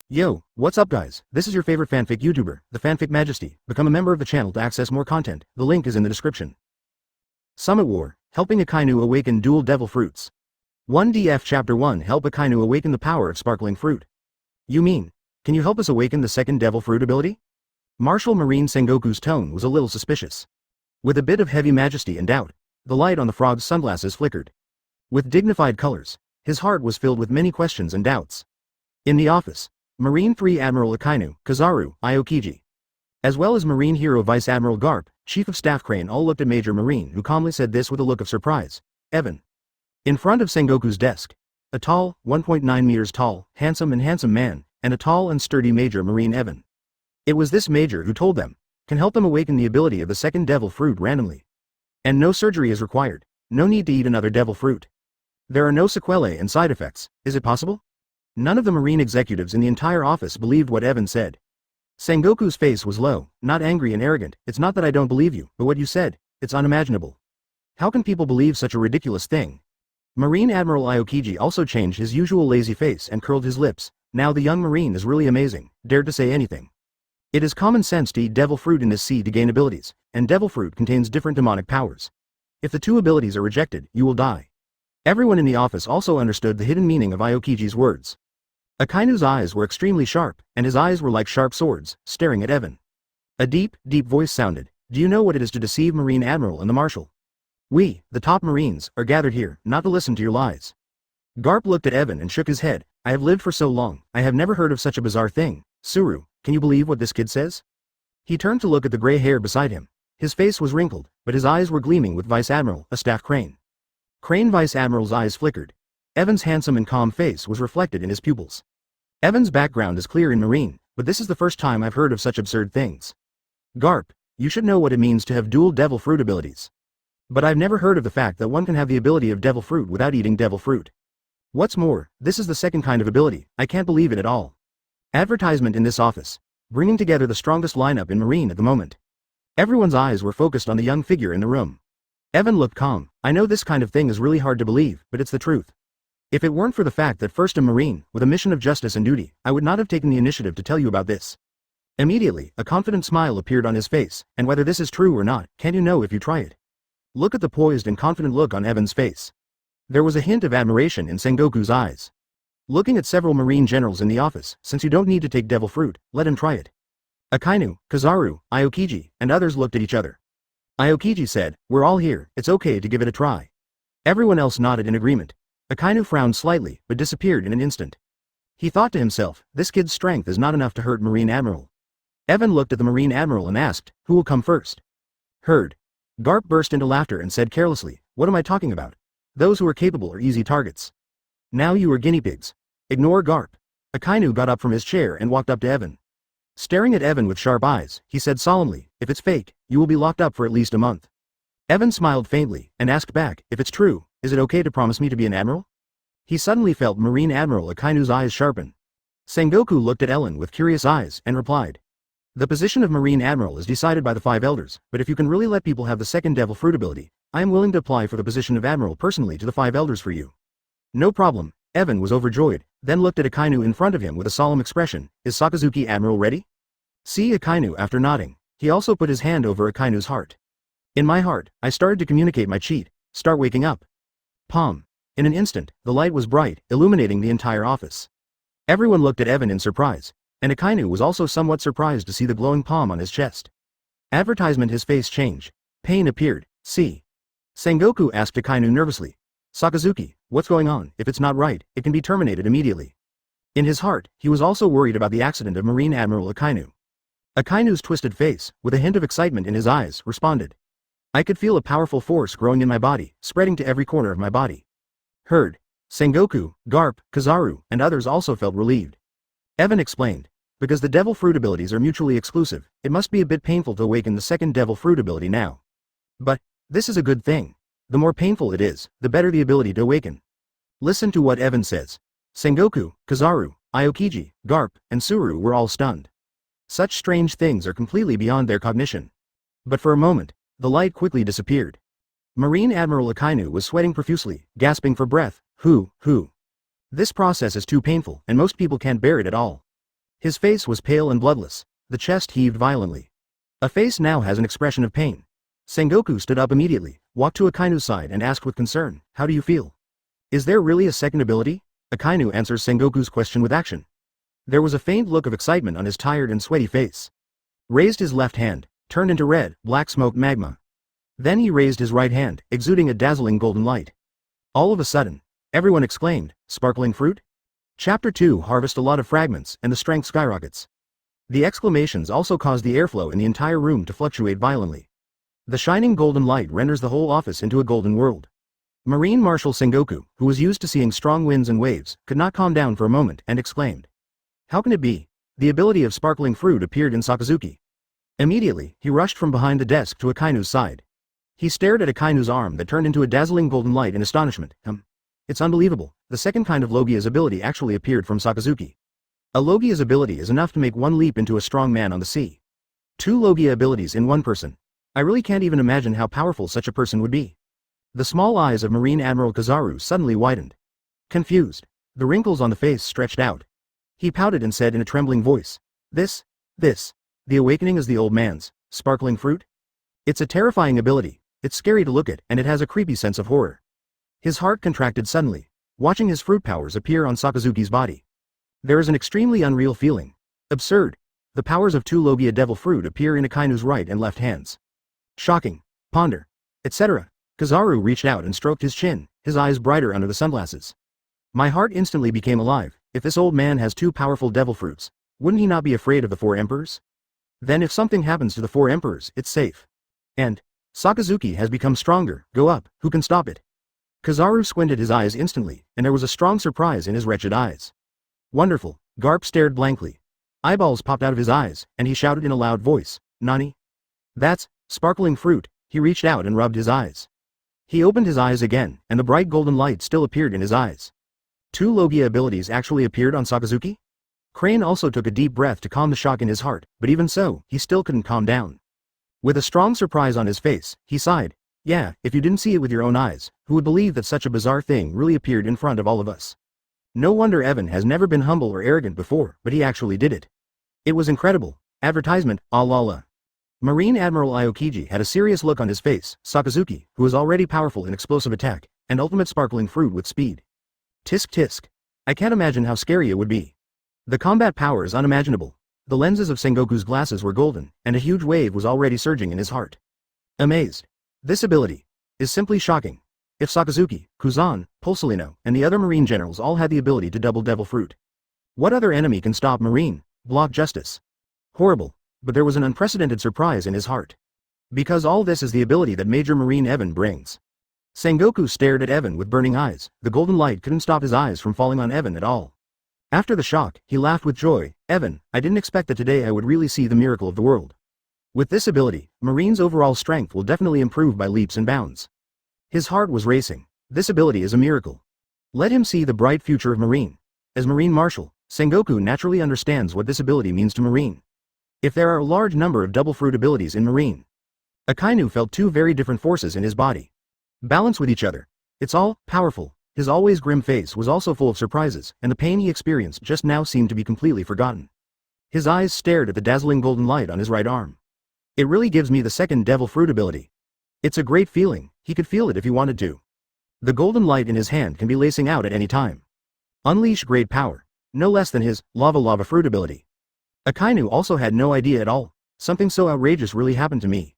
Yo, what's up guys? This is your favorite fanfic YouTuber, the Fanfic Majesty. Become a member of the channel to access more content. The link is in the description. Summit War, helping Akainu awaken dual devil fruits. 1DF Chapter 1 Help Akainu awaken the power of sparkling fruit. You mean, can you help us awaken the second devil fruit ability? Marshal Marine Sengoku's tone was a little suspicious. With a bit of heavy majesty and doubt, the light on the frog's sunglasses flickered. With dignified colors, his heart was filled with many questions and doubts. In the office, Marine 3 Admiral Akainu, Kizaru, Aokiji, as well as Marine Hero Vice Admiral Garp, Chief of Staff Crane all looked at Major Marine, who calmly said this with a look of surprise. Evan. In front of Sengoku's desk, a tall, 1.9 meters tall, handsome man, and a tall and sturdy Major Marine Evan. It was this Major who told them, can help them awaken the ability of the second devil fruit randomly. And no surgery is required, no need to eat another devil fruit. There are no sequelae and side effects, is it possible? None of the Marine executives in the entire office believed what Evan said. Sengoku's face was low, not angry and arrogant. It's not that I don't believe you, but what you said, it's unimaginable. How can people believe such a ridiculous thing? Marine Admiral Aokiji also changed his usual lazy face and curled his lips. Now the young Marine is really amazing, dared to say anything. It is common sense to eat devil fruit in this sea to gain abilities, and devil fruit contains different demonic powers. If the two abilities are rejected, you will die. Everyone in the office also understood the hidden meaning of Aokiji's words. Akainu's eyes were extremely sharp, and his eyes were like sharp swords, staring at Evan. A deep voice sounded. Do you know what it is to deceive Marine Admiral and the Marshal? We, the top Marines, are gathered here, not to listen to your lies. Garp looked at Evan and shook his head. I have lived for so long, I have never heard of such a bizarre thing. Suru, can you believe what this kid says? He turned to look at the gray hair beside him. His face was wrinkled, but his eyes were gleaming with Vice Admiral, a staff Crane. Crane Vice Admiral's eyes flickered. Evan's handsome and calm face was reflected in his pupils. Evan's background is clear in Marine, but this is the first time I've heard of such absurd things. Garp, you should know what it means to have dual devil fruit abilities. But I've never heard of the fact that one can have the ability of devil fruit without eating devil fruit. What's more, this is the second kind of ability. I can't believe it at all. Advertisement in this office, bringing together the strongest lineup in Marine at the moment. Everyone's eyes were focused on the young figure in the room. Evan looked calm. I know this kind of thing is really hard to believe, but it's the truth. If it weren't for the fact that first a Marine, with a mission of justice and duty, I would not have taken the initiative to tell you about this. Immediately, a confident smile appeared on his face, and whether this is true or not, can't you know if you try it? Look at the poised and confident look on Evan's face. There was a hint of admiration in Sengoku's eyes. Looking at several Marine generals in the office, since you don't need to take devil fruit, let him try it. Akainu, Kizaru, Aokiji, and others looked at each other. Aokiji said, we're all here, it's okay to give it a try. Everyone else nodded in agreement. Akainu frowned slightly, but disappeared in an instant. He thought to himself, this kid's strength is not enough to hurt Marine Admiral. Evan looked at the Marine Admiral and asked, who will come first? Heard. Garp burst into laughter and said carelessly, what am I talking about? Those who are capable are easy targets. Now you are guinea pigs. Ignore Garp. Akainu got up from his chair and walked up to Evan. Staring at Evan with sharp eyes, he said solemnly, if it's fake, you will be locked up for at least a month. Evan smiled faintly, and asked back, if it's true, is it okay to promise me to be an admiral? He suddenly felt Marine Admiral Akainu's eyes sharpen. Sengoku looked at Ellen with curious eyes, and replied. The position of Marine Admiral is decided by the 5 elders, but if you can really let people have the second devil fruit ability, I am willing to apply for the position of Admiral personally to the 5 elders for you. No problem. Evan was overjoyed, then looked at Akainu in front of him with a solemn expression, is Sakazuki Admiral ready? See Akainu after nodding. He also put his hand over Akainu's heart. In my heart, I started to communicate my cheat, start waking up. Palm. In an instant, the light was bright, illuminating the entire office. Everyone looked at Evan in surprise, and Akainu was also somewhat surprised to see the glowing palm on his chest. Advertisement his face changed. Pain appeared. See. Sengoku asked Akainu nervously. Sakazuki, what's going on? If it's not right, it can be terminated immediately. In his heart, he was also worried about the accident of Marine Admiral Akainu. Akainu's twisted face, with a hint of excitement in his eyes, responded. I could feel a powerful force growing in my body, spreading to every corner of my body. Heard. Sengoku, Garp, Kizaru, and others also felt relieved. Evan explained. Because the devil fruit abilities are mutually exclusive, it must be a bit painful to awaken the second devil fruit ability now. But, this is a good thing. The more painful it is, the better the ability to awaken. Listen to what Evan says. Sengoku, Kizaru, Aokiji, Garp, and Suru were all stunned. Such strange things are completely beyond their cognition. But for a moment, the light quickly disappeared. Marine Admiral Akainu was sweating profusely, gasping for breath. Who? This process is too painful, and most people can't bear it at all. His face was pale and bloodless, the chest heaved violently. A face now has an expression of pain. Sengoku stood up immediately, walked to Akainu's side and asked with concern, "How do you feel? Is there really a second ability?" Akainu answers Sengoku's question with action. There was a faint look of excitement on his tired and sweaty face. Raised his left hand, turned into red, black smoke magma. Then he raised his right hand, exuding a dazzling golden light. All of a sudden, everyone exclaimed, "Sparkling fruit?" Chapter 2 Harvest a lot of fragments, and the strength skyrockets. The exclamations also caused the airflow in the entire room to fluctuate violently. The shining golden light renders the whole office into a golden world. Marine Marshal Sengoku, who was used to seeing strong winds and waves, could not calm down for a moment and exclaimed, "How can it be?" The ability of sparkling fruit appeared in Sakazuki. Immediately, he rushed from behind the desk to Akainu's side. He stared at Akainu's arm that turned into a dazzling golden light in astonishment. It's unbelievable, the second kind of Logia's ability actually appeared from Sakazuki. A Logia's ability is enough to make one leap into a strong man on the sea. 2 Logia abilities in one person. I really can't even imagine how powerful such a person would be. The small eyes of Marine Admiral Kizaru suddenly widened. Confused, the wrinkles on the face stretched out. He pouted and said in a trembling voice, This, the awakening is the old man's, sparkling fruit? It's a terrifying ability, it's scary to look at and it has a creepy sense of horror. His heart contracted suddenly, watching his fruit powers appear on Sakazuki's body. There is an extremely unreal feeling. Absurd. The powers of 2 Logia devil fruit appear in Akainu's right and left hands. Shocking. Ponder. Etc. Kizaru reached out and stroked his chin, his eyes brighter under the sunglasses. My heart instantly became alive. If this old man has 2 powerful devil fruits, wouldn't he not be afraid of the 4 emperors? Then if something happens to the 4 emperors, it's safe. And Sakazuki has become stronger. Go up, who can stop it? Kizaru squinted his eyes instantly, and there was a strong surprise in his wretched eyes. Wonderful. Garp stared blankly. Eyeballs popped out of his eyes, and he shouted in a loud voice, "Nani?" That's sparkling fruit. He reached out and rubbed his eyes. He opened his eyes again, and the bright golden light still appeared in his eyes. 2 Logia abilities actually appeared on Sakazuki? Crane also took a deep breath to calm the shock in his heart, but even so, he still couldn't calm down. With a strong surprise on his face, he sighed. Yeah, if you didn't see it with your own eyes, who would believe that such a bizarre thing really appeared in front of all of us? No wonder Evan has never been humble or arrogant before, but he actually did it. It was incredible. Advertisement, ah la la. Marine Admiral Aokiji had a serious look on his face. Sakazuki, who was already powerful in explosive attack, and ultimate sparkling fruit with speed. Tisk tisk. I can't imagine how scary it would be. The combat power is unimaginable. The lenses of Sengoku's glasses were golden, and a huge wave was already surging in his heart. Amazed. This ability is simply shocking. If Sakazuki, Kuzan, Pulsolino, and the other marine generals all had the ability to double devil fruit, what other enemy can stop marine, block justice? Horrible, but there was an unprecedented surprise in his heart. Because all this is the ability that Major Marine Evan brings. Sengoku stared at Evan with burning eyes. The golden light couldn't stop his eyes from falling on Evan at all. After the shock, he laughed with joy. Evan, I didn't expect that today I would really see the miracle of the world. With this ability, Marine's overall strength will definitely improve by leaps and bounds. His heart was racing. This ability is a miracle. Let him see the bright future of Marine. As Marine Marshal, Sengoku naturally understands what this ability means to Marine. If there are a large number of double fruit abilities in Marine, Akainu felt 2 very different forces in his body. Balance with each other. It's all powerful. His always grim face was also full of surprises, and the pain he experienced just now seemed to be completely forgotten. His eyes stared at the dazzling golden light on his right arm. It really gives me the second devil fruit ability. It's a great feeling. He could feel it if he wanted to. The golden light in his hand can be lacing out at any time. Unleash great power. No less than his lava fruit ability. Akainu also had no idea at all. Something so outrageous really happened to me.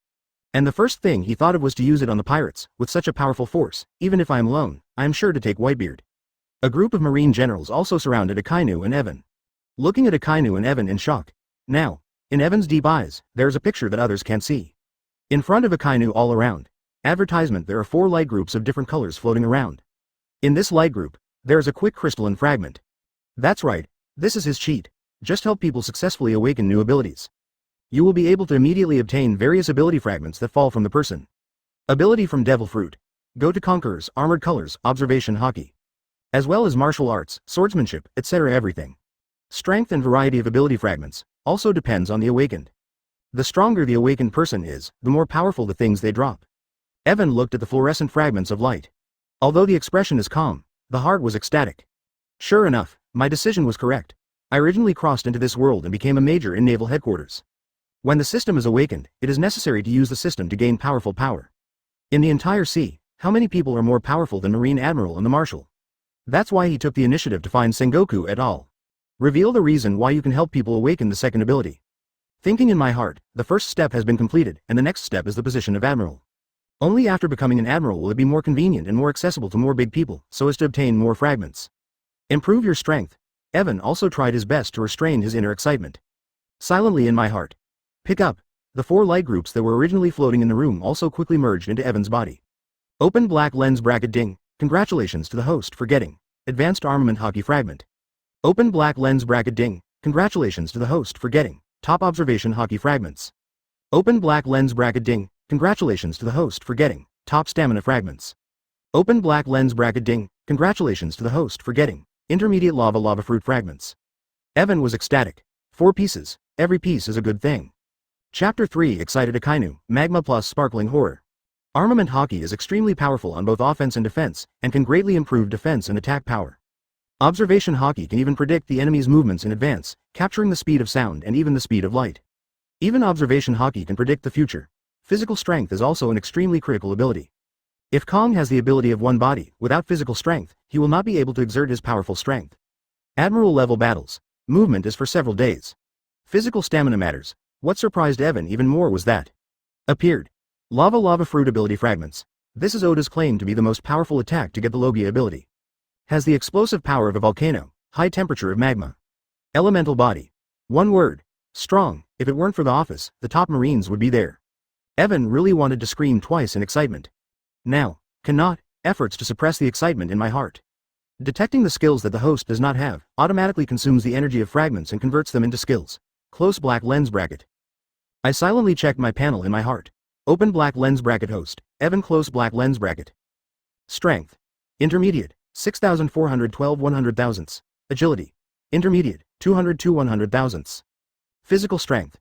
And the first thing he thought of was to use it on the pirates. With such a powerful force, even if I am alone, I am sure to take Whitebeard. A group of marine generals also surrounded Akainu and Evan. Looking at Akainu and Evan in shock. Now, in Evan's deep eyes, there's a picture that others can't see. In front of Akainu all around. Advertisement, there are 4 light groups of different colors floating around. In this light group, there is a quick crystalline fragment. That's right, this is his cheat. Just help people successfully awaken new abilities. You will be able to immediately obtain various ability fragments that fall from the person. Ability from Devil Fruit. Go to Conquerors, Armored Colors, Observation Hockey. As well as martial arts, swordsmanship, etc. everything. Strength and variety of ability fragments also depends on the awakened. The stronger the awakened person is, the more powerful the things they drop. Evan looked at the fluorescent fragments of light. Although the expression is calm, the heart was ecstatic. Sure enough, my decision was correct. I originally crossed into this world and became a major in naval headquarters. When the system is awakened, it is necessary to use the system to gain powerful power. In the entire sea, how many people are more powerful than Marine Admiral and the Marshal? That's why he took the initiative to find Sengoku et al. Reveal the reason why you can help people awaken the second ability. Thinking in my heart, the first step has been completed, and the next step is the position of Admiral. Only after becoming an Admiral will it be more convenient and more accessible to more big people, so as to obtain more fragments. Improve your strength. Evan also tried his best to restrain his inner excitement. Silently in my heart. Pick up. The 4 light groups that were originally floating in the room also quickly merged into Evan's body. Open black lens bracket ding. Congratulations to the host for getting advanced armament hockey fragment. Open black lens bracket ding. Congratulations to the host for getting top observation hockey fragments. Open black lens bracket ding. Congratulations to the host for getting top stamina fragments. Open black lens bracket ding. Congratulations to the host for getting intermediate lava fruit fragments. Evan was ecstatic. 4 pieces. Every piece is a good thing. Chapter 3 Excited Akainu, Magma plus Sparkling Horror. Armament hockey is extremely powerful on both offense and defense, and can greatly improve defense and attack power. Observation hockey can even predict the enemy's movements in advance, capturing the speed of sound and even the speed of light. Even observation hockey can predict the future. Physical strength is also an extremely critical ability. If Kong has the ability of one body, without physical strength, he will not be able to exert his powerful strength. Admiral level battles. Movement is for several days. Physical stamina matters. What surprised Evan even more was that appeared lava fruit ability fragments. This is Oda's claim to be the most powerful attack to get the Logia ability. Has the explosive power of a volcano, high temperature of magma. Elemental body. One word. Strong. If it weren't for the office, the top marines would be there. Evan really wanted to scream twice in excitement. Now, cannot, efforts to suppress the excitement in my heart. Detecting the skills that the host does not have, automatically consumes the energy of fragments and converts them into skills. Close black lens bracket. I silently checked my panel in my heart. Open black lens bracket host, Evan close black lens bracket. Strength. Intermediate, 6,412 100 thousandths. Agility. Intermediate, 202 100 thousandths. Physical strength.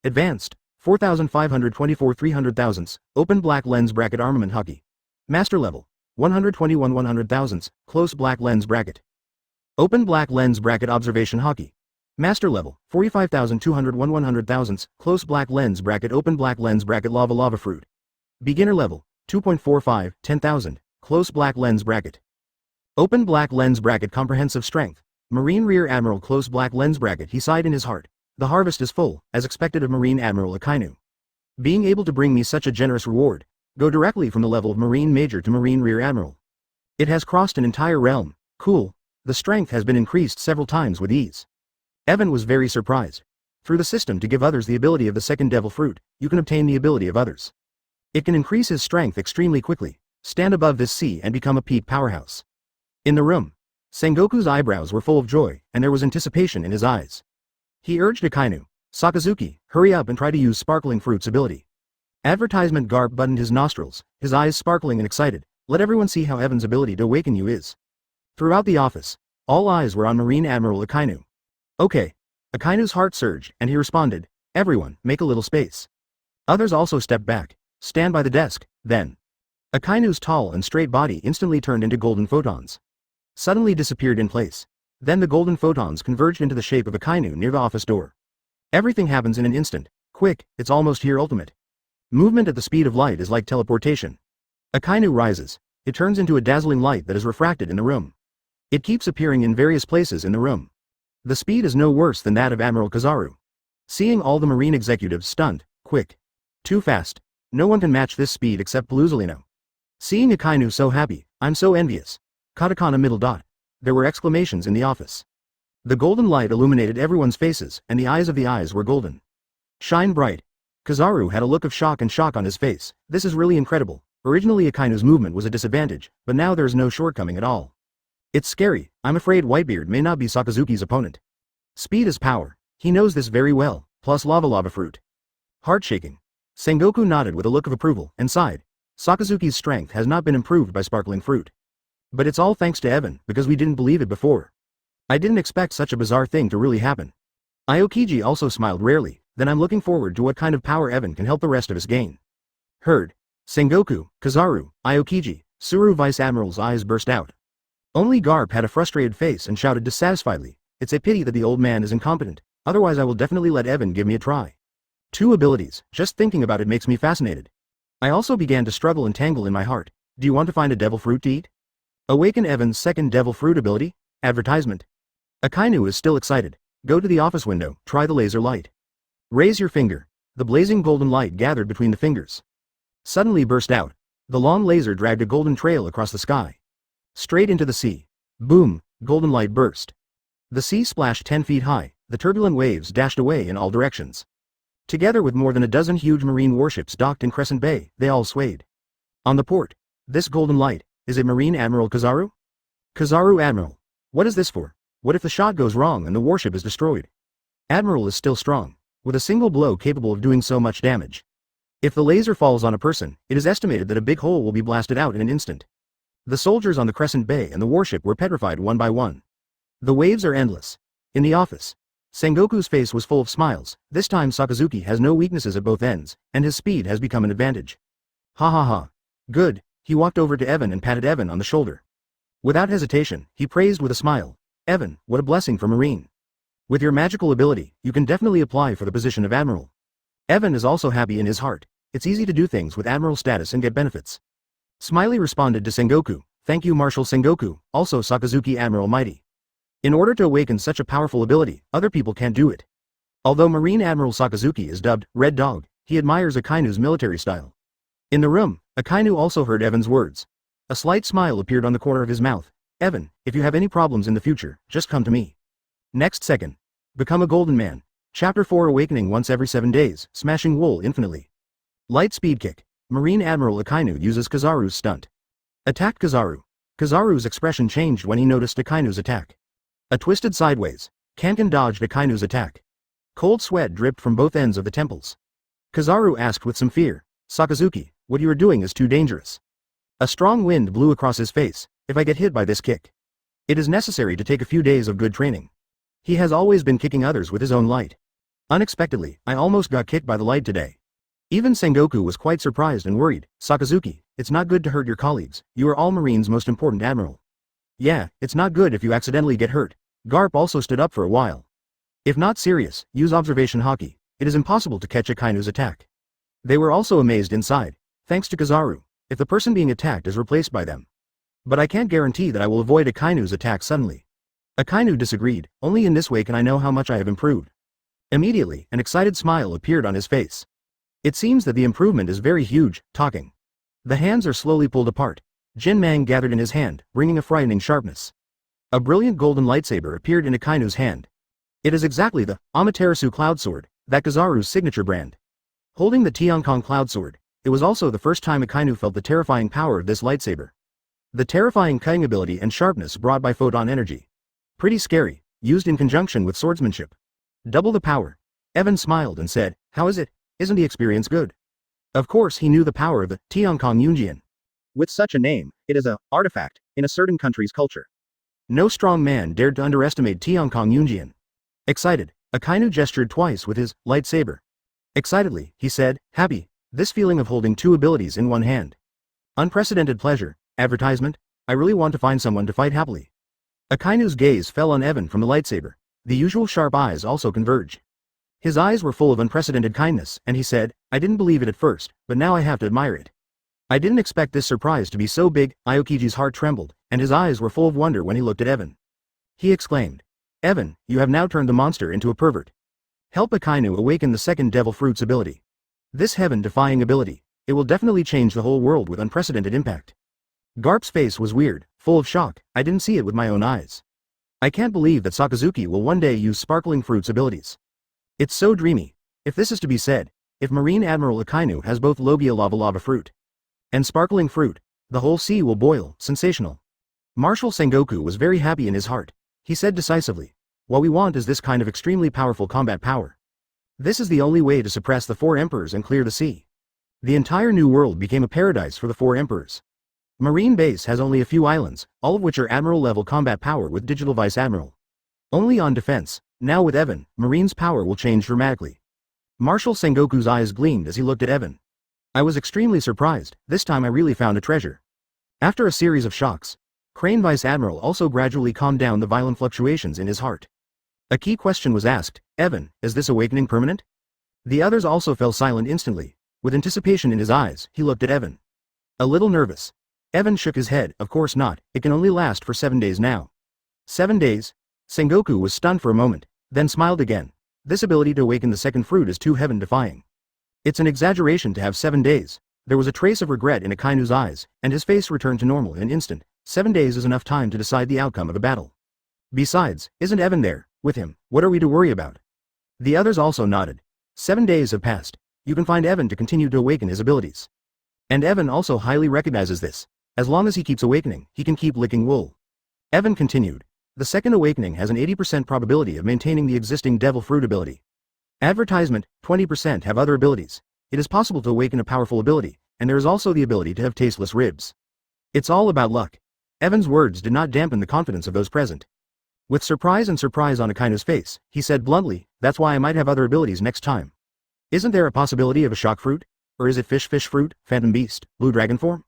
Advanced, 4,524 300 thousandths. Open black lens bracket armament hockey. Master level, 121 100 thousandths. Close black lens bracket. Open black lens bracket observation hockey. Master level, 45,201 100 thousandths. Close black lens bracket open black lens bracket lava fruit. Beginner level, 2.45, 10,000. Close black lens bracket. Open black lens bracket comprehensive strength. Marine Rear Admiral close black lens bracket. He sighed in his heart. The harvest is full, as expected of Marine Admiral Akainu. Being able to bring me such a generous reward. Go directly from the level of Marine Major to Marine Rear Admiral. It has crossed an entire realm. Cool. The strength has been increased several times with ease. Evan was very surprised. Through the system to give others the ability of the second devil fruit, you can obtain the ability of others. It can increase his strength extremely quickly, stand above this sea and become a peak powerhouse. In the room, Sengoku's eyebrows were full of joy, and there was anticipation in his eyes. He urged Akainu, Sakazuki, hurry up and try to use Sparkling Fruit's ability. Advertisement Garp buttoned his nostrils, his eyes sparkling and excited. Let everyone see how Evan's ability to awaken you is. Throughout the office, all eyes were on Marine Admiral Akainu. Okay. Akainu's heart surged, and he responded, everyone, make a little space. Others also stepped back. Stand by the desk, then. Akainu's tall and straight body instantly turned into golden photons. Suddenly disappeared in place. Then the golden photons converged into the shape of Akainu near the office door. Everything happens in an instant. Quick, it's almost here ultimate. Movement at the speed of light is like teleportation. Akainu rises. It turns into a dazzling light that is refracted in the room. It keeps appearing in various places in the room. The speed is no worse than that of Admiral Kizaru. Seeing all the marine executives stunned, quick. Too fast. No one can match this speed except Paluzolino. Seeing Akainu so happy, I'm so envious. Katakana middle dot. There were exclamations in the office. The golden light illuminated everyone's faces, and the eyes of the eyes were golden. Shine bright. Kizaru had a look of shock on his face. This is really incredible. Originally Akainu's movement was a disadvantage, but now there's no shortcoming at all. It's scary. I'm afraid Whitebeard may not be Sakazuki's opponent. Speed is power. He knows this very well, plus lava fruit. Heart shaking. Sengoku nodded with a look of approval, and sighed. Sakazuki's strength has not been improved by Sparkling Fruit. But it's all thanks to Evan, because we didn't believe it before. I didn't expect such a bizarre thing to really happen. Aokiji also smiled rarely, then I'm looking forward to what kind of power Evan can help the rest of us gain. Heard. Sengoku, Kizaru, Aokiji, Suru Vice Admiral's eyes burst out. Only Garp had a frustrated face and shouted dissatisfiedly, It's a pity that the old man is incompetent, otherwise I will definitely let Evan give me a try. 2 abilities, just thinking about it makes me fascinated. I also began to struggle and tangle in my heart. Do you want to find a devil fruit to eat? Awaken Evan's second devil fruit ability? Advertisement. Akainu is still excited. Go to the office window, try the laser light. Raise your finger. The blazing golden light gathered between the fingers. Suddenly burst out. The long laser dragged a golden trail across the sky. Straight into the sea. Boom, golden light burst. The sea splashed 10 feet high, the turbulent waves dashed away in all directions. Together with more than a dozen huge marine warships docked in Crescent Bay, they all swayed. On the port, this golden light, is it Marine Admiral Kizaru? Kizaru Admiral. What is this for? What if the shot goes wrong and the warship is destroyed? Admiral is still strong, with a single blow capable of doing so much damage. If the laser falls on a person, it is estimated that a big hole will be blasted out in an instant. The soldiers on the Crescent Bay and the warship were petrified one by one. The waves are endless. In the office, Sengoku's face was full of smiles. This time Sakazuki has no weaknesses at both ends, and his speed has become an advantage. Ha ha ha. Good. He walked over to Evan and patted Evan on the shoulder. Without hesitation, he praised with a smile. Evan, what a blessing for Marine. With your magical ability, you can definitely apply for the position of Admiral. Evan is also happy in his heart. It's easy to do things with Admiral status and get benefits. Smiley responded to Sengoku. Thank you Marshal Sengoku, also Sakazuki Admiral Mighty. In order to awaken such a powerful ability, other people can't do it. Although Marine Admiral Sakazuki is dubbed Red Dog, he admires Akainu's military style. In the room, Akainu also heard Evan's words. A slight smile appeared on the corner of his mouth. Evan, if you have any problems in the future, just come to me. Next second. Become a golden man. Chapter 4 Awakening once every 7 days, smashing wool infinitely. Light speed kick. Marine Admiral Akainu uses Kizaru's stunt. Attacked Kizaru. Kizaru's expression changed when he noticed Akainu's attack. A twisted sideways. Kankan dodged Akainu's attack. Cold sweat dripped from both ends of the temples. Kizaru asked with some fear, Sakazuki, what you are doing is too dangerous. A strong wind blew across his face. If I get hit by this kick, it is necessary to take a few days of good training. He has always been kicking others with his own light. Unexpectedly, I almost got kicked by the light today. Even Sengoku was quite surprised and worried. Sakazuki, it's not good to hurt your colleagues. You are all Marine's most important admiral. Yeah, it's not good if you accidentally get hurt. Garp also stood up for a while. If not serious, use observation hockey. It is impossible to catch Akainu's attack. They were also amazed inside. Thanks to Kizaru, if the person being attacked is replaced by them. But I can't guarantee that I will avoid Akainu's attack suddenly. Akainu disagreed. Only in this way can I know how much I have improved. Immediately, an excited smile appeared on his face. It seems that the improvement is very huge. Talking. The hands are slowly pulled apart. Jin Mang gathered in his hand, bringing a frightening sharpness. A brilliant golden lightsaber appeared in Akainu's hand. It is exactly the Amaterasu Cloud Sword, that Kizaru's signature brand. Holding the Tiankong Cloud Sword, it was also the first time Akainu felt the terrifying power of this lightsaber. The terrifying cutting ability and sharpness brought by photon energy. Pretty scary, used in conjunction with swordsmanship. Double the power. Evan smiled and said, how is it? Isn't the experience good? Of course he knew the power of the Tiankong Yunjian. With such a name, it is a artifact in a certain country's culture. No strong man dared to underestimate Tiankong Yunjian. Excited, Akainu gestured twice with his lightsaber. Excitedly, he said, happy, this feeling of holding 2 abilities in one hand. Unprecedented pleasure. Advertisement, I really want to find someone to fight happily. Akainu's gaze fell on Evan from the lightsaber. The usual sharp eyes also converged. His eyes were full of unprecedented kindness, and he said, I didn't believe it at first, but now I have to admire it. I didn't expect this surprise to be so big. Aokiji's heart trembled, and his eyes were full of wonder when he looked at Evan. He exclaimed, Evan, you have now turned the monster into a pervert. Help Akainu awaken the second devil fruit's ability. This heaven-defying ability, it will definitely change the whole world with unprecedented impact. Garp's face was weird, full of shock. I didn't see it with my own eyes. I can't believe that Sakazuki will one day use Sparkling Fruit's abilities. It's so dreamy. If this is to be said, if Marine Admiral Akainu has both Logia Lava Fruit and Sparkling Fruit, the whole sea will boil. Sensational. Marshal Sengoku was very happy in his heart. He said decisively, what we want is this kind of extremely powerful combat power. This is the only way to suppress the 4 emperors and clear the sea. The entire new world became a paradise for the 4 emperors. Marine Base has only a few islands, all of which are Admiral-level combat power with Digital Vice Admiral. Only on defense. Now with Evan, Marine's power will change dramatically. Marshal Sengoku's eyes gleamed as he looked at Evan. I was extremely surprised. This time I really found a treasure. After a series of shocks, Crane Vice Admiral also gradually calmed down the violent fluctuations in his heart. A key question was asked, Evan, is this awakening permanent? The others also fell silent instantly. With anticipation in his eyes, he looked at Evan. A little nervous. Evan shook his head, of course not, it can only last for 7 days now. 7 days? Sengoku was stunned for a moment, then smiled again. This ability to awaken the second fruit is too heaven-defying. It's an exaggeration to have 7 days. There was a trace of regret in Akainu's eyes, and his face returned to normal in an instant. 7 days is enough time to decide the outcome of a battle. Besides, isn't Evan there, with him? What are we to worry about? The others also nodded. 7 days have passed. You can find Evan to continue to awaken his abilities. And Evan also highly recognizes this. As long as he keeps awakening, he can keep licking wool. Evan continued. The second awakening has an 80% probability of maintaining the existing devil fruit ability. Advertisement, 20% have other abilities. It is possible to awaken a powerful ability, and there is also the ability to have tasteless ribs. It's all about luck. Evan's words did not dampen the confidence of those present. With surprise on Akainu's face, he said bluntly, that's why I might have other abilities next time. Isn't there a possibility of a shock fruit? Or is it fish fruit, phantom beast, blue dragon form?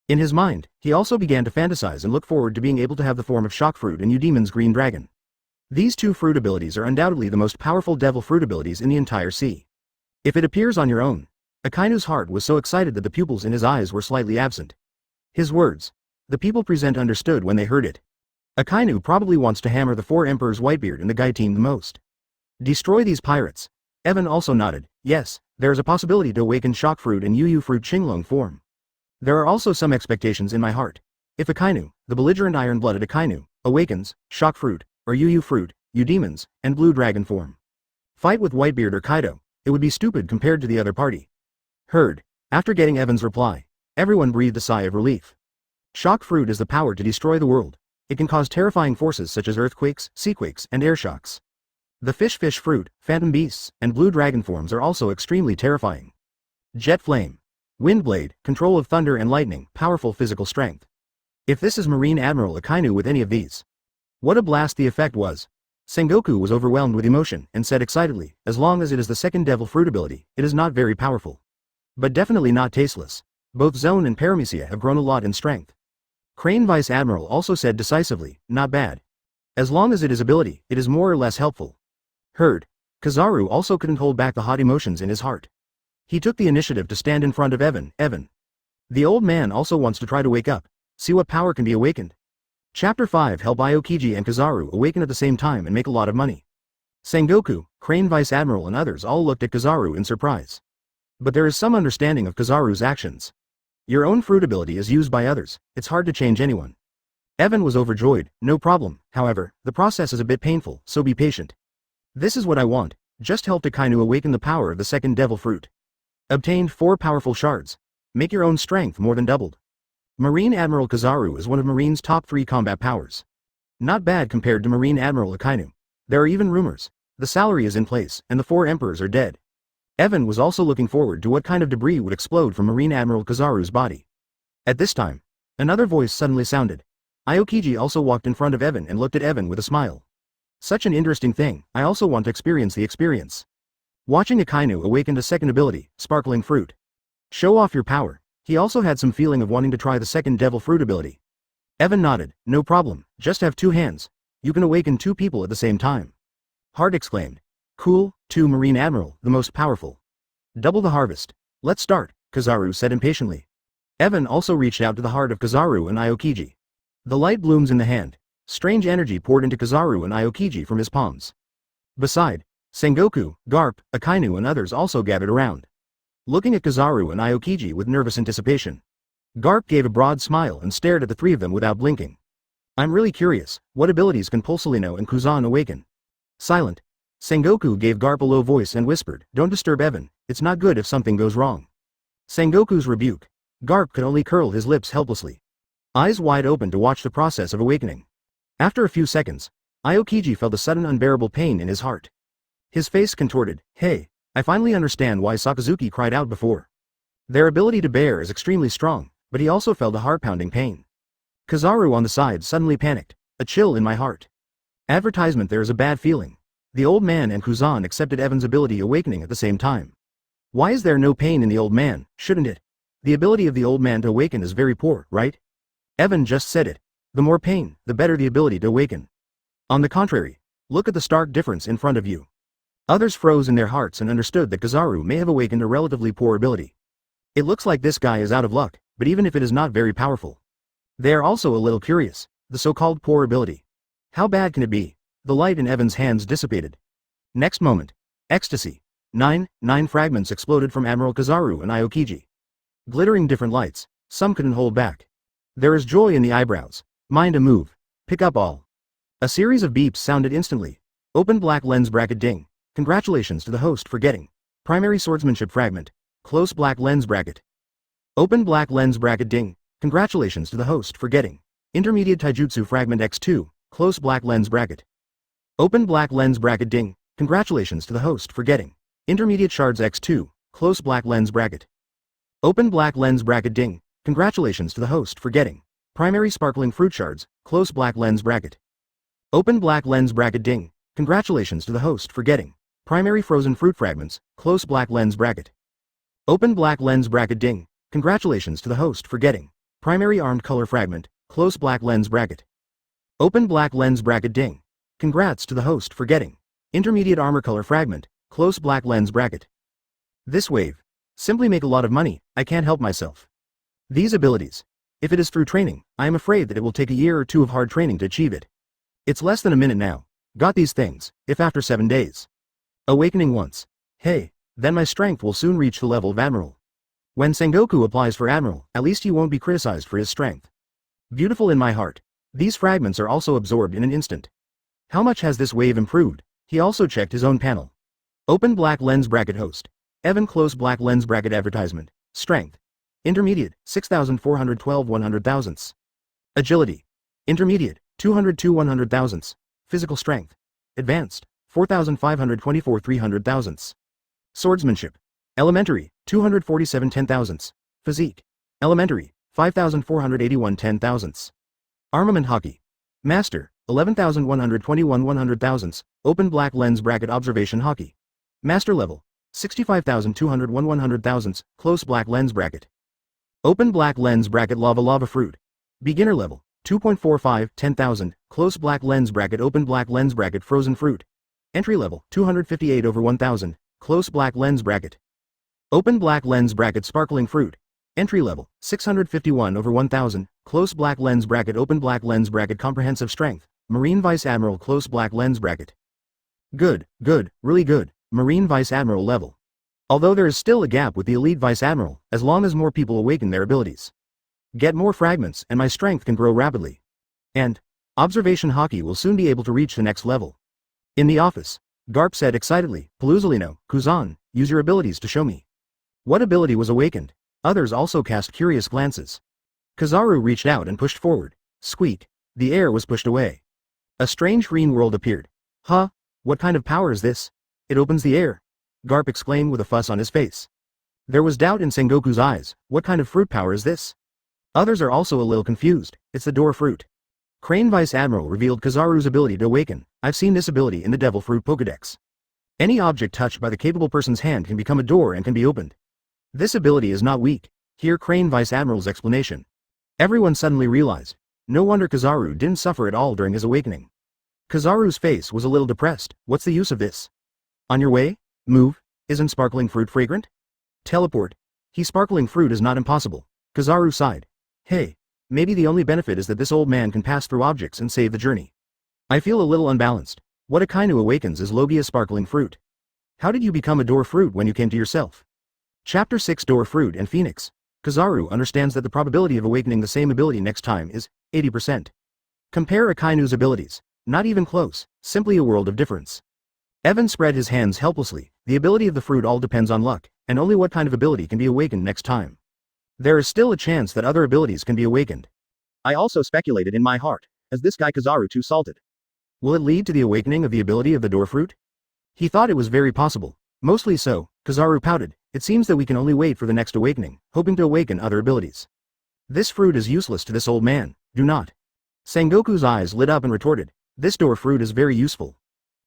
In his mind, he also began to fantasize and look forward to being able to have the form of shock fruit and Eudemon's green dragon. These two fruit abilities are undoubtedly the most powerful devil fruit abilities in the entire sea. If it appears on your own. Akainu's heart was so excited that the pupils in his eyes were slightly absent. His words. The people present understood when they heard it. Akainu probably wants to hammer the 4 emperors Whitebeard and the Guy team the most. Destroy these pirates. Evan also nodded. Yes, there is a possibility to awaken shock fruit and Yu fruit Qinglong form. There are also some expectations in my heart. If Akainu, the belligerent iron-blooded Akainu, awakens, shock fruit, or Yu fruit, Eudemons, and blue dragon form. Fight with Whitebeard or Kaido, it would be stupid compared to the other party. Heard. After getting Evan's reply, everyone breathed a sigh of relief. Shock fruit is the power to destroy the world. It can cause terrifying forces such as earthquakes, seaquakes, and air shocks. The fish fruit, phantom beasts, and blue dragon forms are also extremely terrifying. Jet flame. Windblade, control of thunder and lightning, powerful physical strength. If this is Marine Admiral Akainu with any of these. What a blast the effect was. Sengoku was overwhelmed with emotion and said excitedly, as long as it is the second devil fruit ability, it is not very powerful. But definitely not tasteless. Both Zone and Paramecia have grown a lot in strength. Crane Vice Admiral also said decisively, not bad. As long as it is ability, it is more or less helpful. Heard. Kizaru also couldn't hold back the hot emotions in his heart. He took the initiative to stand in front of Evan. The old man also wants to try to wake up, see what power can be awakened. Chapter 5 help Aokiji and Kizaru awaken at the same time and make a lot of money. Sengoku, Crane Vice Admiral and others all looked at Kizaru in surprise. But there is some understanding of Kizaru's actions. Your own fruit ability is used by others, it's hard to change anyone. Evan was overjoyed, no problem, however, the process is a bit painful, so be patient. This is what I want, just help Akainu awaken the power of the second devil fruit. Obtained 4 powerful shards. Make your own strength more than doubled. Marine Admiral Kizaru is one of Marine's top 3 combat powers. Not bad compared to Marine Admiral Akainu. There are even rumors. The salary is in place, and the 4 emperors are dead. Evan was also looking forward to what kind of debris would explode from Marine Admiral Kizaru's body. At this time, another voice suddenly sounded. Aokiji also walked in front of Evan and looked at Evan with a smile. Such an interesting thing, I also want to experience the experience. Watching Akainu awakened a second ability, Sparkling Fruit. Show off your power. He also had some feeling of wanting to try the second devil fruit ability. Evan nodded, no problem, just have 2 hands. You can awaken 2 people at the same time. Hart exclaimed. Cool, 2 Marine Admiral, the most powerful. Double the harvest. Let's start, Kizaru said impatiently. Evan also reached out to the heart of Kizaru and Aokiji. The light blooms in the hand. Strange energy poured into Kizaru and Aokiji from his palms. Beside, Sengoku, Garp, Akainu and others also gathered around. Looking at Kizaru and Aokiji with nervous anticipation. Garp gave a broad smile and stared at the 3 of them without blinking. I'm really curious, what abilities can Pulsolino and Kuzan awaken? Silent. Sengoku gave Garp a low voice and whispered, don't disturb Evan, it's not good if something goes wrong. Sengoku's rebuke. Garp could only curl his lips helplessly. Eyes wide open to watch the process of awakening. After a few seconds, Aokiji felt a sudden unbearable pain in his heart. His face contorted, hey, I finally understand why Sakazuki cried out before. Their ability to bear is extremely strong, but he also felt a heart-pounding pain. Kizaru on the side suddenly panicked, a chill in my heart. Advertisement there is a bad feeling. The old man and Kuzan accepted Evan's ability awakening at the same time. Why is there no pain in the old man, shouldn't it? The ability of the old man to awaken is very poor, right? Evan just said it. The more pain, the better the ability to awaken. On the contrary, Look at the stark difference in front of you. Others froze in their hearts and understood that Kizaru may have awakened a relatively poor ability. It looks like this guy is out of luck, but even if it is not very powerful. They are also a little curious, the so-called poor ability. How bad can it be? The light in Evan's hands dissipated. Next moment. Ecstasy. 9 fragments exploded from Admiral Kizaru and Aokiji. Glittering different lights, some couldn't hold back. There is joy in the eyebrows. Mind a move. Pick up all. A series of beeps sounded instantly. Open black lens bracket ding. Congratulations to the host for getting. Primary swordsmanship fragment. Close black lens bracket. Open black lens bracket ding. Congratulations to the host for getting. Intermediate taijutsu fragment x2. Close black lens bracket. Open black lens bracket ding. Congratulations to the host for getting. Intermediate shards x2. Close black lens bracket. Open black lens bracket ding. Congratulations to the host for getting. Primary sparkling fruit shards. Close black lens bracket. Open black lens bracket ding. Congratulations to the host for getting. Primary frozen fruit fragments. Close black lens bracket. Open black lens bracket ding. Congratulations to the host for getting. Primary armed color fragment. Close black lens bracket. Open black lens bracket ding. Congrats to the host for getting. Intermediate armor color fragment. Close black lens bracket. This wave. Simply make a lot of money, I can't help myself. These abilities. If it is through training, I am afraid that it will take a year or two of hard training to achieve it. It's less than a minute now. Got these things, if after 7 days. Awakening once. Hey, then my strength will soon reach the level of Admiral. When Sengoku applies for Admiral, at least he won't be criticized for his strength. Beautiful in my heart. These fragments are also absorbed in an instant. How much has this wave improved? He also checked his own panel. Open black lens bracket host. Evan close black lens bracket advertisement. Strength. Intermediate, 6,412 100 thousandths. Agility. Intermediate, 202 100 thousandths. Physical strength. Advanced, 4,524 300 thousandths. Swordsmanship. Elementary, 247 10 thousandths. Physique. Elementary, 5,481 10 thousandths. Armament hockey. Master, 11,121 100 thousandths. Open black lens bracket observation hockey. Master level. 65,201 100 thousandths. Close black lens bracket. Open black lens bracket lava fruit. Beginner level. 2.45 10,000. Close black lens bracket. Open black lens bracket frozen fruit. Entry level. 258 over 1,000. Close black lens bracket. Open black lens bracket sparkling fruit. Entry level. 651 over 1,000. Close black lens bracket. Open black lens bracket comprehensive strength. Marine Vice Admiral. Close black lens bracket. Good, really good. Marine Vice Admiral level. Although there is still a gap with the Elite Vice Admiral, as long as more people awaken their abilities. Get more fragments and my strength can grow rapidly. And observation hockey will soon be able to reach the next level. In the office, Garp said excitedly, Paluzolino, Kuzan, use your abilities to show me. What ability was awakened? Others also cast curious glances. Kizaru reached out and pushed forward. Squeak. The air was pushed away. A strange green world appeared. Huh? What kind of power is this? It opens the air. Garp exclaimed with a fuss on his face. There was doubt in Sengoku's eyes. What kind of fruit power is this? Others are also a little confused. It's the door fruit. Crane Vice Admiral revealed Kizaru's ability to awaken. I've seen this ability in the Devil Fruit Pokédex. Any object touched by the capable person's hand can become a door and can be opened. This ability is not weak. Hear Crane Vice Admiral's explanation. Everyone suddenly realized. No wonder Kizaru didn't suffer at all during his awakening. Kizaru's face was a little depressed. What's the use of this? On your way? Move. Isn't sparkling fruit fragrant? Teleport. Sparkling fruit is not impossible. Kizaru sighed. Hey. Maybe the only benefit is that this old man can pass through objects and save the journey. I feel a little unbalanced. What Akainu awakens is Logia sparkling fruit. How did you become a door fruit when you came to yourself? Chapter 6 Door Fruit and Phoenix. Kizaru understands that the probability of awakening the same ability next time is 80%. Compare Akainu's abilities. Not even close, simply a world of difference. Evan spread his hands helplessly. The ability of the fruit all depends on luck, and only what kind of ability can be awakened next time. There is still a chance that other abilities can be awakened. I also speculated in my heart, is this guy Kizaru too salted? Will it lead to the awakening of the ability of the door fruit? He thought it was very possible. Mostly so, Kizaru pouted. It seems that we can only wait for the next awakening, hoping to awaken other abilities. This fruit is useless to this old man, do not. Sengoku's eyes lit up and retorted, this door fruit is very useful.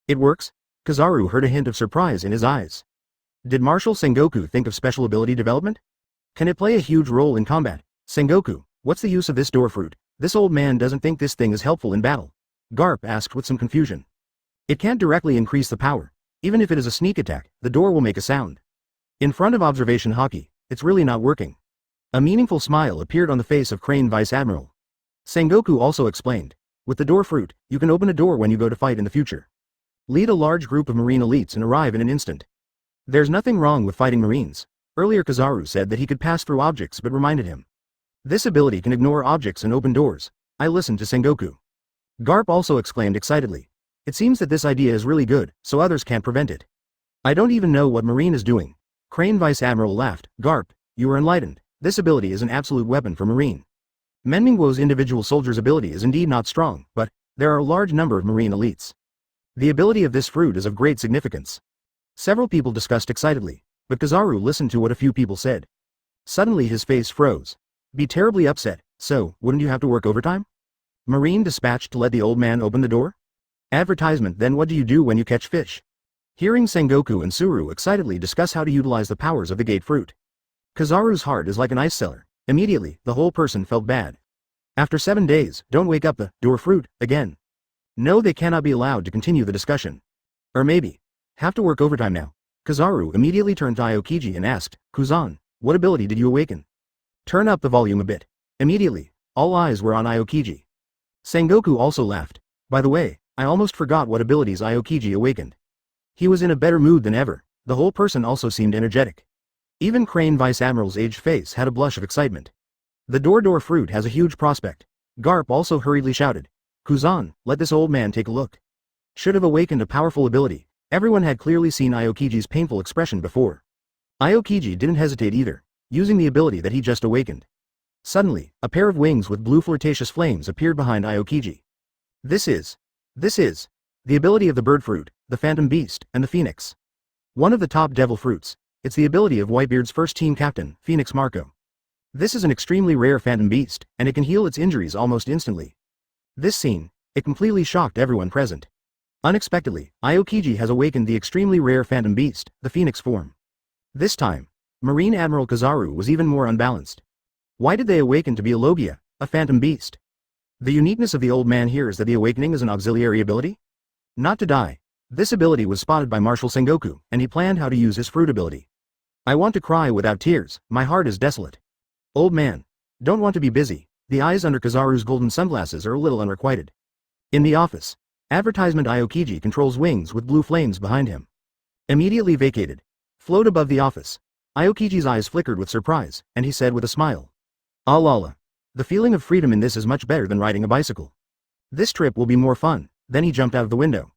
It works? Kizaru heard a hint of surprise in his eyes. Did Marshal Sengoku think of special ability development? Can it play a huge role in combat? Sengoku, what's the use of this door fruit? This old man doesn't think this thing is helpful in battle. Garp asked with some confusion. It can't directly increase the power. Even if it is a sneak attack, the door will make a sound. In front of observation hockey, it's really not working. A meaningful smile appeared on the face of Crane Vice Admiral. Sengoku also explained. With the door fruit, you can open a door when you go to fight in the future. Lead a large group of marine elites and arrive in an instant. There's nothing wrong with fighting marines. Earlier Kizaru said that he could pass through objects but reminded him. This ability can ignore objects and open doors. I listened to Sengoku. Garp also exclaimed excitedly. It seems that this idea is really good, so others can't prevent it. I don't even know what Marine is doing. Crane Vice Admiral laughed. Garp, you are enlightened. This ability is an absolute weapon for Marine. Menmingwo's individual soldier's ability is indeed not strong, but there are a large number of Marine elites. The ability of this fruit is of great significance. Several people discussed excitedly, but Kizaru listened to what a few people said. Suddenly his face froze. Be terribly upset, so, wouldn't you have to work overtime? Marine dispatched to let the old man open the door? Advertisement. Then what do you do when you catch fish? Hearing Sengoku and Suru excitedly discuss how to utilize the powers of the gate fruit. Kizaru's heart is like an ice cellar. Immediately, the whole person felt bad. After 7 days, don't wake up the door fruit again. No, they cannot be allowed to continue the discussion. Or maybe, have to work overtime now. Kizaru immediately turned to Aokiji and asked, Kuzan, what ability did you awaken? Turn up the volume a bit. Immediately, all eyes were on Aokiji. Sengoku also laughed. By the way, I almost forgot what abilities Aokiji awakened. He was in a better mood than ever. The whole person also seemed energetic. Even Crane Vice Admiral's aged face had a blush of excitement. The door fruit has a huge prospect. Garp also hurriedly shouted. Kuzan, let this old man take a look. Should have awakened a powerful ability. Everyone had clearly seen Aokiji's painful expression before. Aokiji didn't hesitate either, using the ability that he just awakened. Suddenly, a pair of wings with blue flirtatious flames appeared behind Aokiji. This is the ability of the bird fruit, the phantom beast, and the phoenix. One of the top devil fruits. It's the ability of Whitebeard's first team captain, Phoenix Marco. This is an extremely rare phantom beast, and it can heal its injuries almost instantly. This scene, it completely shocked everyone present. Unexpectedly, Aokiji has awakened the extremely rare phantom beast, the phoenix form. This time, Marine Admiral Kizaru was even more unbalanced. Why did they awaken to be a Logia, a phantom beast? The uniqueness of the old man here is that the awakening is an auxiliary ability? Not to die. This ability was spotted by Marshal Sengoku, and he planned how to use his fruit ability. I want to cry without tears, my heart is desolate. Old man. Don't want to be busy. The eyes under Kizaru's golden sunglasses are a little unrequited. In the office. Advertisement Aokiji controls wings with blue flames behind him. Immediately vacated. Float above the office. Aokiji's eyes flickered with surprise, and he said with a smile. Ah la la. The feeling of freedom in this is much better than riding a bicycle. This trip will be more fun. Then he jumped out of the window.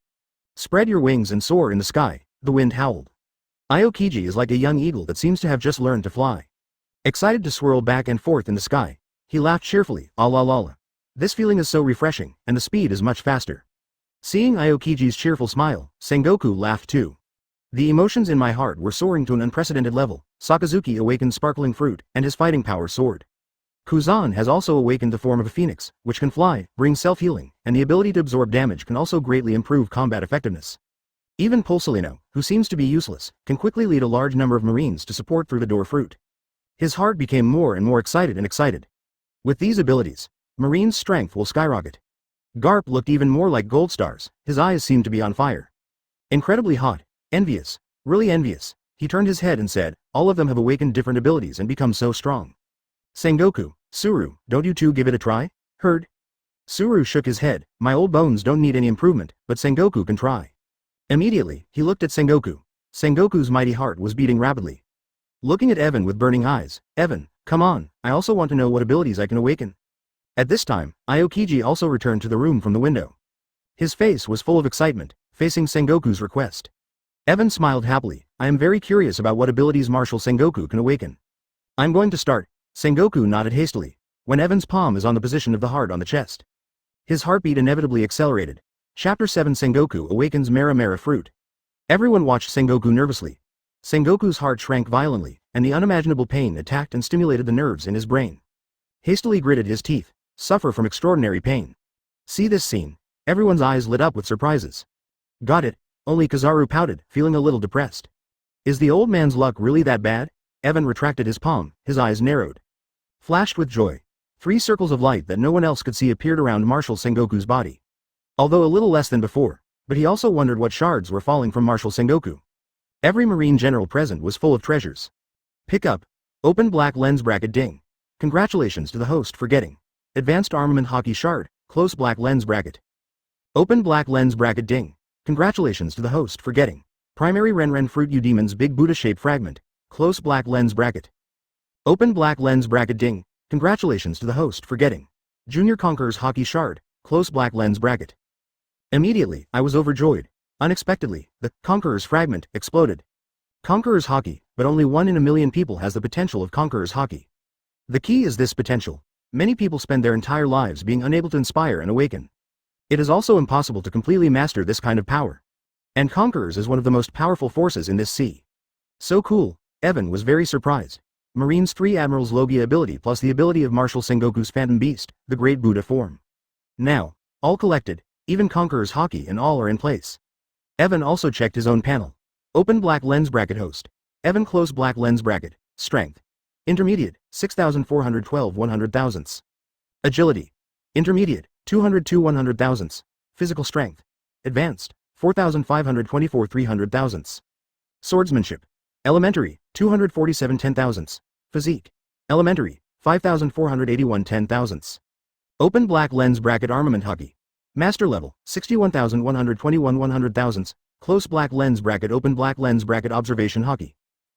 Spread your wings and soar in the sky, the wind howled. Aokiji is like a young eagle that seems to have just learned to fly. Excited to swirl back and forth in the sky, he laughed cheerfully, ah la la la. This feeling is so refreshing, and the speed is much faster. Seeing Aokiji's cheerful smile, Sengoku laughed too. The emotions in my heart were soaring to an unprecedented level. Sakazuki awakened sparkling fruit, and his fighting power soared. Kuzan has also awakened the form of a phoenix, which can fly, bring self-healing, and the ability to absorb damage can also greatly improve combat effectiveness. Even Pulsalino, who seems to be useless, can quickly lead a large number of marines to support through the door fruit. His heart became more and more excited. With these abilities, Marine's strength will skyrocket. Garp looked even more like gold stars, his eyes seemed to be on fire. Incredibly hot, envious, really envious. He turned his head and said, all of them have awakened different abilities and become so strong. Sengoku, Suru, don't you two give it a try? Heard? Suru shook his head, my old bones don't need any improvement, but Sengoku can try. Immediately, he looked at Sengoku. Sengoku's mighty heart was beating rapidly. Looking at Evan with burning eyes, Evan, come on, I also want to know what abilities I can awaken. At this time, Aokiji also returned to the room from the window. His face was full of excitement, facing Sengoku's request. Evan smiled happily, I am very curious about what abilities Marshal Sengoku can awaken. I'm going to start. Sengoku nodded hastily, when Evan's palm is on the position of the heart on the chest. His heartbeat inevitably accelerated. Chapter 7 Sengoku awakens Mara fruit. Everyone watched Sengoku nervously. Sengoku's heart shrank violently, and the unimaginable pain attacked and stimulated the nerves in his brain. Hastily gritted his teeth, suffer from extraordinary pain. See this scene. Everyone's eyes lit up with surprises. Got it, only Kizaru pouted, feeling a little depressed. Is the old man's luck really that bad? Evan retracted his palm, his eyes narrowed. Flashed with joy. 3 circles of light that no one else could see appeared around Marshal Sengoku's body. Although a little less than before, but he also wondered what shards were falling from Marshal Sengoku. Every marine general present was full of treasures. Pick up. Open black lens bracket ding. Congratulations to the host for getting Advanced Armament Hockey Shard, close black lens bracket. Open black lens bracket ding. Congratulations to the host for getting Primary Renren Fruit U Demon's Big Buddha Shape Fragment, close black lens bracket. Open black lens bracket ding. Congratulations to the host for getting Junior Conqueror's Hockey Shard, close black lens bracket. Immediately, I was overjoyed. Unexpectedly, the Conqueror's Fragment exploded. Conqueror's Hockey, but only 1 in a million people has the potential of Conqueror's Hockey. The key is this potential. Many people spend their entire lives being unable to inspire and awaken. It is also impossible to completely master this kind of power. And Conquerors is one of the most powerful forces in this sea. So cool, Evan was very surprised. Marine's 3 Admirals Logia ability plus the ability of Marshal Sengoku's Phantom Beast, the Great Buddha form. Now, all collected, even Conqueror's Hockey and all are in place. Evan also checked his own panel. Open black lens bracket host. Evan close black lens bracket, strength. Intermediate, 6,412 100,000ths. Agility. Intermediate, 202 100,000ths. Physical strength. Advanced, 4,524 300,000ths. Swordsmanship. Elementary, 247 10,000ths. Physique. Elementary, 5,481 10,000ths. Open black lens bracket armament hockey. Master level, 61,121 100,000ths. Close black lens bracket open black lens bracket observation hockey.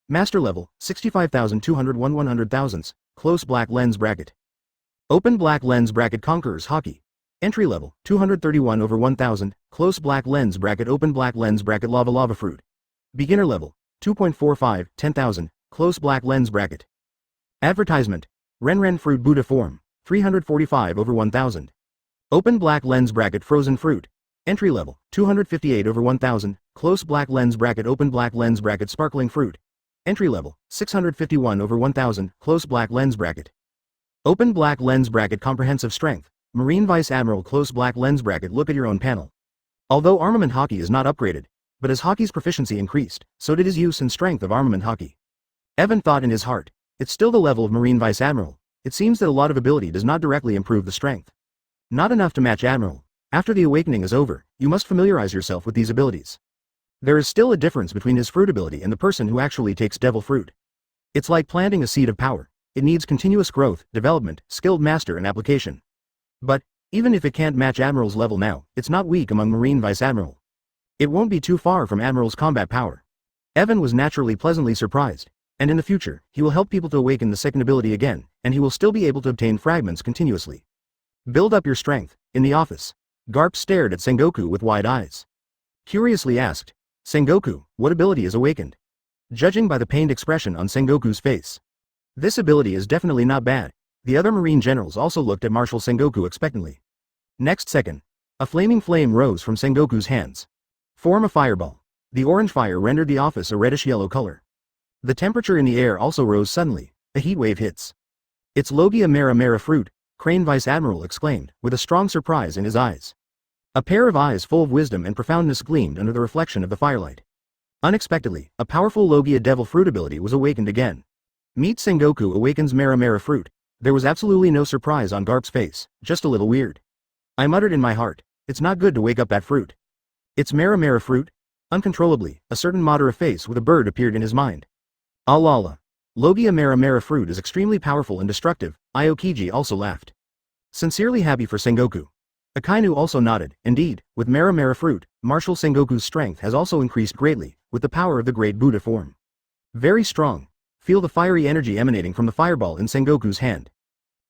Master level, 65,201 100,000ths, close black lens bracket. Open black lens bracket Conqueror's Hockey. Entry level, 231 over 1,000, close black lens bracket open black lens bracket lava fruit. Beginner level, 2.45, 10,000, close black lens bracket. Advertisement. Renren Fruit Buddha form, 345 over 1,000. Open black lens bracket frozen fruit. Entry level, 258 over 1,000, close black lens bracket open black lens bracket sparkling fruit. Entry level, 651 over 1,000, close black lens bracket. Open black lens bracket comprehensive strength, Marine Vice Admiral close black lens bracket look at your own panel. Although armament hockey is not upgraded, but as hockey's proficiency increased, so did his use and strength of armament hockey. Evan thought in his heart, it's still the level of Marine Vice Admiral, it seems that a lot of ability does not directly improve the strength. Not enough to match Admiral. After the awakening is over, you must familiarize yourself with these abilities. There is still a difference between his fruit ability and the person who actually takes devil fruit. It's like planting a seed of power. It needs continuous growth, development, skilled master and application. But, even if it can't match Admiral's level now, it's not weak among Marine Vice Admiral. It won't be too far from Admiral's combat power. Evan was naturally pleasantly surprised, and in the future, he will help people to awaken the second ability again, and he will still be able to obtain fragments continuously. Build up your strength. In the office, Garp stared at Sengoku with wide eyes. Curiously asked, Sengoku, what ability is awakened? Judging by the pained expression on Sengoku's face. This ability is definitely not bad. The other marine generals also looked at Marshal Sengoku expectantly. Next second, a flaming flame rose from Sengoku's hands. Form a fireball. The orange fire rendered the office a reddish-yellow color. The temperature in the air also rose suddenly. A heat wave hits. It's Logia Mera fruit, Crane Vice Admiral exclaimed, with a strong surprise in his eyes. A pair of eyes full of wisdom and profoundness gleamed under the reflection of the firelight. Unexpectedly, a powerful Logia Devil Fruit ability was awakened again. Meet Sengoku awakens Mera fruit. There was absolutely no surprise on Garp's face, just a little weird. I muttered in my heart, it's not good to wake up that fruit. It's Mera fruit? Uncontrollably, a certain Madara face with a bird appeared in his mind. Allah. Logia Mera fruit is extremely powerful and destructive, Aokiji also laughed. Sincerely happy for Sengoku. Akainu also nodded. Indeed, with Mera fruit, Marshal Sengoku's strength has also increased greatly, with the power of the Great Buddha form. Very strong. Feel the fiery energy emanating from the fireball in Sengoku's hand.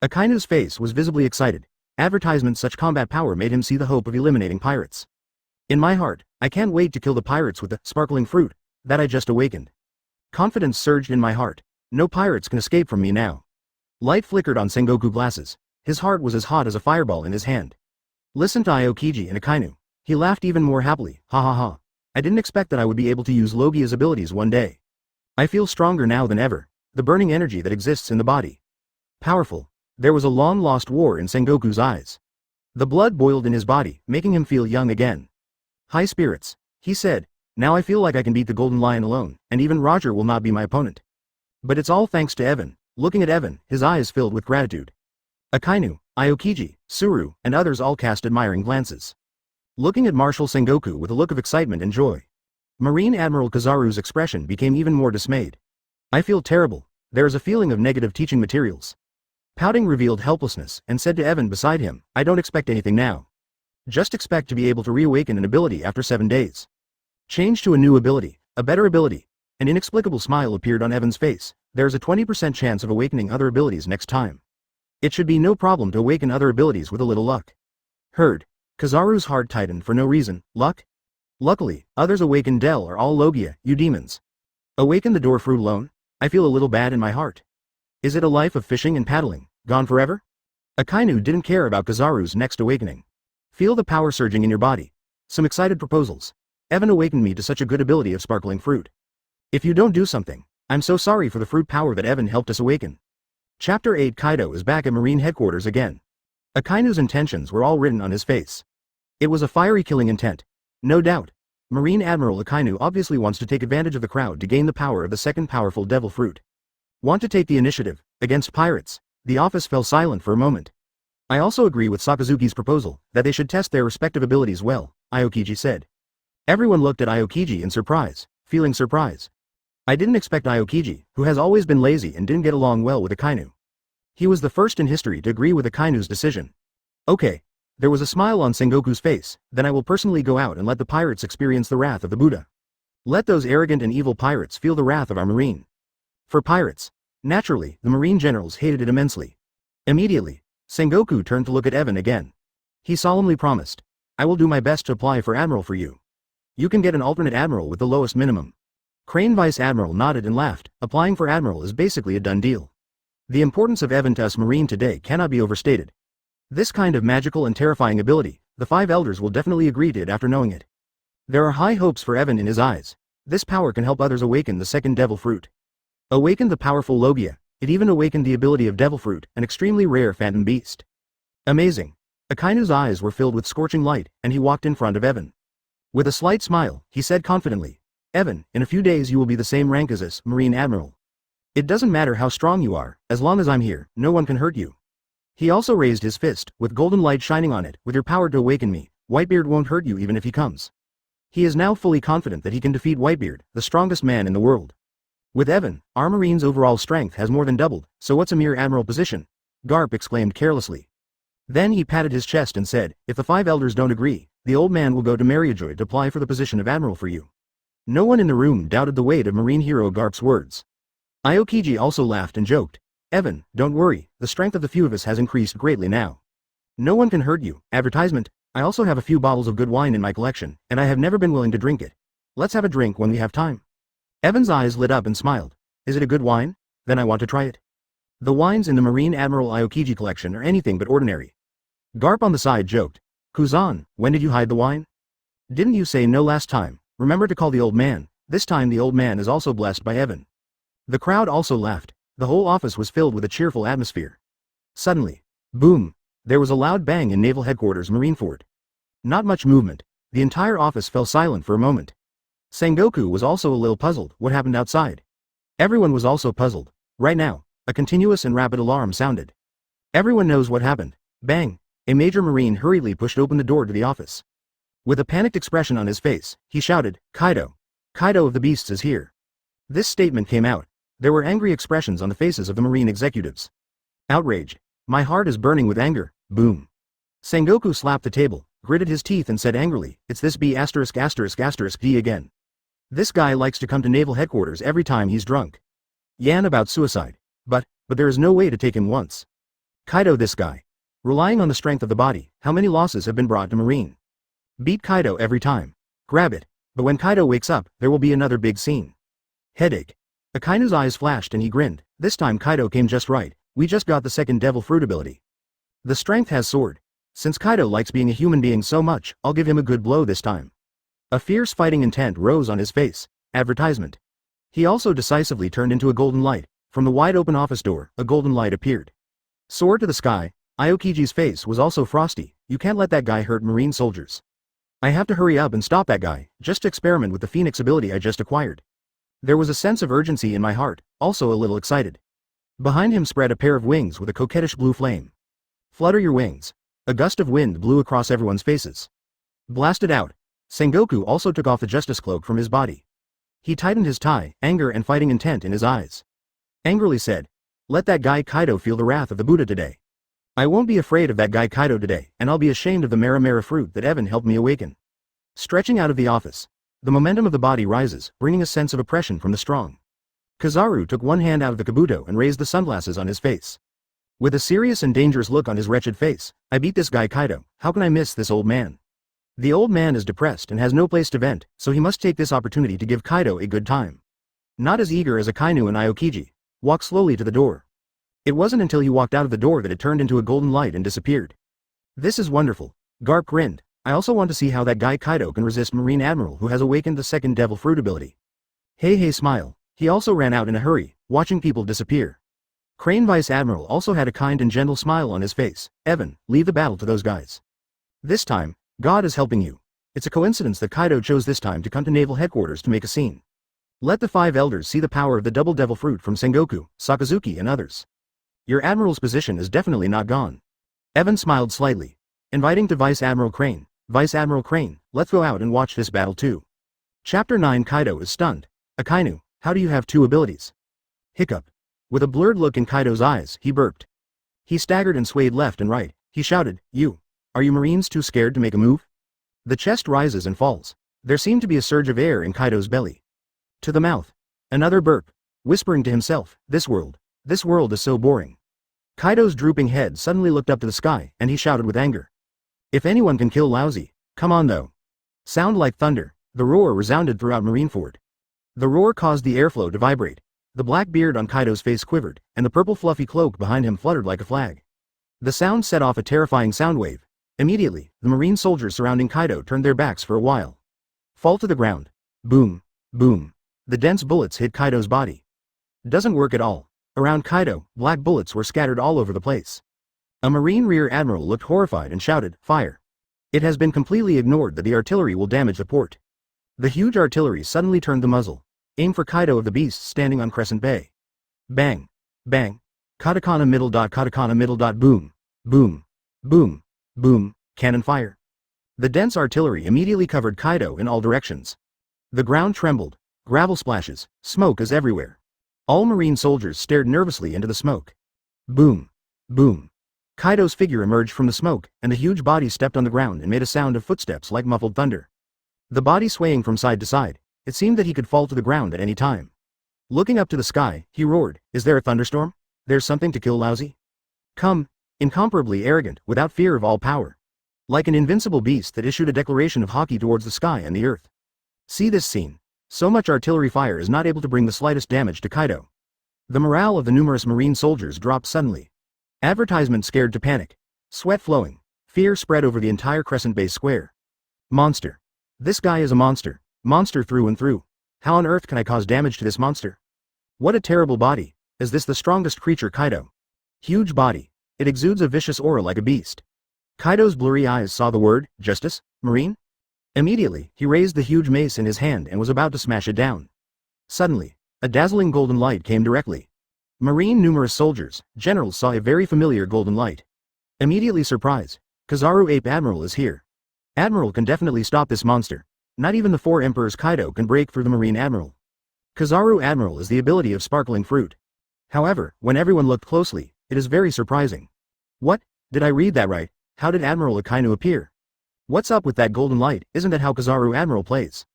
Akainu's face was visibly excited. Advertisement such combat power made him see the hope of eliminating pirates. In my heart, I can't wait to kill the pirates with the sparkling fruit that I just awakened. Confidence surged in my heart. No pirates can escape from me now. Light flickered on Sengoku glasses. His heart was as hot as a fireball in his hand. Listen to Aokiji and Akainu. He laughed even more happily. Ha ha ha. I didn't expect that I would be able to use Logia's abilities one day. I feel stronger now than ever. The burning energy that exists in the body. Powerful. There was a long-lost war in Sengoku's eyes. The blood boiled in his body, making him feel young again. High spirits, he said. Now I feel like I can beat the Golden Lion alone, and even Roger will not be my opponent. But it's all thanks to Evan. Looking at Evan, his eyes filled with gratitude. Akainu, Aokiji, Suru, and others all cast admiring glances. looking at Marshal Sengoku with a look of excitement and joy. Marine Admiral Kizaru's expression became even more dismayed. I feel terrible. There is a feeling of negative teaching materials. Pouting revealed helplessness and said to Evan beside him, I don't expect anything now. Just expect to be able to reawaken an ability after 7 days. Change to a new ability, a better ability. An inexplicable smile appeared on Evan's face. There is a 20% chance of awakening other abilities next time. It should be no problem to awaken other abilities with a little luck. Heard. Kizaru's heart tightened for no reason. Luck? Luckily, others awakened Del are all Logia, you demons. Awaken the door fruit alone? I feel a little bad in my heart. Is it a life of fishing and paddling, gone forever? Akainu didn't care about Kizaru's next awakening. Feel the power surging in your body. Some excited proposals. Evan awakened me to such a good ability of sparkling fruit. If you don't do something, I'm so sorry for the fruit power that Evan helped us awaken. Chapter 8 Kaido is back at Marine headquarters again. Akainu's intentions were all written on his face. It was a fiery killing intent. No doubt. Marine Admiral Akainu obviously wants to take advantage of the crowd to gain the power of the second powerful devil fruit. Want to take the initiative, against pirates? The office fell silent for a moment. I also agree with Sakazuki's proposal, that they should test their respective abilities well, Aokiji said. Everyone looked at Aokiji in surprise, feeling surprise. I didn't expect Aokiji, who has always been lazy and didn't get along well with Akainu. He was the first in history to agree with Akainu's decision. Okay. There was a smile on Sengoku's face, then I will personally go out and let the pirates experience the wrath of the Buddha. Let those arrogant and evil pirates feel the wrath of our marine. For pirates. Naturally, the marine generals hated it immensely. Immediately, Sengoku turned to look at Evan again. He solemnly promised, I will do my best to apply for admiral for you. You can get an alternate admiral with the lowest minimum. Crane Vice Admiral nodded and laughed. Applying for admiral is basically a done deal. The importance of Evan to us marine today cannot be overstated. This kind of magical and terrifying ability, the 5 elders will definitely agree to it after knowing it. There are high hopes for Evan in his eyes. This power can help others awaken the second devil fruit. Awaken the powerful Logia. It even awakened the ability of devil fruit, an extremely rare phantom beast. Amazing. Akainu's eyes were filled with scorching light, and he walked in front of Evan. With a slight smile, he said confidently, Evan, in a few days you will be the same rank as us, Marine Admiral. It doesn't matter how strong you are, as long as I'm here, no one can hurt you. He also raised his fist, with golden light shining on it. With your power to awaken me, Whitebeard won't hurt you even if he comes. He is now fully confident that he can defeat Whitebeard, the strongest man in the world. With Evan, our marine's overall strength has more than doubled, so what's a mere admiral position? Garp exclaimed carelessly. Then he patted his chest and said, if the 5 elders don't agree, the old man will go to Mariajoy to apply for the position of admiral for you. No one in the room doubted the weight of marine hero Garp's words. Aokiji also laughed and joked. Evan, don't worry, the strength of the few of us has increased greatly now. No one can hurt you. Advertisement, I also have a few bottles of good wine in my collection, and I have never been willing to drink it. Let's have a drink when we have time. Evan's eyes lit up and smiled. Is it a good wine? Then I want to try it. The wines in the Marine Admiral Aokiji collection are anything but ordinary. Garp on the side joked. Kuzan, when did you hide the wine? Didn't you say no last time? Remember to call the old man. This time the old man is also blessed by Evan. The crowd also laughed. The whole office was filled with a cheerful atmosphere. Suddenly, boom, there was a loud bang in Naval Headquarters Marineford. Not much movement. The entire office fell silent for a moment. Sengoku was also a little puzzled. What happened outside? Everyone was also puzzled. Right now, a continuous and rapid alarm sounded. Everyone knows what happened. Bang! A major marine hurriedly pushed open the door to the office. With a panicked expression on his face, he shouted, Kaido! Kaido of the Beasts is here. This statement came out. There were angry expressions on the faces of the marine executives. Outraged. My heart is burning with anger. Boom. Sengoku slapped the table, gritted his teeth and said angrily, it's this B***** D again. This guy likes to come to naval headquarters every time he's drunk. Yan about suicide. But there is no way to take him once. Kaido this guy. Relying on the strength of the body, how many losses have been brought to Marine? Beat Kaido every time. Grab it. But when Kaido wakes up, there will be another big scene. Headache. Akainu's eyes flashed and he grinned. This time Kaido came just right. We just got the second devil fruit ability. The strength has soared. Since Kaido likes being a human being so much, I'll give him a good blow this time. A fierce fighting intent rose on his face. Advertisement. He also decisively turned into a golden light. From the wide open office door, a golden light appeared. Soared to the sky. Aokiji's face was also frosty. You can't let that guy hurt marine soldiers. I have to hurry up and stop that guy, just to experiment with the Phoenix ability I just acquired. There was a sense of urgency in my heart, also a little excited. Behind him spread a pair of wings with a coquettish blue flame. Flutter your wings. A gust of wind blew across everyone's faces. Blasted out. Sengoku also took off the justice cloak from his body. He tightened his tie, anger and fighting intent in his eyes. Angrily said, "Let that guy Kaido feel the wrath of the Buddha today. I won't be afraid of that guy Kaido today, and I'll be ashamed of the Mara fruit that Evan helped me awaken." Stretching out of the office, the momentum of the body rises, bringing a sense of oppression from the strong. Kizaru took one hand out of the kabuto and raised the sunglasses on his face. With a serious and dangerous look on his wretched face, "I beat this guy Kaido, how can I miss this old man?" The old man is depressed and has no place to vent, so he must take this opportunity to give Kaido a good time. Not as eager as Akainu and Aokiji, walk slowly to the door. It wasn't until he walked out of the door that it turned into a golden light and disappeared. "This is wonderful," Garp grinned. "I also want to see how that guy Kaido can resist Marine Admiral who has awakened the second devil fruit ability." Hey smile. He also ran out in a hurry, watching people disappear. Crane Vice Admiral also had a kind and gentle smile on his face. "Evan, leave the battle to those guys. This time, God is helping you. It's a coincidence that Kaido chose this time to come to naval headquarters to make a scene. Let the 5 elders see the power of the double devil fruit from Sengoku, Sakazuki and others. Your admiral's position is definitely not gone." Evan smiled slightly, inviting to Vice Admiral Crane. "Vice Admiral Crane, let's go out and watch this battle too." Chapter 9. Kaido is stunned. "Akainu, how do you have 2 abilities?" Hiccup. With a blurred look in Kaido's eyes, he burped. He staggered and swayed left and right. He shouted, Are you Marines too scared to make a move?" The chest rises and falls. There seemed to be a surge of air in Kaido's belly. To the mouth. Another burp. Whispering to himself, this world is so boring." Kaido's drooping head suddenly looked up to the sky, and he shouted with anger. "If anyone can kill Lousy, come on though." Sound like thunder, the roar resounded throughout Marineford. The roar caused the airflow to vibrate. The black beard on Kaido's face quivered, and the purple fluffy cloak behind him fluttered like a flag. The sound set off a terrifying sound wave. Immediately, the Marine soldiers surrounding Kaido turned their backs for a while. Fall to the ground. Boom, boom. The dense bullets hit Kaido's body. Doesn't work at all. Around Kaido, black bullets were scattered all over the place. A Marine Rear Admiral looked horrified and shouted, "Fire!" It has been completely ignored that the artillery will damage the port. The huge artillery suddenly turned the muzzle. Aim for Kaido of the beasts standing on Crescent Bay. Bang. Bang. Katakana middle. Boom. Boom. Boom. Boom. Cannon fire. The dense artillery immediately covered Kaido in all directions. The ground trembled. Gravel splashes. Smoke is everywhere. All Marine soldiers stared nervously into the smoke. Boom. Boom. Kaido's figure emerged from the smoke, and the huge body stepped on the ground and made a sound of footsteps like muffled thunder. The body swaying from side to side, it seemed that he could fall to the ground at any time. Looking up to the sky, he roared, "Is there a thunderstorm? There's something to kill Lousy?" Come. Incomparably arrogant, without fear of all power. Like an invincible beast that issued a declaration of hockey towards the sky and the earth. See this scene. So much artillery fire is not able to bring the slightest damage to Kaido. The morale of the numerous Marine soldiers dropped suddenly. Advertisement scared to panic. Sweat flowing. Fear spread over the entire Crescent Bay square. Monster. This guy is a monster. Monster through and through. How on earth can I cause damage to this monster? What a terrible body. Is this the strongest creature Kaido? Huge body. It exudes a vicious aura like a beast. Kaido's blurry eyes saw the word, Justice, Marine? Immediately, he raised the huge mace in his hand and was about to smash it down. Suddenly, a dazzling golden light came directly. Marine numerous soldiers, generals saw a very familiar golden light. Immediately surprised, Kizaru Ape Admiral is here. Admiral can definitely stop this monster. Not even the 4 Emperors Kaido can break through the Marine Admiral. Kizaru Admiral is the ability of sparkling fruit. However, when everyone looked closely, it is very surprising. What? Did I read that right? How did Admiral Akainu appear? What's up with that golden light? Isn't that how Kizaru Admiral plays?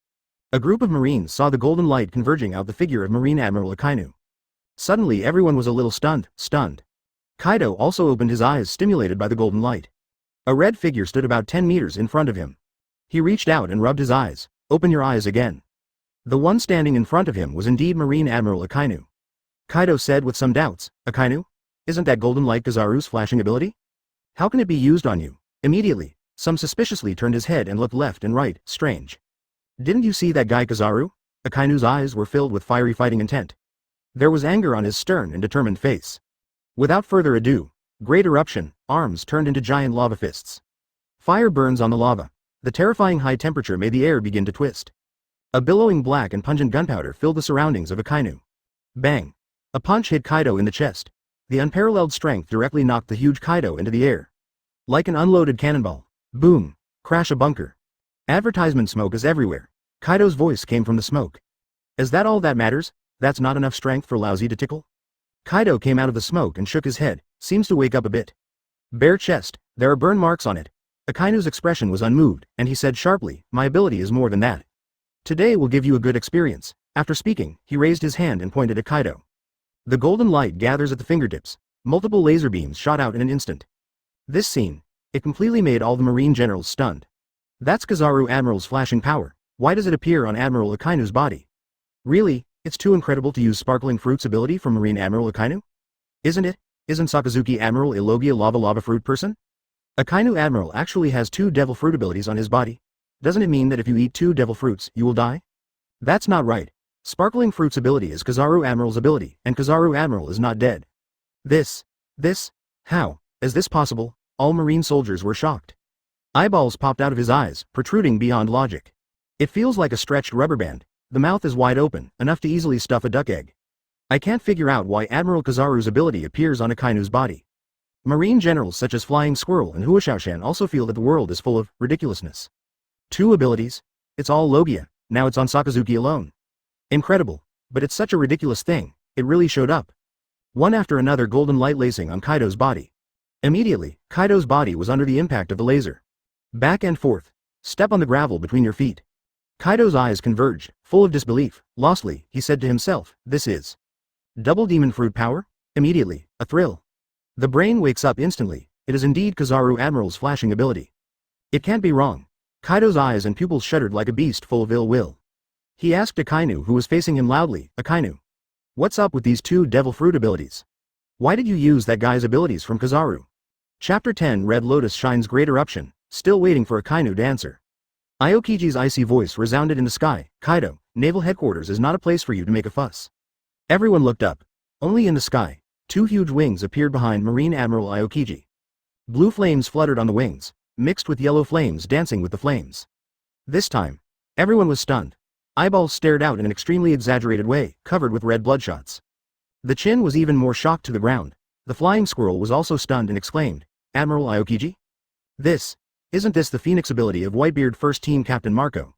A group of Marines saw the golden light converging out the figure of Marine Admiral Akainu. Suddenly everyone was a little stunned. Kaido also opened his eyes stimulated by the golden light. A red figure stood about 10 meters in front of him. He reached out and rubbed his eyes. Open your eyes again. The one standing in front of him was indeed Marine Admiral Akainu. Kaido said with some doubts, Akainu? Isn't that golden light Kizaru's flashing ability? How can it be used on you? Immediately, some suspiciously turned his head and looked left and right, strange. Didn't you see that guy Kizaru? Akainu's eyes were filled with fiery fighting intent. There was anger on his stern and determined face. Without further ado, great eruption, arms turned into giant lava fists. Fire burns on the lava. The terrifying high temperature made the air begin to twist. A billowing black and pungent gunpowder filled the surroundings of Akainu. Bang! A punch hit Kaido in the chest. The unparalleled strength directly knocked the huge Kaido into the air. Like an unloaded cannonball. Boom! Crash a bunker. Advertisement smoke is everywhere. Kaido's voice came from the smoke. Is that all that matters? That's not enough strength for lousy to tickle? Kaido came out of the smoke and shook his head, seems to wake up a bit. Bare chest, there are burn marks on it. Akainu's expression was unmoved, and he said sharply, my ability is more than that. Today will give you a good experience. After speaking, he raised his hand and pointed at Kaido. The golden light gathers at the fingertips. Multiple laser beams shot out in an instant. This scene, it completely made all the marine generals stunned. That's Kizaru Admiral's flashing power. Why does it appear on Admiral Akainu's body? Really, it's too incredible to use Sparkling Fruit's ability from Marine Admiral Akainu? Isn't it? Isn't Sakazuki Admiral a Logia Lava Fruit person? Akainu Admiral actually has 2 devil fruit abilities on his body. Doesn't it mean that if you eat 2 devil fruits, you will die? That's not right. Sparkling Fruit's ability is Kizaru Admiral's ability, and Kizaru Admiral is not dead. How? Is this possible? All marine soldiers were shocked. Eyeballs popped out of his eyes, protruding beyond logic. It feels like a stretched rubber band. The mouth is wide open, enough to easily stuff a duck egg. I can't figure out why Admiral Kizaru's ability appears on Akainu's body. Marine generals such as Flying Squirrel and Huashaoshan also feel that the world is full of ridiculousness. 2 abilities? It's all Logia, now it's on Sakazuki alone. Incredible, but it's such a ridiculous thing, it really showed up. One after another golden light lacing on Kaido's body. Immediately, Kaido's body was under the impact of the laser. Back and forth. Step on the gravel between your feet. Kaido's eyes converged, full of disbelief. Lostly, he said to himself, this is double demon fruit power? Immediately, a thrill. The brain wakes up instantly, it is indeed Kizaru Admiral's flashing ability. It can't be wrong. Kaido's eyes and pupils shuddered like a beast full of ill will. He asked Akainu, who was facing him loudly, Akainu, what's up with these 2 devil fruit abilities? Why did you use that guy's abilities from Kizaru? Chapter 10 Red Lotus shines great eruption, still waiting for Akainu to answer. Aokiji's icy voice resounded in the sky, Kaido, naval headquarters is not a place for you to make a fuss. Everyone looked up. Only in the sky, 2 huge wings appeared behind Marine Admiral Aokiji. Blue flames fluttered on the wings, mixed with yellow flames dancing with the flames. This time, everyone was stunned. Eyeballs stared out in an extremely exaggerated way, covered with red bloodshots. The Chin was even more shocked to the ground. The Flying Squirrel was also stunned and exclaimed, Admiral Aokiji? Isn't this the Phoenix ability of Whitebeard First Team Captain Marco?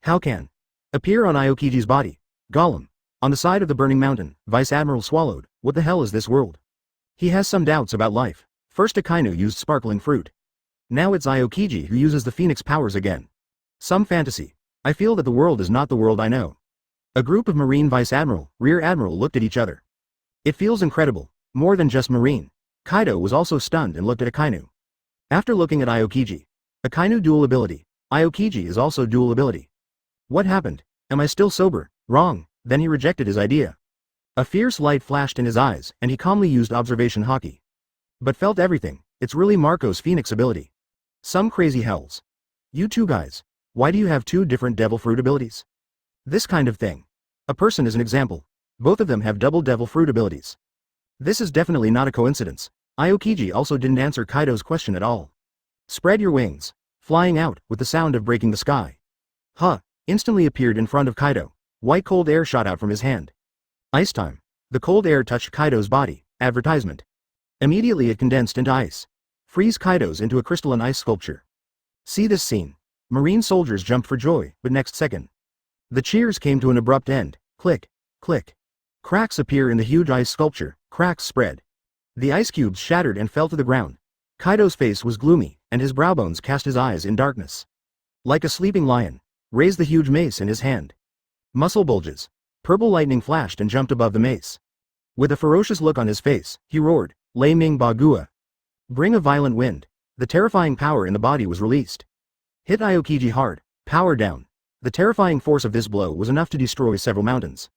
How can appear on Aokiji's body? Gollum. On the side of the burning mountain, Vice Admiral swallowed, what the hell is this world? He has some doubts about life. First Akainu used Sparkling Fruit. Now it's Aokiji who uses the Phoenix powers again. Some fantasy. I feel that the world is not the world I know. A group of Marine Vice Admiral, Rear Admiral looked at each other. It feels incredible. More than just Marine. Kaido was also stunned and looked at Akainu. After looking at Aokiji. Akainu dual ability. Aokiji is also dual ability. What happened? Am I still sober? Wrong. Then he rejected his idea. A fierce light flashed in his eyes, and he calmly used observation haki. But felt everything. It's really Marco's Phoenix ability. Some crazy hells. You 2 guys. Why do you have 2 different devil fruit abilities? This kind of thing. A person is an example. Both of them have double devil fruit abilities. This is definitely not a coincidence. Aokiji also didn't answer Kaido's question at all. Spread your wings. Flying out, with the sound of breaking the sky. Instantly appeared in front of Kaido. White cold air shot out from his hand. Ice time. The cold air touched Kaido's body. Advertisement. Immediately it condensed into ice. Freeze Kaido's into a crystalline ice sculpture. See this scene. Marine soldiers jumped for joy, but next second. The cheers came to an abrupt end. Click. Click. Cracks appear in the huge ice sculpture. Cracks spread. The ice cubes shattered and fell to the ground. Kaido's face was gloomy, and his browbones cast his eyes in darkness. Like a sleeping lion, raised the huge mace in his hand. Muscle bulges. Purple lightning flashed and jumped above the mace. With a ferocious look on his face, he roared, Lei Ming Ba Gua. Bring a violent wind. The terrifying power in the body was released. Hit Aokiji hard, power down. The terrifying force of this blow was enough to destroy several mountains.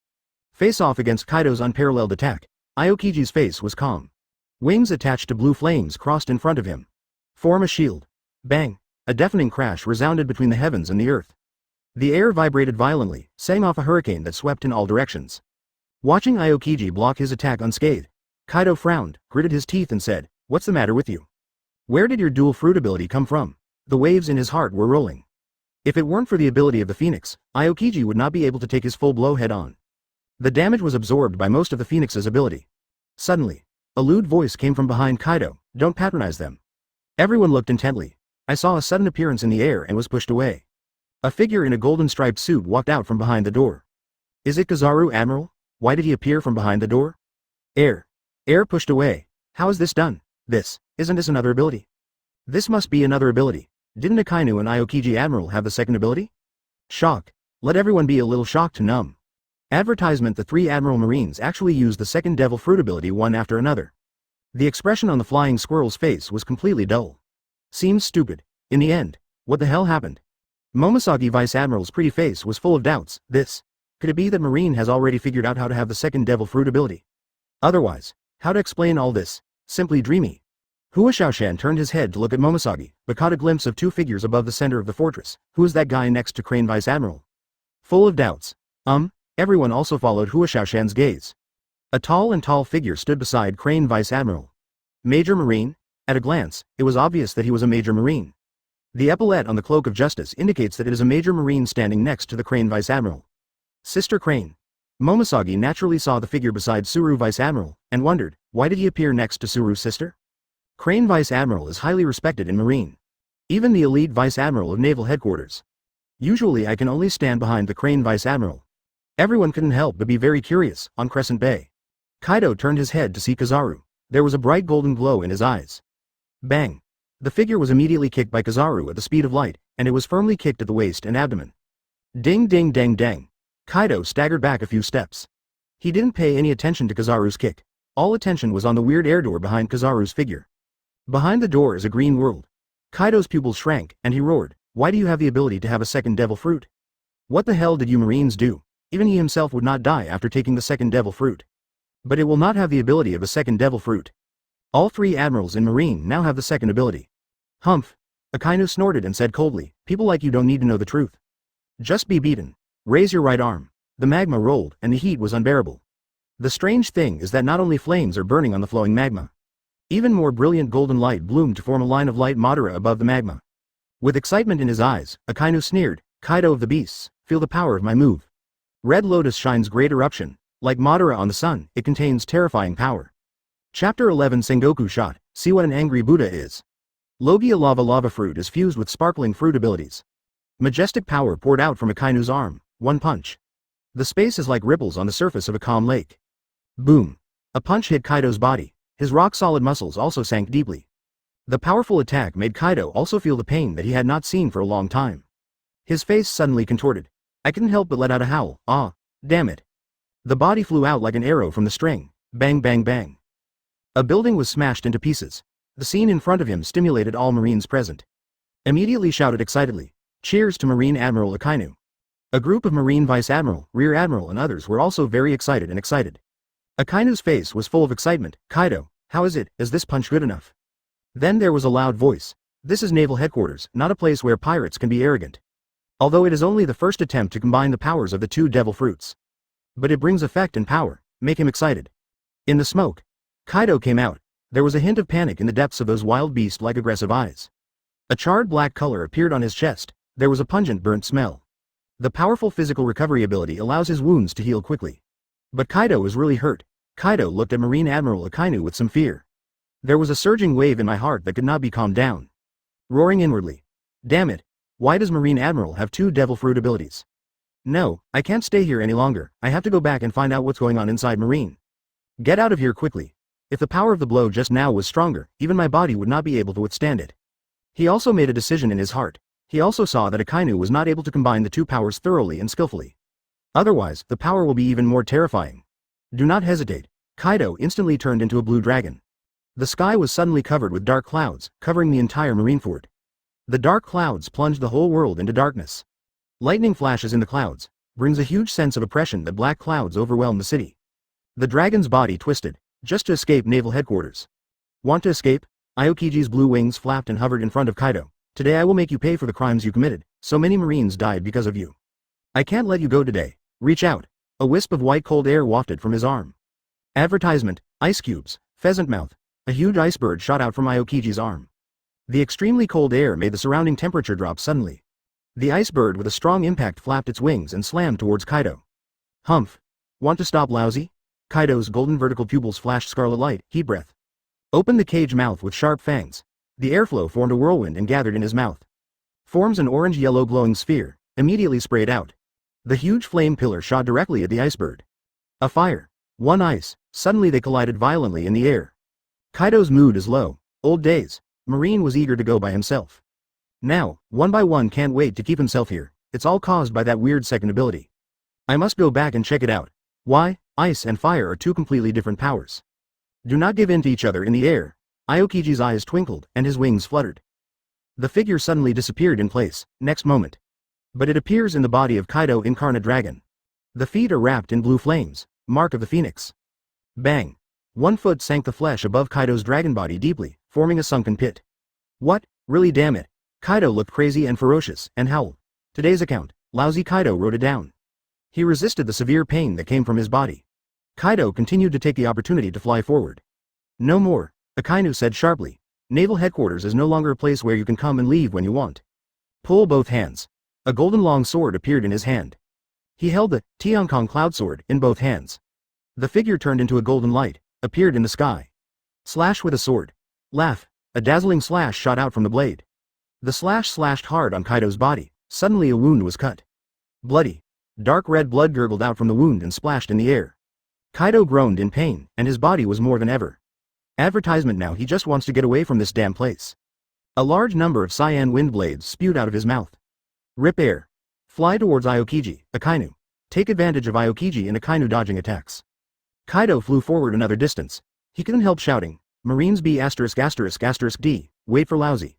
Face off against Kaido's unparalleled attack. Aokiji's face was calm. Wings attached to blue flames crossed in front of him. Form a shield. Bang! A deafening crash resounded between the heavens and the earth. The air vibrated violently, setting off a hurricane that swept in all directions. Watching Aokiji block his attack unscathed, Kaido frowned, gritted his teeth and said, What's the matter with you? Where did your dual fruit ability come from? The waves in his heart were rolling. If it weren't for the ability of the Phoenix, Aokiji would not be able to take his full blow head on. The damage was absorbed by most of the Phoenix's ability. Suddenly, a lewd voice came from behind Kaido, Don't patronize them. Everyone looked intently. I saw a sudden appearance in the air and was pushed away. A figure in a golden striped suit walked out from behind the door. Is it Kizaru, Admiral? Why did he appear from behind the door? Air. Air pushed away. How is this done? Isn't this another ability? This must be another ability. Didn't Akainu and Aokiji Admiral have the second ability? Shock. Let everyone be a little shocked to numb. Advertisement: the 3 Admiral Marines actually used the second Devil Fruit ability one after another. The expression on the flying squirrel's face was completely dull. Seems stupid. In the end, what the hell happened? Momosagi's Vice Admiral's pretty face was full of doubts. Could it be that Marine has already figured out how to have the second Devil Fruit ability? Otherwise, how to explain all this? Simply dreamy. Huashaoshan turned his head to look at Momosagi, but caught a glimpse of 2 figures above the center of the fortress. Who is that guy next to Crane Vice Admiral? Full of doubts. Everyone also followed Huashaoshan's gaze. A tall figure stood beside Crane Vice Admiral. Major Marine? At a glance, it was obvious that he was a Major Marine. The epaulette on the Cloak of Justice indicates that it is a Major Marine standing next to the Crane Vice Admiral. Sister Crane. Momosagi naturally saw the figure beside Suru Vice Admiral, and wondered, why did he appear next to Suru's sister? Crane Vice Admiral is highly respected in Marine. Even the elite Vice Admiral of Naval Headquarters. Usually I can only stand behind the Crane Vice Admiral. Everyone couldn't help but be very curious, on Crescent Bay. Kaido turned his head to see Kizaru. There was a bright golden glow in his eyes. Bang! The figure was immediately kicked by Kizaru at the speed of light, and it was firmly kicked at the waist and abdomen. Ding ding dang dang. Kaido staggered back a few steps. He didn't pay any attention to Kizaru's kick. All attention was on the weird air door behind Kizaru's figure. Behind the door is a green world. Kaido's pupils shrank, and he roared, why do you have the ability to have a second Devil Fruit? What the hell did you Marines do? Even he himself would not die after taking the second Devil Fruit. But it will not have the ability of a second Devil Fruit. All 3 Admirals in Marine now have the second ability. Humph. Akainu snorted and said coldly, people like you don't need to know the truth. Just be beaten. Raise your right arm. The magma rolled, and the heat was unbearable. The strange thing is that not only flames are burning on the flowing magma. Even more brilliant golden light bloomed to form a line of light Madara above the magma. With excitement in his eyes, Akainu sneered, Kaido of the beasts, feel the power of my move. Red Lotus shines great eruption. Like Madara on the sun, it contains terrifying power. Chapter 11 Sengoku Shot, see what an angry Buddha is. Logia lava fruit is fused with sparkling fruit abilities. Majestic power poured out from Akainu's arm, one punch. The space is like ripples on the surface of a calm lake. Boom. A punch hit Kaido's body, his rock-solid muscles also sank deeply. The powerful attack made Kaido also feel the pain that he had not seen for a long time. His face suddenly contorted. I couldn't help but let out a howl, damn it. The body flew out like an arrow from the string, bang bang bang. A building was smashed into pieces. The scene in front of him stimulated all Marines present. Immediately shouted excitedly, cheers to Marine Admiral Akainu. A group of Marine Vice Admiral, Rear Admiral and others were also very excited. Akainu's face was full of excitement. Kaido, how is this punch good enough? Then there was a loud voice. This is Naval Headquarters, not a place where pirates can be arrogant. Although it is only the first attempt to combine the powers of the 2 Devil Fruits. But it brings effect and power, make him excited. In the smoke, Kaido came out. There was a hint of panic in the depths of those wild beast-like aggressive eyes. A charred black color appeared on his chest. There was a pungent burnt smell. The powerful physical recovery ability allows his wounds to heal quickly. But Kaido was really hurt. Kaido looked at Marine Admiral Akainu with some fear. There was a surging wave in my heart that could not be calmed down. Roaring inwardly. Damn it. Why does Marine Admiral have 2 Devil Fruit abilities? No, I can't stay here any longer. I have to go back and find out what's going on inside Marine. Get out of here quickly. If the power of the blow just now was stronger, even my body would not be able to withstand it. He also made a decision in his heart. He also saw that Akainu was not able to combine the 2 powers thoroughly and skillfully. Otherwise, the power will be even more terrifying. Do not hesitate. Kaido instantly turned into a blue dragon. The sky was suddenly covered with dark clouds, covering the entire Marineford. The dark clouds plunged the whole world into darkness. Lightning flashes in the clouds, brings a huge sense of oppression that black clouds overwhelm the city. The dragon's body twisted, just to escape Naval Headquarters. Want to escape? Aokiji's blue wings flapped and hovered in front of Kaido. Today I will make you pay for the crimes you committed. So many Marines died because of you. I can't let you go today. Reach out. A wisp of white cold air wafted from his arm. Advertisement, ice cubes, pheasant mouth. A huge iceberg shot out from Aokiji's arm. The extremely cold air made the surrounding temperature drop suddenly. The icebird with a strong impact flapped its wings and slammed towards Kaido. Humph. Want to stop lousy? Kaido's golden vertical pupils flashed scarlet light, heat breath. Open the cage mouth with sharp fangs. The airflow formed a whirlwind and gathered in his mouth. Forms an orange-yellow glowing sphere, immediately sprayed out. The huge flame pillar shot directly at the icebird. A fire. One ice. Suddenly they collided violently in the air. Kaido's mood is low. Old days. Marine was eager to go by himself. Now, one by one can't wait to keep himself here. It's all caused by that weird second ability. I must go back and check it out. Why? Ice and fire are two completely different powers. Do not give in to each other in the air. Aokiji's eyes twinkled, and his wings fluttered. The figure suddenly disappeared in place, next moment. But it appears in the body of Kaido Incarnate Dragon. The feet are wrapped in blue flames, mark of the phoenix. Bang! One foot sank the flesh above Kaido's dragon body deeply, forming a sunken pit. What? Really, damn it. Kaido looked crazy and ferocious, and howled. Today's account. Lousy Kaido wrote it down. He resisted the severe pain that came from his body. Kaido continued to take the opportunity to fly forward. No more, Akainu said sharply. Naval headquarters is no longer a place where you can come and leave when you want. Pull both hands. A golden long sword appeared in his hand. He held the Tiankong cloud sword in both hands. The figure turned into a golden light, appeared in the sky. Slash with a sword. Laugh. A dazzling slash shot out from the blade. The slash slashed hard on Kaido's body. Suddenly a wound was cut. Bloody. Dark red blood gurgled out from the wound and splashed in the air. Kaido groaned in pain, and his body was more than ever. Advertisement now, he just wants to get away from this damn place. A large number of cyan wind blades spewed out of his mouth. Rip air. Fly towards Aokiji, Akainu. Take advantage of Aokiji and Akainu dodging attacks. Kaido flew forward another distance. He couldn't help shouting, Marines B********, D, wait for lousy.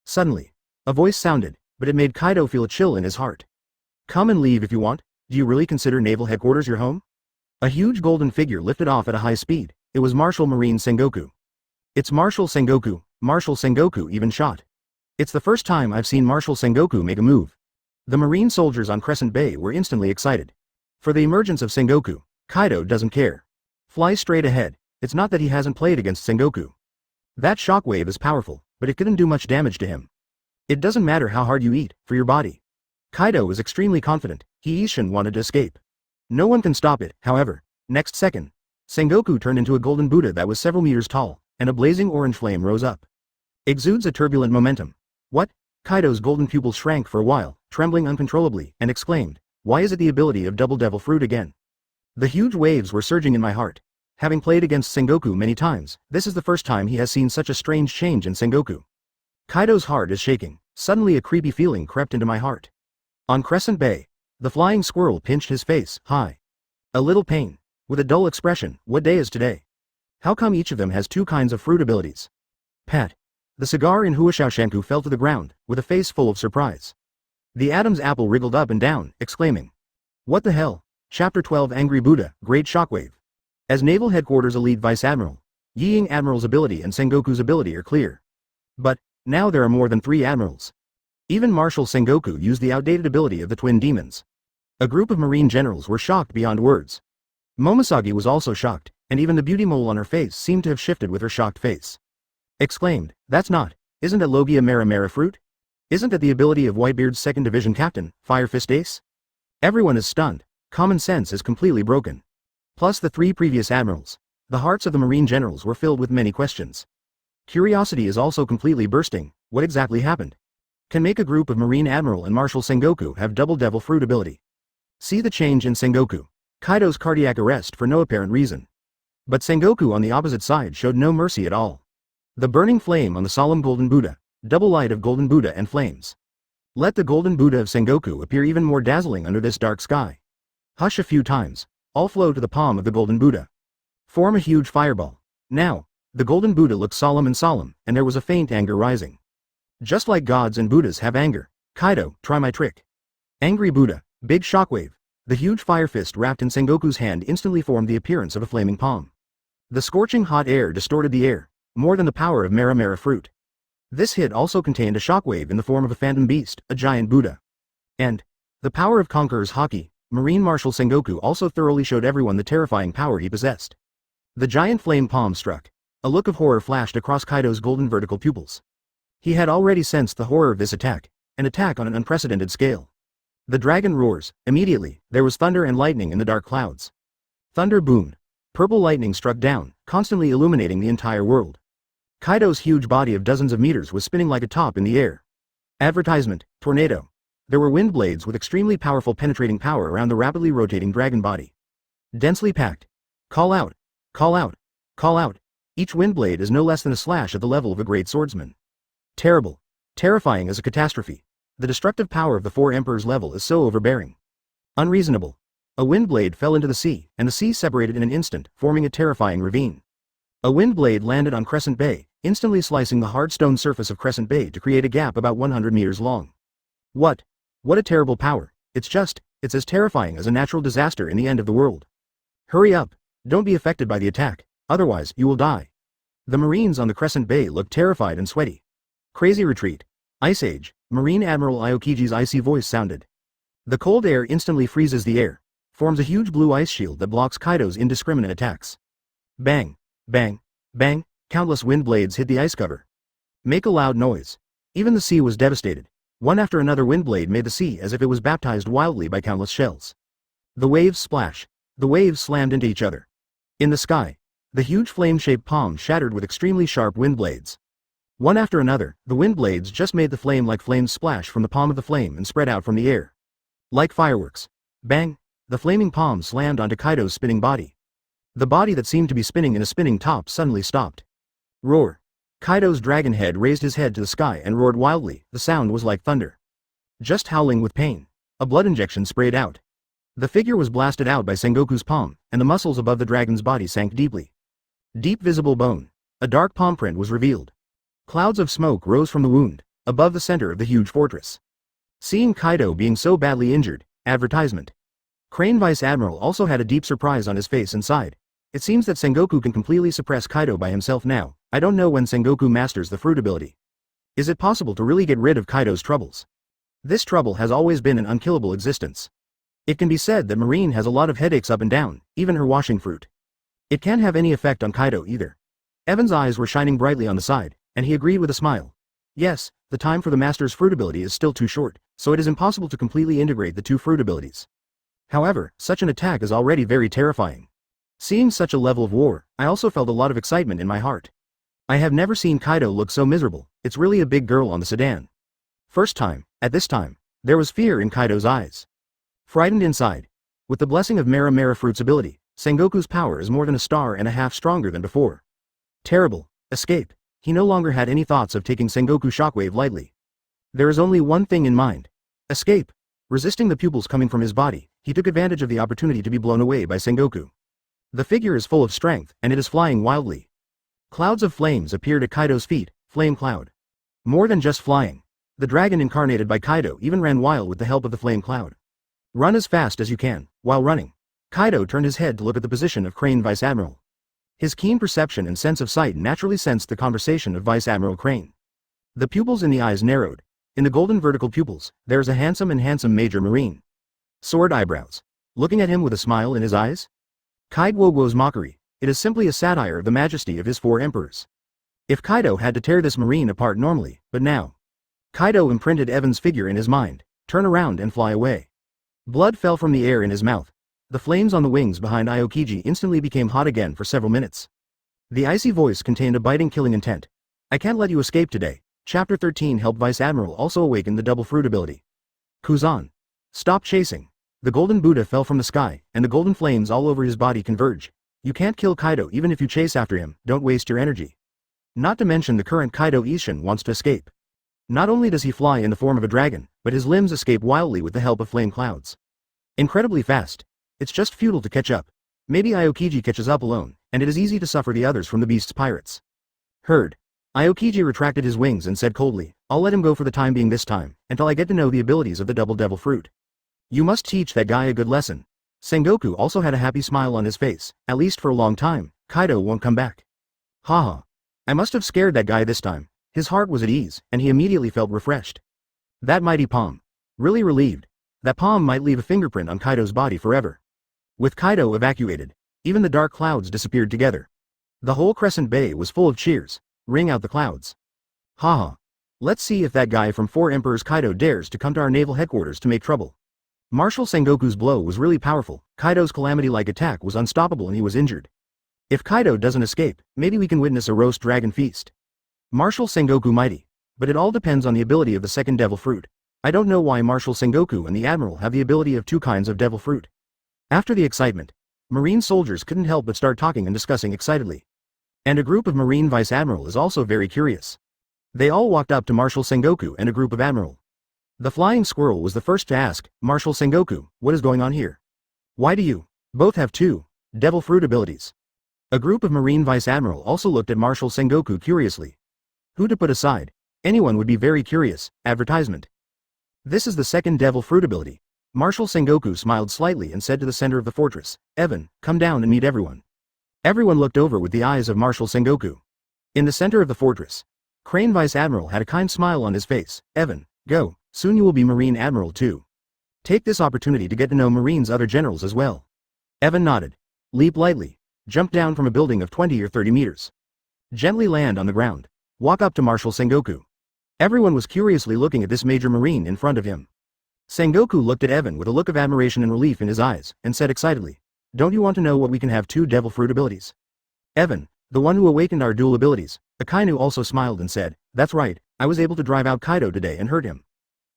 Suddenly, a voice sounded, but it made Kaido feel a chill in his heart. Come and leave if you want. Do you really consider naval headquarters your home? A huge golden figure lifted off at a high speed. It was Marshal Marine Sengoku. It's Marshal Sengoku. Marshal Sengoku even shot. It's the first time I've seen Marshal Sengoku make a move. The Marine soldiers on Crescent Bay were instantly excited. For the emergence of Sengoku, Kaido doesn't care. Fly straight ahead. It's not that he hasn't played against Sengoku. That shockwave is powerful, but it couldn't do much damage to him. It doesn't matter how hard you eat, for your body. Kaido was extremely confident. Ishin wanted to escape. No one can stop it, however. Next second, Sengoku turned into a golden Buddha that was several meters tall, and a blazing orange flame rose up. Exudes a turbulent momentum. What? Kaido's golden pupils shrank for a while, trembling uncontrollably, and exclaimed, why is it the ability of double devil fruit again? The huge waves were surging in my heart. Having played against Sengoku many times, this is the first time he has seen such a strange change in Sengoku. Kaido's heart is shaking. Suddenly a creepy feeling crept into my heart. On Crescent Bay, the flying squirrel pinched his face. Hi. A little pain. With a dull expression, what day is today? How come each of them has two kinds of fruit abilities? Pat. The cigar in Huashaoshanku fell to the ground, with a face full of surprise. The Adam's apple wriggled up and down, exclaiming. What the hell? Chapter 12 Angry Buddha, Great Shockwave. As Naval Headquarters Elite Vice Admiral, Ying Admiral's ability and Sengoku's ability are clear. But, now there are more than 3 admirals. Even Marshal Sengoku used the outdated ability of the twin demons. A group of marine generals were shocked beyond words. Momosagi was also shocked, and even the beauty mole on her face seemed to have shifted with her shocked face. Exclaimed, isn't that Logia Mera Mera fruit? Isn't that the ability of Whitebeard's 2nd Division Captain, Fire Fist Ace? Everyone is stunned. Common sense is completely broken. Plus the 3 previous admirals. The hearts of the marine generals were filled with many questions. Curiosity is also completely bursting. What exactly happened? Can make a group of Marine Admiral and Marshal Sengoku have double devil fruit ability. See the change in Sengoku. Kaido's cardiac arrest for no apparent reason. But Sengoku on the opposite side showed no mercy at all. The burning flame on the solemn golden Buddha, double light of golden Buddha and flames. Let the golden Buddha of Sengoku appear even more dazzling under this dark sky. Hush a few times. All flow to the palm of the golden Buddha. Form a huge fireball. Now, the golden Buddha looked solemn, and there was a faint anger rising. Just like gods and Buddhas have anger. Kaido, try my trick. Angry Buddha, big shockwave. The huge fire fist wrapped in Sengoku's hand instantly formed the appearance of a flaming palm. The scorching hot air distorted the air, more than the power of Mera Mera fruit. This hit also contained a shockwave in the form of a phantom beast, a giant Buddha. And the power of Conqueror's Haki, Marine Marshal Sengoku also thoroughly showed everyone the terrifying power he possessed. The giant flame palm struck. A look of horror flashed across Kaido's golden vertical pupils. He had already sensed the horror of this attack, an attack on an unprecedented scale. The dragon roars. Immediately, there was thunder and lightning in the dark clouds. Thunder boomed. Purple lightning struck down, constantly illuminating the entire world. Kaido's huge body of dozens of meters was spinning like a top in the air. Advertisement, tornado. There were wind blades with extremely powerful penetrating power around the rapidly rotating dragon body. Densely packed. Call out. Call out. Call out. Each wind blade is no less than a slash at the level of a great swordsman. Terrible. Terrifying as a catastrophe. The destructive power of the four emperors level is so overbearing. Unreasonable. A wind blade fell into the sea, and the sea separated in an instant, forming a terrifying ravine. A wind blade landed on Crescent Bay, instantly slicing the hard stone surface of Crescent Bay to create a gap about 100 meters long. What? What a terrible power. It's as terrifying as a natural disaster in the end of the world. Hurry up. Don't be affected by the attack, otherwise you will die. The Marines on the Crescent Bay looked terrified and sweaty. Crazy retreat. Ice Age, Marine Admiral Aokiji's icy voice sounded. The cold air instantly freezes the air, forms a huge blue ice shield that blocks Kaido's indiscriminate attacks. Bang, bang, bang, countless wind blades hit the ice cover. Make a loud noise. Even the sea was devastated. One after another wind blade made the sea as if it was baptized wildly by countless shells. The waves splash. The waves slammed into each other. In the sky, the huge flame-shaped palm shattered with extremely sharp wind blades. One after another, the wind blades just made the flame-like flames splash from the palm of the flame and spread out from the air. Like fireworks. Bang! The flaming palm slammed onto Kaido's spinning body. The body that seemed to be spinning in a spinning top suddenly stopped. Roar! Kaido's dragon head raised his head to the sky and roared wildly. The sound was like thunder. Just howling with pain. A blood injection sprayed out. The figure was blasted out by Sengoku's palm, and the muscles above the dragon's body sank deeply. Deep visible bone. A dark palm print was revealed. Clouds of smoke rose from the wound, above the center of the huge fortress. Seeing Kaido being so badly injured, advertisement. Crane Vice Admiral also had a deep surprise on his face and sighed. It seems that Sengoku can completely suppress Kaido by himself now. I don't know when Sengoku masters the fruit ability. Is it possible to really get rid of Kaido's troubles? This trouble has always been an unkillable existence. It can be said that Marine has a lot of headaches up and down, even her washing fruit. It can't have any effect on Kaido either. Evan's eyes were shining brightly on the side, and he agreed with a smile. Yes, the time for the master's fruit ability is still too short, so it is impossible to completely integrate the two fruit abilities. However, such an attack is already very terrifying. Seeing such a level of war, I also felt a lot of excitement in my heart. I have never seen Kaido look so miserable. It's really a big girl on the sedan. First time, at this time, there was fear in Kaido's eyes. Frightened inside. With the blessing of Mera Fruit's ability, Sengoku's power is more than a star and a half stronger than before. Terrible. Escape. He no longer had any thoughts of taking Sengoku Shockwave lightly. There is only one thing in mind. Escape. Resisting the pupils coming from his body, he took advantage of the opportunity to be blown away by Sengoku. The figure is full of strength, and it is flying wildly. Clouds of flames appeared at Kaido's feet, flame cloud. More than just flying. The dragon incarnated by Kaido even ran wild with the help of the flame cloud. Run as fast as you can. While running, Kaido turned his head to look at the position of Crane Vice Admiral. His keen perception and sense of sight naturally sensed the conversation of Vice Admiral Crane. The pupils in the eyes narrowed. In the golden vertical pupils, there is a handsome Major Marine. Sword eyebrows. Looking at him with a smile in his eyes? Kaido's mockery. It is simply a satire of the majesty of his four emperors. If Kaido had to tear this Marine apart normally, but now. Kaido imprinted Evan's figure in his mind. Turn around and fly away. Blood fell from the air in his mouth. The flames on the wings behind Aokiji instantly became hot again for several minutes. The icy voice contained a biting killing intent. I can't let you escape today. Chapter 13 helped Vice Admiral also awaken the double fruit ability. Kuzan. Stop chasing. The golden Buddha fell from the sky, and the golden flames all over his body converge. You can't kill Kaido even if you chase after him, don't waste your energy. Not to mention the current Kaido Ishin wants to escape. Not only does he fly in the form of a dragon, but his limbs escape wildly with the help of flame clouds. Incredibly fast. It's just futile to catch up. Maybe Aokiji catches up alone, and it is easy to suffer the others from the beast's pirates. Heard. Aokiji retracted his wings and said coldly, I'll let him go for the time being this time, until I get to know the abilities of the double devil fruit. You must teach that guy a good lesson. Sengoku also had a happy smile on his face. At least for a long time, Kaido won't come back. Haha. I must have scared that guy this time. His heart was at ease, and he immediately felt refreshed. That mighty palm. Really relieved. That palm might leave a fingerprint on Kaido's body forever. With Kaido evacuated, even the dark clouds disappeared together. The whole Crescent Bay was full of cheers. Ring out the clouds. Haha. Let's see if that guy from Four Emperors Kaido dares to come to our naval headquarters to make trouble. Marshal Sengoku's blow was really powerful. Kaido's calamity-like attack was unstoppable and he was injured. If Kaido doesn't escape, maybe we can witness a roast dragon feast. Marshal Sengoku mighty. But it all depends on the ability of the second devil fruit. I don't know why Marshal Sengoku and the Admiral have the ability of two kinds of devil fruit. After the excitement, Marine soldiers couldn't help but start talking and discussing excitedly. And a group of Marine Vice Admiral is also very curious. They all walked up to Marshal Sengoku and a group of Admiral. The Flying Squirrel was the first to ask, Marshal Sengoku, what is going on here? Why do you both have two devil fruit abilities? A group of Marine Vice Admiral also looked at Marshal Sengoku curiously. Who to put aside? Anyone would be very curious. Advertisement. This is the second devil fruit ability. Marshal Sengoku smiled slightly and said to the center of the fortress, Evan, come down and meet everyone. Everyone looked over with the eyes of Marshal Sengoku. In the center of the fortress, Crane Vice Admiral had a kind smile on his face. Evan, go, soon you will be Marine Admiral too. Take this opportunity to get to know Marine's other generals as well. Evan nodded. Leap lightly. Jump down from a building of 20 or 30 meters. Gently land on the ground. Walk up to Marshal Sengoku. Everyone was curiously looking at this major Marine in front of him. Sengoku looked at Evan with a look of admiration and relief in his eyes, and said excitedly, don't you want to know what we can have two devil fruit abilities? Evan, the one who awakened our dual abilities. Akainu also smiled and said, that's right, I was able to drive out Kaido today and hurt him.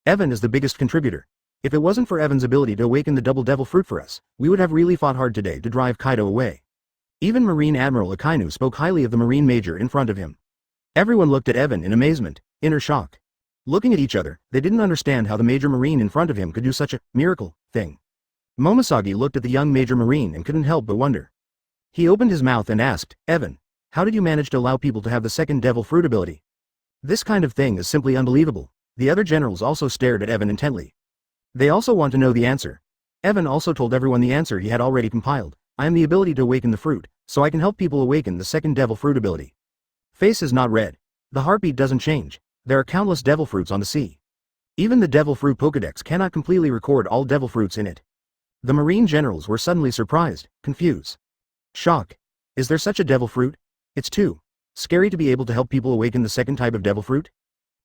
Evan is the biggest contributor. If it wasn't for Evan's ability to awaken the double devil fruit for us, we would have really fought hard today to drive Kaido away. Even Marine Admiral Akainu spoke highly of the Marine Major in front of him. Everyone looked at Evan in amazement, inner shock. Looking at each other, they didn't understand how the Major Marine in front of him could do such a miracle thing. Momosagi looked at the young Major Marine and couldn't help but wonder. He opened his mouth and asked, Evan, how did you manage to allow people to have the second devil fruit ability? This kind of thing is simply unbelievable. The other generals also stared at Evan intently. They also want to know the answer. Evan also told everyone the answer he had already compiled. I am the ability to awaken the fruit, so I can help people awaken the second devil fruit ability. Face is not red. The heartbeat doesn't change. There are countless devil fruits on the sea. Even the devil fruit Pokédex cannot completely record all devil fruits in it. The Marine generals were suddenly surprised, confused. Shock. Is there such a devil fruit? It's too scary to be able to help people awaken the second type of devil fruit.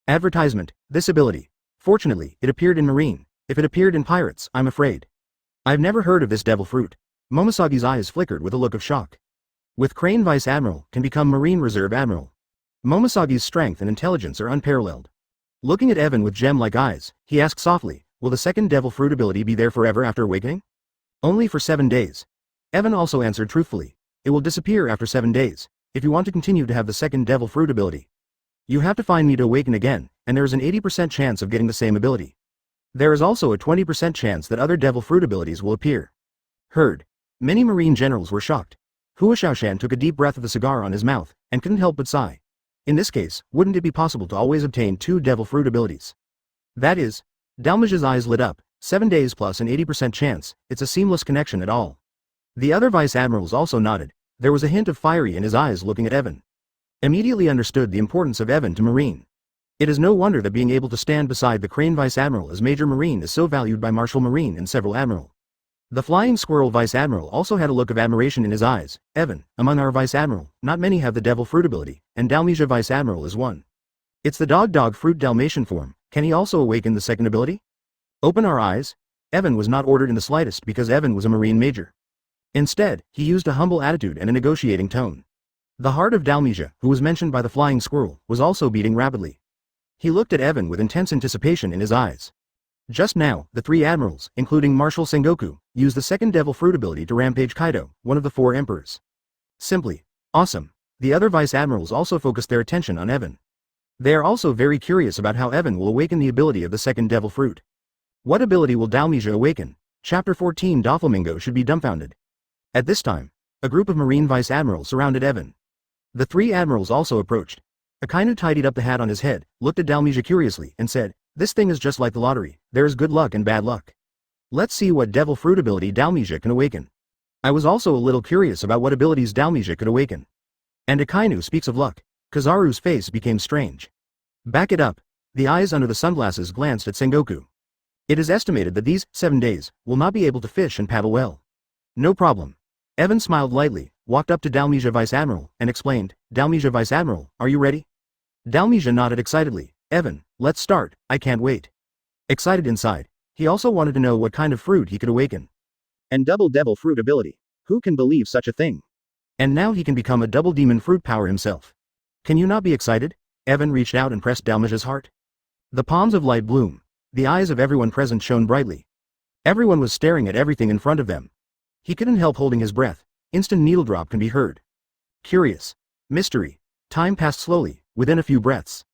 Advertisement. This ability. Fortunately, it appeared in Marine. If it appeaed in Pirates, I'm afraid. I've never heard of this devil fruit. Momosagi's eyes flickered with a look of shock. With Crane Vice Admiral can become Marine Reserve Admiral. Momosagi's strength and intelligence are unparalleled. Looking at Evan with gem-like eyes, he asked softly, will the second devil fruit ability be there forever after awakening? Only for 7 days. Evan also answered truthfully. It will disappear after 7 days. If you want to continue to have the second devil fruit ability, you have to find me to awaken again, and there is an 80% chance of getting the same ability. There is also a 20% chance that other devil fruit abilities will appear. Heard. Many Marine generals were shocked. Hua Xiaoshan took a deep breath of the cigar on his mouth, and couldn't help but sigh. In this case, wouldn't it be possible to always obtain 2 devil fruit abilities? That is, Dalmage's eyes lit up, 7 days plus an 80% chance, it's a seamless connection at all. The other vice admirals also nodded. There was a hint of fiery in his eyes looking at Evan. Immediately understood the importance of Evan to Marine. It is no wonder that being able to stand beside the Crane Vice Admiral as Major Marine is so valued by Marshal Marine and several Admiral. The Flying Squirrel Vice Admiral also had a look of admiration in his eyes. Evan, among our Vice Admiral, not many have the Devil Fruit ability, and Dalmesia Vice Admiral is one. It's the Dog Fruit Dalmatian form. Can he also awaken the second ability? Open our eyes? Evan was not ordered in the slightest because Evan was a Marine Major. Instead, he used a humble attitude and a negotiating tone. The heart of Dalmesia, who was mentioned by the Flying Squirrel, was also beating rapidly. He looked at Evan with intense anticipation in his eyes. Just now, the 3 admirals, including Marshal Sengoku, used the second Devil Fruit ability to rampage Kaido, one of the 4 emperors. Simply awesome. The other vice admirals also focused their attention on Evan. They are also very curious about how Evan will awaken the ability of the second Devil Fruit. What ability will Dalmesia awaken? Chapter 14 Doflamingo should be dumbfounded. At this time, a group of Marine vice admirals surrounded Evan. The 3 admirals also approached. Akainu tidied up the hat on his head, looked at Dalmesia curiously, and said, this thing is just like the lottery, there is good luck and bad luck. Let's see what Devil Fruit ability Dalmesia can awaken. I was also a little curious about what abilities Dalmesia could awaken. And Akainu speaks of luck. Kizaru's face became strange. Back it up. The eyes under the sunglasses glanced at Sengoku. It is estimated that these 7 days will not be able to fish and paddle well. No problem. Evan smiled lightly, walked up to Dalmesia Vice Admiral, and explained, Dalmesia Vice Admiral, are you ready? Dalmesia nodded excitedly. Evan, let's start, I can't wait. Excited inside, he also wanted to know what kind of fruit he could awaken. And double Devil Fruit ability. Who can believe such a thing? And now he can become a double demon fruit power himself. Can you not be excited? Evan reached out and pressed Dalmesia's heart. The palms of light bloom. The eyes of everyone present shone brightly. Everyone was staring at everything in front of them. He couldn't help holding his breath. Instant needle drop can be heard. Curious. Mystery. Time passed slowly, within a few breaths.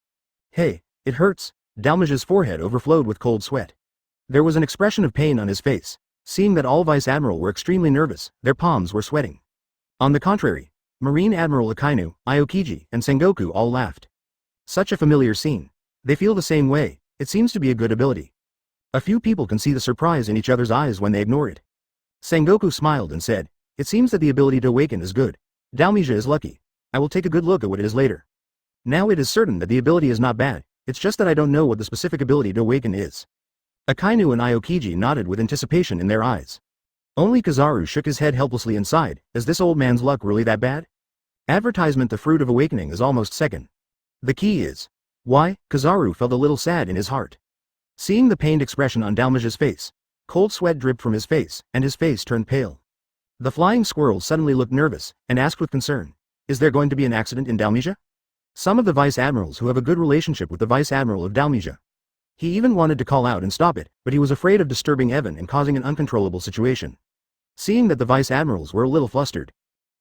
Hey, it hurts. Dalmage's forehead overflowed with cold sweat. There was an expression of pain on his face. Seeing that all Vice Admiral were extremely nervous, their palms were sweating. On the contrary, Marine Admiral Akainu, Aokiji, and Sengoku all laughed. Such a familiar scene. They feel the same way. It seems to be a good ability. A few people can see the surprise in each other's eyes when they ignore it. Sengoku smiled and said, "It seems that the ability to awaken is good. Dalmage is lucky. I will take a good look at what it is later. Now it is certain that the ability is not bad, it's just that I don't know what the specific ability to awaken is." Akainu and Aokiji nodded with anticipation in their eyes. Only Kizaru shook his head helplessly and sighed. Is this old man's luck really that bad? Advertisement: the fruit of awakening is almost second. The key is. Why? Kizaru felt a little sad in his heart. Seeing the pained expression on Dalmage's face, cold sweat dripped from his face, and his face turned pale. The flying squirrel suddenly looked nervous, and asked with concern, "Is there going to be an accident in Dalmage?" Some of the Vice Admirals who have a good relationship with the Vice Admiral of Dalmage. He even wanted to call out and stop it, but he was afraid of disturbing Evan and causing an uncontrollable situation. Seeing that the Vice Admirals were a little flustered,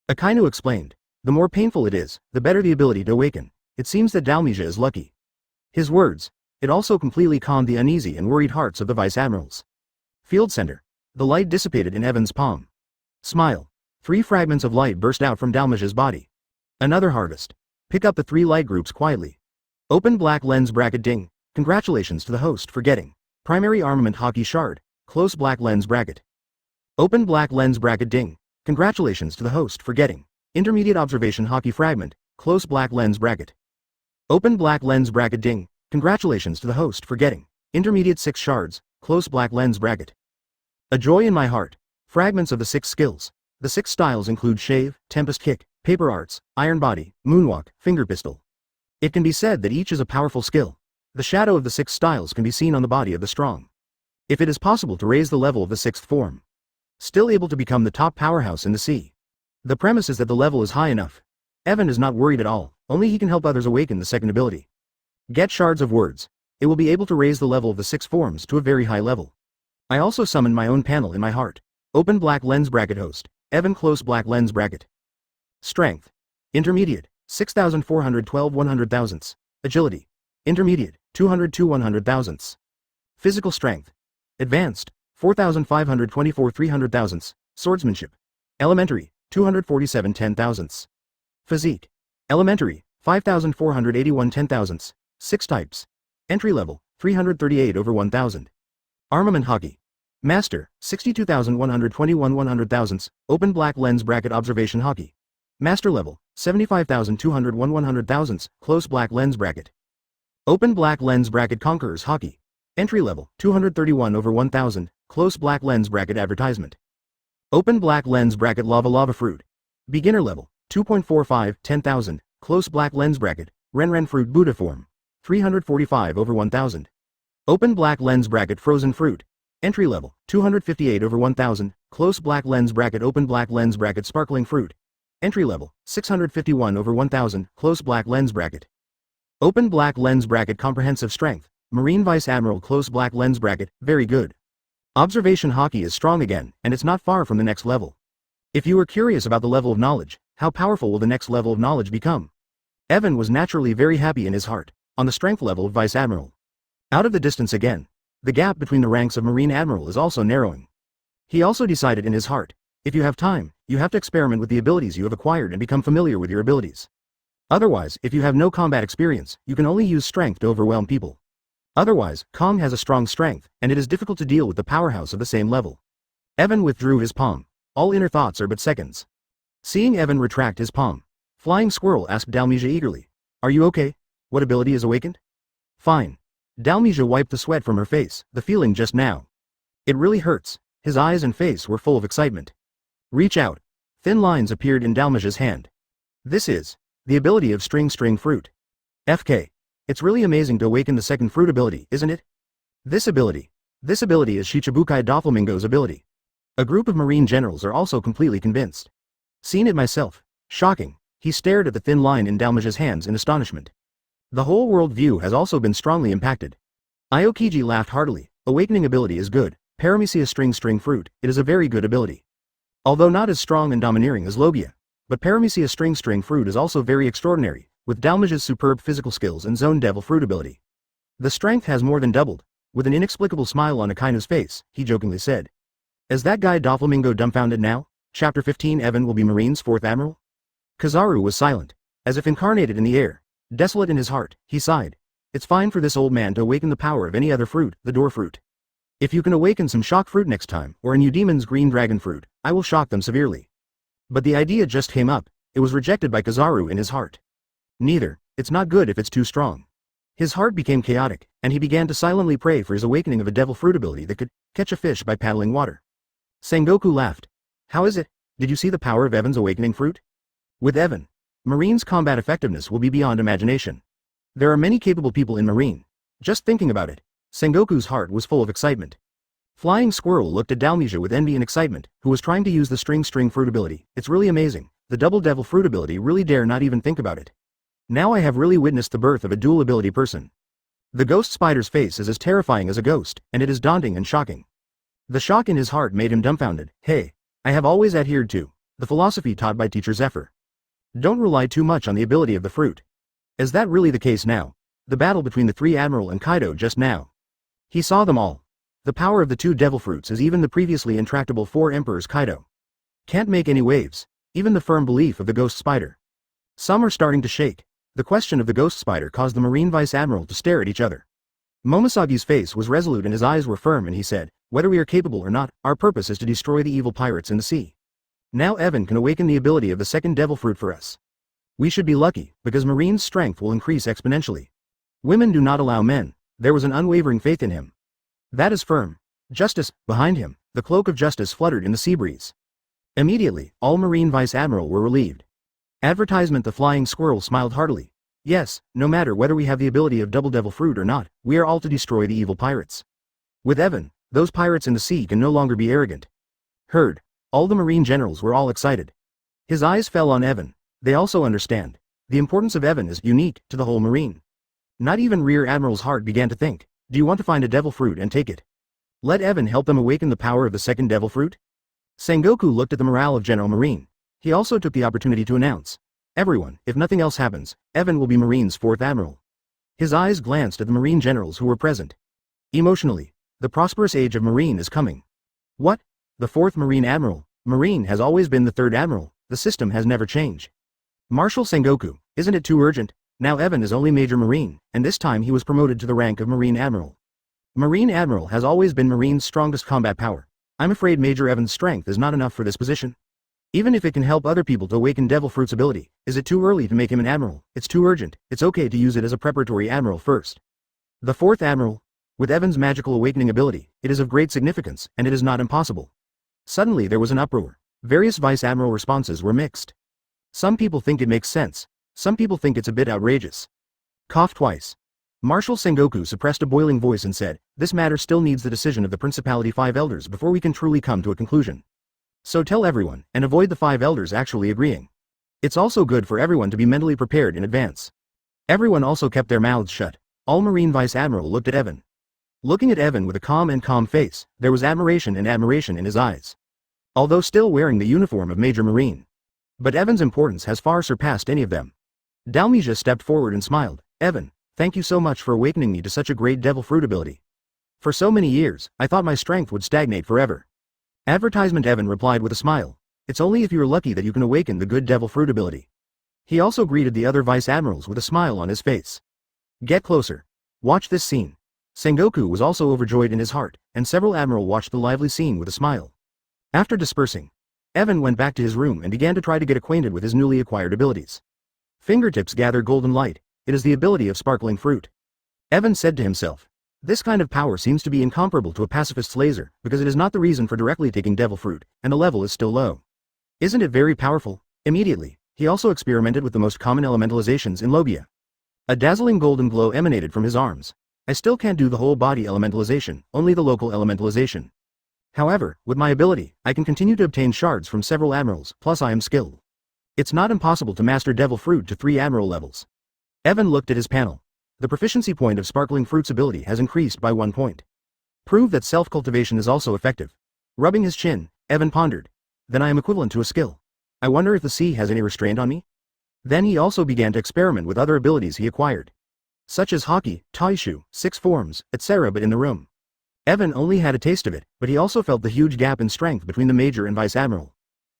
Akainu explained, "The more painful it is, the better the ability to awaken. It seems that Dalmage is lucky." His words, it also completely calmed the uneasy and worried hearts of the Vice Admirals. Field Center. The light dissipated in Evan's palm. Smile. 3 fragments of light burst out from Dalmage's body. Another harvest. Pick up the 3 light groups quietly. Open black lens bracket ding. Congratulations to the host for getting primary armament hockey shard, close black lens bracket. Open black lens bracket ding. Congratulations to the host for getting intermediate observation hockey fragment, close black lens bracket. Open black lens bracket ding. Congratulations to the host for getting intermediate 6 shards, close black lens bracket. A joy in my heart. Fragments of the 6 skills. The 6 styles include shave, tempest kick, paper arts, iron body, moonwalk, finger pistol. It can be said that each is a powerful skill. The shadow of the 6 styles can be seen on the body of the strong. If it is possible to raise the level of the 6th form, still able to become the top powerhouse in the sea. The premise is that the level is high enough. Evan is not worried at all, only he can help others awaken the second ability. Get shards of words. It will be able to raise the level of the 6 forms to a very high level. I also summoned my own panel in my heart. Open black lens bracket host. Evan close black lens bracket. Strength. Intermediate. 6,412 100 thousandths. Agility. Intermediate. 202 100 thousandths. Physical strength. Advanced. 4,524 300 thousandths. Swordsmanship. Elementary. 247 10 thousandths. Physique. Elementary. 5,481 10 thousandths. 6 types. Entry level. 338 over 1,000. Armament hockey. Master. 62,121 100 thousandths. Open black lens bracket observation hockey. Master level. 75,201 100 thousandths. Close black lens bracket. Open black lens bracket conquerors hockey. Entry level. 231 over 1,000. Close black lens bracket advertisement. Open black lens bracket lava fruit. Beginner level. 2.45 10,000. Close black lens bracket. Ren fruit Buddha form. 345 over 1,000. Open black lens bracket frozen fruit. Entry level. 258 over 1,000. Close black lens bracket. Open black lens bracket sparkling fruit. Entry level. 651 over 1,000. Close black lens bracket. Open black lens bracket comprehensive strength. Marine Vice Admiral close black lens bracket. Very good. Observation hockey is strong again, and it's not far from the next level. If you are curious about the level of knowledge, how powerful will the next level of knowledge become? Evan was naturally very happy in his heart, on the strength level of Vice Admiral. Out of the distance again, the gap between the ranks of Marine Admiral is also narrowing. He also decided in his heart, if you have time, you have to experiment with the abilities you have acquired and become familiar with your abilities. Otherwise, if you have no combat experience, you can only use strength to overwhelm people. Otherwise, Kong has a strong strength, and it is difficult to deal with the powerhouse of the same level. Evan withdrew his palm. All inner thoughts are but seconds. Seeing Evan retract his palm, Flying Squirrel asked Dalmage eagerly, "Are you okay? What ability is awakened?" "Fine." Dalmage wiped the sweat from her face, the feeling just now. "It really hurts." His eyes and face were full of excitement. Reach out. Thin lines appeared in Dalmage's hand. This is the ability of string fruit. FK. It's really amazing to awaken the second fruit ability, isn't it? This ability is Shichibukai Doflamingo's ability. A group of marine generals are also completely convinced. Seen it myself. Shocking. He stared at the thin line in Dalmage's hands in astonishment. The whole world view has also been strongly impacted. Aokiji laughed heartily. Awakening ability is good. Paramecia string fruit, it is a very good ability. Although not as strong and domineering as Logia. But Paramecia string fruit is also very extraordinary, with Dalmage's superb physical skills and Zone Devil Fruit ability. The strength has more than doubled. With an inexplicable smile on Akainu's face, he jokingly said. Is that guy Doflamingo dumbfounded now? Chapter 15 Evan will be Marine's fourth admiral? Kizaru was silent. As if incarnated in the air. Desolate in his heart, he sighed. It's fine for this old man to awaken the power of any other fruit, the door fruit. If you can awaken some shock fruit next time, or a new demon's green dragon fruit, I will shock them severely. But the idea just came up, it was rejected by Kizaru in his heart. Neither, it's not good if it's too strong. His heart became chaotic, and he began to silently pray for his awakening of a devil fruit ability that could catch a fish by paddling water. Sengoku laughed. How is it? Did you see the power of Evan's awakening fruit? With Evan, Marine's combat effectiveness will be beyond imagination. There are many capable people in Marine. Just thinking about it, Sengoku's heart was full of excitement. Flying Squirrel looked at Dalmesia with envy and excitement, who was trying to use the string fruit ability. It's really amazing. The double devil fruit ability really dare not even think about it. Now I have really witnessed the birth of a dual ability person. The ghost spider's face is as terrifying as a ghost, and it is daunting and shocking. The shock in his heart made him dumbfounded. Hey, I have always adhered to the philosophy taught by Teacher Zephyr. Don't rely too much on the ability of the fruit. Is that really the case now? The battle between the three Admiral and Kaido just now. He saw them all. The power of the two devil fruits is even the previously intractable four emperors Kaido. Can't make any waves, even the firm belief of the ghost spider. Some are starting to shake. The question of the ghost spider caused the Marine Vice Admiral to stare at each other. Momosagi's face was resolute and his eyes were firm and he said, whether we are capable or not, our purpose is to destroy the evil pirates in the sea. Now Evan can awaken the ability of the second devil fruit for us. We should be lucky, because Marine's strength will increase exponentially. Women do not allow men. There was an unwavering faith in him. That is firm. Justice, behind him, the cloak of justice fluttered in the sea breeze. Immediately, all Marine Vice Admiral were relieved. Advertisement. The Flying Squirrel smiled heartily. Yes, no matter whether we have the ability of double devil fruit or not, we are all to destroy the evil pirates. With Evan, those pirates in the sea can no longer be arrogant. Heard. All the Marine generals were all excited. His eyes fell on Evan. They also understand. The importance of Evan is unique to the whole Marine. Not even Rear Admiral's heart began to think, do you want to find a devil fruit and take it? Let Evan help them awaken the power of the second devil fruit? Sengoku looked at the morale of General Marine. He also took the opportunity to announce. Everyone, if nothing else happens, Evan will be Marine's fourth admiral. His eyes glanced at the Marine generals who were present. Emotionally, the prosperous age of Marine is coming. What? The fourth Marine admiral? Marine has always been the third admiral, the system has never changed. Marshal Sengoku, isn't it too urgent? Now Evan is only Major Marine, and this time he was promoted to the rank of Marine Admiral. Marine Admiral has always been Marine's strongest combat power. I'm afraid Major Evan's strength is not enough for this position. Even if it can help other people to awaken Devil Fruit's ability, is it too early to make him an admiral? It's too urgent. It's okay to use it as a preparatory admiral first. The fourth admiral, with Evan's magical awakening ability, it is of great significance, and it is not impossible. Suddenly there was an uproar. Various vice admiral responses were mixed. Some people think it makes sense. Some people think it's a bit outrageous. Cough twice. Marshal Sengoku suppressed a boiling voice and said, this matter still needs the decision of the Principality 5 Elders before we can truly come to a conclusion. So tell everyone, and avoid the 5 Elders actually agreeing. It's also good for everyone to be mentally prepared in advance. Everyone also kept their mouths shut. All Marine Vice Admiral looked at Evan. Looking at Evan with a calm face, there was admiration in his eyes. Although still wearing the uniform of Major Marine. But Evan's importance has far surpassed any of them. Dalmesia stepped forward and smiled. Evan, thank you so much for awakening me to such a great devil fruit ability. For so many years, I thought my strength would stagnate forever. Advertisement. Evan replied with a smile. It's only if you are lucky that you can awaken the good devil fruit ability. He also greeted the other vice admirals with a smile on his face. Get closer. Watch this scene. Sengoku was also overjoyed in his heart, and several admiral watched the lively scene with a smile. After dispersing, Evan went back to his room and began to try to get acquainted with his newly acquired abilities. Fingertips gather golden light. It is the ability of sparkling fruit. Evan said to himself. This kind of power seems to be incomparable to a pacifist's laser, because it is not the reason for directly taking devil fruit, and the level is still low. Isn't it very powerful? Immediately, he also experimented with the most common elementalizations in Logia. A dazzling golden glow emanated from his arms. I still can't do the whole body elementalization, only the local elementalization. However, with my ability, I can continue to obtain shards from several admirals, plus I am skilled. It's not impossible to master devil fruit to 3 admiral levels. Evan looked at his panel. The proficiency point of sparkling fruits ability has increased by 1 point. Prove that self-cultivation is also effective. Rubbing his chin, Evan pondered. Then I am equivalent to a skill. I wonder if the sea has any restraint on me? Then he also began to experiment with other abilities he acquired, such as hockey, taishu, 6 forms, etc. But in the room, Evan only had a taste of it, but he also felt the huge gap in strength between the Major and Vice Admiral.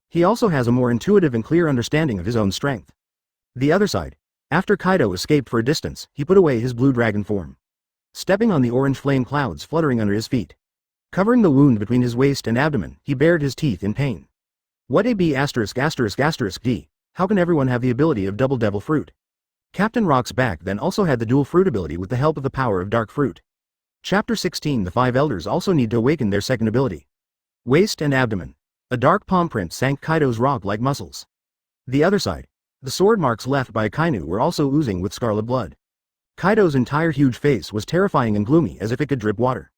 He also has a more intuitive and clear understanding of his own strength. The other side. After Kaido escaped for a distance, he put away his blue dragon form, stepping on the orange flame clouds fluttering under his feet. Covering the wound between his waist and abdomen, he bared his teeth in pain. What a b*********d. How can everyone have the ability of double devil fruit? Captain Rock's back then also had the dual fruit ability with the help of the power of dark fruit. Chapter 16. The 5 elders also need to awaken their second ability. Waist and abdomen. A dark palm print sank Kaido's rock-like muscles. The other side. The sword marks left by Akainu were also oozing with scarlet blood. Kaido's entire huge face was terrifying and gloomy as if it could drip water.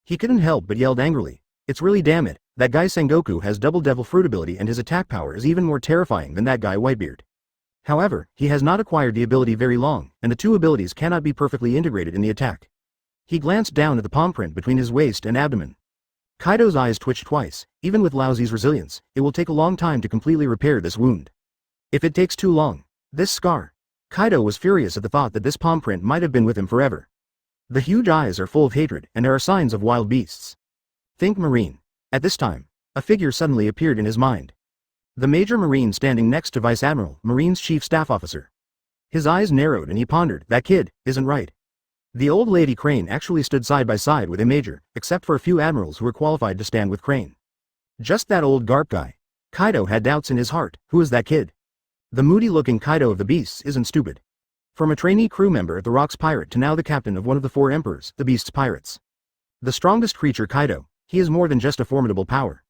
He couldn't help but yelled angrily. It's really damn it, that guy Sengoku has double devil fruit ability and his attack power is even more terrifying than that guy Whitebeard. However, he has not acquired the ability very long, and the two abilities cannot be perfectly integrated in the attack. He glanced down at the palm print between his waist and abdomen. Kaido's eyes twitched twice. Even with Laozi's resilience, it will take a long time to completely repair this wound. If it takes too long, this scar. Kaido was furious at the thought that this palm print might have been with him forever. The huge eyes are full of hatred, and there are signs of wild beasts. Think Marine. At this time, a figure suddenly appeared in his mind. The Major Marine standing next to Vice Admiral, Marine's chief staff officer. His eyes narrowed and he pondered, that kid isn't right. The old lady Crane actually stood side by side with a Major, except for a few admirals who were qualified to stand with Crane. Just that old Garp guy. Kaido had doubts in his heart. Who is that kid? The moody-looking Kaido of the Beasts isn't stupid. From a trainee crew member at the Rock's Pirate to now the captain of one of the 4 emperors, the Beast's pirates. The strongest creature Kaido, he is more than just a formidable power.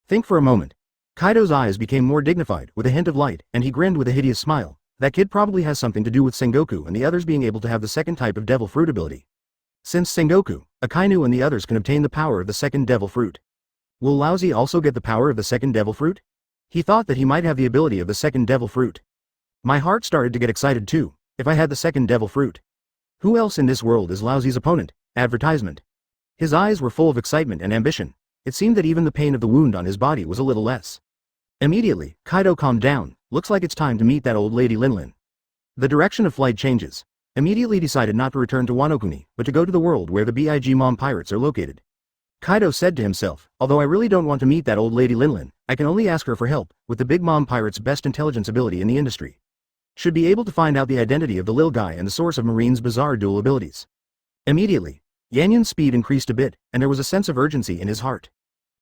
Think for a moment. Kaido's eyes became more dignified, with a hint of light, and he grinned with a hideous smile. That kid probably has something to do with Sengoku and the others being able to have the second type of devil fruit ability. Since Sengoku, Akainu and the others can obtain the power of the second devil fruit. Will Laozi also get the power of the second devil fruit? He thought that he might have the ability of the second devil fruit. My heart started to get excited too, if I had the second devil fruit. Who else in this world is Laozi's opponent? Advertisement. His eyes were full of excitement and ambition. It seemed that even the pain of the wound on his body was a little less. Immediately, Kaido calmed down. Looks like it's time to meet that old lady Linlin. The direction of flight changes. Immediately decided not to return to Wano Kuni, but to go to the world where the Big Mom pirates are located. Kaido said to himself, although I really don't want to meet that old lady Linlin, I can only ask her for help, with the Big Mom pirate's best intelligence ability in the industry. Should be able to find out the identity of the Lil guy and the source of Marine's bizarre dual abilities. Immediately, Yanyan's speed increased a bit, and there was a sense of urgency in his heart.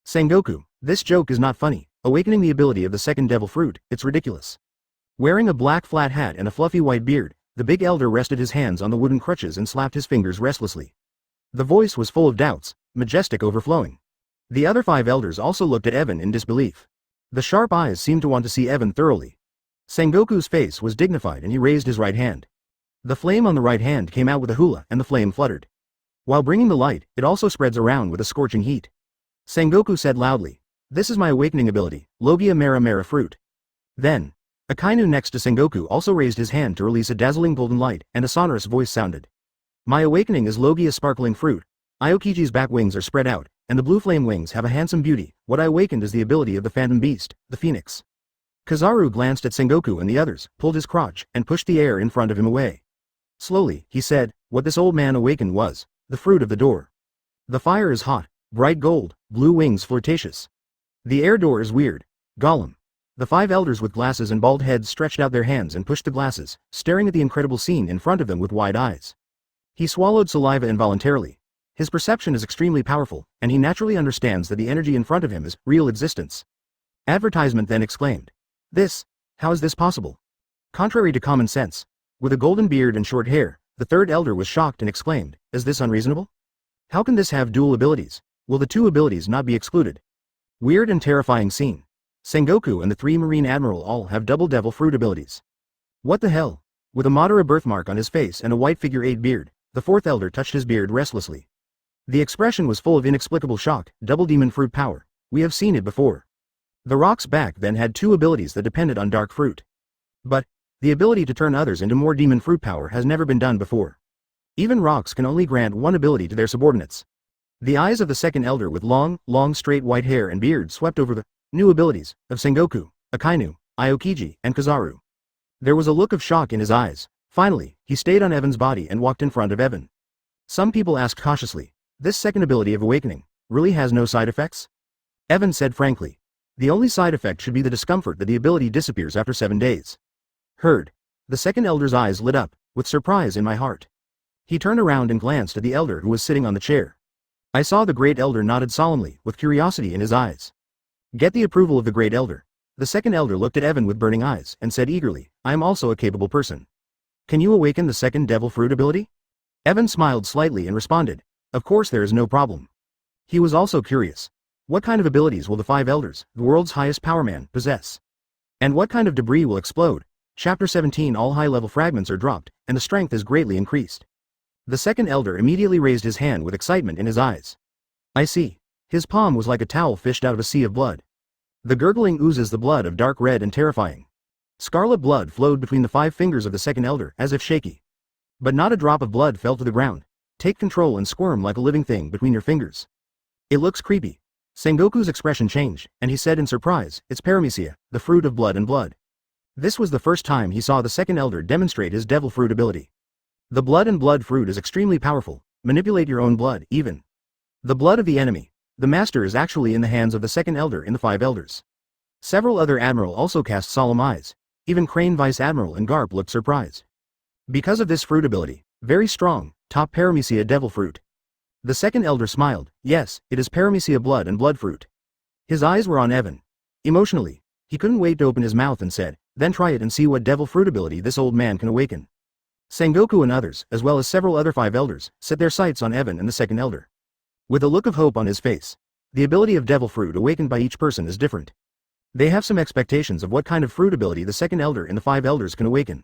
Sengoku, this joke is not funny. Awakening the ability of the second devil fruit, it's ridiculous. Wearing a black flat hat and a fluffy white beard, the big elder rested his hands on the wooden crutches and slapped his fingers restlessly. The voice was full of doubts, majestic overflowing. The other 5 elders also looked at Evan in disbelief. The sharp eyes seemed to want to see Evan thoroughly. Sengoku's face was dignified and he raised his right hand. The flame on the right hand came out with a hula and the flame fluttered. While bringing the light, it also spreads around with a scorching heat. Sengoku said loudly, "This is my awakening ability, Logia Mera Mera fruit." Then, Akainu next to Sengoku also raised his hand to release a dazzling golden light, and a sonorous voice sounded. "My awakening is Logia sparkling fruit. Aokiji's back wings are spread out, and the blue flame wings have a handsome beauty. What I awakened is the ability of the phantom beast, the phoenix." Kizaru glanced at Sengoku and the others, pulled his crotch, and pushed the air in front of him away. Slowly, he said, what this old man awakened was the fruit of the door. The fire is hot, bright gold, blue wings flirtatious. The air door is weird. Gollum. The 5 elders with glasses and bald heads stretched out their hands and pushed the glasses, staring at the incredible scene in front of them with wide eyes. He swallowed saliva involuntarily. His perception is extremely powerful, and he naturally understands that the energy in front of him is real existence. Advertisement then exclaimed. How is this possible? Contrary to common sense. With a golden beard and short hair, the 3rd elder was shocked and exclaimed, is this unreasonable? How can this have dual abilities? Will the 2 abilities not be excluded? Weird and terrifying scene. Sengoku and the 3 Marine Admiral all have double devil fruit abilities. What the hell? With a Madara birthmark on his face and a white figure 8 beard, the 4th elder touched his beard restlessly. The expression was full of inexplicable shock. Double demon fruit power. We have seen it before. The Rock's back then had 2 abilities that depended on dark fruit. But, the ability to turn others into more demon fruit power has never been done before. Even rocks can only grant one ability to their subordinates. The eyes of the second elder with long, straight white hair and beard swept over the new abilities of Sengoku, Akainu, Aokiji, and Kizaru. There was a look of shock in his eyes. Finally, he stayed on Evan's body and walked in front of Evan. Some people asked cautiously, this second ability of awakening really has no side effects? Evan said frankly, the only side effect should be the discomfort that the ability disappears after 7 days. Heard. The second elder's eyes lit up, with surprise in my heart. He turned around and glanced at the elder who was sitting on the chair. I saw the great elder nodded solemnly, with curiosity in his eyes. Get the approval of the great elder. The second elder looked at Evan with burning eyes, and said eagerly, I am also a capable person. Can you awaken the second devil fruit ability? Evan smiled slightly and responded, of course there is no problem. He was also curious. What kind of abilities will the 5 elders, the world's highest power man, possess? And what kind of debris will explode? Chapter 17. All high-level fragments are dropped, and the strength is greatly increased. The second elder immediately raised his hand with excitement in his eyes. I see. His palm was like a towel fished out of a sea of blood. The gurgling oozes the blood of dark red and terrifying. Scarlet blood flowed between the 5 fingers of the second elder, as if shaky. But not a drop of blood fell to the ground. Take control and squirm like a living thing between your fingers. It looks creepy. Sengoku's expression changed, and he said in surprise, it's paramecia, the fruit of blood and blood. This was the first time he saw the second elder demonstrate his devil fruit ability. The blood and blood fruit is extremely powerful. Manipulate your own blood, even the blood of the enemy. The master is actually in the hands of the second elder in the 5 elders. Several other admiral also cast solemn eyes. Even Crane Vice Admiral and Garp looked surprised. Because of this fruit ability, very strong, top paramecia devil fruit. The second elder smiled, yes, it is paramecia blood and blood fruit. His eyes were on Evan. Emotionally, he couldn't wait to open his mouth and said, then try it and see what devil fruit ability this old man can awaken. Sengoku and others, as well as several other 5 elders, set their sights on Evan and the second elder. With a look of hope on his face, the ability of devil fruit awakened by each person is different. They have some expectations of what kind of fruit ability the second elder and the 5 elders can awaken.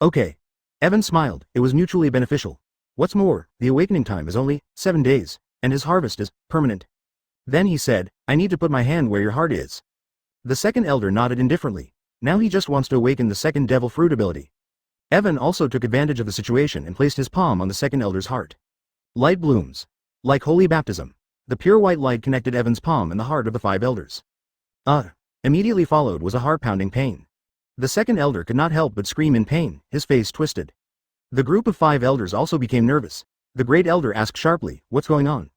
Okay. Evan smiled, it was mutually beneficial. What's more, the awakening time is only 7 days, and his harvest is permanent. Then he said, I need to put my hand where your heart is. The second elder nodded indifferently. Now he just wants to awaken the second devil fruit ability. Evan also took advantage of the situation and placed his palm on the second elder's heart. Light blooms. Like holy baptism. The pure white light connected Evan's palm and the heart of the 5 elders. Immediately followed was a heart-pounding pain. The second elder could not help but scream in pain, his face twisted. The group of 5 elders also became nervous. The great elder asked sharply, what's going on?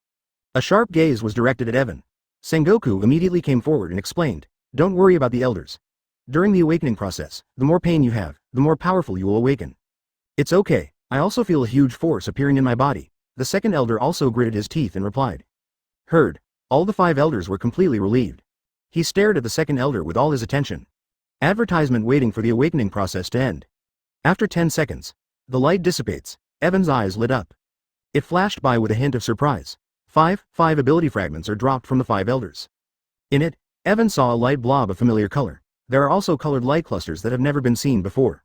A sharp gaze was directed at Evan. Sengoku immediately came forward and explained, don't worry about the elders. During the awakening process, the more pain you have, the more powerful you will awaken. It's okay, I also feel a huge force appearing in my body. The second elder also gritted his teeth and replied. Heard. All the 5 elders were completely relieved. He stared at the second elder with all his attention. Advertisement waiting for the awakening process to end. After 10 seconds, the light dissipates. Evan's eyes lit up. It flashed by with a hint of surprise. 5 ability fragments are dropped from the 5 elders. In it, Evan saw a light blob of familiar color. There are also colored light clusters that have never been seen before.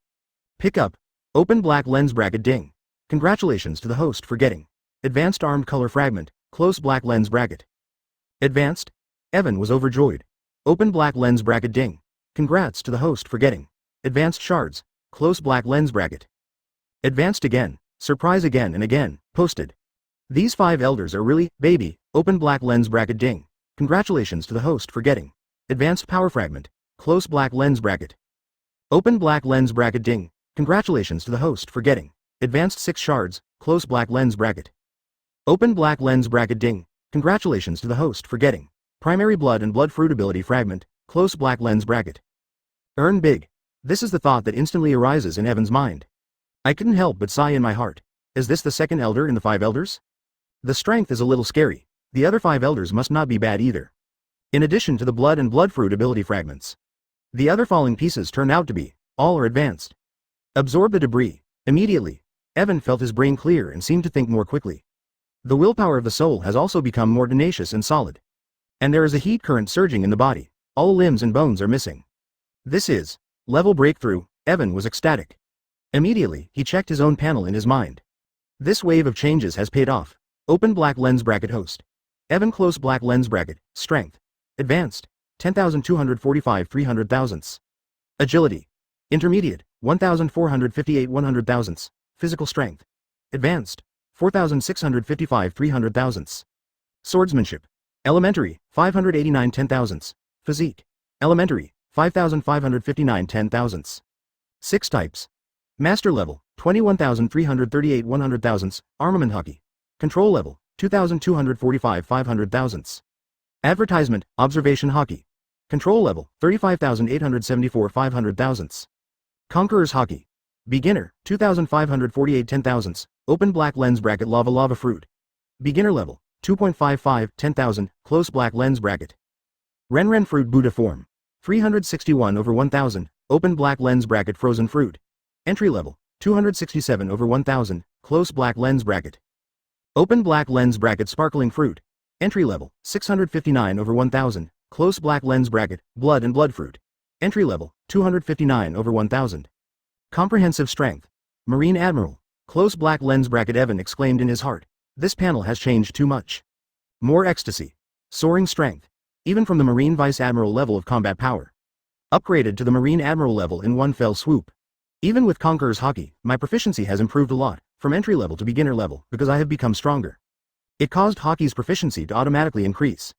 Pick up. Open black lens bracket ding. Congratulations to the host for getting. Advanced armed color fragment, close black lens bracket. Advanced. Evan was overjoyed. Open black lens bracket ding. Congrats to the host for getting. Advanced shards, close black lens bracket. Advanced again, surprise again and again, posted. These 5 elders are really, baby, open black lens bracket ding. Congratulations to the host for getting. Advanced power fragment, close black lens bracket. Open black lens bracket ding. Congratulations to the host for getting. Advanced 6 shards, close black lens bracket. Open black lens bracket ding. Congratulations to the host for getting. Primary blood and blood fruit ability fragment, close black lens bracket. Earn big. This is the thought that instantly arises in Evan's mind. I couldn't help but sigh in my heart. Is this the second elder in the 5 elders? The strength is a little scary. The other 5 elders must not be bad either. In addition to the blood and blood fruit ability fragments, the other falling pieces turn out to be, all are advanced. Absorb the debris. Immediately, Evan felt his brain clear and seemed to think more quickly. The willpower of the soul has also become more tenacious and solid. And there is a heat current surging in the body. All limbs and bones are missing. This is level breakthrough. Evan was ecstatic. Immediately, he checked his own panel in his mind. This wave of changes has paid off. Open black lens bracket host. Evan close black lens bracket, strength. Advanced, 10,245 300 thousandths. Agility. Intermediate, 1,458 100 thousandths. Physical strength. Advanced. 4,655 300 thousandths. Swordsmanship. Elementary, 589 10 thousandths. Physique. Elementary, 5,559 10 thousandths. 6 types. Master level, 21,338 100 thousandths. Armament hockey. Control level, 2,245 500 thousandths. Advertisement, observation hockey. Control level, 35,874 500 thousandths. Conqueror's hockey. Beginner, 2,548 10 thousandths. Open black lens bracket lava fruit. Beginner level, 2.55 10,000, close black lens bracket. Ren fruit Buddha form. 361 over 1,000, open black lens bracket frozen fruit. Entry level, 267 over 1,000, close black lens bracket. Open black lens bracket sparkling fruit. Entry level, 659 over 1,000, close black lens bracket, blood and blood fruit. Entry level, 259 over 1,000. Comprehensive strength. Marine Admiral. Close black lens bracket. Evan exclaimed in his heart. This panel has changed too much. More ecstasy. Soaring strength. Even from the Marine Vice Admiral level of combat power. Upgraded to the Marine Admiral level in one fell swoop. Even with Conqueror's hockey, my proficiency has improved a lot, from entry level to beginner level, because I have become stronger. It caused hockey's proficiency to automatically increase.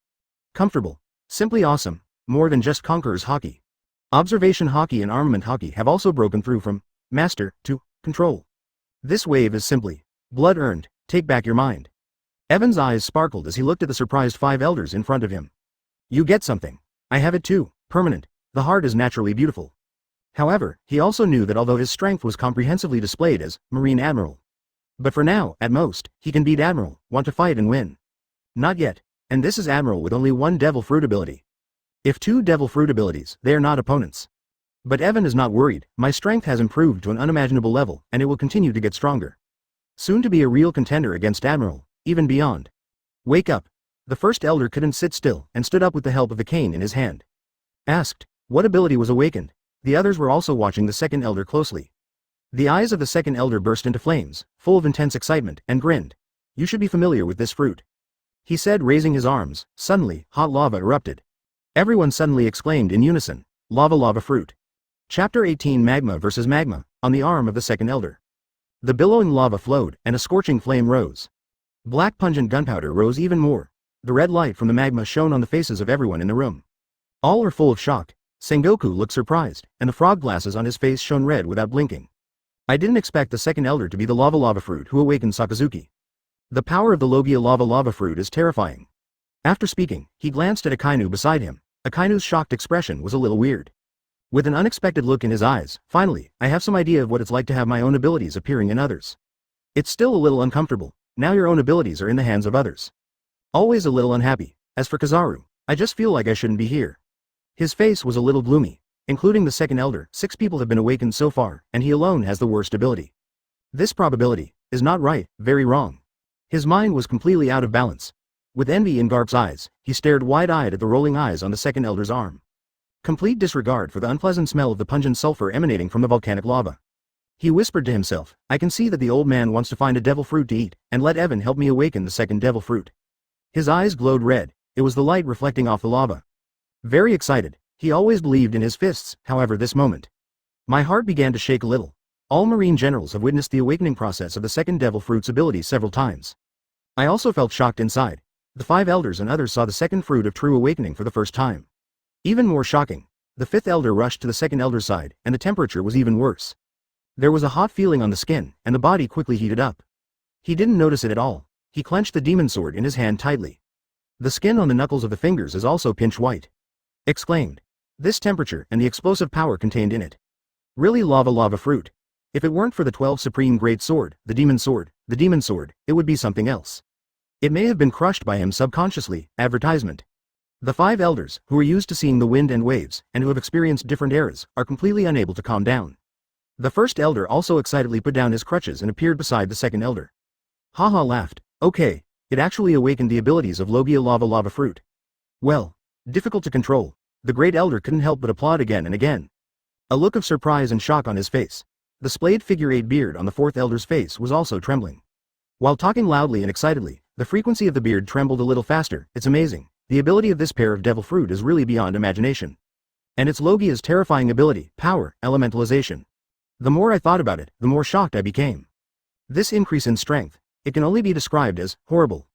Comfortable. Simply awesome. More than just Conqueror's hockey. Observation hockey and armament hockey have also broken through from master to control. This wave is simply blood earned. Take back your mind. Evan's eyes sparkled as he looked at the surprised 5 elders in front of him. You get something. I have it too, permanent. The heart is naturally beautiful. However, he also knew that although his strength was comprehensively displayed as Marine Admiral. But for now, at most, he can beat Admiral, want to fight and win. Not yet, and this is Admiral with only 1 Devil Fruit ability. If 2 Devil Fruit abilities, they are not opponents. But Evan is not worried. My strength has improved to an unimaginable level, and it will continue to get stronger. Soon to be a real contender against Admiral, even beyond. Wake up. The first elder couldn't sit still, and stood up with the help of the cane in his hand. Asked, what ability was awakened? The others were also watching the second elder closely. The eyes of the second elder burst into flames, full of intense excitement, and grinned. You should be familiar with this fruit. He said, raising his arms. Suddenly, hot lava erupted. Everyone suddenly exclaimed in unison, lava fruit. Chapter 18 Magma vs. Magma, on the arm of the second elder. The billowing lava flowed, and a scorching flame rose. Black pungent gunpowder rose even more. The red light from the magma shone on the faces of everyone in the room. All were full of shock. Sengoku looked surprised, and the frog glasses on his face shone red without blinking. I didn't expect the second elder to be the lava fruit who awakened Sakazuki. The power of the Logia lava fruit is terrifying. After speaking, he glanced at Akainu beside him. Akainu's shocked expression was a little weird. With an unexpected look in his eyes, finally, I have some idea of what it's like to have my own abilities appearing in others. It's still a little uncomfortable. Now your own abilities are in the hands of others. Always a little unhappy. As for Kizaru, I just feel like I shouldn't be here. His face was a little gloomy. Including the second elder, 6 people have been awakened so far, and he alone has the worst ability. This probability is not right, very wrong. His mind was completely out of balance. With envy in Garp's eyes, he stared wide-eyed at the rolling eyes on the second elder's arm. Complete disregard for the unpleasant smell of the pungent sulfur emanating from the volcanic lava. He whispered to himself, I can see that the old man wants to find a devil fruit to eat, and let Evan help me awaken the second devil fruit. His eyes glowed red. It was the light reflecting off the lava. Very excited. He always believed in his fists, however this moment. My heart began to shake a little. All Marine generals have witnessed the awakening process of the second devil fruit's ability several times. I also felt shocked inside. The 5 elders and others saw the second fruit of true awakening for the first time. Even more shocking, the 5th elder rushed to the second elder's side, and the temperature was even worse. There was a hot feeling on the skin, and the body quickly heated up. He didn't notice it at all. He clenched the demon sword in his hand tightly. The skin on the knuckles of the fingers is also pinch white. Exclaimed. This temperature and the explosive power contained in it. Really lava fruit. If it weren't for the 12 supreme great sword, the demon sword, it would be something else. It may have been crushed by him subconsciously. Advertisement. The 5 elders, who are used to seeing the wind and waves, and who have experienced different eras, are completely unable to calm down. The first elder also excitedly put down his crutches and appeared beside the second elder. Haha laughed. Okay, it actually awakened the abilities of Logia lava fruit. Well, difficult to control. The great elder couldn't help but applaud again and again. A look of surprise and shock on his face. The splayed figure 8 beard on the 4th elder's face was also trembling. While talking loudly and excitedly, the frequency of the beard trembled a little faster. It's amazing. The ability of this pair of devil fruit is really beyond imagination. And it's Logia's terrifying ability, power, elementalization. The more I thought about it, the more shocked I became. This increase in strength, it can only be described as horrible.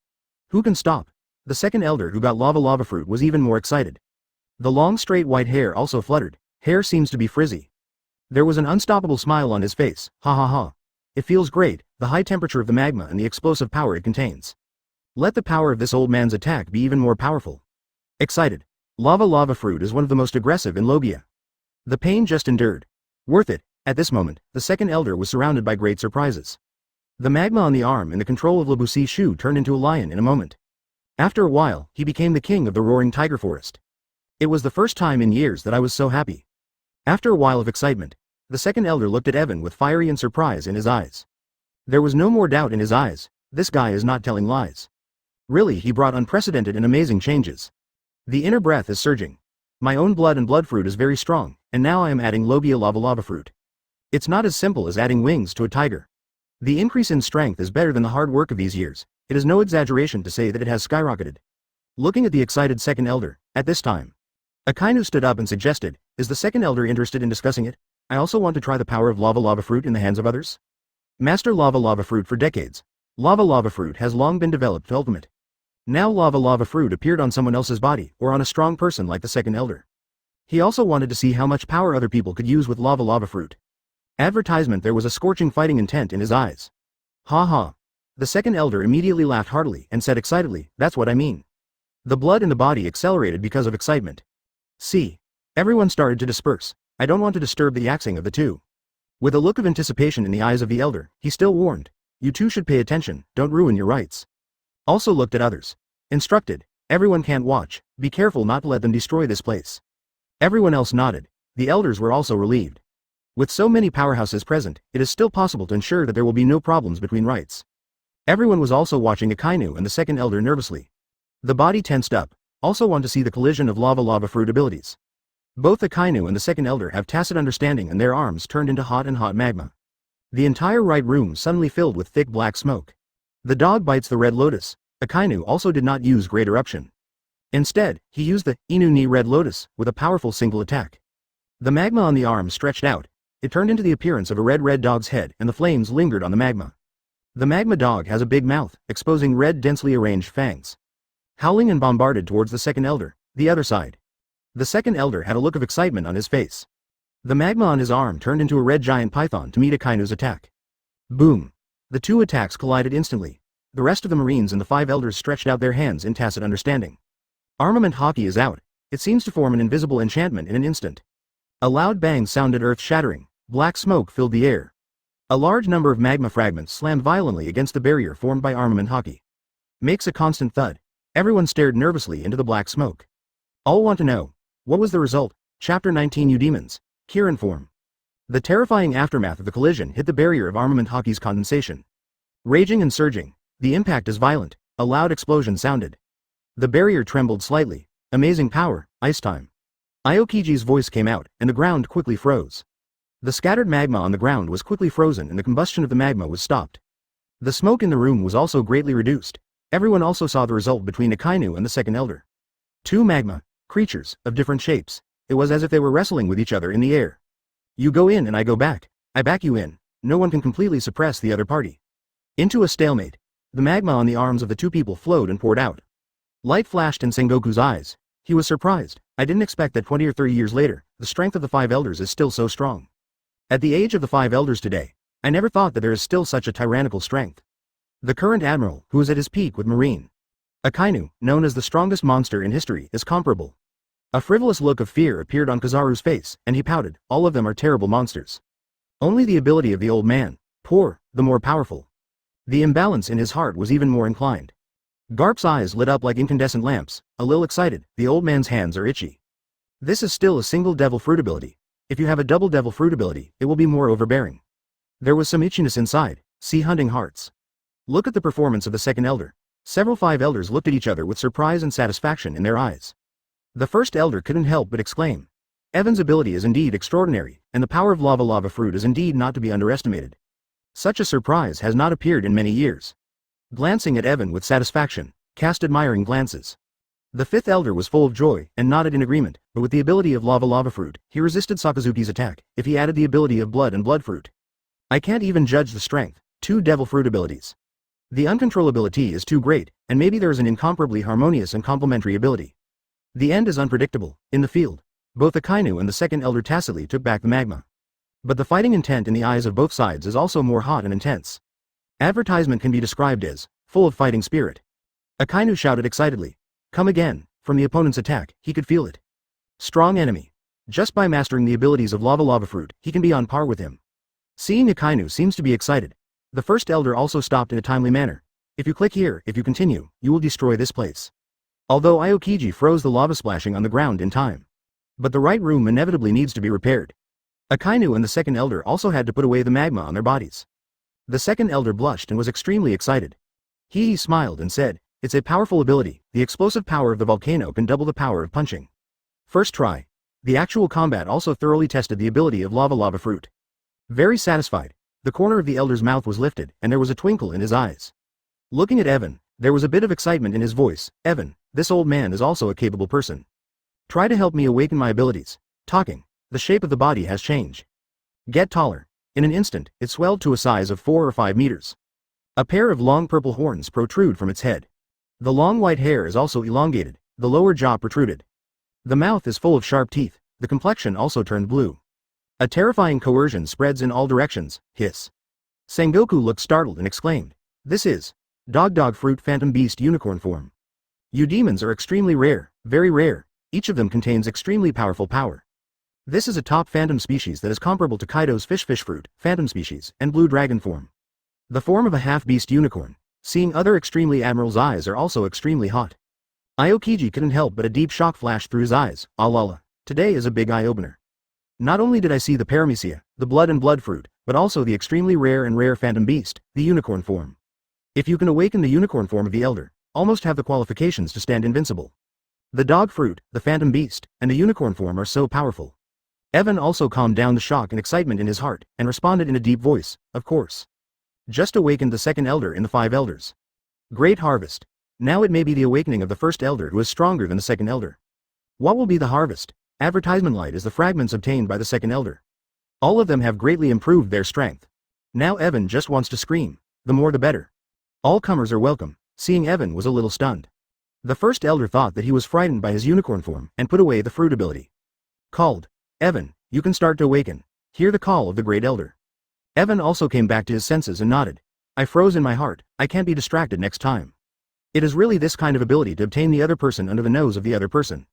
Who can stop? The second elder who got lava fruit was even more excited. The long straight white hair also fluttered. Hair seems to be frizzy. There was an unstoppable smile on his face. Ha ha ha. It feels great, the high temperature of the magma and the explosive power it contains. Let the power of this old man's attack be even more powerful. Excited. Lava fruit is one of the most aggressive in Logia. The pain just endured. Worth it. At this moment, the second elder was surrounded by great surprises. The magma on the arm and the control of Labusi Shu turned into a lion in a moment. After a while, he became the king of the roaring tiger forest. It was the first time in years that I was so happy. After a while of excitement, the second elder looked at Evan with fiery and surprise in his eyes. There was no more doubt in his eyes. This guy is not telling lies. Really, he brought unprecedented and amazing changes. The inner breath is surging. My own blood and blood fruit is very strong, and now I am adding Logia lava fruit. It's not as simple as adding wings to a tiger. The increase in strength is better than the hard work of these years. It is no exaggeration to say that it has skyrocketed. Looking at the excited second elder, at this time, Akainu stood up and suggested, is the second elder interested in discussing it? I also want to try the power of lava fruit in the hands of others. Master lava fruit for decades. Lava fruit has long been developed to ultimate. Now lava fruit appeared on someone else's body or on a strong person like the second elder. He also wanted to see how much power other people could use with lava fruit. Advertisement. There was a scorching fighting intent in his eyes. Ha ha. The second elder immediately laughed heartily and said excitedly, that's what I mean. The blood in the body accelerated because of excitement. See. Everyone started to disperse. I don't want to disturb the yaxing of the two. With a look of anticipation in the eyes of the elder, he still warned. You two should pay attention, don't ruin your rights. Also looked at others. Instructed. Everyone can't watch, be careful not to let them destroy this place. Everyone else nodded. The elders were also relieved. With so many powerhouses present, it is still possible to ensure that there will be no problems between rights. Everyone was also watching Akainu and the second elder nervously. The body tensed up, also want to see the collision of lava fruit abilities. Both Akainu and the second elder have tacit understanding and their arms turned into hot magma. The entire right room suddenly filled with thick black smoke. The dog bites the red lotus. Akainu also did not use great eruption. Instead, he used the Inu ni red lotus with a powerful single attack. The magma on the arm stretched out. It turned into the appearance of a red dog's head and the flames lingered on the magma. The magma dog has a big mouth, exposing red densely arranged fangs. Howling and bombarded towards the second elder, the other side. The second elder had a look of excitement on his face. The magma on his arm turned into a red giant python to meet Akainu's attack. Boom. The two attacks collided instantly. The rest of the marines and the five elders stretched out their hands in tacit understanding. Armament hockey is out. It seems to form an invisible enchantment in an instant. A loud bang sounded earth-shattering. Black smoke filled the air. A large number of magma fragments slammed violently against the barrier formed by armament hockey. Makes a constant thud. Everyone stared nervously into the black smoke. All want to know. What was the result? Chapter 19 You Demons. Kirin form. The terrifying aftermath of the collision hit the barrier of armament hockey's condensation. Raging and surging. The impact is violent. A loud explosion sounded. The barrier trembled slightly. Amazing power, ice time. Aokiji's voice came out, and the ground quickly froze. The scattered magma on the ground was quickly frozen and the combustion of the magma was stopped. The smoke in the room was also greatly reduced. Everyone also saw the result between Akainu and the second elder. Two magma creatures, of different shapes. It was as if they were wrestling with each other in the air. You go in and I go back. I back you in. No one can completely suppress the other party. Into a stalemate. The magma on the arms of the two people flowed and poured out. Light flashed in Sengoku's eyes. He was surprised. I didn't expect that 20 or 30 years later, the strength of the five elders is still so strong. At the age of the five elders today, I never thought that there is still such a tyrannical strength. The current admiral, who is at his peak with Marine Akainu, known as the strongest monster in history, is comparable. A frivolous look of fear appeared on Kizaru's face, and he pouted. All of them are terrible monsters. Only the ability of the old man, poor, the more powerful. The imbalance in his heart was even more inclined. Garp's eyes lit up like incandescent lamps, a little excited. The old man's hands are itchy. This is still a single devil fruit ability. If you have a double devil fruit ability, it will be more overbearing. There was some itchiness inside. See hunting hearts. Look at the performance of the second elder. Several five elders looked at each other with surprise and satisfaction in their eyes. The first elder couldn't help but exclaim. Evan's ability is indeed extraordinary, and the power of lava fruit is indeed not to be underestimated. Such a surprise has not appeared in many years. Glancing at Evan with satisfaction, cast admiring glances. The fifth elder was full of joy and nodded in agreement, but with the ability of lava fruit, he resisted Sakazuki's attack if he added the ability of blood and blood fruit. I can't even judge the strength. 2 devil fruit abilities. The uncontrollability is too great, and maybe there is an incomparably harmonious and complementary ability. The end is unpredictable. In the field, both Akainu and the second elder tacitly took back the magma. But the fighting intent in the eyes of both sides is also more hot and intense. Advertisement can be described as full of fighting spirit. Akainu shouted excitedly. Come again. From the opponent's attack, he could feel it. Strong enemy. Just by mastering the abilities of lava fruit, he can be on par with him. Seeing Akainu seems to be excited, the first elder also stopped in a timely manner. If you click here, if you continue, you will destroy this place. Although Aokiji froze the lava splashing on the ground in time. But the right room inevitably needs to be repaired. Akainu and the second elder also had to put away the magma on their bodies. The second elder blushed and was extremely excited. He smiled and said, it's a powerful ability. The explosive power of the volcano can double the power of punching. First try. The actual combat also thoroughly tested the ability of lava fruit. Very satisfied, the corner of the elder's mouth was lifted and there was a twinkle in his eyes. Looking at Evan, there was a bit of excitement in his voice. Evan, this old man is also a capable person. Try to help me awaken my abilities. Talking, the shape of the body has changed. Get taller. In an instant, it swelled to a size of 4 or 5 meters. A pair of long purple horns protrude from its head. The long white hair is also elongated, the lower jaw protruded. The mouth is full of sharp teeth, the complexion also turned blue. A terrifying coercion spreads in all directions. Hiss. Sengoku looked startled and exclaimed, this is dog fruit phantom beast unicorn form. You demons are extremely rare, very rare. Each of them contains extremely powerful power. This is a top phantom species that is comparable to Kaido's fish fruit, phantom species, and blue dragon form. The form of a half-beast unicorn. Seeing other extremely admiral's eyes are also extremely hot. Aokiji couldn't help but a deep shock flashed through his eyes. Alala, today is a big eye-opener. Not only did I see the paramecia, the blood fruit, but also the extremely rare phantom beast, the unicorn form. If you can awaken the unicorn form of the elder, almost have the qualifications to stand invincible. The dog fruit, the phantom beast, and the unicorn form are so powerful. Evan also calmed down the shock and excitement in his heart, and responded in a deep voice, of course. Just awakened the second elder in the 5 elders. Great harvest. Now it may be the awakening of the first elder who is stronger than the second elder. What will be the harvest? Advertisement light is the fragments obtained by the second elder. All of them have greatly improved their strength. Now Evan just wants to scream, the more the better. All comers are welcome. Seeing Evan was a little stunned. The first elder thought that he was frightened by his unicorn form and put away the fruit ability. Called, Evan, you can start to awaken. Hear the call of the great elder. Evan also came back to his senses and nodded. I froze in my heart, I can't be distracted next time. It is really this kind of ability to obtain the other person under the nose of the other person.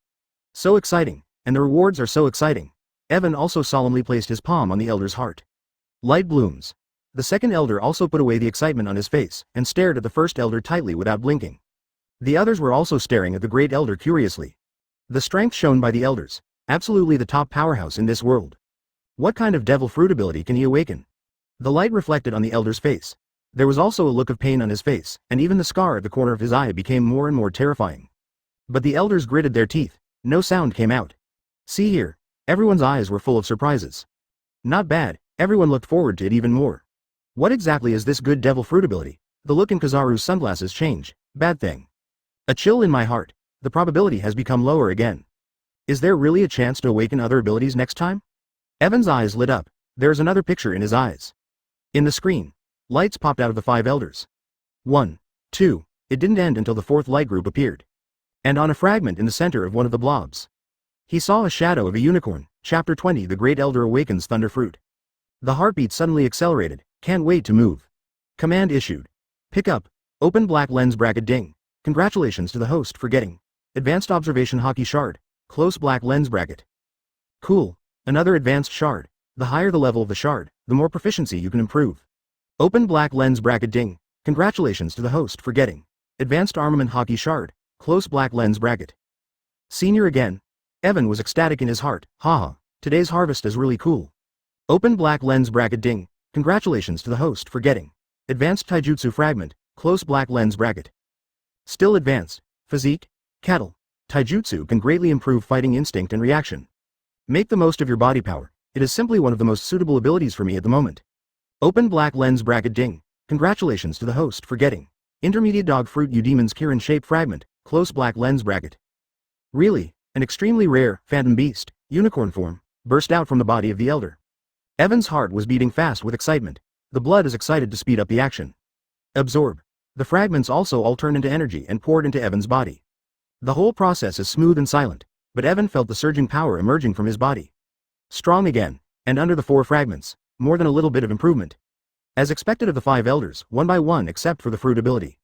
So exciting. And the rewards are so exciting. Evan also solemnly placed his palm on the elder's heart. Light blooms. The second elder also put away the excitement on his face, and stared at the first elder tightly without blinking. The others were also staring at the great elder curiously. The strength shown by the elders, absolutely the top powerhouse in this world. What kind of devil fruit ability can he awaken? The light reflected on the elder's face. There was also a look of pain on his face, and even the scar at the corner of his eye became more and more terrifying. But the elders gritted their teeth. No sound came out. See here, everyone's eyes were full of surprises. Not bad, everyone looked forward to it even more. What exactly is this good devil fruit ability? The look in Kizaru's sunglasses changed. Bad thing. A chill in my heart, the probability has become lower again. Is there really a chance to awaken other abilities next time? Evan's eyes lit up, there is another picture in his eyes. In the screen, lights popped out of the 5 elders. 1, 2, it didn't end until the 4th light group appeared. And on a fragment in the center of one of the blobs. He saw a shadow of a unicorn. Chapter 20 The Great Elder Awakens Thunder Fruit. The heartbeat suddenly accelerated. Can't wait to move. Command issued. Pick up. Open black lens bracket ding. Congratulations to the host for getting advanced observation hockey shard. Close black lens bracket. Cool. Another advanced shard. The higher the level of the shard, the more proficiency you can improve. Open black lens bracket ding. Congratulations to the host for getting advanced armament hockey shard. Close black lens bracket. Senior again. Evan was ecstatic in his heart. Haha, today's harvest is really cool. Open black lens bracket ding. Congratulations to the host for getting advanced taijutsu fragment. Close black lens bracket. Still advanced. Physique. Cattle. Taijutsu can greatly improve fighting instinct and reaction. Make the most of your body power. It is simply one of the most suitable abilities for me at the moment. Open black lens bracket ding. Congratulations to the host for getting intermediate dog fruit Eudemon's Kirin shape fragment. Close black lens bracket. Really? An extremely rare, phantom beast, unicorn form, burst out from the body of the elder. Evan's heart was beating fast with excitement. The blood is excited to speed up the action. Absorb. The fragments also all turn into energy and poured into Evan's body. The whole process is smooth and silent, but Evan felt the surging power emerging from his body. Strong again, and under the 4 fragments, more than a little bit of improvement. As expected of the 5 elders, one by one except for the fruit ability.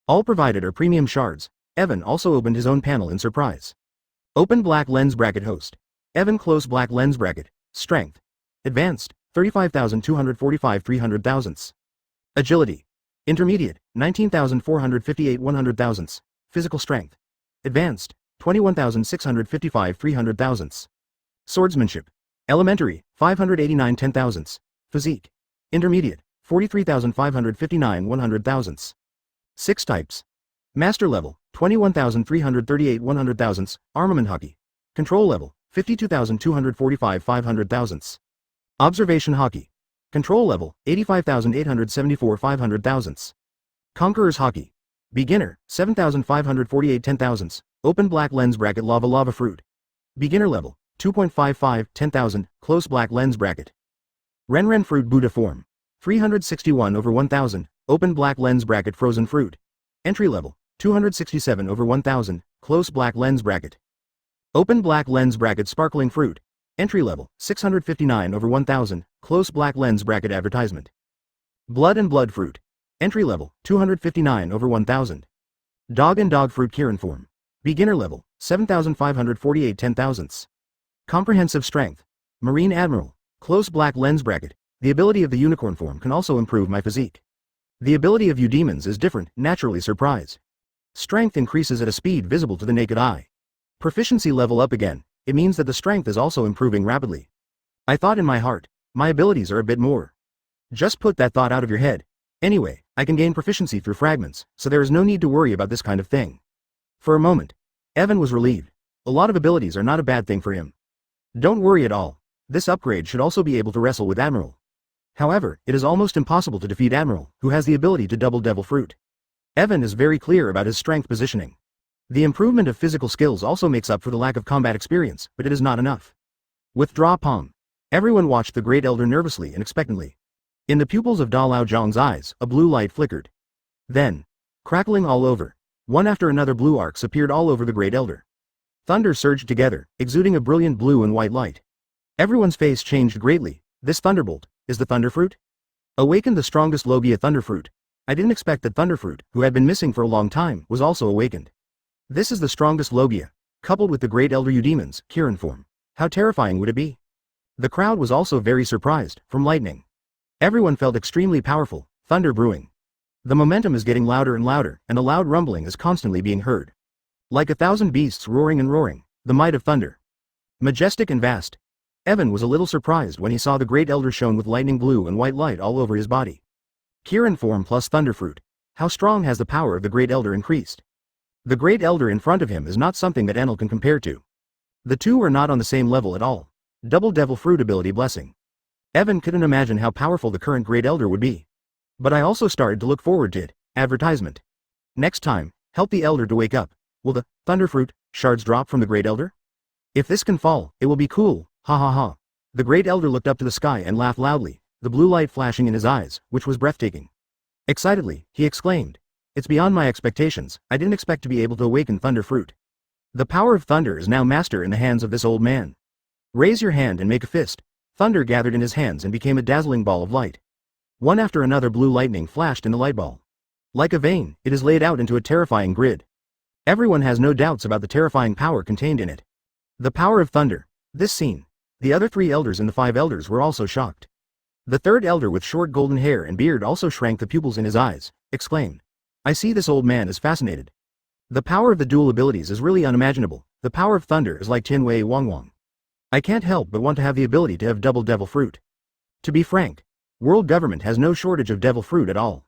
All provided are premium shards. Evan also opened his own panel in surprise. Open black lens bracket host. Evan close black lens bracket. Strength. Advanced, 35,245 300 thousandths. Agility. Intermediate, 19,458 100 thousandths. Physical strength. Advanced, 21,655 300 thousandths. Swordsmanship. Elementary, 589 10 thousandths. Physique. Intermediate, 43,559 100 thousandths. 6 types. Master level, 21,338 100 thousandths. Armament hockey. Control level, 52,245 500 thousandths. Observation hockey. Control level, 85,874 500 thousandths. Conqueror's hockey. Beginner, 7,548 10 thousandths. Open black lens bracket lava fruit. Beginner level, 2.55 10,000, close black lens bracket. Ren fruit Buddha form. 361 over 1,000, open black lens bracket frozen fruit. Entry level, 267 over 1,000, close black lens bracket. Open black lens bracket sparkling fruit. Entry level, 659 over 1,000, close black lens bracket advertisement. Blood and blood fruit. Entry level, 259 over 1,000. Dog and dog fruit Kirin form. Beginner level, 7,548 10 thousandths. Comprehensive strength. Marine Admiral. Close black lens bracket. The ability of the unicorn form can also improve my physique. The ability of you demons is different, naturally surprise. Strength increases at a speed visible to the naked eye. Proficiency level up again. It means that the strength is also improving rapidly. I thought in my heart, my abilities are a bit more. Just put that thought out of your head. Anyway, I can gain proficiency through fragments, so there is no need to worry about this kind of thing. For a moment, Evan was relieved. A lot of abilities are not a bad thing for him. Don't worry at all. This upgrade should also be able to wrestle with Admiral. However, it is almost impossible to defeat Admiral, who has the ability to double devil fruit. Evan is very clear about his strength positioning. The improvement of physical skills also makes up for the lack of combat experience, but it is not enough. Withdraw palm. Everyone watched the Great Elder nervously and expectantly. In the pupils of Da Lao Zhang's eyes, a blue light flickered. Then, crackling all over, one after another blue arcs appeared all over the Great Elder. Thunder surged together, exuding a brilliant blue and white light. Everyone's face changed greatly. This thunderbolt is the thunderfruit? Awakened the strongest Logia thunderfruit. I didn't expect that thunderfruit, who had been missing for a long time, was also awakened. This is the strongest Logia, coupled with the Great Elder Eudemons, Kirin form. How terrifying would it be? The crowd was also very surprised, from lightning. Everyone felt extremely powerful, thunder brewing. The momentum is getting louder and louder, and the loud rumbling is constantly being heard. Like 1,000 beasts roaring and roaring, the might of thunder. Majestic and vast. Evan was a little surprised when he saw the Great Elder shone with lightning blue and white light all over his body. Kirin form plus thunderfruit. How strong has the power of the Great Elder increased? The Great Elder in front of him is not something that Enel can compare to. The two are not on the same level at all. Double Devil Fruit ability blessing. Evan couldn't imagine how powerful the current Great Elder would be. But I also started to look forward to it. Advertisement. Next time, help the Elder to wake up. Will the Thunderfruit shards drop from the Great Elder? If this can fall, it will be cool. Ha ha ha. The Great Elder looked up to the sky and laughed loudly, the blue light flashing in his eyes, which was breathtaking. Excitedly, he exclaimed. It's beyond my expectations. I didn't expect to be able to awaken Thunderfruit. The power of thunder is now master in the hands of this old man. Raise your hand and make a fist. Thunder gathered in his hands and became a dazzling ball of light. One after another blue lightning flashed in the light ball. Like a vein, it is laid out into a terrifying grid. Everyone has no doubts about the terrifying power contained in it. The power of thunder. This scene. The other 3 elders and the 5 elders were also shocked. The 3rd elder with short golden hair and beard also shrank the pupils in his eyes, exclaimed. I see this old man is fascinated. The power of the dual abilities is really unimaginable. The power of thunder is like Tianwei Wangwang. I can't help but want to have the ability to have double devil fruit. To be frank, world government has no shortage of devil fruit at all.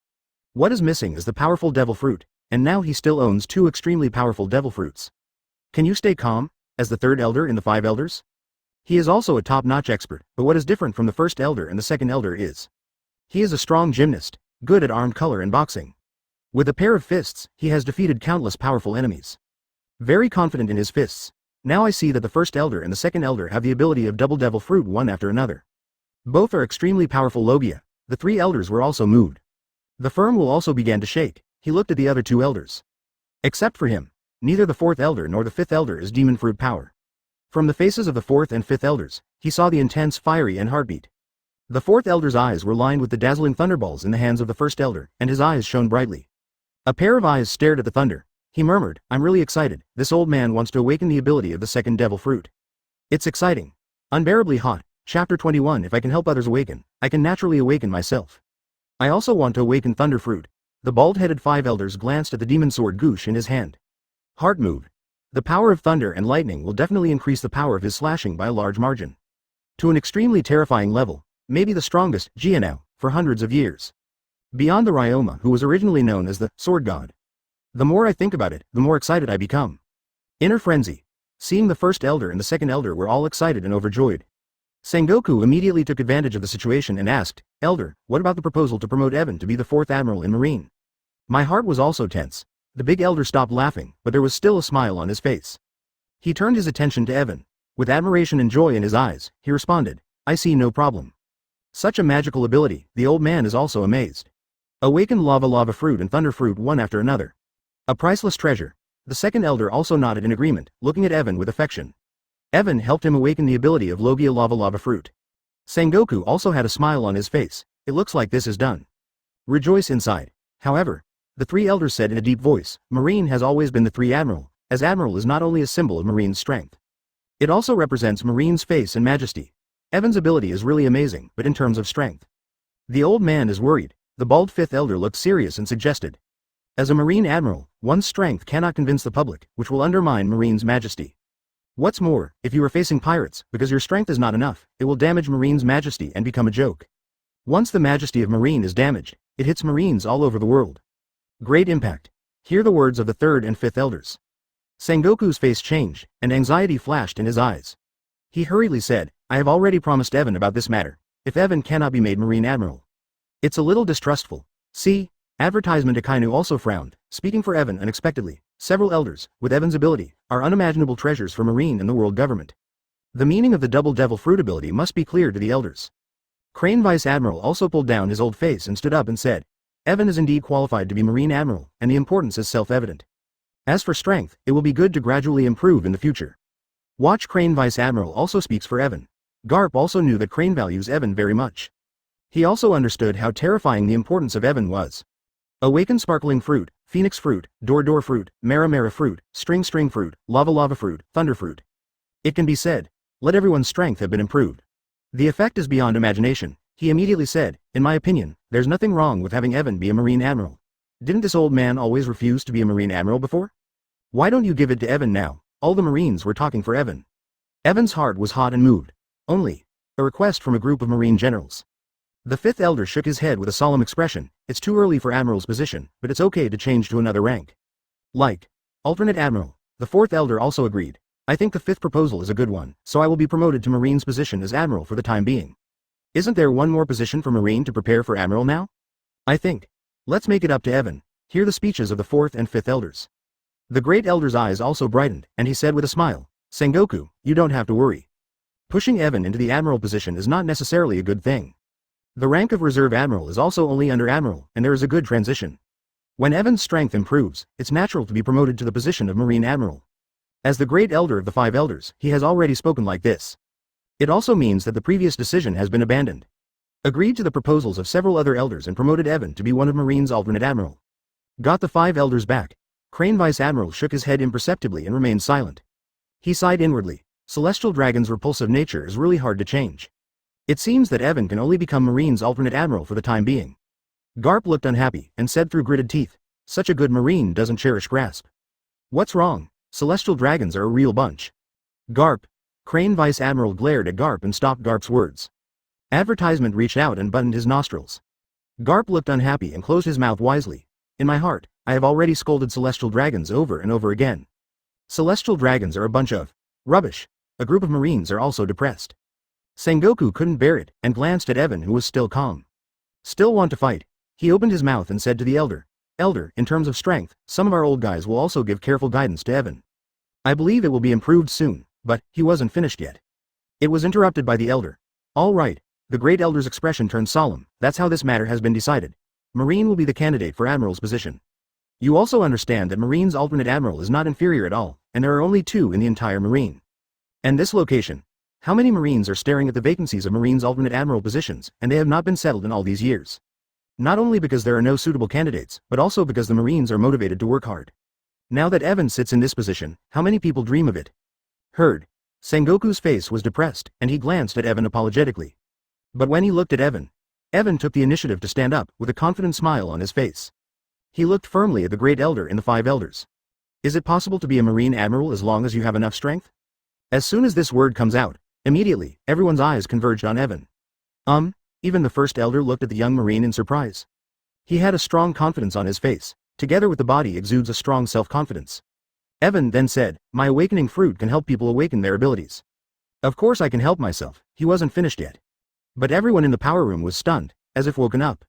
What is missing is the powerful devil fruit, and now he still owns 2 extremely powerful devil fruits. Can you stay calm, as the 3rd elder in the 5 elders? He is also a top-notch expert, but what is different from the 1st elder and the 2nd elder is. He is a strong gymnast, good at armed color and boxing. With a pair of fists, he has defeated countless powerful enemies. Very confident in his fists. Now I see that the 1st elder and the 2nd elder have the ability of double devil fruit one after another. Both are extremely powerful Logia. the three elders were also moved. The firm will also began to shake. He looked at the other two elders. Except for him, neither the fourth elder nor the fifth elder is demon fruit power. From the faces of the fourth and fifth elders, he saw the intense fiery and heartbeat. The fourth elder's eyes were lined with the dazzling thunderballs in the hands of the first elder, and his eyes shone brightly. A pair of eyes stared at the thunder. He murmured, "I'm really excited. This old man wants to awaken the ability of the second devil fruit. It's exciting. Unbearably hot." Chapter 21. If I can help others awaken, I can naturally awaken myself. I also want to awaken thunder fruit. The bald-headed five elders glanced at the demon sword Goosh in his hand. Heart moved. The power of thunder and lightning will definitely increase the power of his slashing by a large margin. To an extremely terrifying level, maybe the strongest, now, for hundreds of years. Beyond the Ryoma, who was originally known as the sword god. The more I think about it, the more excited I become. Inner frenzy. Seeing the first elder and the second elder were all excited and overjoyed. Sengoku immediately took advantage of the situation and asked, "Elder, what about the proposal to promote Evan to be the fourth admiral in Marine?" My heart was also tense. The big elder stopped laughing, but there was still a smile on his face. He turned his attention to Evan. With admiration and joy in his eyes, he responded, "I see no problem." Such a magical ability, the old man is also amazed. Awaken lava fruit and thunder fruit one after another. A priceless treasure. The second elder also nodded in agreement, looking at Evan with affection. Evan helped him awaken the ability of Logia lava fruit. Sengoku also had a smile on his face. It looks like this is done. Rejoice inside. However, the three elders said in a deep voice, Marine has always been the three admiral, as admiral is not only a symbol of Marine's strength. It also represents Marine's face and majesty. Evan's ability is really amazing, but in terms of strength. The old man is worried. The bald fifth elder looked serious and suggested. As a Marine admiral, one's strength cannot convince the public, which will undermine Marine's majesty. What's more, if you are facing pirates, because your strength is not enough, it will damage Marine's majesty and become a joke. Once the majesty of Marine is damaged, it hits Marines all over the world. Great impact. Hear the words of the third and fifth elders. Sengoku's face changed, and anxiety flashed in his eyes. He hurriedly said, "I have already promised Evan about this matter. If Evan cannot be made Marine admiral. It's a little distrustful. See?" Advertisement. Akainu also frowned, speaking for Evan unexpectedly. Several elders, with Evan's ability, are unimaginable treasures for Marine and the world government. The meaning of the double devil fruit ability must be clear to the elders. Crane Vice Admiral also pulled down his old face and stood up and said, "Evan is indeed qualified to be Marine Admiral, and the importance is self-evident. As for strength, it will be good to gradually improve in the future." Watch Crane Vice Admiral also speaks for Evan. Garp also knew that Crane values Evan very much. He also understood how terrifying the importance of Evan was. Awaken sparkling fruit, phoenix fruit, door fruit, mara fruit, string fruit, lava fruit, thunder fruit. It can be said, let everyone's strength have been improved. The effect is beyond imagination. He immediately said, "In my opinion, there's nothing wrong with having Evan be a Marine Admiral. Didn't this old man always refuse to be a Marine Admiral before? Why don't you give it to Evan now?" All the Marines were talking for Evan. Evan's heart was hot and moved. Only a request from a group of Marine generals. The fifth elder shook his head with a solemn expression. "It's too early for Admiral's position, but it's okay to change to another rank. Like alternate Admiral." The fourth elder also agreed. "I think the fifth proposal is a good one, so I will be promoted to Marine's position as Admiral for the time being. Isn't there one more position for Marine to prepare for Admiral now? I think. Let's make it up to Evan." Hear the speeches of the fourth and fifth elders. The great elder's eyes also brightened, and he said with a smile, "Sengoku, you don't have to worry. Pushing Evan into the Admiral position is not necessarily a good thing. The rank of Reserve Admiral is also only under Admiral, and there is a good transition. When Evan's strength improves, it's natural to be promoted to the position of Marine Admiral. As the great elder of the five elders, he has already spoken like this. It also means that the previous decision has been abandoned. Agreed to the proposals of several other elders and promoted Evan to be one of Marine's alternate Admiral. Got the five elders back. Crane Vice Admiral shook his head imperceptibly and remained silent. He sighed inwardly. Celestial Dragon's repulsive nature is really hard to change. It seems that Evan can only become Marine's alternate Admiral for the time being. Garp looked unhappy and said through gritted teeth, "Such a good Marine doesn't cherish grasp. What's wrong? Celestial Dragons are a real bunch." Garp. Crane Vice Admiral glared at Garp and stopped Garp's words. Advertisement reached out and buttoned his nostrils. Garp looked unhappy and closed his mouth wisely. "In my heart, I have already scolded Celestial Dragons over and over again. Celestial Dragons are a bunch of rubbish." A group of Marines are also depressed. Sengoku couldn't bear it, and glanced at Evan, who was still calm. "Still want to fight?" He opened his mouth and said to the elder, "Elder, in terms of strength, some of our old guys will also give careful guidance to Evan. I believe it will be improved soon," but he wasn't finished yet. It was interrupted by the elder. "All right, The Great Elder's expression turned solemn. That's how this matter has been decided. Marine will be the candidate for Admiral's position. You also understand that Marine's alternate Admiral is not inferior at all, and there are only 2 in the entire Marine. And this location. How many Marines are staring at the vacancies of Marine's alternate Admiral positions, and they have not been settled in all these years? Not only because there are no suitable candidates, but also because the Marines are motivated to work hard. Now that Evan sits in this position, how many people dream of it? Heard. Sengoku's face was depressed, and he glanced at Evan apologetically. But when he looked at Evan took the initiative to stand up, with a confident smile on his face. He looked firmly at the Great Elder and the 5 elders. Is it possible to be a Marine Admiral as long as you have enough strength? As soon as this word comes out, immediately, everyone's eyes converged on Evan. Even the first elder looked at the young Marine in surprise. He had a strong confidence on his face, together with the body exudes a strong self-confidence. Evan then said, my awakening fruit can help people awaken their abilities. Of course I can help myself, he wasn't finished yet. But everyone in the power room was stunned, as if woken up.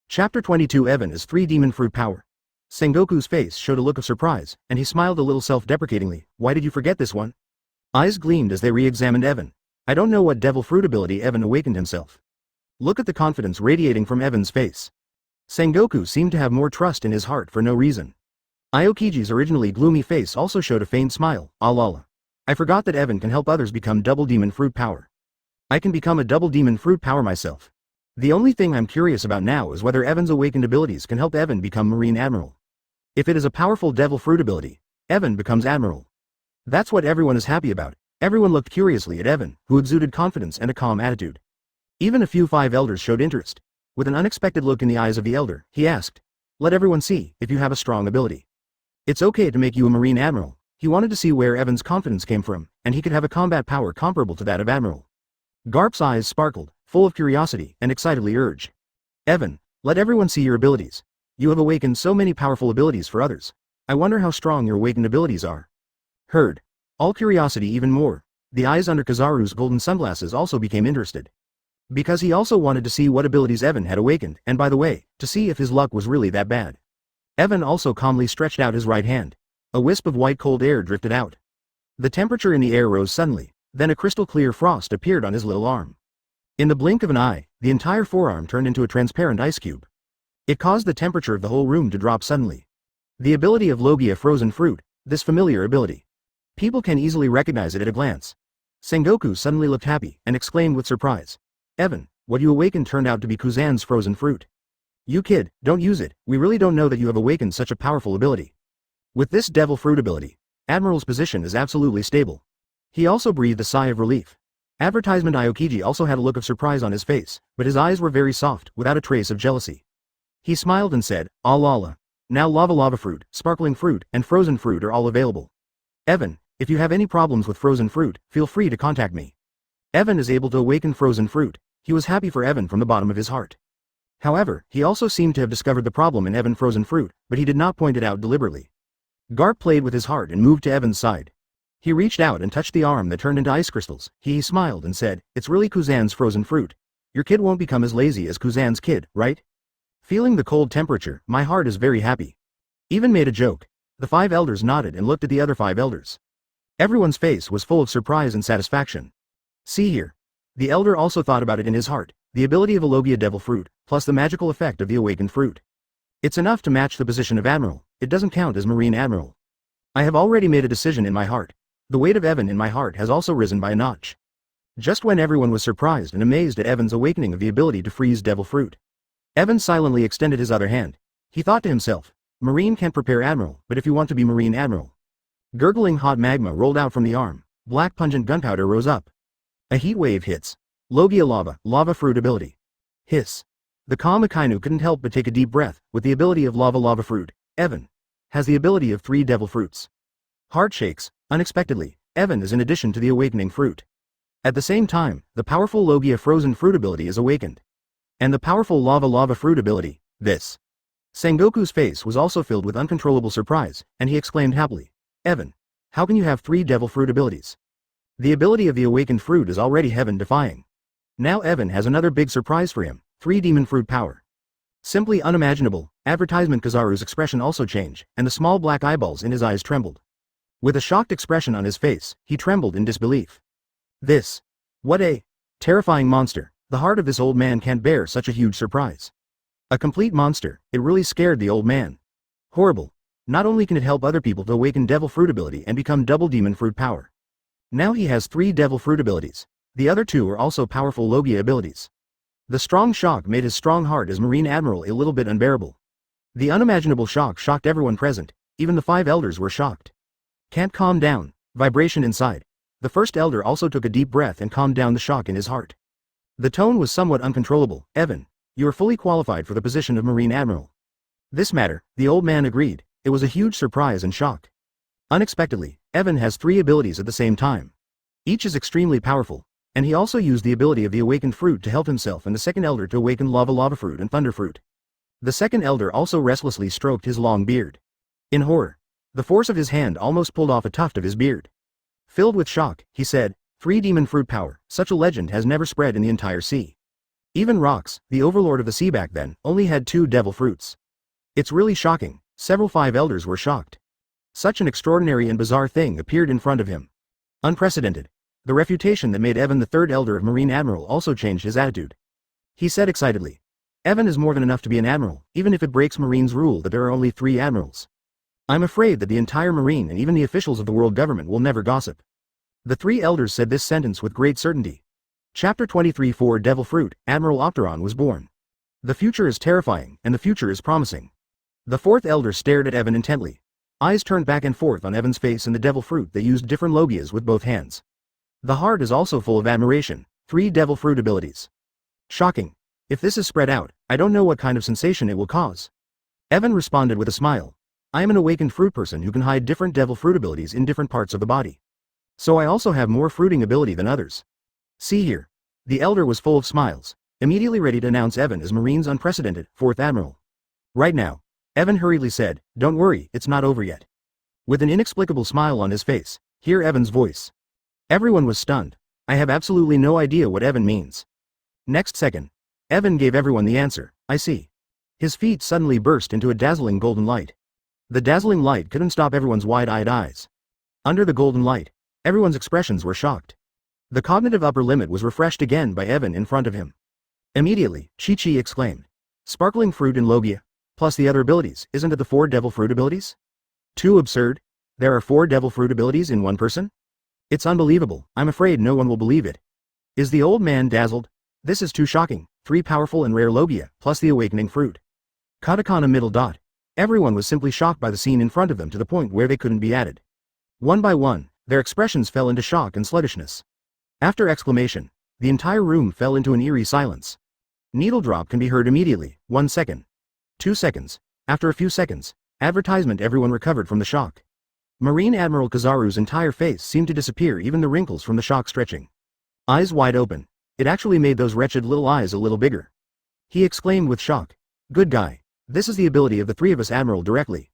Chapter 22 Evan is 3 demon fruit power. Sengoku's face showed a look of surprise, and he smiled a little self-deprecatingly. Why did you forget this one? Eyes gleamed as they re-examined Evan. I don't know what devil fruit ability Evan awakened himself. Look at the confidence radiating from Evan's face. Sengoku seemed to have more trust in his heart for no reason. Aokiji's originally gloomy face also showed a faint smile. Allah. I forgot that Evan can help others become double demon fruit power. I can become a double demon fruit power myself. The only thing I'm curious about now is whether Evan's awakened abilities can help Evan become Marine Admiral. If it is a powerful devil fruit ability, Evan becomes Admiral. That's what everyone is happy about. Everyone looked curiously at Evan, who exuded confidence and a calm attitude. Even a few 5 elders showed interest. With an unexpected look in the eyes of the elder, he asked, let everyone see if you have a strong ability. It's okay to make you a Marine Admiral. He wanted to see where Evan's confidence came from, and he could have a combat power comparable to that of Admiral. Garp's eyes sparkled, full of curiosity, and excitedly urged. Evan, let everyone see your abilities. You have awakened so many powerful abilities for others. I wonder how strong your awakened abilities are. Heard. All curiosity even more. The eyes under Kizaru's golden sunglasses also became interested. Because he also wanted to see what abilities Evan had awakened, and by the way, to see if his luck was really that bad. Evan also calmly stretched out his right hand. A wisp of white cold air drifted out. The temperature in the air rose suddenly, then a crystal clear frost appeared on his little arm. In the blink of an eye, the entire forearm turned into a transparent ice cube. It caused the temperature of the whole room to drop suddenly. The ability of Logia frozen fruit, this familiar ability. People can easily recognize it at a glance. Sengoku suddenly looked happy, and exclaimed with surprise. Evan, what you awakened turned out to be Kuzan's frozen fruit. You kid, don't use it, we really don't know that you have awakened such a powerful ability. With this devil fruit ability, Admiral's position is absolutely stable. He also breathed a sigh of relief. Advertisement Aokiji also had a look of surprise on his face, but his eyes were very soft, without a trace of jealousy. He smiled and said, Allah. Now lava fruit, sparkling fruit, and frozen fruit are all available. Evan, if you have any problems with frozen fruit, feel free to contact me. Evan is able to awaken frozen fruit. He was happy for Evan from the bottom of his heart. However, he also seemed to have discovered the problem in Evan frozen fruit, but he did not point it out deliberately. Garp played with his heart and moved to Evan's side. He reached out and touched the arm that turned into ice crystals. He smiled and said, it's really Kuzan's frozen fruit. Your kid won't become as lazy as Kuzan's kid, right? Feeling the cold temperature, my heart is very happy. Even made a joke. The 5 elders nodded and looked at the other 5 elders. Everyone's face was full of surprise and satisfaction. See here. The elder also thought about it in his heart, the ability of a Logia devil fruit, plus the magical effect of the awakened fruit. It's enough to match the position of Admiral, it doesn't count as Marine Admiral. I have already made a decision in my heart. The weight of Evan in my heart has also risen by a notch. Just when everyone was surprised and amazed at Evan's awakening of the ability to freeze devil fruit, Evan silently extended his other hand. He thought to himself, Marine can't prepare Admiral, but if you want to be Marine Admiral. Gurgling hot magma rolled out from the arm, black pungent gunpowder rose up. A heat wave hits. Logia lava fruit ability. Hiss. The calm Akainu couldn't help but take a deep breath. With the ability of lava fruit, Evan has the ability of 3 devil fruits. Heart shakes. Unexpectedly, Evan is in addition to the awakening fruit. At the same time, the powerful Logia frozen fruit ability is awakened. And the powerful lava fruit ability, this. Sengoku's face was also filled with uncontrollable surprise, and he exclaimed happily, Evan, how can you have 3 devil fruit abilities? The ability of the awakened fruit is already heaven-defying. Now Evan has another big surprise for him, 3 demon fruit power. Simply unimaginable. Advertisement Kizaru's expression also changed, and the small black eyeballs in his eyes trembled. With a shocked expression on his face, he trembled in disbelief. This. What a terrifying monster. The heart of this old man can't bear such a huge surprise. A complete monster, it really scared the old man. Horrible. Not only can it help other people to awaken devil fruit ability and become double demon fruit power. Now he has 3 devil fruit abilities. The other 2 are also powerful Logia abilities. The strong shock made his strong heart as Marine Admiral a little bit unbearable. The unimaginable shock shocked everyone present, even the 5 elders were shocked. Can't calm down. Vibration inside. The first elder also took a deep breath and calmed down the shock in his heart. The tone was somewhat uncontrollable. Evan, you are fully qualified for the position of Marine Admiral. This matter, the old man agreed. It was a huge surprise and shock. Unexpectedly, Evan has 3 abilities at the same time. Each is extremely powerful, and he also used the ability of the awakened fruit to help himself and the second elder to awaken lava fruit and thunder fruit. The second elder also restlessly stroked his long beard. In horror, the force of his hand almost pulled off a tuft of his beard. Filled with shock, he said, 3 demon fruit power, such a legend has never spread in the entire sea. Even Rox, the overlord of the sea back then, only had 2 devil fruits. It's really shocking. Several 5 elders were shocked. Such an extraordinary and bizarre thing appeared in front of him. Unprecedented. The refutation that made Evan the 3rd elder of Marine Admiral also changed his attitude. He said excitedly, Evan is more than enough to be an admiral, even if it breaks Marine's rule that there are only 3 admirals. I'm afraid that the entire Marine and even the officials of the world government will never gossip. The 3 elders said this sentence with great certainty. Chapter 23 4 Devil Fruit, Admiral Opteron was born. The future is terrifying, and the future is promising. The 4th elder stared at Evan intently. Eyes turned back and forth on Evan's face and the devil fruit that used different logias with both hands. The heart is also full of admiration, 3 devil fruit abilities. Shocking. If this is spread out, I don't know what kind of sensation it will cause. Evan responded with a smile. I am an awakened fruit person who can hide different devil fruit abilities in different parts of the body. So I also have more fruiting ability than others. See here. The elder was full of smiles, immediately ready to announce Evan as Marine's unprecedented 4th Admiral. Right now. Evan hurriedly said, don't worry, it's not over yet. With an inexplicable smile on his face, hear Evan's voice. Everyone was stunned. I have absolutely no idea what Evan means. Next second. Evan gave everyone the answer, I see. His feet suddenly burst into a dazzling golden light. The dazzling light couldn't stop everyone's wide-eyed eyes. Under the golden light, everyone's expressions were shocked. The cognitive upper limit was refreshed again by Evan in front of him. Immediately, Chi-Chi exclaimed. Sparkling fruit in Logia, plus the other abilities, isn't it the 4 devil fruit abilities? Too absurd. There are 4 devil fruit abilities in one person? It's unbelievable, I'm afraid no one will believe it. Is the old man dazzled? This is too shocking, 3 powerful and rare Logia, plus the awakening fruit. Katakana middle dot. Everyone was simply shocked by the scene in front of them to the point where they couldn't be added. One by one, their expressions fell into shock and sluggishness. After exclamation, the entire room fell into an eerie silence. Needle drop can be heard immediately, 1 second. 2 seconds. After a few seconds, advertisement everyone recovered from the shock. Marine Admiral Kizaru's entire face seemed to disappear, even the wrinkles from the shock stretching. Eyes wide open. It actually made those wretched little eyes a little bigger. He exclaimed with shock. Good guy. This is the ability of the 3 of us Admiral directly.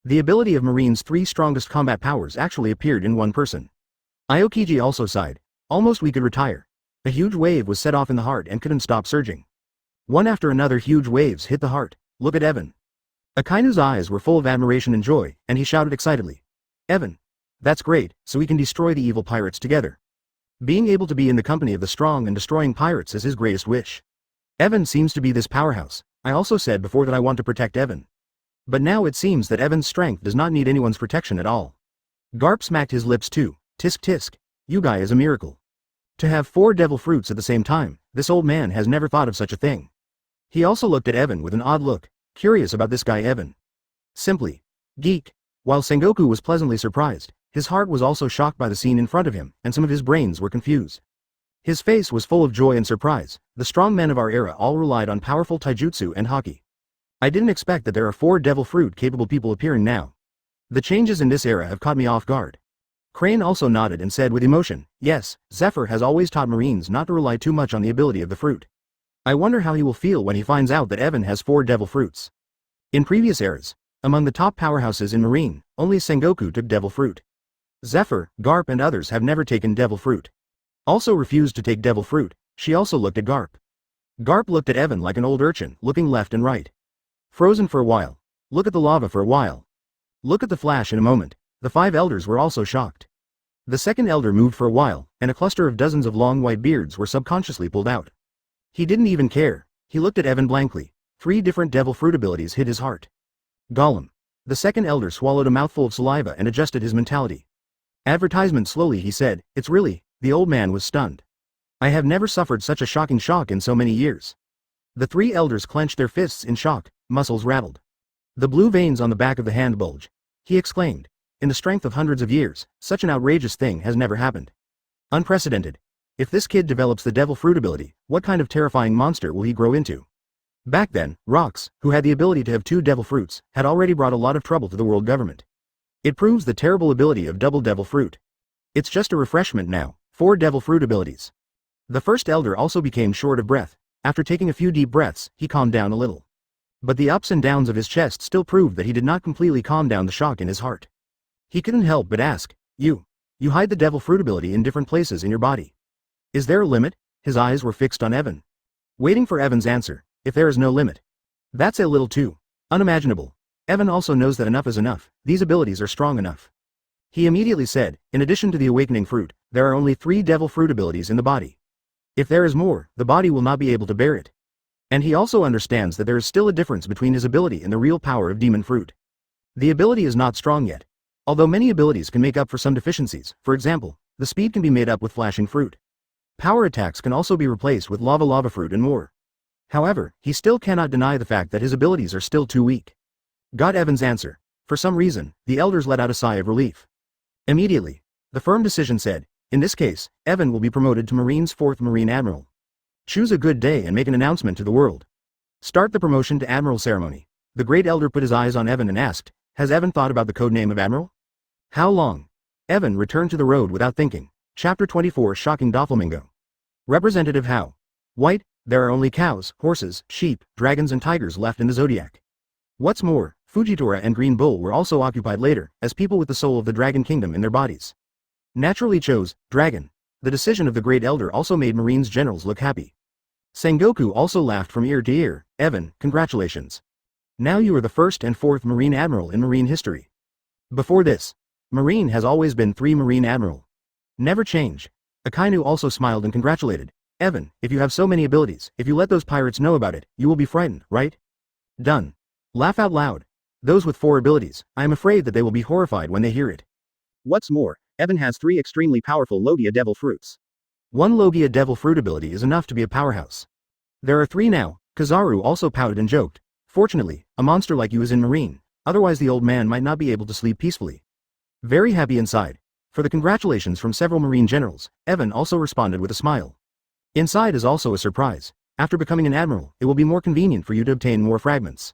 The ability of Marine's 3 strongest combat powers actually appeared in one person. Aokiji also sighed. Almost we could retire. A huge wave was set off in the heart and couldn't stop surging. One after another huge waves hit the heart. Look at Evan. Akainu's eyes were full of admiration and joy, and he shouted excitedly. Evan. That's great, so we can destroy the evil pirates together. Being able to be in the company of the strong and destroying pirates is his greatest wish. Evan seems to be this powerhouse. I also said before that I want to protect Evan. But now it seems that Evan's strength does not need anyone's protection at all. Garp smacked his lips too. Tisk tisk. You guy is a miracle. To have 4 devil fruits at the same time, this old man has never thought of such a thing. He also looked at Evan with an odd look, curious about this guy Evan. Simply. Geek. While Sengoku was pleasantly surprised, his heart was also shocked by the scene in front of him, and some of his brains were confused. His face was full of joy and surprise. The strong men of our era all relied on powerful taijutsu and haki. I didn't expect that there are 4 devil fruit capable people appearing now. The changes in this era have caught me off guard. Crane also nodded and said with emotion, yes, Zephyr has always taught Marines not to rely too much on the ability of the fruit. I wonder how he will feel when he finds out that Evan has 4 devil fruits. In previous eras, among the top powerhouses in Marine, only Sengoku took devil fruit. Zephyr, Garp and others have never taken devil fruit. Also refused to take devil fruit. She also looked at Garp. Garp looked at Evan like an old urchin, looking left and right. Frozen for a while. Look at the lava for a while. Look at the flash in a moment. The 5 elders were also shocked. The second elder moved for a while, and a cluster of dozens of long white beards were subconsciously pulled out. He didn't even care. He looked at Evan blankly. 3 different devil fruit abilities hit his heart. Gollum. The second elder swallowed a mouthful of saliva and adjusted his mentality. Advertisement slowly, he said, it's really, the old man was stunned. I have never suffered such a shocking shock in so many years. The 3 elders clenched their fists in shock, muscles rattled. The blue veins on the back of the hand bulge. He exclaimed. In the strength of hundreds of years, such an outrageous thing has never happened. Unprecedented. If this kid develops the devil fruit ability, what kind of terrifying monster will he grow into? Back then, Rox, who had the ability to have 2 devil fruits, had already brought a lot of trouble to the world government. It proves the terrible ability of double devil fruit. It's just a refreshment now, 4 devil fruit abilities. The first elder also became short of breath. After taking a few deep breaths, he calmed down a little. But the ups and downs of his chest still proved that he did not completely calm down the shock in his heart. He couldn't help but ask, You hide the devil fruit ability in different places in your body. Is there a limit? His eyes were fixed on Evan. Waiting for Evan's answer, if there is no limit. That's a little too unimaginable. Evan also knows that enough is enough, these abilities are strong enough. He immediately said, in addition to the awakening fruit, there are only 3 devil fruit abilities in the body. If there is more, the body will not be able to bear it. And he also understands that there is still a difference between his ability and the real power of demon fruit. The ability is not strong yet. Although many abilities can make up for some deficiencies, for example, the speed can be made up with flashing fruit. Power attacks can also be replaced with lava fruit and more. However, he still cannot deny the fact that his abilities are still too weak. Got Evan's answer. For some reason, the elders let out a sigh of relief. Immediately, the firm decision said, in this case, Evan will be promoted to Marine's 4th Marine Admiral. Choose a good day and make an announcement to the world. Start the promotion to Admiral ceremony. The great elder put his eyes on Evan and asked, has Evan thought about the code name of Admiral? How long? Evan returned to the road without thinking. Chapter 24 Shocking Doflamingo. Representative How? White, there are only cows, horses, sheep, dragons and tigers left in the zodiac. What's more, Fujitora and Green Bull were also occupied later, as people with the soul of the Dragon Kingdom in their bodies. Naturally chose, Dragon. The decision of the great elder also made Marine's generals look happy. Sengoku also laughed from ear to ear, Evan, congratulations. Now you are the 1st and 4th Marine Admiral in Marine history. Before this, Marine has always been 3 Marine Admiral. Never change. Akainu also smiled and congratulated. Evan, if you have so many abilities, if you let those pirates know about it, you will be frightened, right? Done. Laugh out loud. Those with 4 abilities, I am afraid that they will be horrified when they hear it. What's more, Evan has 3 extremely powerful Logia Devil Fruits. 1 Logia Devil Fruit ability is enough to be a powerhouse. There are 3 now. Kizaru also pouted and joked. Fortunately, a monster like you is in Marine, otherwise the old man might not be able to sleep peacefully. Very happy inside. For the congratulations from several Marine generals, Evan also responded with a smile. Inside is also a surprise. After becoming an admiral, it will be more convenient for you to obtain more fragments.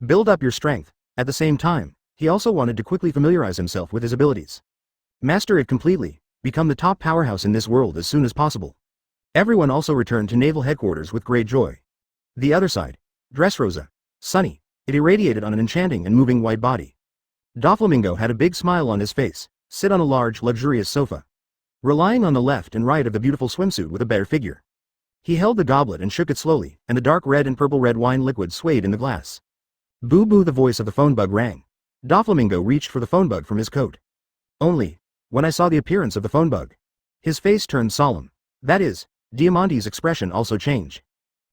Build up your strength. At the same time, he also wanted to quickly familiarize himself with his abilities. Master it completely, become the top powerhouse in this world as soon as possible. Everyone also returned to naval headquarters with great joy. The other side. Dressrosa. Sunny. It irradiated on an enchanting and moving white body. Doflamingo had a big smile on his face, sit on a large, luxurious sofa. Relying on the left and right of the beautiful swimsuit with a bare figure. He held the goblet and shook it slowly, and the dark red and purple red wine liquid swayed in the glass. Boo boo, the voice of the phone bug rang. Doflamingo reached for the phone bug from his coat. Only, when I saw the appearance of the phone bug, his face turned solemn. That is, Diamante's expression also changed.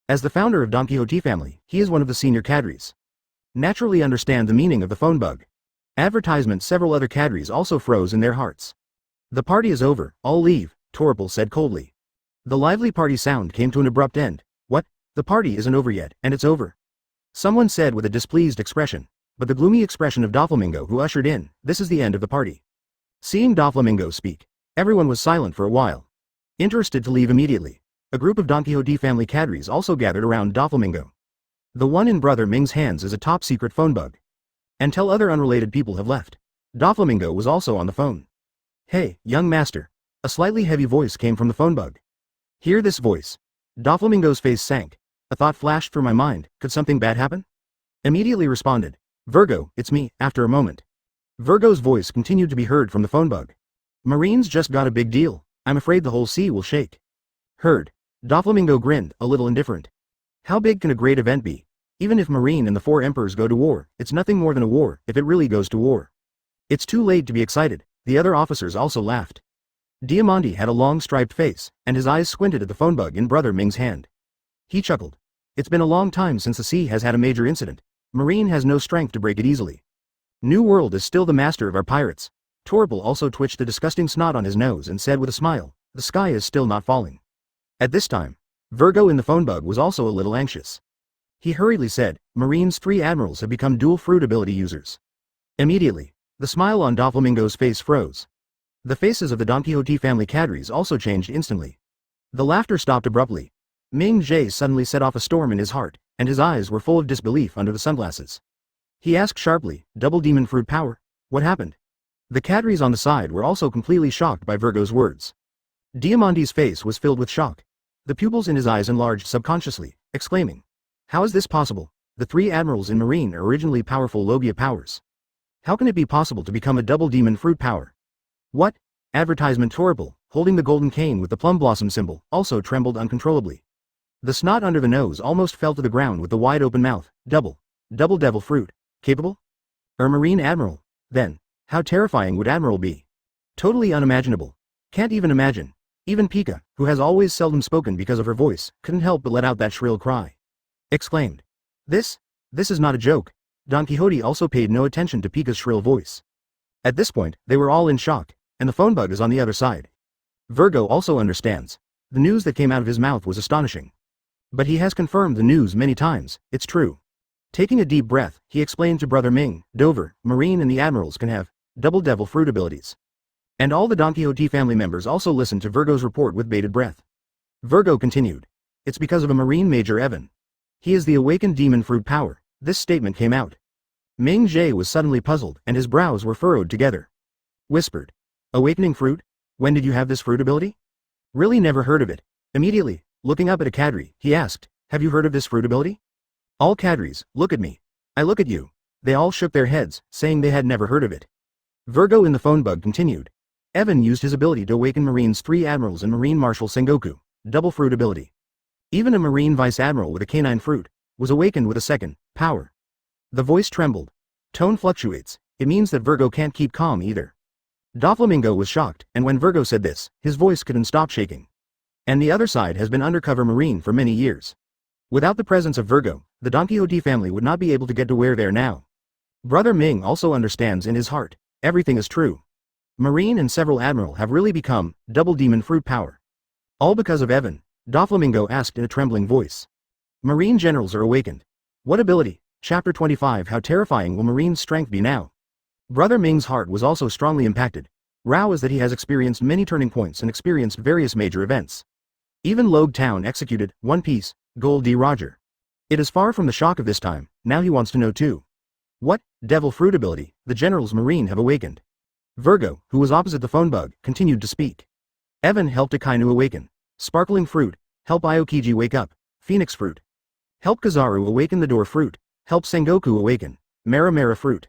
As the founder of Donquixote family, he is one of the senior cadres. Naturally understand the meaning of the phone bug. Advertisement. Several other cadres also froze in their hearts. The party is over, all leave, Torpal said coldly. The lively party sound came to an abrupt end. What? The party isn't over yet, and it's over. Someone said with a displeased expression, but the gloomy expression of Doflamingo who ushered in, this is the end of the party. Seeing Doflamingo speak, everyone was silent for a while. Interested to leave immediately. A group of Donquixote family cadres also gathered around Doflamingo. The one in Brother Ming's hands is a top-secret phone bug. Until other unrelated people have left. Doflamingo was also on the phone. Hey, young master. A slightly heavy voice came from the phone bug. Hear this voice. Doflamingo's face sank. A thought flashed through my mind, could something bad happen? Immediately responded. Virgo, it's me, after a moment. Virgo's voice continued to be heard from the phone bug. Marines just got a big deal. I'm afraid the whole sea will shake. Heard. Doflamingo grinned, a little indifferent. How big can a great event be? Even if Marine and the 4 emperors go to war, it's nothing more than a war, if it really goes to war. It's too late to be excited. The other officers also laughed. Diamante had a long striped face, and his eyes squinted at the phone bug in Brother Ming's hand. He chuckled. It's been a long time since the sea has had a major incident. Marine has no strength to break it easily. New World is still the master of our pirates. Torpal also twitched the disgusting snot on his nose and said with a smile, the sky is still not falling. At this time, Virgo in the phone bug was also a little anxious. He hurriedly said, Marine's 3 admirals have become dual fruit ability users. Immediately, the smile on Doflamingo's face froze. The faces of the Donquixote family cadres also changed instantly. The laughter stopped abruptly. Ming Jie suddenly set off a storm in his heart, and his eyes were full of disbelief under the sunglasses. He asked sharply, double demon fruit power? What happened? The cadres on the side were also completely shocked by Virgo's words. Diamante's face was filled with shock. The pupils in his eyes enlarged subconsciously, exclaiming, how is this possible? The 3 admirals in Marine are originally powerful Logia powers. How can it be possible to become a double demon fruit power? What? Advertisement Torpal, holding the golden cane with the plum blossom symbol, also trembled uncontrollably. The snot under the nose almost fell to the ground with the wide open mouth. Double devil fruit. Capable? Marine admiral? Then, how terrifying would admiral be? Totally unimaginable. Can't even imagine. Even Pika, who has always seldom spoken because of her voice, couldn't help but let out that shrill cry. Exclaimed. This is not a joke. Don Quixote also paid no attention to Pika's shrill voice. At this point, they were all in shock, and the phone bug is on the other side. Virgo also understands. The news that came out of his mouth was astonishing. But he has confirmed the news many times, it's true. Taking a deep breath, he explained to Brother Ming, Dover, Marine and the admirals can have double devil fruit abilities. And all the Donquixote family members also listened to Virgo's report with bated breath. Virgo continued. It's because of a Marine Major Evan. He is the awakened demon fruit power. This statement came out. Ming Jie was suddenly puzzled and his brows were furrowed together. Whispered. Awakening fruit? When did you have this fruit ability? Really never heard of it. Immediately, looking up at a cadre, he asked, have you heard of this fruit ability? All cadres, look at me. I look at you. They all shook their heads, saying they had never heard of it. Virgo in the phone bug continued. Evan used his ability to awaken Marine's 3 admirals and Marine Marshal Sengoku, double fruit ability. Even a Marine Vice Admiral with a canine fruit was awakened with a second power. The voice trembled. Tone fluctuates. It means that Virgo can't keep calm either. Doflamingo was shocked, and when Virgo said this, his voice couldn't stop shaking. And the other side has been undercover Marine for many years. Without the presence of Virgo, the Donquixote family would not be able to get to where they're now. Brother Ming also understands in his heart, everything is true. Marine and several admiral have really become double demon fruit power. All because of Evan, Doflamingo asked in a trembling voice. Marine generals are awakened. What ability? Chapter 25. How terrifying will Marine's strength be now? Brother Ming's heart was also strongly impacted. Rao is that he has experienced many turning points and experienced various major events. Even Logue Town executed, One Piece, Gold D. Roger. It is far from the shock of this time, now he wants to know too. What, devil fruit ability, the generals Marine have awakened? Virgo, who was opposite the phone bug, continued to speak. Evan helped Akainu awaken. Sparkling fruit, help Aokiji wake up. Phoenix fruit. Help Kizaru awaken the door fruit. Help Sengoku awaken. Mara fruit.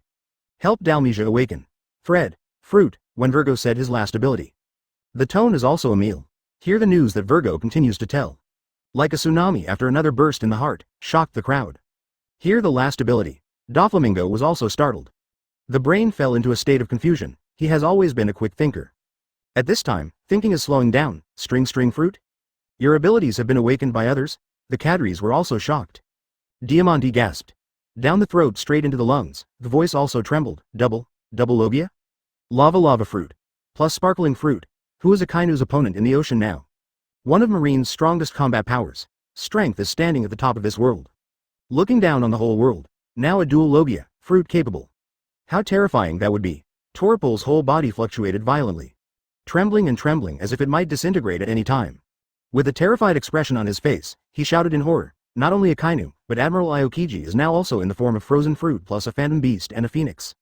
Help Dalmesia awaken. Fred, fruit, when Virgo said his last ability. The tone is also a meal. Hear the news that Virgo continues to tell. Like a tsunami after another burst in the heart, shocked the crowd. Hear the last ability. Doflamingo was also startled. The brain fell into a state of confusion. He has always been a quick thinker. At this time, thinking is slowing down. String fruit? Your abilities have been awakened by others? The cadres were also shocked. Diamante gasped. Down the throat straight into the lungs, the voice also trembled. Double Logia? Lava fruit. Plus sparkling fruit. Who is Akainu's opponent in the ocean now? One of Marine's strongest combat powers. Strength is standing at the top of this world. Looking down on the whole world. Now a dual Logia, fruit capable. How terrifying that would be. Torpal's whole body fluctuated violently. Trembling as if it might disintegrate at any time. With a terrified expression on his face, he shouted in horror, not only Akainu, but Admiral Aokiji is now also in the form of frozen fruit plus a phantom beast and a phoenix.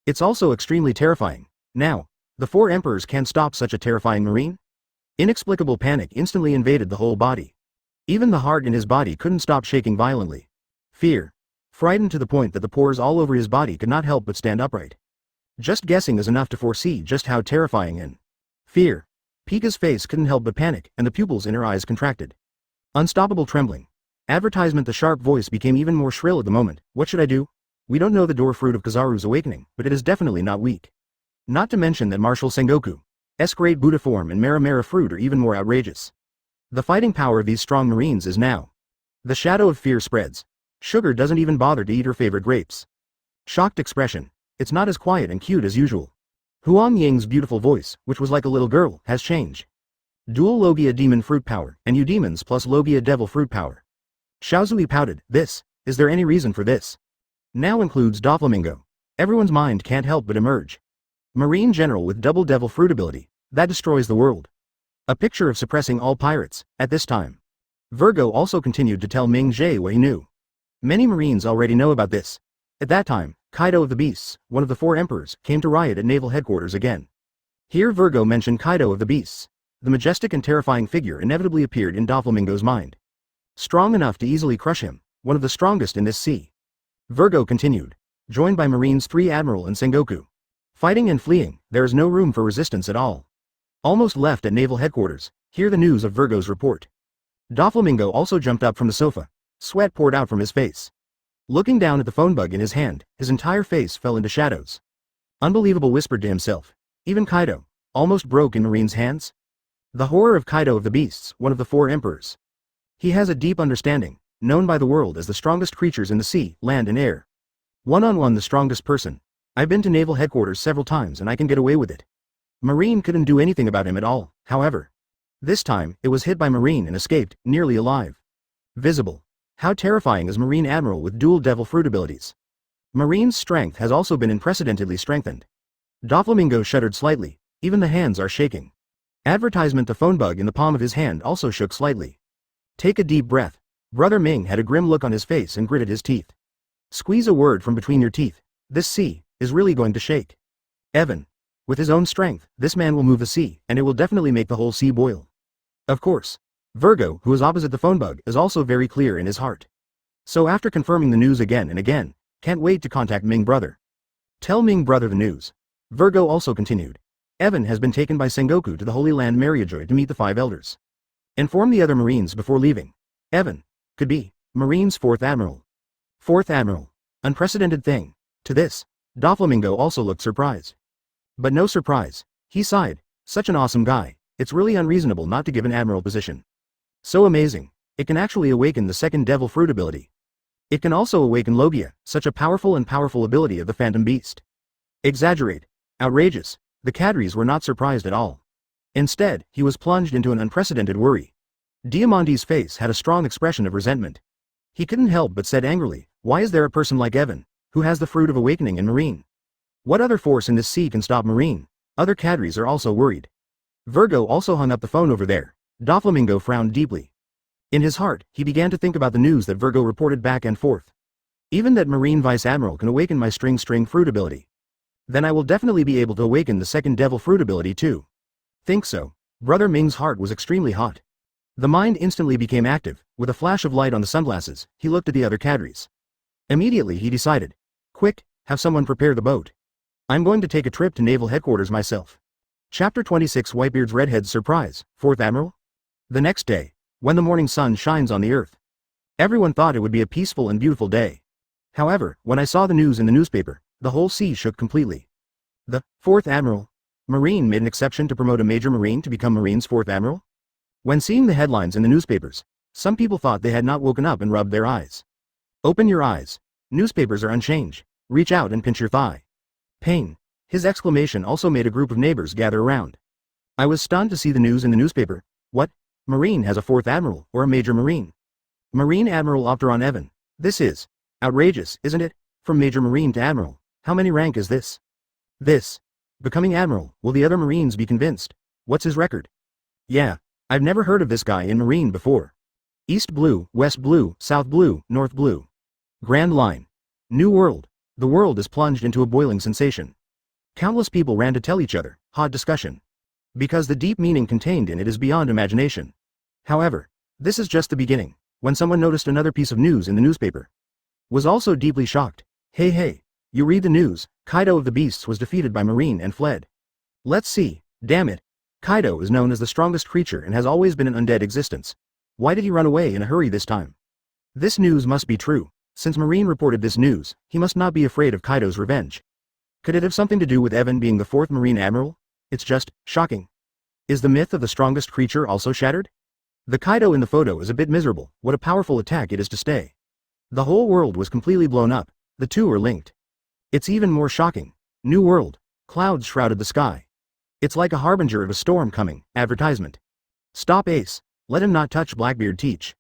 It's also extremely terrifying. Now, the 4 emperors can't stop such a terrifying Marine? Inexplicable panic instantly invaded the whole body. Even the heart in his body couldn't stop shaking violently. Fear. Frightened to the point that the pores all over his body could not help but stand upright. Just guessing is enough to foresee just how terrifying and fear. Pika's face couldn't help but panic, and the pupils in her eyes contracted. Unstoppable trembling. Advertisement. The sharp voice became even more shrill at the moment. What should I do? We don't know the door fruit of Kizaru's awakening, but it is definitely not weak. Not to mention that Marshal Sengoku's great Buddha form and Mara fruit are even more outrageous. The fighting power of these strong Marines is now The shadow of fear spreads. Sugar doesn't even bother to eat her favorite grapes. Shocked expression. It's not as quiet and cute as usual. Huang Ying's beautiful voice, which was like a little girl, has changed. Dual Logia demon fruit power, and Eudemons plus Logia devil fruit power. Xiaozui pouted, is there any reason for this? Now includes Doflamingo. Everyone's mind can't help but emerge. Marine general with double devil fruit ability, that destroys the world. A picture of suppressing all pirates, at this time. Virgo also continued to tell Ming Jie what he knew. Many Marines already know about this. At that time, Kaido of the Beasts, one of the 4 emperors, came to riot at naval headquarters again. Here Virgo mentioned Kaido of the Beasts. The majestic and terrifying figure inevitably appeared in Doflamingo's mind. Strong enough to easily crush him, one of the strongest in this sea. Virgo continued, joined by Marines 3 Admiral and Sengoku. Fighting and fleeing, there is no room for resistance at all. Almost left at naval headquarters, hear the news of Virgo's report. Doflamingo also jumped up from the sofa. Sweat poured out from his face. Looking down at the phone bug in his hand, his entire face fell into shadows. Unbelievable, whispered to himself. Even Kaido, almost broke in Marine's hands? The horror of Kaido of the Beasts, one of the 4 emperors. He has a deep understanding, known by the world as the strongest creatures in the sea, land and air. One-on-one the strongest person. I've been to naval headquarters several times and I can get away with it. Marine couldn't do anything about him at all, however. This time, it was hit by Marine and escaped, nearly alive. Visible. How terrifying is Marine Admiral with dual devil fruit abilities. Marine's strength has also been unprecedentedly strengthened. Doflamingo shuddered slightly, even the hands are shaking. Advertisement the phone bug in the palm of his hand also shook slightly. Take a deep breath. Brother Ming had a grim look on his face and gritted his teeth. Squeeze a word from between your teeth. This sea is really going to shake. Evan. With his own strength, this man will move the sea, and it will definitely make the whole sea boil. Of course. Virgo, who is opposite the phone bug, is also very clear in his heart. So after confirming the news again and again, can't wait to contact Ming brother. Tell Ming brother the news. Virgo also continued. Evan has been taken by Sengoku to the Holy Land Mariajoy to meet the 5 elders. Inform the other Marines before leaving. Evan. Could be. Marines 4th Admiral. 4th Admiral. Unprecedented thing. To this, Doflamingo also looked surprised. But no surprise. He sighed. Such an awesome guy. It's really unreasonable not to give an admiral position. So amazing. It can actually awaken the 2nd devil fruit ability. It can also awaken Logia, such a powerful ability of the Phantom Beast. Exaggerate. Outrageous. The cadres were not surprised at all. Instead, he was plunged into an unprecedented worry. Diamante's face had a strong expression of resentment. He couldn't help but said angrily, why is there a person like Evan, who has the fruit of awakening in Marine? What other force in this sea can stop Marine? Other cadres are also worried. Virgo also hung up the phone over there. Doflamingo frowned deeply. In his heart, he began to think about the news that Virgo reported back and forth. Even that Marine Vice Admiral can awaken my string fruit ability. Then I will definitely be able to awaken the 2nd devil fruit ability too. Think so. Brother Ming's heart was extremely hot. The mind instantly became active. With a flash of light on the sunglasses, he looked at the other cadres. Immediately he decided. Quick, have someone prepare the boat. I'm going to take a trip to naval headquarters myself. Chapter 26 Whitebeard's Redhead's Surprise, 4th Admiral? The next day, when the morning sun shines on the earth. Everyone thought it would be a peaceful and beautiful day. However, when I saw the news in the newspaper, the whole sea shook completely. The 4th Admiral. Marine made an exception to promote a major Marine to become Marine's 4th Admiral? When seeing the headlines in the newspapers, some people thought they had not woken up and rubbed their eyes. Open your eyes. Newspapers are unchanged. Reach out and pinch your thigh. Pain. His exclamation also made a group of neighbors gather around. I was stunned to see the news in the newspaper. What? Marine has a 4th Admiral, or a Major Marine. Marine Admiral Opteron Evan. This is outrageous, isn't it? From Major Marine to Admiral. How many rank is this? Becoming Admiral, will the other Marines be convinced? What's his record? Yeah, I've never heard of this guy in Marine before. East Blue, West Blue, South Blue, North Blue. Grand Line. New World. The world is plunged into a boiling sensation. Countless people ran to tell each other, hot discussion. Because the deep meaning contained in it is beyond imagination. However, this is just the beginning, when someone noticed another piece of news in the newspaper. Was also deeply shocked. Hey, you read the news, Kaido of the Beasts was defeated by Marine and fled. Let's see, damn it. Kaido is known as the strongest creature and has always been an undead existence. Why did he run away in a hurry this time? This news must be true. Since Marine reported this news, he must not be afraid of Kaido's revenge. Could it have something to do with Evan being the 4th Marine Admiral? It's just shocking. Is the myth of the strongest creature also shattered? The Kaido in the photo is a bit miserable, what a powerful attack it is to stay. The whole world was completely blown up, the two are linked. It's even more shocking. New world. Clouds shrouded the sky. It's like a harbinger of a storm coming, advertisement. Stop Ace. Let him not touch Blackbeard teach.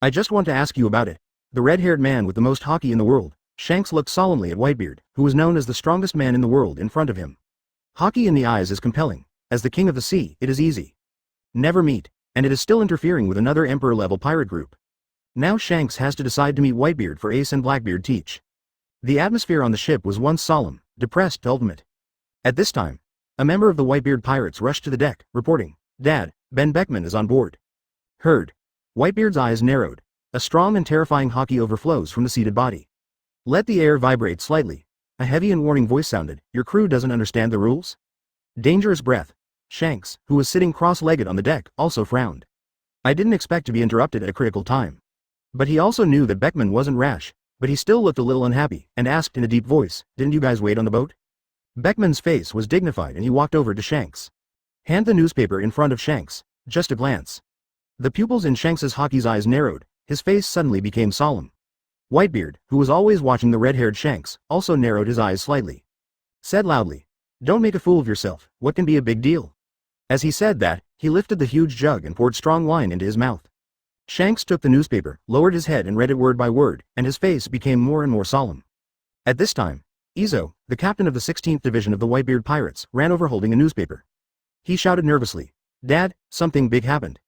I just want to ask you about it. The red-haired man with the most hockey in the world, Shanks looked solemnly at Whitebeard, who was known as the strongest man in the world in front of him. Hockey in the eyes is compelling. As the king of the sea, it is easy. Never meet, and it is still interfering with another emperor-level pirate group. Now Shanks has to decide to meet Whitebeard for Ace and Blackbeard teach. The atmosphere on the ship was once solemn, depressed to ultimate. At this time, a member of the Whitebeard pirates rushed to the deck, reporting, "Dad, Ben Beckman is on board." Heard. Whitebeard's eyes narrowed. A strong and terrifying hockey overflows from the seated body. Let the air vibrate slightly. A heavy and warning voice sounded, "Your crew doesn't understand the rules?" Dangerous breath. Shanks, who was sitting cross-legged on the deck, also frowned. I didn't expect to be interrupted at a critical time. But he also knew that Beckman wasn't rash, but he still looked a little unhappy, and asked in a deep voice, "Didn't you guys wait on the boat?" Beckman's face was dignified and he walked over to Shanks. Hand the newspaper in front of Shanks, just a glance. The pupils in Shanks's hockey's eyes narrowed, his face suddenly became solemn. Whitebeard, who was always watching the red-haired Shanks, also narrowed his eyes slightly. Said loudly, "Don't make a fool of yourself, what can be a big deal?" As he said that, he lifted the huge jug and poured strong wine into his mouth. Shanks took the newspaper, lowered his head and read it word by word, and his face became more and more solemn. At this time, Izo, the captain of the 16th Division of the Whitebeard Pirates, ran over holding a newspaper. He shouted nervously, "Dad, something big happened."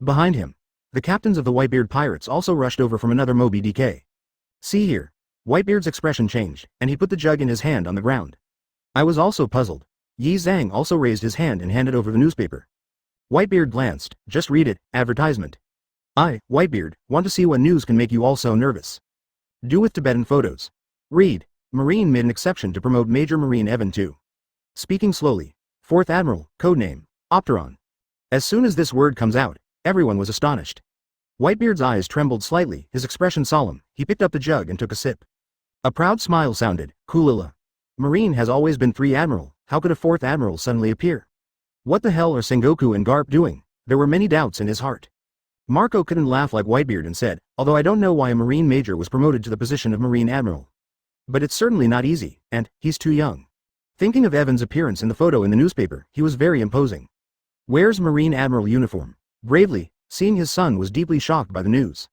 Behind him, the captains of the Whitebeard Pirates also rushed over from another Moby DK. "See here." Whitebeard's expression changed, and he put the jug in his hand on the ground. I was also puzzled. Yi Zhang also raised his hand and handed over the newspaper. Whitebeard glanced, "Just read it, advertisement." "I, Whitebeard, want to see what news can make you all so nervous. Do with Tibetan photos. Read." Marine made an exception to promote Major Marine Evan too. Speaking slowly, Fourth Admiral, codename, Opteron. As soon as this word comes out, everyone was astonished. Whitebeard's eyes trembled slightly, his expression solemn, he picked up the jug and took a sip. A proud smile sounded, "Kulila. Marine has always been 3 Admiral, how could a 4th Admiral suddenly appear? What the hell are Sengoku and Garp doing?" There were many doubts in his heart. Marco couldn't laugh like Whitebeard and said, "Although I don't know why a Marine Major was promoted to the position of Marine Admiral. But it's certainly not easy, and, he's too young." Thinking of Evan's appearance in the photo in the newspaper, he was very imposing. Wears Marine Admiral uniform. Bravely, seeing his son was deeply shocked by the news.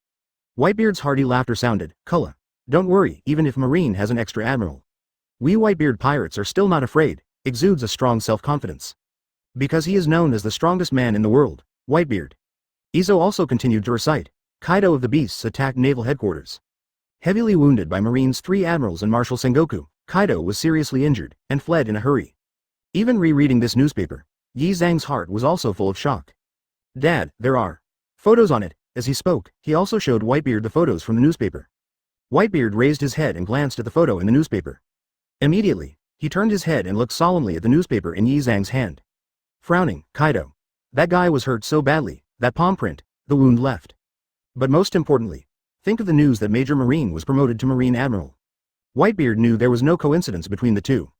Whitebeard's hearty laughter sounded, "Kulla. Don't worry, even if Marine has an extra admiral. We Whitebeard pirates are still not afraid," exudes a strong self-confidence. Because he is known as the strongest man in the world, Whitebeard. Izo also continued to recite, "Kaido of the Beasts attacked naval headquarters. Heavily wounded by Marine's 3 admirals and Marshal Sengoku, Kaido was seriously injured, and fled in a hurry." Even rereading this newspaper, Yi Zhang's heart was also full of shock. "Dad, there are photos on it." As he spoke, he also showed Whitebeard the photos from the newspaper. Whitebeard raised his head and glanced at the photo in the newspaper. Immediately, he turned his head and looked solemnly at the newspaper in Yi Zhang's hand. Frowning, "Kaido. That guy was hurt so badly, that palm print, the wound left. But most importantly, think of the news that Major Marine was promoted to Marine Admiral." Whitebeard knew there was no coincidence between the two.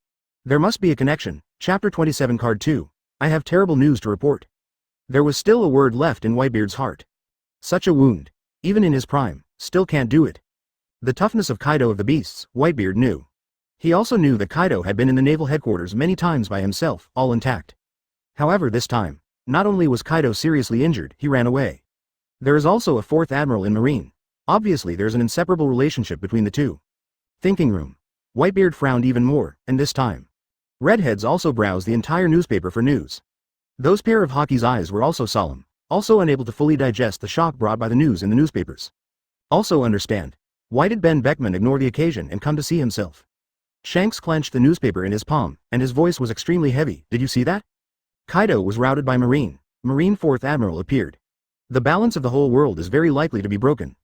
There must be a connection. Chapter 27 Card 2. I have terrible news to report. There was still a word left in Whitebeard's heart. Such a wound, even in his prime, still can't do it. The toughness of Kaido of the Beasts, Whitebeard knew. He also knew that Kaido had been in the naval headquarters many times by himself, all intact. However, this time, not only was Kaido seriously injured, he ran away. There is also a 4th Admiral in Marine. Obviously there's an inseparable relationship between the two. Thinking room. Whitebeard frowned even more, and this time. Redheads also browsed the entire newspaper for news. Those pair of hockey's eyes were also solemn, also unable to fully digest the shock brought by the news in the newspapers. Also understand, why did Ben Beckman ignore the occasion and come to see himself? Shanks clenched the newspaper in his palm, and his voice was extremely heavy. "Did you see that? Kaido was routed by Marine. Marine 4th Admiral appeared. The balance of the whole world is very likely to be broken."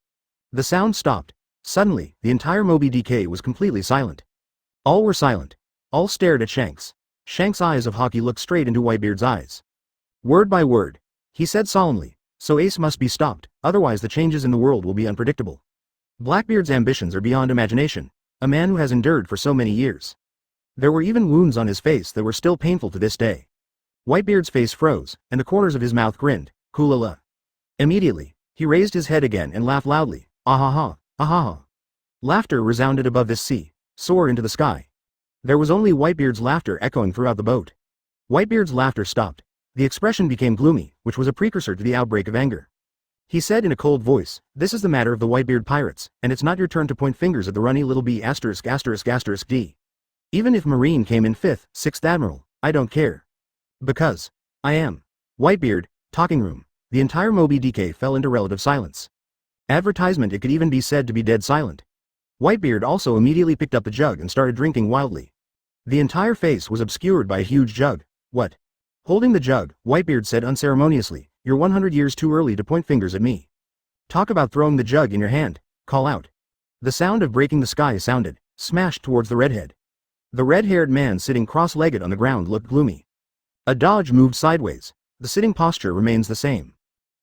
The sound stopped. Suddenly, the entire Moby DK was completely silent. All were silent. All stared at Shanks. Shanks' eyes of hockey looked straight into Whitebeard's eyes. Word by word, he said solemnly, "So Ace must be stopped, otherwise the changes in the world will be unpredictable. Blackbeard's ambitions are beyond imagination, a man who has endured for so many years." There were even wounds on his face that were still painful to this day. Whitebeard's face froze, and the corners of his mouth grinned, "Kulala. Immediately, he raised his head again and laughed loudly. Ah ha. Laughter resounded above this sea, soared into the sky. There was only Whitebeard's laughter echoing throughout the boat. Whitebeard's laughter stopped. The expression became gloomy, which was a precursor to the outbreak of anger. He said in a cold voice, "This is the matter of the Whitebeard pirates, and it's not your turn to point fingers at the runny little b*********. Even if Marine came in 5th, 6th Admiral, I don't care. Because I am." Whitebeard, talking room. The entire Moby DK fell into relative silence. Advertisement, it could even be said to be dead silent. Whitebeard also immediately picked up the jug and started drinking wildly. The entire face was obscured by a huge jug. What? Holding the jug, Whitebeard said unceremoniously, "You're 100 years too early to point fingers at me. Talk about throwing the jug in your hand, call out." The sound of breaking the sky sounded, smashed towards the redhead. The red-haired man sitting cross-legged on the ground looked gloomy. A dodge moved sideways. The sitting posture remains the same.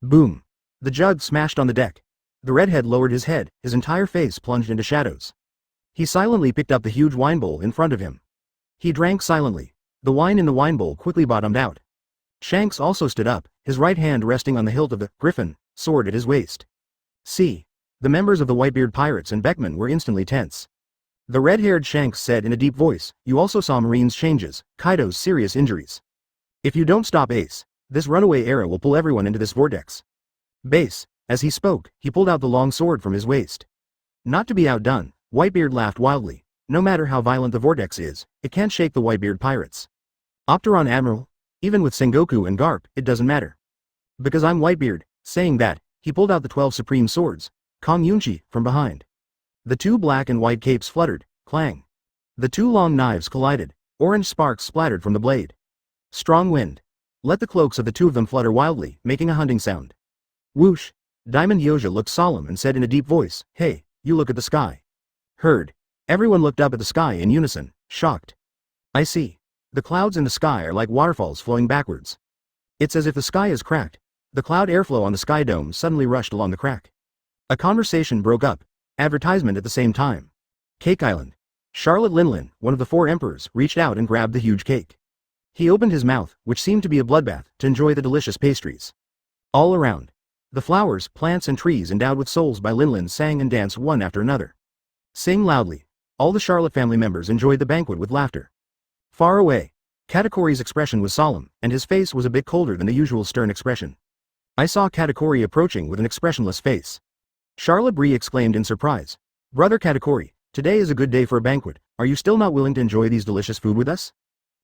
Boom. The jug smashed on the deck. The redhead lowered his head, his entire face plunged into shadows. He silently picked up the huge wine bowl in front of him. He drank silently. The wine in the wine bowl quickly bottomed out. Shanks also stood up, his right hand resting on the hilt of the griffin sword at his waist. See. The members of the Whitebeard pirates and Beckman were instantly tense. The red-haired Shanks said in a deep voice, "You also saw Marine's changes, Kaido's serious injuries. If you don't stop Ace, this runaway era will pull everyone into this vortex." Base. As he spoke, he pulled out the long sword from his waist. Not to be outdone, Whitebeard laughed wildly. No matter how violent the vortex is, it can't shake the Whitebeard pirates. Opteron Admiral? Even with Sengoku and Garp, it doesn't matter. Because I'm Whitebeard. Saying that, he pulled out the 12 supreme swords, Kong Yunchi, from behind. The two black and white capes fluttered, clang. The two long knives collided, orange sparks splattered from the blade. Strong wind. Let the cloaks of the two of them flutter wildly, making a hunting sound. Whoosh. Diamond Yoja looked solemn and said in a deep voice, "Hey, you look at the sky." Heard. Everyone looked up at the sky in unison, shocked. I see. The clouds in the sky are like waterfalls flowing backwards. It's as if the sky is cracked. The cloud airflow on the sky dome suddenly rushed along the crack. A conversation broke up. Advertisement at the same time. Cake Island. Charlotte Linlin, one of the 4 emperors, reached out and grabbed the huge cake. He opened his mouth, which seemed to be a bloodbath, to enjoy the delicious pastries. All around. The flowers, plants and trees endowed with souls by Linlin sang and danced one after another. Sing loudly. All the Charlotte family members enjoyed the banquet with laughter. Far away, Katakori's expression was solemn, and his face was a bit colder than the usual stern expression. I saw Katakori approaching with an expressionless face. Charlotte Bree exclaimed in surprise. "Brother Katakori, today is a good day for a banquet. Are you still not willing to enjoy these delicious food with us?"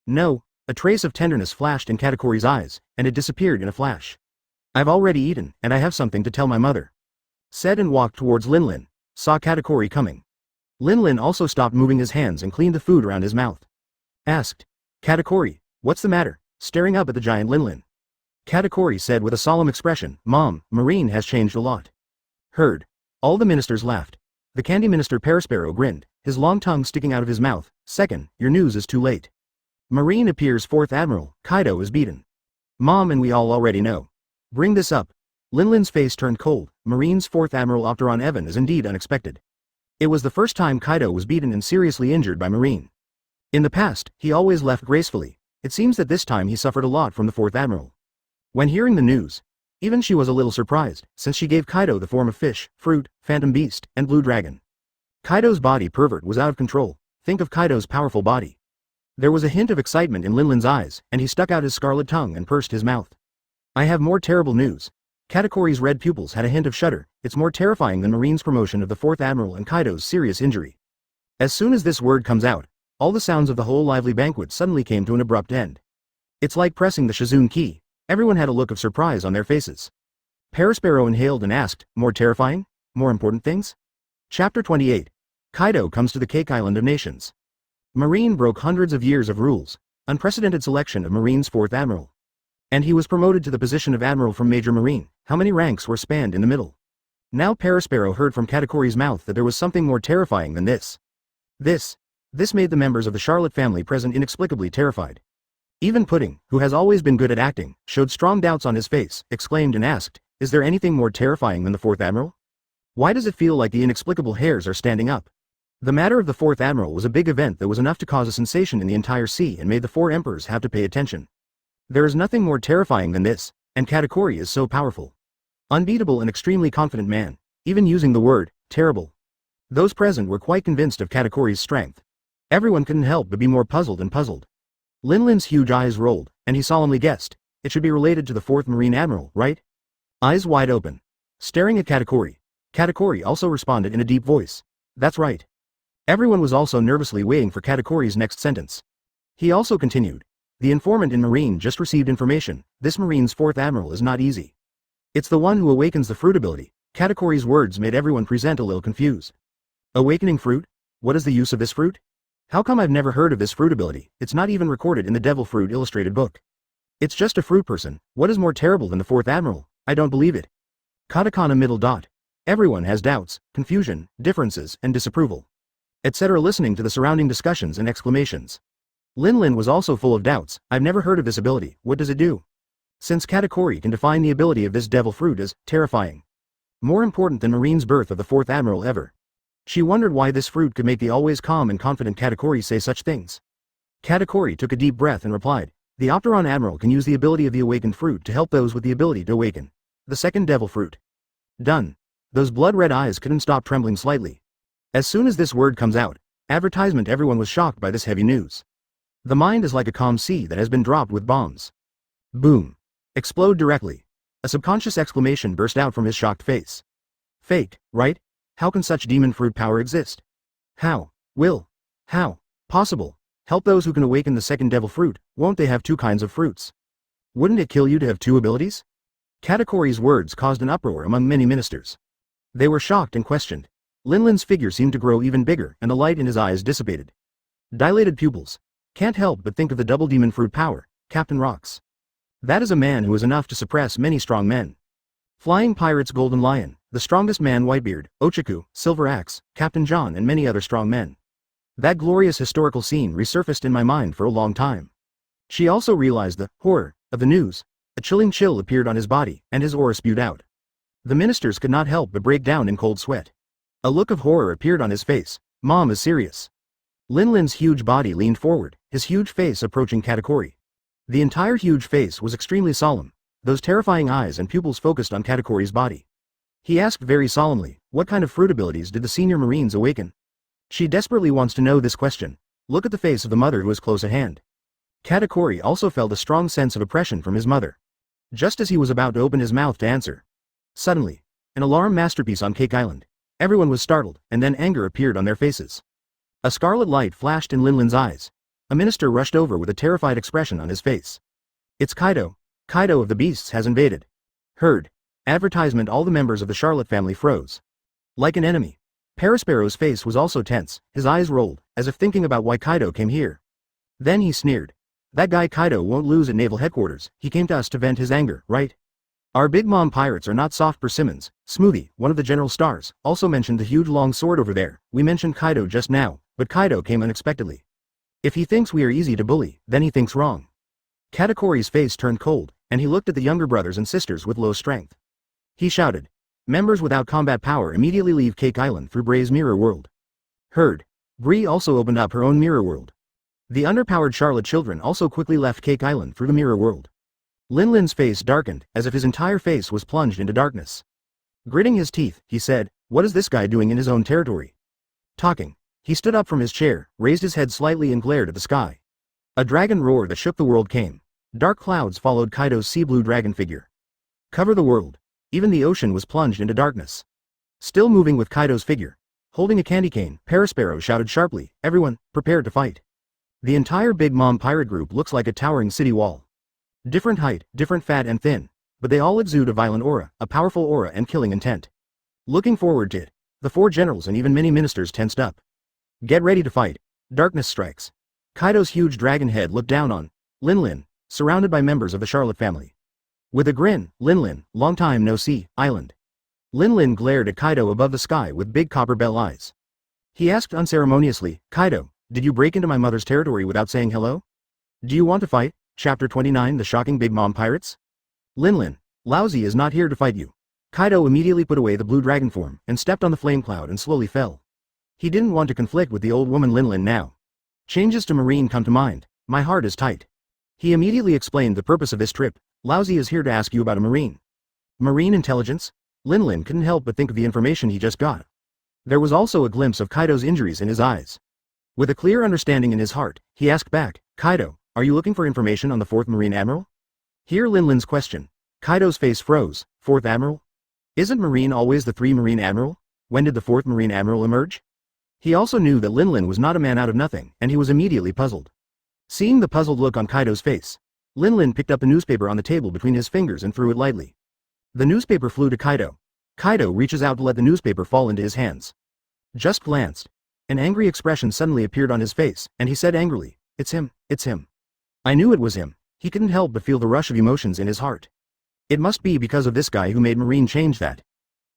"No." A trace of tenderness flashed in Katakori's eyes, and it disappeared in a flash. "I've already eaten, and I have something to tell my mother," said and walked towards Linlin. Saw Katakori coming. Linlin also stopped moving his hands and cleaned the food around his mouth. Asked. "Katakori, what's the matter?" staring up at the giant Linlin. Katakori said with a solemn expression, "Mom, Marine has changed a lot." Heard. All the ministers laughed. The candy minister Perisparrow grinned, his long tongue sticking out of his mouth. "Second, your news is too late. Marine appears 4th Admiral, Kaido is beaten. Mom and we all already know. Bring this up." Linlin's face turned cold. Marine's 4th Admiral Opteron Evan is indeed unexpected. It was the first time Kaido was beaten and seriously injured by Marine. In the past, he always left gracefully. It seems that this time he suffered a lot from the 4th Admiral. When hearing the news, even she was a little surprised, since she gave Kaido the form of fish, fruit, phantom beast, and blue dragon. Kaido's body pervert was out of control. Think of Kaido's powerful body. There was a hint of excitement in Linlin's eyes, and he stuck out his scarlet tongue and pursed his mouth. "I have more terrible news." Katakori's red pupils had a hint of shudder. "It's more terrifying than Marine's promotion of the 4th Admiral and Kaido's serious injury." As soon as this word comes out, all the sounds of the whole lively banquet suddenly came to an abrupt end. It's like pressing the Shizune key. Everyone had a look of surprise on their faces. Perisparrow inhaled and asked, "More terrifying? More important things?" Chapter 28. Kaido comes to the Cake Island of Nations. Marine broke hundreds of years of rules. Unprecedented selection of Marine's 4th Admiral. And he was promoted to the position of Admiral from Major Marine. How many ranks were spanned in the middle? Now Perisparrow heard from Katakori's mouth that there was something more terrifying than this. This made the members of the Charlotte family present inexplicably terrified. Even Pudding, who has always been good at acting, showed strong doubts on his face, exclaimed and asked, "Is there anything more terrifying than the 4th Admiral? Why does it feel like the inexplicable hairs are standing up?" The matter of the 4th Admiral was a big event that was enough to cause a sensation in the entire sea and made the 4 emperors have to pay attention. There is nothing more terrifying than this, and Katakori is so powerful. Unbeatable and extremely confident man, even using the word, terrible. Those present were quite convinced of Katakuri's strength. Everyone couldn't help but be more puzzled and puzzled. Linlin's huge eyes rolled, and he solemnly guessed, it should be related to the 4th Marine Admiral, right? Eyes wide open. Staring at Katakuri. Katakuri also responded in a deep voice. That's right. Everyone was also nervously waiting for Katakuri's next sentence. He also continued. The informant in Marine just received information, this Marine's 4th Admiral is not easy. It's the one who awakens the fruit ability. Katakuri's words made everyone present a little confused. Awakening fruit? What is the use of this fruit? How come I've never heard of this fruit ability? It's not even recorded in the Devil Fruit illustrated book. It's just a fruit person. What is more terrible than the 4th Admiral? I don't believe it. Katakana middle dot. Everyone has doubts, confusion, differences, and disapproval, etc. listening to the surrounding discussions and exclamations. Linlin was also full of doubts. I've never heard of this ability. What does it do? Since Katakuri can define the ability of this devil fruit as terrifying. More important than Marine's birth of the 4th Admiral ever. She wondered why this fruit could make the always calm and confident Katakuri say such things. Katakuri took a deep breath and replied, the Opteron Admiral can use the ability of the awakened fruit to help those with the ability to awaken. The second devil fruit. Done. Those blood-red eyes couldn't stop trembling slightly. As soon as this word comes out, advertisement everyone was shocked by this heavy news. The mind is like a calm sea that has been dropped with bombs. Boom. Explode directly. A subconscious exclamation burst out from his shocked face. Fake, right? How can such demon fruit power exist? How? How? Possible. Help those who can awaken the second devil fruit, won't they have 2 kinds of fruits? Wouldn't it kill you to have 2 abilities? Katakuri's words caused an uproar among many ministers. They were shocked and questioned. Linlin's figure seemed to grow even bigger and the light in his eyes dissipated. Dilated pupils. Can't help but think of the double demon fruit power, Captain Rocks. That is a man who is enough to suppress many strong men. Flying Pirates Golden Lion, the strongest man Whitebeard, Ochaku, Silver Axe, Captain John and many other strong men. That glorious historical scene resurfaced in my mind for a long time. She also realized the horror of the news. A chilling chill appeared on his body, and his aura spewed out. The ministers could not help but break down in cold sweat. A look of horror appeared on his face. Mom is serious. Linlin's huge body leaned forward, his huge face approaching Katakuri. The entire huge face was extremely solemn, those terrifying eyes and pupils focused on Katakuri's body. He asked very solemnly, what kind of fruit abilities did the senior Marines awaken? She desperately wants to know this question. Look at the face of the mother who is close at hand. Katakuri also felt a strong sense of oppression from his mother. Just as he was about to open his mouth to answer. Suddenly, an alarm masterpiece on Cake Island. Everyone was startled, and then anger appeared on their faces. A scarlet light flashed in Linlin's eyes. A minister rushed over with a terrified expression on his face. It's Kaido. Kaido of the Beasts has invaded. Heard. Advertisement. All the members of the Charlotte family froze. Like an enemy. Parasparrow's face was also tense, his eyes rolled, as if thinking about why Kaido came here. Then he sneered. That guy Kaido won't lose at naval headquarters, he came to us to vent his anger, right? Our big mom pirates are not soft persimmons. Smoothie, one of the general stars, also mentioned the huge long sword over there. We mentioned Kaido just now, but Kaido came unexpectedly. If he thinks we are easy to bully, then he thinks wrong. Katakuri's face turned cold, and he looked at the younger brothers and sisters with low strength. He shouted. Members without combat power immediately leave Cake Island through Bray's mirror world. Heard. Bree also opened up her own mirror world. The underpowered Charlotte children also quickly left Cake Island through the mirror world. Linlin's face darkened, as if his entire face was plunged into darkness. Gritting his teeth, he said, what is this guy doing in his own territory? Talking. He stood up from his chair, raised his head slightly and glared at the sky. A dragon roar that shook the world came. Dark clouds followed Kaido's sea blue dragon figure. Cover the world. Even the ocean was plunged into darkness. Still moving with Kaido's figure. Holding a candy cane, Parasparrow shouted sharply, everyone, prepare to fight. The entire Big Mom pirate group looks like a towering city wall. Different height, different fat and thin, but they all exude a violent aura, a powerful aura and killing intent. Looking forward to it, the 4 generals and even many ministers tensed up. Get ready to fight. Darkness strikes. Kaido's huge dragon head looked down on Linlin, surrounded by members of the Charlotte family. With a grin, Linlin, long time no see, island. Linlin glared at Kaido above the sky with big copper bell eyes. He asked unceremoniously, Kaido, did you break into my mother's territory without saying hello? Do you want to fight? Chapter 29 The Shocking Big Mom Pirates? Linlin, Lousy is not here to fight you. Kaido immediately put away the blue dragon form and stepped on the flame cloud and slowly fell. He didn't want to conflict with the old woman Linlin now. Changes to Marine come to mind. My heart is tight. He immediately explained the purpose of this trip. Lousy is here to ask you about a Marine. Marine intelligence? Linlin couldn't help but think of the information he just got. There was also a glimpse of Kaido's injuries in his eyes. With a clear understanding in his heart, he asked back, Kaido, are you looking for information on the 4th Marine Admiral? Hear Linlin's question. Kaido's face froze. 4th Admiral? Isn't Marine always the 3 Marine Admiral? When did the 4th Marine Admiral emerge? He also knew that Linlin was not a man out of nothing, and he was immediately puzzled. Seeing the puzzled look on Kaido's face, Linlin picked up a newspaper on the table between his fingers and threw it lightly. The newspaper flew to Kaido. Kaido reaches out to let the newspaper fall into his hands. Just glanced. An angry expression suddenly appeared on his face, and he said angrily, it's him, it's him. I knew it was him. He couldn't help but feel the rush of emotions in his heart. It must be because of this guy who made Marine change that.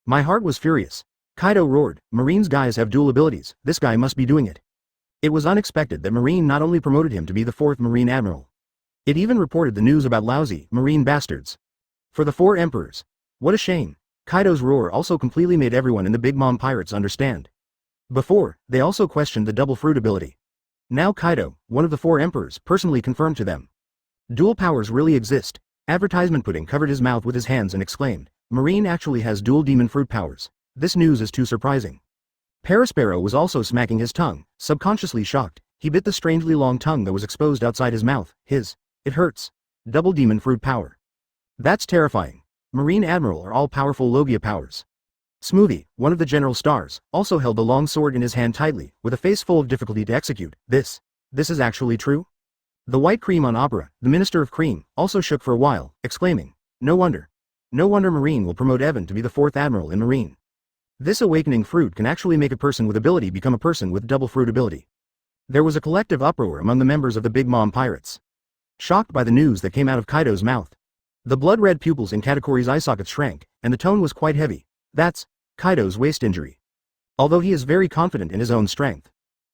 My heart was furious. Kaido roared, Marine's guys have dual abilities, this guy must be doing it. It was unexpected that Marine not only promoted him to be the 4th Marine Admiral. It even reported the news about lousy, Marine bastards. For the 4 emperors. What a shame. Kaido's roar also completely made everyone in the Big Mom Pirates understand. Before, they also questioned the double fruit ability. Now Kaido, one of the 4 emperors, personally confirmed to them. Dual powers really exist. Advertisement Pudding covered his mouth with his hands and exclaimed, Marine actually has dual demon fruit powers. This news is too surprising. Parasparrow was also smacking his tongue, subconsciously shocked. He bit the strangely long tongue that was exposed outside his mouth. It hurts. Double demon fruit power. That's terrifying. Marine Admiral are all-powerful Logia powers. Smoothie, one of the general stars, also held the long sword in his hand tightly, with a face full of difficulty to execute. This is actually true? The white cream on Opera, the Minister of Cream, also shook for a while, exclaiming, no wonder Marine will promote Evan to be the 4th Admiral in Marine. This awakening fruit can actually make a person with ability become a person with double fruit ability. There was a collective uproar among the members of the Big Mom Pirates. Shocked by the news that came out of Kaido's mouth. The blood-red pupils in Katakuri's eye sockets shrank, and the tone was quite heavy. That's Kaido's waist injury. Although he is very confident in his own strength.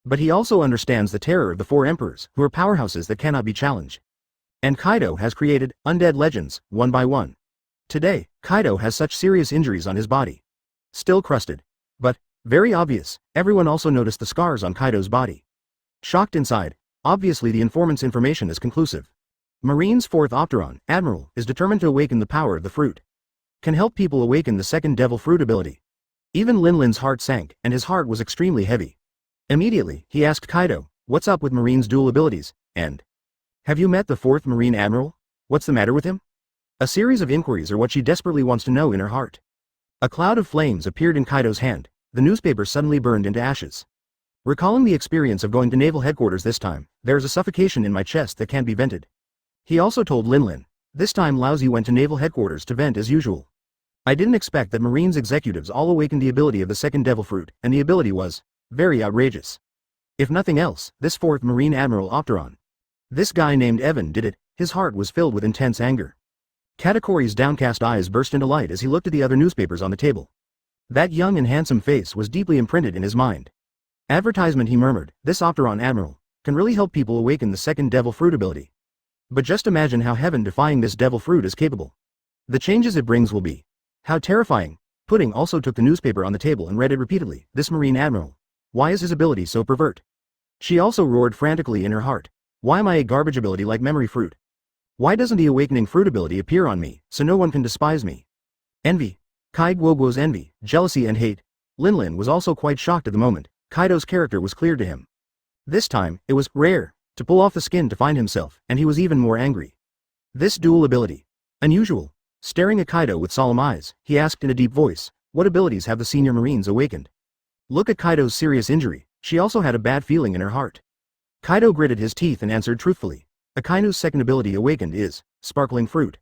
But he also understands the terror of the 4 emperors, who are powerhouses that cannot be challenged. And Kaido has created undead legends, one by one. Today, Kaido has such serious injuries on his body. Still crusted. But, very obvious, everyone also noticed the scars on Kaido's body. Shocked inside, obviously the informant's information is conclusive. Marine's 4th Admiral, is determined to awaken the power of the fruit. Can help people awaken the 2nd devil fruit ability. Even Linlin's heart sank, and his heart was extremely heavy. Immediately, he asked Kaido, what's up with Marine's dual abilities, and have you met the 4th Marine Admiral? What's the matter with him? A series of inquiries are what she desperately wants to know in her heart. A cloud of flames appeared in Kaido's hand. The newspaper suddenly burned into ashes. Recalling the experience of going to naval headquarters this time, there is a suffocation in my chest that can't be vented. He also told Linlin. This time Lousy went to naval headquarters to vent as usual. I didn't expect that Marine's executives all awakened the ability of the 2nd devil fruit, and the ability was very outrageous. If nothing else, this 4th Marine Admiral Opteron. This guy named Evan did it. His heart was filled with intense anger. Katakuri's downcast eyes burst into light as he looked at the other newspapers on the table. That young and handsome face was deeply imprinted in his mind. Advertisement, he murmured, this Opteron Admiral can really help people awaken the 2nd devil fruit ability. But just imagine how heaven-defying this devil fruit is capable. The changes it brings will be how terrifying. Pudding also took the newspaper on the table and read it repeatedly. This Marine Admiral. Why is his ability so pervert? She also roared frantically in her heart. Why am I a garbage ability like memory fruit? Why doesn't the awakening fruit ability appear on me, so no one can despise me? Envy. Kai Guoguo's envy, jealousy and hate. Linlin was also quite shocked at the moment. Kaido's character was clear to him. This time, it was rare to pull off the skin to find himself, and he was even more angry. This dual ability. Unusual. Staring at Kaido with solemn eyes, he asked in a deep voice, what abilities have the senior Marines awakened? Look at Kaido's serious injury. She also had a bad feeling in her heart. Kaido gritted his teeth and answered truthfully. Akainu's 2nd ability awakened is Sparkling Fruit.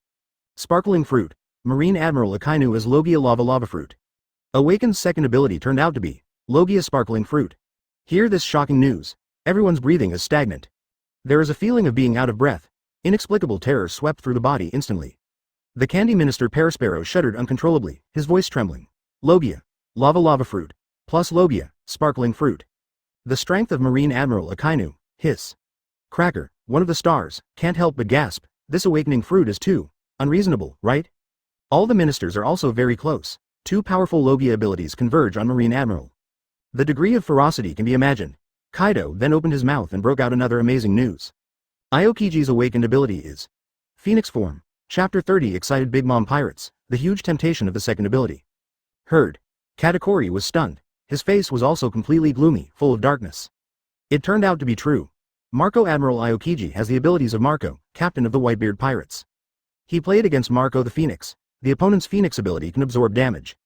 Sparkling Fruit. Marine Admiral Akainu is Logia Lava Fruit. Awaken's 2nd ability turned out to be Logia Sparkling Fruit. Hear this shocking news. Everyone's breathing is stagnant. There is a feeling of being out of breath. Inexplicable terror swept through the body instantly. The Candy Minister Parasparrow shuddered uncontrollably, his voice trembling. Logia. Lava Fruit. Plus Logia, Sparkling Fruit. The strength of Marine Admiral Akainu. Hiss. Cracker, one of the stars, can't help but gasp. This awakening fruit is too unreasonable, right? All the ministers are also very close. 2 powerful Logia abilities converge on Marine Admiral. The degree of ferocity can be imagined. Kaido then opened his mouth and broke out another amazing news. Aokiji's awakened ability is Phoenix Form. Chapter 30 Excited Big Mom Pirates, the huge temptation of the second ability. Heard. Katakuri was stunned. His face was also completely gloomy, full of darkness. It turned out to be true. Admiral Aokiji has the abilities of Marco, captain of the Whitebeard pirates. He played against Marco the Phoenix. The opponent's Phoenix ability can absorb damage.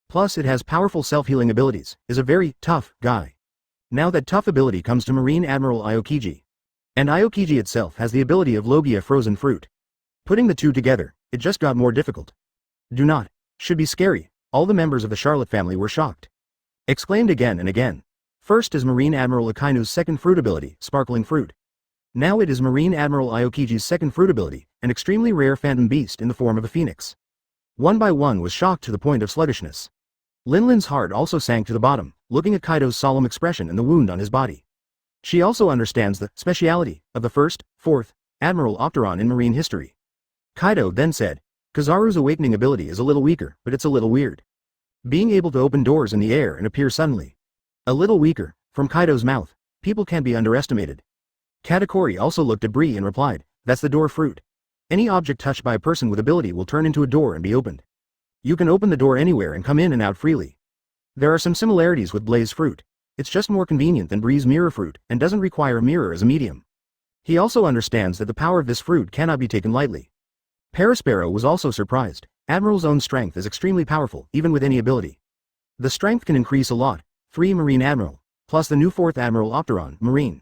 Plus it has powerful self-healing abilities, is a very tough guy. Now that tough ability comes to Marine Admiral Aokiji. And Aokiji itself has the ability of Logia frozen fruit. Putting the two together, it just got more difficult. Do not. Should be scary. All the members of the Charlotte family were shocked. Exclaimed again and again. First is Marine Admiral Akainu's second fruit ability, Sparkling Fruit. Now it is Marine Admiral Aokiji's second fruit ability, an extremely rare phantom beast in the form of a phoenix. One by one was shocked to the point of sluggishness. Linlin's heart also sank to the bottom, looking at Kaido's solemn expression and the wound on his body. She also understands the speciality of the first, fourth, Admiral Opteron in marine history. Kaido then said, Kizaru's awakening ability is a little weaker, but it's a little weird. Being able to open doors in the air and appear suddenly. A little weaker, from Kaido's mouth. People can't be underestimated. Katakuri also looked at Bree and replied, that's the door fruit. Any object touched by a person with ability will turn into a door and be opened. You can open the door anywhere and come in and out freely. There are some similarities with Blaze fruit. It's just more convenient than Bree's mirror fruit and doesn't require a mirror as a medium. He also understands that the power of this fruit cannot be taken lightly. Parasparrow was also surprised. Admiral's own strength is extremely powerful, even with any ability. The strength can increase a lot. 3 Marine Admiral, plus the new Fourth Admiral Opteron, Marine.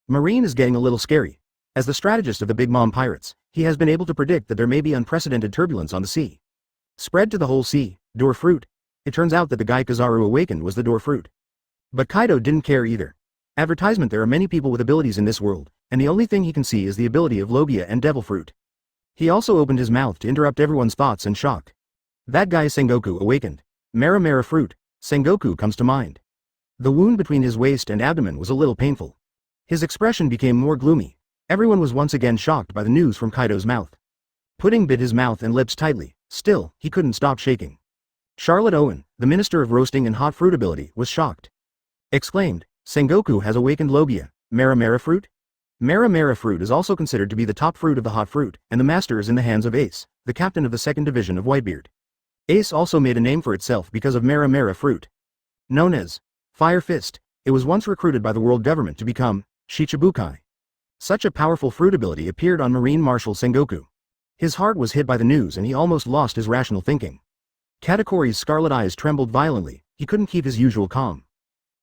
Marine is getting a little scary. As the strategist of the Big Mom Pirates, he has been able to predict that there may be unprecedented turbulence on the sea. Spread to the whole sea, door fruit. It turns out that the guy Kizaru awakened was the door fruit. But Kaido didn't care either. Advertisement: there are many people with abilities in this world, and the only thing he can see is the ability of Logia and Devil Fruit. He also opened his mouth to interrupt everyone's thoughts and shock. That guy Sengoku awakened. Mara fruit. Sengoku comes to mind. The wound between his waist and abdomen was a little painful. His expression became more gloomy. Everyone was once again shocked by the news from Kaido's mouth. Pudding bit his mouth and lips tightly. Still, he couldn't stop shaking. Charlotte Owen, the Minister of Roasting and Hot Fruit ability, was shocked. Exclaimed, Sengoku has awakened Logia, Mara fruit? Mara fruit is also considered to be the top fruit of the hot fruit, and the master is in the hands of Ace, the captain of the second division of Whitebeard. Ace also made a name for itself because of Mara fruit. Known as Fire Fist, it was once recruited by the world government to become Shichibukai. Such a powerful fruit ability appeared on Marine Marshal Sengoku. His heart was hit by the news and he almost lost his rational thinking. Katakuri's scarlet eyes trembled violently. He couldn't keep his usual calm.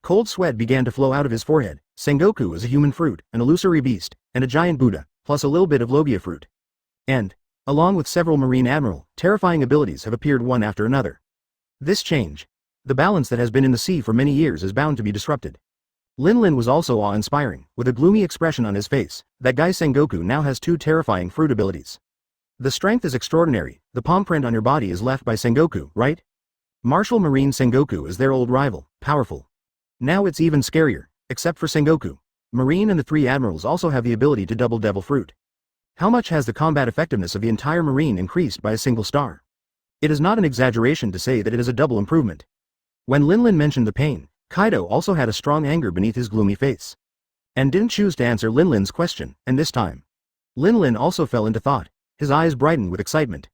Cold sweat began to flow out of his forehead. Sengoku is a human fruit, an illusory beast, and a giant Buddha, plus a little bit of Logia fruit. And, along with several Marine Admiral, terrifying abilities have appeared one after another. This change, the balance that has been in the sea for many years, is bound to be disrupted. Linlin was also awe-inspiring, with a gloomy expression on his face. That guy Sengoku now has 2 terrifying fruit abilities. The strength is extraordinary. The palm print on your body is left by Sengoku, right? Marshal Marine Sengoku is their old rival, powerful. Now it's even scarier, except for Sengoku. Marine and the 3 admirals also have the ability to double Devil Fruit. How much has the combat effectiveness of the entire Marine increased by a single star? It is not an exaggeration to say that it is a double improvement. When Linlin mentioned the pain, Kaido also had a strong anger beneath his gloomy face. And didn't choose to answer Linlin's question, and this time. Linlin also fell into thought. His eyes brightened with excitement.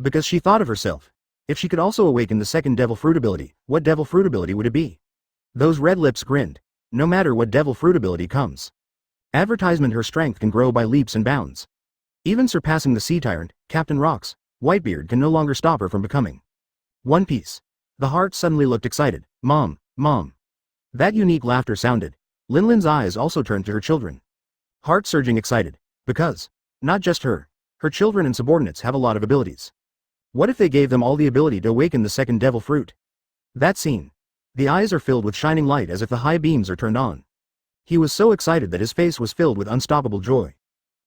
Because she thought of herself. If she could also awaken the second Devil Fruit ability, what Devil Fruit ability would it be? Those red lips grinned. No matter what Devil Fruit ability comes. Advertisement: her strength can grow by leaps and bounds. Even surpassing the Sea Tyrant, Captain Rock's, Whitebeard can no longer stop her from becoming One Piece. The heart suddenly looked excited. Mom, Mom. That unique laughter sounded. Linlin's eyes also turned to her children. Heart surging excited. Because, not just her children and subordinates have a lot of abilities. What if they gave them all the ability to awaken the second Devil Fruit? That scene. The eyes are filled with shining light as if the high beams are turned on. He was so excited that his face was filled with unstoppable joy.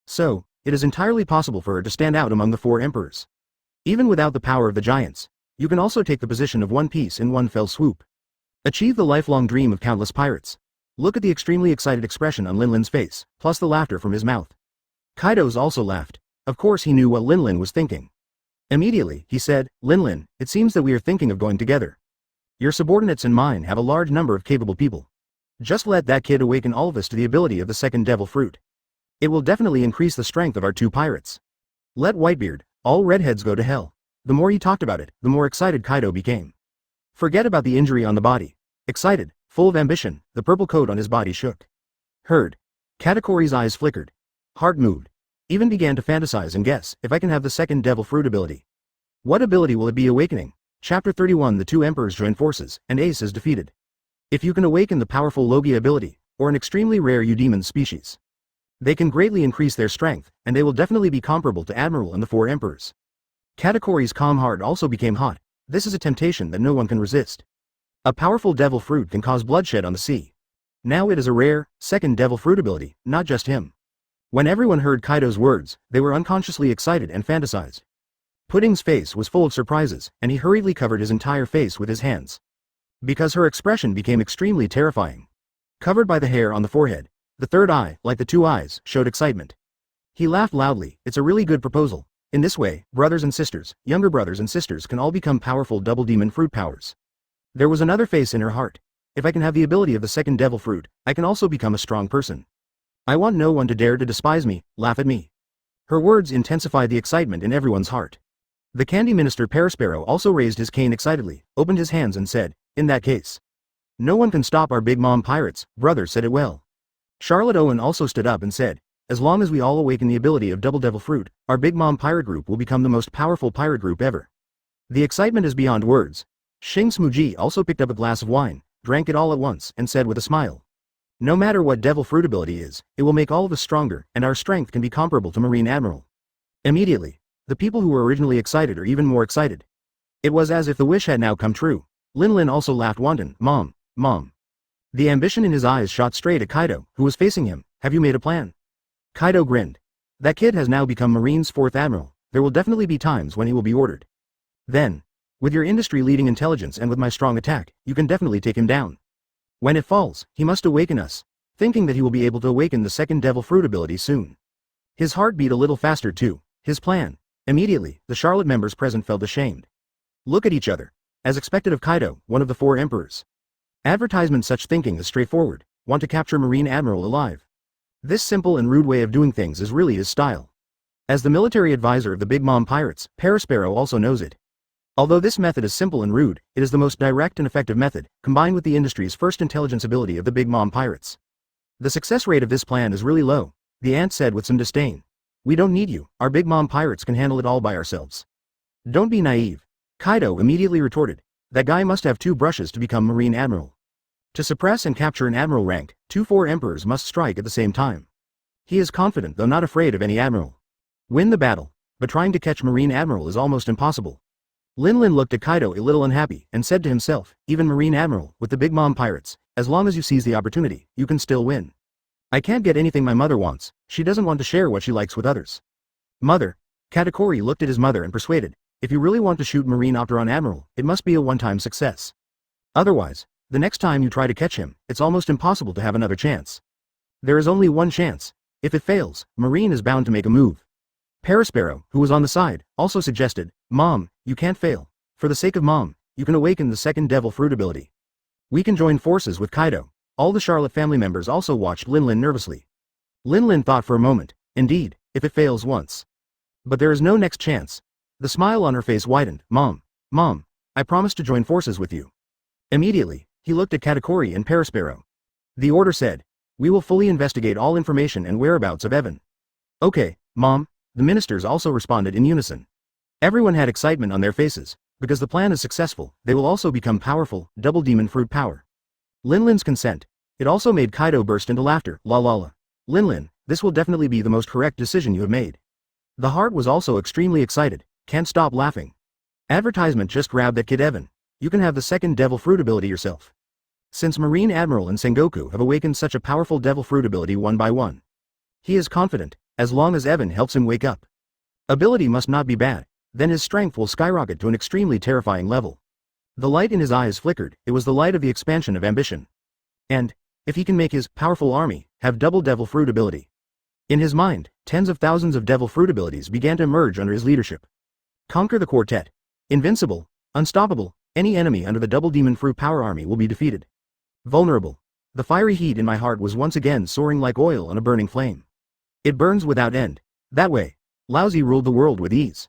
So, it is entirely possible for her to stand out among the 4 emperors. Even without the power of the giants, you can also take the position of One Piece in one fell swoop. Achieve the lifelong dream of countless pirates. Look at the extremely excited expression on Linlin's face, plus the laughter from his mouth. Kaido's also laughed. Of course he knew what Linlin was thinking. Immediately, he said, Linlin, it seems that we are thinking of going together. Your subordinates and mine have a large number of capable people. Just let that kid awaken all of us to the ability of the second Devil Fruit. It will definitely increase the strength of our 2 pirates. Let Whitebeard, All redheads go to hell. The more he talked about it, the more excited Kaido became. Forget about the injury on the body. Excited, full of ambition, the purple coat on his body shook. Heard. Katakori's eyes flickered. Heart moved. Even began to fantasize and guess if I can have the second devil fruit ability. What ability will it be? Awakening. Chapter 31. The two emperors join forces, and Ace is defeated. If you can awaken the powerful Logia ability, or an extremely rare Eudemon species, they can greatly increase their strength, and they will definitely be comparable to Admiral and the four emperors. Katakori's calm heart also became hot. This is a temptation that no one can resist. A powerful devil fruit can cause bloodshed on the sea. Now it is a rare, second devil fruit ability, not just him. When everyone heard Kaido's words, they were unconsciously excited and fantasized. Pudding's face was full of surprises, and he hurriedly covered his entire face with his hands. Because her expression became extremely terrifying. Covered by the hair on the forehead, the third eye, like the two eyes, showed excitement. He laughed loudly. It's a really good proposal. In this way, brothers and sisters, younger brothers and sisters can all become powerful double demon fruit powers. There was another face in her heart. If I can have the ability of the second devil fruit, I can also become a strong person. I want no one to dare to despise me, laugh at me. Her words intensified the excitement in everyone's heart. The candy minister Perisparrow also raised his cane excitedly, opened his hands and said, in that case, no one can stop our big mom pirates. Brother said it well. Charlotte Owen also stood up and said, as long as we all awaken the ability of double devil fruit, our big mom pirate group will become the most powerful pirate group ever. The excitement is beyond words. Shing Smuji also picked up a glass of wine, drank it all at once, and said with a smile, no matter what devil fruit ability is, it will make all of us stronger, and our strength can be comparable to Marine Admiral. Immediately, the people who were originally excited are even more excited. It was as if the wish had now come true. Lin also laughed wanton. Mom. The ambition in his eyes shot straight at Kaido, who was facing him. Have you made a plan? Kaido grinned. That kid has now become Marine's Fourth Admiral. There will definitely be times when he will be ordered. Then, with your industry-leading intelligence and with my strong attack, you can definitely take him down. When it falls, he must awaken us, thinking that he will be able to awaken the second devil fruit ability soon. His heart beat a little faster too. His plan. Immediately, the Charlotte members present felt ashamed. Look at each other. As expected of Kaido, one of the four emperors. Advertisement. Such thinking is straightforward. Want to capture Marine Admiral alive. This simple and rude way of doing things is really his style. As the military advisor of the Big Mom Pirates, Perisparrow also knows it. Although this method is simple and rude, it is the most direct and effective method, combined with the industry's first intelligence ability of the Big Mom Pirates. The success rate of this plan is really low, the ant said with some disdain. We don't need you, our Big Mom Pirates can handle it all by ourselves. Don't be naive. Kaido immediately retorted. That guy must have two brushes to become Marine Admiral. To suppress and capture an admiral rank, four emperors must strike at the same time. He is confident though not afraid of any admiral. Win the battle, but trying to catch Marine Admiral is almost impossible. Lin looked at Kaido a little unhappy and said to himself, even Marine Admiral, with the Big Mom Pirates, as long as you seize the opportunity, you can still win. I can't get anything my mother wants. She doesn't want to share what she likes with others. Mother. Katakori looked at his mother and persuaded, if you really want to shoot Marine Opteron Admiral, it must be a one-time success. Otherwise, the next time you try to catch him, it's almost impossible to have another chance. There is only one chance. If it fails, Marine is bound to make a move. Perisparrow, who was on the side, also suggested, Mom, you can't fail. For the sake of Mom, you can awaken the second devil fruit ability. We can join forces with Kaido. All the Charlotte family members also watched Lin nervously. Lin thought for a moment, indeed, if it fails once. But there is no next chance. The smile on her face widened. Mom, I promise to join forces with you. Immediately, he looked at Katakori and Perisparrow. The order said, we will fully investigate all information and whereabouts of Evan. Okay, Mom, the ministers also responded in unison. Everyone had excitement on their faces, because the plan is successful, they will also become powerful, double demon fruit power. Lin's consent. It also made Kaido burst into laughter. La. Lin, this will definitely be the most correct decision you have made. The heart was also extremely excited, can't stop laughing. Advertisement just grabbed that kid Evan. You can have the second devil fruit ability yourself. Since Marine Admiral and Sengoku have awakened such a powerful devil fruit ability one by one. He is confident, as long as Evan helps him wake up. Ability must not be bad, then his strength will skyrocket to an extremely terrifying level. The light in his eyes flickered. It was the light of the expansion of ambition. And, if he can make his powerful army have double devil fruit ability. In his mind, tens of thousands of devil fruit abilities began to emerge under his leadership. Conquer the quartet. Invincible, unstoppable, any enemy under the double demon fruit power army will be defeated. Vulnerable. The fiery heat in my heart was once again soaring like oil on a burning flame. It burns without end. That way, Laozi ruled the world with ease.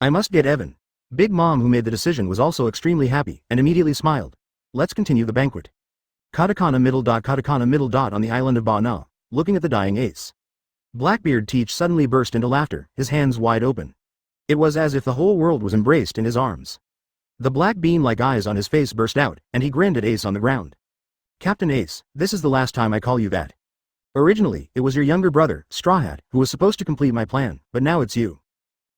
I must get Evan. Big Mom, who made the decision, was also extremely happy, and immediately smiled. Let's continue the banquet. Katakana middle dot on the island of Ba-Na, looking at the dying ace. Blackbeard Teach suddenly burst into laughter, his hands wide open. It was as if the whole world was embraced in his arms. The black bean-like eyes on his face burst out, and he grinned at Ace on the ground. Captain Ace, this is the last time I call you that. Originally, it was your younger brother, Straw Hat, who was supposed to complete my plan, but now it's you.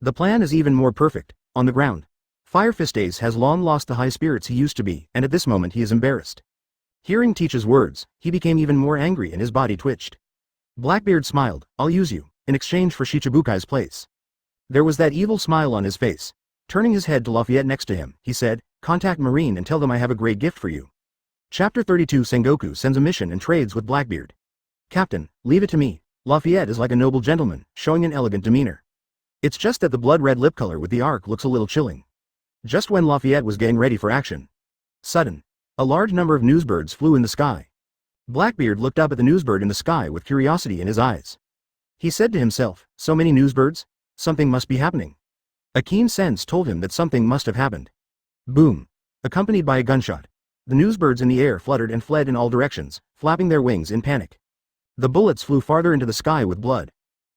The plan is even more perfect. On the ground. Fire Fist Ace has long lost the high spirits he used to be, and at this moment he is embarrassed. Hearing Teach's words, he became even more angry and his body twitched. Blackbeard smiled, I'll use you, in exchange for Shichibukai's place. There was that evil smile on his face. Turning his head to Lafayette next to him, he said, contact Marine and tell them I have a great gift for you. Chapter 32 Sengoku sends a mission and trades with Blackbeard. Captain, leave it to me. Lafayette is like a noble gentleman, showing an elegant demeanor. It's just that the blood-red lip color with the arc looks a little chilling. Just when Lafayette was getting ready for action. Sudden. A large number of newsbirds flew in the sky. Blackbeard looked up at the newsbird in the sky with curiosity in his eyes. He said to himself, so many newsbirds? Something must be happening. A keen sense told him that something must have happened. Boom. Accompanied by a gunshot. The newsbirds in the air fluttered and fled in all directions, flapping their wings in panic. The bullets flew farther into the sky with blood.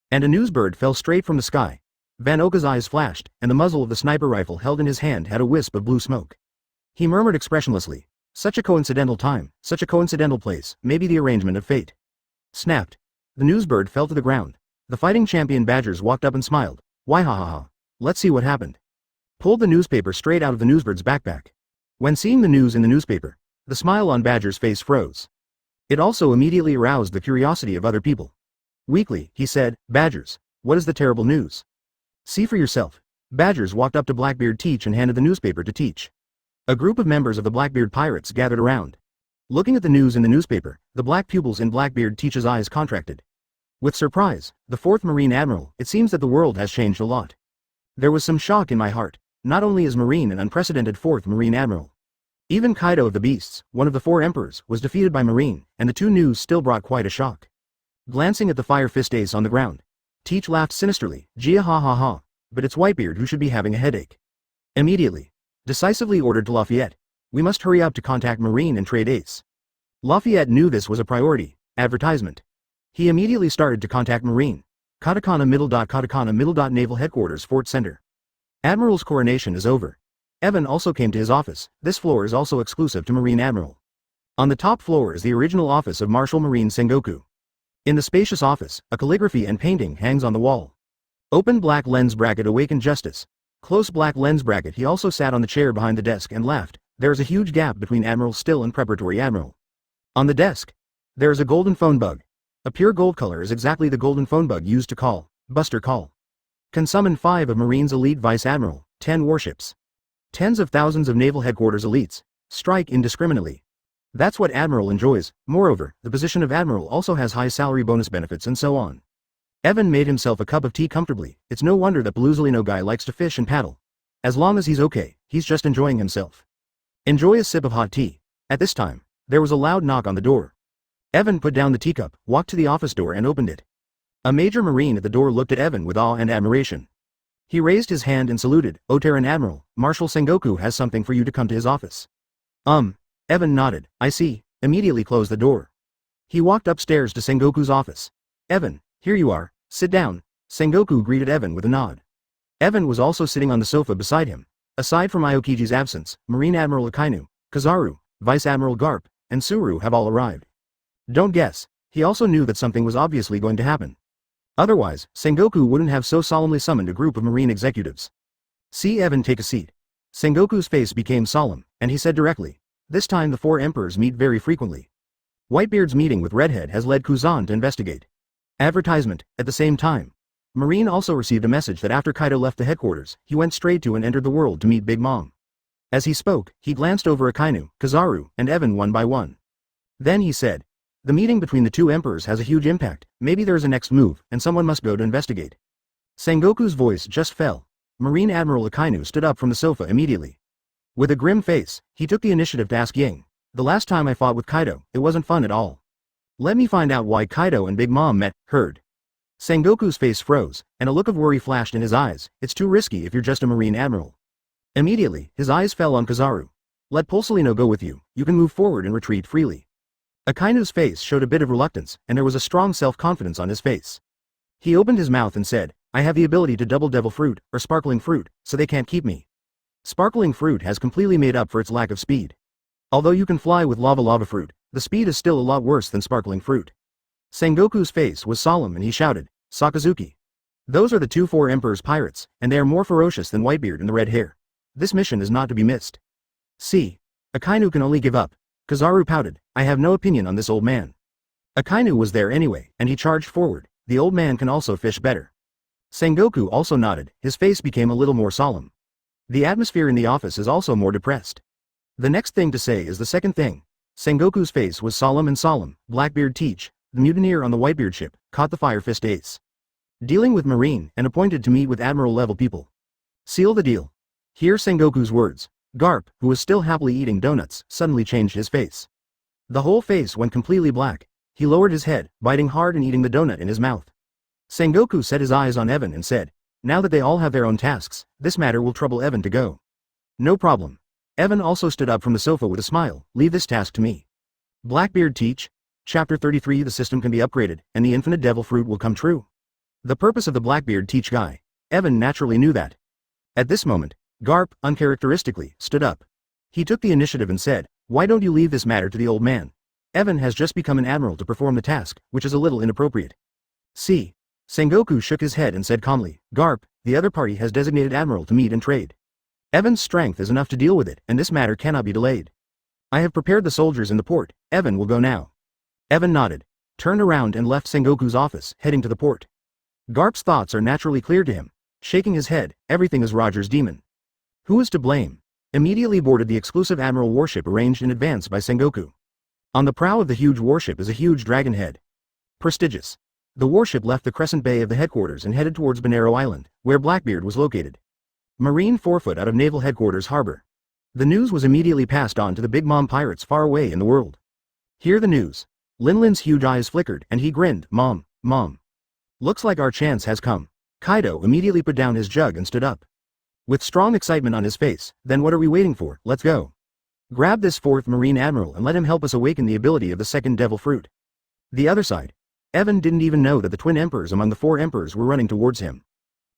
And a newsbird fell straight from the sky. Van Oka's eyes flashed, and the muzzle of the sniper rifle held in his hand had a wisp of blue smoke. He murmured expressionlessly, such a coincidental time, such a coincidental place, maybe the arrangement of fate. Snapped. The newsbird fell to the ground. The fighting champion Badgers walked up and smiled. Why ha ha ha. Let's see what happened. Pulled the newspaper straight out of the newsbird's backpack. When seeing the news in the newspaper, the smile on Badger's face froze. It also immediately aroused the curiosity of other people. Weakly, he said, Badgers, what is the terrible news? See for yourself. Badgers walked up to Blackbeard Teach and handed the newspaper to Teach. A group of members of the Blackbeard pirates gathered around. Looking at the news in the newspaper, the black pupils in Blackbeard Teach's eyes contracted. With surprise, the Fourth Marine Admiral, it seems that the world has changed a lot. There was some shock in my heart. Not only is Marine an unprecedented Fourth Marine Admiral. Even Kaido of the Beasts, one of the four emperors, was defeated by Marine, and the two news still brought quite a shock. Glancing at the Fire Fist Ace on the ground, Teach laughed sinisterly, Gia ha ha ha, but it's Whitebeard who should be having a headache. Immediately. Decisively ordered to Lafayette. We must hurry up to contact Marine and trade Ace. Lafayette knew this was a priority. Advertisement. He immediately started to contact Marine. Katakana middle dot Naval Headquarters Fort Center. Admiral's coronation is over. Evan also came to his office. This floor is also exclusive to Marine Admiral. On the top floor is the original office of Marshal Marine Sengoku. In the spacious office, a calligraphy and painting hangs on the wall. Open black lens bracket Awaken Justice. Close black lens bracket. He also sat on the chair behind the desk and laughed. There is a huge gap between Admiral Still and Preparatory Admiral. On the desk, there is a golden phone bug. A pure gold color is exactly the golden phone bug used to call, Buster Call. Can summon 5 of Marine's elite Vice Admiral, 10 warships. Tens of thousands of Naval Headquarters elites. Strike indiscriminately. That's what Admiral enjoys. Moreover, the position of Admiral also has high salary bonus benefits and so on. Evan made himself a cup of tea comfortably. It's no wonder that Paluzolino guy likes to fish and paddle. As long as he's okay, he's just enjoying himself. Enjoy a sip of hot tea. At this time, there was a loud knock on the door. Evan put down the teacup, walked to the office door and opened it. A major Marine at the door looked at Evan with awe and admiration. He raised his hand and saluted, Oteran Admiral, Marshal Sengoku has something for you to come to his office. Evan nodded, I see, immediately closed the door. He walked upstairs to Sengoku's office. Evan, here you are, sit down. Sengoku greeted Evan with a nod. Evan was also sitting on the sofa beside him. Aside from Aokiji's absence, Marine Admiral Akainu, Kizaru, Vice Admiral Garp, and Suru have all arrived. Don't guess, he also knew that something was obviously going to happen. Otherwise, Sengoku wouldn't have so solemnly summoned a group of Marine executives. See Evan, take a seat. Sengoku's face became solemn, and he said directly, this time the 4 emperors meet very frequently. Whitebeard's meeting with Redhead has led Kuzan to investigate. Advertisement. At the same time, Marine also received a message that after Kaido left the headquarters, he went straight to and entered the world to meet Big Mom. As he spoke, he glanced over Akainu, Kizaru, and Evan one by one. Then he said, the meeting between the 2 emperors has a huge impact, maybe there is a next move, and someone must go to investigate. Sengoku's voice just fell. Marine Admiral Akainu stood up from the sofa immediately. With a grim face, he took the initiative to ask Ying, the last time I fought with Kaido, it wasn't fun at all. Let me find out why Kaido and Big Mom met, heard. Sengoku's face froze, and a look of worry flashed in his eyes. It's too risky if you're just a Marine Admiral. Immediately, his eyes fell on Kizaru. Let Pulsalino go with you, you can move forward and retreat freely. Akainu's face showed a bit of reluctance, and there was a strong self-confidence on his face. He opened his mouth and said, I have the ability to double devil fruit, or sparkling fruit, so they can't keep me. Sparkling fruit has completely made up for its lack of speed. Although you can fly with lava fruit, the speed is still a lot worse than sparkling fruit. Sengoku's face was solemn and he shouted, Sakazuki. Those are the 2-4 Emperor's pirates, and they are more ferocious than Whitebeard and the red hair. This mission is not to be missed. See. Akainu can only give up. Kizaru pouted, I have no opinion on this old man. Akainu was there anyway, and he charged forward. The old man can also fish better. Sengoku also nodded, his face became a little more solemn. The atmosphere in the office is also more depressed. The next thing to say is the second thing. Sengoku's face was solemn and solemn. Blackbeard teach, the mutineer on the Whitebeard ship, caught the Fire Fist ace. Dealing with Marine and appointed to meet with Admiral-level people. Seal the deal. Hear Sengoku's words. Garp, who was still happily eating donuts, suddenly changed his face. The whole face went completely black. He lowered his head, biting hard and eating the donut in his mouth. Sengoku set his eyes on Evan and said, now that they all have their own tasks, this matter will trouble Evan to go. No problem. Evan also stood up from the sofa with a smile, leave this task to me. Blackbeard teach. Chapter 33 The system can be upgraded, and the infinite devil fruit will come true. The purpose of the Blackbeard teach guy. Evan naturally knew that. At this moment, Garp, uncharacteristically, stood up. He took the initiative and said, why don't you leave this matter to the old man? Evan has just become an admiral to perform the task, which is a little inappropriate. See. Sengoku shook his head and said calmly, Garp, the other party has designated admiral to meet and trade. Evan's strength is enough to deal with it, and this matter cannot be delayed. I have prepared the soldiers in the port. Evan will go now. Evan nodded, turned around and left Sengoku's office, heading to the port. Garp's thoughts are naturally clear to him. Shaking his head, everything is Roger's demon. Who is to blame? Immediately boarded the exclusive admiral warship arranged in advance by Sengoku. On the prow of the huge warship is a huge dragon head. Prestigious. The warship left the crescent bay of the headquarters and headed towards Bonero Island, where Blackbeard was located. Marine forefoot out of Naval Headquarters Harbor. The news was immediately passed on to the Big Mom pirates far away in the world. Hear the news. Linlin's huge eyes flickered and he grinned, Mom. Looks like our chance has come. Kaido immediately put down his jug and stood up. With strong excitement on his face, then what are we waiting for, let's go. Grab this 4th Marine Admiral and let him help us awaken the ability of the second devil fruit. The other side. Evan didn't even know that the twin emperors among the 4 emperors were running towards him.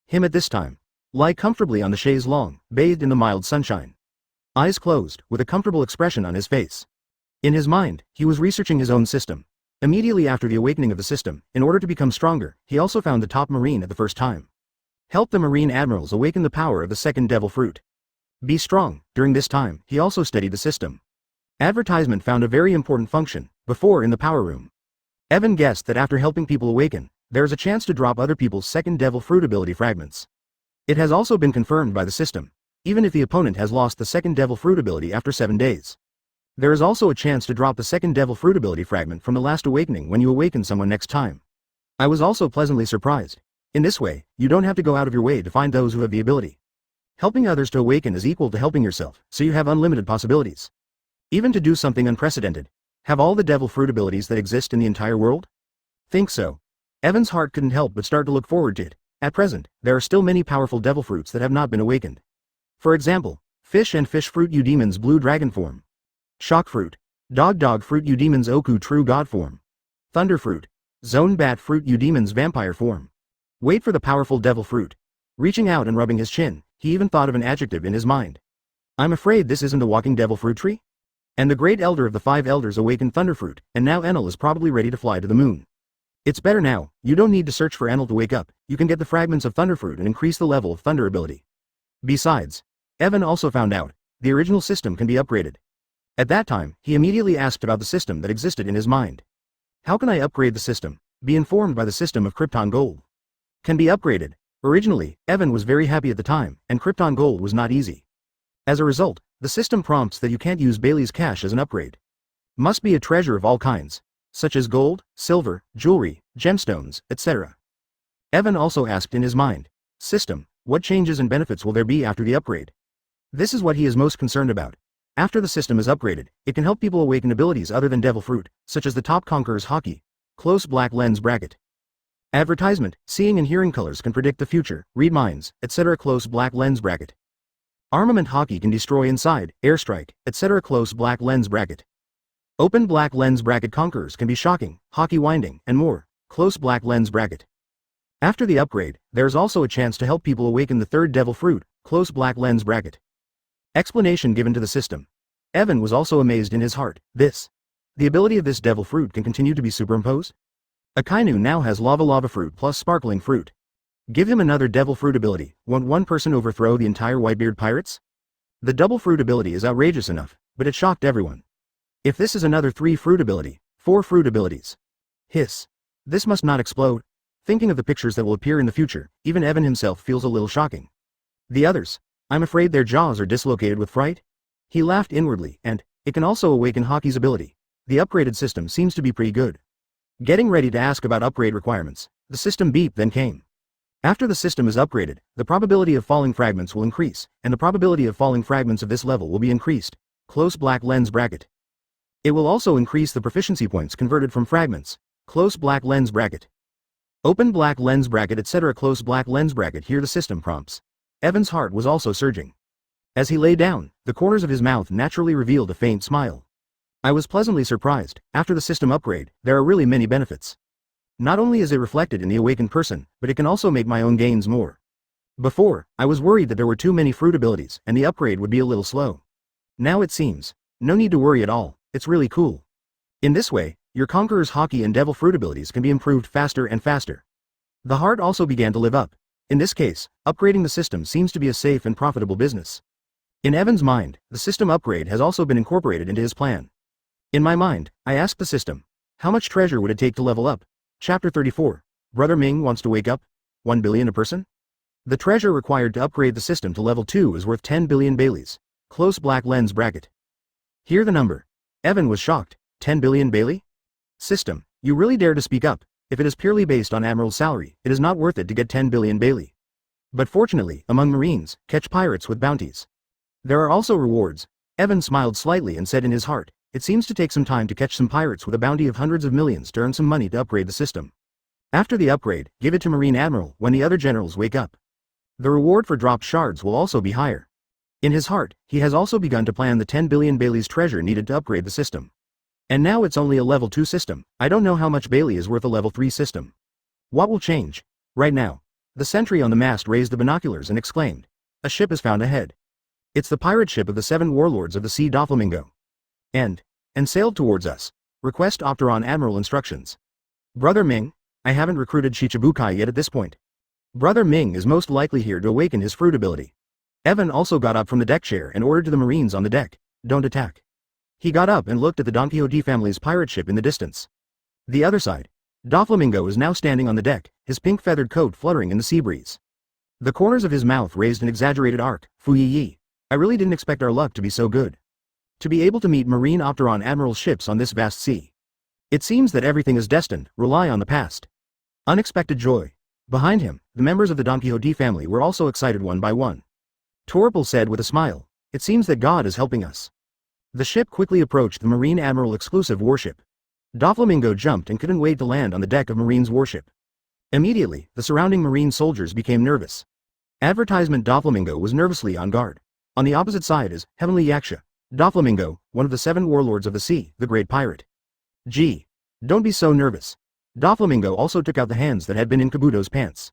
Him at this time. Lie comfortably on the chaise longue, bathed in the mild sunshine. Eyes closed, with a comfortable expression on his face. In his mind, he was researching his own system. Immediately after the awakening of the system, in order to become stronger, he also found the top Marine at the first time. Help the Marine Admirals awaken the power of the second devil fruit. Be strong. During this time, he also studied the system. Advertisement found a very important function, before in the power room. Evan guessed that after helping people awaken, there is a chance to drop other people's second devil fruit ability fragments. It has also been confirmed by the system, even if the opponent has lost the second devil fruit ability after 7 days. There is also a chance to drop the second devil fruit ability fragment from the last awakening when you awaken someone next time. I was also pleasantly surprised. In this way, you don't have to go out of your way to find those who have the ability. Helping others to awaken is equal to helping yourself, so you have unlimited possibilities. Even to do something unprecedented. Have all the devil fruit abilities that exist in the entire world? Think so. Evan's heart couldn't help but start to look forward to it. At present, there are still many powerful devil fruits that have not been awakened. For example, fish and fish fruit Eudemon's blue dragon form. Shock fruit. Dog fruit Eudemon's Oku true god form. Thunder fruit. Zone bat fruit Eudemon's vampire form. Wait for the powerful devil fruit. Reaching out and rubbing his chin, he even thought of an adjective in his mind. I'm afraid this isn't a walking devil fruit tree? And the great elder of the 5 elders awakened Thunderfruit, and now Enel is probably ready to fly to the moon. It's better now, you don't need to search for Enel to wake up, you can get the fragments of Thunderfruit and increase the level of thunder ability. Besides, Evan also found out, the original system can be upgraded. At that time, he immediately asked about the system that existed in his mind. How can I upgrade the system? Be informed by the system of Krypton Gold. Can be upgraded. Originally, Evan was very happy at the time, and Krypton Gold was not easy. As a result, the system prompts that you can't use Bailey's cash as an upgrade. Must be a treasure of all kinds, such as gold, silver, jewelry, gemstones, etc. Evan also asked in his mind, system, what changes and benefits will there be after the upgrade? This is what he is most concerned about. After the system is upgraded, it can help people awaken abilities other than devil fruit, such as the top conqueror's hockey, close black lens bracket. Advertisement, seeing and hearing colors can predict the future, read minds, etc. Close black lens bracket. Armament hockey can destroy inside, airstrike, etc. Close black lens bracket. Open black lens bracket conquerors can be shocking, hockey winding, and more. Close black lens bracket. After the upgrade, there is also a chance to help people awaken the third devil fruit. Close black lens bracket. Explanation given to the system. Evan was also amazed in his heart. The ability of this devil fruit can continue to be superimposed? Akainu now has lava fruit plus sparkling fruit. Give him another devil fruit ability. Won't one person overthrow the entire Whitebeard pirates? The double fruit ability is outrageous enough, but it shocked everyone. If this is another 3 fruit ability, 4 fruit abilities. Hiss. This must not explode. Thinking of the pictures that will appear in the future, even Evan himself feels a little shocking. The others, I'm afraid their jaws are dislocated with fright. He laughed inwardly, and it can also awaken Hockey's ability. The upgraded system seems to be pretty good. Getting ready to ask about upgrade requirements, the system beep then came. After the system is upgraded, the probability of falling fragments will increase, and the probability of falling fragments of this level will be increased. Close black lens bracket. It will also increase the proficiency points converted from fragments. Close black lens bracket. Open black lens bracket etc. Close black lens bracket. Hear the system prompts. Evan's heart was also surging. As he lay down, the corners of his mouth naturally revealed a faint smile. I was pleasantly surprised. After the system upgrade, there are really many benefits. Not only is it reflected in the awakened person, but it can also make my own gains more. Before, I was worried that there were too many fruit abilities and the upgrade would be a little slow. Now it seems, no need to worry at all, it's really cool. In this way, your Conqueror's Hockey and Devil fruit abilities can be improved faster and faster. The heart also began to live up. In this case, upgrading the system seems to be a safe and profitable business. In Evan's mind, the system upgrade has also been incorporated into his plan. In my mind, I asked the system, how much treasure would it take to level up? Chapter 34. Brother Ming wants to wake up? 1 billion a person? The treasure required to upgrade the system to level 2 is worth 10 billion Baileys. Close black lens bracket. Hear the number. Evan was shocked. 10 billion Bailey? System, you really dare to speak up. If it is purely based on Admiral's salary, it is not worth it to get 10 billion Bailey. But fortunately, among Marines, catch pirates with bounties. There are also rewards. Evan smiled slightly and said in his heart, it seems to take some time to catch some pirates with a bounty of hundreds of millions to earn some money to upgrade the system. After the upgrade, give it to Marine Admiral when the other generals wake up. The reward for dropped shards will also be higher. In his heart, he has also begun to plan the 10 billion Bailey's treasure needed to upgrade the system. And now it's only a level 2 system. I don't know how much Bailey is worth a level 3 system. What will change? Right now. The sentry on the mast raised the binoculars and exclaimed. A ship is found ahead. It's the pirate ship of the 7 warlords of the sea Doflamingo. And sailed towards us. Request Opteron Admiral instructions. Brother Ming, I haven't recruited Shichibukai yet at this point. Brother Ming is most likely here to awaken his fruit ability. Evan also got up from the deck chair and ordered to the Marines on the deck, don't attack. He got up and looked at the Donquixote family's pirate ship in the distance. The other side. Doflamingo is now standing on the deck, his pink feathered coat fluttering in the sea breeze. The corners of his mouth raised an exaggerated arc. Fuyi. I really didn't expect our luck to be so good. To be able to meet Marine Opteron Admiral ships on this vast sea. It seems that everything is destined, rely on the past. Unexpected joy. Behind him, the members of the Donquixote family were also excited one by one. Torpal said with a smile, it seems that God is helping us. The ship quickly approached the Marine Admiral exclusive warship. Doflamingo jumped and couldn't wait to land on the deck of Marine's warship. Immediately, the surrounding Marine soldiers became nervous. Advertisement Doflamingo was nervously on guard. On the opposite side is Heavenly Yaksha. Doflamingo, one of the 7 warlords of the sea, the great pirate. Gee. Don't be so nervous. Doflamingo also took out the hands that had been in Kabuto's pants.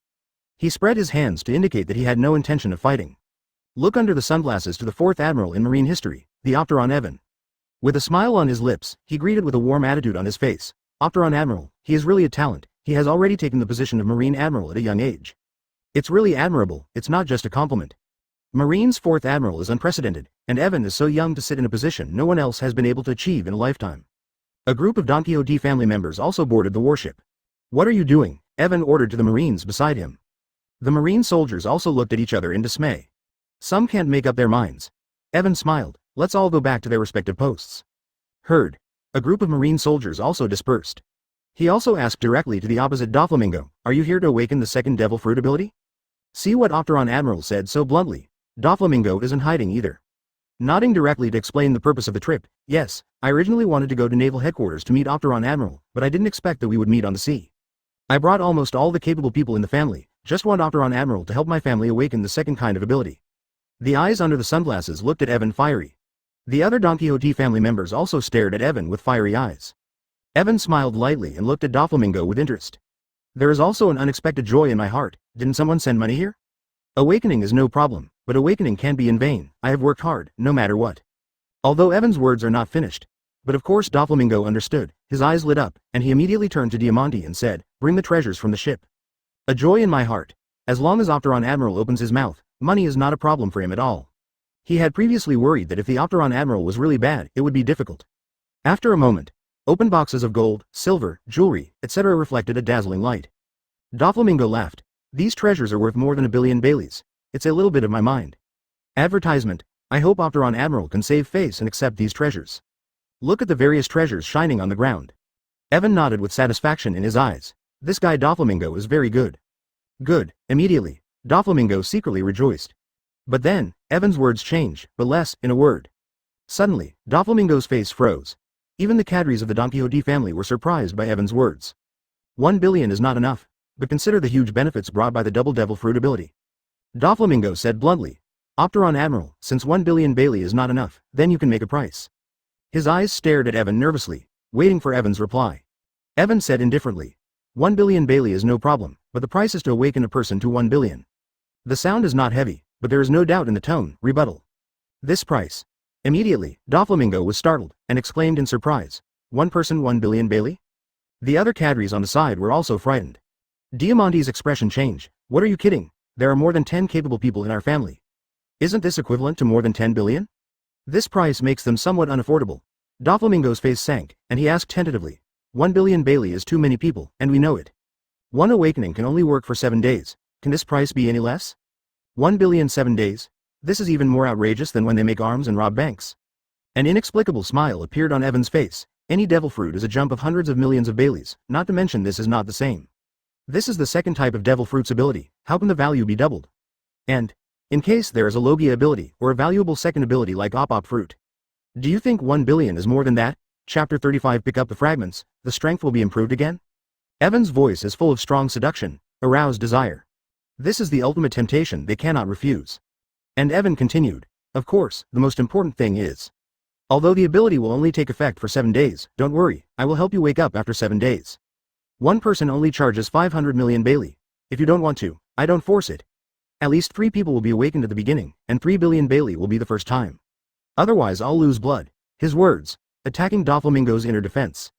He spread his hands to indicate that he had no intention of fighting. Look under the sunglasses to the 4th Admiral in Marine history, the Opteron Evan. With a smile on his lips, he greeted with a warm attitude on his face. Opteron Admiral, he is really a talent, he has already taken the position of Marine Admiral at a young age. It's really admirable, it's not just a compliment. Marine's 4th Admiral is unprecedented, and Evan is so young to sit in a position no one else has been able to achieve in a lifetime. A group of Donquixote family members also boarded the warship. What are you doing? Evan ordered to the Marines beside him. The Marine soldiers also looked at each other in dismay. Some can't make up their minds. Evan smiled, let's all go back to their respective posts. Heard. A group of Marine soldiers also dispersed. He also asked directly to the opposite Doflamingo, are you here to awaken the second devil fruit ability? See what Opteron Admiral said so bluntly. Doflamingo isn't hiding either. Nodding directly to explain the purpose of the trip, yes, I originally wanted to go to Naval Headquarters to meet Opteron Admiral, but I didn't expect that we would meet on the sea. I brought almost all the capable people in the family, just one Octaron Admiral to help my family awaken the second kind of ability. The eyes under the sunglasses looked at Evan fiery. The other Donquixote family members also stared at Evan with fiery eyes. Evan smiled lightly and looked at Doflamingo with interest. There is also an unexpected joy in my heart. Didn't someone send money here? Awakening is no problem, but awakening can't be in vain. I have worked hard, no matter what. Although Evan's words are not finished. But of course Doflamingo understood, his eyes lit up, and he immediately turned to Diamante and said, "Bring the treasures from the ship." A joy in my heart. As long as Octaron Admiral opens his mouth, money is not a problem for him at all. He had previously worried that if the Octaron Admiral was really bad, it would be difficult. After a moment, open boxes of gold, silver, jewelry, etc. reflected a dazzling light. Doflamingo laughed. These treasures are worth more than 1,000,000,000 Baileys. It's a little bit of my mind. Advertisement. I hope Octaron Admiral can save face and accept these treasures. Look at the various treasures shining on the ground. Evan nodded with satisfaction in his eyes. This guy Doflamingo is very good. Good. Immediately, Doflamingo secretly rejoiced. But then, Evan's words changed, but less, in a word. Suddenly, Doflamingo's face froze. Even the cadres of the Donquixote family were surprised by Evan's words. 1 billion is not enough, but consider the huge benefits brought by the double devil fruit ability. Doflamingo said bluntly, Octaron Admiral, since 1 billion Bailey is not enough, then you can make a price. His eyes stared at Evan nervously, waiting for Evan's reply. Evan said indifferently, 1 billion Bailey is no problem, but the price is to awaken a person to 1 billion. The sound is not heavy, but there is no doubt in the tone, rebuttal. This price. Immediately, Doflamingo was startled, and exclaimed in surprise, 1 person 1 billion Bailey? The other cadres on the side were also frightened. Diamante's expression changed. What are you kidding? There are more than 10 capable people in our family. Isn't this equivalent to more than 10 billion? This price makes them somewhat unaffordable. Doflamingo's face sank, and he asked tentatively, 1 billion Bailey is too many people, and we know it. One awakening can only work for 7 days. Can this price be any less? 1 billion 7 days? This is even more outrageous than when they make arms and rob banks. An inexplicable smile appeared on Evan's face. Any devil fruit is a jump of hundreds of millions of Baileys, not to mention this is not the same. This is the second type of devil fruit's ability. How can the value be doubled? And, in case there is a Logia ability, or a valuable second ability like Op fruit. Do you think 1 billion is more than that? Chapter 35 Pick up the fragments, the strength will be improved again? Evan's voice is full of strong seduction, aroused desire. This is the ultimate temptation they cannot refuse. And Evan continued, of course, the most important thing is. Although the ability will only take effect for 7 days, don't worry, I will help you wake up after 7 days. One person only charges 500 million Bailey. If you don't want to, I don't force it. At least 3 people will be awakened at the beginning, and 3 billion Bailey will be the first time. Otherwise I'll lose blood. His words, attacking Doflamingo's inner defense.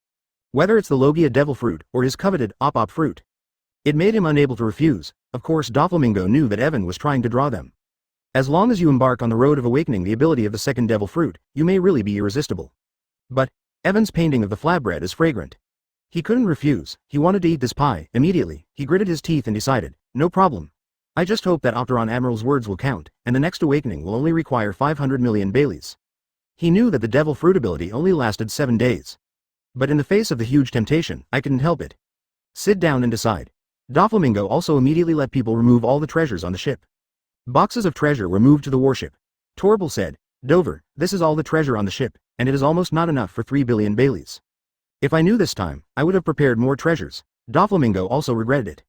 Whether it's the Logia devil fruit, or his coveted Op fruit. It made him unable to refuse. Of course Doflamingo knew that Evan was trying to draw them. As long as you embark on the road of awakening the ability of the second devil fruit, you may really be irresistible. But, Evan's painting of the flatbread is fragrant. He couldn't refuse. He wanted to eat this pie. Immediately, he gritted his teeth and decided, no problem. I just hope that Octaron Admiral's words will count, and the next awakening will only require 500 million Baileys. He knew that the devil fruit ability only lasted 7 days. But in the face of the huge temptation, I couldn't help it. Sit down and decide. Doflamingo also immediately let people remove all the treasures on the ship. Boxes of treasure were moved to the warship. Torble said, Dover, this is all the treasure on the ship, and it is almost not enough for 3 billion Baileys. If I knew this time, I would have prepared more treasures. Doflamingo also regretted it.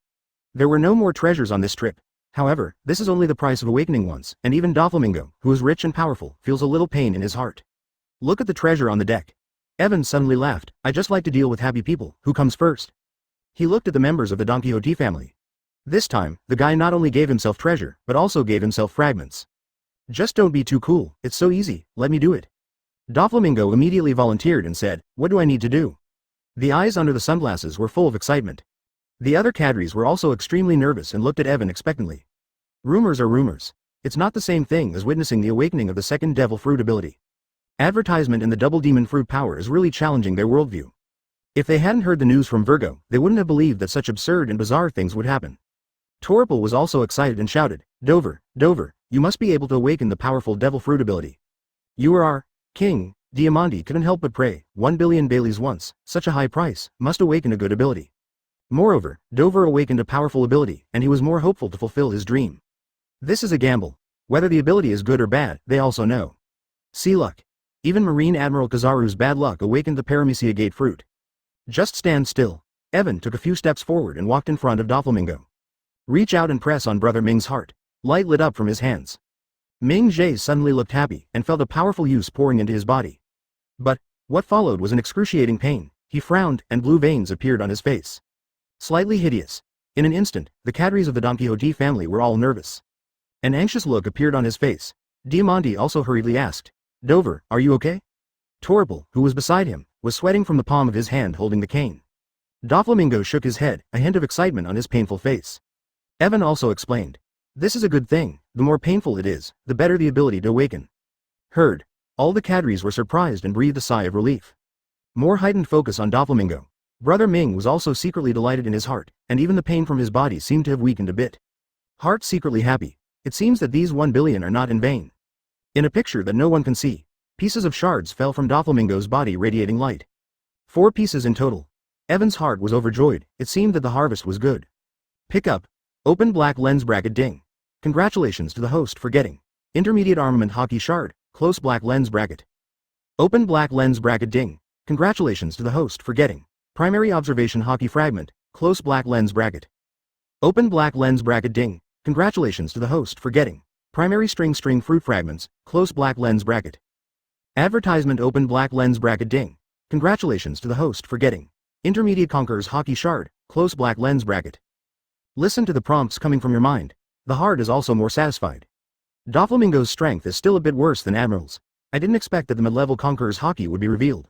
There were no more treasures on this trip. However, this is only the price of awakening once, and even Doflamingo, who is rich and powerful, feels a little pain in his heart. Look at the treasure on the deck. Evan suddenly laughed. I just like to deal with happy people. Who comes first? He looked at the members of the Donquixote family. This time, the guy not only gave himself treasure, but also gave himself fragments. Just don't be too cool. It's so easy. Let me do it. Doflamingo immediately volunteered and said, what do I need to do? The eyes under the sunglasses were full of excitement. The other cadres were also extremely nervous and looked at Evan expectantly. Rumors are rumors. It's not the same thing as witnessing the awakening of the second devil fruit ability. Advertisement in the double demon fruit power is really challenging their worldview. If they hadn't heard the news from Virgo, they wouldn't have believed that such absurd and bizarre things would happen. Torple was also excited and shouted, Dover, you must be able to awaken the powerful devil fruit ability. You are our king. Diamante couldn't help but pray, 1 billion Baileys once, such a high price, must awaken a good ability. Moreover, Dover awakened a powerful ability, and he was more hopeful to fulfill his dream. This is a gamble. Whether the ability is good or bad, they also know. See luck. Even Marine Admiral Kizaru's bad luck awakened the Paramecia Gate fruit. Just stand still. Evan took a few steps forward and walked in front of Doflamingo. Reach out and press on Brother Ming's heart. Light lit up from his hands. Ming Jie suddenly looked happy and felt a powerful use pouring into his body. But what followed was an excruciating pain. He frowned, and blue veins appeared on his face. Slightly hideous. In an instant, the cadres of the Donquixote family were all nervous. An anxious look appeared on his face. Diamante also hurriedly asked, "Dover, are you okay?" Torpal, who was beside him, was sweating from the palm of his hand holding the cane. Doflamingo shook his head, a hint of excitement on his painful face. Evan also explained, "This is a good thing. The more painful it is, the better the ability to awaken." Heard. All the cadres were surprised and breathed a sigh of relief. More heightened focus on Doflamingo. Brother Ming was also secretly delighted in his heart, and even the pain from his body seemed to have weakened a bit. Heart secretly happy. It seems that these 1 billion are not in vain. In a picture that no one can see, pieces of shards fell from Doflamingo's body radiating light. 4 pieces in total. Evan's heart was overjoyed. It seemed that the harvest was good. Pick up. Open black lens bracket ding. Congratulations to the host for getting intermediate armament hockey shard, close black lens bracket. Open black lens bracket ding. Congratulations to the host for getting primary observation hockey fragment, close black lens bracket. Open black lens bracket ding. Congratulations to the host for getting primary string fruit fragments, close black lens bracket. Advertisement open black lens bracket ding. Congratulations to the host for getting intermediate conquerors hockey shard, close black lens bracket. Listen to the prompts coming from your mind. The heart is also more satisfied. Doflamingo's strength is still a bit worse than Admiral's. I didn't expect that the mid-level conquerors hockey would be revealed.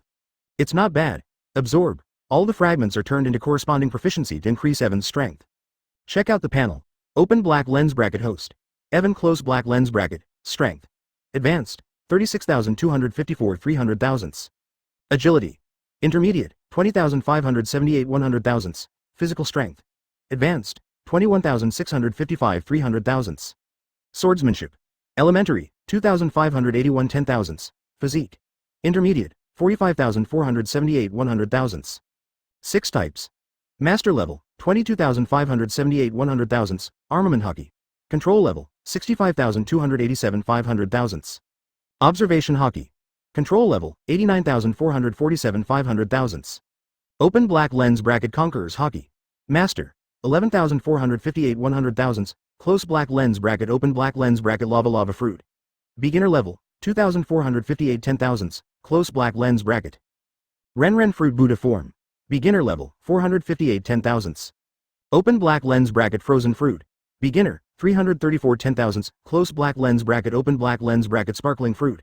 It's not bad. Absorb. All the fragments are turned into corresponding proficiency to increase Evan's strength. Check out the panel. Open black lens bracket host. Evan close black lens bracket, strength. Advanced, 36,254 300 thousandths. Agility. Intermediate, 20,578 100 thousandths. Physical strength. Advanced, 21,655 300 thousandths. Swordsmanship. Elementary, 2,581 10 thousandths. Physique. Intermediate, 45,478 100 thousandths. 6 types. Master level, 22,578 100 thousandths. Armament hockey. Control level, 65,287 500 thousandths. Observation hockey. Control level, 89,447 500 thousandths. Open black lens bracket conquerors hockey. Master, 11,458 100 thousandths. Close black lens bracket open black lens bracket lava fruit. Beginner level, 2,458 10 thousandths. Close black lens bracket. Ren fruit Buddha form. Beginner level, 458 10 thousandths. Open black lens bracket frozen fruit. Beginner, 334 10 thousandths. Close black lens bracket open black lens bracket sparkling fruit.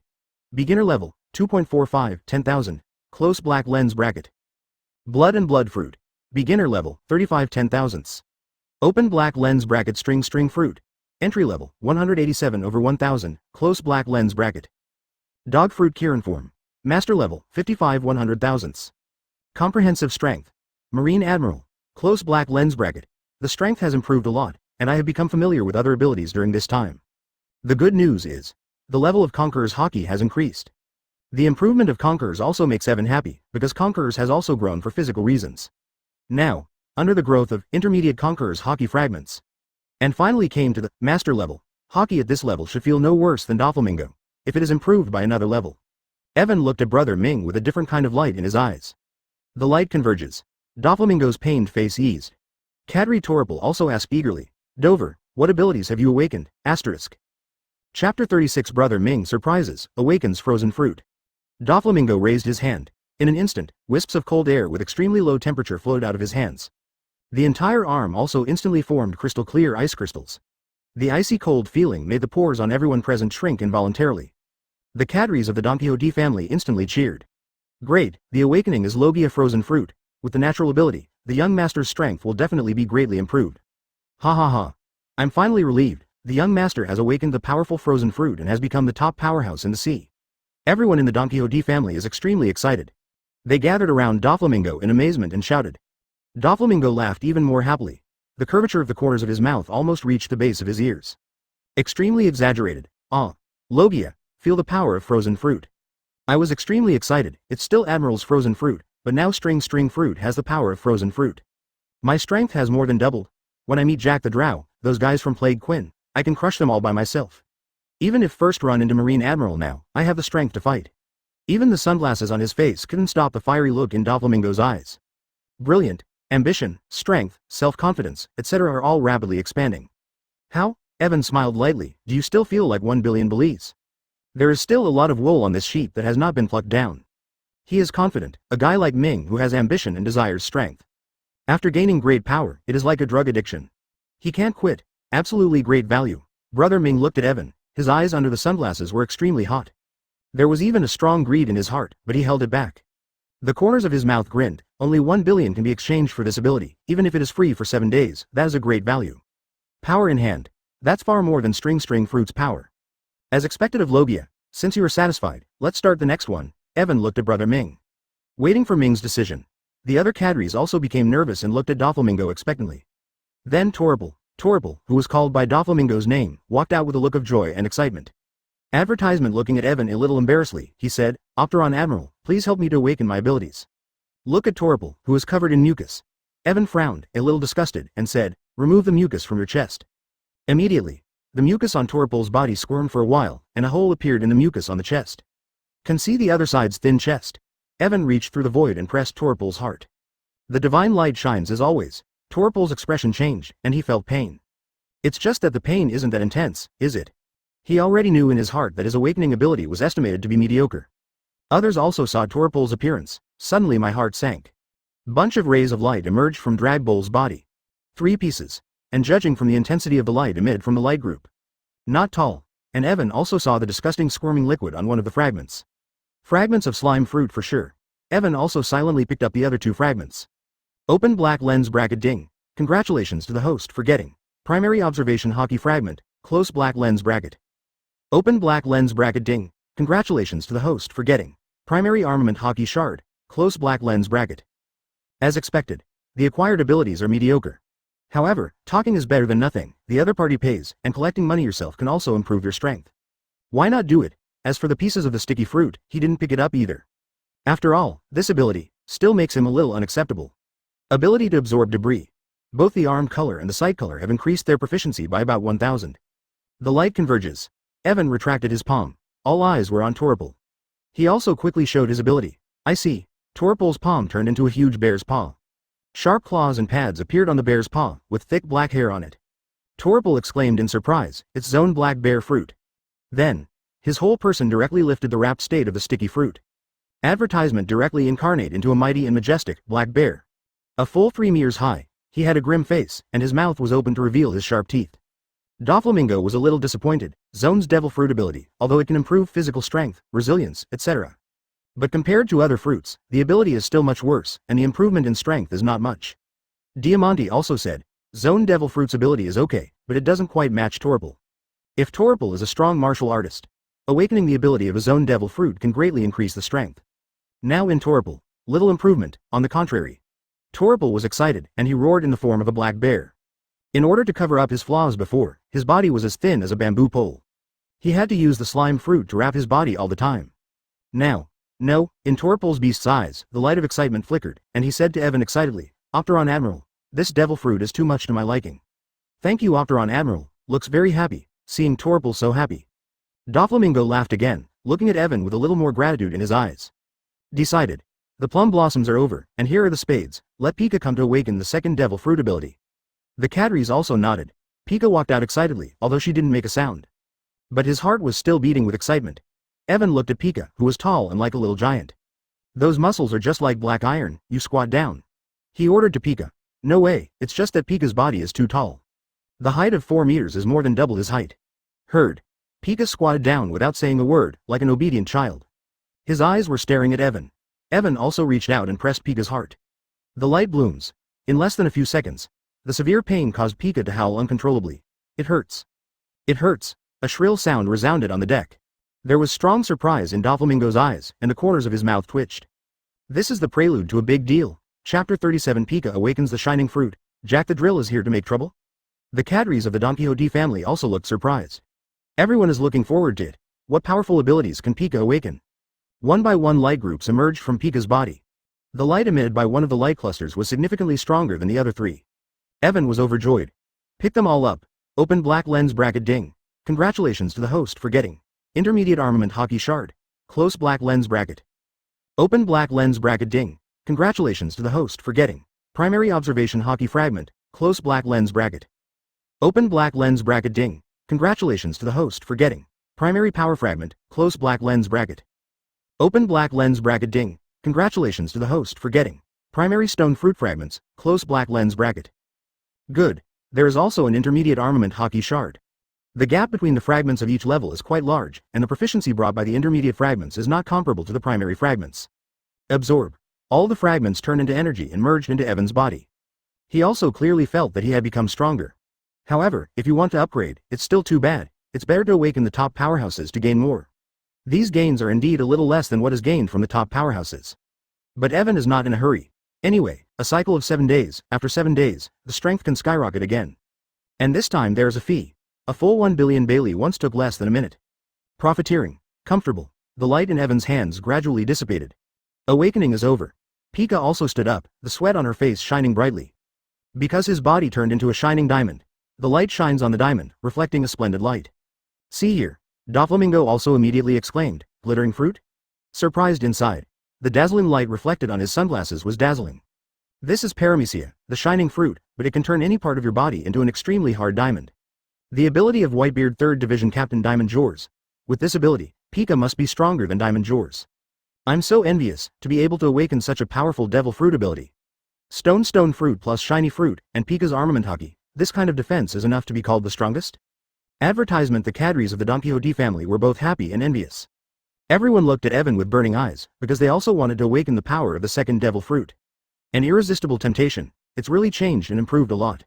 Beginner level, 2.45 10,000. Close black lens bracket. Blood and blood fruit. Beginner level, 35 10 thousandths. Open black lens bracket string fruit. Entry level, 187/1000. Close black lens bracket. Dog fruit Kirin form. Master level, 55 100 thousandths. Comprehensive strength. Marine Admiral. Close black lens bracket. The strength has improved a lot, and I have become familiar with other abilities during this time. The good news is, the level of Conqueror's hockey has increased. The improvement of Conquerors also makes Evan happy, because Conquerors has also grown for physical reasons. Now, under the growth of intermediate Conquerors hockey fragments. And finally came to the master level. Hockey at this level should feel no worse than Doflamingo, if it is improved by another level. Evan looked at Brother Ming with a different kind of light in his eyes. The light converges. Doflamingo's pained face eased. Kadri Torpal also asked eagerly, "Dover, what abilities have you awakened?" Chapter 36 Brother Ming surprises, awakens frozen fruit. Doflamingo raised his hand. In an instant, wisps of cold air with extremely low temperature flowed out of his hands. The entire arm also instantly formed crystal clear ice crystals. The icy cold feeling made the pores on everyone present shrink involuntarily. The cadres of the Donquixote family instantly cheered. Great, the awakening is Logia frozen fruit. With the natural ability, the young master's strength will definitely be greatly improved. Ha ha ha. I'm finally relieved. The young master has awakened the powerful frozen fruit and has become the top powerhouse in the sea. Everyone in the Donquixote family is extremely excited. They gathered around Doflamingo in amazement and shouted. Doflamingo laughed even more happily. The curvature of the corners of his mouth almost reached the base of his ears. Extremely exaggerated. Ah. Logia, feel the power of frozen fruit. I was extremely excited. It's still Admiral's frozen fruit, but now string fruit has the power of frozen fruit. My strength has more than doubled. When I meet Jack the Drow, those guys from Plague Quinn, I can crush them all by myself. Even if first run into Marine Admiral now, I have the strength to fight. Even the sunglasses on his face couldn't stop the fiery look in Doflamingo's eyes. Brilliant. Ambition, strength, self-confidence, etc. are all rapidly expanding. How? Evan smiled lightly. Do you still feel like 1 billion beliefs? There is still a lot of wool on this sheep that has not been plucked down. He is confident, a guy like Ming who has ambition and desires strength. After gaining great power, it is like a drug addiction. He can't quit. Absolutely great value. Brother Ming looked at Evan. His eyes under the sunglasses were extremely hot. There was even a strong greed in his heart, but he held it back. The corners of his mouth grinned. Only 1 billion can be exchanged for this ability, even if it is free for 7 days, that is a great value. Power in hand. That's far more than string fruit's power. As expected of Logia, since you are satisfied, let's start the next one. Evan looked at Brother Ming. Waiting for Ming's decision. The other cadres also became nervous and looked at Doflamingo expectantly. Then Torpal, who was called by Doflamingo's name, walked out with a look of joy and excitement. Advertisement looking at Evan a little embarrassedly, he said, Fourth Admiral, please help me to awaken my abilities. Look at Torpal, who is covered in mucus. Evan frowned, a little disgusted, and said, remove the mucus from your chest. Immediately, the mucus on Torpal's body squirmed for a while, and a hole appeared in the mucus on the chest. Can see the other side's thin chest. Evan reached through the void and pressed Torpal's heart. The divine light shines as always. Torpal's expression changed, and he felt pain. It's just that the pain isn't that intense, is it? He already knew in his heart that his awakening ability was estimated to be mediocre. Others also saw Torpal's appearance. Suddenly my heart sank. Bunch of rays of light emerged from Dragbol's body. 3 pieces. And judging from the intensity of the light emitted from the light group. Not tall. And Evan also saw the disgusting squirming liquid on one of the fragments. Fragments of slime fruit for sure. Evan also silently picked up the other 2 fragments. Open black lens bracket ding. Congratulations to the host for getting. Primary observation hockey fragment, close black lens bracket. Open black lens bracket ding. Congratulations to the host for getting. Primary armament hockey shard, close black lens bracket. As expected, the acquired abilities are mediocre. However, talking is better than nothing, the other party pays, and collecting money yourself can also improve your strength. Why not do it? As for the pieces of the sticky fruit, he didn't pick it up either. After all, this ability still makes him a little unacceptable. Ability to absorb debris. Both the arm color and the sight color have increased their proficiency by about 1000. The light converges. Evan retracted his palm. All eyes were on Torpal. He also quickly showed his ability. I see. Torpal's palm turned into a huge bear's paw. Sharp claws and pads appeared on the bear's paw, with thick black hair on it. Torpal exclaimed in surprise, it's zone black bear fruit. Then, his whole person directly lifted the wrapped state of the sticky fruit. Advertisement directly incarnate into a mighty and majestic black bear. A full 3 meters high, he had a grim face, and his mouth was open to reveal his sharp teeth. Doflamingo was a little disappointed. Zone's devil fruit ability, although it can improve physical strength, resilience, etc. But compared to other fruits, the ability is still much worse, and the improvement in strength is not much. Diamante also said, Zone Devil Fruit's ability is okay, but it doesn't quite match Torpal. If Torpal is a strong martial artist, awakening the ability of a Zone Devil Fruit can greatly increase the strength. Now in Torpal, little improvement, on the contrary. Torpal was excited, and he roared in the form of a black bear. In order to cover up his flaws before, his body was as thin as a bamboo pole. He had to use the slime fruit to wrap his body all the time. Now, no, in Torpal's beast's eyes, the light of excitement flickered, and he said to Evan excitedly, Fourth Admiral, this devil fruit is too much to my liking. Thank you Fourth Admiral, looks very happy, seeing Torpal so happy. Doflamingo laughed again, looking at Evan with a little more gratitude in his eyes. Decided. The plum blossoms are over, and here are the spades, let Pika come to awaken the second devil fruit ability. The cadres also nodded. Pika walked out excitedly, although she didn't make a sound. But his heart was still beating with excitement. Evan looked at Pika, who was tall and like a little giant. Those muscles are just like black iron, you squat down. He ordered to Pika. No way, it's just that Pika's body is too tall. The height of 4 meters is more than double his height. Heard. Pika squatted down without saying a word, like an obedient child. His eyes were staring at Evan. Evan also reached out and pressed Pika's heart. The light blooms. In less than a few seconds, the severe pain caused Pika to howl uncontrollably. It hurts. It hurts. A shrill sound resounded on the deck. There was strong surprise in Doflamingo's eyes, and the corners of his mouth twitched. This is the prelude to a big deal. Chapter 37 Pika awakens the shining fruit. Jack the Drill is here to make trouble? The cadres of the Donquixote family also looked surprised. Everyone is looking forward to it. What powerful abilities can Pika awaken? One by one light groups emerged from Pika's body. The light emitted by one of the light clusters was significantly stronger than the other 3. Evan was overjoyed. Pick them all up. Open black lens bracket ding. Congratulations to the host for getting. Intermediate armament hockey shard. Close black lens bracket. Open black lens bracket ding. Congratulations to the host for getting. Primary observation hockey fragment, close black lens bracket. Open black lens bracket ding. Congratulations to the host for getting. Primary power fragment, close black lens bracket. Open black lens bracket ding. Congratulations to the host for getting. Primary stone fruit fragments, close black lens bracket. Good. There is also an intermediate armament hockey shard. The gap between the fragments of each level is quite large, and the proficiency brought by the intermediate fragments is not comparable to the primary fragments. Absorb. All the fragments turned into energy and merged into Evan's body. He also clearly felt that he had become stronger. However, if you want to upgrade, it's still too bad. It's better to awaken the top powerhouses to gain more. These gains are indeed a little less than what is gained from the top powerhouses. But Evan is not in a hurry. Anyway, a cycle of 7 days, after 7 days, the strength can skyrocket again. And this time there is a fee. A full 1 billion Bailey once took less than a minute. Profiteering. Comfortable. The light in Evan's hands gradually dissipated. Awakening is over. Pika also stood up, the sweat on her face shining brightly. Because his body turned into a shining diamond. The light shines on the diamond, reflecting a splendid light. See here. Doflamingo also immediately exclaimed, glittering fruit? Surprised inside. The dazzling light reflected on his sunglasses was dazzling. This is paramecia, the shining fruit, but it can turn any part of your body into an extremely hard diamond. The ability of Whitebeard 3rd Division Captain Diamond Jaws. With this ability, Pika must be stronger than Diamond Jaws. I'm so envious, to be able to awaken such a powerful devil fruit ability. Stone fruit plus shiny fruit, and Pika's armament hockey, this kind of defense is enough to be called the strongest? Advertisement. The cadres of the Donquixote family were both happy and envious. Everyone looked at Evan with burning eyes, because they also wanted to awaken the power of the second devil fruit. An irresistible temptation. It's really changed and improved a lot.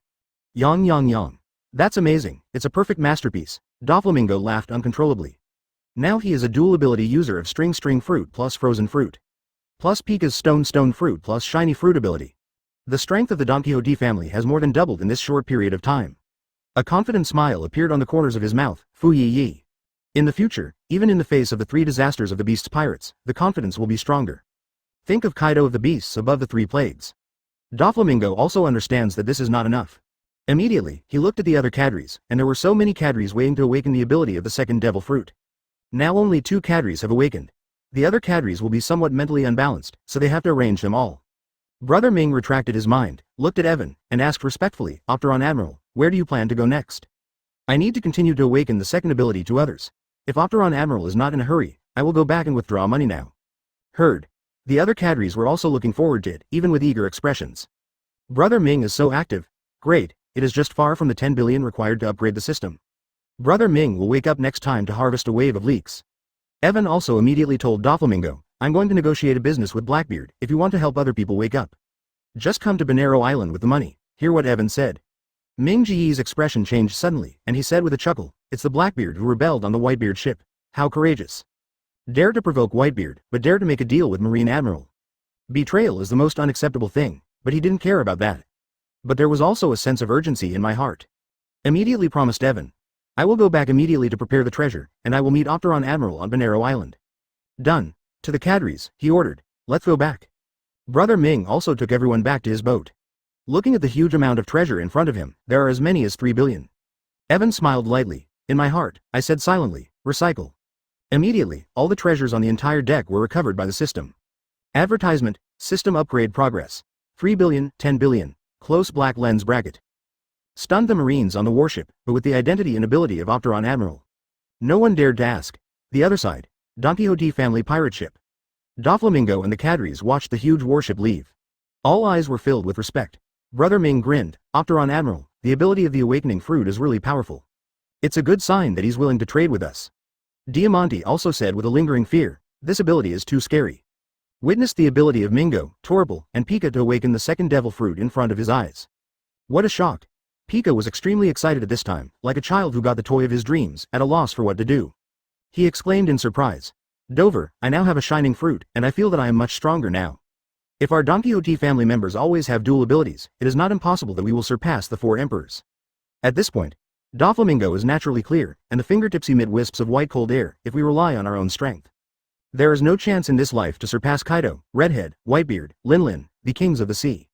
Yang. That's amazing, it's a perfect masterpiece. Doflamingo laughed uncontrollably. Now he is a dual ability user of string fruit plus frozen fruit. Plus Pika's stone fruit plus shiny fruit ability. The strength of the Donquixote family has more than doubled in this short period of time. A confident smile appeared on the corners of his mouth. Fu yi. In the future, even in the face of the 3 disasters of the beast's pirates, the confidence will be stronger. Think of Kaido of the beasts above the 3 plagues. Doflamingo also understands that this is not enough. Immediately, he looked at the other cadres, and there were so many cadres waiting to awaken the ability of the second devil fruit. Now only 2 cadres have awakened. The other cadres will be somewhat mentally unbalanced, so they have to arrange them all. Brother Ming retracted his mind, looked at Evan, and asked respectfully, Opteron Admiral, where do you plan to go next? I need to continue to awaken the second ability to others. If Opteron Admiral is not in a hurry, I will go back and withdraw money now. Heard. The other cadres were also looking forward to it, even with eager expressions. Brother Ming is so active. Great, it is just far from the 10 billion required to upgrade the system. Brother Ming will wake up next time to harvest a wave of leaks. Evan also immediately told Doflamingo, I'm going to negotiate a business with Blackbeard if you want to help other people wake up. Just come to Banero Island with the money. Hear what Evan said. Ming Ji's expression changed suddenly, and he said with a chuckle, it's the Blackbeard who rebelled on the Whitebeard ship. How courageous. Dare to provoke Whitebeard, but dare to make a deal with Marine Admiral. Betrayal is the most unacceptable thing, but he didn't care about that. But there was also a sense of urgency in my heart. Immediately promised Evan. I will go back immediately to prepare the treasure, and I will meet Opteron Admiral on Banero Island. Done. To the cadres, he ordered, let's go back. Brother Ming also took everyone back to his boat. Looking at the huge amount of treasure in front of him, there are as many as 3 billion. Evan smiled lightly. In my heart, I said silently, recycle. Immediately, all the treasures on the entire deck were recovered by the system. Advertisement, system upgrade progress. 3 billion, 10 billion, close black lens bracket. Stunned the Marines on the warship, but with the identity and ability of Opteron Admiral. No one dared to ask. The other side, Donquixote family pirate ship. Doflamingo and the cadres watched the huge warship leave. All eyes were filled with respect. Brother Ming grinned, Opteron Admiral, the ability of the awakening fruit is really powerful. It's a good sign that he's willing to trade with us. Diamante also said with a lingering fear, this ability is too scary. Witnessed the ability of Mingo, Torble, and Pika to awaken the second devil fruit in front of his eyes. What a shock. Pika was extremely excited at this time, like a child who got the toy of his dreams, at a loss for what to do. He exclaimed in surprise. Dover, I now have a shining fruit, and I feel that I am much stronger now. If our Donquixote family members always have dual abilities, it is not impossible that we will surpass the 4 emperors. At this point, Doflamingo is naturally clear, and the fingertips emit wisps of white cold air, if we rely on our own strength. There is no chance in this life to surpass Kaido, Redhead, Whitebeard, Linlin, the kings of the sea.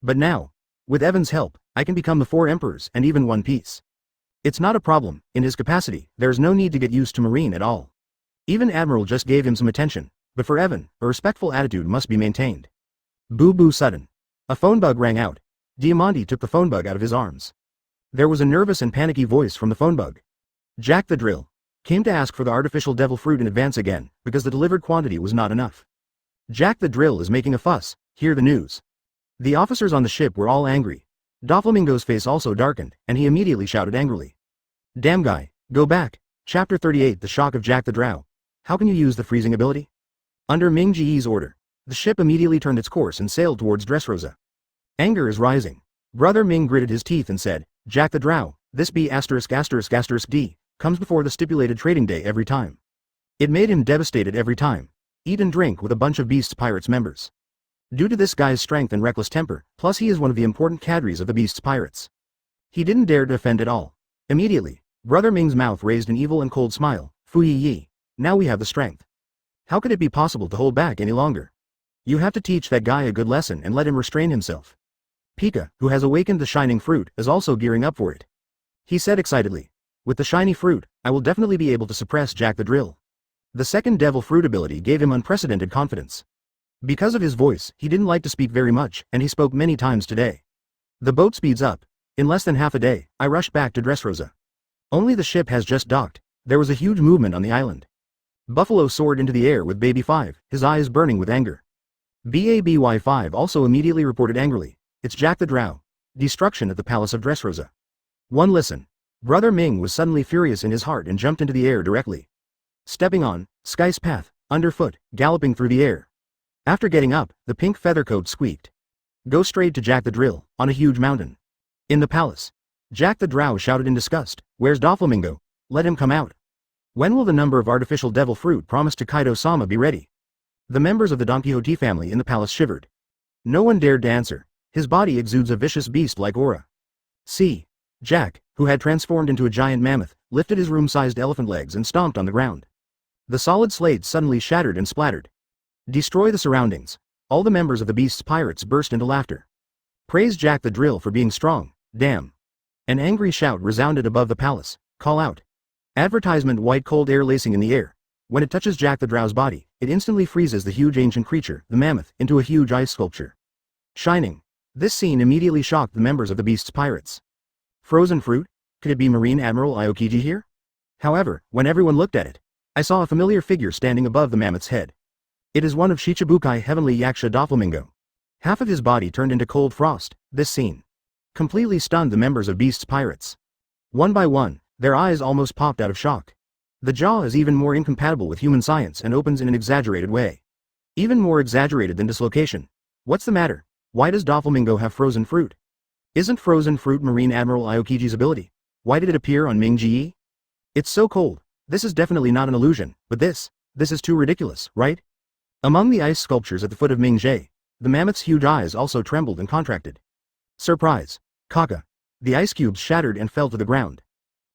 But now, with Evan's help, I can become the 4 emperors and even One Piece. It's not a problem, in his capacity, there is no need to get used to Marine at all. Even Admiral just gave him some attention, but for Evan, a respectful attitude must be maintained. Boo sudden. A phone bug rang out. Diamante took the phone bug out of his arms. There was a nervous and panicky voice from the phone bug. Jack the Drill came to ask for the artificial devil fruit in advance again, because the delivered quantity was not enough. Jack the Drill is making a fuss, hear the news. The officers on the ship were all angry. Doflamingo's face also darkened, and he immediately shouted angrily. Damn guy, go back. Chapter 38 The Shock of Jack the Drow. How can you use the freezing ability? Under Ming Ji's order, the ship immediately turned its course and sailed towards Dressrosa. Anger is rising. Brother Ming gritted his teeth and said, Jack the Drow, this B***** D, comes before the stipulated trading day every time. It made him devastated every time. Eat and drink with a bunch of Beasts Pirates members. Due to this guy's strength and reckless temper, plus he is one of the important cadres of the Beasts Pirates. He didn't dare to offend at all. Immediately, Brother Ming's mouth raised an evil and cold smile. Fu yi. Now we have the strength. How could it be possible to hold back any longer? You have to teach that guy a good lesson and let him restrain himself. Pika, who has awakened the shining fruit, is also gearing up for it. He said excitedly, with the shiny fruit, I will definitely be able to suppress Jack the Drill. The second devil fruit ability gave him unprecedented confidence. Because of his voice, he didn't like to speak very much, and he spoke many times today. The boat speeds up. In less than half a day, I rushed back to Dressrosa. Only the ship has just docked. There was a huge movement on the island. Buffalo soared into the air with Baby 5, his eyes burning with anger. BABY5 also immediately reported angrily, it's Jack the Drow. Destruction at the palace of Dressrosa. One listen. Brother Ming was suddenly furious in his heart and jumped into the air directly. Stepping on, Sky's path, underfoot, galloping through the air. After getting up, the pink feather coat squeaked. Go straight to Jack the Drill, on a huge mountain. In the palace. Jack the Drow shouted in disgust, where's Doflamingo? Let him come out. When will the number of artificial devil fruit promised to Kaido-sama be ready? The members of the Donquixote family in the palace shivered. No one dared to answer. His body exudes a vicious beast-like aura. See. Jack, who had transformed into a giant mammoth, lifted his room-sized elephant legs and stomped on the ground. The solid slates suddenly shattered and splattered. Destroy the surroundings. All the members of the Beasts Pirates burst into laughter. Praise Jack the Drill for being strong, damn. An angry shout resounded above the palace. Call out. Advertisement white cold air lacing in the air. When it touches Jack the Drow's body, it instantly freezes the huge ancient creature, the mammoth, into a huge ice sculpture. Shining. This scene immediately shocked the members of the Beasts Pirates. Frozen fruit? Could it be Marine Admiral Aokiji here? However, when everyone looked at it, I saw a familiar figure standing above the mammoth's head. It is one of Shichibukai Heavenly Yaksha Doflamingo. Half of his body turned into cold frost. This scene completely stunned the members of Beasts Pirates. One by one, their eyes almost popped out of shock. The jaw is even more incompatible with human science and opens in an exaggerated way. Even more exaggerated than dislocation. What's the matter? Why does Doflamingo have frozen fruit? Isn't frozen fruit Marine Admiral Aokiji's ability? Why did it appear on Ming Ji? It's so cold. This is definitely not an illusion, but this is too ridiculous, right? Among the ice sculptures at the foot of Ming Ji, the mammoth's huge eyes also trembled and contracted. Surprise! Kaka! The ice cubes shattered and fell to the ground.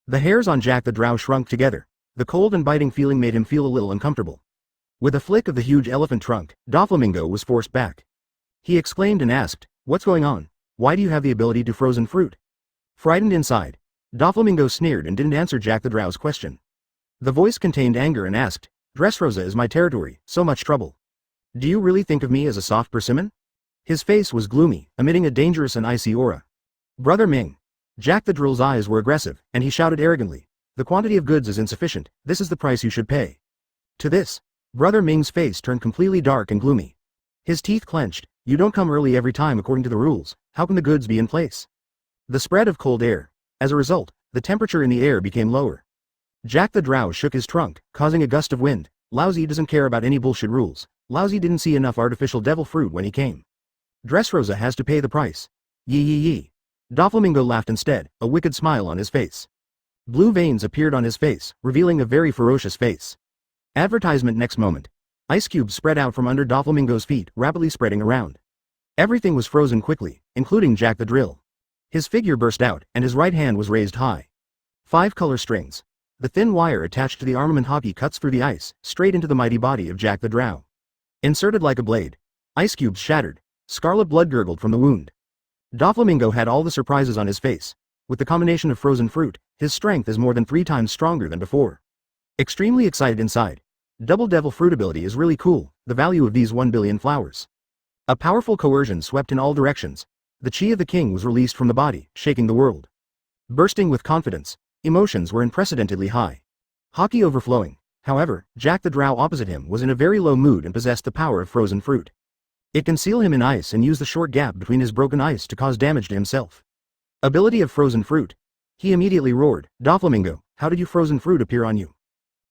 The hairs on Jack the Drow shrunk together. The cold and biting feeling made him feel a little uncomfortable. With a flick of the huge elephant trunk, Doflamingo was forced back. He exclaimed and asked, what's going on? Why do you have the ability to frozen fruit? Frightened inside, Doflamingo sneered and didn't answer Jack the Drow's question. The voice contained anger and asked, Dressrosa is my territory, so much trouble. Do you really think of me as a soft persimmon? His face was gloomy, emitting a dangerous and icy aura. Brother Ming. Jack the Drill's eyes were aggressive, and he shouted arrogantly, the quantity of goods is insufficient, this is the price you should pay. To this, Brother Ming's face turned completely dark and gloomy. His teeth clenched, you don't come early every time according to the rules, how can the goods be in place? The spread of cold air. As a result, the temperature in the air became lower. Jack the Drow shook his trunk, causing a gust of wind. Lousy doesn't care about any bullshit rules. Lousy didn't see enough artificial devil fruit when he came. Dressrosa has to pay the price. Yee. Doflamingo laughed instead, a wicked smile on his face. Blue veins appeared on his face, revealing a very ferocious face. Advertisement next moment. Ice cubes spread out from under Doflamingo's feet, rapidly spreading around. Everything was frozen quickly, including Jack the Drill. His figure burst out, and his right hand was raised high. 5 color strings. The thin wire attached to the armament hockey cuts through the ice, straight into the mighty body of Jack the Drow. Inserted like a blade. Ice cubes shattered. Scarlet blood gurgled from the wound. Doflamingo had all the surprises on his face. With the combination of frozen fruit, his strength is more than 3 times stronger than before. Extremely excited inside. Double devil fruit ability is really cool, the value of these 1 billion flowers. A powerful coercion swept in all directions. The chi of the king was released from the body, shaking the world. Bursting with confidence, emotions were unprecedentedly high. Haki overflowing. However, Jack the Drow opposite him was in a very low mood and possessed the power of frozen fruit. It can seal him in ice and use the short gap between his broken ice to cause damage to himself. Ability of frozen fruit. He immediately roared, "Doflamingo, how did you frozen fruit appear on you?"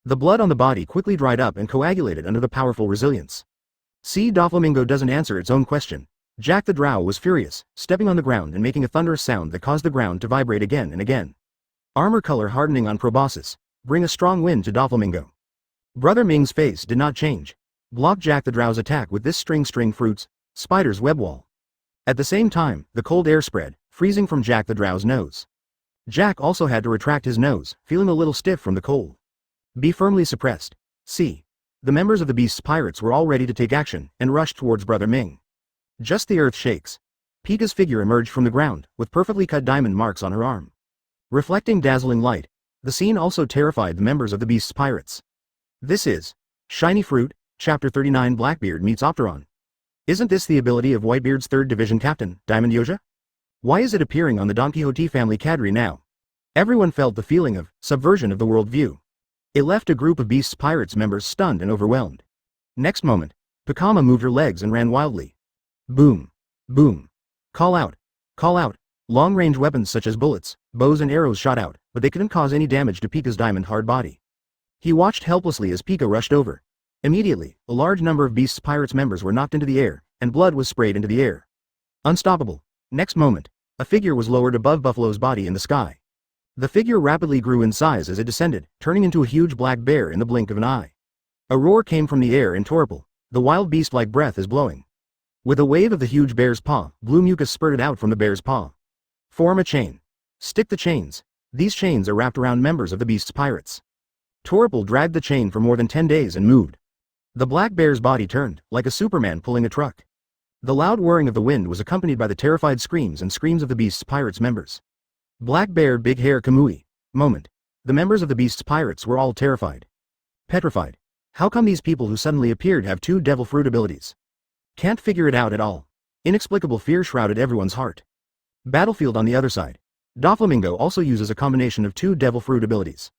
The blood on the body quickly dried up and coagulated under the powerful resilience. See, Doflamingo doesn't answer its own question. Jack the Drow was furious, stepping on the ground and making a thunderous sound that caused the ground to vibrate again and again. Armor color hardening on proboscis. Bring a strong wind to Doflamingo. Brother Ming's face did not change. Block Jack the Drow's attack with this string fruits, spider's web wall. At the same time, the cold air spread, freezing from Jack the Drow's nose. Jack also had to retract his nose, feeling a little stiff from the cold. Be firmly suppressed. See. The members of the Beast's pirates were all ready to take action, and rushed towards Brother Ming. Just the earth shakes. Pika's figure emerged from the ground, with perfectly cut diamond marks on her arm. Reflecting dazzling light, the scene also terrified the members of the Beast's pirates. This is Shiny Fruit, Chapter 39. Blackbeard meets Opteron. Isn't this the ability of Whitebeard's 3rd Division Captain, Diamond Yoja? Why is it appearing on the Donquixote family cadre now? Everyone felt the feeling of subversion of the worldview. It left a group of Beast's pirates members stunned and overwhelmed. Next moment, Pakama moved her legs and ran wildly. Boom. Boom. Call out. Call out. Long-range weapons such as bullets, bows and arrows shot out, but they couldn't cause any damage to Pika's diamond-hard body. He watched helplessly as Pika rushed over. Immediately, a large number of Beast's pirates members were knocked into the air, and blood was sprayed into the air. Unstoppable. Next moment, a figure was lowered above Buffalo's body in the sky. The figure rapidly grew in size as it descended, turning into a huge black bear in the blink of an eye. A roar came from the air in Torpal. The wild beast-like breath is blowing. With a wave of the huge bear's paw, blue mucus spurted out from the bear's paw. Form a chain. Stick the chains. These chains are wrapped around members of the Beast's pirates. Torpal dragged the chain for more than 10 days and moved. The black bear's body turned, like a Superman pulling a truck. The loud whirring of the wind was accompanied by the terrified screams and screams of the Beast's pirates members. Black Bear Big Hair Kamui. Moment. The members of the Beast's pirates were all terrified. Petrified. How come these people who suddenly appeared have 2 devil fruit abilities? Can't figure it out at all. Inexplicable fear shrouded everyone's heart. Battlefield on the other side. Doflamingo also uses a combination of 2 devil fruit abilities.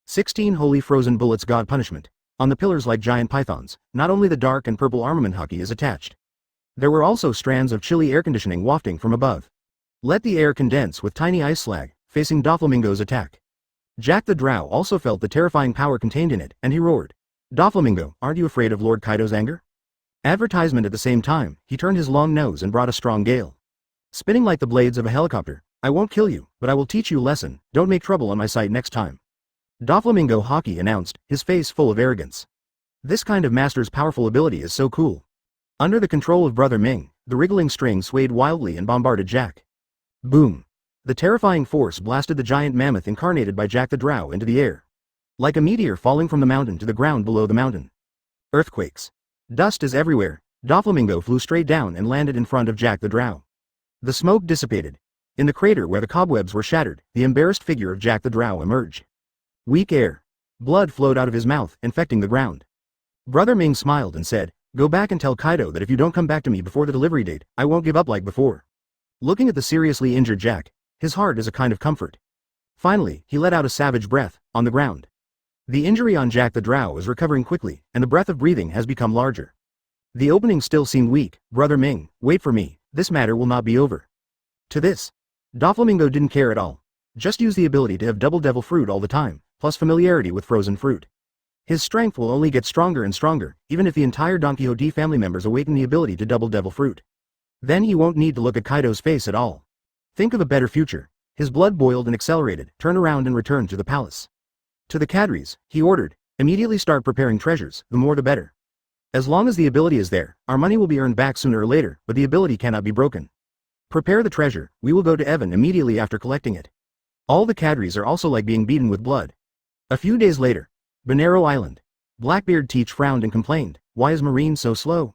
16 Holy Frozen Bullets God Punishment. On the pillars like giant pythons, not only the dark and purple armament Haki is attached. There were also strands of chilly air conditioning wafting from above. Let the air condense with tiny ice slag, facing Doflamingo's attack. Jack the Drow also felt the terrifying power contained in it, and he roared. Doflamingo, aren't you afraid of Lord Kaido's anger? Advertisement at the same time, he turned his long nose and brought a strong gale. Spinning like the blades of a helicopter, I won't kill you, but I will teach you a lesson, don't make trouble on my sight next time. Doflamingo Haki announced, his face full of arrogance. This kind of master's powerful ability is so cool. Under the control of Brother Ming, the wriggling string swayed wildly and bombarded Jack. Boom. The terrifying force blasted the giant mammoth incarnated by Jack the Drow into the air. Like a meteor falling from the mountain to the ground below the mountain. Earthquakes. Dust is everywhere. Doflamingo flew straight down and landed in front of Jack the Drow. The smoke dissipated. In the crater where the cobwebs were shattered, the embarrassed figure of Jack the Drow emerged. Weak air. Blood flowed out of his mouth, infecting the ground. Brother Ming smiled and said, "Go back and tell Kaido that if you don't come back to me before the delivery date, I won't give up like before." Looking at the seriously injured Jack, his heart is a kind of comfort. Finally, he let out a savage breath, on the ground. The injury on Jack the Drow is recovering quickly, and the breath of breathing has become larger. The opening still seemed weak. Brother Ming, wait for me, this matter will not be over. To this, Doflamingo didn't care at all. Just use the ability to have double devil fruit all the time, plus familiarity with frozen fruit. His strength will only get stronger and stronger, even if the entire Donquixote family members awaken the ability to double devil fruit. Then he won't need to look at Kaido's face at all. Think of a better future. His blood boiled and accelerated, turn around and return to the palace. To the cadres, he ordered, immediately start preparing treasures, the more the better. As long as the ability is there, our money will be earned back sooner or later, but the ability cannot be broken. Prepare the treasure, we will go to Evan immediately after collecting it. All the cadres are also like being beaten with blood. A few days later, Bonero Island. Blackbeard Teach frowned and complained, why is Marine so slow?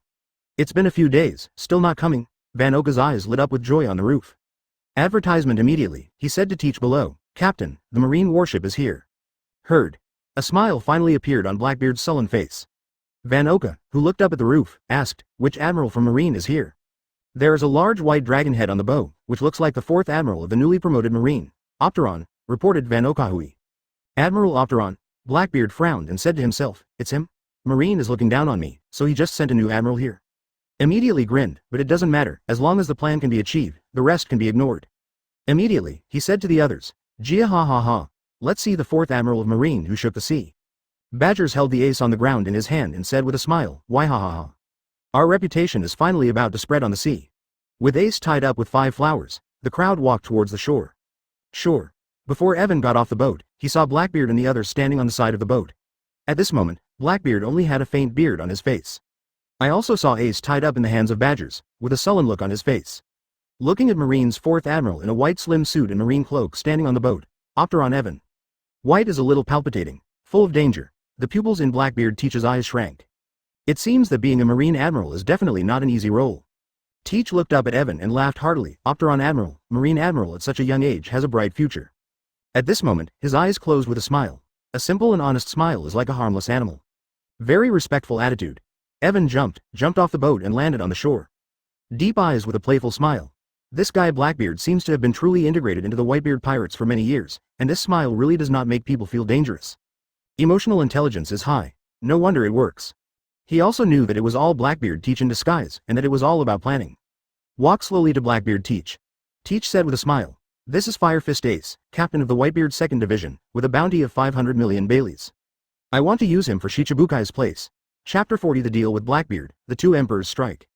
It's been a few days, still not coming. Van Oka's eyes lit up with joy on the roof. Advertisement immediately, he said to Teach below, Captain, the Marine warship is here. Heard. A smile finally appeared on Blackbeard's sullen face. Vanoka, who looked up at the roof, asked, which admiral from Marine is here? There is a large white dragon head on the bow, which looks like the Fourth Admiral of the newly promoted Marine, Opteron, reported Vanoka. Admiral Opteron. Blackbeard frowned and said to himself, it's him? Marine is looking down on me, so he just sent a new admiral here. Immediately grinned, but it doesn't matter, as long as the plan can be achieved, the rest can be ignored. Immediately, he said to the others, Gia ha ha ha, let's see the Fourth Admiral of Marine who shook the sea. Badgers held the ace on the ground in his hand and said with a smile, why ha ha ha. Our reputation is finally about to spread on the sea. With Ace tied up with 5 flowers, the crowd walked towards the shore. Before Evan got off the boat, he saw Blackbeard and the others standing on the side of the boat. At this moment, Blackbeard only had a faint beard on his face. I also saw Ace tied up in the hands of Badgers, with a sullen look on his face. Looking at Marine's Fourth Admiral in a white slim suit and marine cloak standing on the boat, Opteron Evan. White is a little palpitating, full of danger. The pupils in Blackbeard Teach's eyes shrank. It seems that being a Marine Admiral is definitely not an easy role. Teach looked up at Evan and laughed heartily. Opteron Admiral, Marine Admiral at such a young age has a bright future. At this moment, his eyes closed with a smile. A simple and honest smile is like a harmless animal. Very respectful attitude. Evan jumped off the boat and landed on the shore. Deep eyes with a playful smile. This guy Blackbeard seems to have been truly integrated into the Whitebeard pirates for many years, and this smile really does not make people feel dangerous. Emotional intelligence is high. No wonder it works. He also knew that it was all Blackbeard Teach in disguise, and that it was all about planning. Walk slowly to Blackbeard Teach. Teach said with a smile. This is Fire Fist Ace, captain of the Whitebeard 2nd Division, with a bounty of 500 million Baileys. I want to use him for Shichibukai's place. Chapter 40 The Deal with Blackbeard, the Two Emperors Strike.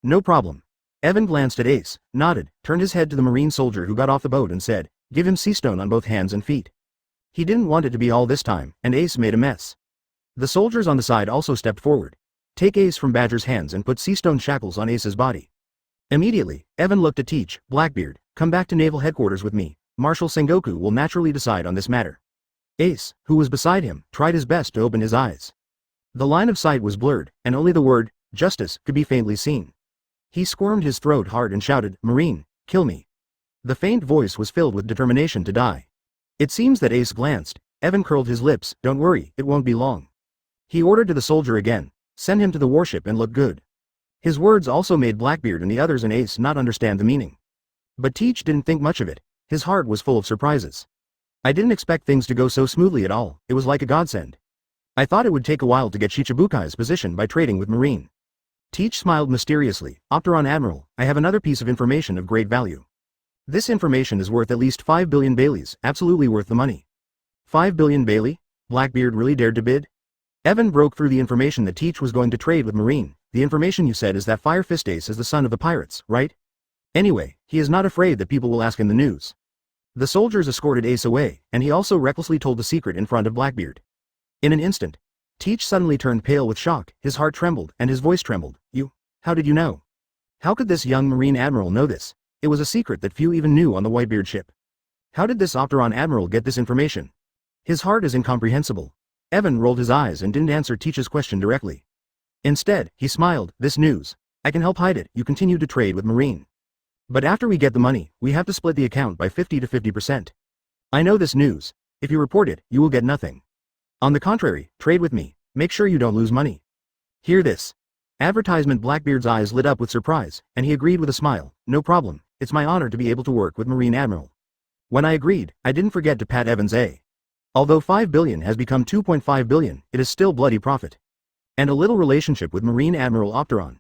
No problem. Evan glanced at Ace, nodded, turned his head to the marine soldier who got off the boat and said, give him sea stone on both hands and feet. He didn't want it to be all this time, and Ace made a mess. The soldiers on the side also stepped forward. Take Ace from Badger's hands and put sea stone shackles on Ace's body. Immediately, Evan looked at Teach. Blackbeard, come back to Naval Headquarters with me. Marshal Sengoku will naturally decide on this matter. Ace, who was beside him, tried his best to open his eyes. The line of sight was blurred, and only the word, justice, could be faintly seen. He squirmed his throat hard and shouted, Marine, kill me. The faint voice was filled with determination to die. It seems that Ace glanced. Evan curled his lips, don't worry, it won't be long. He ordered to the soldier again, send him to the warship and look good. His words also made Blackbeard and the others and Ace not understand the meaning. But Teach didn't think much of it. His heart was full of surprises. I didn't expect things to go so smoothly at all. It was like a godsend. I thought it would take a while to get Shichibukai's position by trading with Marine. Teach smiled mysteriously. Opteron Admiral, I have another piece of information of great value. This information is worth at least 5 billion Baileys, absolutely worth the money. 5 billion Bailey? Blackbeard really dared to bid? Evan broke through the information that Teach was going to trade with Marine. The information you said is that Fire Fist Ace is the son of the pirates, right? Anyway, he is not afraid that people will ask him the news. The soldiers escorted Ace away, and he also recklessly told the secret in front of Blackbeard. In an instant, Teach suddenly turned pale with shock, his heart trembled, and his voice trembled. How did you know? How could this young Marine Admiral know this? It was a secret that few even knew on the Whitebeard ship. How did this Opteron Admiral get this information? His heart is incomprehensible. Evan rolled his eyes and didn't answer Teach's question directly. Instead, he smiled, this news. I can help hide it, you continue to trade with Marine. But after we get the money, we have to split the account by 50 to 50%. I know this news. If you report it, you will get nothing. On the contrary, trade with me. Make sure you don't lose money. Hear this. Advertisement. Blackbeard's eyes lit up with surprise, and he agreed with a smile. No problem, it's my honor to be able to work with Marine Admiral. When I agreed, I didn't forget to pat Evan's A. Although 5 billion has become 2.5 billion, it is still bloody profit. And a little relationship with Marine Admiral Opteron.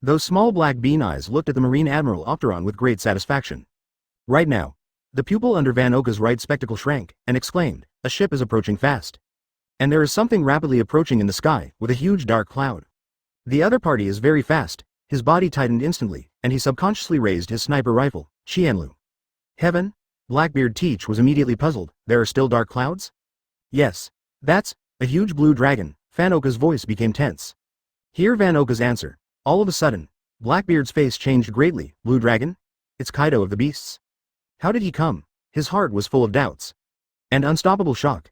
Those small black bean eyes looked at the Marine Admiral Opteron with great satisfaction. Right now, the pupil under Vanoka's right spectacle shrank, and exclaimed, a ship is approaching fast. And there is something rapidly approaching in the sky, with a huge dark cloud. The other party is very fast. His body tightened instantly, and he subconsciously raised his sniper rifle. Qianlu. Heaven? Blackbeard Teach was immediately puzzled. There are still dark clouds? Yes. That's a huge blue dragon. Vanoka's voice became tense. Hear Vanoka's answer. All of a sudden, Blackbeard's face changed greatly. Blue dragon? It's Kaido of the beasts. How did he come? His heart was full of doubts. And unstoppable shock.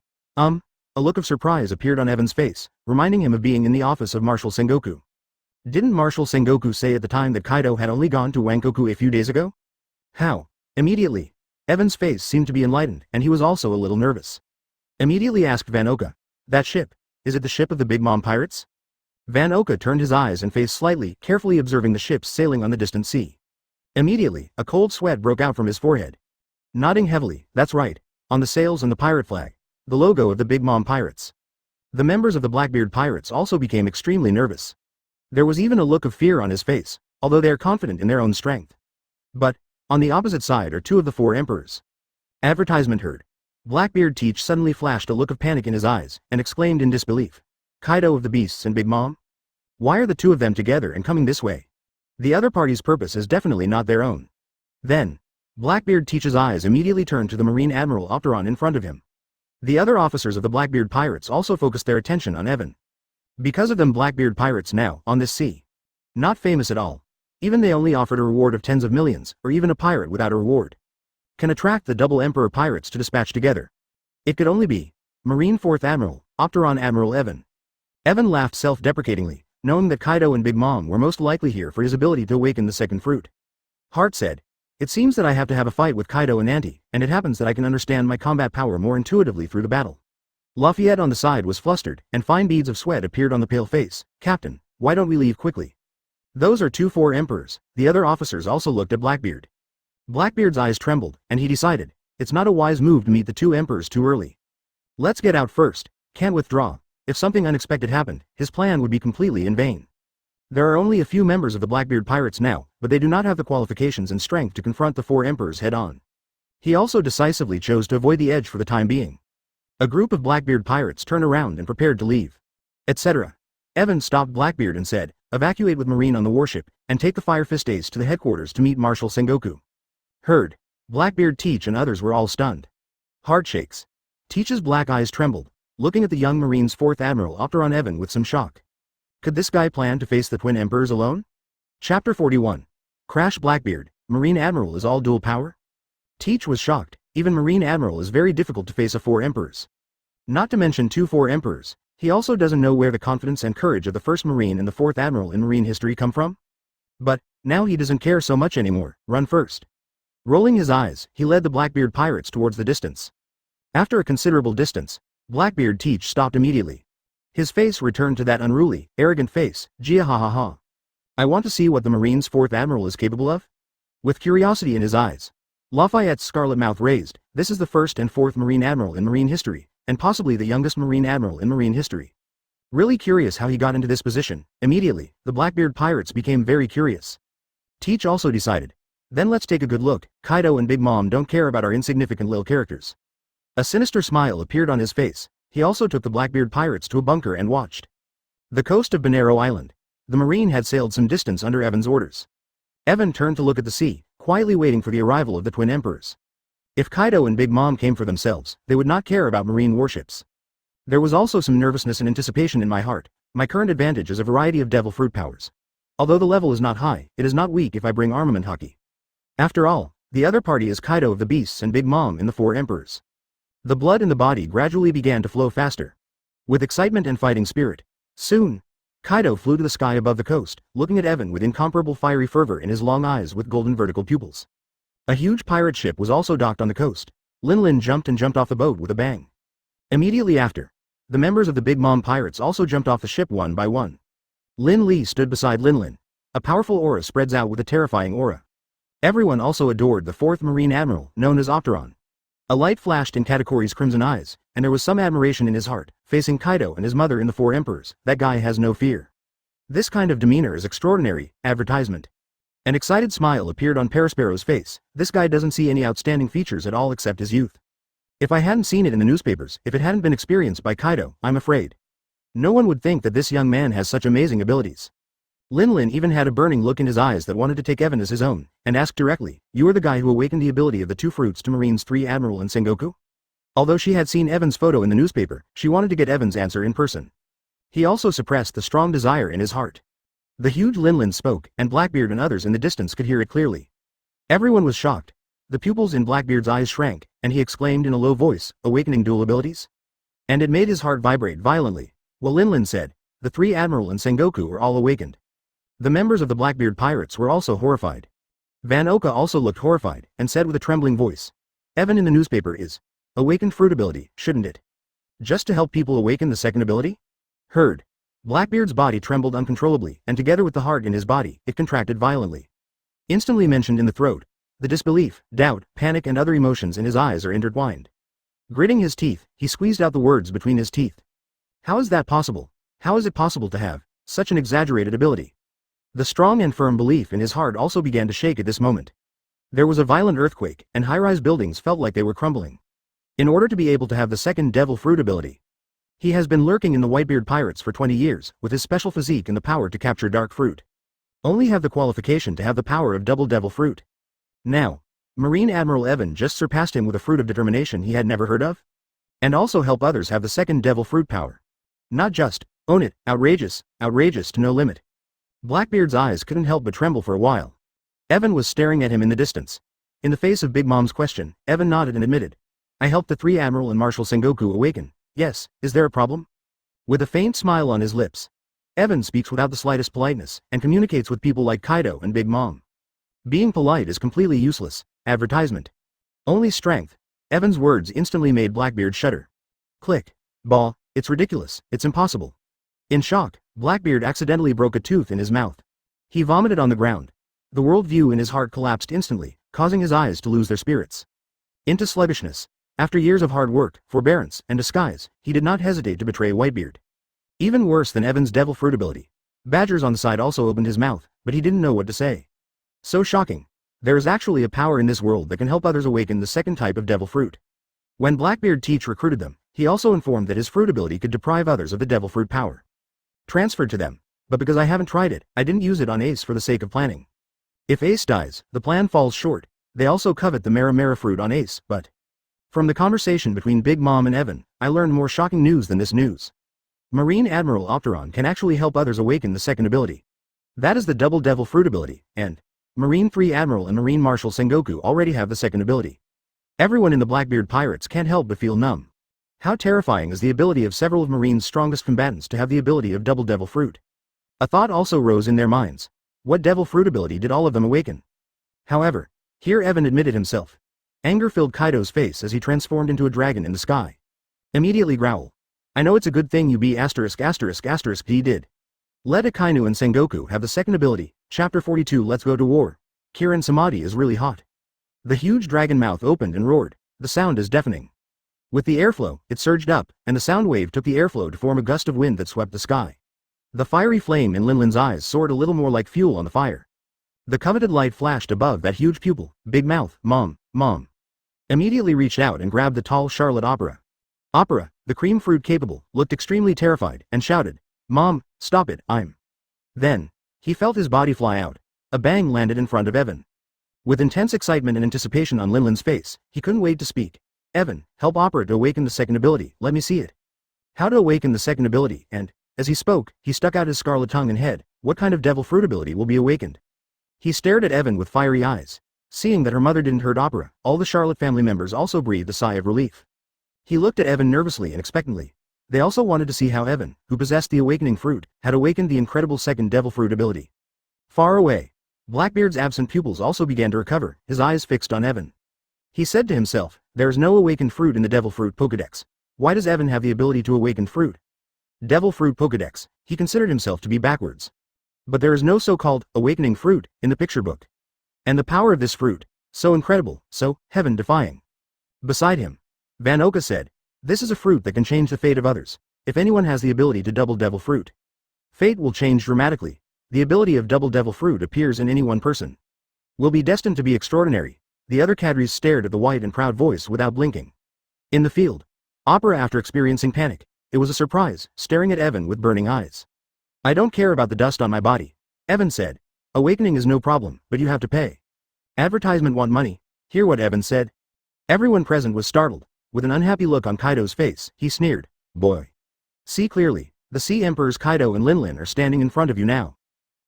A look of surprise appeared on Evan's face, reminding him of being in the office of Marshal Sengoku. Didn't Marshal Sengoku say at the time that Kaido had only gone to Wankoku a few days ago? How? Immediately, Evan's face seemed to be enlightened, and he was also a little nervous. Immediately asked Vanoka, that ship, is it the ship of the Big Mom pirates? Van Oka turned his eyes and face slightly, carefully observing the ships sailing on the distant sea. Immediately, a cold sweat broke out from his forehead. Nodding heavily, that's right, on the sails and the pirate flag, the logo of the Big Mom Pirates. The members of the Blackbeard Pirates also became extremely nervous. There was even a look of fear on his face, although they are confident in their own strength. But, on the opposite side are two of the four emperors. Advertisement heard. Blackbeard Teach suddenly flashed a look of panic in his eyes, and exclaimed in disbelief. Kaido of the Beasts and Big Mom? Why are the two of them together and coming this way? The other party's purpose is definitely not their own. Then, Blackbeard Teach's eyes immediately turned to the Marine Admiral Opteron in front of him. The other officers of the Blackbeard Pirates also focused their attention on Evan. Because of them Blackbeard Pirates now, on this sea. Not famous at all. Even they only offered a reward of tens of millions, or even a pirate without a reward. Can attract the double Emperor Pirates to dispatch together. It could only be Marine Fourth Admiral, Opteron Admiral Evan. Evan laughed self-deprecatingly, knowing that Kaido and Big Mom were most likely here for his ability to awaken the second fruit. Heart said, it seems that I have to have a fight with Kaido and Auntie, and it happens that I can understand my combat power more intuitively through the battle. Lafayette on the side was flustered, and fine beads of sweat appeared on the pale face. Captain, why don't we leave quickly? Those are four emperors. The other officers also looked at Blackbeard. Blackbeard's eyes trembled, and he decided, it's not a wise move to meet the two emperors too early. Let's get out first, can't withdraw. If something unexpected happened, his plan would be completely in vain. There are only a few members of the Blackbeard Pirates now, but they do not have the qualifications and strength to confront the four emperors head-on. He also decisively chose to avoid the edge for the time being. A group of Blackbeard Pirates turned around and prepared to leave. Etc. Evan stopped Blackbeard and said, evacuate with Marine on the warship, and take the Fire Fist Ace to the headquarters to meet Marshal Sengoku. Heard. Blackbeard Teach and others were all stunned. Heart shakes. Teach's black eyes trembled, looking at the young Marine's Fourth Admiral Opteron Evan with some shock. Could this guy plan to face the twin emperors alone? Chapter 41. Crash Blackbeard, Marine Admiral is all dual power? Teach was shocked, even Marine Admiral is very difficult to face a four emperors. Not to mention four emperors, he also doesn't know where the confidence and courage of the first Marine and the Fourth Admiral in Marine history come from? But, now he doesn't care so much anymore, run first. Rolling his eyes, he led the Blackbeard Pirates towards the distance. After a considerable distance, Blackbeard Teach stopped immediately. His face returned to that unruly, arrogant face, Gia ha ha ha. I want to see what the Marine's Fourth Admiral is capable of? With curiosity in his eyes, Lafayette's scarlet mouth raised, this is the first and fourth Marine Admiral in Marine history, and possibly the youngest Marine Admiral in Marine history. Really curious how he got into this position. Immediately, the Blackbeard Pirates became very curious. Teach also decided, then let's take a good look, Kaido and Big Mom don't care about our insignificant little characters. A sinister smile appeared on his face. He also took the Blackbeard Pirates to a bunker and watched. The coast of Bonero Island. The Marine had sailed some distance under Evan's orders. Evan turned to look at the sea, quietly waiting for the arrival of the twin emperors. If Kaido and Big Mom came for themselves, they would not care about Marine warships. There was also some nervousness and anticipation in my heart. My current advantage is a variety of devil fruit powers. Although the level is not high, it is not weak if I bring armament hockey. After all, the other party is Kaido of the Beasts and Big Mom in the Four Emperors. The blood in the body gradually began to flow faster. With excitement and fighting spirit. Soon, Kaido flew to the sky above the coast, looking at Evan with incomparable fiery fervor in his long eyes with golden vertical pupils. A huge pirate ship was also docked on the coast. Lin jumped off the boat with a bang. Immediately after, the members of the Big Mom Pirates also jumped off the ship one by one. Lin Li stood beside Lin. A powerful aura spreads out with a terrifying aura. Everyone also adored the fourth Marine Admiral, known as Opteron. A light flashed in Katakuri's crimson eyes, and there was some admiration in his heart, facing Kaido and his mother in the Four Emperors. That guy has no fear. This kind of demeanor is extraordinary. Advertisement. An excited smile appeared on Perospero's face. This guy doesn't see any outstanding features at all except his youth. If I hadn't seen it in the newspapers, if it hadn't been experienced by Kaido, I'm afraid no one would think that this young man has such amazing abilities. Lin even had a burning look in his eyes that wanted to take Evan as his own, and asked directly, you are the guy who awakened the ability of the two fruits to Marine's 3 Admiral and Sengoku? Although she had seen Evan's photo in the newspaper, she wanted to get Evan's answer in person. He also suppressed the strong desire in his heart. The huge Lin spoke, and Blackbeard and others in the distance could hear it clearly. Everyone was shocked. The pupils in Blackbeard's eyes shrank, and he exclaimed in a low voice, awakening dual abilities? And it made his heart vibrate violently. Well, Lin said, the 3 Admiral and Sengoku are all awakened. The members of the Blackbeard Pirates were also horrified. Van Oka also looked horrified, and said with a trembling voice, Evan in the newspaper is awakened fruit ability, shouldn't it? Just to help people awaken the second ability? Heard. Blackbeard's body trembled uncontrollably, and together with the heart in his body, it contracted violently. Instantly mentioned in the throat, the disbelief, doubt, panic and other emotions in his eyes are intertwined. Gritting his teeth, he squeezed out the words between his teeth. How is that possible? How is it possible to have such an exaggerated ability? The strong and firm belief in his heart also began to shake at this moment. There was a violent earthquake, and high-rise buildings felt like they were crumbling. In order to be able to have the second devil fruit ability, he has been lurking in the Whitebeard pirates for 20 years, with his special physique and the power to capture dark fruit. Only have the qualification to have the power of double devil fruit. Now, Marine Admiral Evan just surpassed him with a fruit of determination he had never heard of. And also help others have the second devil fruit power. Not just, own it, outrageous to no limit. Blackbeard's eyes couldn't help but tremble for a while. Evan was staring at him in the distance. In the face of Big Mom's question, Evan nodded and admitted. I helped the 3 Admiral and Marshal Sengoku awaken. Yes, is there a problem? With a faint smile on his lips, Evan speaks without the slightest politeness, and communicates with people like Kaido and Big Mom. Being polite is completely useless. Advertisement. Only strength. Evan's words instantly made Blackbeard shudder. Click. Bah, it's ridiculous, it's impossible. In shock, Blackbeard accidentally broke a tooth in his mouth. He vomited on the ground. The worldview in his heart collapsed instantly, causing his eyes to lose their spirits. Into sluggishness. After years of hard work, forbearance, and disguise, he did not hesitate to betray Whitebeard. Even worse than Evan's devil fruit ability, Badgers on the side also opened his mouth, but he didn't know what to say. So shocking. There is actually a power in this world that can help others awaken the second type of devil fruit. When Blackbeard Teach recruited them, he also informed that his fruit ability could deprive others of the devil fruit power. Transferred to them. But because I haven't tried it, I didn't use it on Ace for the sake of planning. If Ace dies, the plan falls short. They also covet the Mara fruit on Ace, but from the conversation between Big Mom and Evan, I learned more shocking news than this news. Marine Admiral Opteron can actually help others awaken the second ability. That is the double devil fruit ability, and Marine 3 Admiral and Marine Marshal Sengoku already have the second ability. Everyone in the Blackbeard pirates can't help but feel numb. How terrifying is the ability of several of Marine's strongest combatants to have the ability of double devil fruit. A thought also rose in their minds. What devil fruit ability did all of them awaken? However, here Evan admitted himself. Anger filled Kaido's face as he transformed into a dragon in the sky. Immediately growl. I know it's a good thing you be ***** he did. Let Akainu and Sengoku have the second ability. Chapter 42 Let's go to war. Kirin Samadhi is really hot. The huge dragon mouth opened and roared. The sound is deafening. With the airflow, it surged up, and the sound wave took the airflow to form a gust of wind that swept the sky. The fiery flame in Linlin's eyes soared a little more like fuel on the fire. The coveted light flashed above that huge pupil. Big Mouth, Mom. Immediately reached out and grabbed the tall Charlotte Opera. Opera, the cream fruit capable, looked extremely terrified, and shouted, Mom, stop it, I'm. Then, he felt his body fly out. A bang landed in front of Evan. With intense excitement and anticipation on Linlin's face, he couldn't wait to speak. Evan, help Opera to awaken the second ability, let me see it. How to awaken the second ability, and, as he spoke, he stuck out his scarlet tongue and head. What kind of devil fruit ability will be awakened? He stared at Evan with fiery eyes. Seeing that her mother didn't hurt Opera, all the Charlotte family members also breathed a sigh of relief. He looked at Evan nervously and expectantly. They also wanted to see how Evan, who possessed the awakening fruit, had awakened the incredible second devil fruit ability. Far away, Blackbeard's absent pupils also began to recover, his eyes fixed on Evan. He said to himself, there is no awakened fruit in the devil fruit Pokédex. Why does Evan have the ability to awaken fruit? Devil fruit Pokédex, he considered himself to be backwards. But there is no so-called awakening fruit in the picture book. And the power of this fruit, so incredible, so heaven-defying. Beside him, Van Oka said, this is a fruit that can change the fate of others. If anyone has the ability to double devil fruit, fate will change dramatically. The ability of double devil fruit appears in any one person. Will be destined to be extraordinary. The other cadres stared at the white and proud voice without blinking. In the field, Opera after experiencing panic, it was a surprise, staring at Evan with burning eyes. I don't care about the dust on my body, Evan said. Awakening is no problem, but you have to pay. Advertisement want money. Hear what Evan said. Everyone present was startled. With an unhappy look on Kaido's face, he sneered, boy. See clearly, the Sea Emperors Kaido and Linlin are standing in front of you now.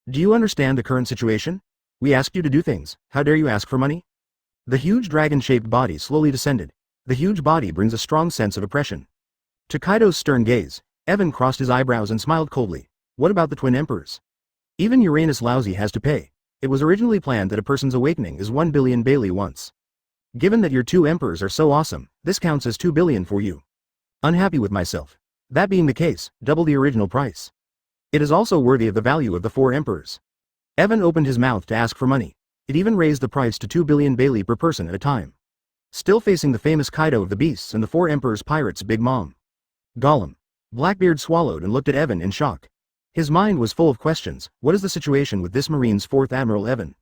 Do you understand the current situation? We asked you to do things, how dare you ask for money? The huge dragon-shaped body slowly descended. The huge body brings a strong sense of oppression. To Kaido's stern gaze, Evan crossed his eyebrows and smiled coldly. What about the twin emperors? Even Uranus Lousy has to pay. It was originally planned that a person's awakening is 1 billion Bailey once. Given that your two emperors are so awesome, this counts as 2 billion for you. Unhappy with myself. That being the case, double the original price. It is also worthy of the value of the 4 emperors. Evan opened his mouth to ask for money. It even raised the price to 2 billion Bailey per person at a time. Still facing the famous Kaido of the Beasts and the 4 emperors' pirates' Big Mom. Gollum. Blackbeard swallowed and looked at Evan in shock. His mind was full of questions. What is the situation with this Marine's 4th Admiral Evan?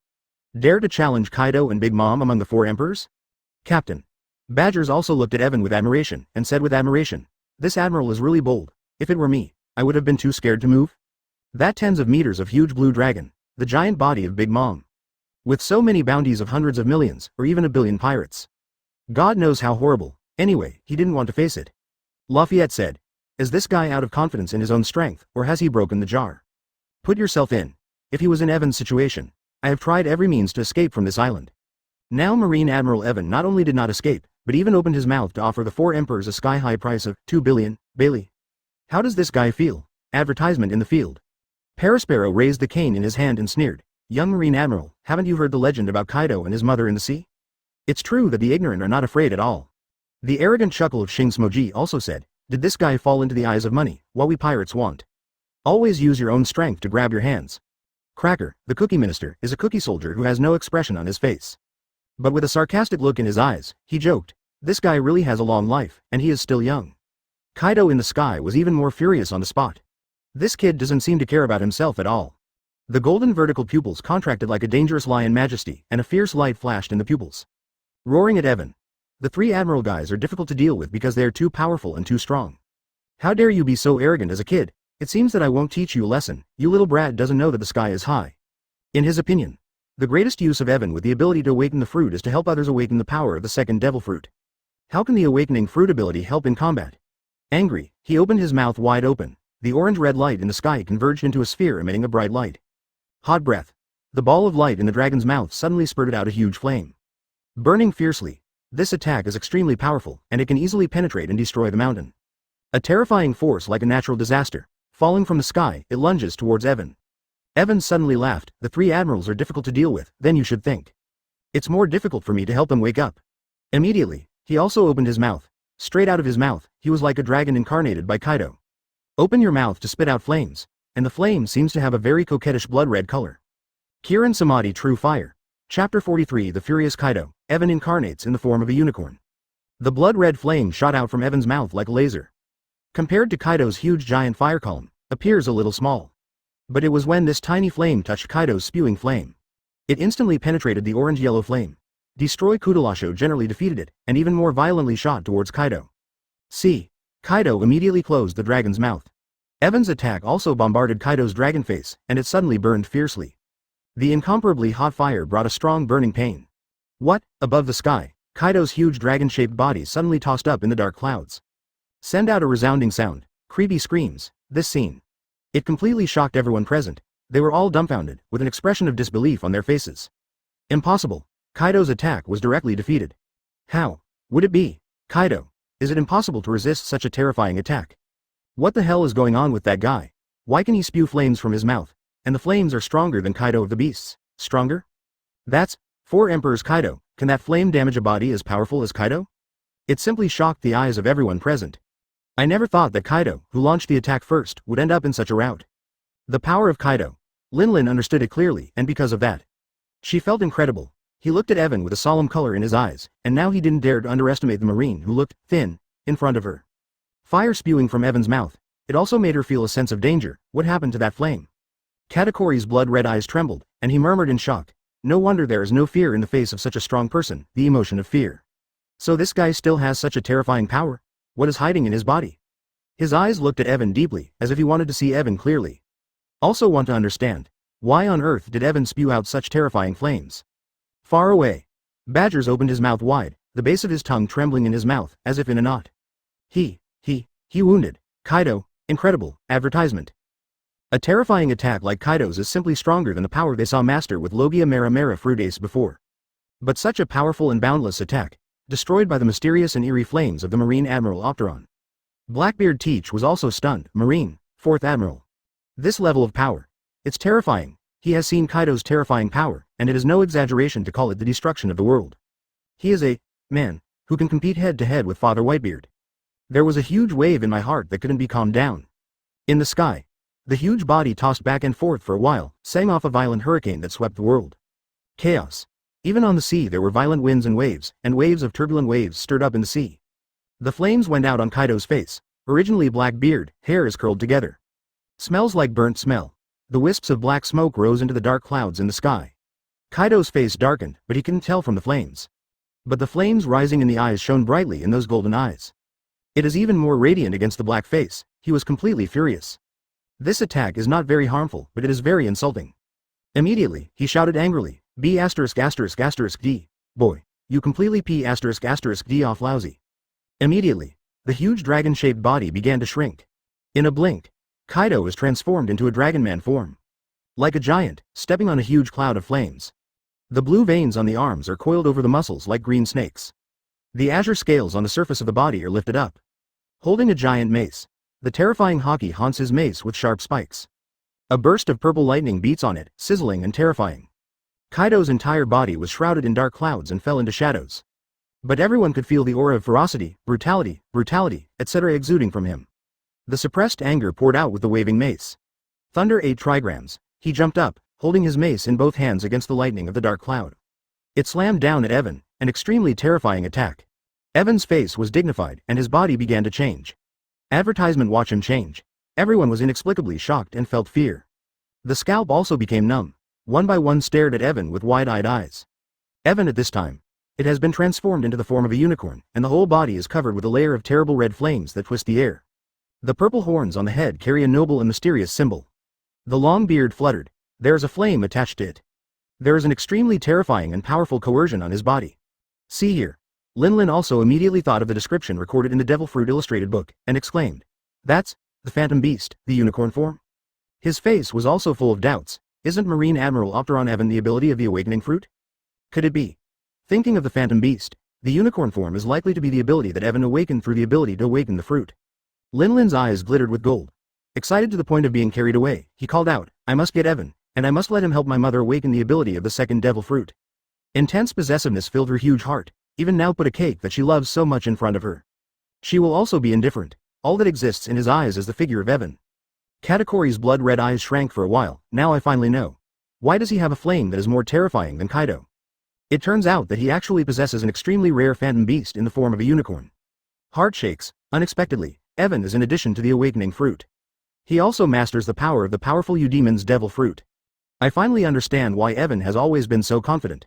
Dare to challenge Kaido and Big Mom among the 4 emperors? Captain. Badgers also looked at Evan with admiration, and said with admiration, "This admiral is really bold. If it were me, I would have been too scared to move." That tens of meters of huge blue dragon, the giant body of Big Mom. With so many bounties of hundreds of millions, or even a billion pirates. God knows how horrible. Anyway, he didn't want to face it. Lafayette said, "Is this guy out of confidence in his own strength, or has he broken the jar? Put yourself in. If he was in Evan's situation, I have tried every means to escape from this island." Now Marine Admiral Evan not only did not escape, but even opened his mouth to offer the 4 emperors a sky-high price of 2 billion Bailey. How does this guy feel? Advertisement in the field. Perisparrow raised the cane in his hand and sneered, "Young Marine Admiral, haven't you heard the legend about Kaido and his mother in the sea? It's true that the ignorant are not afraid at all." The arrogant chuckle of Shing Smoji also said, "Did this guy fall into the eyes of money, what we pirates want? Always use your own strength to grab your hands." Cracker, the cookie minister, is a cookie soldier who has no expression on his face. But with a sarcastic look in his eyes, he joked, "This guy really has a long life, and he is still young." Kaido in the sky was even more furious on the spot. This kid doesn't seem to care about himself at all. The golden vertical pupils contracted like a dangerous lion majesty, and a fierce light flashed in the pupils. Roaring at Evan. The 3 admiral guys are difficult to deal with because they are too powerful and too strong. "How dare you be so arrogant as a kid? It seems that I won't teach you a lesson. You little brat doesn't know that the sky is high." In his opinion, the greatest use of Evan with the ability to awaken the fruit is to help others awaken the power of the second devil fruit. How can the awakening fruit ability help in combat? Angry, he opened his mouth wide open. The orange-red light in the sky converged into a sphere emitting a bright light. Hot breath. The ball of light in the dragon's mouth suddenly spurted out a huge flame. Burning fiercely. This attack is extremely powerful, and it can easily penetrate and destroy the mountain. A terrifying force like a natural disaster. Falling from the sky, it lunges towards Evan. Evan suddenly laughed. "The 3 admirals are difficult to deal with, then you should think. It's more difficult for me to help them wake up." Immediately, he also opened his mouth. Straight out of his mouth, he was like a dragon incarnated by Kaido. Open your mouth to spit out flames, and the flame seems to have a very coquettish blood-red color. Kirin Samadhi True Fire. Chapter 43 The Furious Kaido. Evan incarnates in the form of a unicorn. The blood-red flame shot out from Evan's mouth like a laser. Compared to Kaido's huge giant fire column, appears a little small. But it was when this tiny flame touched Kaido's spewing flame. It instantly penetrated the orange-yellow flame. Destroy Kudalasho generally defeated it, and even more violently shot towards Kaido. See. Kaido immediately closed the dragon's mouth. Evan's attack also bombarded Kaido's dragon face, and it suddenly burned fiercely. The incomparably hot fire brought a strong burning pain. What? Above the sky, Kaido's huge dragon-shaped body suddenly tossed up in the dark clouds. Send out a resounding sound. Creepy screams. This scene. It completely shocked everyone present. They were all dumbfounded, with an expression of disbelief on their faces. Impossible. Kaido's attack was directly defeated. How? Would it be? Kaido. Is it impossible to resist such a terrifying attack? What the hell is going on with that guy? Why can he spew flames from his mouth? And the flames are stronger than Kaido of the Beasts. Stronger? That's 4 Emperors Kaido. Can that flame damage a body as powerful as Kaido? It simply shocked the eyes of everyone present. I never thought that Kaido, who launched the attack first, would end up in such a rout. The power of Kaido. Linlin understood it clearly, and because of that, she felt incredible. He looked at Evan with a solemn color in his eyes, and now he didn't dare to underestimate the Marine who looked thin in front of her. Fire spewing from Evan's mouth. It also made her feel a sense of danger. What happened to that flame? Katakori's blood-red eyes trembled, and he murmured in shock. No wonder there is no fear in the face of such a strong person, the emotion of fear. So this guy still has such a terrifying power? What is hiding in his body? His eyes looked at Evan deeply, as if he wanted to see Evan clearly. Also want to understand. Why on earth did Evan spew out such terrifying flames? Far away. Badgers opened his mouth wide, the base of his tongue trembling in his mouth, as if in a knot. He wounded. Kaido. Incredible. Advertisement. A terrifying attack like Kaido's is simply stronger than the power they saw master with Logia Mera Mera Fruit Ace before. But such a powerful and boundless attack, destroyed by the mysterious and eerie flames of the Marine Admiral Opteron. Blackbeard Teach was also stunned. Marine, Fourth Admiral. This level of power. It's terrifying. He has seen Kaido's terrifying power, and it is no exaggeration to call it the destruction of the world. He is a man who can compete head-to-head with Father Whitebeard. There was a huge wave in my heart that couldn't be calmed down. In the sky, The huge body tossed back and forth for a while, setting off a violent hurricane that swept the world. Chaos. Even on the sea there were violent winds and waves of turbulent waves stirred up in the sea. The flames went out on Kaido's face. Originally Blackbeard, hair is curled together. Smells like burnt smell. The wisps of black smoke rose into the dark clouds in the sky. Kaido's face darkened, but he couldn't tell from the flames. But the flames rising in the eyes shone brightly in those golden eyes. It is even more radiant against the black face. He was completely furious. This attack is not very harmful, but it is very insulting. Immediately, he shouted angrily, B************* D. Boy. You completely P******** D off lousy. Immediately, the huge dragon-shaped body began to shrink. In a blink, Kaido was transformed into a dragon-man form. Like a giant, stepping on a huge cloud of flames. The blue veins on the arms are coiled over the muscles like green snakes. The azure scales on the surface of the body are lifted up. Holding a giant mace, the terrifying Haki haunts his mace with sharp spikes. A burst of purple lightning beats on it, sizzling and terrifying. Kaido's entire body was shrouded in dark clouds and fell into shadows. But everyone could feel the aura of ferocity, brutality, etc. exuding from him. The suppressed anger poured out with the waving mace. Thunder 8 trigrams. He jumped up, holding his mace in both hands against the lightning of the dark cloud. It slammed down at Evan, an extremely terrifying attack. Evan's face was dignified and his body began to change. Advertisement watch him change. Everyone was inexplicably shocked and felt fear. The scalp also became numb. One by one stared at Evan with wide-eyed eyes. Evan at this time. It has been transformed into the form of a unicorn, and the whole body is covered with a layer of terrible red flames that twist the air. The purple horns on the head carry a noble and mysterious symbol. The long beard fluttered. There is a flame attached to it. There is an extremely terrifying and powerful coercion on his body. See here. Lin also immediately thought of the description recorded in the Devil Fruit illustrated book, and exclaimed. That's the Phantom Beast, the unicorn form? His face was also full of doubts. Isn't Marine Admiral Opteron Evan the ability of the awakening fruit? Could it be? Thinking of the Phantom Beast, the unicorn form is likely to be the ability that Evan awakened through the ability to awaken the fruit. Lin's eyes glittered with gold. Excited to the point of being carried away, he called out, I must get Evan, and I must let him help my mother awaken the ability of the second devil fruit. Intense possessiveness filled her huge heart. Even now put a cake that she loves so much in front of her. She will also be indifferent. All that exists in his eyes is the figure of Evan. Katakori's blood-red eyes shrank for a while. Now I finally know. Why does he have a flame that is more terrifying than Kaido? It turns out that he actually possesses an extremely rare phantom beast in the form of a unicorn. Heart shakes. Unexpectedly, Evan is in addition to the awakening fruit. He also masters the power of the powerful Eudemon's devil fruit. I finally understand why Evan has always been so confident.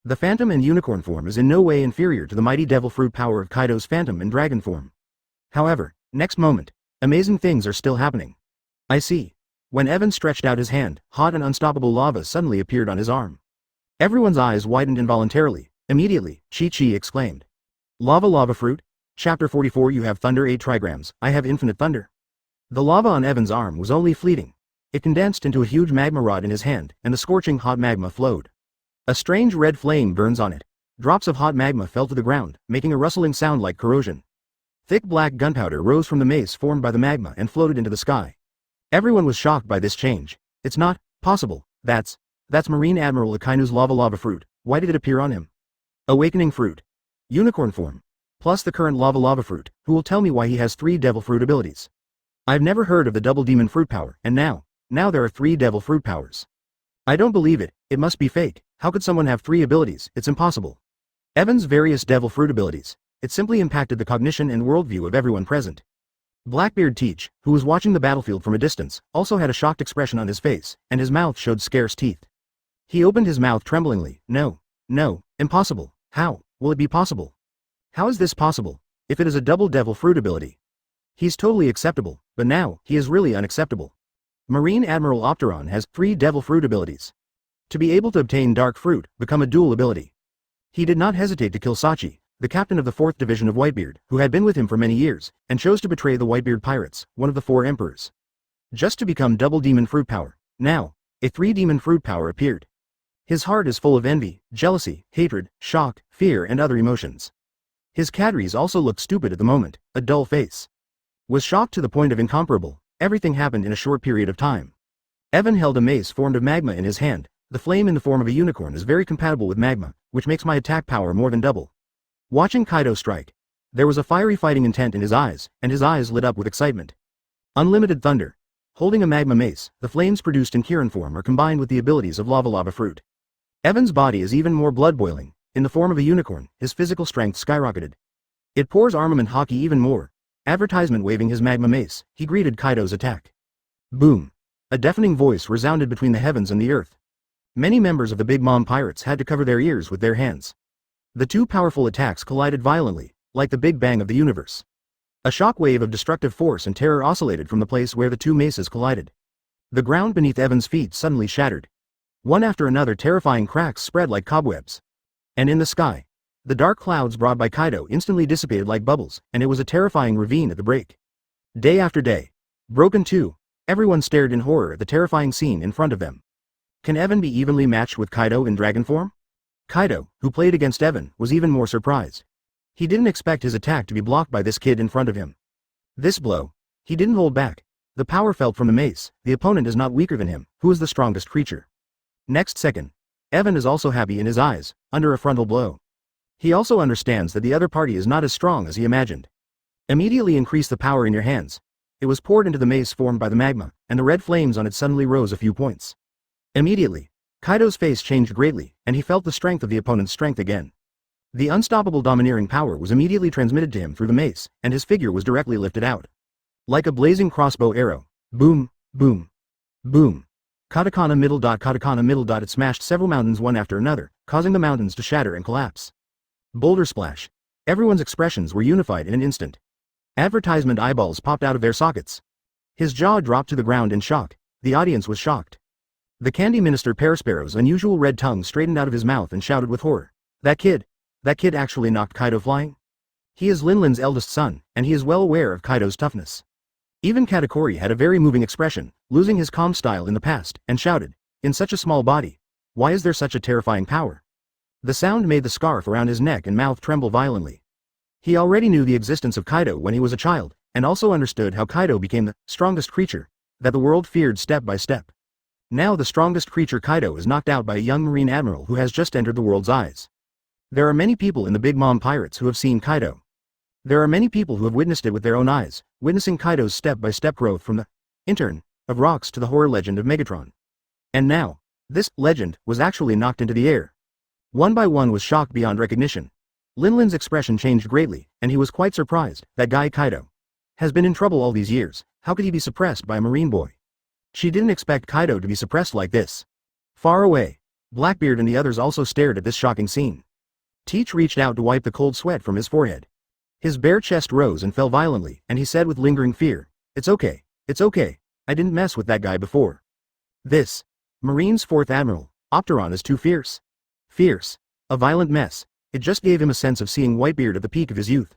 The phantom and unicorn form is in no way inferior to the mighty devil fruit power of Kaido's phantom and dragon form. However, next moment, amazing things are still happening. I see. When Evan stretched out his hand, hot and unstoppable lava suddenly appeared on his arm. Everyone's eyes widened involuntarily. Immediately, Chi exclaimed. Lava fruit? Chapter 44 You have thunder 8 trigrams, I have infinite thunder. The lava on Evan's arm was only fleeting. It condensed into a huge magma rod in his hand, and the scorching hot magma flowed. A strange red flame burns on it. Drops of hot magma fell to the ground, making a rustling sound like corrosion. Thick black gunpowder rose from the mace formed by the magma and floated into the sky. Everyone was shocked by this change. It's not possible. That's Marine Admiral Akainu's lava fruit. Why did it appear on him? Awakening fruit. Unicorn form. Plus the current lava fruit, who will tell me why he has 3 devil fruit abilities. I've never heard of the double demon fruit power, and now there are 3 devil fruit powers. I don't believe it. It must be fake. How could someone have 3 abilities? It's impossible. Evan's various devil fruit abilities. It simply impacted the cognition and worldview of everyone present. Blackbeard Teach, who was watching the battlefield from a distance, also had a shocked expression on his face, and his mouth showed scarce teeth. He opened his mouth tremblingly. No, impossible. How will it be possible? How is this possible, if it is a double devil fruit ability? He's totally acceptable, but now, he is really unacceptable. Marine Admiral Opteron has 3 devil fruit abilities. To be able to obtain dark fruit, become a dual ability. He did not hesitate to kill Sachi, the captain of the 4th Division of Whitebeard, who had been with him for many years, and chose to betray the Whitebeard pirates, one of the 4 emperors. Just to become double demon fruit power. Now, a 3 demon fruit power appeared. His heart is full of envy, jealousy, hatred, shock, fear and other emotions. His cadres also looked stupid at the moment, a dull face. Was shocked to the point of incomparable. Everything happened in a short period of time. Evan held a mace formed of magma in his hand. The flame in the form of a unicorn is very compatible with magma, which makes my attack power more than double. Watching Kaido strike, there was a fiery fighting intent in his eyes, and his eyes lit up with excitement. Unlimited thunder. Holding a magma mace, the flames produced in Kirin form are combined with the abilities of lava fruit. Evan's body is even more blood-boiling. In the form of a unicorn, his physical strength skyrocketed. It pours armament hockey even more. Advertisement waving his magma mace, he greeted Kaido's attack. Boom. A deafening voice resounded between the heavens and the earth. Many members of the Big Mom pirates had to cover their ears with their hands. The two powerful attacks collided violently, like the Big Bang of the universe. A shock wave of destructive force and terror oscillated from the place where the two maces collided. The ground beneath Evan's feet suddenly shattered. One after another terrifying cracks spread like cobwebs. And in the sky, the dark clouds brought by Kaido instantly dissipated like bubbles, and it was a terrifying ravine at the break. Day after day. Broken too. Everyone stared in horror at the terrifying scene in front of them. Can Evan be evenly matched with Kaido in dragon form? Kaido, who played against Evan, was even more surprised. He didn't expect his attack to be blocked by this kid in front of him. This blow. He didn't hold back. The power felt from the mace. The opponent is not weaker than him, who is the strongest creature. Next second. Evan is also happy in his eyes, under a frontal blow. He also understands that the other party is not as strong as he imagined. Immediately increase the power in your hands. It was poured into the mace formed by the magma, and the red flames on it suddenly rose a few points. Immediately, Kaido's face changed greatly, and he felt the strength of the opponent's strength again. The unstoppable domineering power was immediately transmitted to him through the mace, and his figure was directly lifted out. Like a blazing crossbow arrow. Boom, boom, boom. Katakana middle dot katakana middle dot. It smashed several mountains one after another, causing the mountains to shatter and collapse. Boulder splash. Everyone's expressions were unified in an instant. Advertisement eyeballs popped out of their sockets. His jaw dropped to the ground in shock. The audience was shocked. The candy minister Perisparrow's unusual red tongue straightened out of his mouth and shouted with horror. That kid actually knocked Kaido flying? He is Linlin's eldest son, and he is well aware of Kaido's toughness. Even Katakuri had a very moving expression, losing his calm style in the past, and shouted, in such a small body, why is there such a terrifying power? The sound made the scarf around his neck and mouth tremble violently. He already knew the existence of Kaido when he was a child, and also understood how Kaido became the strongest creature that the world feared step by step. Now the strongest creature Kaido is knocked out by a young Marine Admiral who has just entered the world's eyes. There are many people in the Big Mom Pirates who have seen Kaido. There are many people who have witnessed it with their own eyes, witnessing Kaido's step-by-step growth from the intern of rocks to the horror legend of Megatron. And now, this legend was actually knocked into the air. One by one was shocked beyond recognition. Linlin's expression changed greatly, and he was quite surprised. That guy Kaido has been in trouble all these years. How could he be suppressed by a marine boy? She didn't expect Kaido to be suppressed like this. Far away, Blackbeard and the others also stared at this shocking scene. Teach reached out to wipe the cold sweat from his forehead. His bare chest rose and fell violently, and he said with lingering fear, it's okay, I didn't mess with that guy before. This Marine's Fourth Admiral, Opteron, is too fierce. Fierce. A violent mess. It just gave him a sense of seeing Whitebeard at the peak of his youth.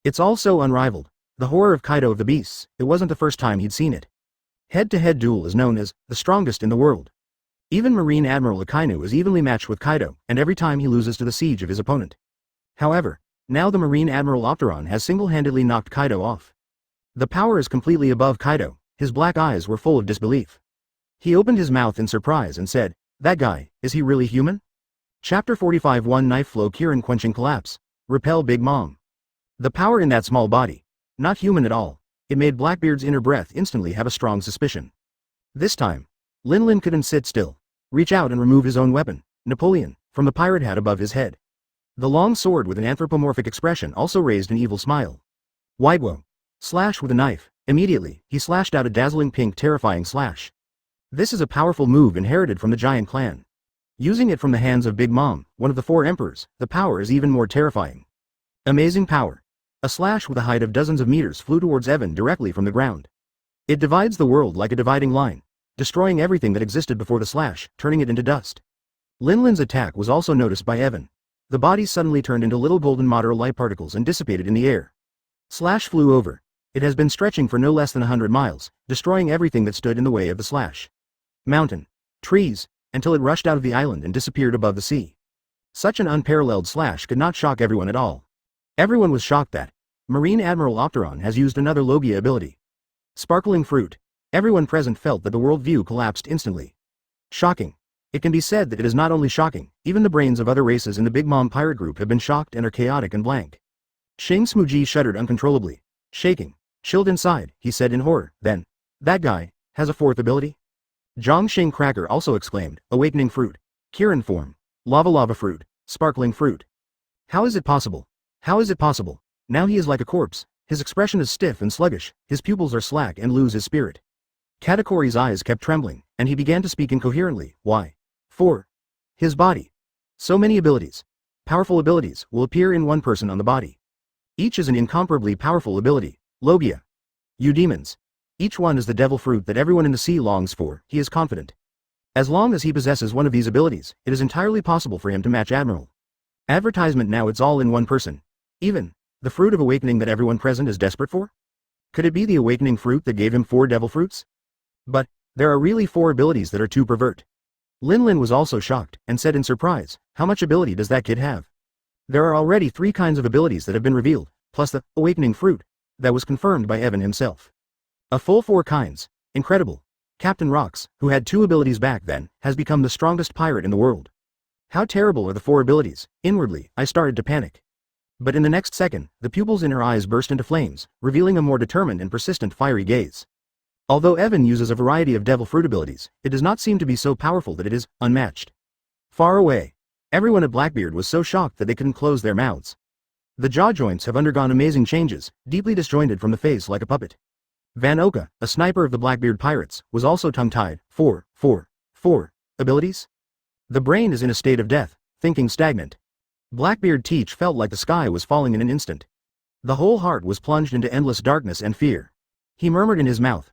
It's all so unrivaled. The horror of Kaido of the Beasts, it wasn't the first time he'd seen it. Head-to-head duel is known as the strongest in the world. Even Marine Admiral Akainu is evenly matched with Kaido, and every time he loses to the siege of his opponent. However, now the Marine Admiral Opteron has single-handedly knocked Kaido off. The power is completely above Kaido. His black eyes were full of disbelief. He opened his mouth in surprise and said, that guy, is he really human? Chapter 45 One Knife Flow Kirin Quenching Collapse. Repel Big Mom. The power in that small body. Not human at all. It made Blackbeard's inner breath instantly have a strong suspicion. This time, Linlin couldn't sit still. Reach out and remove his own weapon, Napoleon, from the pirate hat above his head. The long sword with an anthropomorphic expression also raised an evil smile. Waigwo. Slash with a knife. Immediately, he slashed out a dazzling pink terrifying slash. This is a powerful move inherited from the giant clan. Using it from the hands of Big Mom, one of the four emperors, the power is even more terrifying. Amazing power. A slash with a height of dozens of meters flew towards Evan directly from the ground. It divides the world like a dividing line, destroying everything that existed before the slash, turning it into dust. Linlin's attack was also noticed by Evan. The body suddenly turned into little golden matter light particles and dissipated in the air. Slash flew over. It has been stretching for no less than 100 miles, destroying everything that stood in the way of the slash. Mountain. Trees, until it rushed out of the island and disappeared above the sea. Such an unparalleled slash could not shock everyone at all. Everyone was shocked that Marine Admiral Opteron has used another Logia ability. Sparkling fruit. Everyone present felt that the worldview collapsed instantly. Shocking. It can be said that it is not only shocking, even the brains of other races in the Big Mom pirate group have been shocked and are chaotic and blank. Shang Smuji shuddered uncontrollably. Shaking. Chilled inside, he said in horror, then, that guy, has a fourth ability? Zhongxing Cracker also exclaimed, awakening fruit. Kirin form. Lava fruit. Sparkling fruit. How is it possible? How is it possible? Now he is like a corpse, his expression is stiff and sluggish, his pupils are slack and lose his spirit. Katakori's eyes kept trembling, and he began to speak incoherently. Why? For his body. So many abilities. Powerful abilities will appear in one person on the body. Each is an incomparably powerful ability. Logia. You demons. Each one is the devil fruit that everyone in the sea longs for, he is confident. As long as he possesses one of these abilities, it is entirely possible for him to match Admiral. Advertisement now it's all in one person. Even the fruit of awakening that everyone present is desperate for? Could it be the awakening fruit that gave him 4 devil fruits? But there are really 4 abilities that are too pervert. Lin was also shocked, and said in surprise, how much ability does that kid have? There are already 3 kinds of abilities that have been revealed, plus the awakening fruit that was confirmed by Evan himself. A full 4 kinds. Incredible. Captain Rocks, who had 2 abilities back then, has become the strongest pirate in the world. How terrible are the 4 abilities? Inwardly, I started to panic. But in the next second, the pupils in her eyes burst into flames, revealing a more determined and persistent fiery gaze. Although Evan uses a variety of devil fruit abilities, it does not seem to be so powerful that it is unmatched. Far away. Everyone at Blackbeard was so shocked that they couldn't close their mouths. The jaw joints have undergone amazing changes, deeply disjointed from the face like a puppet. Van Oka, a sniper of the Blackbeard pirates, was also tongue-tied. 4 abilities? The brain is in a state of death, thinking stagnant. Blackbeard Teach felt like the sky was falling in an instant. The whole heart was plunged into endless darkness and fear. He murmured in his mouth,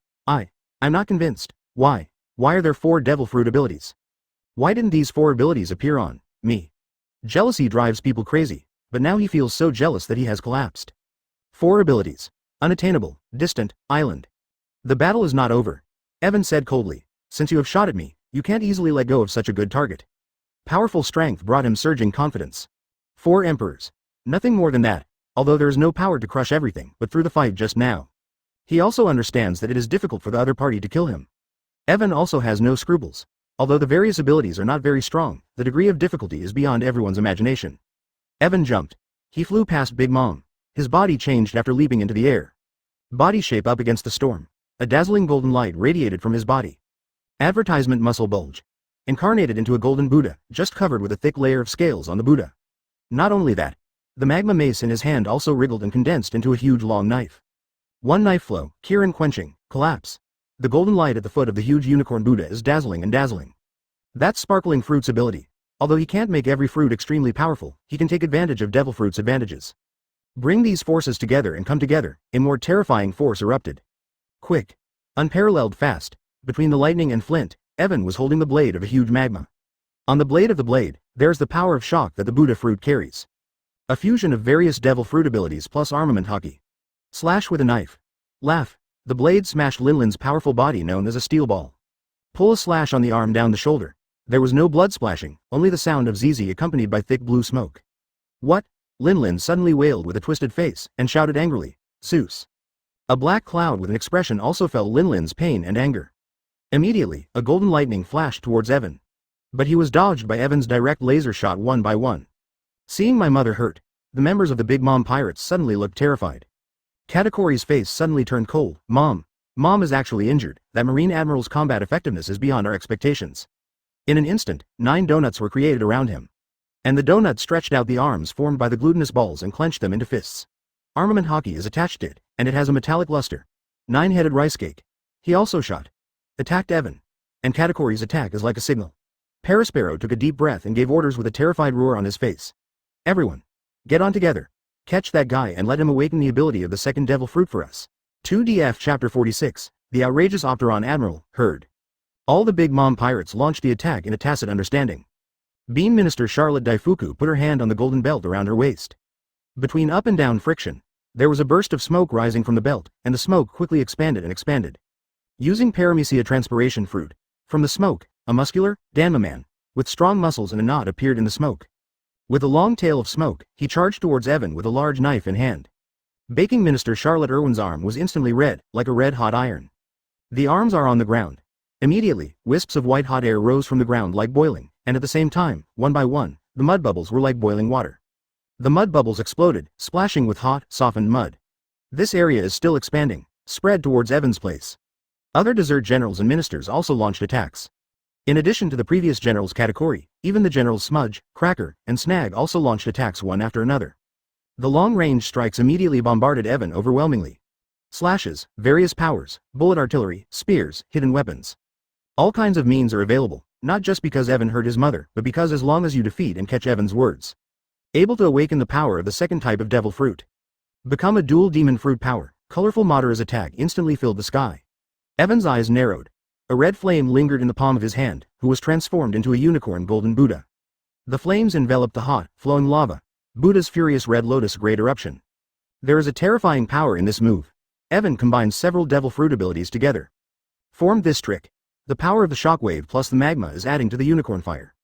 I'm not convinced. Why are there 4 devil fruit abilities? Why didn't these 4 abilities appear on me? Jealousy drives people crazy, but now he feels so jealous that he has collapsed. 4 abilities. Unattainable, distant, island. The battle is not over. Evan said coldly, since you have shot at me, you can't easily let go of such a good target. Powerful strength brought him surging confidence. 4 emperors. Nothing more than that, although there is no power to crush everything but through the fight just now. He also understands that it is difficult for the other party to kill him. Evan also has no scruples. Although the various abilities are not very strong, the degree of difficulty is beyond everyone's imagination. Evan jumped. He flew past Big Mom. His body changed after leaping into the air. Body shape up against the storm. A dazzling golden light radiated from his body. Advertisement muscle bulge. Incarnated into a golden Buddha, just covered with a thick layer of scales on the Buddha. Not only that, the magma mace in his hand also wriggled and condensed into a huge long knife. One knife flow, Kirin quenching, collapse. The golden light at the foot of the huge unicorn Buddha is dazzling and dazzling. That's sparkling fruit's ability. Although he can't make every fruit extremely powerful, he can take advantage of devil fruit's advantages. Bring these forces together and come together, a more terrifying force erupted. Quick. Unparalleled fast. Between the lightning and flint, Evan was holding the blade of a huge magma. On the blade of the blade, there's the power of shock that the Buddha fruit carries. A fusion of various devil fruit abilities plus armament hockey. Slash with a knife. Laugh. The blade smashed Linlin's powerful body known as a steel ball. Pull a slash on the arm down the shoulder. There was no blood splashing, only the sound of ZZ accompanied by thick blue smoke. What? Linlin suddenly wailed with a twisted face, and shouted angrily, Zeus. A black cloud with an expression also felt Linlin's pain and anger. Immediately, a golden lightning flashed towards Evan. But he was dodged by Evan's direct laser shot one by one. Seeing my mother hurt, the members of the Big Mom pirates suddenly looked terrified. Katakori's face suddenly turned cold. Mom is actually injured. That Marine Admiral's combat effectiveness is beyond our expectations. In an instant, 9 donuts were created around him. And the donut stretched out the arms formed by the glutinous balls and clenched them into fists. Armament hockey is attached to it, and it has a metallic luster. 9-headed rice cake. He also shot. Attacked Evan. And Katakori's attack is like a signal. Perispero took a deep breath and gave orders with a terrified roar on his face. Everyone. Get on together. Catch that guy and let him awaken the ability of the second devil fruit for us. 2DF Chapter 46, The Outrageous Opteron Admiral, heard. All the Big Mom pirates launched the attack in a tacit understanding. Beam Minister Charlotte Daifuku put her hand on the golden belt around her waist. Between up and down friction, there was a burst of smoke rising from the belt, and the smoke quickly expanded and expanded. Using Paramecia transpiration fruit, from the smoke, a muscular, Danma man, with strong muscles and a knot appeared in the smoke. With a long tail of smoke, he charged towards Evan with a large knife in hand. Baking Minister Charlotte Irwin's arm was instantly red, like a red-hot iron. The arms are on the ground. Immediately, wisps of white-hot air rose from the ground like boiling, and at the same time, one by one, the mud bubbles were like boiling water. The mud bubbles exploded, splashing with hot, softened mud. This area is still expanding, spread towards Evan's place. Other desert generals and ministers also launched attacks. In addition to the previous generals Katakuri, even the generals Smudge, Cracker, and Snag also launched attacks one after another. The long-range strikes immediately bombarded Evan overwhelmingly. Slashes, various powers, bullet artillery, spears, hidden weapons. All kinds of means are available, not just because Evan hurt his mother, but because as long as you defeat and catch Evan's words. Able to awaken the power of the second type of devil fruit. Become a dual demon fruit power. Colorful Madara's attack instantly filled the sky. Evan's eyes narrowed. A red flame lingered in the palm of his hand, who was transformed into a unicorn golden Buddha. The flames enveloped the hot, flowing lava. Buddha's furious red lotus great eruption. There is a terrifying power in this move. Evan combines several devil fruit abilities together. Formed this trick. The power of the shockwave plus the magma is adding to the unicorn fire.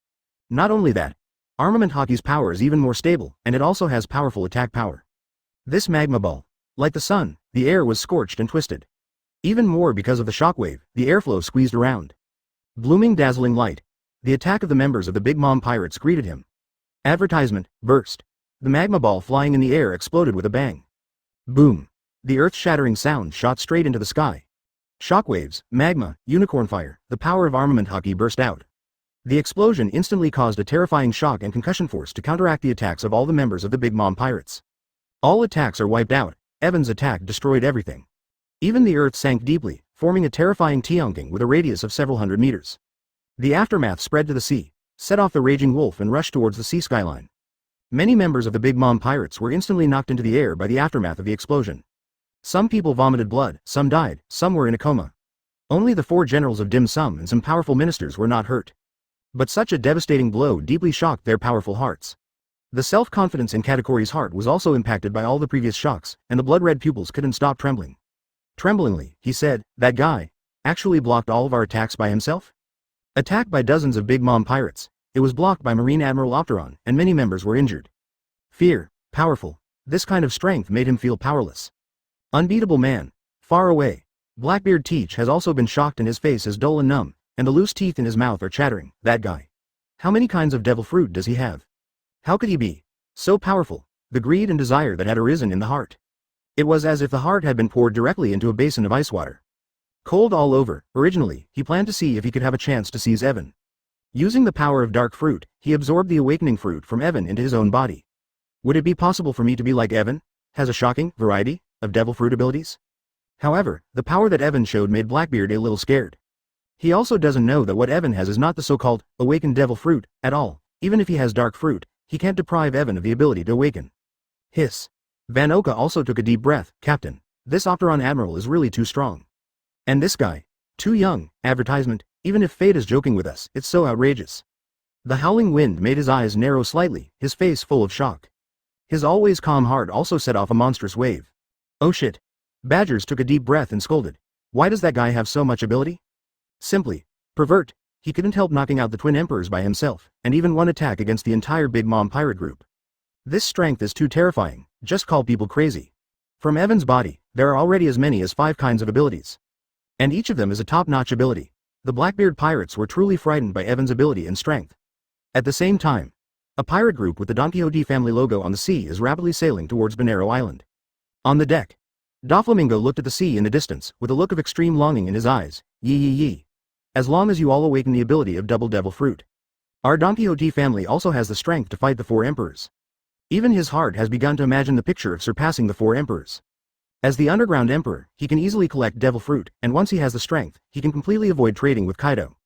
Not only that, Armament Hockey's power is even more stable, and it also has powerful attack power. This magma ball. Like the sun, the air was scorched and twisted. Even more because of the shockwave, the airflow squeezed around. Blooming dazzling light. The attack of the members of the Big Mom Pirates greeted him. Advertisement, burst. The magma ball flying in the air exploded with a bang. Boom. The earth-shattering sound shot straight into the sky. Shockwaves, magma, unicorn fire, the power of Armament Hockey burst out. The explosion instantly caused a terrifying shock and concussion force to counteract the attacks of all the members of the Big Mom Pirates. All attacks are wiped out. Evan's attack destroyed everything. Even the earth sank deeply, forming a terrifying Tianqing with a radius of several hundred meters. The aftermath spread to the sea, set off the raging wolf and rushed towards the sea skyline. Many members of the Big Mom Pirates were instantly knocked into the air by the aftermath of the explosion. Some people vomited blood, some died, some were in a coma. Only the 4 generals of Dim Sum and some powerful ministers were not hurt. But such a devastating blow deeply shocked their powerful hearts. The self-confidence in Katakuri's heart was also impacted by all the previous shocks, and the blood-red pupils couldn't stop trembling. Tremblingly, he said, "That guy actually blocked all of our attacks by himself?" Attacked by dozens of Big Mom Pirates, it was blocked by Marine Admiral Opteron, and many members were injured. Fear, powerful. This kind of strength made him feel powerless. Unbeatable man. Far away. Blackbeard Teach has also been shocked and his face is dull and numb, and the loose teeth in his mouth are chattering. That guy. How many kinds of devil fruit does he have? How could he be so powerful? The greed and desire that had arisen in the heart. It was as if the heart had been poured directly into a basin of ice water. Cold all over. Originally, he planned to see if he could have a chance to seize Evan. Using the power of dark fruit, he absorbed the awakening fruit from Evan into his own body. Would it be possible for me to be like Evan? Has a shocking variety of devil fruit abilities? However, the power that Evan showed made Blackbeard a little scared. He also doesn't know that what Evan has is not the so-called awakened devil fruit at all. Even if he has dark fruit, he can't deprive Evan of the ability to awaken. Hiss. Van Oka also took a deep breath. Captain, this Opteron Admiral is really too strong. And this guy, too young. Advertisement, even if fate is joking with us, it's so outrageous. The howling wind made his eyes narrow slightly, his face full of shock. His always calm heart also set off a monstrous wave. Oh shit. Badgers took a deep breath and scolded. Why does that guy have so much ability? Simply, pervert. He couldn't help knocking out the Twin Emperors by himself, and even one attack against the entire Big Mom pirate group. This strength is too terrifying. Just call people crazy. From Evan's body, there are already as many as 5 kinds of abilities. And each of them is a top-notch ability. The Blackbeard pirates were truly frightened by Evan's ability and strength. At the same time, a pirate group with the Donquixote family logo on the sea is rapidly sailing towards Bonero Island. On the deck, Doflamingo looked at the sea in the distance, with a look of extreme longing in his eyes. Yee. As long as you all awaken the ability of double devil fruit. Our Donquixote family also has the strength to fight the 4 emperors. Even his heart has begun to imagine the picture of surpassing the 4 emperors. As the underground emperor, he can easily collect devil fruit, and once he has the strength, he can completely avoid trading with Kaido.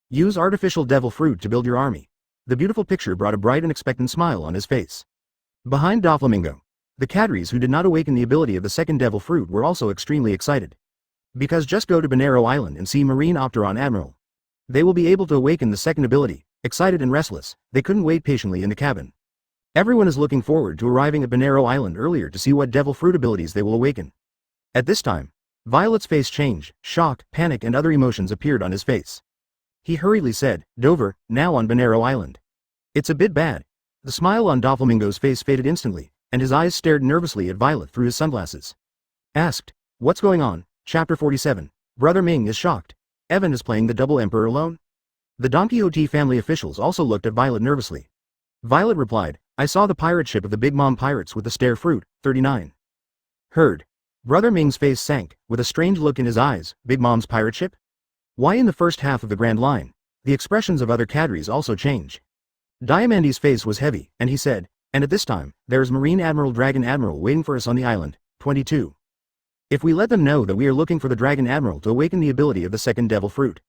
Use artificial devil fruit to build your army. The beautiful picture brought a bright and expectant smile on his face. Behind Doflamingo, the cadres who did not awaken the ability of the second devil fruit were also extremely excited. Because just go to Bonero Island and see Marine Opteron Admiral. They will be able to awaken the second ability. Excited and restless, they couldn't wait patiently in the cabin. Everyone is looking forward to arriving at Bonero Island earlier to see what devil fruit abilities they will awaken. At this time, Violet's face changed, shock, panic and other emotions appeared on his face. He hurriedly said, Dover, now on Bonero Island. It's a bit bad. The smile on Doflamingo's face faded instantly, and his eyes stared nervously at Violet through his sunglasses. Asked, what's going on? Chapter 47. Brother Ming is shocked. Evan is playing the double emperor alone? The Donquixote family officials also looked at Violet nervously. Violet replied, I saw the pirate ship of the Big Mom Pirates with the stare fruit, 39. Heard. Brother Ming's face sank, with a strange look in his eyes. Big Mom's pirate ship? Why in the first half of the Grand Line? The expressions of other cadres also change. Diamandi's face was heavy, and he said, and at this time, there is Marine Admiral Dragon Admiral waiting for us on the island. 22. If we let them know that we are looking for the Dragon Admiral to awaken the ability of the second devil fruit.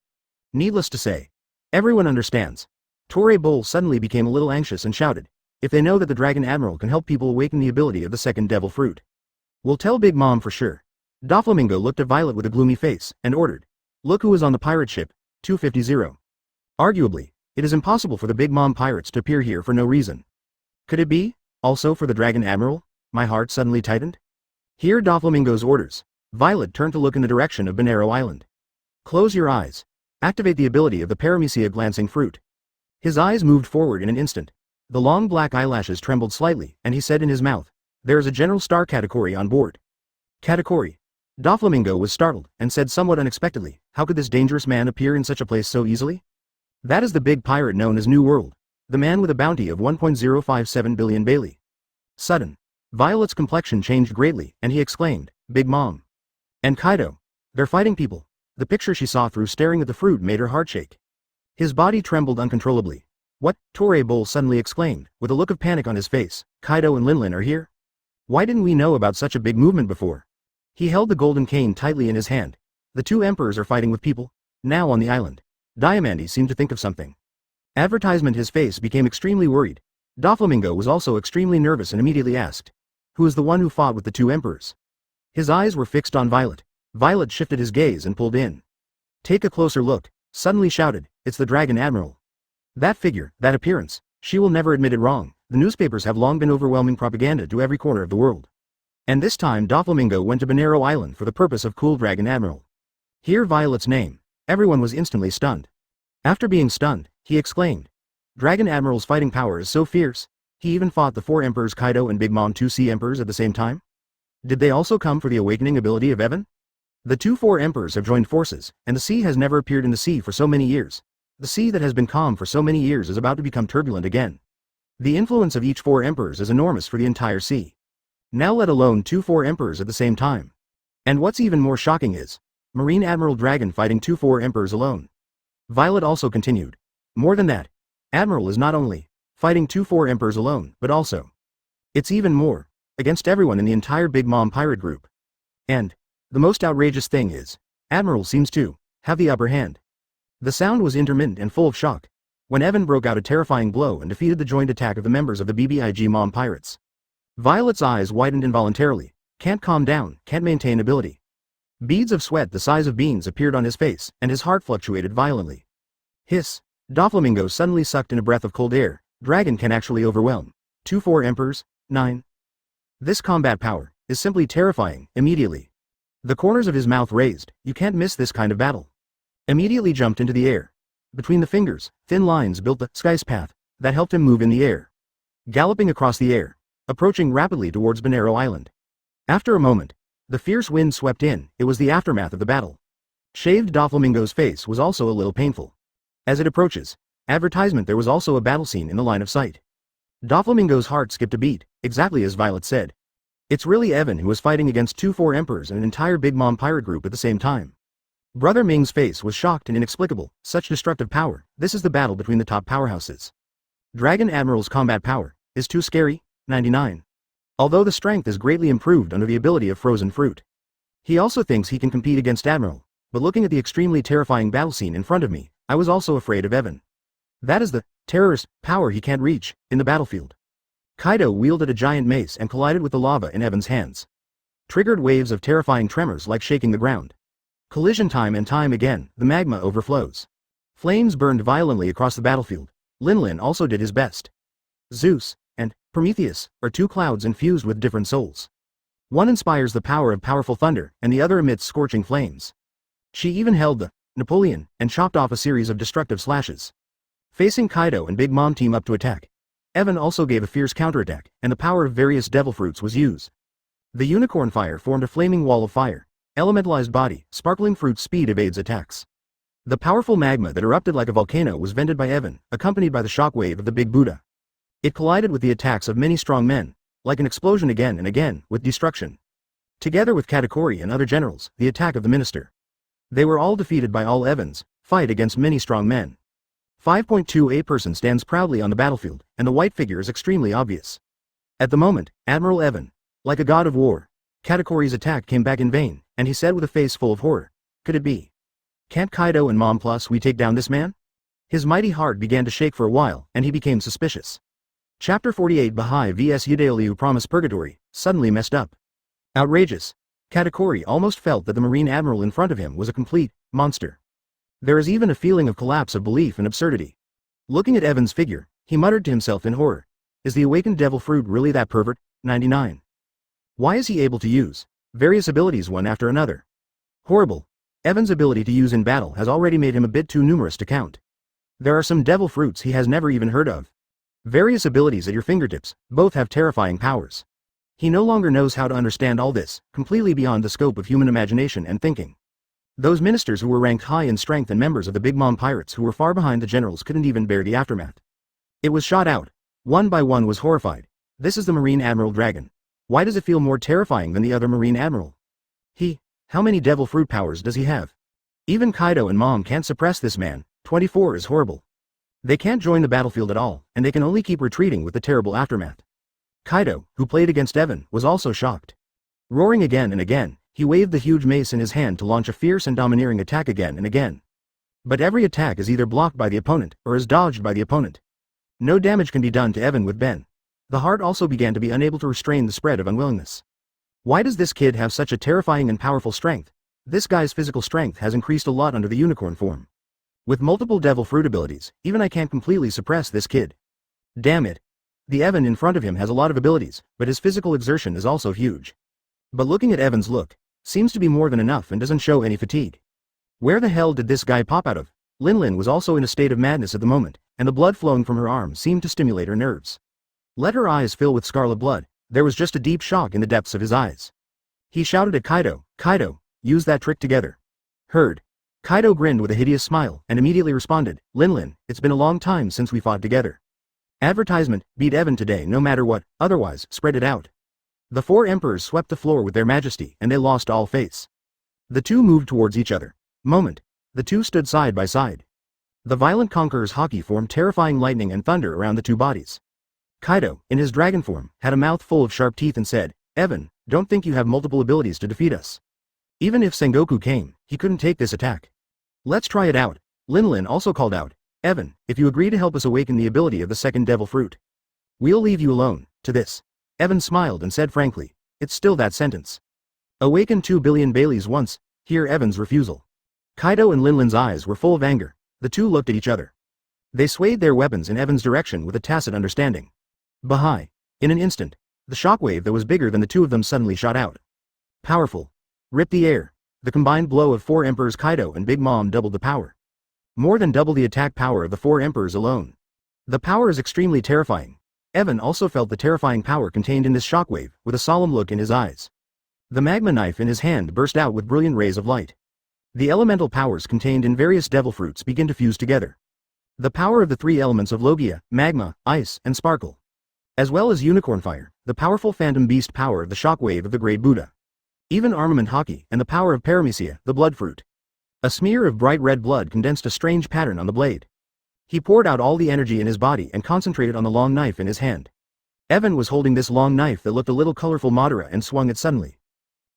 Needless to say, everyone understands. Torre Bull suddenly became a little anxious and shouted, if they know that the Dragon Admiral can help people awaken the ability of the second devil fruit. We'll tell Big Mom for sure. Doflamingo looked at Violet with a gloomy face, and ordered, look who is on the pirate ship, 250. Arguably, it is impossible for the Big Mom pirates to appear here for no reason. Could it be, also for the Dragon Admiral? My heart suddenly tightened. Hear Doflamingo's orders. Violet turned to look in the direction of Banero Island. Close your eyes. Activate the ability of the Paramecia glancing fruit. His eyes moved forward in an instant. The long black eyelashes trembled slightly, and he said in his mouth, there is a general star category on board. Category. Doflamingo was startled, and said somewhat unexpectedly, how could this dangerous man appear in such a place so easily? That is the big pirate known as New World. The man with a bounty of 1.057 billion Bailey. Sudden. Violet's complexion changed greatly, and he exclaimed, Big Mom. And Kaido. They're fighting people. The picture she saw through staring at the fruit made her heart shake. His body trembled uncontrollably. What? Torre Bull suddenly exclaimed, with a look of panic on his face. Kaido and Linlin are here? Why didn't we know about such a big movement before? He held the golden cane tightly in his hand. The two emperors are fighting with people, now on the island. Diamandi seemed to think of something. Advertisement. His face became extremely worried. Doflamingo was also extremely nervous and immediately asked, who is the one who fought with the two emperors? His eyes were fixed on Violet. Violet shifted his gaze and pulled in. Take a closer look, suddenly shouted, it's the Dragon Admiral. That figure, that appearance, she will never admit it wrong. The newspapers have long been overwhelming propaganda to every corner of the world. And this time Doflamingo went to Banero Island for the purpose of cool Dragon Admiral. Hear Violet's name. Everyone was instantly stunned. After being stunned, he exclaimed, Dragon Admiral's fighting power is so fierce, he even fought the four emperors Kaido and Big Mom 2C emperors at the same time? Did they also come for the awakening ability of Evan? The two four emperors have joined forces, and the sea has never appeared in the sea for so many years. The sea that has been calm for so many years is about to become turbulent again. The influence of each four emperors is enormous for the entire sea. Now let alone two four emperors at the same time. And what's even more shocking is, Marine Admiral Dragon fighting two four emperors alone. Violet also continued. More than that, Admiral is not only fighting two four emperors alone, but also, it's even more, against everyone in the entire Big Mom pirate group. And, the most outrageous thing is, Admiral seems to have the upper hand. The sound was intermittent and full of shock, when Evan broke out a terrifying blow and defeated the joint attack of the members of the BBIG Mom pirates. Violet's eyes widened involuntarily, can't calm down, can't maintain ability. Beads of sweat the size of beans appeared on his face, and his heart fluctuated violently. Hiss. Doflamingo suddenly sucked in a breath of cold air. Dragon can actually overwhelm. 2-4 Emperors, 9. This combat power is simply terrifying. Immediately, the corners of his mouth raised. You can't miss this kind of battle. Immediately jumped into the air. Between the fingers, thin lines built the sky's path that helped him move in the air. Galloping across the air, approaching rapidly towards Banero Island. After a moment, the fierce wind swept in. It was the aftermath of the battle. Shaved Doflamingo's face was also a little painful. As it approaches, advertisement, there was also a battle scene in the line of sight. Doflamingo's heart skipped a beat, exactly as Violet said. It's really Evan who was fighting against 2-4 Emperors and an entire Big Mom pirate group at the same time. Brother Ming's face was shocked and inexplicable. Such destructive power. This is the battle between the top powerhouses. Dragon Admiral's combat power is too scary. 99. Although the strength is greatly improved under the ability of frozen fruit. He also thinks he can compete against Admiral, but looking at the extremely terrifying battle scene in front of me, I was also afraid of Evan. That is the terrorist power he can't reach in the battlefield. Kaido wielded a giant mace and collided with the lava in Evan's hands. Triggered waves of terrifying tremors like shaking the ground. Collision time and time again, the magma overflows. Flames burned violently across the battlefield. Linlin also did his best. Zeus and Prometheus are two clouds infused with different souls. One inspires the power of powerful thunder, and the other emits scorching flames. She even held the Napoleon and chopped off a series of destructive slashes. Facing Kaido and Big Mom team up to attack. Evan also gave a fierce counterattack, and the power of various devil fruits was used. The unicorn fire formed a flaming wall of fire. Elementalized body, sparkling fruit speed evades attacks. The powerful magma that erupted like a volcano was vented by Evan, accompanied by the shockwave of the Big Buddha. It collided with the attacks of many strong men, like an explosion again and again, with destruction. Together with Katakuri and other generals, the attack of the minister. They were all defeated by all Evans, fight against many strong men. 5.2 A person stands proudly on the battlefield, and the white figure is extremely obvious. At the moment, Admiral Evan, like a god of war, Katakuri's attack came back in vain, and he said with a face full of horror, "Could it be? Can't Kaido and Mom plus we take down this man?" His mighty heart began to shake for a while, and he became suspicious. Chapter 48 Bahai vs Udailiu Promised Purgatory, suddenly messed up. Outrageous. Katakuri almost felt that the Marine Admiral in front of him was a complete monster. There is even a feeling of collapse of belief and absurdity. Looking at Evan's figure, he muttered to himself in horror, "Is the awakened devil fruit really that pervert?" 99. Why is he able to use various abilities one after another? Horrible. Evan's ability to use in battle has already made him a bit too numerous to count. There are some devil fruits he has never even heard of. Various abilities at your fingertips, both have terrifying powers. He no longer knows how to understand all this, completely beyond the scope of human imagination and thinking. Those ministers who were ranked high in strength and members of the Big Mom pirates who were far behind the generals couldn't even bear the aftermath. It was shot out. One by one was horrified. This is the Marine Admiral Dragon. Why does it feel more terrifying than the other Marine Admiral? How many devil fruit powers does he have? Even Kaido and Mom can't suppress this man. 24 is horrible. They can't join the battlefield at all, and they can only keep retreating with the terrible aftermath. Kaido, who played against Evan, was also shocked. Roaring again and again, he waved the huge mace in his hand to launch a fierce and domineering attack again and again. But every attack is either blocked by the opponent, or is dodged by the opponent. No damage can be done to Evan with Ben. The heart also began to be unable to restrain the spread of unwillingness. Why does this kid have such a terrifying and powerful strength? This guy's physical strength has increased a lot under the unicorn form. With multiple devil fruit abilities, even I can't completely suppress this kid. Damn it. The Evan in front of him has a lot of abilities, but his physical exertion is also huge. But looking at Evan's look, seems to be more than enough and doesn't show any fatigue. Where the hell did this guy pop out of? Lin was also in a state of madness at the moment, and the blood flowing from her arm seemed to stimulate her nerves. Let her eyes fill with scarlet blood, there was just a deep shock in the depths of his eyes. He shouted at Kaido, "Kaido, use that trick together." Heard. Kaido grinned with a hideous smile, and immediately responded, Lin, it's been a long time since we fought together. Advertisement, beat Evan today no matter what, otherwise, spread it out. The four emperors swept the floor with their majesty, and they lost all face. The two moved towards each other. Moment. The two stood side by side. The violent conqueror's haki formed terrifying lightning and thunder around the two bodies. Kaido, in his dragon form, had a mouth full of sharp teeth and said, "Evan, don't think you have multiple abilities to defeat us. Even if Sengoku came, he couldn't take this attack. Let's try it out." Lin also called out, "Evan, if you agree to help us awaken the ability of the second devil fruit, we'll leave you alone." To this, Evan smiled and said frankly, "It's still that sentence. Awaken 2 billion Baileys once." Hear Evan's refusal. Kaido and Lin's eyes were full of anger. The two looked at each other. They swayed their weapons in Evan's direction with a tacit understanding. Bahai. In an instant, the shockwave that was bigger than the two of them suddenly shot out. Powerful. Ripped the air. The combined blow of four emperors Kaido and Big Mom doubled the power. More than double the attack power of the four emperors alone. The power is extremely terrifying. Evan also felt the terrifying power contained in this shockwave, with a solemn look in his eyes. The magma knife in his hand burst out with brilliant rays of light. The elemental powers contained in various devil fruits begin to fuse together. The power of the three elements of Logia, magma, ice, and sparkle. As well as unicorn fire, the powerful phantom beast power of the shockwave of the great Buddha. Even armament haki, and the power of paramecia, the blood fruit. A smear of bright red blood condensed a strange pattern on the blade. He poured out all the energy in his body and concentrated on the long knife in his hand. Evan was holding this long knife that looked a little colorful Madara and swung it suddenly.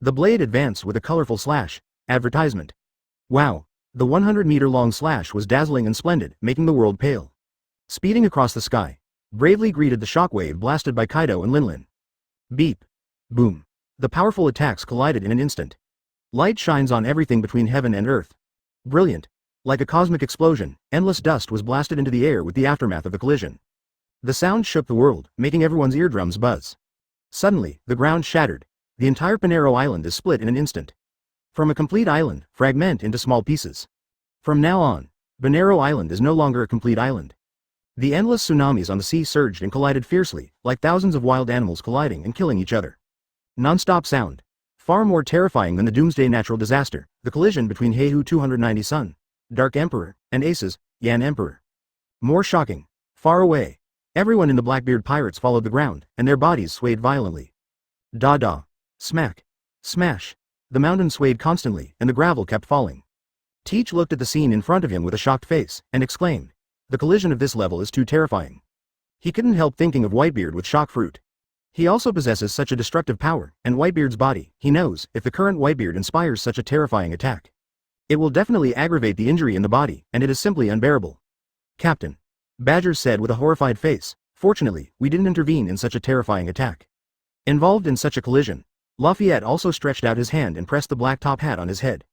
The blade advanced with a colorful slash. Advertisement. Wow. The 100-meter-long slash was dazzling and splendid, making the world pale. Speeding across the sky, bravely greeted the shockwave blasted by Kaido and Lin. Beep. Boom. The powerful attacks collided in an instant. Light shines on everything between heaven and earth. Brilliant. Like a cosmic explosion, endless dust was blasted into the air with the aftermath of the collision. The sound shook the world, making everyone's eardrums buzz. Suddenly, the ground shattered. The entire Panero Island is split in an instant. From a complete island, fragment into small pieces. From now on, Panero Island is no longer a complete island. The endless tsunamis on the sea surged and collided fiercely, like thousands of wild animals colliding and killing each other. Non-stop sound. Far more terrifying than the doomsday natural disaster, the collision between Heihu 290 Sun, Dark Emperor, and Aces, Yan Emperor. More shocking. Far away. Everyone in the Blackbeard pirates followed the ground, and their bodies swayed violently. Da-da. Smack. Smash! The mountain swayed constantly, and the gravel kept falling. Teach looked at the scene in front of him with a shocked face, and exclaimed, "The collision of this level is too terrifying." He couldn't help thinking of Whitebeard with shock fruit. He also possesses such a destructive power, and Whitebeard's body, he knows, if the current Whitebeard inspires such a terrifying attack, it will definitely aggravate the injury in the body, and it is simply unbearable. "Captain," Badger said with a horrified face, "fortunately, we didn't intervene in such a terrifying attack." Involved in such a collision, Lafayette also stretched out his hand and pressed the black top hat on his head.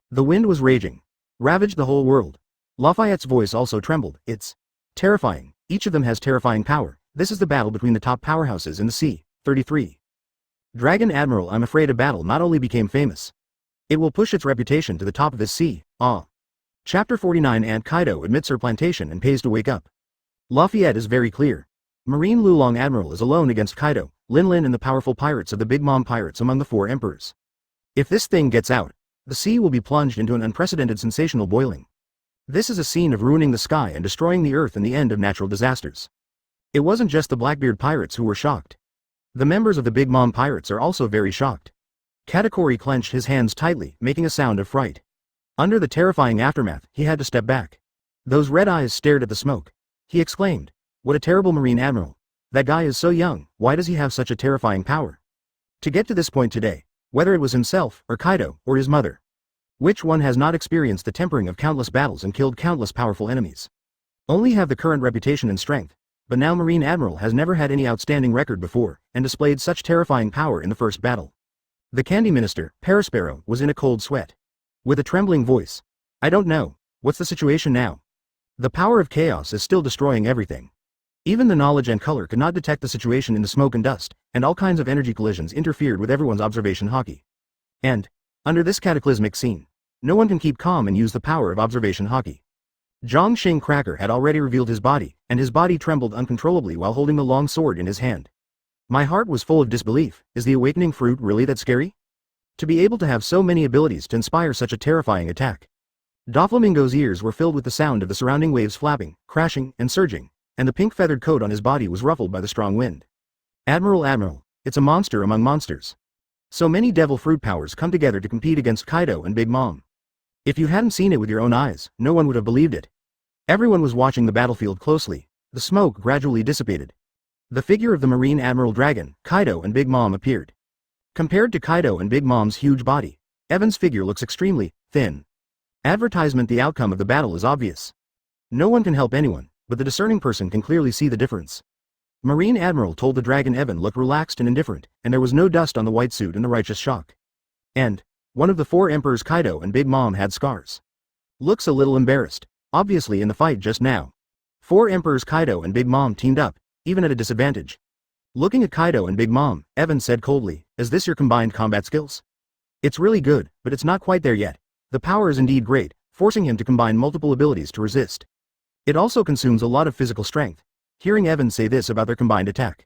The wind was raging, ravaged the whole world. Lafayette's voice also trembled. "It's terrifying. Each of them has terrifying power. This is the battle between the top powerhouses in the sea." 33. Dragon Admiral. I'm afraid a battle not only became famous, it will push its reputation to the top of this sea. Chapter 49. Aunt Kaido admits her plantation and pays to wake up. Lafayette is very clear. Marine Lulong Admiral is alone against Kaido, Lin and the powerful pirates of the Big Mom pirates among the 4 emperors. If this thing gets out, the sea will be plunged into an unprecedented sensational boiling. This is a scene of ruining the sky and destroying the earth and the end of natural disasters. It wasn't just the Blackbeard pirates who were shocked. The members of the Big Mom pirates are also very shocked. Katakuri clenched his hands tightly, making a sound of fright. Under the terrifying aftermath, he had to step back. Those red eyes stared at the smoke. He exclaimed, "What a terrible Marine Admiral. That guy is so young, why does he have such a terrifying power?" To get to this point today, whether it was himself, or Kaido, or his mother, which one has not experienced the tempering of countless battles and killed countless powerful enemies? Only have the current reputation and strength, but now Marine Admiral has never had any outstanding record before, and displayed such terrifying power in the first battle. The Candy Minister, Parasparrow, was in a cold sweat. With a trembling voice, "I don't know, what's the situation now? The power of chaos is still destroying everything." Even the knowledge and color could not detect the situation in the smoke and dust, and all kinds of energy collisions interfered with everyone's observation hockey. And, under this cataclysmic scene, no one can keep calm and use the power of observation hockey. Zhang Xing Cracker had already revealed his body, and his body trembled uncontrollably while holding the long sword in his hand. My heart was full of disbelief. Is the awakening fruit really that scary? To be able to have so many abilities to inspire such a terrifying attack. Doflamingo's ears were filled with the sound of the surrounding waves flapping, crashing, and surging, and the pink feathered coat on his body was ruffled by the strong wind. Admiral, it's a monster among monsters. So many devil fruit powers come together to compete against Kaido and Big Mom. If you hadn't seen it with your own eyes, no one would have believed it. Everyone was watching the battlefield closely. The smoke gradually dissipated. The figure of the Marine Admiral Dragon, Kaido and Big Mom appeared. Compared to Kaido and Big Mom's huge body, Evan's figure looks extremely thin. Advertisement. The outcome of the battle is obvious. No one can help anyone, but the discerning person can clearly see the difference. Marine Admiral told the dragon Evan looked relaxed and indifferent, and there was no dust on the white suit in the righteous shock. And one of the 4 emperors, Kaido and Big Mom, had scars. Looks a little embarrassed, obviously in the fight just now. 4 emperors, Kaido and Big Mom, teamed up, even at a disadvantage. Looking at Kaido and Big Mom, Evan said coldly, "Is this your combined combat skills? It's really good, but it's not quite there yet. The power is indeed great, forcing him to combine multiple abilities to resist. It also consumes a lot of physical strength." Hearing Evan say this about their combined attack,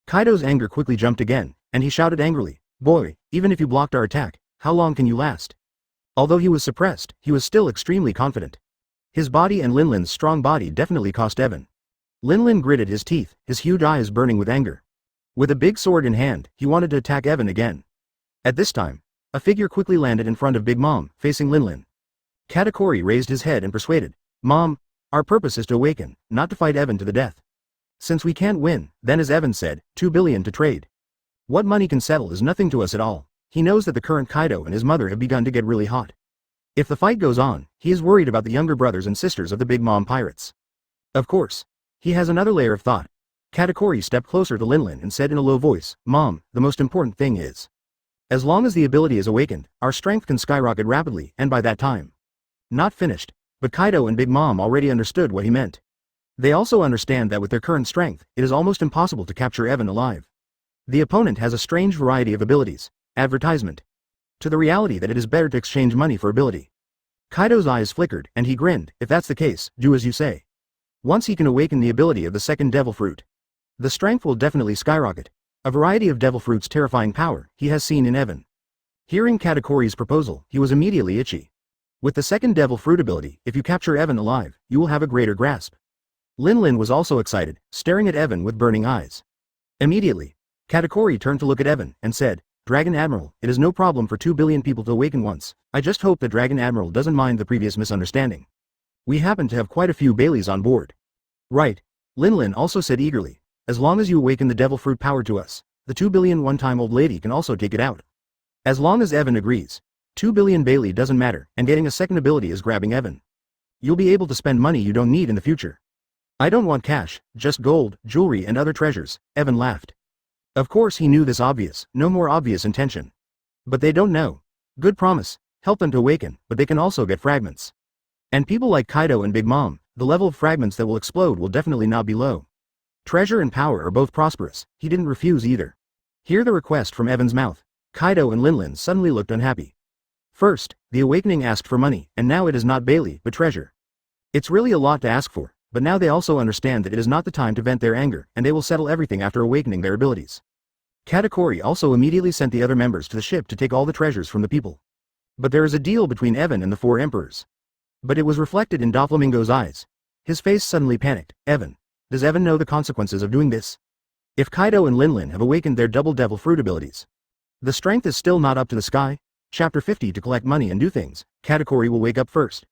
Kaido's anger quickly jumped again, and he shouted angrily, "Boy, even if you blocked our attack, how long can you last?" Although he was suppressed, he was still extremely confident. His body and Linlin's strong body definitely cost Evan. Linlin gritted his teeth, his huge eyes burning with anger. With a big sword in hand, he wanted to attack Evan again. At this time, a figure quickly landed in front of Big Mom, facing Linlin. Katakuri raised his head and persuaded, "Mom, our purpose is to awaken, not to fight Evan to the death. Since we can't win, then as Evan said, 2 billion to trade. What money can settle is nothing to us at all." He knows that the current Kaido and his mother have begun to get really hot. If the fight goes on, he is worried about the younger brothers and sisters of the Big Mom pirates. Of course, he has another layer of thought. Katakuri stepped closer to Linlin and said in a low voice, "Mom, the most important thing is, as long as the ability is awakened, our strength can skyrocket rapidly, and by that time." Not finished, but Kaido and Big Mom already understood what he meant. They also understand that with their current strength, it is almost impossible to capture Evan alive. The opponent has a strange variety of abilities. Advertisement. To the reality that it is better to exchange money for ability. Kaido's eyes flickered, and he grinned. "If that's the case, do as you say. Once he can awaken the ability of the second devil fruit, the strength will definitely skyrocket." A variety of devil fruit's terrifying power he has seen in Evan. Hearing Katakuri's proposal, he was immediately itchy. With the second devil fruit ability, if you capture Evan alive, you will have a greater grasp. Linlin was also excited, staring at Evan with burning eyes. Immediately, Katakuri turned to look at Evan, and said, Dragon Admiral, it is no problem for 2 billion people to awaken once. I just hope the Dragon Admiral doesn't mind the previous misunderstanding. We happen to have quite a few Baileys on board. Right. Linlin also said eagerly. As long as you awaken the devil fruit power to us, the 2 billion one-time old lady can also take it out. As long as Evan agrees. 2 billion Bailey doesn't matter, and getting a second ability is grabbing Evan. You'll be able to spend money you don't need in the future. I don't want cash, just gold, jewelry and other treasures, Evan laughed. Of course he knew this obvious, no more obvious intention. But they don't know. Good promise, help them to awaken, but they can also get fragments. And people like Kaido and Big Mom, the level of fragments that will explode will definitely not be low. Treasure and power are both prosperous, he didn't refuse either. Hear the request from Evan's mouth. Kaido and Linlin suddenly looked unhappy. First, the awakening asked for money, and now it is not Bailey, but treasure. It's really a lot to ask for, but now they also understand that it is not the time to vent their anger, and they will settle everything after awakening their abilities. Katakuri also immediately sent the other members to the ship to take all the treasures from the people. But there is a deal between Evan and the 4 emperors. But it was reflected in Doflamingo's eyes. His face suddenly panicked. Evan. Does Evan know the consequences of doing this? If Kaido and Linlin have awakened their double devil fruit abilities, the strength is still not up to the sky? Chapter 50 To collect money and do things, Katakuri will wake up first.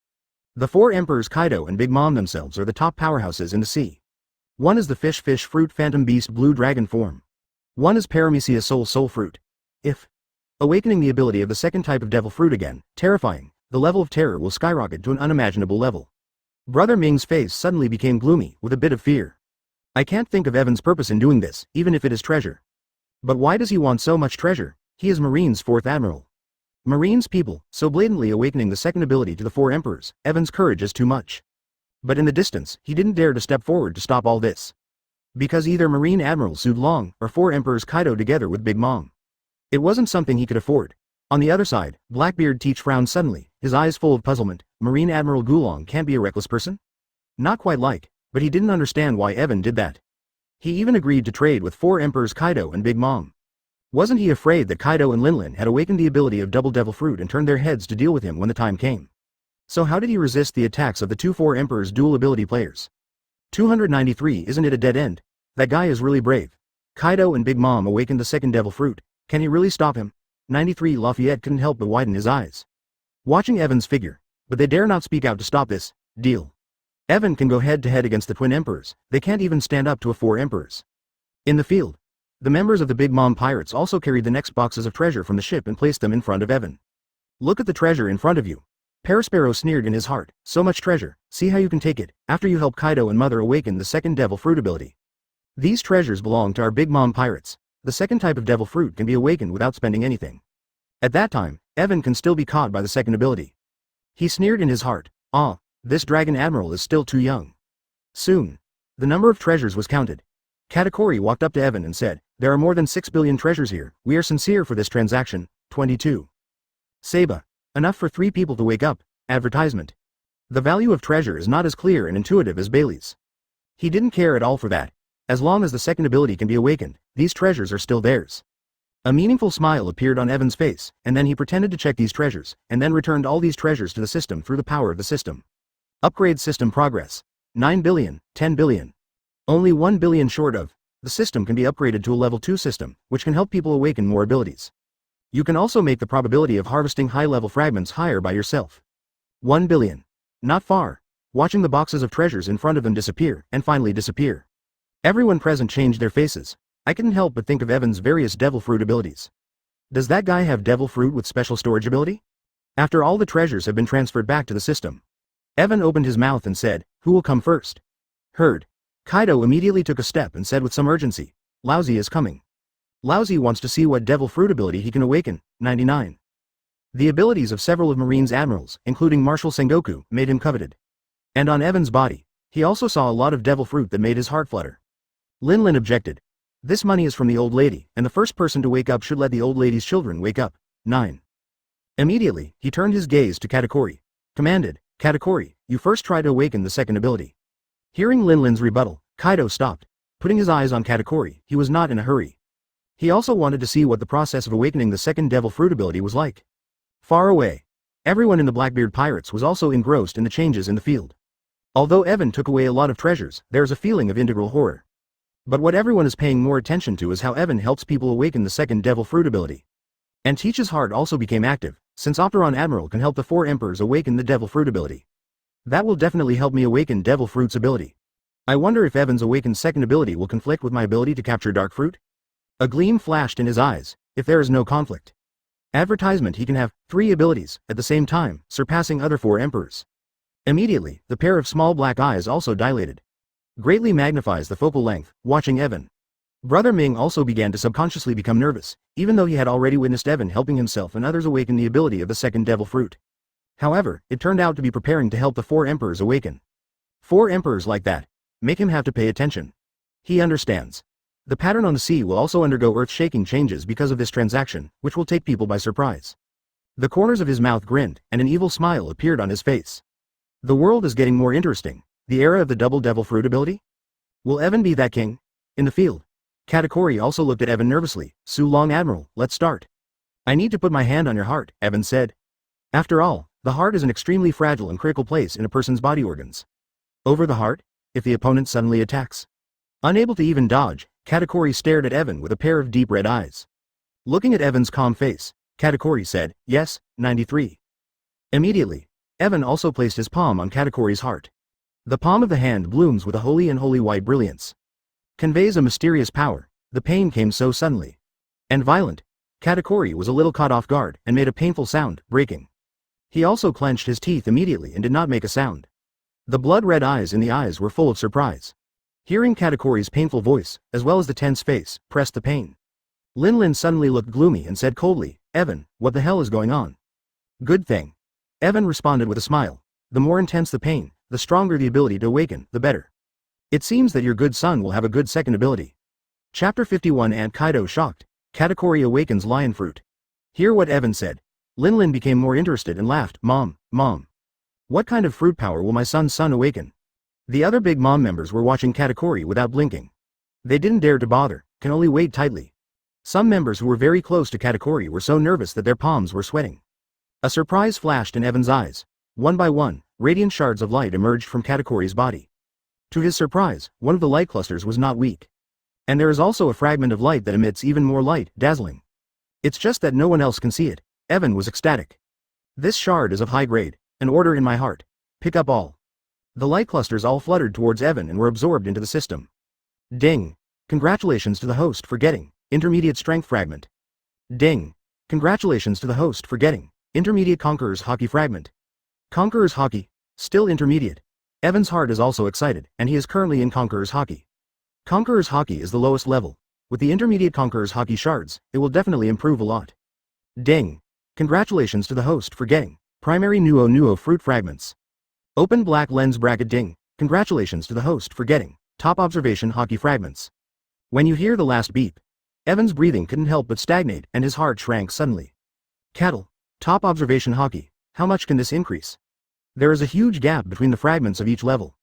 The 4 emperors Kaido and Big Mom themselves are the top powerhouses in the sea. One is the fish fruit phantom beast blue dragon form. One is paramecia soul fruit. If awakening the ability of the second type of devil fruit again, terrifying, the level of terror will skyrocket to an unimaginable level. Brother Ming's face suddenly became gloomy, with a bit of fear. I can't think of Evan's purpose in doing this, even if it is treasure. But why does he want so much treasure? He is Marine's 4th Admiral. Marine's people, so blatantly awakening the second ability to the 4 emperors, Evan's courage is too much. But in the distance, he didn't dare to step forward to stop all this. Because either Marine Admiral Su Long, or 4 emperors Kaido together with Big Mom. It wasn't something he could afford. On the other side, Blackbeard Teach frowned suddenly, his eyes full of puzzlement. Marine Admiral Gulong can't be a reckless person? Not quite like, but he didn't understand why Evan did that. He even agreed to trade with 4 emperors Kaido and Big Mom. Wasn't he afraid that Kaido and Linlin had awakened the ability of double devil fruit and turned their heads to deal with him when the time came? So how did he resist the attacks of the 2 4 emperors dual ability players? 293 Isn't it a dead end? That guy is really brave. Kaido and Big Mom awakened the second devil fruit. Can he really stop him? 93 Lafayette couldn't help but widen his eyes. Watching Evan's figure. But they dare not speak out to stop this deal. Evan can go head to head against the twin emperors. They can't even stand up to a 4 emperors. In the field, the members of the Big Mom pirates also carried the next boxes of treasure from the ship and placed them in front of Evan. Look at the treasure in front of you. Perospero sneered in his heart. So much treasure, see how you can take it, after you help Kaido and Mother awaken the second devil fruit ability. These treasures belong to our Big Mom pirates. The second type of devil fruit can be awakened without spending anything. At that time, Evan can still be caught by the second ability. He sneered in his heart. Ah, this Dragon Admiral is still too young. Soon, the number of treasures was counted. Katakuri walked up to Evan and said, there are more than 6 billion treasures here. We are sincere for this transaction. 22. Seba. Enough for 3 people to wake up. Advertisement. The value of treasure is not as clear and intuitive as Bailey's. He didn't care at all for that. As long as the second ability can be awakened, these treasures are still theirs. A meaningful smile appeared on Evan's face, and then he pretended to check these treasures, and then returned all these treasures to the system through the power of the system. Upgrade system progress. 9 billion, 10 billion. Only 1 billion short of. The system can be upgraded to a level 2 system, which can help people awaken more abilities. You can also make the probability of harvesting high-level fragments higher by yourself. 1 billion. Not far. Watching the boxes of treasures in front of them disappear, and finally disappear. Everyone present changed their faces. I couldn't help but think of Evan's various devil fruit abilities. Does that guy have devil fruit with special storage ability? After all the treasures have been transferred back to the system. Evan opened his mouth and said, who will come first? Heard. Kaido immediately took a step and said with some urgency, Lousy is coming. Lousy wants to see what devil fruit ability he can awaken. 99. The abilities of several of Marine's admirals, including Marshal Sengoku, made him coveted. And on Evan's body, he also saw a lot of devil fruit that made his heart flutter. Linlin objected. This money is from the old lady, and the first person to wake up should let the old lady's children wake up. 9. Immediately, he turned his gaze to Katakuri. Commanded, Katakuri, you first try to awaken the second ability. Hearing Linlin's rebuttal, Kaido stopped. Putting his eyes on Katakuri, he was not in a hurry. He also wanted to see what the process of awakening the second devil fruit ability was like. Far away, everyone in the Blackbeard pirates was also engrossed in the changes in the field. Although Evan took away a lot of treasures, there is a feeling of integral horror. But what everyone is paying more attention to is how Evan helps people awaken the second devil fruit ability. And Teach's heart also became active, since Opteron Admiral can help the 4 Emperors awaken the Devil Fruit ability. That will definitely help me awaken Devil Fruit's ability. I wonder if Evan's awakened second ability will conflict with my ability to capture Dark Fruit? A gleam flashed in his eyes, if there is no conflict. Advertisement: he can have 3 abilities at the same time, surpassing other 4 Emperors. Immediately, the pair of small black eyes also dilated. Greatly magnifies the focal length, watching Evan. Brother Ming also began to subconsciously become nervous, even though he had already witnessed Evan helping himself and others awaken the ability of the second Devil Fruit. However, it turned out to be preparing to help the 4 Emperors awaken. 4 Emperors like that make him have to pay attention. He understands. The pattern on the sea will also undergo earth-shaking changes because of this transaction, which will take people by surprise. The corners of his mouth grinned, and an evil smile appeared on his face. The world is getting more interesting. The era of the double Devil Fruit ability? Will Evan be that king? In the field. Katakuri also looked at Evan nervously. "Su Long Admiral, let's start." "I need to put my hand on your heart," Evan said. After all, the heart is an extremely fragile and critical place in a person's body organs. Over the heart? If the opponent suddenly attacks? Unable to even dodge, Katakuri stared at Evan with a pair of deep red eyes. Looking at Evan's calm face, Katakuri said, "Yes, 93. Immediately, Evan also placed his palm on Katakuri's heart. The palm of the hand blooms with a holy and holy white brilliance. Conveys a mysterious power. The pain came so suddenly and violent. Katakuri was a little caught off guard and made a painful sound, breaking. He also clenched his teeth immediately and did not make a sound. The blood-red eyes in the eyes were full of surprise. Hearing Katakuri's painful voice, as well as the tense face, pressed the pain. Lin suddenly looked gloomy and said coldly, "Evan, what the hell is going on?" "Good thing." Evan responded with a smile. "The more intense the pain, the stronger the ability to awaken, the better. It seems that your good son will have a good second ability." Chapter 51. And Kaido shocked. Katakuri awakens lion fruit. Hear what Evan said. Lin became more interested and laughed. Mom. What kind of fruit power will my son's son awaken?" The other Big Mom members were watching Katakuri without blinking. They didn't dare to bother, can only wait tightly. Some members who were very close to Katakuri were so nervous that their palms were sweating. A surprise flashed in Evan's eyes. One by one, radiant shards of light emerged from Katakuri's body. To his surprise, one of the light clusters was not weak. And there is also a fragment of light that emits even more light, dazzling. It's just that no one else can see it. Evan was ecstatic. "This shard is of high grade, an order in my heart. Pick up all." The light clusters all fluttered towards Evan and were absorbed into the system. Ding! Congratulations to the host for getting intermediate strength fragment. Ding! Congratulations to the host for getting intermediate Conqueror's Haki fragment. Conqueror's Haki, still intermediate. Evan's heart is also excited, and he is currently in Conqueror's Haki. Conqueror's Haki is the lowest level. With the intermediate Conqueror's Haki shards, it will definitely improve a lot. Ding! Congratulations to the host for getting primary Nuo fruit fragments. Open black lens bracket. Ding! Congratulations to the host for getting top observation Haki fragments. When you hear the last beep, Evan's breathing couldn't help but stagnate and his heart shrank suddenly. Cattle. Top observation Haki. How much can this increase? There is a huge gap between the fragments of each level.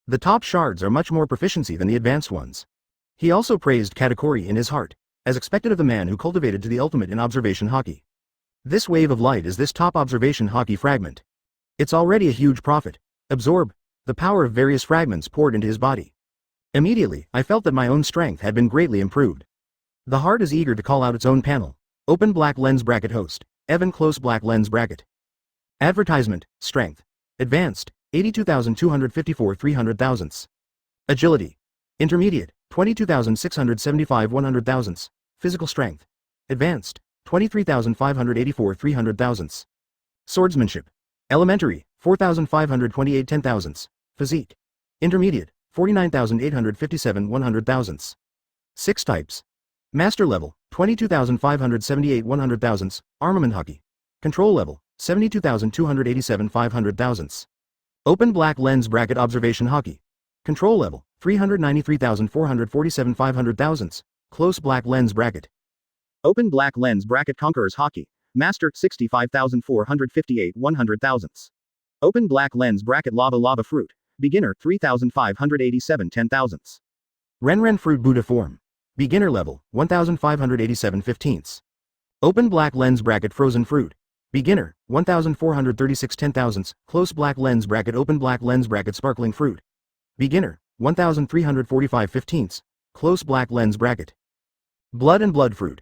The top shards are much more proficiency than the advanced ones. He also praised Katakuri in his heart, as expected of the man who cultivated to the ultimate in observation Haki. This wave of light is this top observation Haki fragment. It's already a huge profit. Absorb the power of various fragments poured into his body. Immediately, I felt that my own strength had been greatly improved. The heart is eager to call out its own panel. Open black lens bracket host. Evan close black lens bracket. Advertisement, strength. Advanced, 82,254 300 thousandths. Agility. Intermediate, 22,675 100 thousandths. Physical strength. Advanced, 23,584 300 thousandths. Swordsmanship. Elementary, 4,528 10 thousandths. Physique. Intermediate, 49,857 100 thousandths. 6 types. Master level, 22,578 100 thousandths. Armament Haki. Control level, 72,287 500 thousandths. Open black lens bracket observation Haki. Control level, 393,447 500 thousandths. Close black lens bracket. Open black lens bracket Conqueror's Haki. Master, 65,458 100 thousandths. Open black lens bracket lava fruit. Beginner, 3,587 10 thousandths. Ren fruit Buddha form. Beginner level, 1,587 15ths. Open black lens bracket frozen fruit. Beginner, 1,436 10 thousandths. Close black lens bracket open black lens bracket sparkling fruit. Beginner, 1,345 15ths. Close black lens bracket. Blood and blood fruit.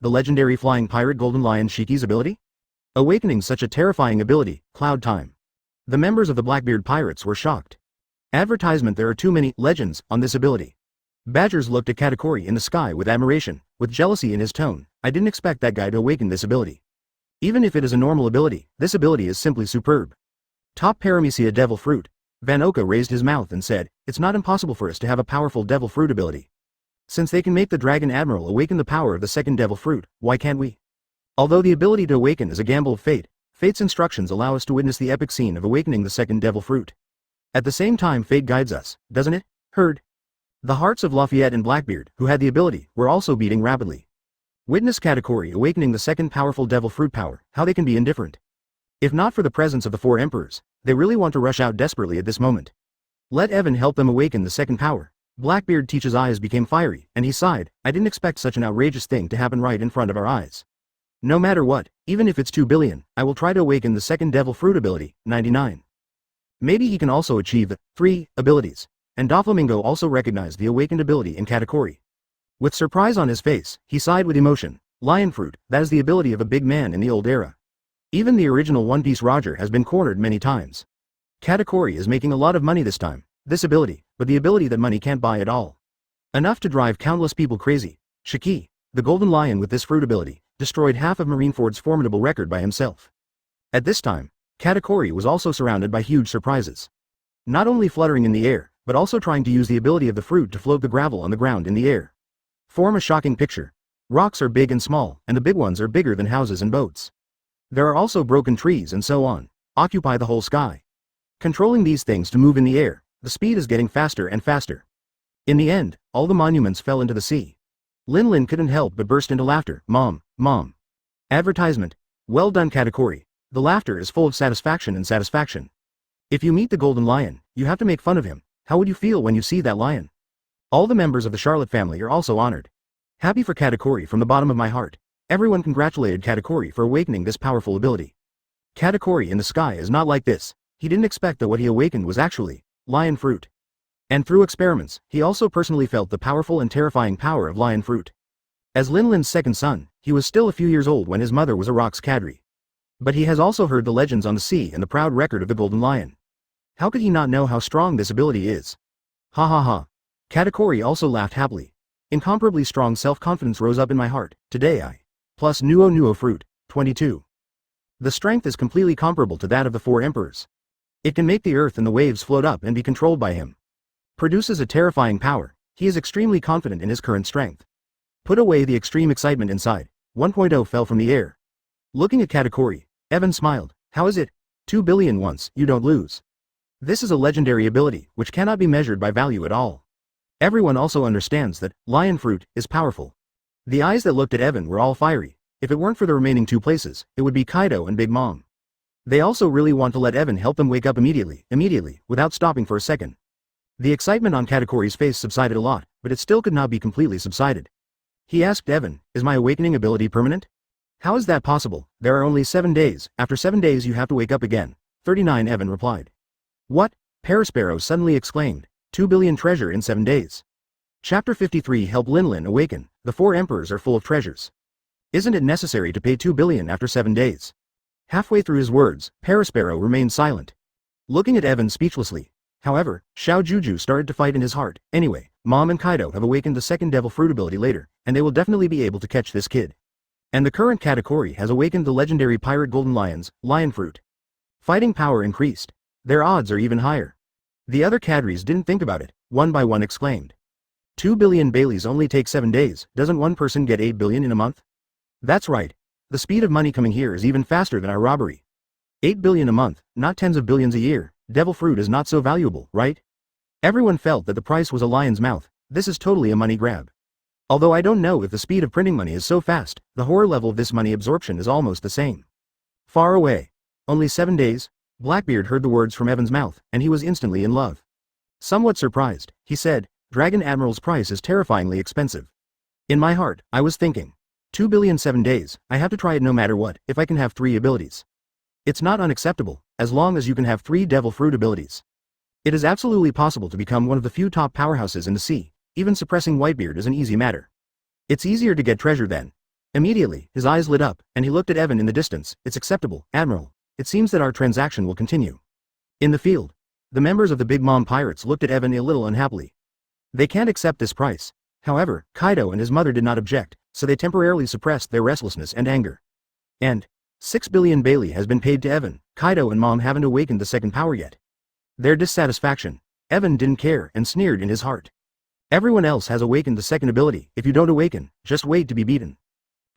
the legendary flying pirate Golden Lion Shiki's ability? Awakening such a terrifying ability, cloud time. The members of the Blackbeard pirates were shocked. Advertisement: there are too many legends on this ability. Badgers looked at Katakuri in the sky with admiration, with jealousy in his tone. I didn't expect that guy to awaken this ability. Even if it is a normal ability, this ability is simply superb. Top Paramecia Devil Fruit. Van Oka raised his mouth and said, it's not impossible for us to have a powerful Devil Fruit ability. Since they can make the Dragon Admiral awaken the power of the second Devil Fruit, why can't we? Although the ability to awaken is a gamble of fate, fate's instructions allow us to witness the epic scene of awakening the second Devil Fruit. At the same time, fate guides us, doesn't it? Heard. The hearts of Lafayette and Blackbeard, who had the ability, were also beating rapidly. Witness Katakuri awakening the second powerful Devil Fruit power, how they can be indifferent. If not for the presence of the four emperors, they really want to rush out desperately at this moment. Let Evan help them awaken the second power. Blackbeard Teach's eyes became fiery, and he sighed, I didn't expect such an outrageous thing to happen right in front of our eyes. No matter what, even if it's 2 billion, I will try to awaken the second Devil Fruit ability, 99. Maybe he can also achieve the 3 abilities. And Doflamingo also recognized the awakened ability in Katakuri. With surprise on his face, he sighed with emotion. Lion Fruit, that is the ability of a big man in the old era. Even the original One Piece Roger has been cornered many times. Katakuri is making a lot of money this time. This ability, but the ability that money can't buy at all. Enough to drive countless people crazy. Shiki, the Golden Lion with this fruit ability, destroyed half of Marineford's formidable record by himself. At this time, Katakuri was also surrounded by huge surprises. Not only fluttering in the air, but also trying to use the ability of the fruit to float the gravel on the ground in the air. Form a shocking picture. Rocks are big and small, and the big ones are bigger than houses and boats. There are also broken trees and so on. Occupy the whole sky. Controlling these things to move in the air, the speed is getting faster and faster. In the end, all the monuments fell into the sea. Lin Lin couldn't help but burst into laughter. Mom, Mom. Advertisement. Well done Katakuri. The laughter is full of satisfaction and satisfaction. If you meet the Golden Lion, you have to make fun of him. How would you feel when you see that lion? All the members of the Charlotte family are also honored. Happy for Katakuri from the bottom of my heart. Everyone congratulated Katakuri for awakening this powerful ability. Katakuri in the sky is not like this. He didn't expect that what he awakened was actually lion fruit. And through experiments, he also personally felt the powerful and terrifying power of lion fruit. As Lin Lin's second son, he was still a few years old when his mother was a Rock's cadre. But he has also heard the legends on the sea and the proud record of the Golden Lion. How could he not know how strong this ability is? Ha ha ha. Katakuri also laughed happily. Incomparably strong self-confidence rose up in my heart. Today I. Plus Nuo fruit, 22. The strength is completely comparable to that of the four emperors. It can make the earth and the waves float up and be controlled by him. Produces a terrifying power. He is extremely confident in his current strength. Put away the extreme excitement inside. 1.0 fell from the air. Looking at Katakuri, Evan smiled. How is it? 2 billion once, you don't lose. This is a legendary ability, which cannot be measured by value at all. Everyone also understands that lion fruit is powerful. The eyes that looked at Evan were all fiery. If it weren't for the remaining 2 places, it would be Kaido and Big Mom. They also really want to let Evan help them wake up immediately, without stopping for a second. The excitement on Katakuri's face subsided a lot, but it still could not be completely subsided. He asked Evan, is my awakening ability permanent? How is that possible? There are only 7 days, after 7 days you have to wake up again. 39 Evan replied. What? Parasparrow suddenly exclaimed. 2 billion treasure in 7 days. Chapter 53 Help Lin Lin awaken. The four emperors are full of treasures. Isn't it necessary to pay 2 billion after 7 days? Halfway through his words, Parasparrow remained silent. Looking at Evan speechlessly. However, Xiao Juju started to fight in his heart. Anyway, Mom and Kaido have awakened the second Devil Fruit ability later, and they will definitely be able to catch this kid. And the current Katakuri has awakened the legendary pirate Golden Lion's Lion Fruit. Fighting power increased. Their odds are even higher. The other cadres didn't think about it, one by one exclaimed. 2 billion Baileys only take 7 days, doesn't one person get 8 billion in a month? That's right. The speed of money coming here is even faster than our robbery. 8 billion a month, not tens of billions a year. Devil fruit is not so valuable, right? Everyone felt that the price was a lion's mouth. This is totally a money grab. Although I don't know if the speed of printing money is so fast, the horror level of this money absorption is almost the same. Far away. Only 7 days? Blackbeard heard the words from Evan's mouth, and he was instantly in love. Somewhat surprised, he said, Dragon Admiral's price is terrifyingly expensive. In my heart, I was thinking. 2 billion 7 days, I have to try it no matter what, if I can have 3 abilities. It's not unacceptable, as long as you can have 3 Devil Fruit abilities. It is absolutely possible to become one of the few top powerhouses in the sea, even suppressing Whitebeard is an easy matter. It's easier to get treasure then. Immediately, his eyes lit up, and he looked at Evan in the distance. It's acceptable, Admiral. It seems that our transaction will continue. In the field, the members of the Big Mom Pirates looked at Evan a little unhappily. They can't accept this price. However, Kaido and his mother did not object, so they temporarily suppressed their restlessness and anger. And 6 billion Bailey has been paid to Evan. Kaido and Mom haven't awakened the second power yet. Their dissatisfaction. Evan didn't care and sneered in his heart. Everyone else has awakened the second ability. If you don't awaken, just wait to be beaten.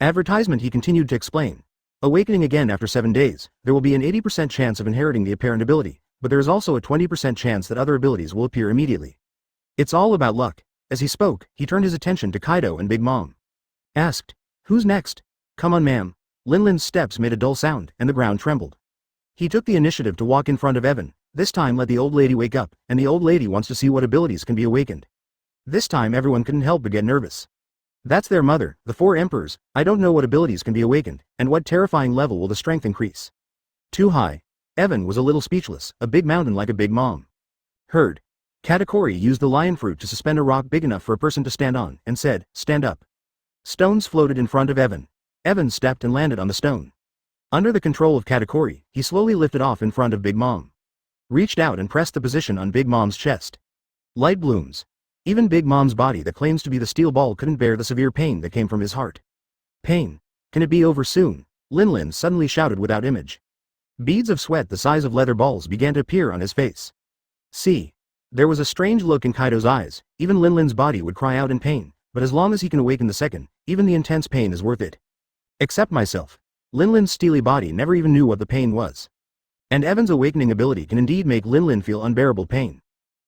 Advertisement, he continued to explain. Awakening again after 7 days, there will be an 80% chance of inheriting the apparent ability, but there is also a 20% chance that other abilities will appear immediately. It's all about luck. As he spoke, he turned his attention to Kaido and Big Mom. Asked, "Who's next?" "Come on, ma'am." Linlin's steps made a dull sound, and the ground trembled. He took the initiative to walk in front of Evan. This time let the old lady wake up, and the old lady wants to see what abilities can be awakened. This time everyone couldn't help but get nervous. That's their mother, the 4 emperors. I don't know what abilities can be awakened, and what terrifying level will the strength increase. Too high. Evan was a little speechless, a big mountain like a Big Mom. Heard. Katakuri used the lion fruit to suspend a rock big enough for a person to stand on, and said, "Stand up." Stones floated in front of Evan. Evan stepped and landed on the stone. Under the control of Katakuri, he slowly lifted off in front of Big Mom. Reached out and pressed the position on Big Mom's chest. Light blooms. Even Big Mom's body that claims to be the steel ball couldn't bear the severe pain that came from his heart. Pain. Can it be over soon? Linlin suddenly shouted without image. Beads of sweat the size of leather balls began to appear on his face. See. There was a strange look in Kaido's eyes. Even Linlin's body would cry out in pain, but as long as he can awaken the second, even the intense pain is worth it. Except myself. Linlin's steely body never even knew what the pain was. And Evan's awakening ability can indeed make Linlin feel unbearable pain.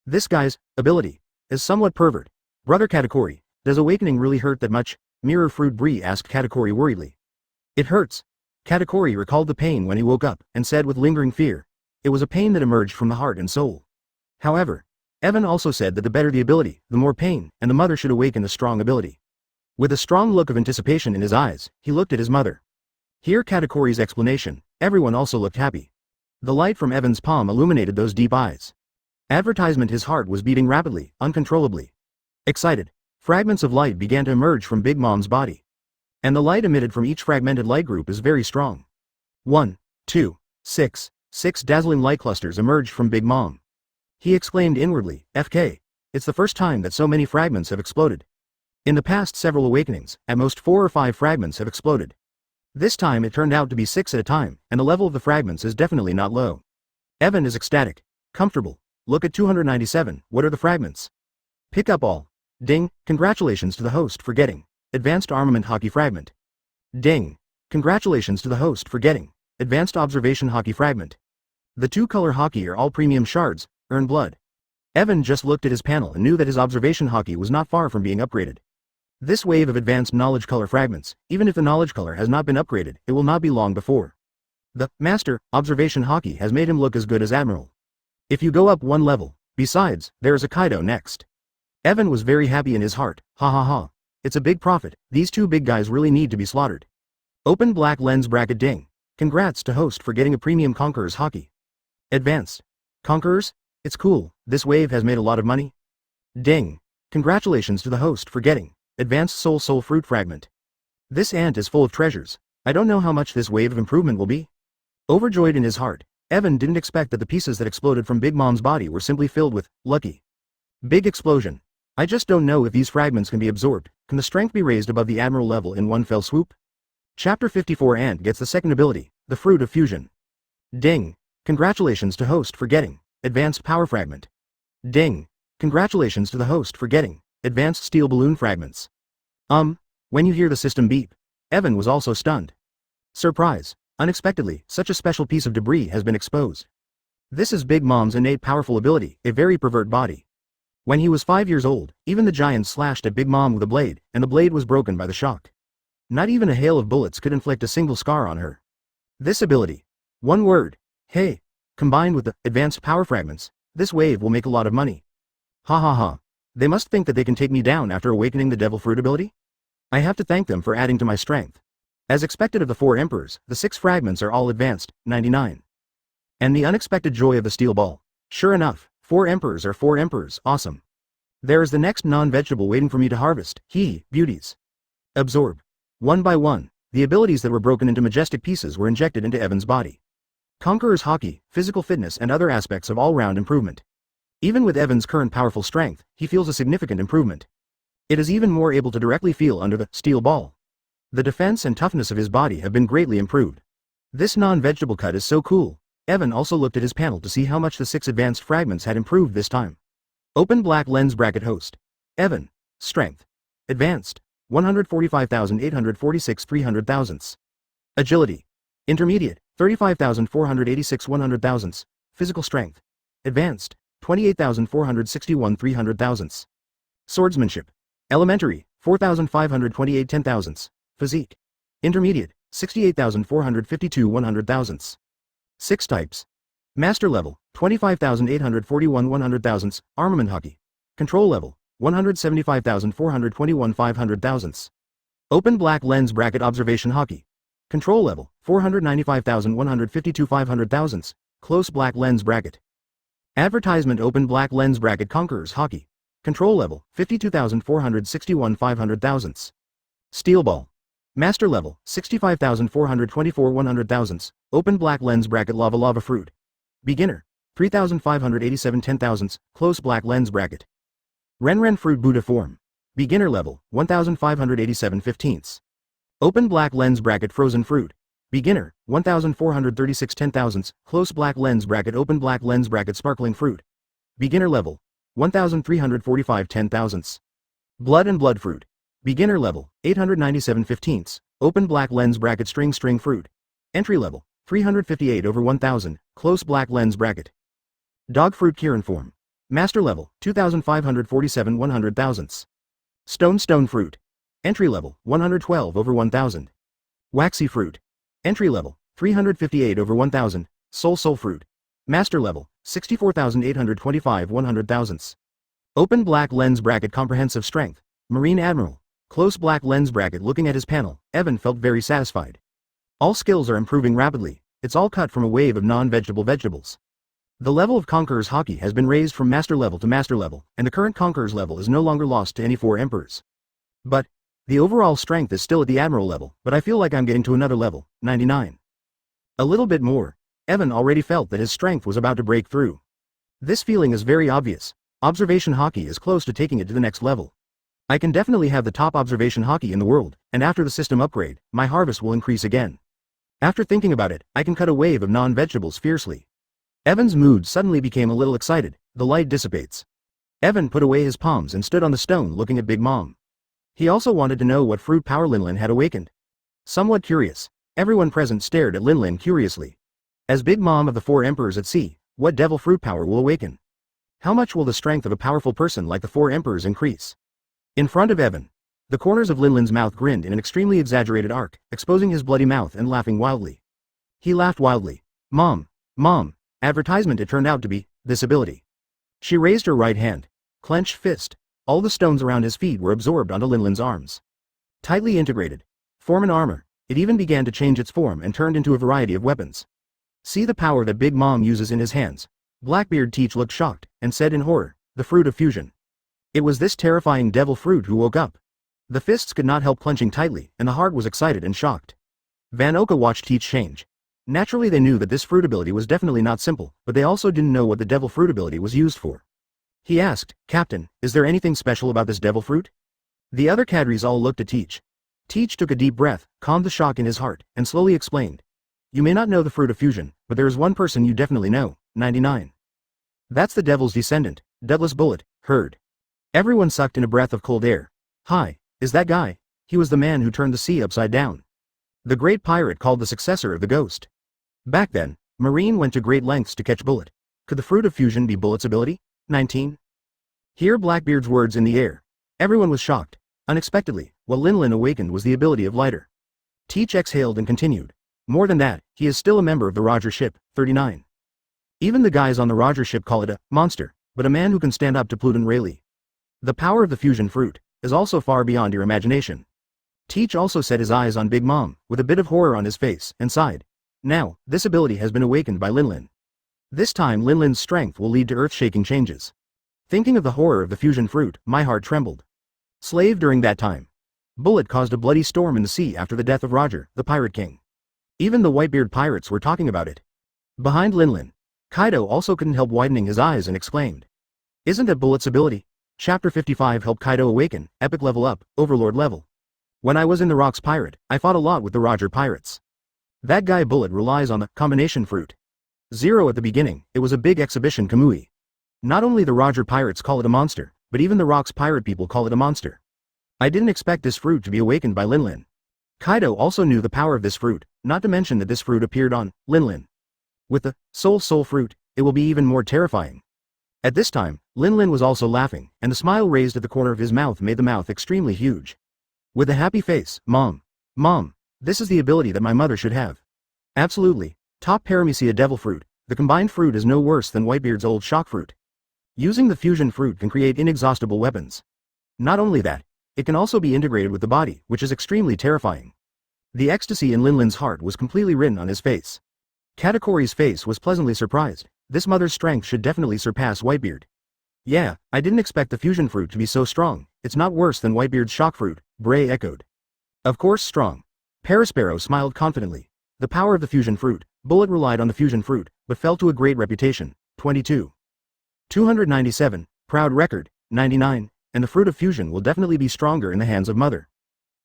This guy's ability is somewhat pervert. Brother Katakuri, does awakening really hurt that much? Mirror Fruit Brie asked Katakuri worriedly. It hurts. Katakuri recalled the pain when he woke up, and said with lingering fear. It was a pain that emerged from the heart and soul. However, Evan also said that the better the ability, the more pain, and the mother should awaken a strong ability. With a strong look of anticipation in his eyes, he looked at his mother. Hear Katakuri's explanation. Everyone also looked happy. The light from Evan's palm illuminated those deep eyes. Advertisement. His heart was beating rapidly, uncontrollably. Excited, fragments of light began to emerge from Big Mom's body. And the light emitted from each fragmented light group is very strong. 1, 2, 6, 6 dazzling light clusters emerged from Big Mom. He exclaimed inwardly, "FK, it's the first time that so many fragments have exploded. In the past several awakenings, at most 4 or 5 fragments have exploded. This time it turned out to be 6 at a time, and the level of the fragments is definitely not low." Evan is ecstatic. Comfortable. Look at 297, what are the fragments? Pick up all. Ding, congratulations to the host for getting Advanced Armament Hockey Fragment. Ding, congratulations to the host for getting Advanced Observation Hockey Fragment. The 2-color hockey are all premium shards. Earn blood. Evan just looked at his panel and knew that his observation hockey was not far from being upgraded. This wave of advanced knowledge color fragments, even if the knowledge color has not been upgraded, it will not be long before. The master observation hockey has made him look as good as Admiral. If you go up 1 level, besides, there is a Kaido next. Evan was very happy in his heart. Ha ha ha. It's a big profit. These 2 big guys really need to be slaughtered. Open black lens bracket. Ding. Congrats to host for getting a premium Conqueror's hockey. Advanced Conquerors? It's cool. This wave has made a lot of money. Ding. Congratulations to the host for getting Advanced Soul Fruit Fragment. This ant is full of treasures. I don't know how much this wave of improvement will be. Overjoyed in his heart, Evan didn't expect that the pieces that exploded from Big Mom's body were simply filled with lucky. Big explosion. I just don't know if these fragments can be absorbed. Can the strength be raised above the Admiral level in one fell swoop? Chapter 54. Ant gets the second ability, the Fruit of Fusion. Ding. Congratulations to host for getting Advanced Power Fragment. Ding. Congratulations to the host for getting Advanced Steel Balloon Fragments. When you hear the system beep, Evan was also stunned. Surprise. Unexpectedly, such a special piece of debris has been exposed. This is Big Mom's innate powerful ability, a very pervert body. When he was 5 years old, even the giant slashed at Big Mom with a blade, and the blade was broken by the shock. Not even a hail of bullets could inflict a single scar on her. This ability. One word. Hey. Combined with the advanced power fragments, this wave will make a lot of money. Ha ha ha. They must think that they can take me down after awakening the Devil Fruit ability? I have to thank them for adding to my strength. As expected of the 4 emperors, the 6 fragments are all advanced, 99. And the unexpected joy of the steel ball. Sure enough, 4 emperors are 4 emperors, awesome. There is the next non-vegetable waiting for me to harvest, beauties. Absorb. One by one, the abilities that were broken into majestic pieces were injected into Evan's body. Conqueror's haki, physical fitness and other aspects of all-round improvement. Even with Evan's current powerful strength, he feels a significant improvement. It is even more able to directly feel under the steel ball. The defense and toughness of his body have been greatly improved. This non-vegetable cut is so cool. Evan also looked at his panel to see how much the 6 advanced fragments had improved this time. Open black lens bracket host. Evan. Strength. Advanced. 145,846 300 thousandths. Agility. Intermediate. 35,486 100 thousandths. Physical strength. Advanced. 28,461 300 thousandths. Swordsmanship. Elementary. 4,528 10 thousandths. Physique. Intermediate. 68,452 100 thousandths. 6 types. Master level. 25,841 100 thousandths. Armament haki. Control level. 175,421 500 thousandths. Open black lens bracket observation haki. Control level. 495,152 500 thousandths. Close black lens bracket. Advertisement open black lens bracket conquerors haki. Control level. 52,461 500 thousandths. Steel ball. Master level. 65,424 100 thousandths. Open black lens bracket lava fruit. Beginner. 3,587 10 thousandths. Close black lens bracket. Ren fruit Buddha form. Beginner level. 1,587 15ths. Open black lens bracket frozen fruit. Beginner. 1,436 10 thousandths. Close black lens bracket open black lens bracket sparkling fruit. Beginner level. 1,345 10 thousandths. Blood and blood fruit. Beginner level. 897 15ths. Open black lens bracket string fruit. Entry level. 358 over 1,000. Close black lens bracket. Dog fruit Kirin form. Master level. 2,547 100 thousandths. Stone fruit. Entry level. 112 over 1,000. Waxy fruit. Entry level. 358 over 1,000. Soul fruit. Master level. 64,825 100 thousandths. Open black lens bracket comprehensive strength. Marine Admiral. Close black lens bracket looking at his panel, Evan felt very satisfied. All skills are improving rapidly, it's all cut from a wave of non-vegetable vegetables. The level of Conqueror's haki has been raised from master level to master level, and the current Conqueror's level is no longer lost to any 4 emperors. But, the overall strength is still at the Admiral level, but I feel like I'm getting to another level, 99. A little bit more. Evan already felt that his strength was about to break through. This feeling is very obvious. Observation haki is close to taking it to the next level. I can definitely have the top observation haki in the world, and after the system upgrade, my harvest will increase again. After thinking about it, I can cut a wave of non-vegetables fiercely. Evan's mood suddenly became a little excited, the light dissipates. Evan put away his palms and stood on the stone looking at Big Mom. He also wanted to know what fruit power Linlin had awakened. Somewhat curious, everyone present stared at Linlin curiously. As Big Mom of the 4 emperors at sea, what devil fruit power will awaken? How much will the strength of a powerful person like the 4 emperors increase? In front of Evan, the corners of Linlin's mouth grinned in an extremely exaggerated arc, exposing his bloody mouth and laughing wildly. He laughed wildly. Mom, advertisement it turned out to be, this ability. She raised her right hand. Clenched fist. All the stones around his feet were absorbed onto Linlin's arms. Tightly integrated. Form an armor, it even began to change its form and turned into a variety of weapons. See the power that Big Mom uses in his hands. Blackbeard Teach looked shocked, and said in horror, the fruit of fusion. It was this terrifying devil fruit who woke up. The fists could not help clenching tightly, and the heart was excited and shocked. Van Oka watched Teach change. Naturally they knew that this fruit ability was definitely not simple, but they also didn't know what the devil fruit ability was used for. He asked, Captain, is there anything special about this devil fruit? The other cadres all looked at Teach. Teach took a deep breath, calmed the shock in his heart, and slowly explained. You may not know the fruit of fusion, but there is one person you definitely know, 99. That's the devil's descendant, Douglas Bullet, Heard. Everyone sucked in a breath of cold air. Hi, is that guy? He was the man who turned the sea upside down. The great pirate called the successor of the ghost. Back then, Marine went to great lengths to catch Bullet. Could the fruit of fusion be Bullet's ability? 19. Hear Blackbeard's words in the air. Everyone was shocked. Unexpectedly, what Linlin awakened was the ability of lighter. Teach exhaled and continued. More than that, he is still a member of the Roger ship, 39. Even the guys on the Roger ship call it a monster, but a man who can stand up to Pluton Rayleigh. The power of the fusion fruit is also far beyond your imagination. Teach also set his eyes on Big Mom, with a bit of horror on his face, and sighed. Now, this ability has been awakened by Linlin. This time Linlin's strength will lead to earth-shaking changes. Thinking of the horror of the fusion fruit, my heart trembled. Slave during that time. Bullet caused a bloody storm in the sea after the death of Roger, the Pirate King. Even the Whitebeard pirates were talking about it. Behind Linlin, Kaido also couldn't help widening his eyes and exclaimed. Isn't that Bullet's ability? Chapter 55 helped Kaido awaken, epic level up, overlord level. When I was in the Rocks Pirate, I fought a lot with the Roger pirates. That guy Bullet relies on the combination fruit. Zero at the beginning, it was a big exhibition Kamui. Not only the Roger pirates call it a monster, but even the Rocks pirate people call it a monster. I didn't expect this fruit to be awakened by Linlin. Kaido also knew the power of this fruit, not to mention that this fruit appeared on Linlin. With the soul fruit, it will be even more terrifying. At this time, Linlin was also laughing, and the smile raised at the corner of his mouth made the mouth extremely huge. With a happy face, Mom, this is the ability that my mother should have. Absolutely. Top Paramecia devil fruit, the combined fruit is no worse than Whitebeard's old shock fruit. Using the fusion fruit can create inexhaustible weapons. Not only that, it can also be integrated with the body, which is extremely terrifying. The ecstasy in Linlin's heart was completely written on his face. Katakori's face was pleasantly surprised. This mother's strength should definitely surpass Whitebeard. Yeah, I didn't expect the fusion fruit to be so strong. It's not worse than Whitebeard's shock fruit, Bray echoed. Of course strong. Parasparrow smiled confidently. The power of the fusion fruit. Bullet relied on the fusion fruit, but fell to a great reputation. 22. 297, proud record, 99, and the fruit of fusion will definitely be stronger in the hands of Mother.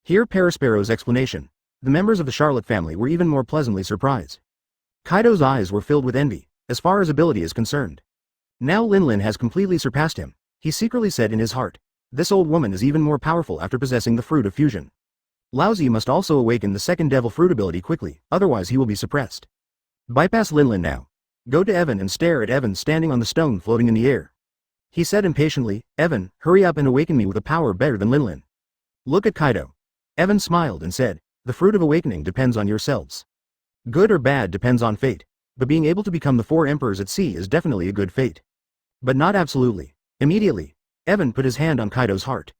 Hear Parasparrow's explanation. The members of the Charlotte family were even more pleasantly surprised. Kaido's eyes were filled with envy, as far as ability is concerned. Now Linlin has completely surpassed him, he secretly said in his heart. This old woman is even more powerful after possessing the fruit of fusion. Laozi must also awaken the second devil fruit ability quickly, otherwise he will be suppressed. Bypass Linlin now. Go to Evan and stare at Evan standing on the stone floating in the air. He said impatiently, Evan, hurry up and awaken me with a power better than Linlin. Look at Kaido. Evan smiled and said, the fruit of awakening depends on yourselves. Good or bad depends on fate, but being able to become the 4 emperors at sea is definitely a good fate. But not absolutely. Immediately, Evan put his hand on Kaido's heart.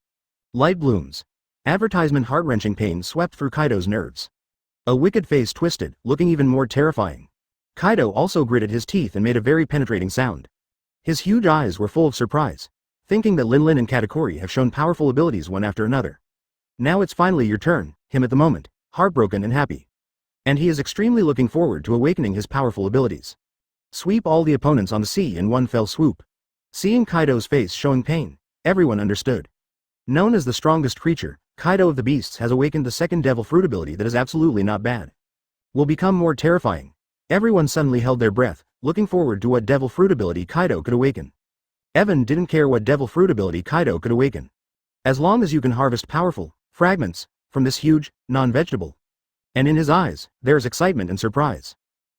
Light blooms. Advertisement heart-wrenching pain swept through Kaido's nerves. A wicked face twisted, looking even more terrifying. Kaido also gritted his teeth and made a very penetrating sound. His huge eyes were full of surprise, thinking that Linlin and Katakori have shown powerful abilities one after another. Now it's finally your turn, him at the moment, heartbroken and happy. And he is extremely looking forward to awakening his powerful abilities. Sweep all the opponents on the sea in one fell swoop. Seeing Kaido's face showing pain, everyone understood. Known as the strongest creature, Kaido of the Beasts has awakened the second devil fruit ability that is absolutely not bad. Will become more terrifying. Everyone suddenly held their breath, looking forward to what devil fruit ability Kaido could awaken. Evan didn't care what devil fruit ability Kaido could awaken. As long as you can harvest powerful fragments from this huge, non-vegetable. And in his eyes, there is excitement and surprise.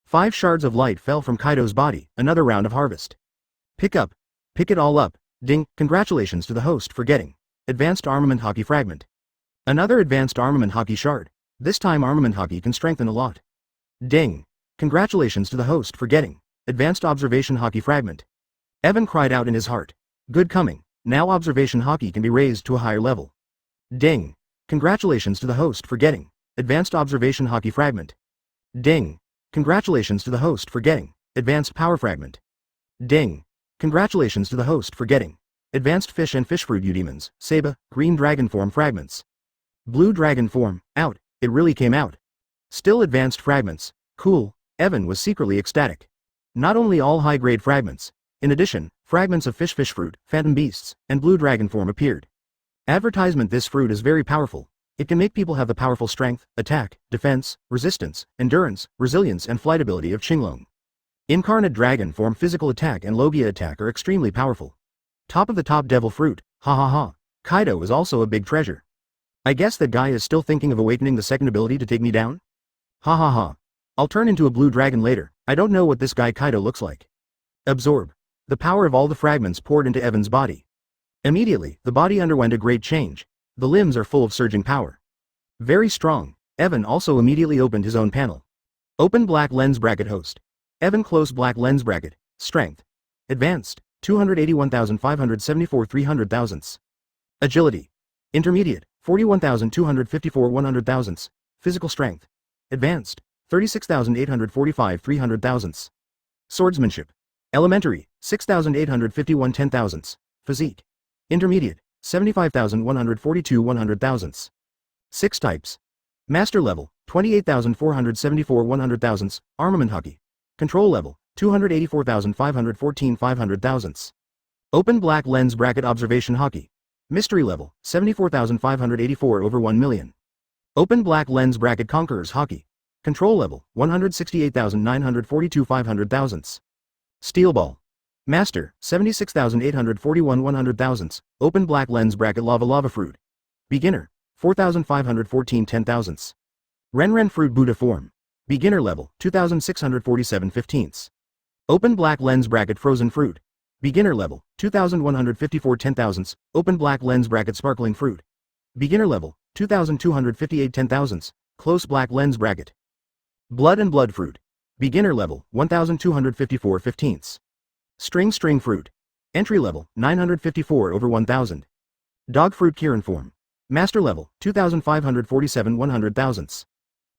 5 shards of light fell from Kaido's body, another round of harvest. Pick it all up, ding, congratulations to the host for getting advanced armament hockey fragment. Another advanced armament hockey shard. This time armament hockey can strengthen a lot. Ding. Congratulations to the host for getting advanced observation hockey fragment. Evan cried out in his heart. Good coming, now observation hockey can be raised to a higher level. Ding. Congratulations to the host for getting advanced observation hockey fragment. Ding. Congratulations to the host for getting advanced power fragment. Ding. Congratulations to the host for getting advanced fish and fish fruit eudemons, Saba, green dragon form fragments. Blue dragon form, out, it really came out. Still advanced fragments, cool. Evan was secretly ecstatic. Not only all high-grade fragments, in addition, fragments of fish fruit, phantom beasts, and blue dragon form appeared. Advertisement. This fruit is very powerful. It can make people have the powerful strength, attack, defense, resistance, endurance, resilience and flight ability of Qinglong. Incarnate dragon form physical attack and Logia attack are extremely powerful. Top of the top devil fruit, ha ha ha. Kaido is also a big treasure. I guess that guy is still thinking of awakening the second ability to take me down? Ha ha ha. I'll turn into a blue dragon later. I don't know what this guy Kaido looks like. Absorb. The power of all the fragments poured into Evan's body. Immediately, the body underwent a great change. The limbs are full of surging power. Very strong. Evan also immediately opened his own panel. Open black lens bracket host. Evan close black lens bracket. Strength. Advanced. 281,574 300 thousandths. Agility. Intermediate. 41,254 100 thousandths. Physical strength. Advanced. 36,845 300 thousandths. Swordsmanship. Elementary. 6,851 10 thousandths. Physique. Intermediate. 75,142 100 thousandths. 6 types. Master level, 28,474 100,000ths, armament hockey. Control level, 284,514 500,000ths. Open black lens bracket observation hockey. Mystery level, 74,584 over 1 million. Open black lens bracket conquerors hockey. Control level, 168,942 500,000ths. Steel ball. Master, 76,841 100,000ths, open black lens bracket lava fruit. Beginner, 4,514 10,000ths. Ren fruit Buddha form. Beginner level, 2,647 15ths. Open black lens bracket frozen fruit. Beginner level, 2,154 10,000ths, open black lens bracket sparkling fruit. Beginner level, 2,258 10,000ths, close black lens bracket. Blood and blood fruit. Beginner level, 1,254 15ths. String fruit. Entry level, 954 over 1,000. Dog fruit Kirin form. Master level, 2,547 100,000ths.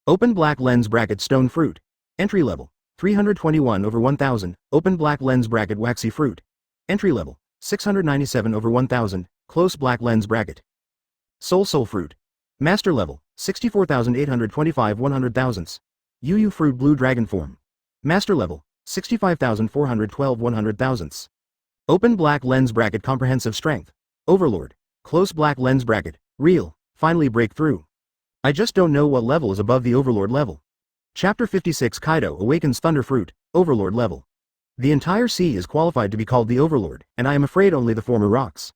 Open black lens bracket stone fruit. Entry level, 321 over 1,000, open black lens bracket waxy fruit. Entry level, 697 over 1,000, close black lens bracket. Soul fruit. Master level, 64,825 100,000ths. Yu fruit blue dragon form. Master level, 65,412 100,000ths. Open black lens bracket comprehensive strength. Overlord. Close black lens bracket, real, finally break through. I just don't know what level is above the Overlord level. Chapter 56 Kaido awakens Thunder Fruit, Overlord level. The entire sea is qualified to be called the Overlord, and I am afraid only the former rocks.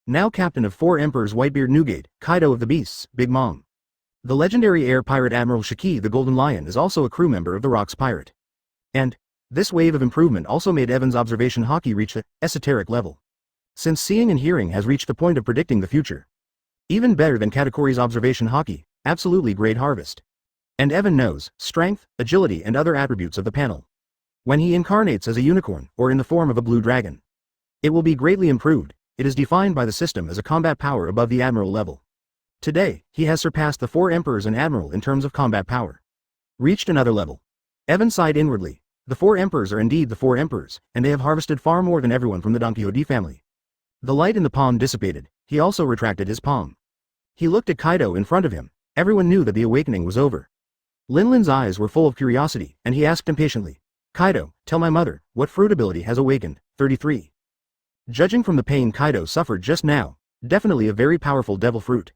Now captain of 4 Emperors Whitebeard Newgate, Kaido of the Beasts, Big Mom. The legendary air pirate Admiral Shiki the Golden Lion is also a crew member of the Rocks Pirate. And this wave of improvement also made Evan's observation hockey reach the esoteric level. Since seeing and hearing has reached the point of predicting the future. Even better than Katakuri's observation hockey, absolutely great harvest. And Evan knows strength, agility and other attributes of the panel. When he incarnates as a unicorn, or in the form of a blue dragon, it will be greatly improved. It is defined by the system as a combat power above the Admiral level. Today, he has surpassed the 4 Emperors and Admiral in terms of combat power. Reached another level. Evan sighed inwardly. The 4 Emperors are indeed the 4 Emperors, and they have harvested far more than everyone from the Donquixote family. The light in the palm dissipated. He also retracted his palm. He looked at Kaido in front of him. Everyone knew that the awakening was over. Linlin's eyes were full of curiosity, and he asked impatiently, Kaido, tell my mother, what fruit ability has awakened? 33. Judging from the pain Kaido suffered just now, definitely a very powerful devil fruit.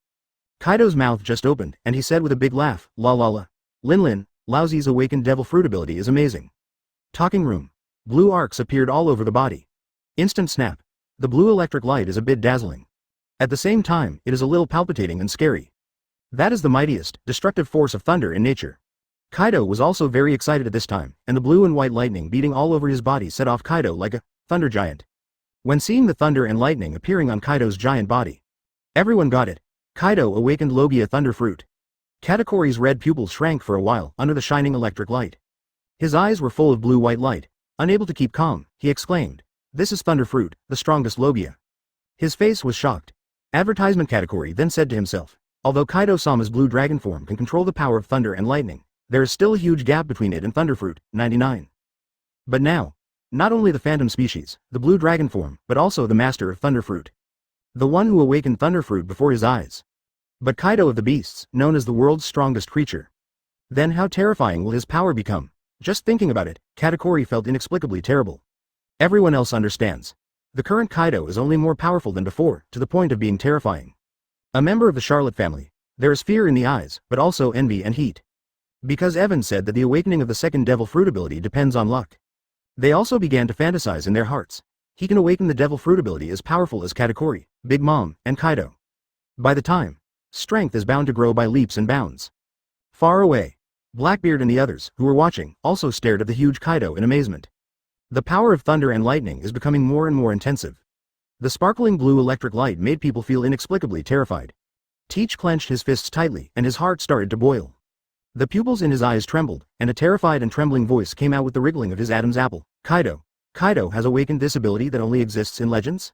Kaido's mouth just opened, and he said with a big laugh, la la la. Linlin, Laozi's awakened devil fruit ability is amazing. Talking room. Blue arcs appeared all over the body. Instant snap. The blue electric light is a bit dazzling. At the same time, it is a little palpitating and scary. That is the mightiest, destructive force of thunder in nature. Kaido was also very excited at this time, and the blue and white lightning beating all over his body set off Kaido like a thunder giant. When seeing the thunder and lightning appearing on Kaido's giant body, everyone got it. Kaido awakened Logia Thunder Fruit. Katakuri's red pupils shrank for a while under the shining electric light. His eyes were full of blue-white light. Unable to keep calm, he exclaimed, "This is Thunder Fruit, the strongest Logia." His face was shocked. Advertisement Katakuri then said to himself, although Kaido-sama's blue dragon form can control the power of thunder and lightning, there is still a huge gap between it and Thunderfruit, 99. But now, not only the phantom species, the blue dragon form, but also the master of Thunderfruit. The one who awakened Thunderfruit before his eyes. But Kaido of the Beasts, known as the world's strongest creature. Then how terrifying will his power become? Just thinking about it, Katakuri felt inexplicably terrible. Everyone else understands. The current Kaido is only more powerful than before, to the point of being terrifying. A member of the Charlotte family, there is fear in the eyes, but also envy and heat. Because Evan said that the awakening of the second devil fruit ability depends on luck. They also began to fantasize in their hearts. He can awaken the devil fruit ability as powerful as Katakuri, Big Mom, and Kaido. By the time, strength is bound to grow by leaps and bounds. Far away, Blackbeard and the others, who were watching, also stared at the huge Kaido in amazement. The power of thunder and lightning is becoming more and more intensive. The sparkling blue electric light made people feel inexplicably terrified. Teach clenched his fists tightly, and his heart started to boil. The pupils in his eyes trembled, and a terrified and trembling voice came out with the wriggling of his Adam's apple. Kaido has awakened this ability that only exists in legends?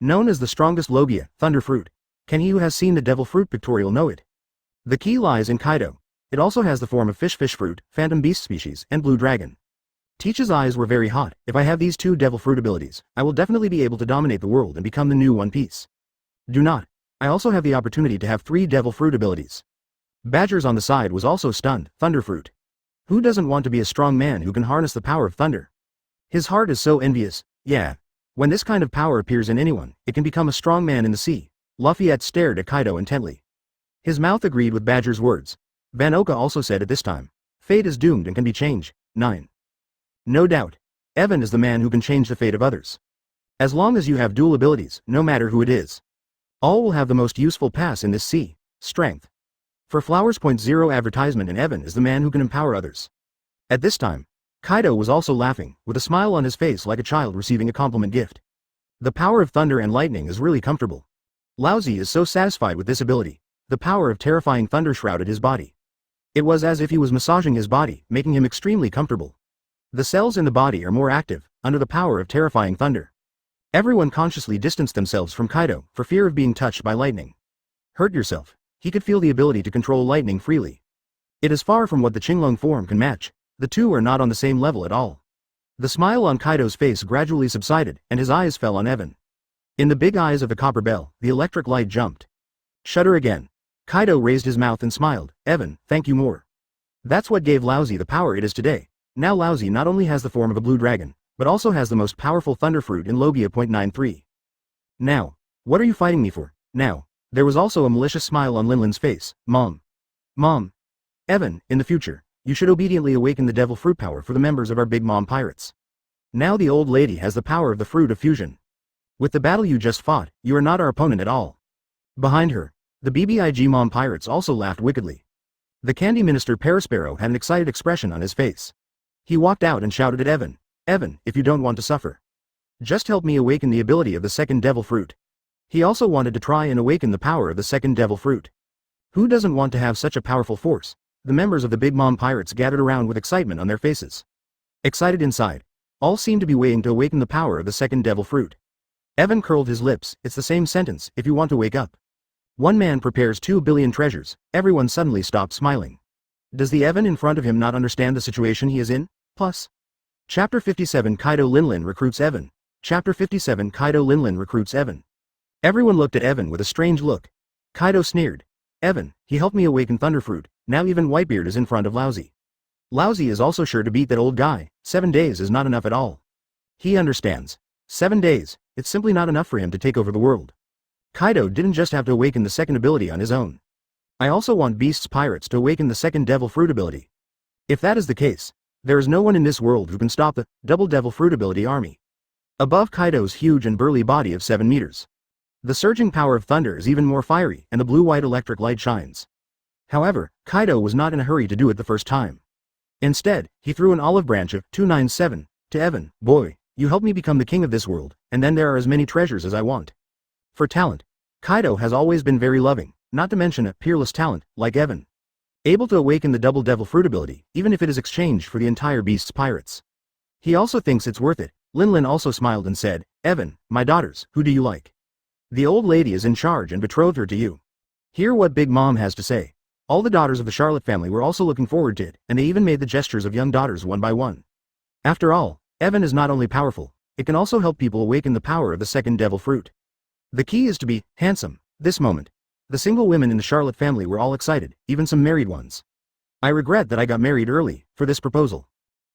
Known as the strongest Logia, Thunder Fruit. Can he who has seen the Devil Fruit pictorial know it? The key lies in Kaido. It also has the form of fish fruit, phantom beast species, and blue dragon. Teach's eyes were very hot. If I have these two Devil Fruit abilities, I will definitely be able to dominate the world and become the new One Piece. Do not. I also have the opportunity to have 3 Devil Fruit abilities. Badgers on the side was also stunned. Thunderfruit. Who doesn't want to be a strong man who can harness the power of thunder? His heart is so envious. Yeah. When this kind of power appears in anyone, it can become a strong man in the sea. Lafayette stared at Kaido intently. His mouth agreed with Badger's words. Van Oka also said at this time, fate is doomed and can be changed. 9. No doubt. Evan is the man who can change the fate of others. As long as you have dual abilities, no matter who it is. All will have the most useful pass in this sea. Strength. For Flowers. 0 advertisement, and Evan is the man who can empower others. At this time, Kaido was also laughing, with a smile on his face like a child receiving a compliment gift. The power of thunder and lightning is really comfortable. Laozi is so satisfied with this ability. The power of terrifying thunder shrouded his body. It was as if he was massaging his body, making him extremely comfortable. The cells in the body are more active, under the power of terrifying thunder. Everyone consciously distanced themselves from Kaido, for fear of being touched by lightning. Hurt yourself. He could feel the ability to control lightning freely. It is far from what the Qinglong form can match. The two are not on the same level at all. The smile on Kaido's face gradually subsided, and his eyes fell on Evan. In the big eyes of the copper bell, the electric light jumped. Shudder again. Kaido raised his mouth and smiled. Evan, thank you more. That's what gave Laozi the power it is today. Now Laozi not only has the form of a blue dragon, but also has the most powerful thunder fruit in Logia. 93. Now, what are you fighting me for? Now, there was also a malicious smile on Linlin's face. Mom. Evan, in the future, you should obediently awaken the devil fruit power for the members of our Big Mom pirates. Now the old lady has the power of the fruit of fusion. With the battle you just fought, you are not our opponent at all. Behind her, the BBIG Mom pirates also laughed wickedly. The candy minister Perispero had an excited expression on his face. He walked out and shouted at Evan. Evan, if you don't want to suffer, just help me awaken the ability of the second devil fruit. He also wanted to try and awaken the power of the second devil fruit. Who doesn't want to have such a powerful force? The members of the Big Mom pirates gathered around with excitement on their faces. Excited inside. All seemed to be waiting to awaken the power of the second devil fruit. Evan curled his lips. It's the same sentence, if you want to wake up. One man prepares 2 billion treasures. Everyone suddenly stopped smiling. Does the Evan in front of him not understand the situation he is in? Plus. Chapter 57 Kaido Linlin recruits Evan. Chapter 57 Kaido Linlin recruits Evan. Everyone looked at Evan with a strange look. Kaido sneered. Evan, he helped me awaken Thunderfruit. Now even Whitebeard is in front of Laozi. Laozi is also sure to beat that old guy. 7 days is not enough at all. He understands. 7 days, it's simply not enough for him to take over the world. Kaido didn't just have to awaken the second ability on his own. I also want Beast's pirates to awaken the second devil fruit ability. If that is the case, there is no one in this world who can stop the double devil fruit ability army. Above Kaido's huge and burly body of 7 meters. The surging power of thunder is even more fiery, and the blue-white electric light shines. However, Kaido was not in a hurry to do it the first time. Instead, he threw an olive branch of 297 to Evan. Boy, you helped me become the king of this world, and then there are as many treasures as I want. For talent, Kaido has always been very loving, not to mention a peerless talent, like Evan. Able to awaken the double devil fruit ability, even if it is exchanged for the entire Beast's pirates. He also thinks it's worth it. Linlin also smiled and said, Evan, my daughters, who do you like? The old lady is in charge and betrothed her to you. Hear what Big Mom has to say. All the daughters of the Charlotte family were also looking forward to it, and they even made the gestures of young daughters one by one. After all, Evan is not only powerful, it can also help people awaken the power of the second devil fruit. The key is to be handsome. This moment, the single women in the Charlotte family were all excited, even some married ones. I regret that I got married early, for this proposal.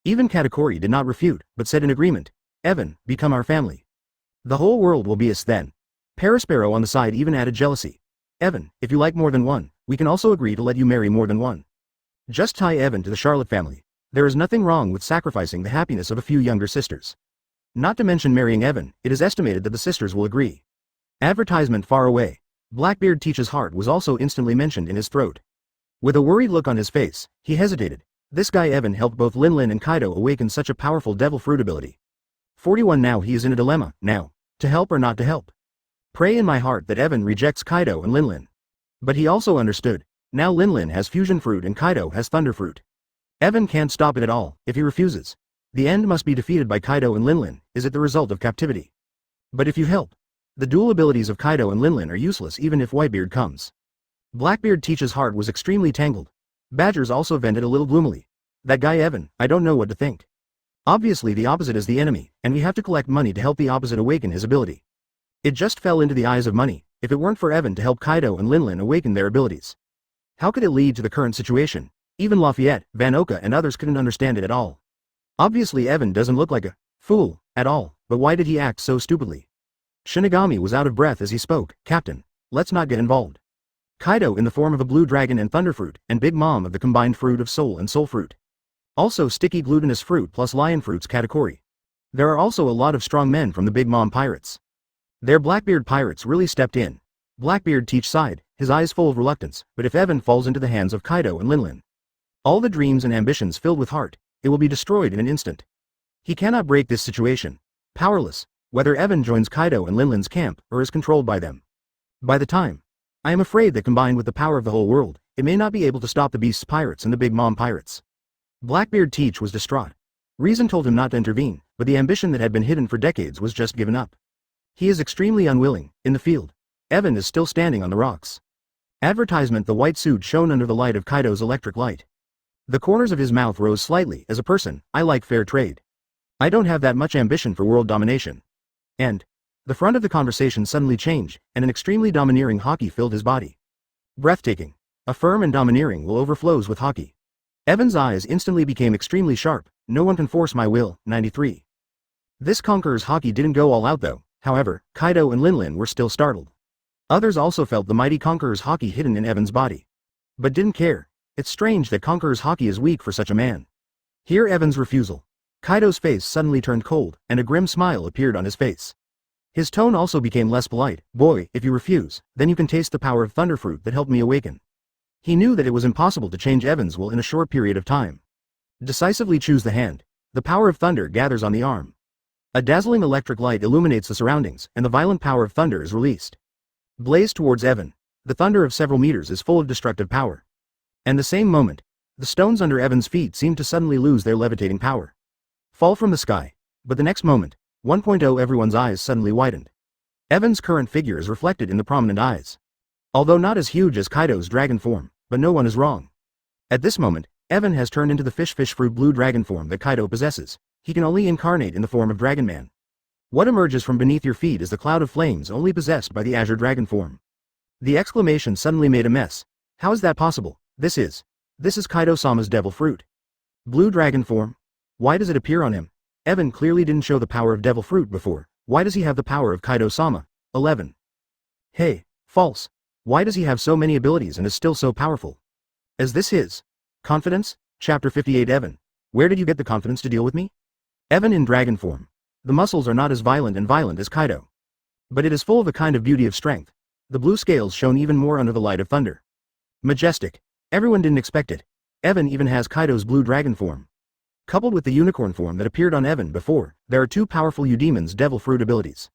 Even Katakuri did not refute, but said in agreement, Evan, become our family. The whole world will be us then. Perispero on the side even added jealousy. Evan, if you like more than one, we can also agree to let you marry more than one. Just tie Evan to the Charlotte family. There is nothing wrong with sacrificing the happiness of a few younger sisters. Not to mention marrying Evan, it is estimated that the sisters will agree. Advertisement far away. Blackbeard teacher's heart was also instantly mentioned in his throat. With a worried look on his face, he hesitated. This guy Evan helped both Linlin and Kaido awaken such a powerful devil fruit ability. 41 Now he is in a dilemma, now, to help or not to help. Pray in my heart that Evan rejects Kaido and Linlin. But he also understood. Now Linlin has fusion fruit and Kaido has thunder fruit. Evan can't stop it at all, if he refuses. The end must be defeated by Kaido and Linlin. Is it the result of captivity? But if you help, the dual abilities of Kaido and Linlin are useless even if Whitebeard comes. Blackbeard teacher's heart was extremely tangled. Badgers also vented a little gloomily. That guy Evan, I don't know what to think. Obviously the opposite is the enemy, and we have to collect money to help the opposite awaken his ability. It just fell into the eyes of money, if it weren't for Evan to help Kaido and Linlin awaken their abilities. How could it lead to the current situation? Even Lafayette, Van Oka and others couldn't understand it at all. Obviously Evan doesn't look like a fool at all, but why did he act so stupidly? Shinigami was out of breath as he spoke. Captain, let's not get involved. Kaido in the form of a blue dragon and thunderfruit, and Big Mom of the combined fruit of soul and soul fruit. Also sticky glutinous fruit plus lion fruits category. There are also a lot of strong men from the Big Mom pirates. Their Blackbeard pirates really stepped in. Blackbeard teach side, his eyes full of reluctance, but if Evan falls into the hands of Kaido and Linlin, all the dreams and ambitions filled with heart, it will be destroyed in an instant. He cannot break this situation. Powerless, whether Evan joins Kaido and Linlin's camp or is controlled by them. By the time, I am afraid that combined with the power of the whole world, it may not be able to stop the Beast's pirates and the Big Mom pirates. Blackbeard Teach was distraught. Reason told him not to intervene, but the ambition that had been hidden for decades was just given up. He is extremely unwilling. In the field, Evan is still standing on the rocks. Advertisement: the white suit shone under the light of Kaido's electric light. The corners of his mouth rose slightly. As a person, I like fair trade. I don't have that much ambition for world domination. And the front of the conversation suddenly changed, and an extremely domineering haki filled his body. Breathtaking. A firm and domineering will overflows with haki. Evan's eyes instantly became extremely sharp. No one can force my will. 93. This conqueror's haki didn't go all out though. However, Kaido and Linlin were still startled. Others also felt the mighty conqueror's haki hidden in Evan's body, but didn't care. It's strange that conqueror's haki is weak for such a man. Hear Evan's refusal. Kaido's face suddenly turned cold, and a grim smile appeared on his face. His tone also became less polite. Boy, if you refuse, then you can taste the power of thunderfruit that helped me awaken. He knew that it was impossible to change Evan's will in a short period of time. Decisively choose the hand. The power of thunder gathers on the arm. A dazzling electric light illuminates the surroundings, and the violent power of thunder is released. Blaze towards Evan. The thunder of several meters is full of destructive power. And the same moment, the stones under Evan's feet seemed to suddenly lose their levitating power. Fall from the sky. But the next moment, 1.0 everyone's eyes suddenly widened. Evan's current figure is reflected in the prominent eyes. Although not as huge as Kaido's dragon form, but no one is wrong. At this moment, Evan has turned into the fish fruit blue dragon form that Kaido possesses. He can only incarnate in the form of Dragon Man. What emerges from beneath your feet is the cloud of flames only possessed by the Azure Dragon form. The exclamation suddenly made a mess. How is that possible? This is Kaido-sama's devil fruit. Blue dragon form? Why does it appear on him? Evan clearly didn't show the power of devil fruit before. Why does he have the power of Kaido-sama? 11. Hey, false. Why does he have so many abilities and is still so powerful? Is this his confidence? Chapter 58. Evan, where did you get the confidence to deal with me? Evan in dragon form. The muscles are not as violent as Kaido. But it is full of a kind of beauty of strength. The blue scales shone even more under the light of thunder. Majestic. Everyone didn't expect it. Evan even has Kaido's blue dragon form. Coupled with the unicorn form that appeared on Evan before, there are two powerful Eudemon's devil fruit abilities.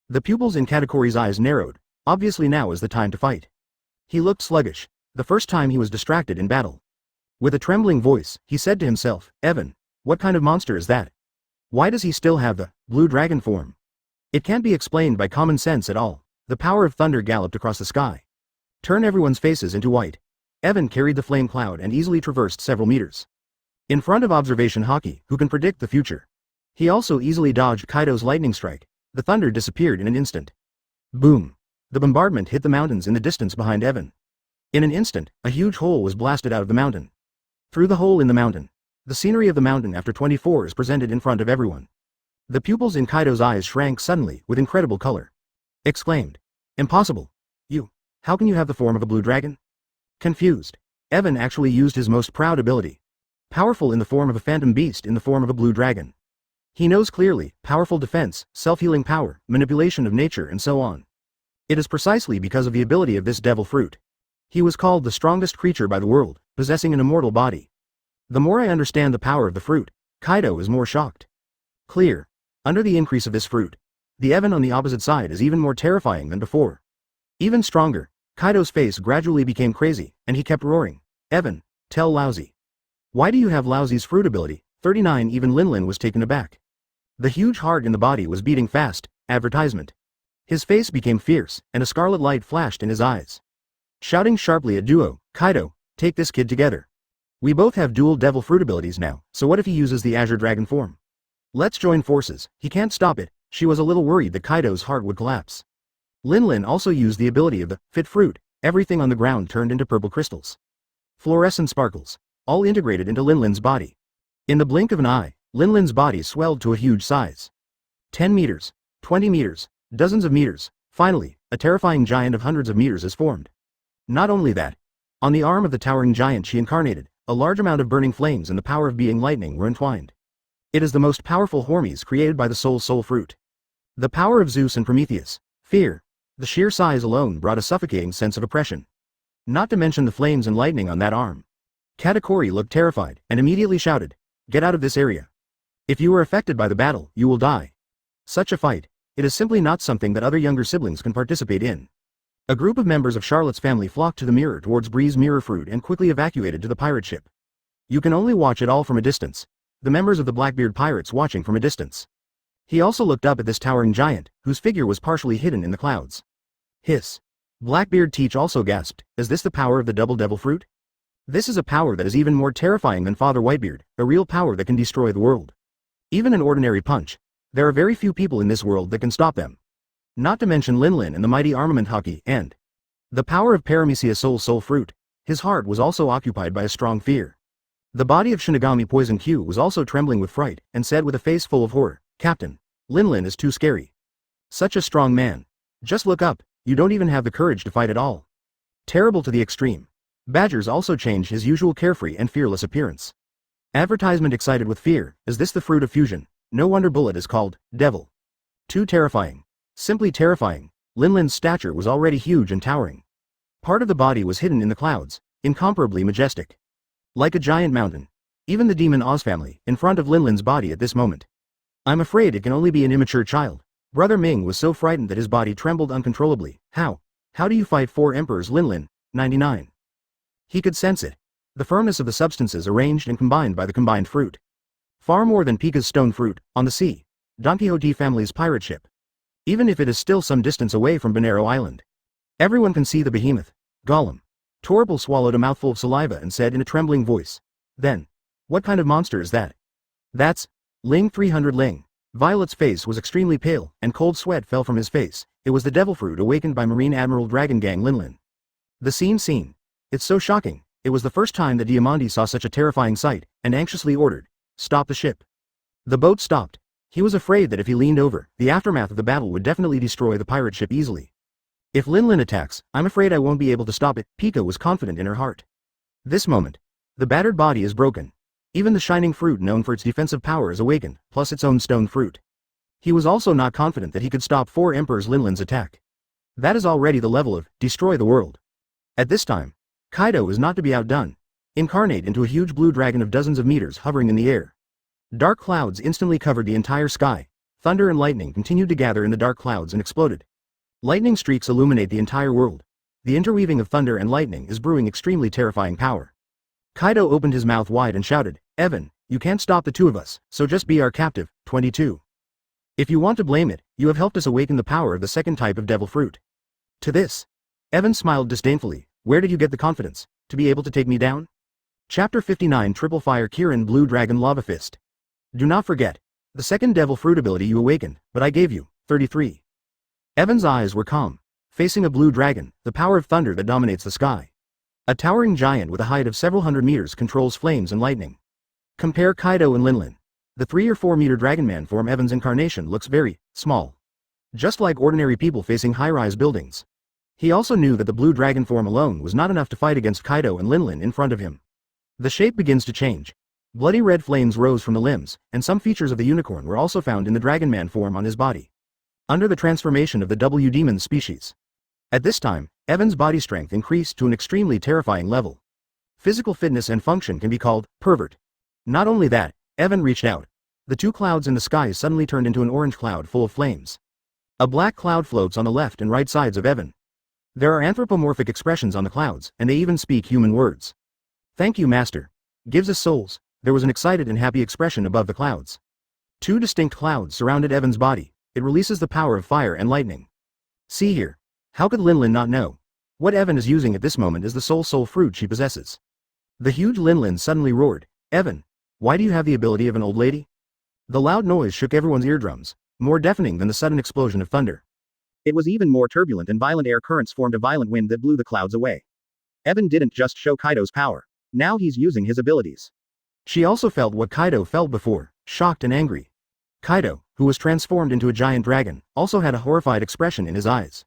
The pupils in Katakuri's eyes narrowed. Obviously now is the time to fight. He looked sluggish. The first time he was distracted in battle. With a trembling voice, he said to himself, Evan, what kind of monster is that? Why does he still have the blue dragon form? It can't be explained by common sense at all. The power of thunder galloped across the sky. Turn everyone's faces into white. Evan carried the flame cloud and easily traversed several meters. In front of observation haki, who can predict the future. He also easily dodged Kaido's lightning strike. The thunder disappeared in an instant. Boom. The bombardment hit the mountains in the distance behind Evan. In an instant, a huge hole was blasted out of the mountain. Through the hole in the mountain, the scenery of the mountain after 24 is presented in front of everyone. The pupils in Kaido's eyes shrank suddenly with incredible color. Exclaimed. Impossible. How can you have the form of a blue dragon? Confused. Evan actually used his most proud ability. Powerful in the form of a phantom beast in the form of a blue dragon. He knows clearly, powerful defense, self-healing power, manipulation of nature and so on. It is precisely because of the ability of this devil fruit. He was called the strongest creature by the world, possessing an immortal body. The more I understand the power of the fruit, Kaido is more shocked. Clear. Under the increase of this fruit, the Evan on the opposite side is even more terrifying than before. Even stronger, Kaido's face gradually became crazy, and he kept roaring. Evan, tell Lousy. Why do you have Lousy's fruit ability? 39. Even Linlin was taken aback. The huge heart in the body was beating fast. Advertisement. His face became fierce, and a scarlet light flashed in his eyes. Shouting sharply at Duo, Kaido, take this kid together. We both have dual devil fruit abilities now, so what if he uses the Azure Dragon form? Let's join forces. He can't stop it. She was a little worried that Kaido's heart would collapse. Linlin also used the ability of the fit fruit. Everything on the ground turned into purple crystals. fluorescent sparkles, all integrated into Linlin's body. In the blink of an eye, Linlin's body swelled to a huge size. 10 meters, 20 meters, dozens of meters, finally, a terrifying giant of hundreds of meters is formed. Not only that, on the arm of the towering giant she incarnated, a large amount of burning flames and the power of being lightning were entwined. It is the most powerful Hormes created by the soul fruit. The power of Zeus and Prometheus, fear, the sheer size alone brought a suffocating sense of oppression. Not to mention the flames and lightning on that arm. Katakuri looked terrified, and immediately shouted, "Get out of this area. If you are affected by the battle, you will die." Such a fight, it is simply not something that other younger siblings can participate in. A group of members of Charlotte's family flocked to the mirror towards Bree's mirror fruit and quickly evacuated to the pirate ship. You can only watch it all from a distance, the members of the Blackbeard pirates watching from a distance. He also looked up at this towering giant, whose figure was partially hidden in the clouds. Hiss. Blackbeard Teach also gasped, "Is this the power of the double devil fruit? This is a power that is even more terrifying than Father Whitebeard, a real power that can destroy the world. Even an ordinary punch. There are very few people in this world that can stop them. Not to mention Linlin and the mighty armament Haki, and the power of Paramecia soul fruit." His heart was also occupied by a strong fear. The body of Shinigami Poison Q was also trembling with fright, and said with a face full of horror, "Captain, Linlin is too scary. Such a strong man. Just look up, you don't even have the courage to fight at all." Terrible to the extreme. Badgers also changed his usual carefree and fearless appearance. Advertisement excited with fear, "Is this the fruit of fusion? No wonder Bullet is called Devil." Too terrifying. Simply terrifying. Linlin's stature was already huge and towering. Part of the body was hidden in the clouds, incomparably majestic. Like a giant mountain. Even the demon Oz family, in front of Linlin's body at this moment. "I'm afraid it can only be an immature child." Brother Ming was so frightened that his body trembled uncontrollably. How do you fight 4 emperors? Linlin, 99. He could sense it. The firmness of the substances arranged and combined by the combined fruit. Far more than Pika's stone fruit, on the sea. Donquixote family's pirate ship. Even if it is still some distance away from Bonero Island. Everyone can see the behemoth. Gollum. Torpal swallowed a mouthful of saliva and said in a trembling voice. "Then, what kind of monster is that?" "That's Ling 300 Ling." Violet's face was extremely pale, and cold sweat fell from his face. It was the devil fruit awakened by Marine Admiral Dragon Gang Linlin. The scene. It's so shocking. It was the first time that Diamandi saw such a terrifying sight, and anxiously ordered, "Stop the ship." The boat stopped. He was afraid that if he leaned over, the aftermath of the battle would definitely destroy the pirate ship easily. "If Linlin attacks, I'm afraid I won't be able to stop it," Pika was confident in her heart. This moment. The battered body is broken. Even the shining fruit known for its defensive power is awakened, plus its own stone fruit. He was also not confident that he could stop 4 emperors Linlin's attack. That is already the level of destroy the world. At this time, Kaido is not to be outdone. Incarnate into a huge blue dragon of dozens of meters hovering in the air. Dark clouds instantly covered the entire sky. Thunder and lightning continued to gather in the dark clouds and exploded. Lightning streaks illuminate the entire world. The interweaving of thunder and lightning is brewing extremely terrifying power. Kaido opened his mouth wide and shouted, "Evan, you can't stop the two of us, so just be our captive." 22. If you want to blame it, you have helped us awaken the power of the second type of devil fruit. To this, Evan smiled disdainfully. "Where did you get the confidence to be able to take me down?" Chapter 59 Triple Fire Kirin Blue Dragon Lava Fist. Do not forget, the second devil fruit ability you awakened, but I gave you. 33. Evan's eyes were calm. Facing a blue dragon, the power of thunder that dominates the sky. A towering giant with a height of several hundred meters controls flames and lightning. Compare Kaido and Linlin. The 3 or 4 meter dragon man form Evan's incarnation looks very small. Just like ordinary people facing high-rise buildings. He also knew that the blue dragon form alone was not enough to fight against Kaido and Linlin in front of him. The shape begins to change. Bloody red flames rose from the limbs, and some features of the unicorn were also found in the dragon man form on his body. Under the transformation of the W demon species. At this time, Evan's body strength increased to an extremely terrifying level. Physical fitness and function can be called pervert. Not only that, Evan reached out. The 2 clouds in the sky suddenly turned into an orange cloud full of flames. A black cloud floats on the left and right sides of Evan. There are anthropomorphic expressions on the clouds, and they even speak human words. "Thank you, Master. Gives us souls." There was an excited and happy expression above the clouds. 2 distinct clouds surrounded Evan's body. It releases the power of fire and lightning. See here. How could Linlin not know? What Evan is using at this moment is the soul fruit she possesses. The huge Linlin suddenly roared, "Evan, why do you have the ability of an old lady?" The loud noise shook everyone's eardrums, more deafening than the sudden explosion of thunder. It was even more turbulent, and violent air currents formed a violent wind that blew the clouds away. Evan didn't just show Kaido's power. Now he's using his abilities. She also felt what Kaido felt before, shocked and angry. Kaido, who was transformed into a giant dragon, also had a horrified expression in his eyes.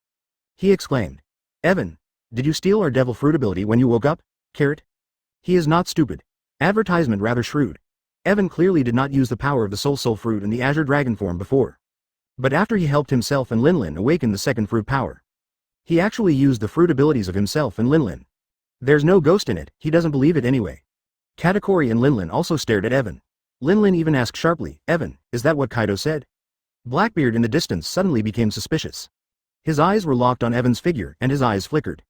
He exclaimed, "Evan, did you steal our devil fruit ability when you woke up, Carrot?" He is not stupid. Advertisement rather shrewd. Evan clearly did not use the power of the soul fruit in the Azure Dragon form before. But after he helped himself and Linlin awaken the second fruit power, he actually used the fruit abilities of himself and Linlin. There's no ghost in it, he doesn't believe it anyway. Katakuri and Linlin also stared at Evan. Linlin even asked sharply, "Evan, is that what Kaido said?" Blackbeard in the distance suddenly became suspicious. His eyes were locked on Evan's figure and his eyes flickered.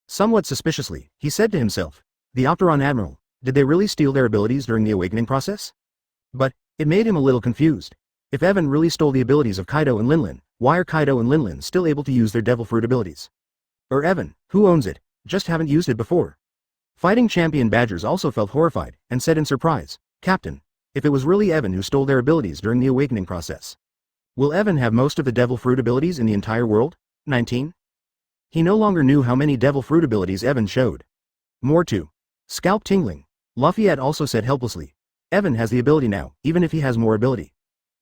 Somewhat suspiciously, he said to himself, "The Fourth Admiral, did they really steal their abilities during the awakening process?" But, it made him a little confused. If Evan really stole the abilities of Kaido and Linlin, why are Kaido and Linlin still able to use their devil fruit abilities? Or Evan, who owns it, just haven't used it before? Fighting champion Badgers also felt horrified, and said in surprise, "Captain, if it was really Evan who stole their abilities during the awakening process, will Evan have most of the devil fruit abilities in the entire world?" 19. He no longer knew how many devil fruit abilities Evan showed. More too. Scalp tingling. Lafayette also said helplessly, "Evan has the ability now, even if he has more ability."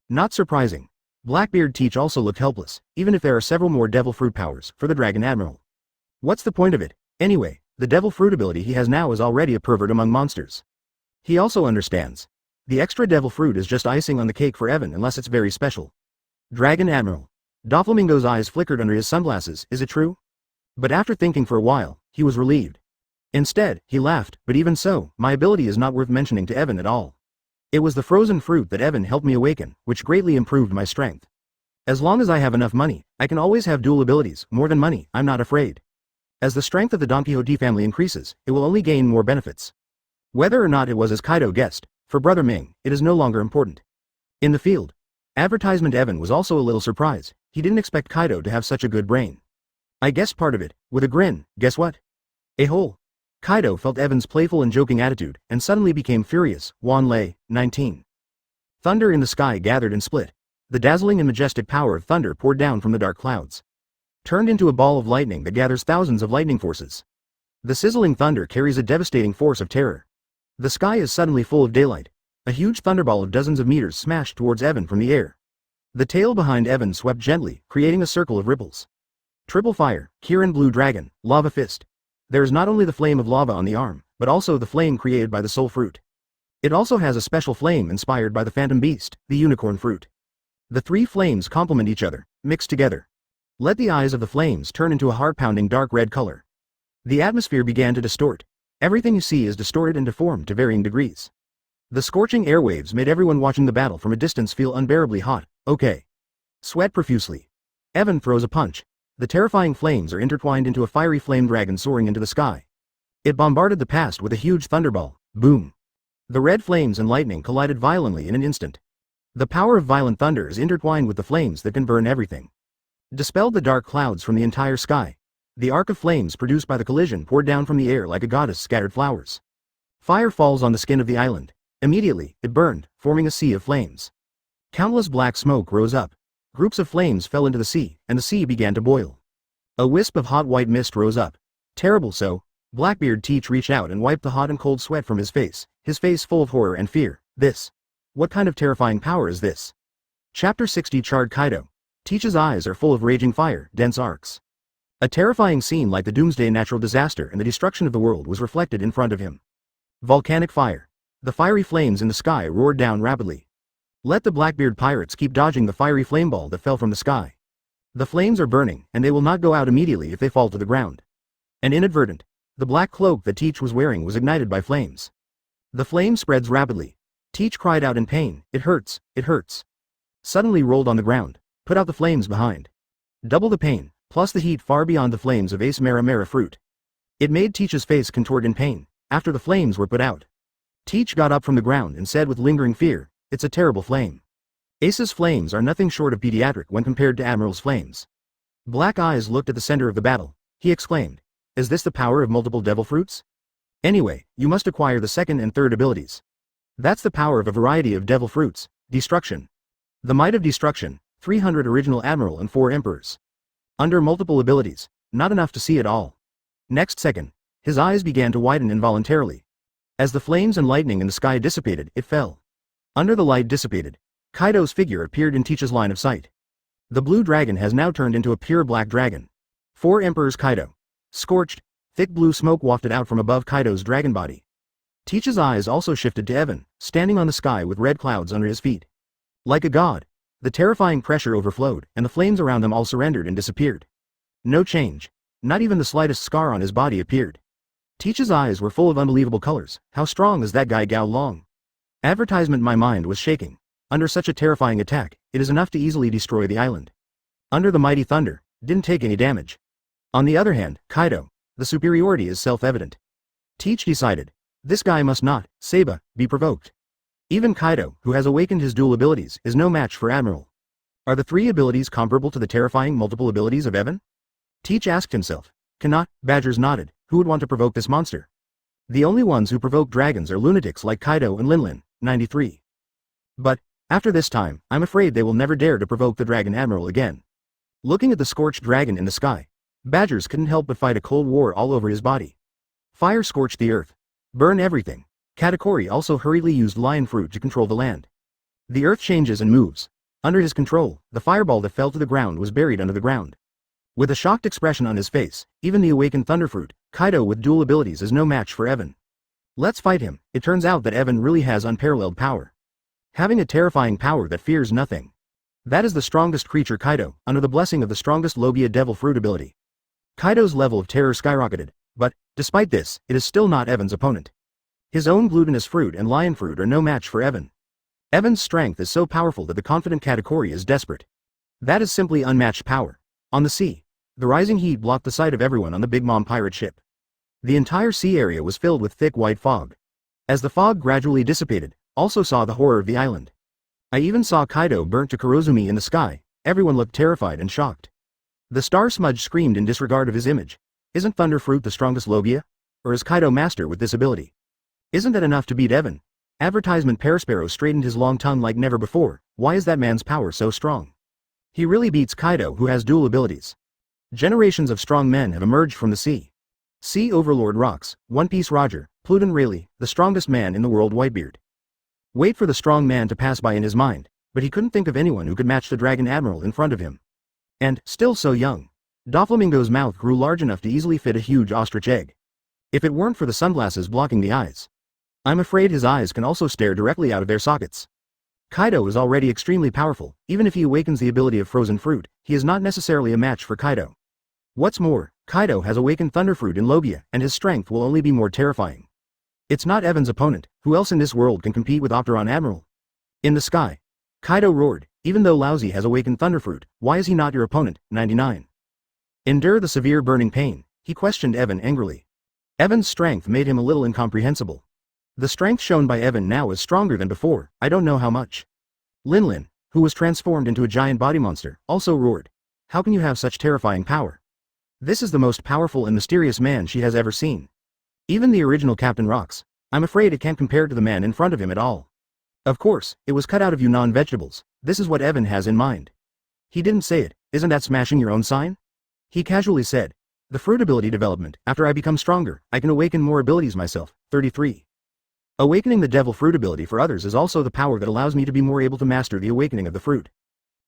Not surprising. Blackbeard Teach also looked helpless, even if there are several more devil fruit powers for the Dragon Admiral. What's the point of it, anyway? The devil fruit ability he has now is already a pervert among monsters. He also understands. The extra devil fruit is just icing on the cake for Evan unless it's very special. Dragon Admiral. Doflamingo's eyes flickered under his sunglasses, is it true? But after thinking for a while, he was relieved. Instead, he laughed, "But even so, my ability is not worth mentioning to Evan at all. It was the frozen fruit that Evan helped me awaken, which greatly improved my strength. As long as I have enough money, I can always have dual abilities, more than money, I'm not afraid. As the strength of the Donquixote family increases, it will only gain more benefits." Whether or not it was as Kaido guessed, for Brother Ming, it is no longer important. In the field, advertisement Evan was also a little surprised. He didn't expect Kaido to have such a good brain. "I guessed part of it," with a grin, "guess what?" "A hole." Kaido felt Evan's playful and joking attitude, and suddenly became furious. Wan Lei, 19. Thunder in the sky gathered and split. The dazzling and majestic power of thunder poured down from the dark clouds, turned into a ball of lightning that gathers thousands of lightning forces. The sizzling thunder carries a devastating force of terror. The sky is suddenly full of daylight. A huge thunderball of dozens of meters smashed towards Evan from the air. The tail behind Evan swept gently, creating a circle of ripples. Triple fire, Kirin Blue Dragon, Lava Fist. There is not only the flame of lava on the arm, but also the flame created by the soul fruit. It also has a special flame inspired by the phantom beast, the unicorn fruit. The three flames complement each other, mixed together. Let the eyes of the flames turn into a heart-pounding dark red color. The atmosphere began to distort. Everything you see is distorted and deformed to varying degrees. The scorching airwaves made everyone watching the battle from a distance feel unbearably hot. Okay. Sweat profusely. Evan throws a punch. The terrifying flames are intertwined into a fiery flame dragon soaring into the sky. It bombarded the past with a huge thunderball. Boom. The red flames and lightning collided violently in an instant. The power of violent thunder is intertwined with the flames that can burn everything. Dispelled the dark clouds from the entire sky. The arc of flames produced by the collision poured down from the air like a goddess scattered flowers. Fire falls on the skin of the island. Immediately, it burned, forming a sea of flames. Countless black smoke rose up. Groups of flames fell into the sea, and the sea began to boil. A wisp of hot white mist rose up. Terrible so, Blackbeard Teach reached out and wiped the hot and cold sweat from his face full of horror and fear. This. What kind of terrifying power is this? Chapter 60 Charred Kaido. Teach's eyes are full of raging fire, dense arcs. A terrifying scene like the doomsday natural disaster and the destruction of the world was reflected in front of him. Volcanic fire. The fiery flames in the sky roared down rapidly. Let the Blackbeard pirates keep dodging the fiery flame ball that fell from the sky. The flames are burning, and they will not go out immediately if they fall to the ground. An inadvertent. The black cloak that Teach was wearing was ignited by flames. The flame spreads rapidly. Teach cried out in pain, "It hurts, it hurts." Suddenly rolled on the ground. Put out the flames behind. Double the pain, plus the heat far beyond the flames of Ace Mara Mara fruit. It made Teach's face contort in pain, after the flames were put out. Teach got up from the ground and said with lingering fear, "It's a terrible flame." Ace's flames are nothing short of pediatric when compared to Admiral's flames. Black eyes looked at the center of the battle. He exclaimed, "Is this the power of multiple devil fruits? Anyway, you must acquire the second and third abilities. That's the power of a variety of devil fruits. Destruction. The might of destruction, 300 original admiral and 4 emperors. Under multiple abilities, not enough to see it all." Next second, his eyes began to widen involuntarily. As the flames and lightning in the sky dissipated, it fell. Under the light dissipated, Kaido's figure appeared in Teach's line of sight. The blue dragon has now turned into a pure black dragon. 4 Emperors Kaido. Scorched, thick blue smoke wafted out from above Kaido's dragon body. Teach's eyes also shifted to Evan, standing on the sky with red clouds under his feet. Like a god, the terrifying pressure overflowed, and the flames around them all surrendered and disappeared. No change. Not even the slightest scar on his body appeared. Teach's eyes were full of unbelievable colors. How strong is that guy Gao Long? Advertisement. My mind was shaking. Under such a terrifying attack, it is enough to easily destroy the island. Under the mighty thunder, didn't take any damage. On the other hand, Kaido, the superiority is self-evident. Teach decided, this guy must not, Saba, be provoked. Even Kaido, who has awakened his dual abilities, is no match for Admiral. Are the 3 abilities comparable to the terrifying multiple abilities of Evan? Teach asked himself. Cannot, Badgers nodded, who would want to provoke this monster? The only ones who provoke dragons are lunatics like Kaido and Linlin, 93. But, after this time, I'm afraid they will never dare to provoke the Dragon Admiral again. Looking at the scorched dragon in the sky, Badgers couldn't help but fight a cold war all over his body. Fire scorched the earth. Burn everything. Katakuri also hurriedly used lion fruit to control the land. The earth changes and moves. Under his control, the fireball that fell to the ground was buried under the ground. With a shocked expression on his face, even the awakened Thunderfruit, Kaido with dual abilities is no match for Evan. Let's fight him. It turns out that Evan really has unparalleled power. Having a terrifying power that fears nothing. That is the strongest creature Kaido, under the blessing of the strongest Logia Devil Fruit ability. Kaido's level of terror skyrocketed, but, despite this, it is still not Evan's opponent. His own glutinous fruit and lion fruit are no match for Evan. Evan's strength is so powerful that the confident Katakuri is desperate. That is simply unmatched power. On the sea, the rising heat blocked the sight of everyone on the Big Mom pirate ship. The entire sea area was filled with thick white fog. As the fog gradually dissipated, also saw the horror of the island. I even saw Kaido burnt to Kurozumi in the sky. Everyone looked terrified and shocked. The star smudge screamed in disregard of his image. Isn't Thunderfruit the strongest Logia? Or is Kaido master with this ability? Isn't that enough to beat Evan? Advertisement Perisparrow straightened his long tongue like never before. Why is that man's power so strong? He really beats Kaido, who has dual abilities. Generations of strong men have emerged from the sea. Sea Overlord rocks. One Piece Roger, Pluton Rayleigh, the strongest man in the world. Whitebeard. Wait for the strong man to pass by in his mind, but he couldn't think of anyone who could match the Dragon Admiral in front of him. And, still so young. Doflamingo's mouth grew large enough to easily fit a huge ostrich egg. If it weren't for the sunglasses blocking the eyes. I'm afraid his eyes can also stare directly out of their sockets. Kaido is already extremely powerful. Even if he awakens the ability of frozen fruit, he is not necessarily a match for Kaido. What's more, Kaido has awakened Thunderfruit in Logia, and his strength will only be more terrifying. It's not Evan's opponent. Who else in this world can compete with Opteron Admiral? In the sky, Kaido roared, even though Lousy has awakened Thunderfruit, why is he not your opponent? 99. Endure the severe burning pain, he questioned Evan angrily. Evan's strength made him a little incomprehensible. The strength shown by Evan now is stronger than before, I don't know how much. Linlin, who was transformed into a giant body monster, also roared. How can you have such terrifying power? This is the most powerful and mysterious man she has ever seen. Even the original Captain rocks. I'm afraid it can't compare to the man in front of him at all. Of course, it was cut out of you non-vegetables. This is what Evan has in mind. He didn't say it. Isn't that smashing your own sign? He casually said. The fruit ability development. After I become stronger, I can awaken more abilities myself. 33. Awakening the devil fruit ability for others is also the power that allows me to be more able to master the awakening of the fruit.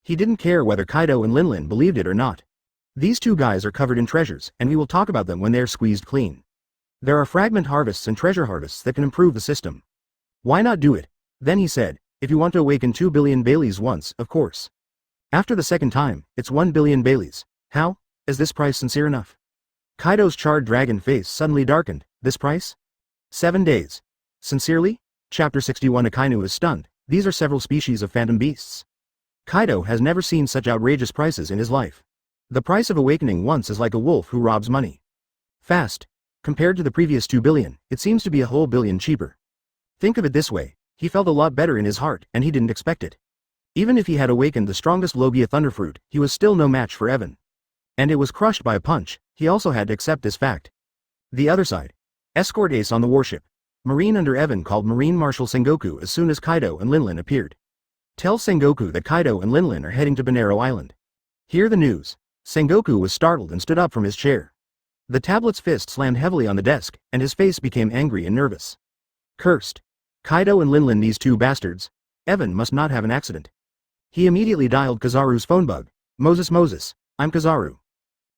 He didn't care whether Kaido and Linlin believed it or not. These two guys are covered in treasures, and we will talk about them when they're squeezed clean. There are fragment harvests and treasure harvests that can improve the system. Why not do it? Then he said, if you want to awaken 2 billion Baileys once, of course. After the second time, it's 1 billion Baileys. How? Is this price sincere enough? Kaido's charred dragon face suddenly darkened. This price? 7 days. Sincerely? Chapter 61. Akainu is stunned. These are several species of phantom beasts. Kaido has never seen such outrageous prices in his life. The price of awakening once is like a wolf who robs money. Fast. Compared to the previous 2 billion, it seems to be a whole billion cheaper. Think of it this way, he felt a lot better in his heart, and he didn't expect it. Even if he had awakened the strongest Logia Thunderfruit, he was still no match for Evan. And it was crushed by a punch. He also had to accept this fact. The other side. Escort ace on the warship. Marine under Evan called Marine Marshal Sengoku as soon as Kaido and Linlin appeared. Tell Sengoku that Kaido and Linlin are heading to Banero Island. Hear the news. Sengoku was startled and stood up from his chair. The tablet's fist slammed heavily on the desk, and his face became angry and nervous. Cursed. Kaido and Linlin, these two bastards. Evan must not have an accident. He immediately dialed Kizaru's phone bug. Moses, I'm Kizaru.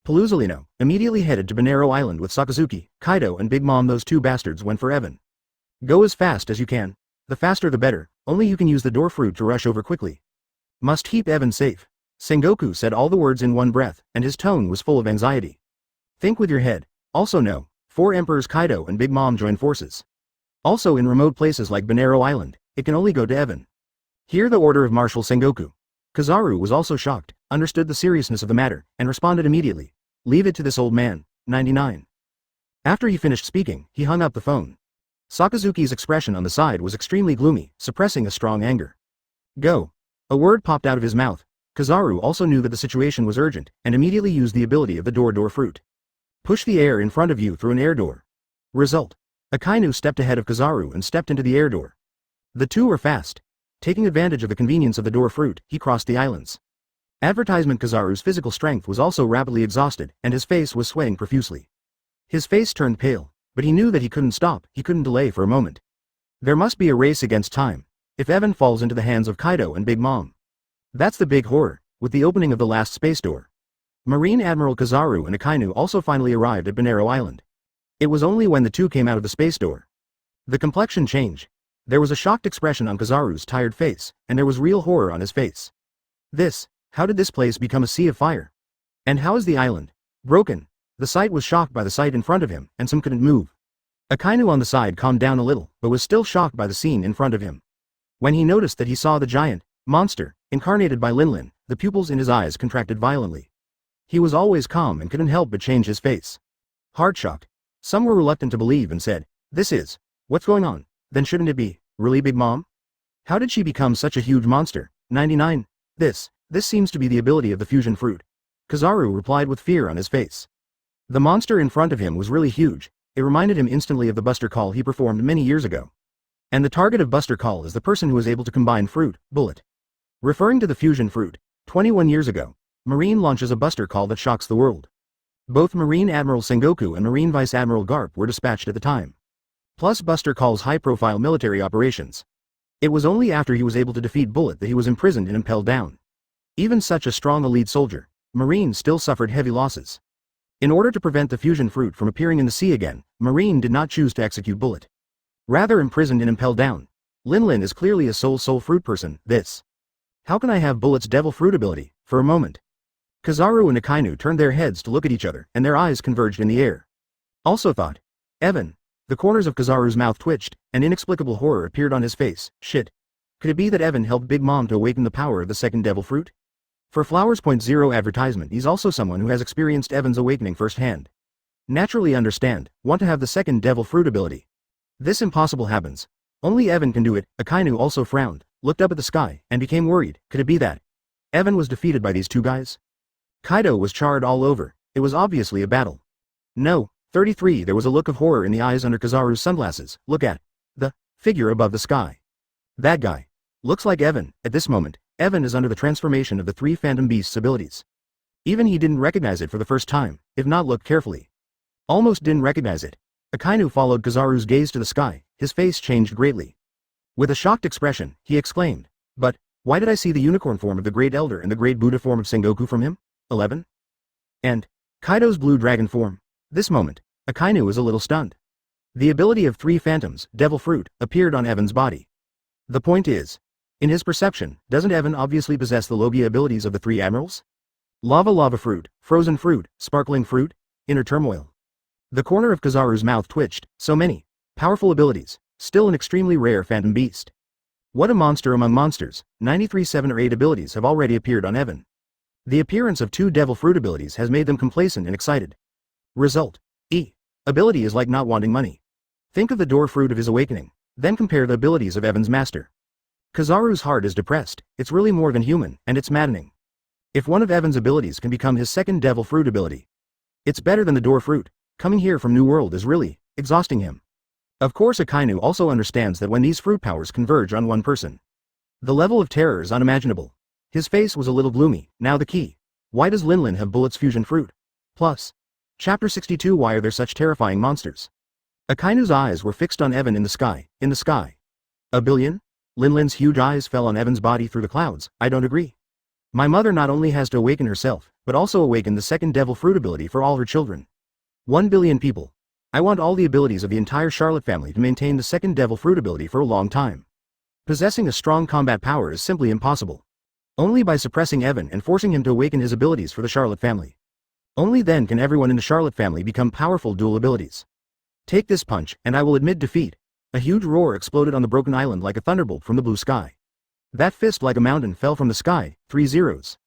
Paluzolino immediately headed to Banero Island with Sakazuki, Kaido and Big Mom. Those two bastards went for Evan. Go as fast as you can. The faster the better, only you can use the door fruit to rush over quickly. Must keep Evan safe. Sengoku said all the words in one breath, and his tone was full of anxiety. Think with your head. Also know, 4 emperors Kaido and Big Mom join forces. Also in remote places like Banero Island, it can only go to Evan. Hear the order of Marshal Sengoku. Kizaru was also shocked, understood the seriousness of the matter, and responded immediately. Leave it to this old man. 99. After he finished speaking, he hung up the phone. Sakazuki's expression on the side was extremely gloomy, suppressing a strong anger. Go. A word popped out of his mouth. Kizaru also knew that the situation was urgent, and immediately used the ability of the door fruit. Push the air in front of you through an air door. Result. Akainu stepped ahead of Kizaru and stepped into the air door. The two were fast. Taking advantage of the convenience of the door fruit, he crossed the islands. Advertisement. Kizaru's physical strength was also rapidly exhausted, and his face was sweating profusely. His face turned pale, but he knew that he couldn't stop, he couldn't delay for a moment. There must be a race against time. If Evan falls into the hands of Kaido and Big Mom. That's the big horror, with the opening of the last space door. Marine Admiral Kizaru and Akainu also finally arrived at Banero Island. It was only when the two came out of the space door. The complexion changed. There was a shocked expression on Kizaru's tired face, and there was real horror on his face. How did this place become a sea of fire? And how is the island broken? The sight was shocked by the sight in front of him, and some couldn't move. Akainu on the side calmed down a little, but was still shocked by the scene in front of him. When he noticed that he saw the giant monster, incarnated by Linlin, the pupils in his eyes contracted violently. He was always calm and couldn't help but change his face. Hard shocked. Some were reluctant to believe and said, what's going on? Then shouldn't it be, really Big Mom? How did she become such a huge monster? 99. This seems to be the ability of the fusion fruit. Kizaru replied with fear on his face. The monster in front of him was really huge. It reminded him instantly of the Buster Call he performed many years ago. And the target of Buster Call is the person who is able to combine fruit, bullet. Referring to the fusion fruit, 21 years ago, Marine launches a Buster Call that shocks the world. Both Marine Admiral Sengoku and Marine Vice Admiral Garp were dispatched at the time. Plus Buster Call's high-profile military operations. It was only after he was able to defeat Bullet that he was imprisoned and impelled down. Even such a strong elite soldier, Marine still suffered heavy losses. In order to prevent the fusion fruit from appearing in the sea again, Marine did not choose to execute Bullet. Rather imprisoned and impelled down. Linlin is clearly a soul fruit person. How can I have Bullet's devil fruit ability? For a moment. Kizaru and Akainu turned their heads to look at each other, and their eyes converged in the air. Also thought. Evan. The corners of Kizaru's mouth twitched, and inexplicable horror appeared on his face. Shit. Could it be that Evan helped Big Mom to awaken the power of the second devil fruit? For Flowers.0 advertisement, he's also someone who has experienced Evan's awakening firsthand. Naturally understand, want to have the second devil fruit ability. This impossible happens. Only Evan can do it. Akainu also frowned, looked up at the sky, and became worried. Could it be that Evan was defeated by these two guys? Kaido was charred all over. It was obviously a battle. No. 33. There was a look of horror in the eyes under Kizaru's sunglasses. Look at the figure above the sky. That guy. Looks like Evan. At this moment, Evan is under the transformation of the 3 Phantom Beasts' abilities. Even he didn't recognize it for the first time, if not looked carefully. Almost didn't recognize it. Akainu followed Kizaru's gaze to the sky, his face changed greatly. With a shocked expression, he exclaimed, but, why did I see the unicorn form of the Great Elder and the Great Buddha form of Sengoku from him? 11. And Kaido's blue dragon form. This moment, Akainu was a little stunned. The ability of 3 phantoms, devil fruit, appeared on Evan's body. The point is, in his perception, doesn't Evan obviously possess the Logia abilities of the 3 admirals? Lava fruit, frozen fruit, sparkling fruit, inner turmoil. The corner of Kizaru's mouth twitched. So many powerful abilities, still an extremely rare phantom beast. What a monster among monsters. 93 7 or 8 abilities have already appeared on Evan. The appearance of 2 devil fruit abilities has made them complacent and excited. Result. Ability is like not wanting money. Think of the door fruit of his awakening, then compare the abilities of Evan's master. Kizaru's heart is depressed. It's really more than human, and it's maddening. If one of Evan's abilities can become his second devil fruit ability, it's better than the door fruit. Coming here from New World is really exhausting him. Of course Akainu also understands that when these fruit powers converge on one person, the level of terror is unimaginable. His face was a little gloomy. Now the key. Why does Linlin have Bullet's fusion fruit? Plus. Chapter 62. Why are there such terrifying monsters? Akainu's eyes were fixed on Evan in the sky. In the sky. A billion? Linlin's huge eyes fell on Evan's body through the clouds. I don't agree. My mother not only has to awaken herself, but also awaken the second devil fruit ability for all her children. 1 billion people. I want all the abilities of the entire Charlotte family to maintain the second devil fruit ability for a long time. Possessing a strong combat power is simply impossible. Only by suppressing Evan and forcing him to awaken his abilities for the Charlotte family. Only then can everyone in the Charlotte family become powerful dual abilities. Take this punch, and I will admit defeat. A huge roar exploded on the broken island like a thunderbolt from the blue sky. That fist like a mountain fell from the sky, 3 zeros.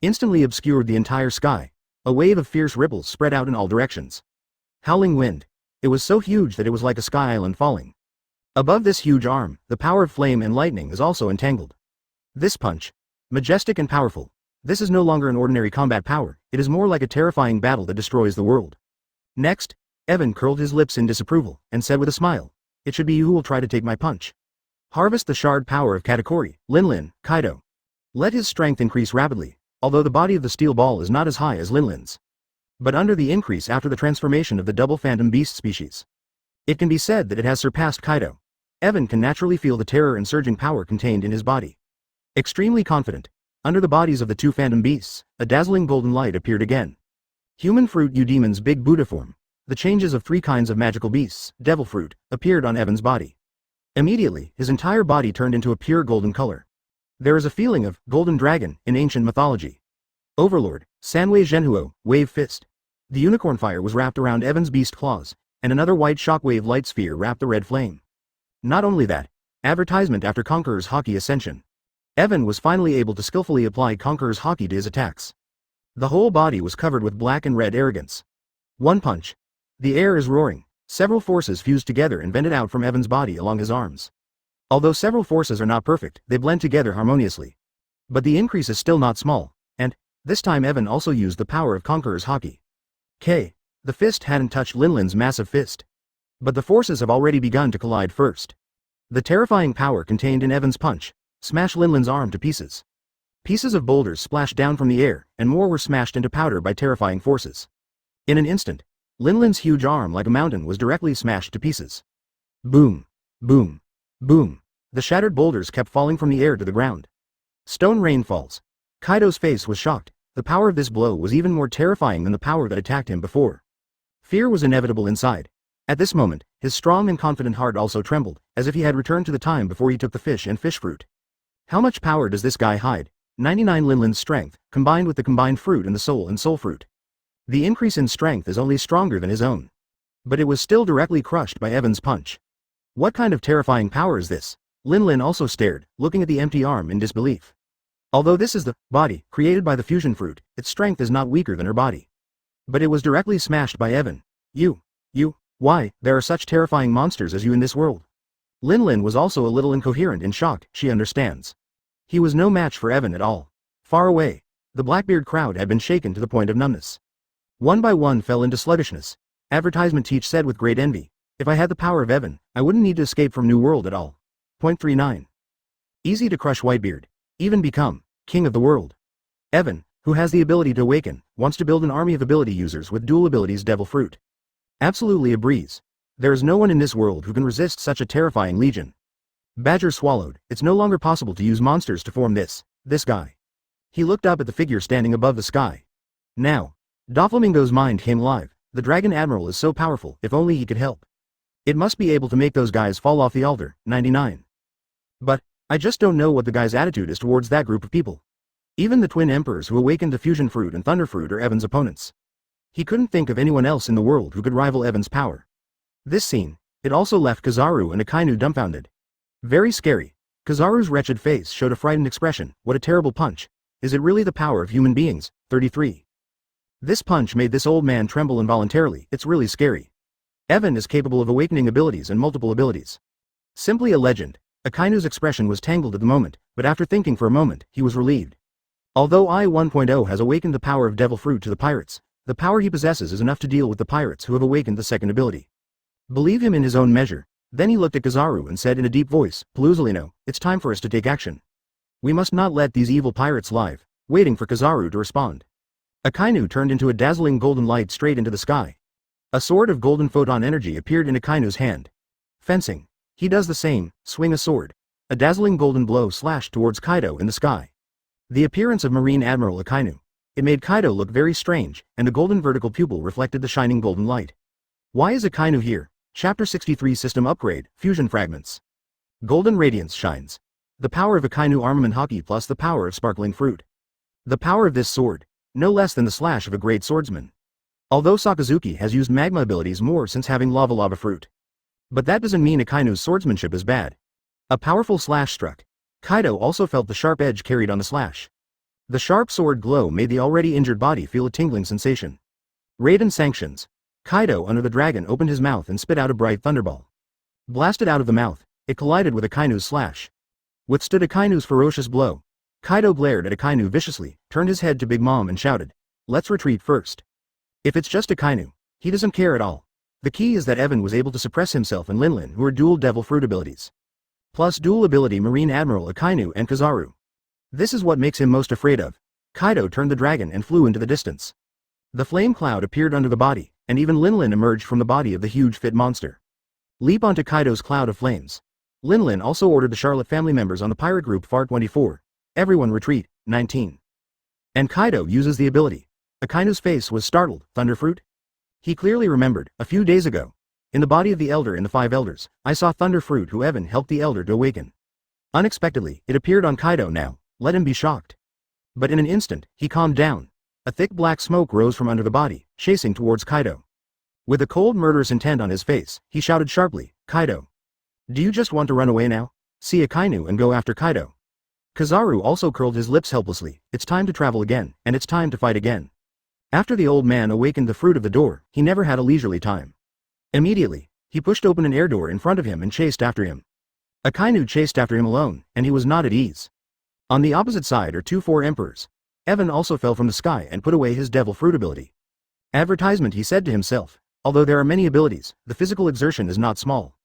Instantly obscured the entire sky. A wave of fierce ripples spread out in all directions. Howling wind. It was so huge that it was like a sky island falling. Above this huge arm, the power of flame and lightning is also entangled. This punch. Majestic and powerful. This is no longer an ordinary combat power, it is more like a terrifying battle that destroys the world. Next, Evan curled his lips in disapproval, and said with a smile, it should be you who will try to take my punch. Harvest the shard power of Katakuri, Linlin, Kaido. Let his strength increase rapidly, although the body of the steel ball is not as high as Linlin's. But under the increase after the transformation of the double phantom beast species. It can be said that it has surpassed Kaido. Evan can naturally feel the terror and surging power contained in his body. Extremely confident, under the bodies of the two phantom beasts, a dazzling golden light appeared again. Human fruit Eudemon's big Buddha form, the changes of 3 kinds of magical beasts, devil fruit, appeared on Evan's body. Immediately, his entire body turned into a pure golden color. There is a feeling of golden dragon in ancient mythology. Overlord, Sanwei Zhenhuo, wave fist. The unicorn fire was wrapped around Evan's beast claws, and another white shockwave light sphere wrapped the red flame. Not only that, advertisement after Conqueror's Haki ascension. Evan was finally able to skillfully apply Conqueror's Haki to his attacks. The whole body was covered with black and red arrogance. One punch. The air is roaring. Several forces fused together and vented out from Evan's body along his arms. Although several forces are not perfect, they blend together harmoniously. But the increase is still not small, and, this time Evan also used the power of Conqueror's Haki. The fist hadn't touched Linlin's massive fist. But the forces have already begun to collide first. The terrifying power contained in Evan's punch smashed Linlin's arm to pieces. Pieces of boulders splashed down from the air, and more were smashed into powder by terrifying forces. In an instant, Linlin's huge arm like a mountain was directly smashed to pieces. Boom. Boom. Boom. The shattered boulders kept falling from the air to the ground. Stone rain falls. Kaido's face was shocked. The power of this blow was even more terrifying than the power that attacked him before. Fear was inevitable inside. At this moment, his strong and confident heart also trembled, as if he had returned to the time before he took the fish and fish fruit. How much power does this guy hide? 99 Linlin's strength, combined with the combined fruit and the soul fruit. The increase in strength is only stronger than his own. But it was still directly crushed by Evan's punch. What kind of terrifying power is this? Linlin also stared, looking at the empty arm in disbelief. Although this is the body created by the fusion fruit, its strength is not weaker than her body. But it was directly smashed by Evan. Why, there are such terrifying monsters as you in this world. Linlin was also a little incoherent and shocked, she understands. He was no match for Evan at all. Far away, the Blackbeard crowd had been shaken to the point of numbness. One by one fell into sluggishness. Advertisement Teach said with great envy, if I had the power of Evan, I wouldn't need to escape from New World at all. Point 39. Easy to crush Whitebeard. Even become king of the world. Evan, who has the ability to awaken, wants to build an army of ability users with dual abilities devil fruit. Absolutely a breeze. There is no one in this world who can resist such a terrifying legion. Badger swallowed, it's no longer possible to use monsters to form this guy. He looked up at the figure standing above the sky. Now, Doflamingo's mind came alive. The Dragon Admiral is so powerful, if only he could help. It must be able to make those guys fall off the altar, 99. But, I just don't know what the guy's attitude is towards that group of people. Even the twin emperors who awakened the fusion fruit and thunder fruit are Evan's opponents. He couldn't think of anyone else in the world who could rival Evan's power. This scene, it also left Kizaru and Akainu dumbfounded. Very scary. Kizaru's wretched face showed a frightened expression. What a terrible punch. Is it really the power of human beings? 33. This punch made this old man tremble involuntarily. It's really scary. Evan is capable of awakening abilities and multiple abilities. Simply a legend. Akainu's expression was tangled at the moment, but after thinking for a moment, he was relieved. Although I 1.0 has awakened the power of devil fruit to the pirates, the power he possesses is enough to deal with the pirates who have awakened the second ability. Believe him in his own measure. Then he looked at Kizaru and said in a deep voice, Paluzolino, it's time for us to take action. We must not let these evil pirates live, waiting for Kizaru to respond. Akainu turned into a dazzling golden light straight into the sky. A sword of golden photon energy appeared in Akainu's hand. Fencing. He does the same, swing a sword. A dazzling golden blow slashed towards Kaido in the sky. The appearance of Marine Admiral Akainu. It made Kaido look very strange, and the golden vertical pupil reflected the shining golden light. Why is Akainu here? Chapter 63 System Upgrade, Fusion Fragments. Golden Radiance shines. The power of Akainu armament hockey plus the power of sparkling fruit. The power of this sword. No less than the slash of a great swordsman. Although Sakazuki has used magma abilities more since having lava fruit. But that doesn't mean Akainu's swordsmanship is bad. A powerful slash struck. Kaido also felt the sharp edge carried on the slash. The sharp sword glow made the already injured body feel a tingling sensation. Raiden sanctions. Kaido under the dragon opened his mouth and spit out a bright thunderball. Blasted out of the mouth, it collided with Akainu's slash. Withstood Akainu's ferocious blow. Kaido glared at Akainu viciously, turned his head to Big Mom and shouted, "Let's retreat first." If it's just Akainu, he doesn't care at all. The key is that Evan was able to suppress himself and Linlin who are dual devil fruit abilities. Plus dual ability Marine Admiral Akainu and Kizaru. This is what makes him most afraid of. Kaido turned the dragon and flew into the distance. The flame cloud appeared under the body, and even Linlin emerged from the body of the huge fit monster. Leap onto Kaido's cloud of flames. Linlin also ordered the Charlotte family members on the pirate group FAR 24. Everyone retreat, 19. And Kaido uses the ability. Akainu's face was startled, Thunderfruit? He clearly remembered, a few days ago. In the body of the Elder in the Five Elders, I saw Thunderfruit who Evan helped the Elder to awaken. Unexpectedly, it appeared on Kaido now, let him be shocked. But in an instant, he calmed down. A thick black smoke rose from under the body, chasing towards Kaido. With a cold murderous intent on his face, he shouted sharply, "Kaido! Do you just want to run away now? See Akainu and go after Kaido." Kizaru also curled his lips helplessly. It's time to travel again, and it's time to fight again. After the old man awakened the fruit of the door, he never had a leisurely time. Immediately, he pushed open an air door in front of him and chased after him. Akainu chased after him alone, and he was not at ease. On the opposite side are two four emperors. Evan also fell from the sky and put away his devil fruit ability. Advertisement, he said to himself. Although there are many abilities, the physical exertion is not small.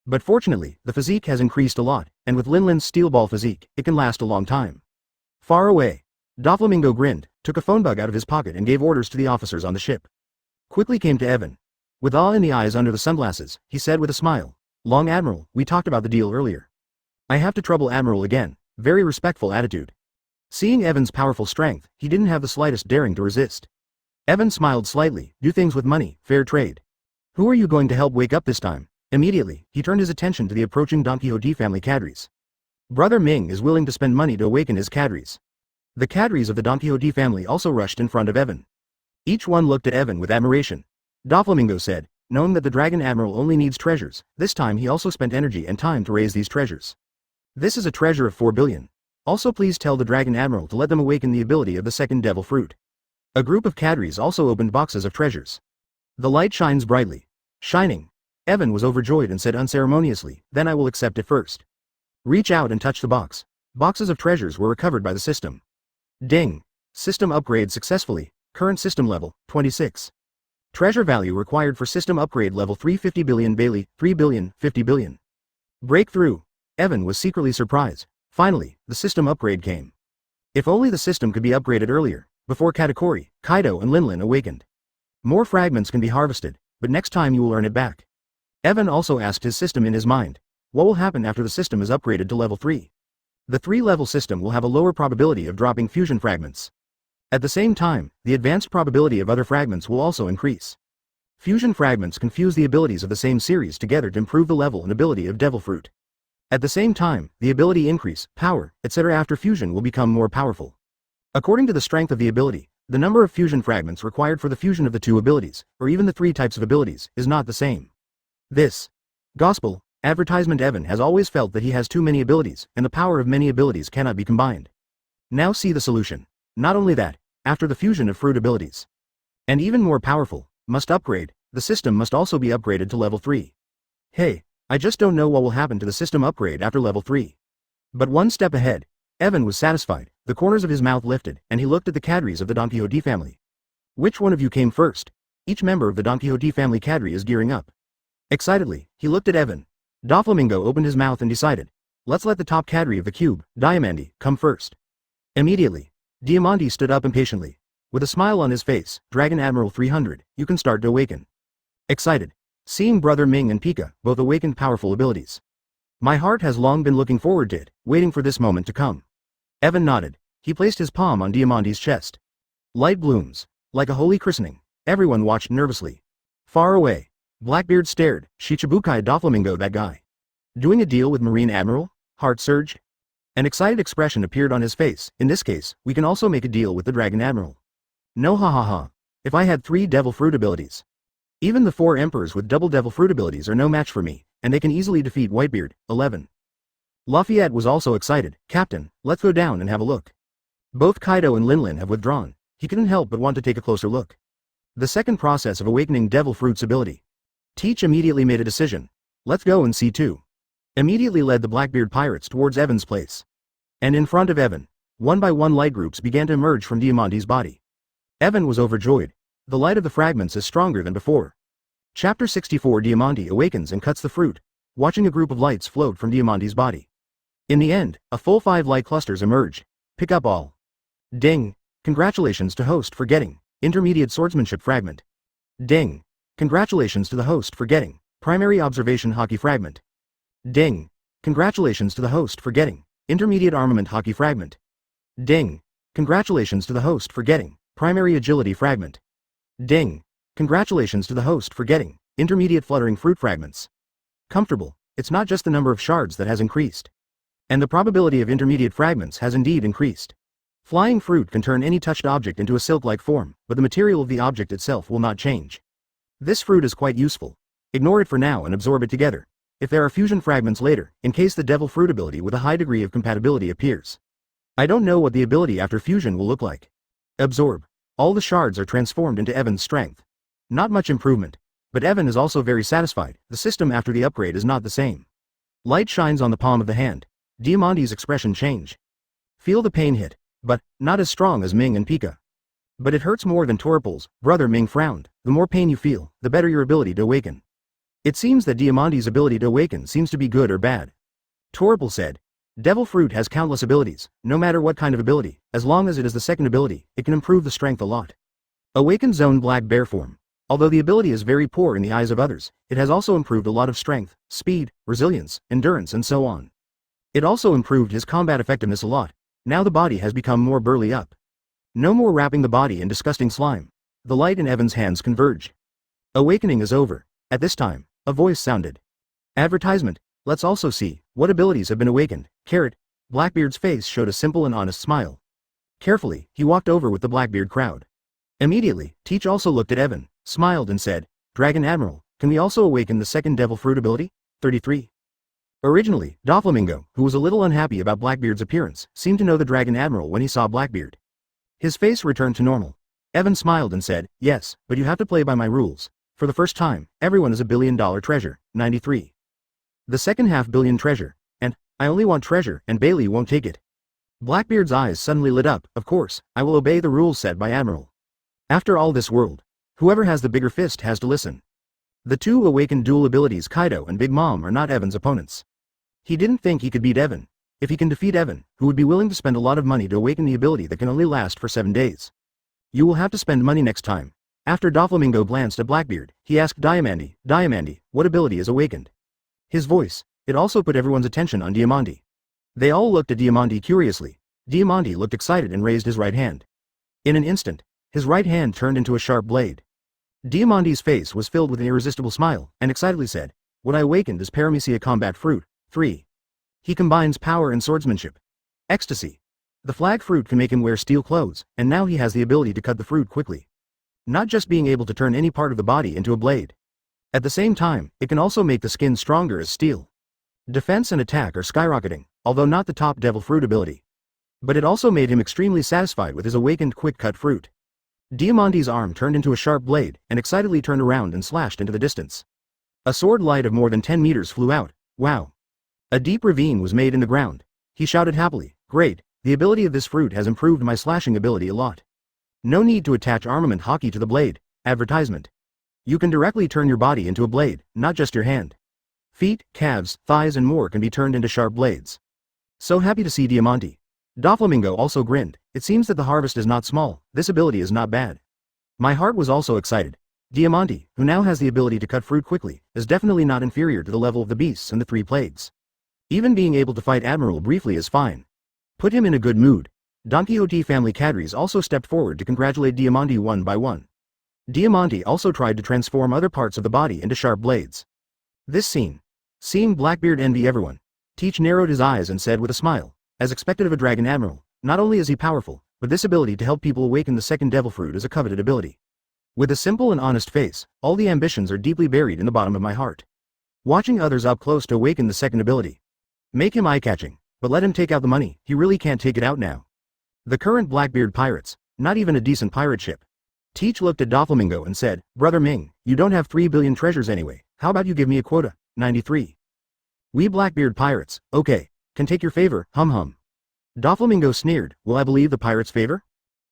But fortunately, the physique has increased a lot, and with Linlin's steel ball physique, it can last a long time. Far away, Doflamingo grinned, took a phone bug out of his pocket and gave orders to the officers on the ship. Quickly came to Evan. With awe in the eyes under the sunglasses, he said with a smile, "Long Admiral, we talked about the deal earlier. I have to trouble Admiral again." Very respectful attitude. Seeing Evan's powerful strength, he didn't have the slightest daring to resist. Evan smiled slightly, "Do things with money, fair trade. Who are you going to help wake up this time?" Immediately, he turned his attention to the approaching Donquixote family cadres. Brother Ming is willing to spend money to awaken his cadres. The cadres of the Donquixote family also rushed in front of Evan. Each one looked at Evan with admiration. Doflamingo said, knowing that the Dragon Admiral only needs treasures, this time he also spent energy and time to raise these treasures. This is a treasure of 4 billion. Also please tell the Dragon Admiral to let them awaken the ability of the second devil fruit. A group of cadres also opened boxes of treasures. The light shines brightly. Shining. Evan was overjoyed and said unceremoniously, "Then I will accept it first." Reach out and touch the box. Boxes of treasures were recovered by the system. Ding. System upgrade successfully. Current system level, 26. Treasure value required for system upgrade level 350 billion Bailey, 3 billion, 50 billion. Breakthrough. Evan was secretly surprised. Finally, the system upgrade came. If only the system could be upgraded earlier, before Katakuri, Kaido and Linlin awakened. More fragments can be harvested, but next time you will earn it back. Evan also asked his system in his mind. What will happen after the system is upgraded to level 3? The 3-level system will have a lower probability of dropping fusion fragments. At the same time, the advanced probability of other fragments will also increase. Fusion fragments can fuse the abilities of the same series together to improve the level and ability of devil fruit. At the same time, the ability increase, power, etc. after fusion will become more powerful. According to the strength of the ability, the number of fusion fragments required for the fusion of the two abilities, or even the 3 types of abilities, is not the same. This gospel advertisement. Evan has always felt that he has too many abilities, and the power of many abilities cannot be combined. Now see the solution. Not only that, after the fusion of fruit abilities, and even more powerful, must upgrade, the system must also be upgraded to level 3. Hey, I just don't know what will happen to the system upgrade after level 3. But one step ahead, Evan was satisfied, the corners of his mouth lifted, and he looked at the cadres of the Donquixote family. Which one of you came first? Each member of the Donquixote family cadre is gearing up. Excitedly, he looked at Evan. Doflamingo opened his mouth and decided, let's let the top cadre of the cube, Diamandi, come first. Immediately, Diamandi stood up impatiently. With a smile on his face, Dragon Admiral 300, you can start to awaken. Excited. Seeing brother Ming and Pika, both awakened powerful abilities. My heart has long been looking forward to it, waiting for this moment to come. Evan nodded. He placed his palm on Diamante's chest. Light blooms. Like a holy christening. Everyone watched nervously. Far away. Blackbeard stared. Shichibukai Doflamingo, that guy. Doing a deal with Marine Admiral? Heart surged. An excited expression appeared on his face. In this case, we can also make a deal with the Dragon Admiral. No, ha ha ha. If I had 3 Devil Fruit abilities. Even the 4 Emperors with double Devil Fruit abilities are no match for me, and they can easily defeat Whitebeard. 11. Lafayette was also excited. Captain, let's go down and have a look. Both Kaido and Linlin have withdrawn. He couldn't help but want to take a closer look. The second process of awakening Devil Fruit's ability. Teach immediately made a decision. Let's go and see too. Immediately led the Blackbeard pirates towards Evan's place. And in front of Evan, one by one light groups began to emerge from Diamante's body. Evan was overjoyed. The light of the fragments is stronger than before. Chapter 64 Diamante awakens and cuts the fruit, watching a group of lights float from Diamante's body. In the end, a full 5 light clusters emerged. Pick up all. Ding. Congratulations to host for getting intermediate swordsmanship fragment. Ding. Congratulations to the host for getting primary observation hockey fragment. Ding. Congratulations to the host for getting intermediate armament hockey fragment. Ding. Congratulations to the host for getting primary agility fragment. Ding. Congratulations to the host for getting intermediate fluttering fruit fragments. Comfortable. It's not just the number of shards that has increased. And the probability of intermediate fragments has indeed increased. Flying fruit can turn any touched object into a silk-like form, but the material of the object itself will not change. This fruit is quite useful. Ignore it for now and absorb it together. If there are fusion fragments later, in case the Devil Fruit ability with a high degree of compatibility appears. I don't know what the ability after fusion will look like. Absorb. All the shards are transformed into Evan's strength. Not much improvement. But Evan is also very satisfied. The system after the upgrade is not the same. Light shines on the palm of the hand. Diamante's expression change. Feel the pain hit. But, not as strong as Ming and Pika. But it hurts more than Torpal's. Brother Ming frowned. The more pain you feel, the better your ability to awaken. It seems that Diamante's ability to awaken seems to be good or bad. Torpal said. Devil Fruit has countless abilities, no matter what kind of ability, as long as it is the second ability, it can improve the strength a lot. Awaken Zone Black Bear Form. Although the ability is very poor in the eyes of others, it has also improved a lot of strength, speed, resilience, endurance and so on. It also improved his combat effectiveness a lot. Now the body has become more burly up. No more wrapping the body in disgusting slime. The light in Evan's hands converge. Awakening is over. At this time, a voice sounded. Advertisement. Let's also see what abilities have been awakened. Carrot. Blackbeard's face showed a simple and honest smile. Carefully, he walked over with the Blackbeard crowd. Immediately, Teach also looked at Evan, smiled and said, Dragon Admiral, can we also awaken the second Devil Fruit ability? 33. Originally, Doflamingo, who was a little unhappy about Blackbeard's appearance, seemed to know the Dragon Admiral when he saw Blackbeard. His face returned to normal. Evan smiled and said, yes, but you have to play by my rules. For the first time, everyone is a $1 billion treasure. 93. The second $500 million treasure. And, I only want treasure, and Bailey won't take it. Blackbeard's eyes suddenly lit up. Of course, I will obey the rules set by Admiral. After all this world, whoever has the bigger fist has to listen. The 2 awakened dual abilities Kaido and Big Mom are not Evan's opponents. He didn't think he could beat Evan. If he can defeat Evan, who would be willing to spend a lot of money to awaken the ability that can only last for 7 days. You will have to spend money next time. After Doflamingo glanced at Blackbeard, he asked Diamante, what ability is awakened? His voice, it also put everyone's attention on Diamante. They all looked at Diamante curiously. Diamante looked excited and raised his right hand. In an instant, his right hand turned into a sharp blade. Diamante's face was filled with an irresistible smile, and excitedly said, what I awakened is Paramecia Combat Fruit. 3. He combines power and swordsmanship. Ecstasy. The flag fruit can make him wear steel clothes, and now he has the ability to cut the fruit quickly. Not just being able to turn any part of the body into a blade. At the same time, it can also make the skin stronger as steel. Defense and attack are skyrocketing, although not the top Devil Fruit ability. But it also made him extremely satisfied with his awakened quick-cut fruit. Diamante's arm turned into a sharp blade, and excitedly turned around and slashed into the distance. A sword light of more than 10 meters flew out. Wow. A deep ravine was made in the ground. He shouted happily, great, the ability of this fruit has improved my slashing ability a lot. No need to attach armament hockey to the blade. Advertisement. You can directly turn your body into a blade, not just your hand. Feet, calves, thighs and more can be turned into sharp blades. So happy to see Diamante. Doflamingo also grinned. It seems that the harvest is not small. This ability is not bad. My heart was also excited. Diamante, who now has the ability to cut fruit quickly, is definitely not inferior to the level of the beasts and the three plagues. Even being able to fight Admiral briefly is fine. Put him in a good mood. Donquixote family cadres also stepped forward to congratulate Diamante one by one. Diamante also tried to transform other parts of the body into sharp blades. This scene. Seeing Blackbeard envy everyone, Teach narrowed his eyes and said with a smile, as expected of a dragon admiral, not only is he powerful, but this ability to help people awaken the second devil fruit is a coveted ability. With a simple and honest face, all the ambitions are deeply buried in the bottom of my heart. Watching others up close to awaken the second ability. Make him eye-catching, but let him take out the money, he really can't take it out now. The current Blackbeard pirates, not even a decent pirate ship. Teach looked at Doflamingo and said, Brother Ming, you don't have 3 billion treasures anyway, how about you give me a quota, 93. We Blackbeard pirates, okay, can take your favor, hum. Doflamingo sneered, will I believe the pirate's favor?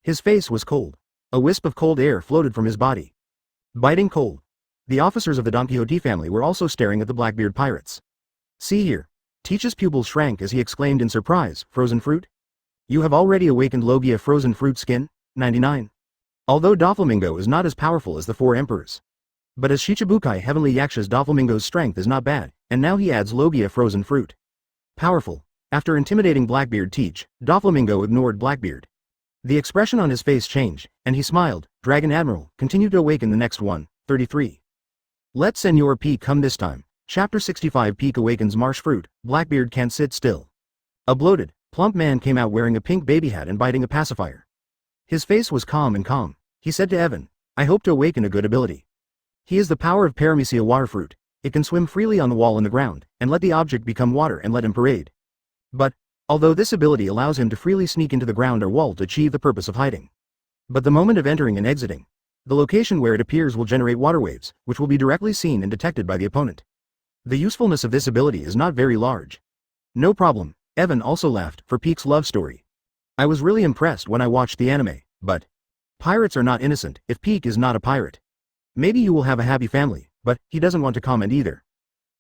His face was cold. A wisp of cold air floated from his body. Biting cold. The officers of the Donquixote family were also staring at the Blackbeard pirates. See here. Teach's pupils shrank as he exclaimed in surprise, frozen fruit? You have already awakened Logia frozen fruit skin, 99. Although Doflamingo is not as powerful as the 4 emperors. But as Shichibukai Heavenly Yaksha's Doflamingo's strength is not bad, and now he adds Logia frozen fruit. Powerful. After intimidating Blackbeard Teach, Doflamingo ignored Blackbeard. The expression on his face changed, and he smiled. Dragon Admiral, continue to awaken the next one, 33. Let Senor P come this time. Chapter 65 Peak awakens marsh fruit, Blackbeard can't sit still. A bloated, plump man came out wearing a pink baby hat and biting a pacifier. His face was calm and calm. He said to Evan, I hope to awaken a good ability. He is the power of Paramecia water fruit. It can swim freely on the wall and the ground, and let the object become water and let him parade. But, although this ability allows him to freely sneak into the ground or wall to achieve the purpose of hiding. But the moment of entering and exiting, the location where it appears will generate water waves, which will be directly seen and detected by the opponent. The usefulness of this ability is not very large. No problem, Evan also laughed, for Peak's love story. I was really impressed when I watched the anime, but pirates are not innocent if Peak is not a pirate. Maybe you will have a happy family, but he doesn't want to comment either.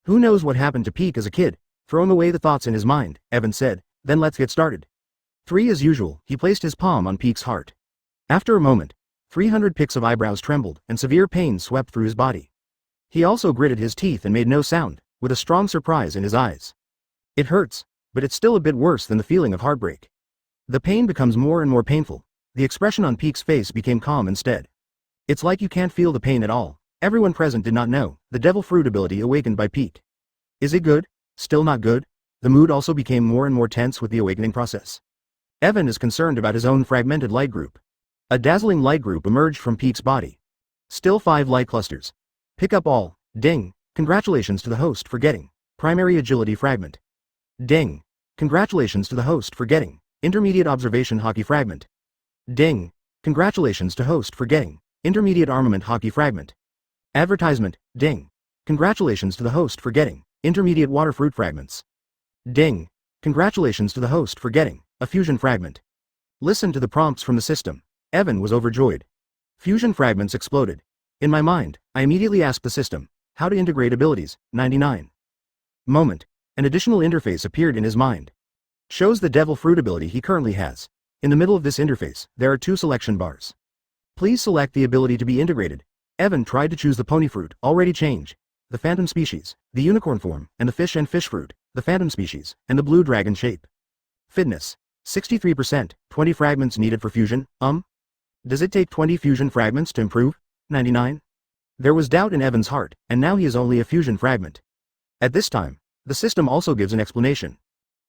Who knows what happened to Peak as a kid? Throwing away the thoughts in his mind, Evan said, then let's get started. 3 as usual, he placed his palm on Peak's heart. After a moment, 300 picks of eyebrows trembled and severe pain swept through his body. He also gritted his teeth and made no sound, with a strong surprise in his eyes. It hurts, but it's still a bit worse than the feeling of heartbreak. The pain becomes more and more painful. The expression on Peak's face became calm instead. It's like you can't feel the pain at all. Everyone present did not know the devil fruit ability awakened by Peak. Is it good? Still not good? The mood also became more and more tense with the awakening process. Evan is concerned about his own fragmented light group. A dazzling light group emerged from Peak's body. Still 5 light clusters. Pick up all. Ding. Congratulations to the host for getting primary agility fragment. Ding. Congratulations to the host for getting intermediate observation hockey fragment. Ding. Congratulations to host for getting intermediate armament hockey fragment. Advertisement. Ding. Congratulations to the host for getting intermediate water fruit fragments. Ding. Congratulations to the host for getting a fusion fragment. Listen to the prompts from the system. Evan was overjoyed. Fusion fragments exploded. In my mind, I immediately asked the system, how to integrate abilities, 99. Moment. An additional interface appeared in his mind. Shows the devil fruit ability he currently has. In the middle of this interface, there are 2 selection bars. Please select the ability to be integrated. Evan tried to choose the pony fruit, already changed, the phantom species, the unicorn form, and the fish and fish fruit, the phantom species, and the blue dragon shape. Fitness. 63%, 20 fragments needed for fusion, Does it take 20 fusion fragments to improve? 99. There was doubt in Evan's heart, and now he is only a fusion fragment. At this time, the system also gives an explanation.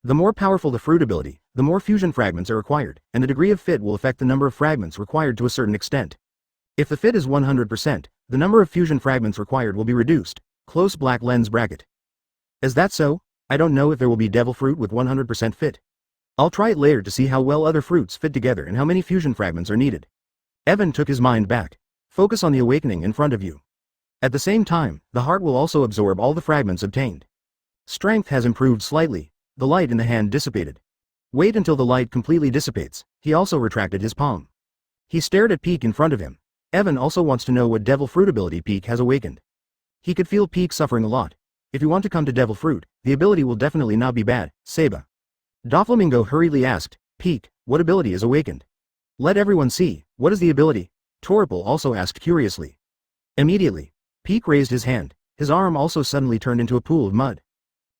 The more powerful the fruit ability, the more fusion fragments are required, and the degree of fit will affect the number of fragments required to a certain extent. If the fit is 100%, the number of fusion fragments required will be reduced. Close black lens bracket. Is that so? I don't know if there will be devil fruit with 100% fit. I'll try it later to see how well other fruits fit together and how many fusion fragments are needed. Evan took his mind back. Focus on the awakening in front of you. At the same time, the heart will also absorb all the fragments obtained. Strength has improved slightly. The light in the hand dissipated. Wait until the light completely dissipates. He also retracted his palm. He stared at Peak in front of him. Evan also wants to know what devil fruit ability Peak has awakened. He could feel Peak suffering a lot. If you want to come to devil fruit, the ability will definitely not be bad, Seba. Doflamingo hurriedly asked, Peak, what ability is awakened? Let everyone see, what is the ability? Toripal also asked curiously. Immediately, Peak raised his hand, his arm also suddenly turned into a pool of mud.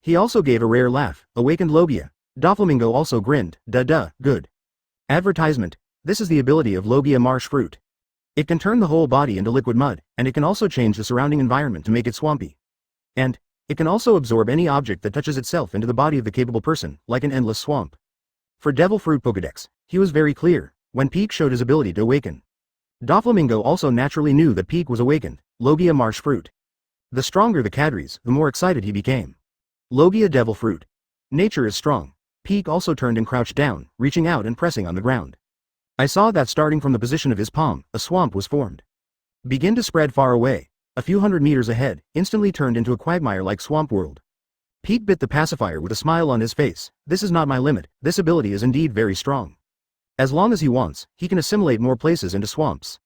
He also gave a rare laugh, awakened Logia. Doflamingo also grinned, good. Advertisement, this is the ability of Logia marsh fruit. It can turn the whole body into liquid mud, and it can also change the surrounding environment to make it swampy. And, it can also absorb any object that touches itself into the body of the capable person, like an endless swamp. For Devil Fruit Pokédex, he was very clear, when Peak showed his ability to awaken. Doflamingo also naturally knew that Peak was awakened, Logia marsh fruit. The stronger the Cadres, the more excited he became. Logia Devil Fruit. Nature is strong. Peak also turned and crouched down, reaching out and pressing on the ground. I saw that starting from the position of his palm, a swamp was formed. Begin to spread far away, a few hundred meters ahead, instantly turned into a quagmire-like swamp world. Peak bit the pacifier with a smile on his face. This is not my limit, this ability is indeed very strong. As long as he wants, he can assimilate more places into swamps.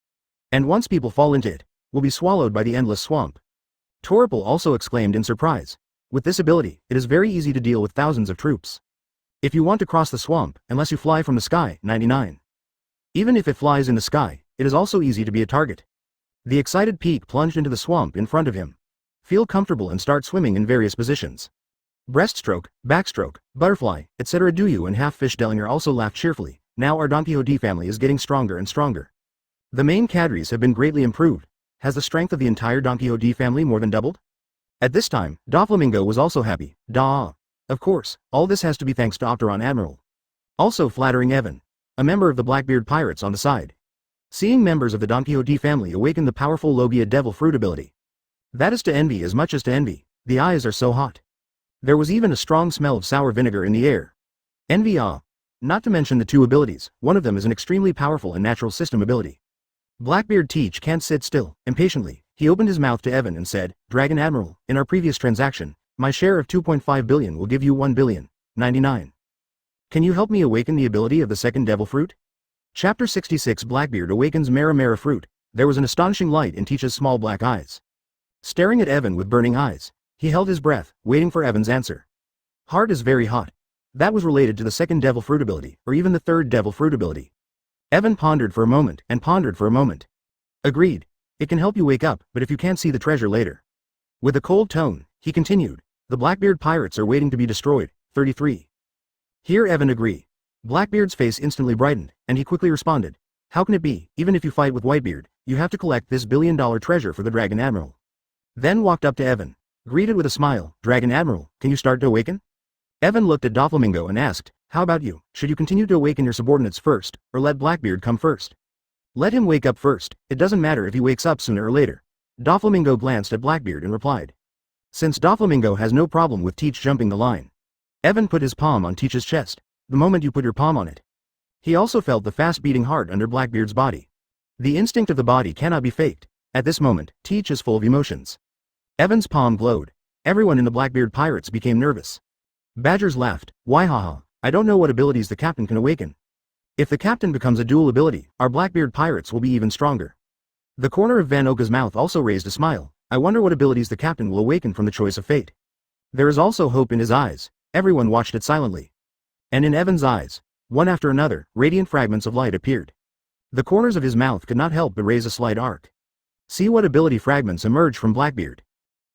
And once people fall into it, will be swallowed by the endless swamp. Toripal also exclaimed in surprise. With this ability, it is very easy to deal with thousands of troops. If you want to cross the swamp, unless you fly from the sky, 99. Even if it flies in the sky, it is also easy to be a target. The excited Peak plunged into the swamp in front of him. Feel comfortable and start swimming in various positions. Breaststroke, backstroke, butterfly, etc. Duyu and Half-Fish Dellinger also laughed cheerfully. Now our Donquixote family is getting stronger and stronger. The main Cadres have been greatly improved. Has the strength of the entire Donquixote family more than doubled? At this time, Doflamingo was also happy. Of course, all this has to be thanks to Fourth Admiral. Also flattering Evan, a member of the Blackbeard pirates on the side. Seeing members of the Donquixote family awaken the powerful Logia Devil Fruit ability. That is to envy as much as to envy. The eyes are so hot. There was even a strong smell of sour vinegar in the air. Envy Not to mention the two abilities, one of them is an extremely powerful and natural system ability. Blackbeard Teach can't sit still. Impatiently, he opened his mouth to Evan and said, Dragon Admiral, in our previous transaction, my share of 2.5 billion will give you 1 billion, 99. Can you help me awaken the ability of the second Devil Fruit? Chapter 66 Blackbeard awakens Mara Fruit. There was an astonishing light in Teach's small black eyes. Staring at Evan with burning eyes, he held his breath, waiting for Evan's answer. Heart is very hot. That was related to the second Devil Fruit ability, or even the third Devil Fruit ability. Evan pondered for a moment, and pondered for a moment. Agreed. It can help you wake up, but if you can't see the treasure later. With a cold tone, he continued, the Blackbeard pirates are waiting to be destroyed, 33. Here Evan agree. Blackbeard's face instantly brightened, and he quickly responded, how can it be, even if you fight with Whitebeard, you have to collect this billion-dollar treasure for the Dragon Admiral. Then walked up to Evan, greeted with a smile, Dragon Admiral, can you start to awaken? Evan looked at Doflamingo and asked, how about you, should you continue to awaken your subordinates first, or let Blackbeard come first? Let him wake up first, it doesn't matter if he wakes up sooner or later. Doflamingo glanced at Blackbeard and replied. Since Doflamingo has no problem with Teach jumping the line. Evan put his palm on Teach's chest, the moment you put your palm on it. He also felt the fast-beating heart under Blackbeard's body. The instinct of the body cannot be faked. At this moment, Teach is full of emotions. Evan's palm glowed. Everyone in the Blackbeard pirates became nervous. Badgers laughed, why haha, I don't know what abilities the captain can awaken. If the captain becomes a dual ability, our Blackbeard pirates will be even stronger. The corner of Van Oka's mouth also raised a smile, I wonder what abilities the captain will awaken from the choice of fate. There is also hope in his eyes, everyone watched it silently. And in Evan's eyes, one after another, radiant fragments of light appeared. The corners of his mouth could not help but raise a slight arc. See what ability fragments emerge from Blackbeard.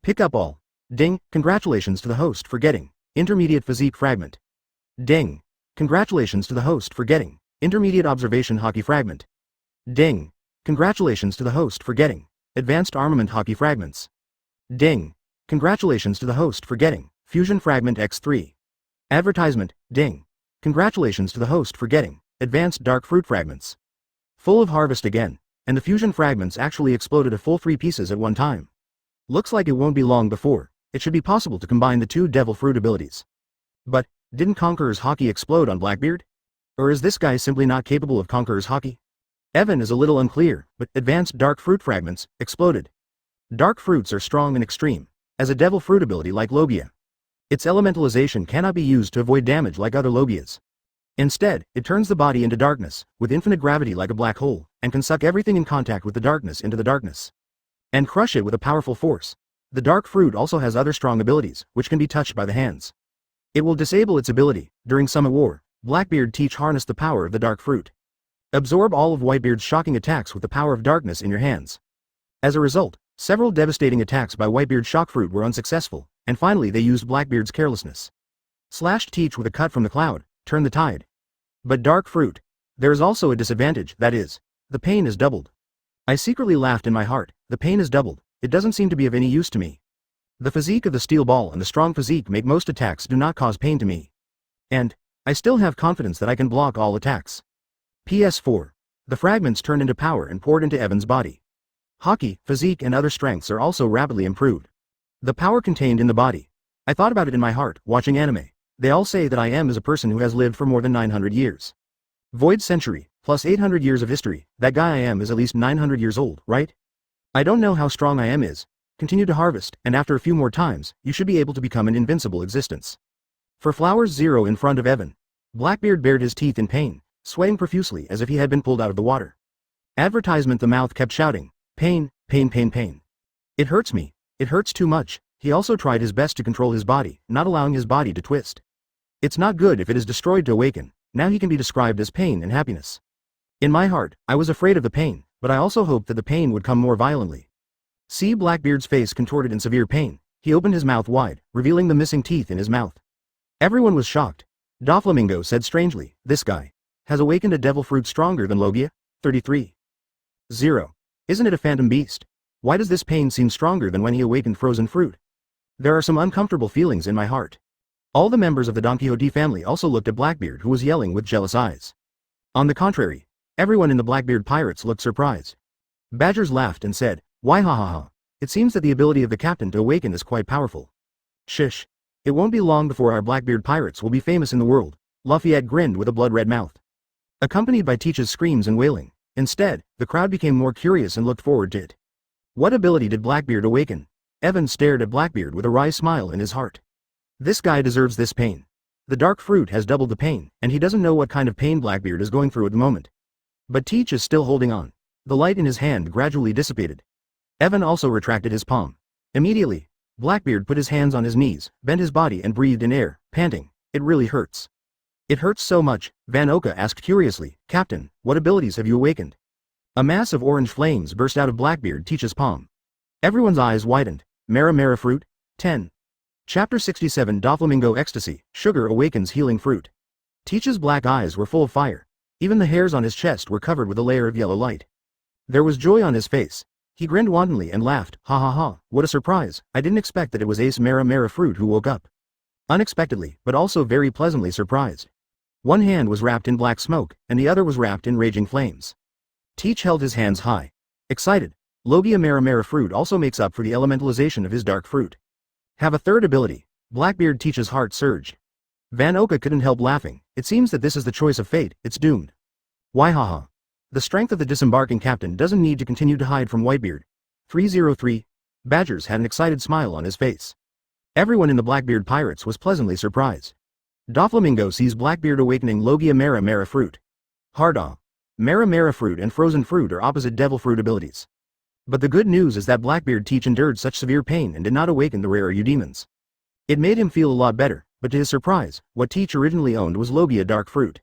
Pick up all. Ding, congratulations to the host for getting intermediate physique fragment. Ding, congratulations to the host for getting intermediate observation hockey fragment. Ding, congratulations to the host for getting advanced armament hockey fragments. Ding, congratulations to the host for getting fusion fragment X3. Advertisement, ding, congratulations to the host for getting advanced dark fruit fragments. Full of harvest again, and the fusion fragments actually exploded a full 3 pieces at one time. Looks like it won't be long before it should be possible to combine the two Devil Fruit abilities. But, didn't Conqueror's Hockey explode on Blackbeard? Or is this guy simply not capable of Conqueror's Hockey? Evan is a little unclear, but advanced dark fruit fragments exploded. Dark fruits are strong and extreme, as a Devil Fruit ability like Logia. Its elementalization cannot be used to avoid damage like other Logias. Instead, it turns the body into darkness, with infinite gravity like a black hole, and can suck everything in contact with the darkness into the darkness. And crush it with a powerful force. The dark fruit also has other strong abilities, which can be touched by the hands. It will disable its ability. During Summit War, Blackbeard Teach harnessed the power of the dark fruit. Absorb all of Whitebeard's shocking attacks with the power of darkness in your hands. As a result, Several devastating attacks by Whitebeard's shock fruit were unsuccessful, and finally they used Blackbeard's carelessness. Slashed Teach with a cut from the cloud, turn the tide. But dark fruit. There is also a disadvantage, that is, the pain is doubled. I secretly laughed in my heart, the pain is doubled, it doesn't seem to be of any use to me. The physique of the steel ball and the strong physique make most attacks do not cause pain to me. And I still have confidence that I can block all attacks. PS4. The fragments turned into power and poured into Evan's body. Hockey, physique and other strengths are also rapidly improved. The power contained in the body. I thought about it in my heart, watching anime. They all say that I am as a person who has lived for more than 900 years. Void century, plus 800 years of history, that guy I am is at least 900 years old, right? I don't know how strong I am is. Continue to harvest, and after a few more times, you should be able to become an invincible existence. For flowers 0 in front of Evan. Blackbeard bared his teeth in pain, sweating profusely as if he had been pulled out of the water. Advertisement the mouth kept shouting, pain, pain, pain, pain. It hurts me, it hurts too much. He also tried his best to control his body, not allowing his body to twist. It's not good if it is destroyed to awaken, now he can be described as pain and happiness. In my heart, I was afraid of the pain, but I also hoped that the pain would come more violently. See Blackbeard's face contorted in severe pain, he opened his mouth wide, revealing the missing teeth in his mouth. Everyone was shocked. Doflamingo said strangely, this guy has awakened a devil fruit stronger than Logia? 33. 0. Isn't it a phantom beast? Why does this pain seem stronger than when he awakened frozen fruit? There are some uncomfortable feelings in my heart. All the members of the Donquixote family also looked at Blackbeard, who was yelling with jealous eyes. On the contrary, everyone in the Blackbeard pirates looked surprised. Badgers laughed and said, why ha ha ha. It seems that the ability of the captain to awaken is quite powerful. Shish. It won't be long before our Blackbeard pirates will be famous in the world. Lafayette grinned with a blood-red mouth, accompanied by Teach's screams and wailing. Instead, the crowd became more curious and looked forward to it. What ability did Blackbeard awaken? Evan stared at Blackbeard with a wry smile in his heart. This guy deserves this pain. The dark fruit has doubled the pain, and he doesn't know what kind of pain Blackbeard is going through at the moment. But Teach is still holding on. The light in his hand gradually dissipated. Evan also retracted his palm. Immediately, Blackbeard put his hands on his knees, bent his body and breathed in air, panting. It really hurts. It hurts so much, Van Oka asked curiously, Captain, what abilities have you awakened? A mass of orange flames burst out of Blackbeard Teach's palm. Everyone's eyes widened. Mara Mara fruit? 10. Chapter 67 Doflamingo Ecstasy, Sugar Awakens Healing Fruit. Teach's black eyes were full of fire. Even the hairs on his chest were covered with a layer of yellow light. There was joy on his face. He grinned wantonly and laughed, ha ha ha, what a surprise, I didn't expect that it was Ace Mara Mara fruit who woke up. Unexpectedly, but also very pleasantly surprised. One hand was wrapped in black smoke, and the other was wrapped in raging flames. Teach held his hands high. Excited. Logia Mara Mara fruit also makes up for the elementalization of his dark fruit. Have a third ability. Blackbeard Teach's heart surged. Van Oka couldn't help laughing. It seems that this is the choice of fate, it's doomed. Why haha. The strength of the disembarking captain doesn't need to continue to hide from Whitebeard. 303. Badgers had an excited smile on his face. Everyone in the Blackbeard pirates was pleasantly surprised. Doflamingo sees Blackbeard awakening Logia Mara Mara fruit. Hardaw. Mara Mara fruit and frozen fruit are opposite devil fruit abilities. But the good news is that Blackbeard Teach endured such severe pain and did not awaken the rare eudemons. It made him feel a lot better, but to his surprise, what Teach originally owned was Logia dark fruit.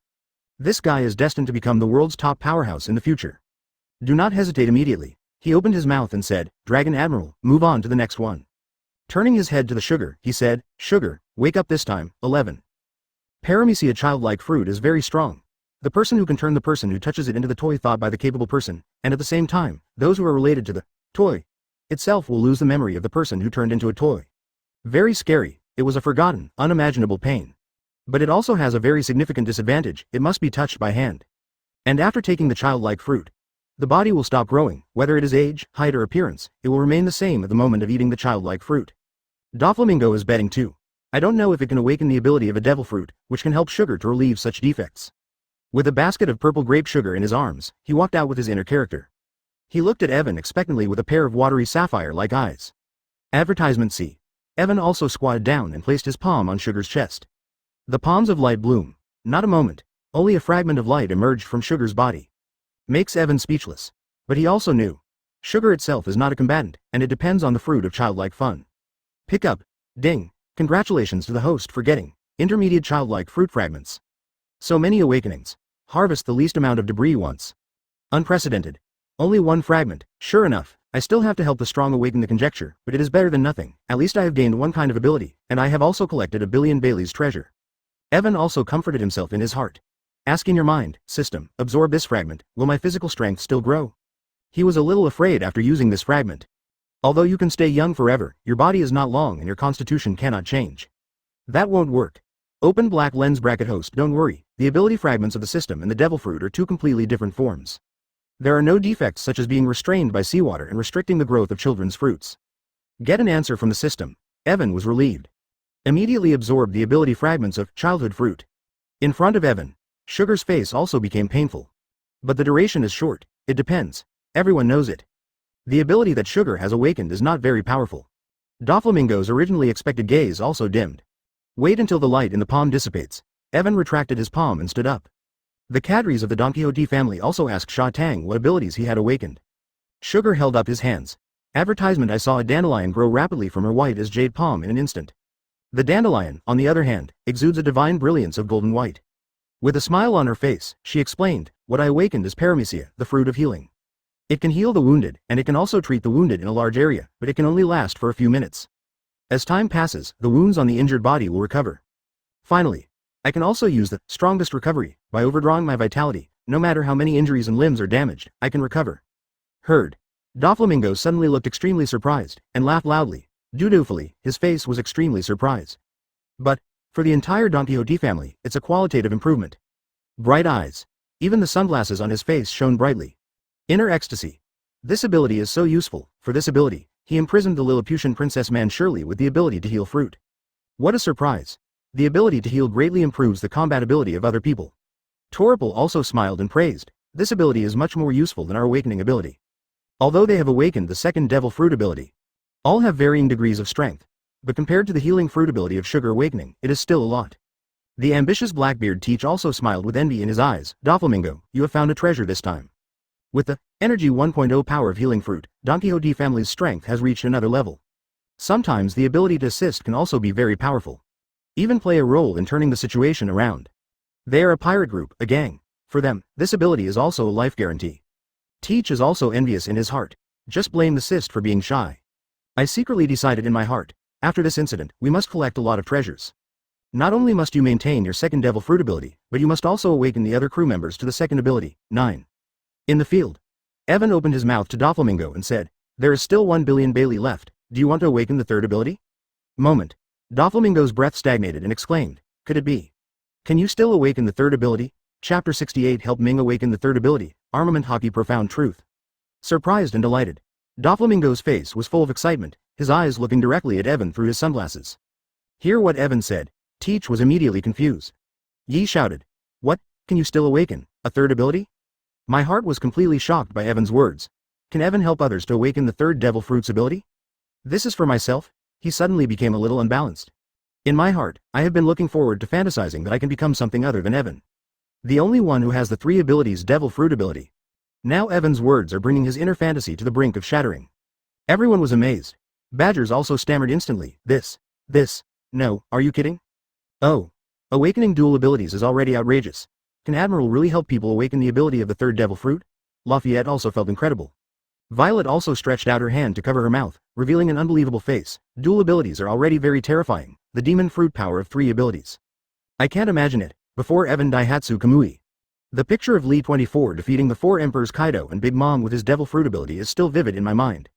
This guy is destined to become the world's top powerhouse in the future. Do not hesitate immediately. He opened his mouth and said, Dragon Admiral, move on to the next one. Turning his head to the sugar, he said, Sugar, wake up this time. 11. Paramecia childlike fruit is very strong. The person who can turn the person who touches it into the toy thought by the capable person, and at the same time, those who are related to the toy itself will lose the memory of the person who turned into a toy. Very scary, it was a forgotten, unimaginable pain. But it also has a very significant disadvantage, it must be touched by hand. And after taking the childlike fruit, the body will stop growing, whether it is age, height or appearance, it will remain the same at the moment of eating the childlike fruit. Doflamingo is betting too. I don't know if it can awaken the ability of a devil fruit, which can help Sugar to relieve such defects. With a basket of purple grape sugar in his arms, he walked out with his inner character. He looked at Evan expectantly with a pair of watery sapphire-like eyes. Advertisement C. Evan also squatted down and placed his palm on Sugar's chest. The palms of light bloom. Not a moment. Only a fragment of light emerged from Sugar's body. Makes Evan speechless. But he also knew. Sugar itself is not a combatant, and it depends on the fruit of childlike fun. Pick up. Ding. Congratulations to the host for getting intermediate childlike fruit fragments. So many awakenings. Harvest the least amount of debris once. Unprecedented. Only one fragment. Sure enough, I still have to help the strong awaken the conjecture, but it is better than nothing. At least I have gained one kind of ability, and I have also collected 1,000,000,000 Bailey's treasure. Evan also comforted himself in his heart. Ask in your mind, system, absorb this fragment, will my physical strength still grow? He was a little afraid after using this fragment. Although you can stay young forever, your body is not long and your constitution cannot change. That won't work. Open black lens bracket host. Don't worry, the ability fragments of the system and the devil fruit are two completely different forms. There are no defects such as being restrained by seawater and restricting the growth of children's fruits. Get an answer from the system. Evan was relieved. Immediately absorbed the ability fragments of childhood fruit. In front of Evan, Sugar's face also became painful. But the duration is short, it depends. Everyone knows it. The ability that Sugar has awakened is not very powerful. Doflamingo's originally expected gaze also dimmed. Wait until the light in the palm dissipates. Evan retracted his palm and stood up. The cadres of the Donquixote family also asked Sha Tang what abilities he had awakened. Sugar held up his hands. Advertisement. I saw a dandelion grow rapidly from her white as jade palm in an instant. The dandelion, on the other hand, exudes a divine brilliance of golden white. With a smile on her face, she explained, what I awakened is paramecia, the fruit of healing. It can heal the wounded, and it can also treat the wounded in a large area, but it can only last for a few minutes. As time passes, the wounds on the injured body will recover. Finally, I can also use the strongest recovery, by overdrawing my vitality. No matter how many injuries and limbs are damaged, I can recover. Heard. Doflamingo suddenly looked extremely surprised, and laughed loudly. Dutifully, his face was extremely surprised. But, for the entire Donquixote family, it's a qualitative improvement. Bright eyes. Even the sunglasses on his face shone brightly. Inner ecstasy. This ability is so useful. For this ability, he imprisoned the Lilliputian princess Man Shirley with the ability to heal fruit. What a surprise. The ability to heal greatly improves the combat ability of other people. Toripal also smiled and praised. This ability is much more useful than our awakening ability. Although they have awakened the second devil fruit ability, all have varying degrees of strength, but compared to the healing fruit ability of Sugar awakening, it is still a lot. The ambitious Blackbeard teach also smiled with envy in his eyes. Doflamingo, you have found a treasure this time. With the Energy 1.0 power of healing fruit, Donquixote family's strength has reached another level. Sometimes the ability to assist can also be very powerful. Even play a role in turning the situation around. They are a pirate group, a gang. For them, this ability is also a life guarantee. Teach is also envious in his heart. Just blame the cyst for being shy. I secretly decided in my heart, after this incident, we must collect a lot of treasures. Not only must you maintain your second devil fruit ability, but you must also awaken the other crew members to the second ability. 9. In the field. Evan opened his mouth to Doflamingo and said, there is still 1,000,000,000 Bailey left. Do you want to awaken the third ability? Moment. Doflamingo's breath stagnated and exclaimed, could it be? Can you still awaken the third ability? Chapter 68 Help Ming awaken the third ability. Armament Hockey Profound Truth. Surprised and delighted. Doflamingo's face was full of excitement, his eyes looking directly at Evan through his sunglasses. Hear what Evan said. Teach was immediately confused. Yi shouted. What? Can you still awaken a third ability? My heart was completely shocked by Evan's words. Can Evan help others to awaken the third devil fruit's ability? This is for myself? He suddenly became a little unbalanced. In my heart, I have been looking forward to fantasizing that I can become something other than Evan. The only one who has the 3 abilities devil fruit ability. Now Evan's words are bringing his inner fantasy to the brink of shattering. Everyone was amazed. Badgers also stammered instantly. This, no, are you kidding? Oh. Awakening dual abilities is already outrageous. Can Admiral really help people awaken the ability of the third devil fruit? Lafayette also felt incredible. Violet also stretched out her hand to cover her mouth, revealing an unbelievable face. Dual abilities are already very terrifying. The demon fruit power of 3 abilities. I can't imagine it. Before Evan Daihatsu Kamui. The picture of Lee 24 defeating the 4 Emperors Kaido and Big Mom with his devil fruit ability is still vivid in my mind.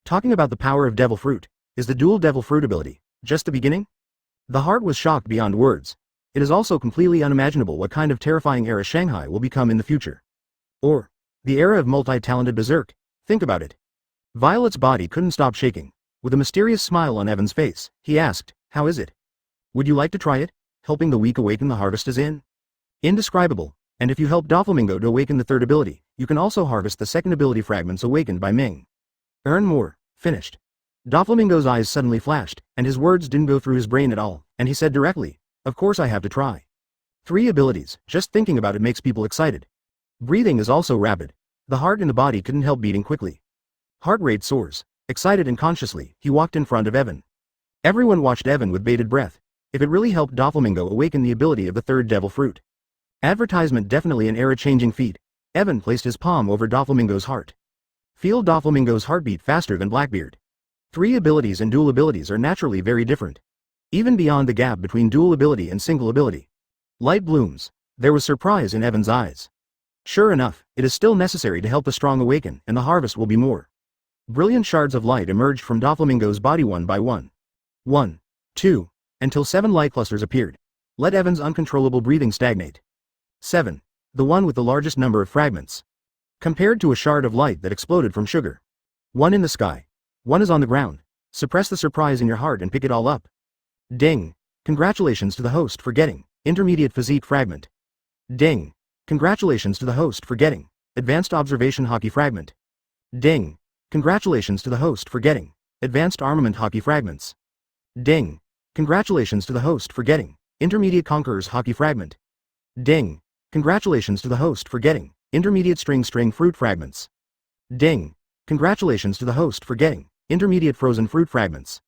Talking about the power of devil fruit, is the dual devil fruit ability just the beginning? The heart was shocked beyond words. It is also completely unimaginable what kind of terrifying era Shanghai will become in the future. Or, the era of multi-talented berserk. Think about it. Violet's body couldn't stop shaking. With a mysterious smile on Evan's face, he asked, how is it? Would you like to try it? Helping the weak awaken the harvest is indescribable, and if you help Doflamingo to awaken the third ability, you can also harvest the second ability fragments awakened by Ming. Earn more. Finished. Doflamingo's eyes suddenly flashed, and his words didn't go through his brain at all, and he said directly, of course I have to try. 3 abilities, just thinking about it makes people excited. Breathing is also rapid. The heart in the body couldn't help beating quickly. Heart rate soars. Excited and consciously, he walked in front of Evan. Everyone watched Evan with bated breath. If it really helped Doflamingo awaken the ability of the third devil fruit. Advertisement definitely an era-changing feat. Evan placed his palm over Doflamingo's heart. Feel Doflamingo's heartbeat faster than Blackbeard. 3 abilities and dual abilities are naturally very different. Even beyond the gap between dual ability and single ability. Light blooms. There was surprise in Evan's eyes. Sure enough, it is still necessary to help the strong awaken, and the harvest will be more. Brilliant shards of light emerged from Doflamingo's body one by one. 1, 2, until 7 light clusters appeared. Let Evan's uncontrollable breathing stagnate. 7. The one with the largest number of fragments. Compared to a shard of light that exploded from sugar. 1 in the sky. 1 is on the ground. Suppress the surprise in your heart and pick it all up. Ding. Congratulations to the host for getting intermediate physique fragment. Ding. Congratulations to the host for getting advanced observation hockey fragment. Ding. Congratulations to the host for getting advanced armament hockey fragments. Ding. Congratulations to the host for getting intermediate conquerors hockey fragment. Ding. Congratulations to the host for getting intermediate string fruit fragments. Ding. Congratulations to the host for getting intermediate frozen fruit fragments.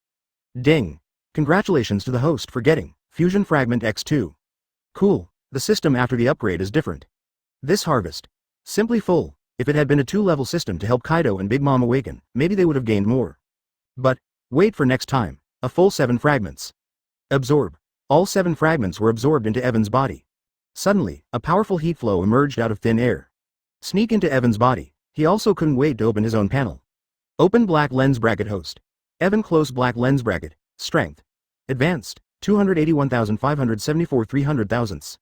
Ding. Congratulations to the host for getting fusion fragment X2. Cool. The system after the upgrade is different. This harvest. Simply full. If it had been a 2-level system to help Kaido and Big Mom awaken, maybe they would have gained more. But, wait for next time. A full 7 fragments. Absorb. All 7 fragments were absorbed into Evan's body. Suddenly, a powerful heat flow emerged out of thin air. Sneak into Evan's body. He also couldn't wait to open his own panel. Open black lens bracket host. Evan close black lens bracket. Strength. Advanced. 281,574 300 thousandths.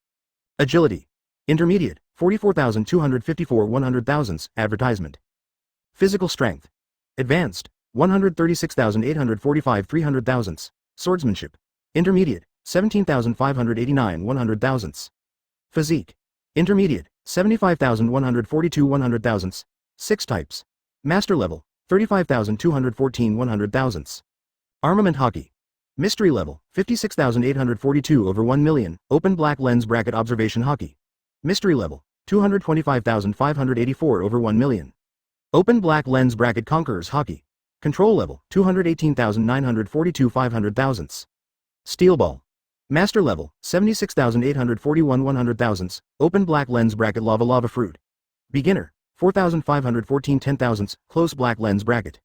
Agility. Intermediate. 44,254 100 thousandths. Advertisement. Physical strength. Advanced. 136,845 300 thousandths. Swordsmanship. Intermediate. 17,589 100 thousandths. Physique. Intermediate. 75,142 100 thousandths. 6 types. Master level. 35,214 100 thousandths. Armament hockey. Mystery level. 56,842 over 1 million. Open black lens bracket observation hockey. Mystery level. 225,584 over 1 million. Open black lens bracket conquerors hockey. Control level. 218,942 500 thousandths. Steel ball. Master level. 76,841 100 thousandths. Open black lens bracket lava fruit. Beginner. 4,514 10 thousandths. Close black lens bracket.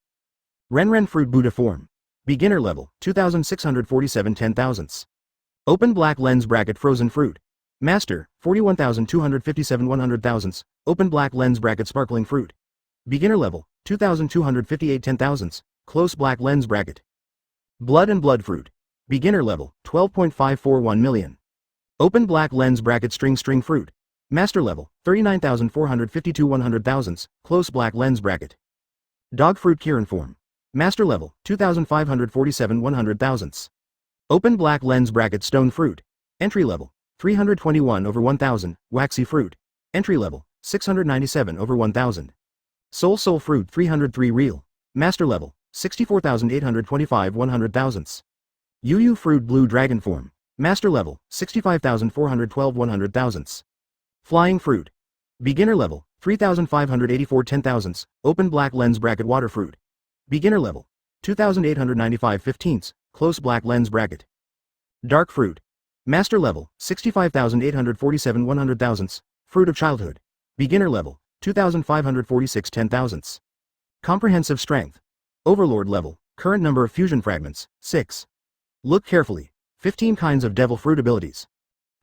Ren fruit Buddha form. Beginner level. 2,647 10 thousandths. Open black lens bracket frozen fruit. Master. 41,257 100 thousandths. Open black lens bracket sparkling fruit. Beginner level. 2,258 10 thousandths. Close black lens bracket. Blood and blood fruit. Beginner level. 12.541 million. Open black lens bracket string fruit. Master level. 39,452 100 thousandths. Close black lens bracket. Dog fruit Kirin form. Master level. 2,547 100 thousandths. Open black lens bracket stone fruit. Entry level. 321 over 1,000. Waxy fruit. Entry level. 697 over 1,000. Soul fruit 303 real. Master level. 64,825 100 thousandths. Yu fruit blue dragon form. Master level. 65,412 100 thousandths. Flying fruit. Beginner level. 3,584 10 thousandths. Open black lens bracket water fruit. Beginner level. 2,895 15ths. Close black lens bracket. Dark fruit. Master level. 65,847 100 thousandths. Fruit of childhood. Beginner level. 2,546 10 thousandths. Comprehensive strength. Overlord level. Current number of fusion fragments. 6. Look carefully. 15 kinds of devil fruit abilities.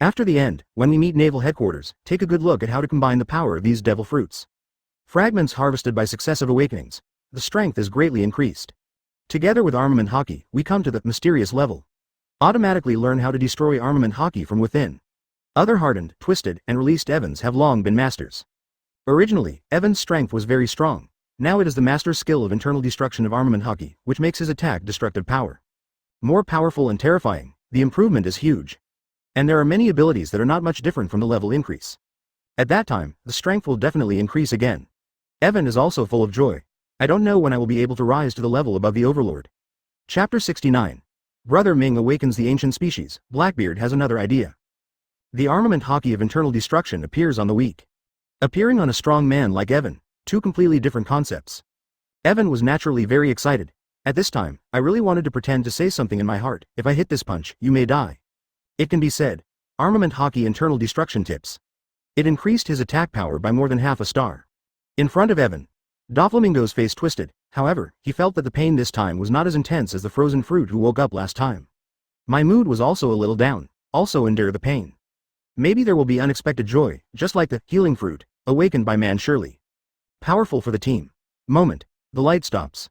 After the end, when we meet naval headquarters, take a good look at how to combine the power of these devil fruits. Fragments harvested by successive awakenings. The strength is greatly increased. Together with armament hockey, we come to the mysterious level. Automatically learn how to destroy armament hockey from within. Other hardened, twisted, and released Evans have long been masters. Originally, Evans' strength was very strong. Now it is the master's skill of internal destruction of armament hockey, which makes his attack destructive power. More powerful and terrifying, the improvement is huge. And there are many abilities that are not much different from the level increase. At that time, the strength will definitely increase again. Evan is also full of joy. I don't know when I will be able to rise to the level above the Overlord. Chapter 69. Brother Ming awakens the ancient species. Blackbeard has another idea. The armament hockey of internal destruction appears on the weak. Appearing on a strong man like Evan. 2 completely different concepts. Evan was naturally very excited. At this time, I really wanted to pretend to say something in my heart. If I hit this punch, you may die. It can be said. Armament hockey internal destruction tips. It increased his attack power by more than half a star. In front of Evan. Doflamingo's face twisted, however, he felt that the pain this time was not as intense as the frozen fruit who woke up last time. My mood was also a little down, also endure the pain. Maybe there will be unexpected joy, just like the healing fruit, awakened by man surely. Powerful for the team. Moment. The light stops.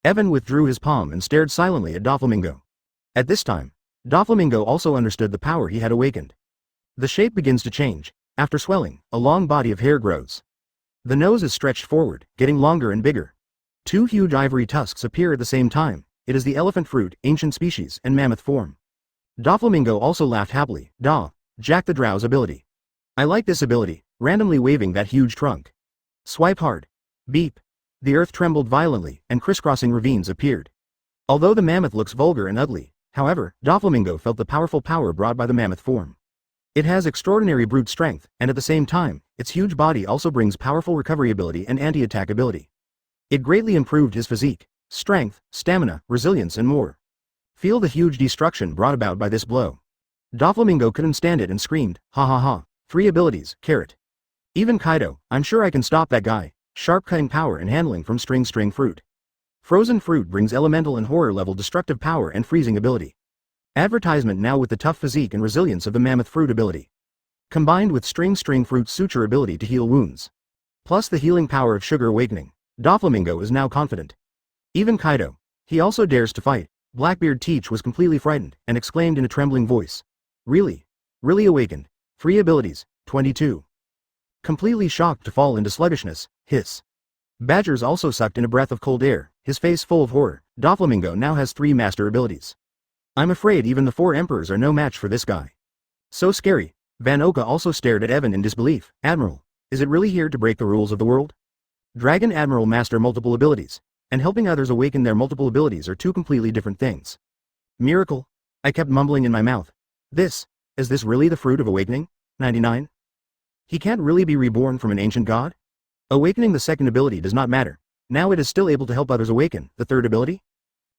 Evan withdrew his palm and stared silently at Doflamingo. At this time, Doflamingo also understood the power he had awakened. The shape begins to change. After swelling, a long body of hair grows. The nose is stretched forward, getting longer and bigger. Two huge ivory tusks appear at the same time. It is the elephant fruit, ancient species, and mammoth form. Doflamingo also laughed happily. Jack the Drow's ability. I like this ability, randomly waving that huge trunk. Swipe hard. Beep. The earth trembled violently, and crisscrossing ravines appeared. Although the mammoth looks vulgar and ugly, however, Doflamingo felt the powerful power brought by the mammoth form. It has extraordinary brute strength, and at the same time, its huge body also brings powerful recovery ability and anti-attack ability. It greatly improved his physique, strength, stamina, resilience and more. Feel the huge destruction brought about by this blow. Doflamingo couldn't stand it and screamed, ha ha ha, 3 abilities, carrot. Even Kaido, I'm sure I can stop that guy, sharp cutting power and handling from string fruit. Frozen fruit brings elemental and horror level destructive power and freezing ability. Advertisement now with the tough physique and resilience of the mammoth fruit ability. Combined with string fruit's suture ability to heal wounds. Plus the healing power of sugar awakening, Doflamingo is now confident. Even Kaido, he also dares to fight. Blackbeard Teach was completely frightened and exclaimed in a trembling voice. Really? Really awakened? 3 abilities, 22. Completely shocked to fall into sluggishness, hiss. Badgers also sucked in a breath of cold air, his face full of horror. Doflamingo now has 3 master abilities. I'm afraid even the 4 emperors are no match for this guy. So scary. Van Oka also stared at Evan in disbelief. Admiral, is it really here to break the rules of the world? Dragon Admiral master multiple abilities, and helping others awaken their multiple abilities are 2 completely different things. Miracle? I kept mumbling in my mouth. Is this really the fruit of awakening? 99? He can't really be reborn from an ancient god? Awakening the 2nd ability does not matter. Now it is still able to help others awaken. The 3rd ability?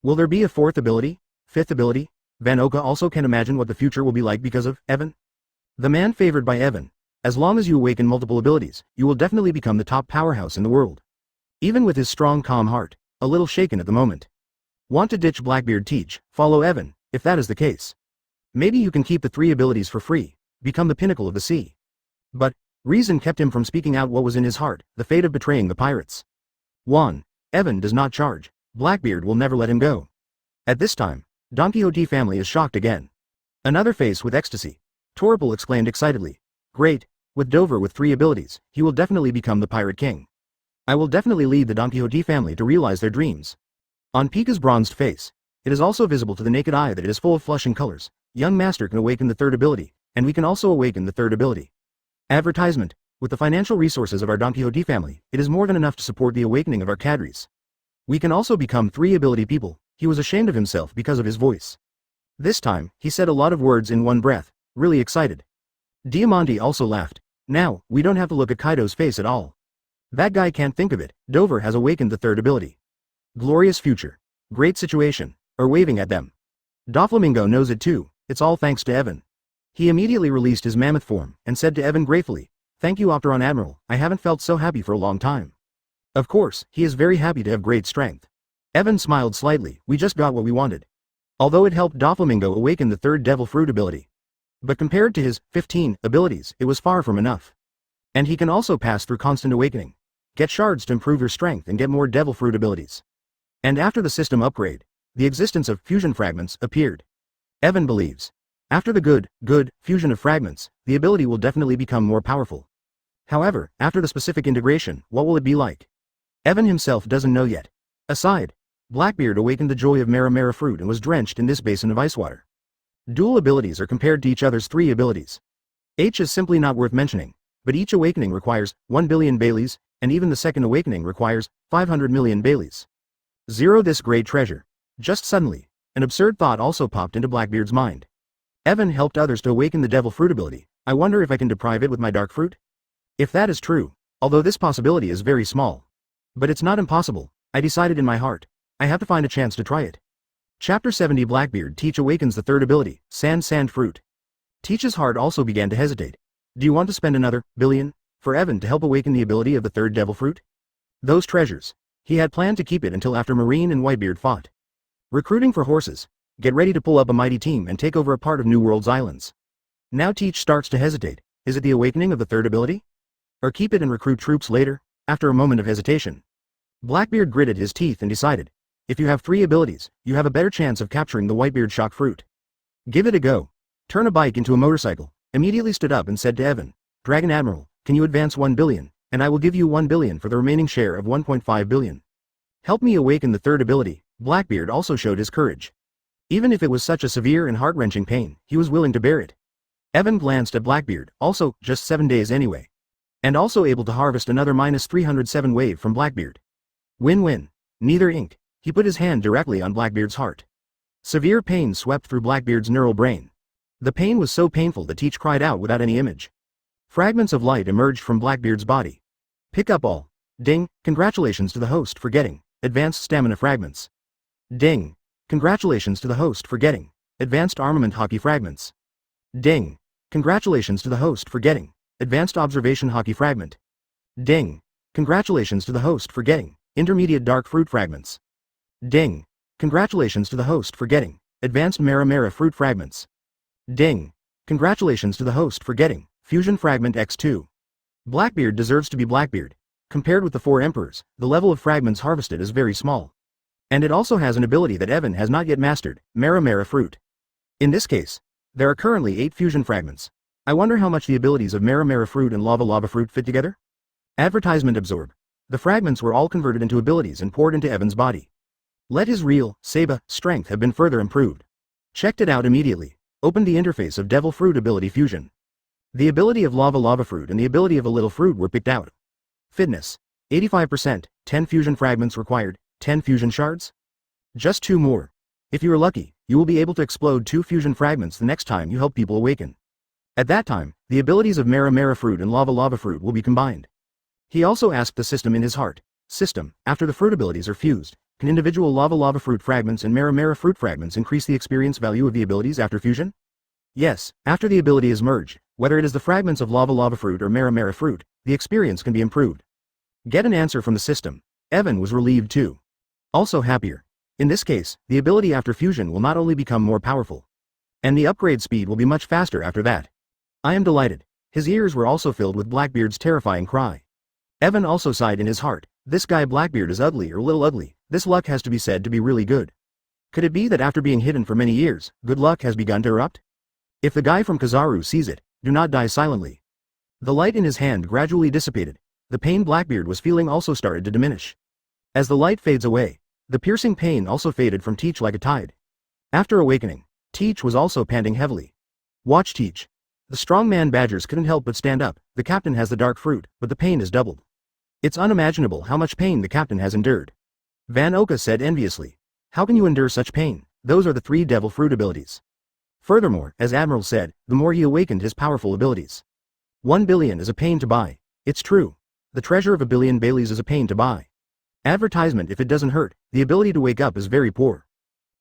Will there be a 4th ability? 5th ability? Van Oka also can imagine what the future will be like because of Evan. The man favored by Evan. As long as you awaken multiple abilities, you will definitely become the top powerhouse in the world. Even with his strong calm heart, a little shaken at the moment. Want to ditch Blackbeard Teach, follow Evan, if that is the case. Maybe you can keep the 3 abilities for free, become the pinnacle of the sea. But, reason kept him from speaking out what was in his heart, the fate of betraying the pirates. 1. Evan does not charge. Blackbeard will never let him go. At this time, Donquixote family is shocked again. Another face with ecstasy. Torpil exclaimed excitedly. Great, with Dover with 3 abilities, he will definitely become the pirate king. I will definitely lead the Donquixote family to realize their dreams. On Pika's bronzed face, it is also visible to the naked eye that it is full of flushing colors. Young master can awaken the 3rd ability, and we can also awaken the 3rd ability. Advertisement. With the financial resources of our Donquixote family, it is more than enough to support the awakening of our cadres. We can also become 3 ability people. He was ashamed of himself because of his voice. This time, he said a lot of words in one breath, really excited. Diamante also laughed. Now, we don't have to look at Kaido's face at all. That guy can't think of it. Dover has awakened the 3rd ability. Glorious future. Great situation. Or waving at them. Doflamingo knows it too. It's all thanks to Evan. He immediately released his mammoth form, and said to Evan gratefully, Thank you Octaron Admiral, I haven't felt so happy for a long time. Of course, he is very happy to have great strength. Evan smiled slightly, we just got what we wanted. Although it helped Doflamingo awaken the 3rd Devil Fruit ability. But compared to his 15 abilities, it was far from enough. And he can also pass through constant awakening. Get shards to improve your strength and get more Devil Fruit abilities. And after the system upgrade, the existence of fusion fragments appeared. Evan believes. After the good fusion of fragments, the ability will definitely become more powerful. However, after the specific integration, what will it be like? Evan himself doesn't know yet. Aside, Blackbeard awakened the joy of Mara fruit and was drenched in this basin of ice water. Dual abilities are compared to each other's 3 abilities. H is simply not worth mentioning, but each awakening requires 1 billion Baileys, and even the 2nd awakening requires 500 million Baileys. 0 this great treasure. Just suddenly, an absurd thought also popped into Blackbeard's mind. Evan helped others to awaken the Devil Fruit ability. I wonder if I can deprive it with my Dark Fruit? If that is true, although this possibility is very small. But it's not impossible, I decided in my heart. I have to find a chance to try it. Chapter 70 Blackbeard Teach awakens the 3rd ability, Sand Fruit. Teach's heart also began to hesitate. Do you want to spend another billion for Evan to help awaken the ability of the 3rd Devil Fruit? Those treasures. He had planned to keep it until after Marine and Whitebeard fought. Recruiting for horses. Get ready to pull up a mighty team and take over a part of New World's islands. Now Teach starts to hesitate. Is it the awakening of the third ability? Or keep it and recruit troops later, after a moment of hesitation? Blackbeard gritted his teeth and decided. If you have 3 abilities, you have a better chance of capturing the Whitebeard shock fruit. Give it a go. Turn a bike into a motorcycle. Immediately stood up and said to Evan, Dragon Admiral, can you advance 1 billion, and I will give you 1 billion for the remaining share of 1.5 billion. Help me awaken the third ability. Blackbeard also showed his courage. Even if it was such a severe and heart-wrenching pain, he was willing to bear it. Evan glanced at Blackbeard, also, just 7 days anyway. And also able to harvest another -307 wave from Blackbeard. Win-win. Neither ink. He put his hand directly on Blackbeard's heart. Severe pain swept through Blackbeard's neural brain. The pain was so painful that Teach cried out without any image. Fragments of light emerged from Blackbeard's body. Pick up all. Ding, congratulations to the host for getting advanced stamina fragments. Ding, congratulations to the host for getting advanced armament hockey fragments. Ding, congratulations to the host for getting advanced observation hockey fragment. Ding, congratulations to the host for getting intermediate dark fruit fragments. Ding, congratulations to the host for getting advanced Mara fruit fragments. Ding, congratulations to the host for getting fusion fragment X2. Blackbeard deserves to be Blackbeard. Compared with the 4 emperors, the level of fragments harvested is very small. And it also has an ability that Evan has not yet mastered, Mara fruit. In this case, there are currently 8 fusion fragments. I wonder how much the abilities of Mara fruit and lava fruit fit together? Advertisement absorb. The fragments were all converted into abilities and poured into Evan's body. Let his real, Seba, strength have been further improved. Checked it out immediately. Opened the interface of Devil Fruit ability fusion. The ability of lava fruit and the ability of a little fruit were picked out. Fitness. 85%, 10 fusion fragments required, 10 fusion shards? Just 2 more. If you are lucky, you will be able to explode 2 fusion fragments the next time you help people awaken. At that time, the abilities of Mara fruit and lava fruit will be combined. He also asked the system in his heart. System, after the fruit abilities are fused, can individual lava fruit fragments and Mara fruit fragments increase the experience value of the abilities after fusion? Yes, after the ability is merged, whether it is the fragments of lava fruit or Mara fruit, the experience can be improved. Get an answer from the system. Evan was relieved too. Also happier. In this case, the ability after fusion will not only become more powerful, and the upgrade speed will be much faster after that. I am delighted. His ears were also filled with Blackbeard's terrifying cry. Evan also sighed in his heart. This guy Blackbeard is ugly or little ugly. This luck has to be said to be really good. Could it be that after being hidden for many years, good luck has begun to erupt? If the guy from Kizaru sees it, do not die silently. The light in his hand gradually dissipated. The pain Blackbeard was feeling also started to diminish. As the light fades away, the piercing pain also faded from Teach like a tide. After awakening, Teach was also panting heavily. Watch Teach. The strongman badgers couldn't help but stand up. The captain has the dark fruit, but the pain is doubled. It's unimaginable how much pain the captain has endured. Van Oka said enviously. How can you endure such pain? Those are the 3 devil fruit abilities. Furthermore, as Admiral said, the more he awakened his powerful abilities. 1 billion is a pain to buy. It's true. The treasure of 1 billion Baileys is a pain to buy. Advertisement if it doesn't hurt, the ability to wake up is very poor.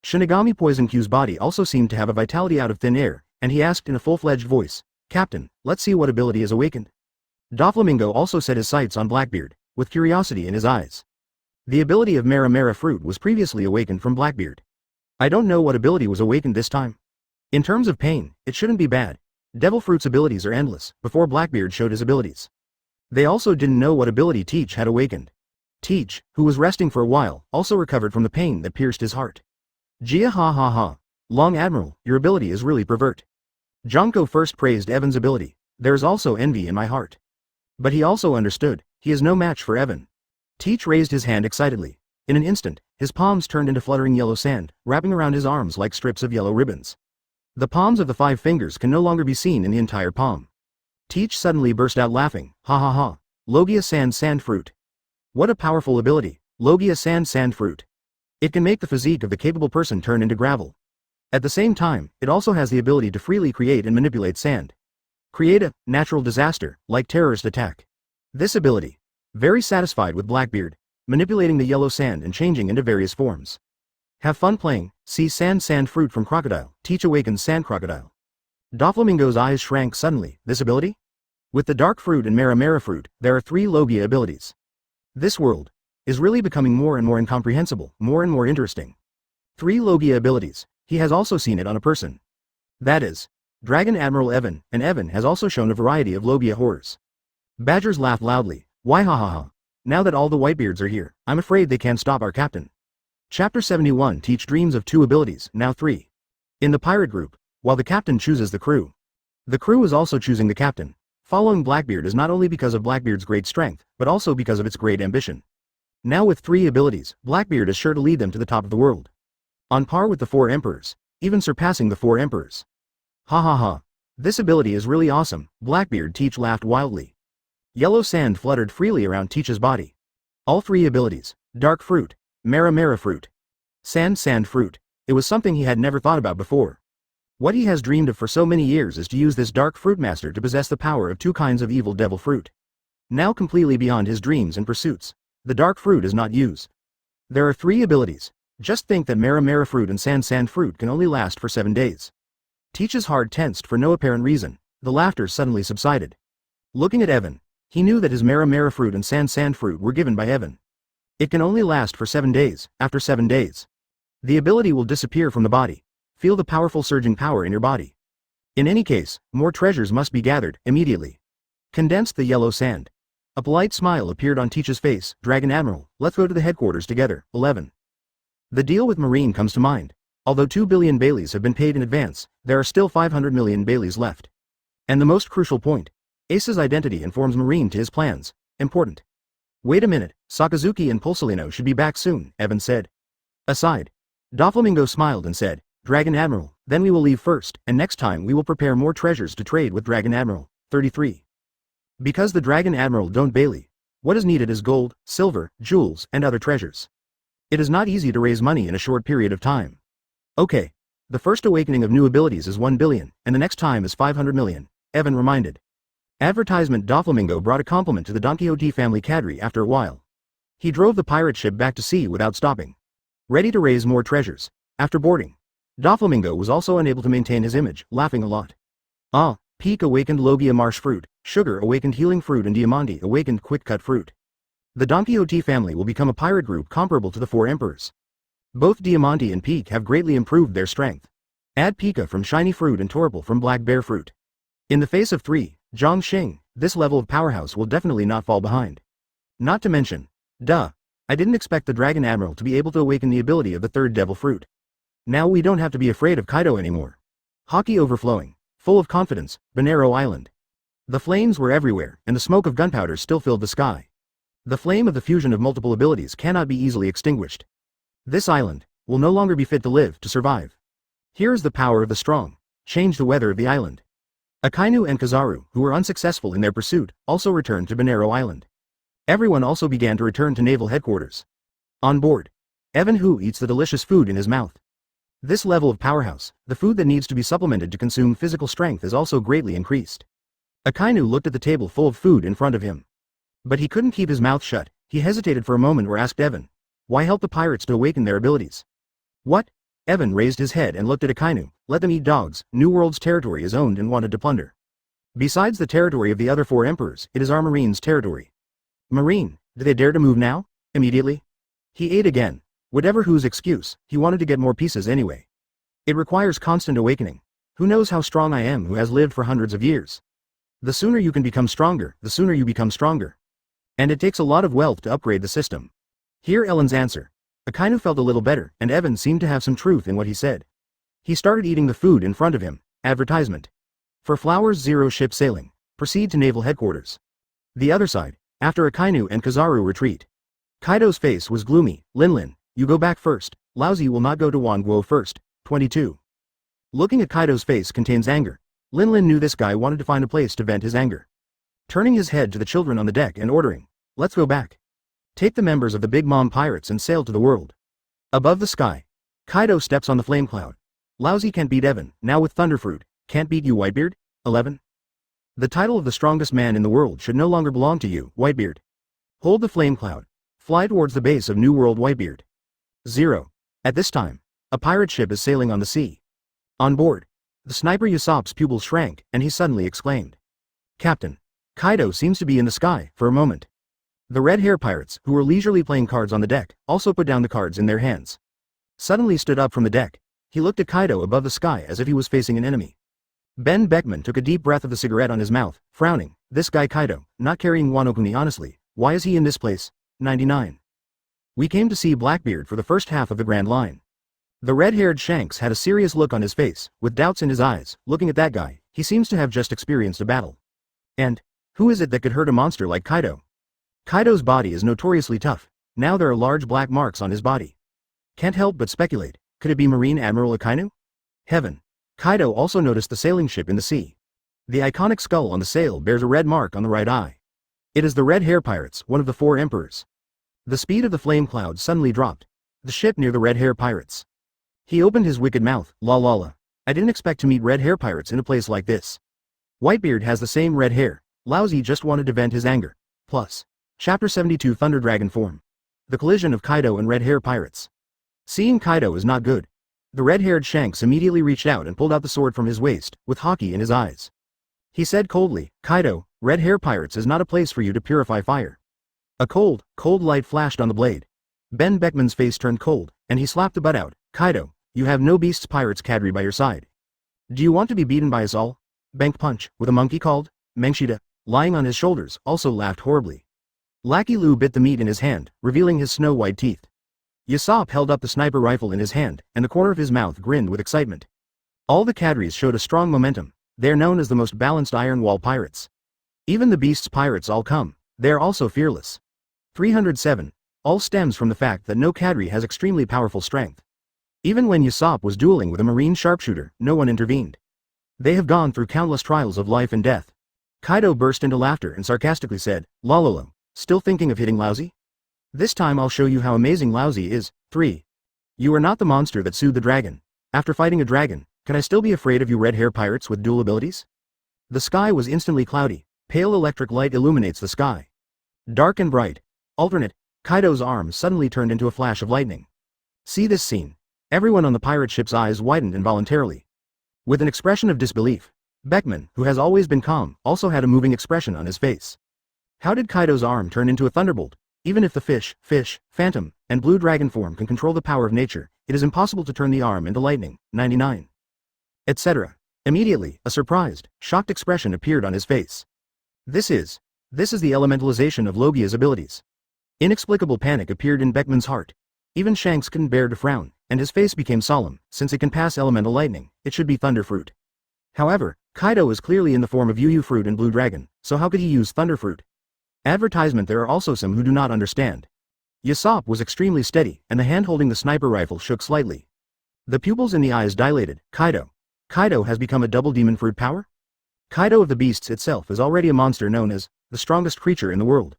Shinigami Poison Q's body also seemed to have a vitality out of thin air, and he asked in a full-fledged voice, Captain, let's see what ability is awakened. Doflamingo also set his sights on Blackbeard, with curiosity in his eyes. The ability of Mara fruit was previously awakened from Blackbeard. I don't know what ability was awakened this time. In terms of pain, it shouldn't be bad. Devil Fruit's abilities are endless, before Blackbeard showed his abilities. They also didn't know what ability Teach had awakened. Teach, who was resting for a while, also recovered from the pain that pierced his heart. Gia ha ha ha. Long Admiral, your ability is really pervert. Jonko first praised Evan's ability. There is also envy in my heart. But he also understood, he is no match for Evan. Teach raised his hand excitedly. In an instant, his palms turned into fluttering yellow sand, wrapping around his arms like strips of yellow ribbons. The palms of the 5 fingers can no longer be seen in the entire palm. Teach suddenly burst out laughing, ha ha ha. Logia sand fruit. What a powerful ability, Logia sand fruit. It can make the physique of the capable person turn into gravel. At the same time, it also has the ability to freely create and manipulate sand. Create a natural disaster, like terrorist attack. This ability. Very satisfied with Blackbeard, manipulating the yellow sand and changing into various forms. Have fun playing. See sand fruit from crocodile. Teach awakens sand crocodile. Doflamingo's eyes shrank suddenly. This ability? With the dark fruit and Mara fruit, there are 3 Logia abilities. This world is really becoming more and more incomprehensible, more and more interesting. 3 Logia abilities. He has also seen it on a person. That is, Dragon Admiral Evan, and Evan has also shown a variety of Logia horrors. Badgers laughed loudly. Why ha ha ha. Now that all the Whitebeards are here, I'm afraid they can't stop our captain. Chapter 71 Teach Dreams of 2 abilities, now 3. In the pirate group, while the captain chooses the crew. The crew is also choosing the captain. Following Blackbeard is not only because of Blackbeard's great strength, but also because of its great ambition. Now with 3 abilities, Blackbeard is sure to lead them to the top of the world. On par with the 4 emperors, even surpassing the 4 emperors. Ha ha ha. This ability is really awesome, Blackbeard. Teach laughed wildly. Yellow sand fluttered freely around Teach's body. All 3 abilities, dark fruit, Mara fruit, sand fruit. It was something he had never thought about before. What he has dreamed of for so many years is to use this dark fruit master to possess the power of 2 kinds of evil devil fruit. Now completely beyond his dreams and pursuits, the dark fruit is not used. There are 3 abilities. Just think that Mara fruit and sand fruit can only last for 7 days. Teach's heart tensed for no apparent reason. The laughter suddenly subsided. Looking at Evan, he knew that his Mara fruit and sand fruit were given by Evan. It can only last for 7 days. After 7 days, the ability will disappear from the body. Feel the powerful surging power in your body. In any case, more treasures must be gathered immediately. Condensed the yellow sand. A polite smile appeared on Teach's face. Dragon Admiral, let's go to the headquarters together. 11. The deal with Marine comes to mind. Although 2 billion Baileys have been paid in advance, there are still 500 million Baileys left. And the most crucial point, Ace's identity informs Marine to his plans. Important. Wait a minute, Sakazuki and Pulsolino should be back soon, Evan said. Aside, Doflamingo smiled and said, Dragon Admiral, then we will leave first, and next time we will prepare more treasures to trade with Dragon Admiral. 33. Because the Dragon Admiral don't Bailey, what is needed is gold, silver, jewels, and other treasures. It is not easy to raise money in a short period of time. Okay. The first awakening of new abilities is 1 billion, and the next time is 500 million, Evan reminded. Advertisement. Doflamingo brought a compliment to the Donquixote family cadre after a while. He drove the pirate ship back to sea without stopping. Ready to raise more treasures. After boarding, Doflamingo was also unable to maintain his image, laughing a lot. Ah, Peak awakened Logia marsh fruit, Sugar awakened healing fruit, and Diamante awakened quick cut fruit. The Donquixote family will become a pirate group comparable to the 4 emperors. Both Diamante and Peak have greatly improved their strength. Add Pika from shiny fruit and Torpal from black bear fruit. In the face of 3, Zhongxing, this level of powerhouse will definitely not fall behind. Not to mention, I didn't expect the Dragon Admiral to be able to awaken the ability of the 3rd devil fruit. Now we don't have to be afraid of Kaido anymore. Hockey overflowing, full of confidence, Banero Island. The flames were everywhere, and the smoke of gunpowder still filled the sky. The flame of the fusion of multiple abilities cannot be easily extinguished. This island will no longer be fit to live, to survive. Here is the power of the strong. Change the weather of the island. Akainu and Kizaru, who were unsuccessful in their pursuit, also returned to Banero Island. Everyone also began to return to naval headquarters. On board, Evan Hu eats the delicious food in his mouth. This level of powerhouse, the food that needs to be supplemented to consume physical strength, is also greatly increased. Akainu looked at the table full of food in front of him. But he couldn't keep his mouth shut. He hesitated for a moment or asked Evan, why help the pirates to awaken their abilities? What? Evan raised his head and looked at Akainu. Let them eat dogs. New World's territory is owned and wanted to plunder. Besides the territory of the other 4 emperors, it is our Marine's territory. Marine, do they dare to move now? Immediately? He ate again. Whatever Who's excuse, he wanted to get more pieces anyway. It requires constant awakening. Who knows how strong I am, who has lived for hundreds of years? The sooner you can become stronger, the sooner you become stronger. And it takes a lot of wealth to upgrade the system. Hear Ellen's answer. Akainu felt a little better, and Evan seemed to have some truth in what he said. He started eating the food in front of him. Advertisement. For Flowers 0 ship sailing. Proceed to naval headquarters. The other side. After Akainu and Kizaru retreat. Kaido's face was gloomy. Linlin, you go back first. Laozi will not go to Wanguo first. 22. Looking at Kaido's face contains anger. Linlin knew this guy wanted to find a place to vent his anger. Turning his head to the children on the deck and ordering, let's go back. Take the members of the Big Mom Pirates and sail to the world. Above the sky, Kaido steps on the flame cloud. Laozi can't beat Evan, now with Thunderfruit. Can't beat you, Whitebeard? 11. The title of the strongest man in the world should no longer belong to you, Whitebeard. Hold the flame cloud. Fly towards the base of New World, Whitebeard. 0. At this time, a pirate ship is sailing on the sea. On board, the sniper Usopp's pupils shrank, and he suddenly exclaimed, Captain, Kaido seems to be in the sky, for a moment. The red hair pirates, who were leisurely playing cards on the deck, also put down the cards in their hands. Suddenly stood up from the deck. He looked at Kaido above the sky as if he was facing an enemy. Ben Beckman took a deep breath of the cigarette on his mouth, frowning. This guy Kaido, not carrying Wano Kuni honestly, why is he in this place? 99. We came to see Blackbeard for the first half of the Grand Line. The red-haired Shanks had a serious look on his face, with doubts in his eyes. Looking at that guy, he seems to have just experienced a battle. And who is it that could hurt a monster like Kaido? Kaido's body is notoriously tough. Now there are large black marks on his body. Can't help but speculate, could it be Marine Admiral Akainu? Heaven. Kaido also noticed the sailing ship in the sea. The iconic skull on the sail bears a red mark on the right eye. It is the Red Hair Pirates, one of the 4 emperors. The speed of the flame cloud suddenly dropped. The ship near the Red Hair Pirates. He opened his wicked mouth. La la la. I didn't expect to meet Red Hair Pirates in a place like this. Whitebeard has the same red hair. Lousy just wanted to vent his anger. Plus. Chapter 72 Thunder Dragon Form. The collision of Kaido and Red Hair Pirates. Seeing Kaido is not good. The red-haired Shanks immediately reached out and pulled out the sword from his waist, with hockey in his eyes. He said coldly, Kaido, Red Hair Pirates is not a place for you to purify fire. A cold light flashed on the blade. Ben Beckman's face turned cold, and he slapped the butt out. Kaido, you have no beasts pirates cadre by your side. Do you want to be beaten by us all? Bank punch, with a monkey called Mengshida, lying on his shoulders, also laughed horribly. Lackey Lu bit the meat in his hand, revealing his snow-white teeth. Usopp held up the sniper rifle in his hand, and the corner of his mouth grinned with excitement. All the cadres showed a strong momentum. They are known as the most balanced Iron Wall pirates. Even the beasts pirates all come. They are also fearless. 307. All stems from the fact that no cadre has extremely powerful strength. Even when Usopp was dueling with a marine sharpshooter, no one intervened. They have gone through countless trials of life and death. Kaido burst into laughter and sarcastically said, Lololo, still thinking of hitting Lousy? This time I'll show you how amazing Lousy is. 3. You are not the monster that soothed the dragon. After fighting a dragon, can I still be afraid of you red hair pirates with dual abilities? The sky was instantly cloudy. Pale electric light illuminates the sky. Dark and bright. Alternate. Kaido's arm suddenly turned into a flash of lightning. See this scene. Everyone on the pirate ship's eyes widened involuntarily. With an expression of disbelief, Beckman, who has always been calm, also had a moving expression on his face. How did Kaido's arm turn into a thunderbolt? Even if the fish, phantom, and blue dragon form can control the power of nature, it is impossible to turn the arm into lightning. 99. Etc. Immediately, a surprised, shocked expression appeared on his face. This is the elementalization of Logia's abilities. Inexplicable panic appeared in Beckman's heart. Even Shanks couldn't bear to frown, and his face became solemn. Since it can pass elemental lightning, it should be thunder fruit. However, Kaido is clearly in the form of Yu fruit and blue dragon, so how could he use thunder fruit? Advertisement. There are also some who do not understand. Usopp was extremely steady, and the hand holding the sniper rifle shook slightly. The pupils in the eyes dilated. Kaido has become a double demon fruit power? Kaido of the beasts itself is already a monster known as the strongest creature in the world.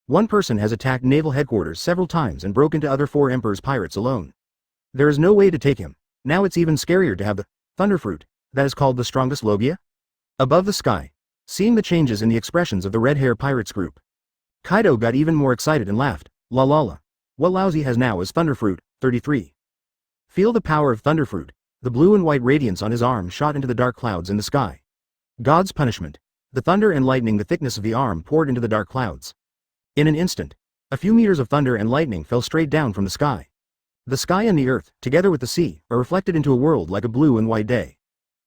One person has attacked naval headquarters several times and broke into other 4 emperors' pirates alone. There is no way to take him. Now it's even scarier to have the thunder fruit that is called the strongest Logia. Above the sky, seeing the changes in the expressions of the red hair pirates group, Kaido got even more excited and laughed. La la la. What Lousy has now is thunder fruit. 33. Feel the power of thunder fruit. The blue and white radiance on his arm shot into the dark clouds in the sky. God's punishment. The thunder and lightning, the thickness of the arm poured into the dark clouds. In an instant, a few meters of thunder and lightning fell straight down from the sky. The sky and the earth, together with the sea, are reflected into a world like a blue and white day.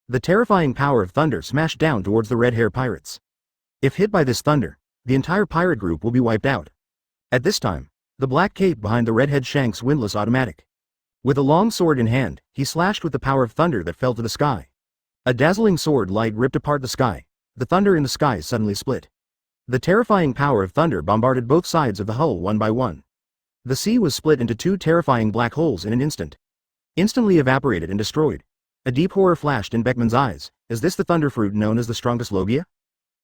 The terrifying power of thunder smashed down towards the red hair pirates. If hit by this thunder, the entire pirate group will be wiped out. At this time, the black cape behind the redhead Shanks windlass automatic. With a long sword in hand, he slashed with the power of thunder that fell to the sky. A dazzling sword light ripped apart the sky. The thunder in the sky suddenly split. The terrifying power of thunder bombarded both sides of the hull one by one. The sea was split into 2 terrifying black holes in an instant. Instantly evaporated and destroyed. A deep horror flashed in Beckman's eyes. Is this the thunder fruit known as the strongest Logia?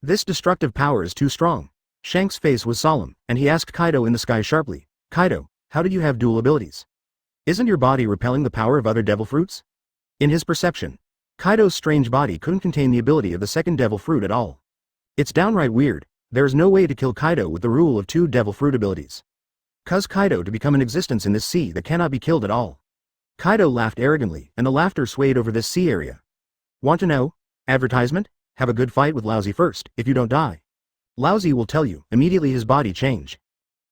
This destructive power is too strong. Shanks' face was solemn, and he asked Kaido in the sky sharply, Kaido, how did you have dual abilities? Isn't your body repelling the power of other devil fruits? In his perception, Kaido's strange body couldn't contain the ability of the second devil fruit at all. It's downright weird. There is no way to kill Kaido with the rule of 2 devil fruit abilities. Cause Kaido to become an existence in this sea that cannot be killed at all. Kaido laughed arrogantly, and the laughter swayed over this sea area. Want to know? Advertisement? Have a good fight with Lousy first, if you don't die. Lousy will tell you. Immediately his body changed.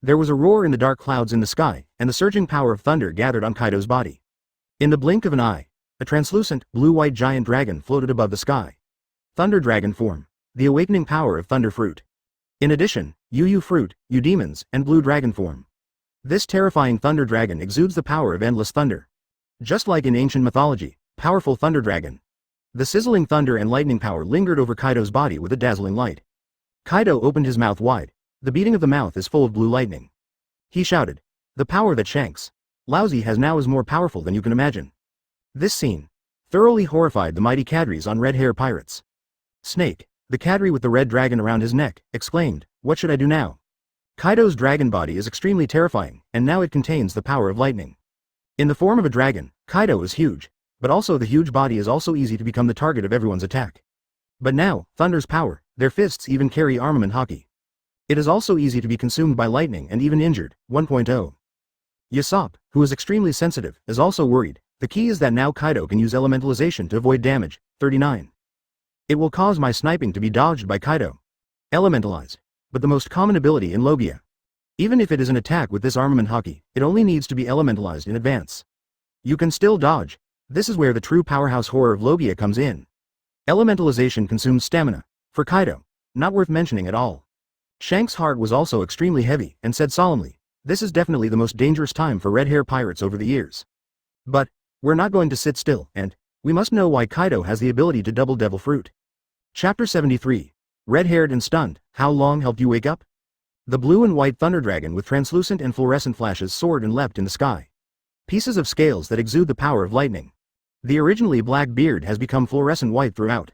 There was a roar in the dark clouds in the sky, and the surging power of thunder gathered on Kaido's body. In the blink of an eye, a translucent, blue-white giant dragon floated above the sky. Thunder Dragon form. The awakening power of Thunder Fruit. In addition, Yu Fruit, Demons, and Blue Dragon form. This terrifying Thunder Dragon exudes the power of endless thunder. Just like in ancient mythology, powerful Thunder Dragon. The sizzling thunder and lightning power lingered over Kaido's body with a dazzling light. Kaido opened his mouth wide. The beating of the mouth is full of blue lightning. He shouted, "The power that Shanks Lousy has now is more powerful than you can imagine." This scene thoroughly horrified the mighty cadres on Red Hair Pirates. Snake, the cadre with the red dragon around his neck, exclaimed, "What should I do now?" Kaido's dragon body is extremely terrifying, and now it contains the power of lightning. In the form of a dragon, Kaido is huge, but also the huge body is also easy to become the target of everyone's attack. But now, Thunder's power, their fists even carry armament hockey. It is also easy to be consumed by lightning and even injured. 1.0. Usopp, who is extremely sensitive, is also worried. The key is that now Kaido can use elementalization to avoid damage. 39. It will cause my sniping to be dodged by Kaido. Elementalized. But the most common ability in Logia. Even if it is an attack with this armament hockey, it only needs to be elementalized in advance. You can still dodge. This is where the true powerhouse horror of Logia comes in. Elementalization consumes stamina. For Kaido, not worth mentioning at all. Shanks' heart was also extremely heavy, and said solemnly, "This is definitely the most dangerous time for Red Hair Pirates over the years. But we're not going to sit still, and we must know why Kaido has the ability to double Devil Fruit." Chapter 73. Red-haired and stunned, how long helped you wake up? The blue and white Thunder Dragon with translucent and fluorescent flashes soared and leapt in the sky. Pieces of scales that exude the power of lightning. The originally black beard has become fluorescent white throughout.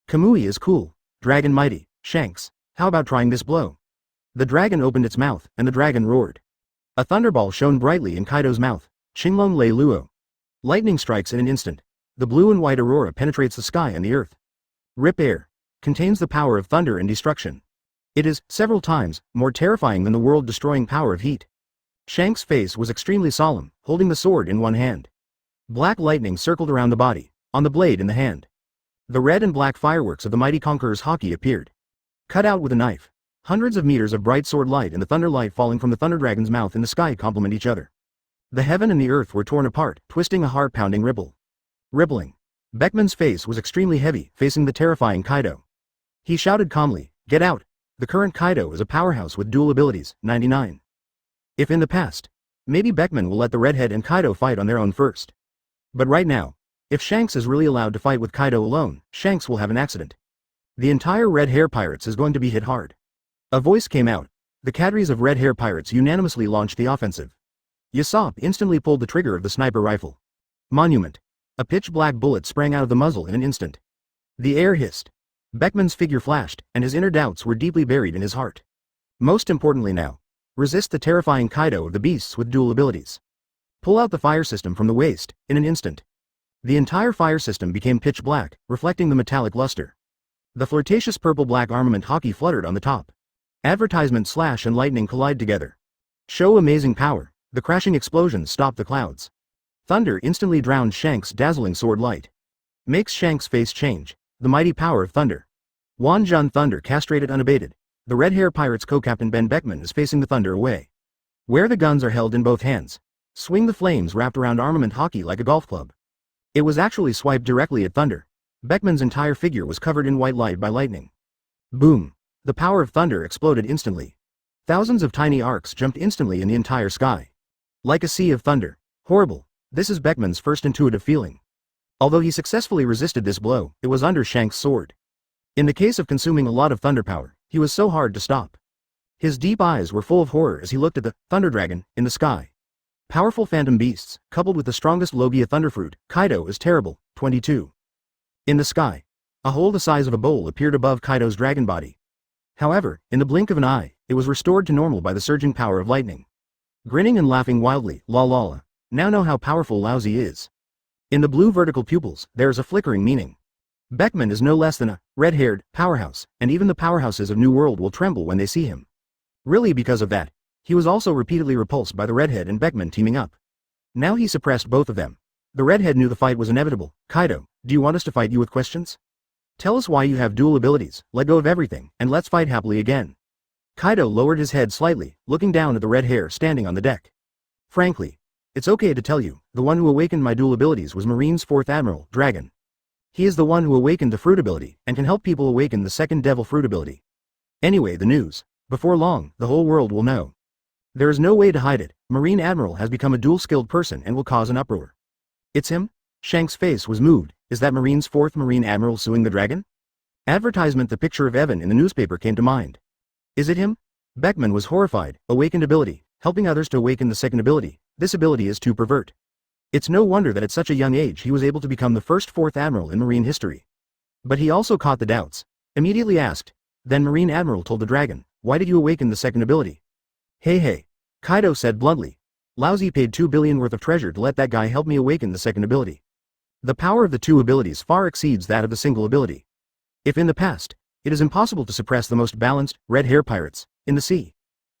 Kamui is cool. Dragon mighty. Shanks, how about trying this blow? The dragon opened its mouth, and the dragon roared. A thunderball shone brightly in Kaido's mouth. Chinglong Lei Luo. Lightning strikes in an instant. The blue and white aurora penetrates the sky and the earth. Rip Air. Contains the power of thunder and destruction. It is, several times, more terrifying than the world-destroying power of heat. Shanks' face was extremely solemn, holding the sword in one hand. Black lightning circled around the body, on the blade in the hand. The red and black fireworks of the mighty conqueror's hockey appeared. Cut out with a knife. Hundreds of meters of bright sword light and the thunder light falling from the Thunder Dragon's mouth in the sky complement each other. The heaven and the earth were torn apart, twisting a heart-pounding ripple. Rippling. Beckman's face was extremely heavy, facing the terrifying Kaido. He shouted calmly, "Get out! The current Kaido is a powerhouse with dual abilities." 99. If in the past, maybe Beckman will let the redhead and Kaido fight on their own first. But right now, if Shanks is really allowed to fight with Kaido alone, Shanks will have an accident. The entire Red Hair Pirates is going to be hit hard. A voice came out. The cadres of Red Hair Pirates unanimously launched the offensive. Usopp instantly pulled the trigger of the sniper rifle. Monument. A pitch-black bullet sprang out of the muzzle in an instant. The air hissed. Beckman's figure flashed, and his inner doubts were deeply buried in his heart. Most importantly now, resist the terrifying Kaido of the beasts with dual abilities. Pull out the fire system from the waist, in an instant. The entire fire system became pitch black, reflecting the metallic luster. The flirtatious purple-black armament hockey fluttered on the top. Advertisement slash and lightning collide together. Show amazing power. The crashing explosions stopped the clouds. Thunder instantly drowned Shanks' dazzling sword light. Makes Shanks' face change. The mighty power of thunder. Wan Jun Thunder castrated unabated. The Red Hair Pirates co-captain Ben Beckman is facing the thunder away. Where the guns are held in both hands. Swing the flames wrapped around armament hockey like a golf club. It was actually swiped directly at thunder. Beckman's entire figure was covered in white light by lightning. Boom. The power of thunder exploded instantly. Thousands of tiny arcs jumped instantly in the entire sky. Like a sea of thunder. Horrible. This is Beckman's first intuitive feeling. Although he successfully resisted this blow, it was under Shanks' sword. In the case of consuming a lot of thunder power, he was so hard to stop. His deep eyes were full of horror as he looked at the Thunder Dragon in the sky. Powerful phantom beasts, coupled with the strongest Logia Thunderfruit, Kaido is terrible. 22. In the sky, a hole the size of a bowl appeared above Kaido's dragon body. However, in the blink of an eye, it was restored to normal by the surging power of lightning. Grinning and laughing wildly, la la la. Now know how powerful Lousy is. In the blue vertical pupils, there is a flickering meaning. Beckman is no less than a red-haired powerhouse, and even the powerhouses of New World will tremble when they see him. Really, because of that, he was also repeatedly repulsed by the redhead and Beckman teaming up. Now he suppressed both of them. The redhead knew the fight was inevitable. Kaido, do you want us to fight you with questions? Tell us why you have dual abilities, let go of everything, and let's fight happily again. Kaido lowered his head slightly, looking down at the red hair standing on the deck. Frankly, it's okay to tell you, the one who awakened my dual abilities was Marine's Fourth Admiral, Dragon. He is the one who awakened the fruit ability, and can help people awaken the second devil fruit ability. Anyway, the news. Before long, the whole world will know. There is no way to hide it, Marine Admiral has become a dual-skilled person and will cause an uproar. It's him? Shanks' face was moved. Is that Marine's fourth Marine Admiral suing the dragon? Advertisement. The picture of Evan in the newspaper came to mind. Is it him? Beckman was horrified. Awakened ability, helping others to awaken the second ability. This ability is to pervert. It's no wonder that at such a young age he was able to become the first Fourth Admiral in Marine history. But he also caught the doubts. Immediately asked. Then Marine Admiral told the dragon, why did you awaken the second ability? Hey. Kaido said bluntly. Lousy paid 2 billion worth of treasure to let that guy help me awaken the second ability. The power of the two abilities far exceeds that of the single ability. If in the past, it is impossible to suppress the most balanced, red-hair pirates, in the sea.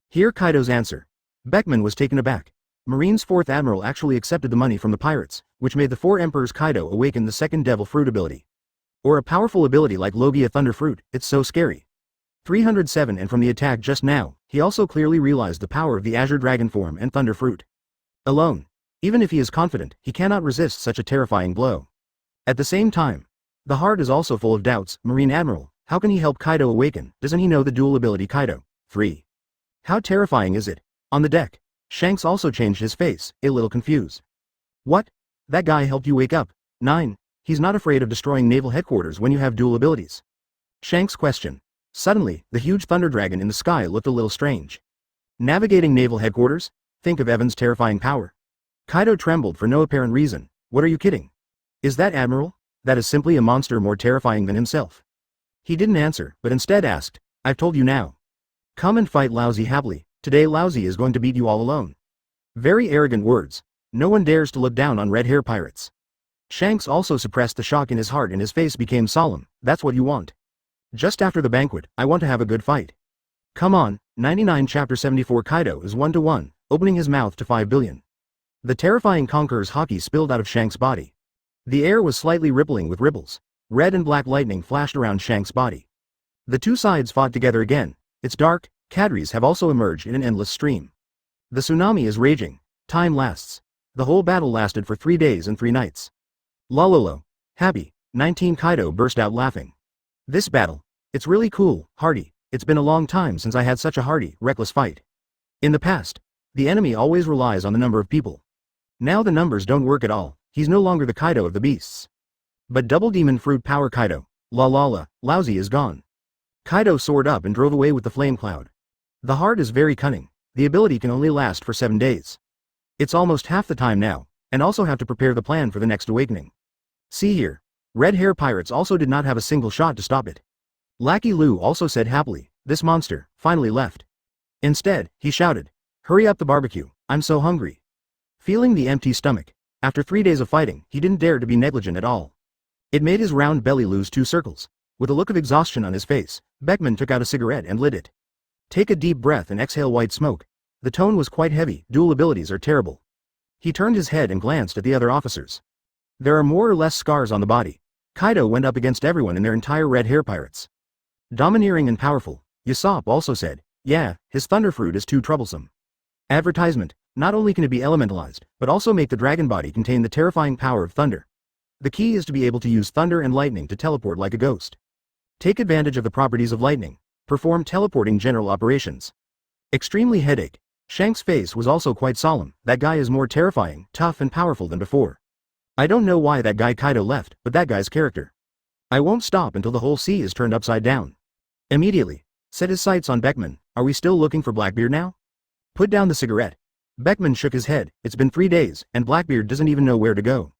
Hear Kaido's answer. Beckman was taken aback. Marine's Fourth Admiral actually accepted the money from the pirates, which made the Four Emperors Kaido awaken the second devil fruit ability. Or a powerful ability like Logia Thunder Fruit. It's so scary. 307. And from the attack just now, he also clearly realized the power of the Azure Dragon form and Thunder Fruit. Alone, even if he is confident, he cannot resist such a terrifying blow. At the same time, the heart is also full of doubts. Marine Admiral, how can he help Kaido awaken? Doesn't he know the dual ability Kaido? 3. How terrifying is it? On the deck, Shanks also changed his face, a little confused. What? That guy helped you wake up? 9. He's not afraid of destroying naval headquarters when you have dual abilities. Shanks questioned. Suddenly, the huge thunder dragon in the sky looked a little strange. Navigating naval headquarters? Think of Evan's terrifying power. Kaido trembled for no apparent reason. What are you kidding? Is that Admiral? That is simply a monster more terrifying than himself. He didn't answer, but instead asked, I've told you now. Come and fight Lousy happily. Today Lousy is going to beat you all alone. Very arrogant words. No one dares to look down on red hair pirates. Shanks also suppressed the shock in his heart and his face became solemn. That's what you want. Just after the banquet, I want to have a good fight. Come on. 99 Chapter 74. Kaido is 1-1, opening his mouth to 5 billion. The terrifying conqueror's haki spilled out of Shanks' body. The air was slightly rippling with ripples. Red and black lightning flashed around Shanks' body. The two sides fought together again. It's dark. Cadres have also emerged in an endless stream. The tsunami is raging. Time lasts. The whole battle lasted for 3 days and 3 nights. Lololo. Happy. 19 Kaido burst out laughing. This battle. It's really cool, hearty. It's been a long time since I had such a hearty, reckless fight. In the past, the enemy always relies on the number of people. Now the numbers don't work at all. He's no longer the Kaido of the beasts. But double demon fruit power Kaido. Lousy is gone. Kaido soared up and drove away with the flame cloud. The heart is very cunning. The ability can only last for 7 days. It's almost half the time now, and also have to prepare the plan for the next awakening. See here. Red hair pirates also did not have a single shot to stop it. Lackey Lu also said happily, this monster, finally left. Instead, he shouted, hurry up the barbecue, I'm so hungry. Feeling the empty stomach, after 3 days of fighting, he didn't dare to be negligent at all. It made his round belly lose 2 circles. With a look of exhaustion on his face, Beckman took out a cigarette and lit it. Take a deep breath and exhale white smoke. The tone was quite heavy. Dual abilities are terrible. He turned his head and glanced at the other officers. There are more or less scars on the body. Kaido went up against everyone in their entire red hair pirates. Domineering and powerful, Usopp also said, yeah, his thunder fruit is too troublesome. Advertisement, not only can it be elementalized, but also make the dragon body contain the terrifying power of thunder. The key is to be able to use thunder and lightning to teleport like a ghost. Take advantage of the properties of lightning. Perform teleporting general operations. Extremely headache. Shanks' face was also quite solemn. That guy is more terrifying, tough and powerful than before. I don't know why that guy Kaido left, but that guy's character. I won't stop until the whole sea is turned upside down. Immediately. Set his sights on Beckman. Are we still looking for Blackbeard now? Put down the cigarette. Beckman shook his head. It's been 3 days, and Blackbeard doesn't even know where to go.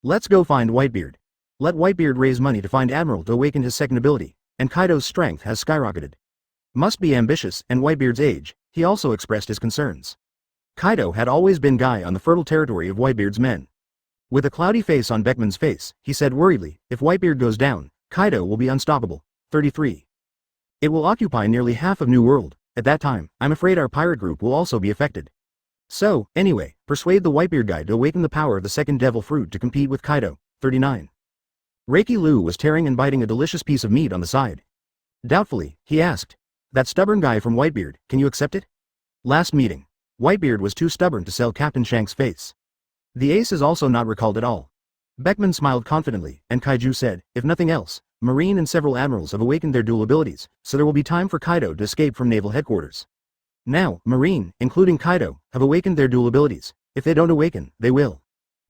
Let's go find Whitebeard. Let Whitebeard raise money to find Admiral to awaken his second ability, and Kaido's strength has skyrocketed. Must be ambitious, and Whitebeard's age, he also expressed his concerns. Kaido had always been guy on the fertile territory of Whitebeard's men. With a cloudy face on Beckman's face, he said worriedly, if Whitebeard goes down, Kaido will be unstoppable. 33. It will occupy nearly half of New World. At that time, I'm afraid our pirate group will also be affected. So, anyway, persuade the Whitebeard guy to awaken the power of the second devil fruit to compete with Kaido. 39. Reiki Lu was tearing and biting a delicious piece of meat on the side. Doubtfully, he asked, That stubborn guy from Whitebeard, can you accept it? Last meeting. Whitebeard was too stubborn to sell Captain Shanks' face. The ace is also not recalled at all. Beckman smiled confidently, and Kaiju said, if nothing else, Marine and several admirals have awakened their dual abilities, so there will be time for Kaido to escape from naval headquarters. Now, Marine, including Kaido, have awakened their dual abilities. If they don't awaken, they will.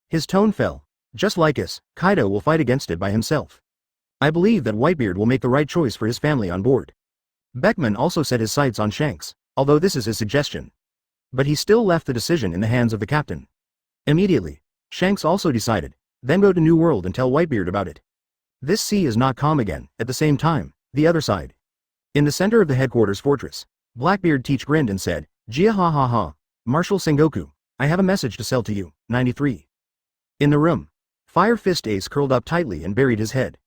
His tone fell. Just like us, Kaido will fight against it by himself. I believe that Whitebeard will make the right choice for his family on board. Beckman also set his sights on Shanks, although this is his suggestion. But he still left the decision in the hands of the captain. Immediately, Shanks also decided, then go to New World and tell Whitebeard about it. This sea is not calm again. At the same time, the other side. In the center of the headquarters fortress, Blackbeard Teach grinned and said, Jia ha ha ha, Marshal Sengoku, I have a message to sell to you, 93. In the room, Fire Fist Ace curled up tightly and buried his head.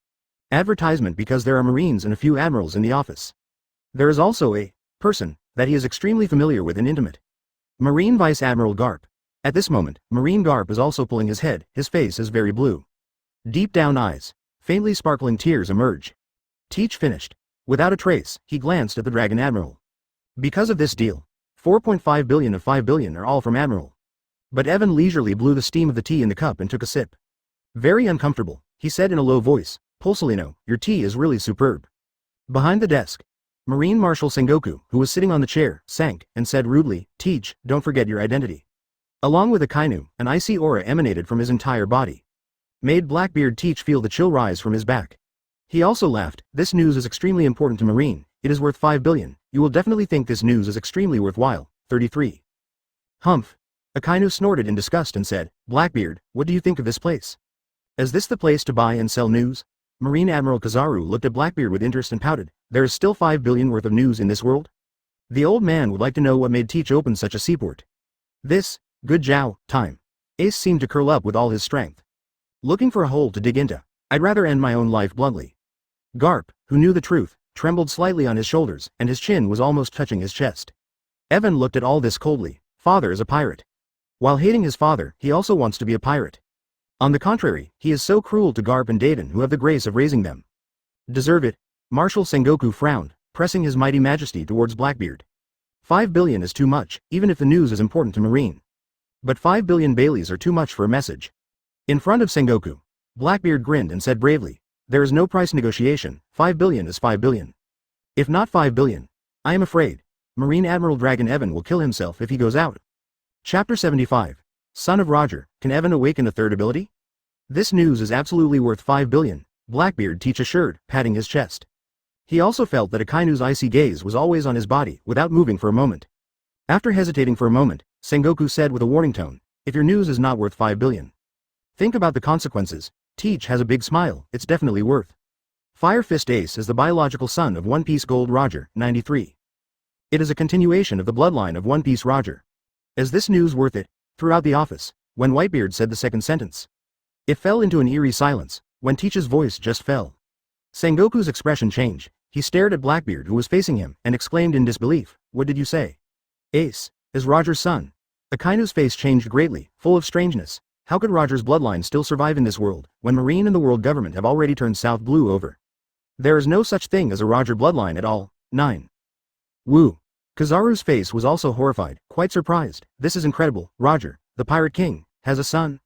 Advertisement because there are Marines and a few admirals in the office. There is also a person that he is extremely familiar with and intimate. Marine Vice Admiral Garp. At this moment, Marine Garp is also pulling his head, his face is very blue. Deep down eyes, faintly sparkling tears emerge. Teach finished. Without a trace, he glanced at the Dragon Admiral. Because of this deal, 4.5 billion of 5 billion are all from Admiral. But Evan leisurely blew the steam of the tea in the cup and took a sip. Very uncomfortable, he said in a low voice, Pulsolino, your tea is really superb. Behind the desk, Marine Marshal Sengoku, who was sitting on the chair, sank, and said rudely, Teach, don't forget your identity. Along with Akainu, an icy aura emanated from his entire body. Made Blackbeard Teach feel the chill rise from his back. He also laughed, this news is extremely important to Marine, it is worth 5 billion, you will definitely think this news is extremely worthwhile, 33. Humph. Akainu snorted in disgust and said, Blackbeard, what do you think of this place? Is this the place to buy and sell news? Marine Admiral Kizaru looked at Blackbeard with interest and pouted, there is still 5 billion worth of news in this world? The old man would like to know what made Teach open such a seaport. This, good Zhao, time. Ace seemed to curl up with all his strength. Looking for a hole to dig into, I'd rather end my own life bluntly. Garp, who knew the truth, trembled slightly on his shoulders, and his chin was almost touching his chest. Evan looked at all this coldly, father is a pirate. While hating his father, he also wants to be a pirate. On the contrary, he is so cruel to Garp and Daden who have the grace of raising them. Deserve it. Marshal Sengoku frowned, pressing his mighty majesty towards Blackbeard. 5 billion is too much, even if the news is important to Marine. But 5 billion Baileys are too much for a message. In front of Sengoku, Blackbeard grinned and said bravely, there is no price negotiation, 5 billion is 5 billion. If not 5 billion, I am afraid, Marine Admiral Dragon Evan will kill himself if he goes out. Chapter 75. Son of Roger, can Evan awaken a third ability? This news is absolutely worth 5 billion, Blackbeard Teach assured, patting his chest. He also felt that Akainu's icy gaze was always on his body, without moving for a moment. After hesitating for a moment, Sengoku said with a warning tone, if your news is not worth 5 billion. Think about the consequences. Teach has a big smile, it's definitely worth. Fire Fist Ace is the biological son of One Piece Gold Roger, 93. It is a continuation of the bloodline of One Piece Roger. Is this news worth it? Throughout the office, when Whitebeard said the second sentence. It fell into an eerie silence, when Teach's voice just fell. Sengoku's expression changed, he stared at Blackbeard who was facing him, and exclaimed in disbelief, what did you say? Ace, is Roger's son. Akainu's face changed greatly, full of strangeness. How could Roger's bloodline still survive in this world, when Marine and the world government have already turned South Blue over? There is no such thing as a Roger bloodline at all. 9. Woo. Kizaru's face was also horrified, quite surprised. This is incredible. Roger, the Pirate King, has a son.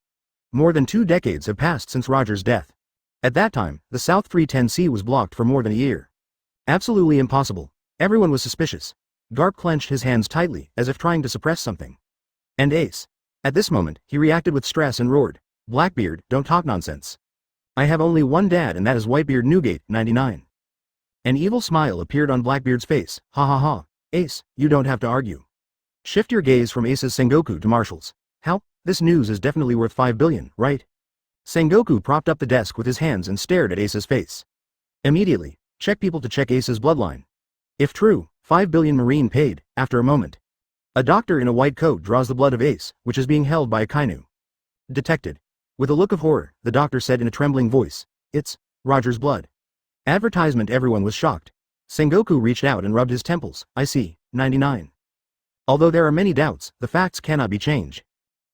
More than 2 decades have passed since Roger's death. At that time, the South 310 Sea was blocked for more than a year. Absolutely impossible. Everyone was suspicious. Garp clenched his hands tightly, as if trying to suppress something. And Ace. At this moment, he reacted with stress and roared, Blackbeard, don't talk nonsense. I have only one dad and that is Whitebeard Newgate, 99. An evil smile appeared on Blackbeard's face, ha ha ha. Ace, you don't have to argue. Shift your gaze from Ace's Sengoku to Marshal's. How? This news is definitely worth 5 billion, right? Sengoku propped up the desk with his hands and stared at Ace's face. Immediately, check people to check Ace's bloodline. If true, 5 billion Marine paid, after a moment. A doctor in a white coat draws the blood of Ace, which is being held by Akainu. Detected. With a look of horror, the doctor said in a trembling voice, it's Roger's blood. Advertisement. Everyone was shocked. Sengoku reached out and rubbed his temples. I see, 99. Although there are many doubts, the facts cannot be changed.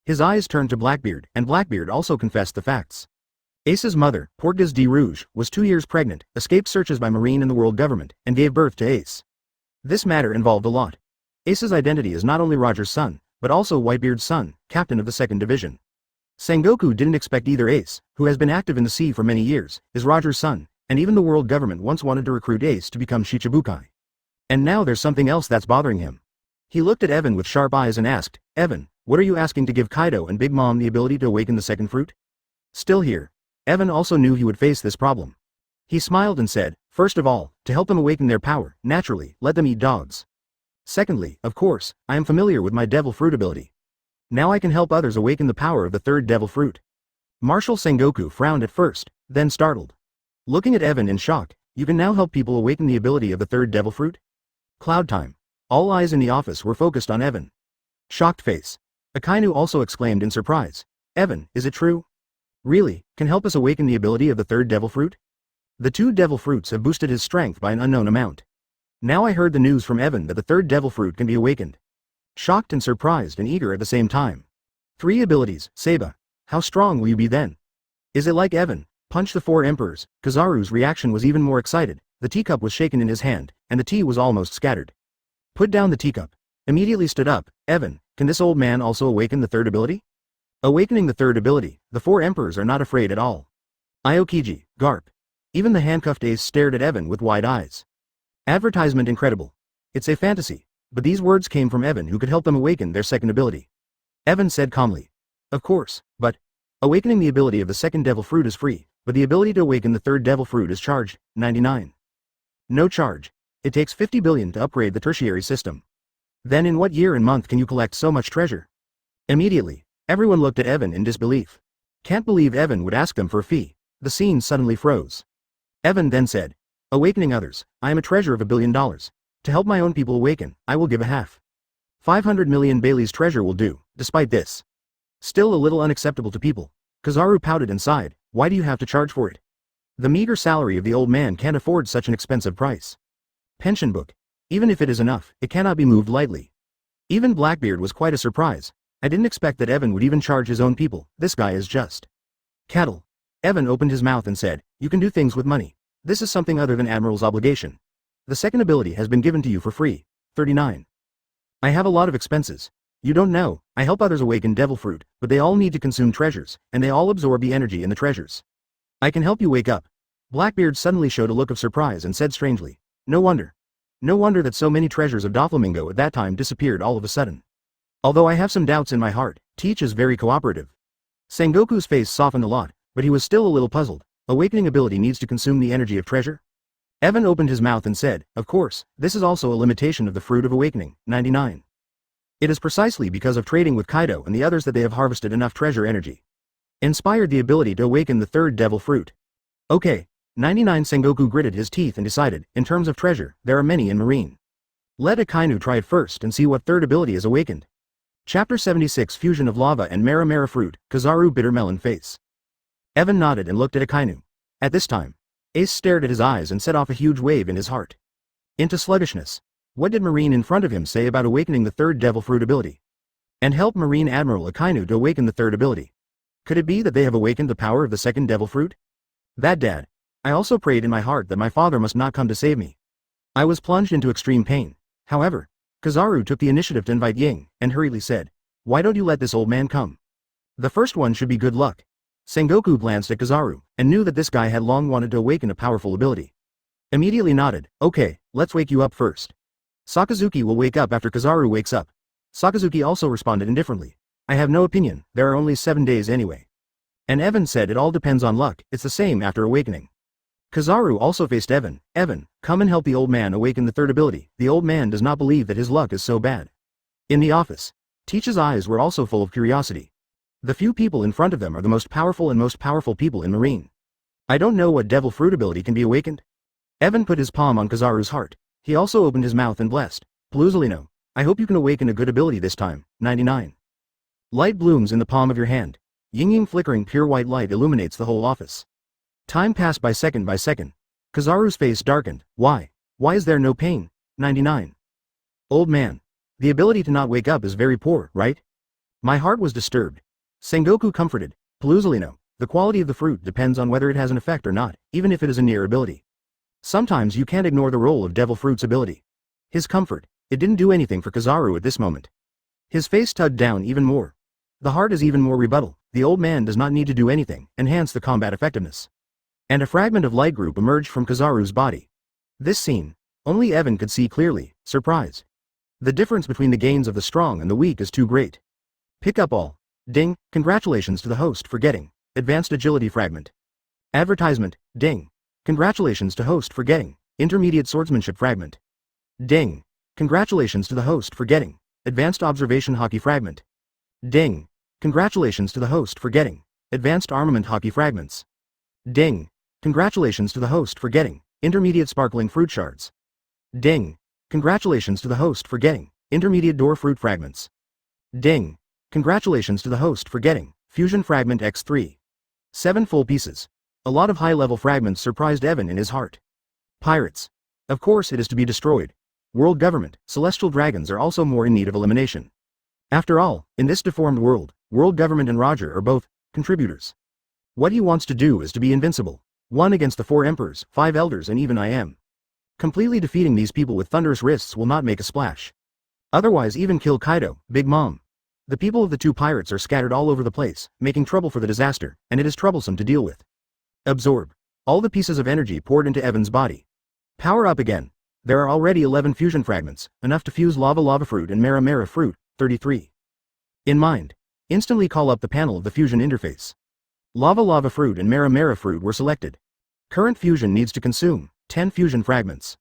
His eyes turned to Blackbeard, and Blackbeard also confessed the facts. Ace's mother, Portgas de Rouge, was 2 years pregnant, escaped searches by Marine and the world government, and gave birth to Ace. This matter involved a lot. Ace's identity is not only Roger's son, but also Whitebeard's son, captain of the 2nd Division. Sengoku didn't expect either Ace, who has been active in the sea for many years, is Roger's son, and even the world government once wanted to recruit Ace to become Shichibukai. And now there's something else that's bothering him. He looked at Evan with sharp eyes and asked, Evan, what are you asking to give Kaido and Big Mom the ability to awaken the second fruit? Still here. Evan also knew he would face this problem. He smiled and said, first of all, to help them awaken their power, naturally, let them eat dogs. Secondly, of course, I am familiar with my devil fruit ability. Now I can help others awaken the power of the 3rd devil fruit. Marshal Sengoku frowned at first, then startled. Looking at Evan in shock, you can now help people awaken the ability of the 3rd devil fruit? Cloud time. All eyes in the office were focused on Evan. Shocked face. Akainu also exclaimed in surprise. Evan, is it true? Really, can help us awaken the ability of the 3rd devil fruit? The 2 devil fruits have boosted his strength by an unknown amount. Now I heard the news from Evan that the 3rd devil fruit can be awakened. Shocked and surprised and eager at the same time. 3 abilities, Seba. How strong will you be then? Is it like Evan? Punch the 4 emperors. Kizaru's reaction was even more excited. The teacup was shaken in his hand, and the tea was almost scattered. Put down the teacup. Immediately stood up. Evan, can this old man also awaken the 3rd ability? Awakening the 3rd ability, the 4 emperors are not afraid at all. Aokiji, Garp. Even the handcuffed Ace stared at Evan with wide eyes. Advertisement incredible. It's a fantasy, but these words came from Evan who could help them awaken their 2nd ability. Evan said calmly. Of course, but awakening the ability of the 2nd devil fruit is free, but the ability to awaken the 3rd devil fruit is charged, 99. No charge. It takes 50 billion to upgrade the tertiary system. Then in what year and month can you collect so much treasure? Immediately, everyone looked at Evan in disbelief. Can't believe Evan would ask them for a fee. The scene suddenly froze. Evan then said, awakening others, I am a treasure of $1 billion. To help my own people awaken, I will give a half. 500 million Bailey's treasure will do, despite this. Still a little unacceptable to people. Kizaru pouted and sighed, why do you have to charge for it? The meager salary of the old man can't afford such an expensive price. Pension book. Even if it is enough, it cannot be moved lightly. Even Blackbeard was quite a surprise. I didn't expect that Evan would even charge his own people. This guy is just cattle. Evan opened his mouth and said, you can do things with money. This is something other than Admiral's obligation. The 2nd ability has been given to you for free. 39. I have a lot of expenses. You don't know, I help others awaken devil fruit, but they all need to consume treasures, and they all absorb the energy in the treasures. I can help you wake up. Blackbeard suddenly showed a look of surprise and said strangely, no wonder. No wonder that so many treasures of Doflamingo at that time disappeared all of a sudden. Although I have some doubts in my heart, Teach is very cooperative. Sengoku's face softened a lot, but he was still a little puzzled. Awakening ability needs to consume the energy of treasure? Evan opened his mouth and said, of course, this is also a limitation of the Fruit of Awakening, 99. It is precisely because of trading with Kaido and the others that they have harvested enough treasure energy. Inspired the ability to awaken the 3rd devil fruit. Okay, 99. Sengoku gritted his teeth and decided, in terms of treasure, there are many in Marine. Let Akainu try it first and see what 3rd ability is awakened. Chapter 76 Fusion of Lava and Mara Fruit, Kizaru Bitter Melon Face. Evan nodded and looked at Akainu. At this time, Ace stared at his eyes and set off a huge wave in his heart. Into sluggishness. What did Marine in front of him say about awakening the 3rd devil fruit ability? And help Marine Admiral Akainu to awaken the 3rd ability. Could it be that they have awakened the power of the 2nd devil fruit? That dad. I also prayed in my heart that my father must not come to save me. I was plunged into extreme pain. However, Kizaru took the initiative to invite Ying, and hurriedly said, why don't you let this old man come? The first one should be good luck. Sengoku glanced at Kizaru, and knew that this guy had long wanted to awaken a powerful ability. Immediately nodded, okay, let's wake you up first. Sakazuki will wake up after Kizaru wakes up. Sakazuki also responded indifferently. I have no opinion, there are only 7 days anyway. And Evan said it all depends on luck, it's the same after awakening. Kizaru also faced Evan. Evan, come and help the old man awaken the 3rd ability. The old man does not believe that his luck is so bad. In the office, Teach's eyes were also full of curiosity. The few people in front of them are the most powerful people in Marine. I don't know what devil fruit ability can be awakened. Evan put his palm on Kizaru's heart. He also opened his mouth and blessed. Pluzalino, I hope you can awaken a good ability this time. 99. Light blooms in the palm of your hand. Yin-yang flickering pure white light illuminates the whole office. Time passed by second. Kizaru's face darkened. Why? Why is there no pain? 99. Old man. The ability to not wake up is very poor, right? My heart was disturbed. Sengoku comforted. Pluzalino, the quality of the fruit depends on whether it has an effect or not, even if it is a near ability. Sometimes you can't ignore the role of devil fruit's ability. His comfort. It didn't do anything for Kizaru at this moment. His face tugged down even more. The heart is even more rebuttal. The old man does not need to do anything, enhance the combat effectiveness. And a fragment of light group emerged from Kizaru's body. This scene. Only Evan could see clearly, surprised. The difference between the gains of the strong and the weak is too great. Pick up all. Ding, congratulations to the host for getting advanced agility fragment. Advertisement, ding. Congratulations to host for getting intermediate swordsmanship fragment. Ding. Congratulations to the host for getting advanced observation hockey fragment. Ding. Congratulations to the host for getting advanced armament hockey fragments. Ding. Congratulations to the host for getting intermediate sparkling fruit shards. Ding. Congratulations to the host for getting intermediate door fruit fragments. Ding. Congratulations to the host for getting fusion fragment X3. 7 full pieces. A lot of high-level fragments surprised Evan in his heart. Pirates. Of course it is to be destroyed. World government, celestial dragons are also more in need of elimination. After all, in this deformed world, world government and Roger are both contributors. What he wants to do is to be invincible. 1 against the 4 emperors, 5 elders and even I am. Completely defeating these people with thunderous wrists will not make a splash. Otherwise even kill Kaido, Big Mom. The people of the 2 pirates are scattered all over the place, making trouble for the disaster, and it is troublesome to deal with. Absorb. All the pieces of energy poured into Evan's body. Power up again. There are already 11 fusion fragments, enough to fuse lava fruit and mara fruit, 33. In mind. Instantly call up the panel of the fusion interface. Lava fruit and mara fruit were selected. Current fusion needs to consume 10 fusion fragments.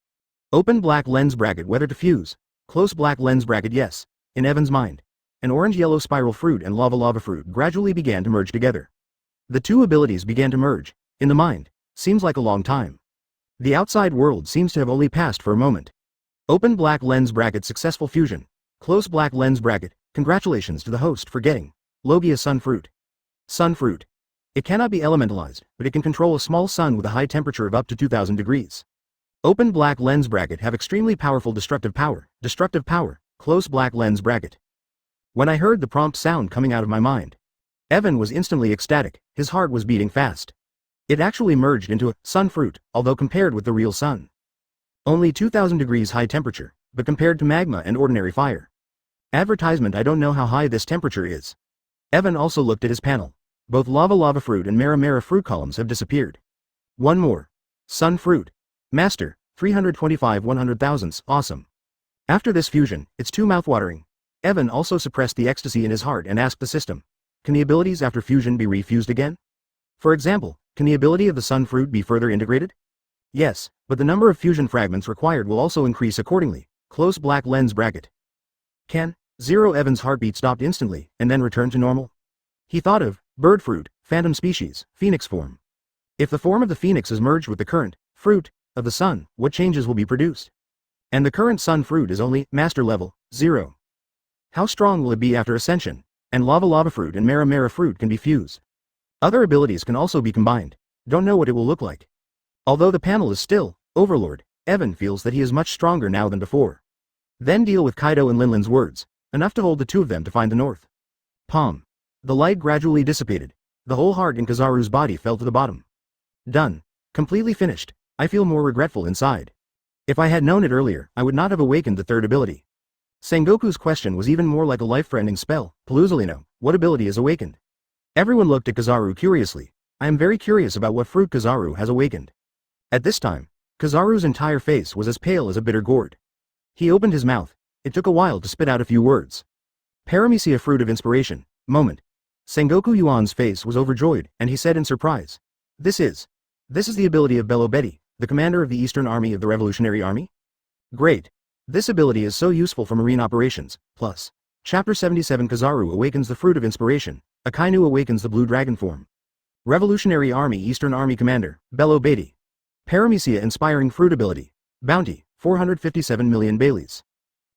Open black lens bracket whether to fuse. Close black lens bracket yes. In Evan's mind. An orange-yellow spiral fruit and lava fruit gradually began to merge together. The 2 abilities began to merge. In the mind. Seems like a long time. The outside world seems to have only passed for a moment. Open black lens bracket successful fusion. Close black lens bracket. Congratulations to the host for getting Logia sun fruit. Sun fruit. It cannot be elementalized, but it can control a small sun with a high temperature of up to 2000 degrees. Open black lens bracket have extremely powerful destructive power. Destructive power. Close black lens bracket. When I heard the prompt sound coming out of my mind, Evan was instantly ecstatic. His heart was beating fast. It actually merged into a sun fruit, although compared with the real sun. Only 2000 degrees high temperature, but compared to magma and ordinary fire. Advertisement I don't know how high this temperature is. Evan also looked at his panel. Both lava fruit and mara fruit columns have disappeared. One more. Sun fruit. Master, 325 100,000ths, awesome. After this fusion, it's too mouthwatering. Evan also suppressed the ecstasy in his heart and asked the system, can the abilities after fusion be refused again? For example, can the ability of the sun fruit be further integrated? Yes, but the number of fusion fragments required will also increase accordingly. Close black lens bracket. Can? 0 Evan's heartbeat stopped instantly, and then returned to normal. He thought of bird fruit, phantom species, phoenix form. If the form of the phoenix is merged with the current fruit of the sun, what changes will be produced? And the current sun fruit is only master level 0. How strong will it be after ascension? And lava fruit and mara fruit can be fused. Other abilities can also be combined. Don't know what it will look like. Although the panel is still Overlord, Evan feels that he is much stronger now than before. Then deal with Kaido and Linlin's words, enough to hold the 2 of them to find the north. Palm. The light gradually dissipated. The whole heart in Kizaru's body fell to the bottom. Done. Completely finished. I feel more regretful inside. If I had known it earlier, I would not have awakened the 3rd ability. Sengoku's question was even more like a life-threatening spell. Paluzolino, what ability is awakened? Everyone looked at Kizaru curiously. I am very curious about what fruit Kizaru has awakened. At this time, Kizaru's entire face was as pale as a bitter gourd. He opened his mouth. It took a while to spit out a few words. Paramecia fruit of inspiration. Moment. Sengoku Yuan's face was overjoyed, and he said in surprise. This is the ability of Blackbeard, the commander of the Eastern Army of the Revolutionary Army? Great. This ability is so useful for marine operations. Plus. Chapter 77 Kizaru awakens the fruit of inspiration. Akainu awakens the blue dragon form. Revolutionary Army Eastern Army Commander, Blackbeard. Paramecia inspiring fruit ability. Bounty, 457 million Baileys.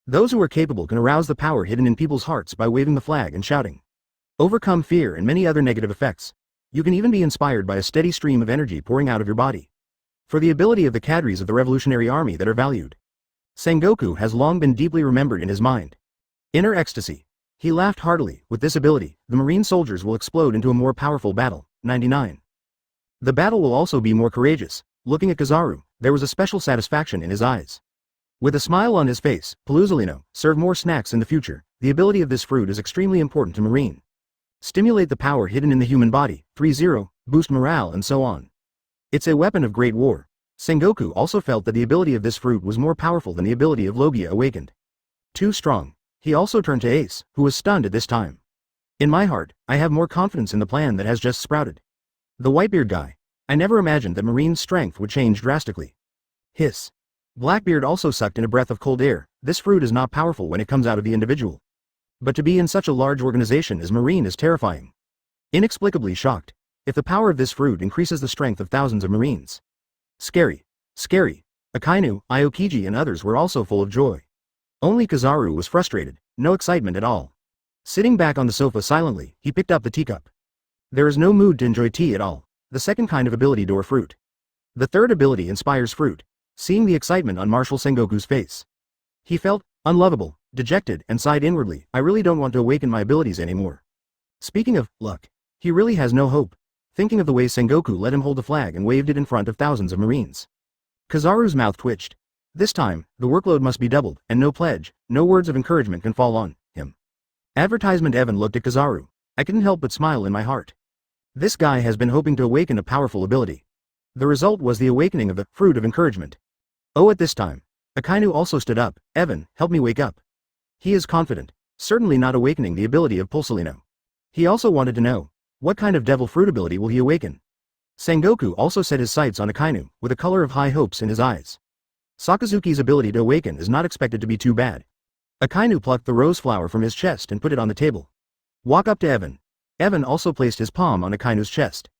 Those who are capable can arouse the power hidden in people's hearts by waving the flag and shouting. Overcome fear and many other negative effects. You can even be inspired by a steady stream of energy pouring out of your body. For the ability of the cadres of the Revolutionary Army that are valued. Sengoku has long been deeply remembered in his mind. Inner ecstasy. He laughed heartily. With this ability, the marine soldiers will explode into a more powerful battle. 99. The battle will also be more courageous. Looking at Kizaru, there was a special satisfaction in his eyes. With a smile on his face, Paluzolino, serve more snacks in the future. The ability of this fruit is extremely important to Marine. Stimulate the power hidden in the human body, 3-0, boost morale and so on. It's a weapon of great war. Sengoku also felt that the ability of this fruit was more powerful than the ability of Logia awakened. Too strong. He also turned to Ace, who was stunned at this time. In my heart, I have more confidence in the plan that has just sprouted. The Whitebeard guy. I never imagined that Marine's strength would change drastically. Hiss. Blackbeard also sucked in a breath of cold air. This fruit is not powerful when it comes out of the individual. But to be in such a large organization as Marine is terrifying. Inexplicably shocked. If the power of this fruit increases the strength of thousands of Marines. Scary. Scary. Akainu, Aokiji and others were also full of joy. Only Kizaru was frustrated, no excitement at all. Sitting back on the sofa silently, he picked up the teacup. There is no mood to enjoy tea at all. The second kind of ability door fruit. The third ability inspires fruit. Seeing the excitement on Marshal Sengoku's face. He felt unlovable, dejected and sighed inwardly. I really don't want to awaken my abilities anymore. Speaking of luck, he really has no hope. Thinking of the way Sengoku let him hold the flag and waved it in front of thousands of Marines. Kizaru's mouth twitched. This time, the workload must be doubled, and no pledge, no words of encouragement can fall on him. Advertisement. Evan looked at Kizaru. I couldn't help but smile in my heart. This guy has been hoping to awaken a powerful ability. The result was the awakening of the fruit of encouragement. Oh, at this time, Akainu also stood up. Evan, help me wake up. He is confident, certainly not awakening the ability of Pulsolino. He also wanted to know, what kind of devil fruit ability will he awaken? Sengoku also set his sights on Akainu, with a color of high hopes in his eyes. Sakazuki's ability to awaken is not expected to be too bad. Akainu plucked the rose flower from his chest and put it on the table. Walk up to Evan. Evan also placed his palm on Akainu's chest.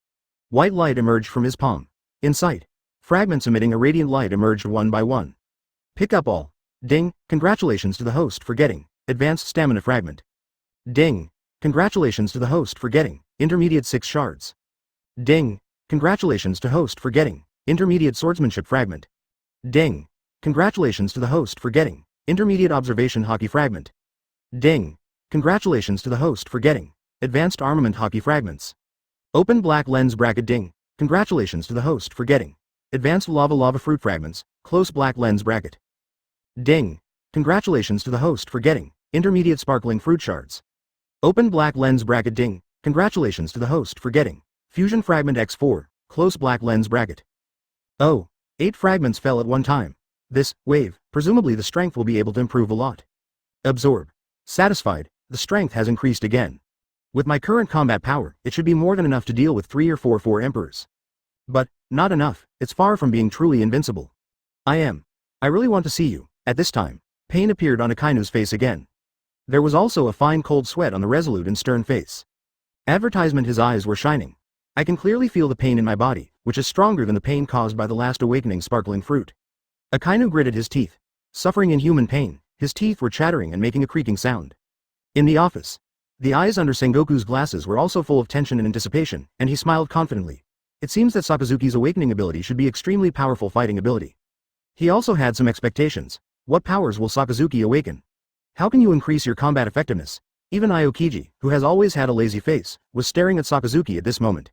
White light emerged from his palm. In sight, fragments emitting a radiant light emerged one by one. Pick up all. Ding, congratulations to the host for getting advanced stamina fragment. Ding, congratulations to the host for getting intermediate 6 shards. Ding, congratulations to host for getting intermediate swordsmanship fragment. Ding, congratulations to the host for getting intermediate observation hockey fragment. Ding, congratulations to the host for getting advanced armament hockey fragments. Open black lens bracket. Ding, congratulations to the host for getting advanced lava fruit fragments, close black lens bracket. Ding, congratulations to the host for getting intermediate sparkling fruit shards. Open black lens bracket. Ding, congratulations to the host for getting fusion fragment X4, close black lens bracket. Oh, 8 fragments fell at one time. This wave, presumably the strength will be able to improve a lot. Absorb. Satisfied, the strength has increased again. With my current combat power, it should be more than enough to deal with 3 or 4 emperors. But, not enough, it's far from being truly invincible. I really want to see you. At this time, pain appeared on Akainu's face again. There was also a fine cold sweat on the resolute and stern face. Advertisement. His eyes were shining. I can clearly feel the pain in my body, which is stronger than the pain caused by the last awakening sparkling fruit. Akainu gritted his teeth. Suffering inhuman pain, his teeth were chattering and making a creaking sound. In the office, the eyes under Sengoku's glasses were also full of tension and anticipation, and he smiled confidently. It seems that Sakazuki's awakening ability should be extremely powerful fighting ability. He also had some expectations. What powers will Sakazuki awaken? How can you increase your combat effectiveness? Even Aokiji, who has always had a lazy face, was staring at Sakazuki at this moment.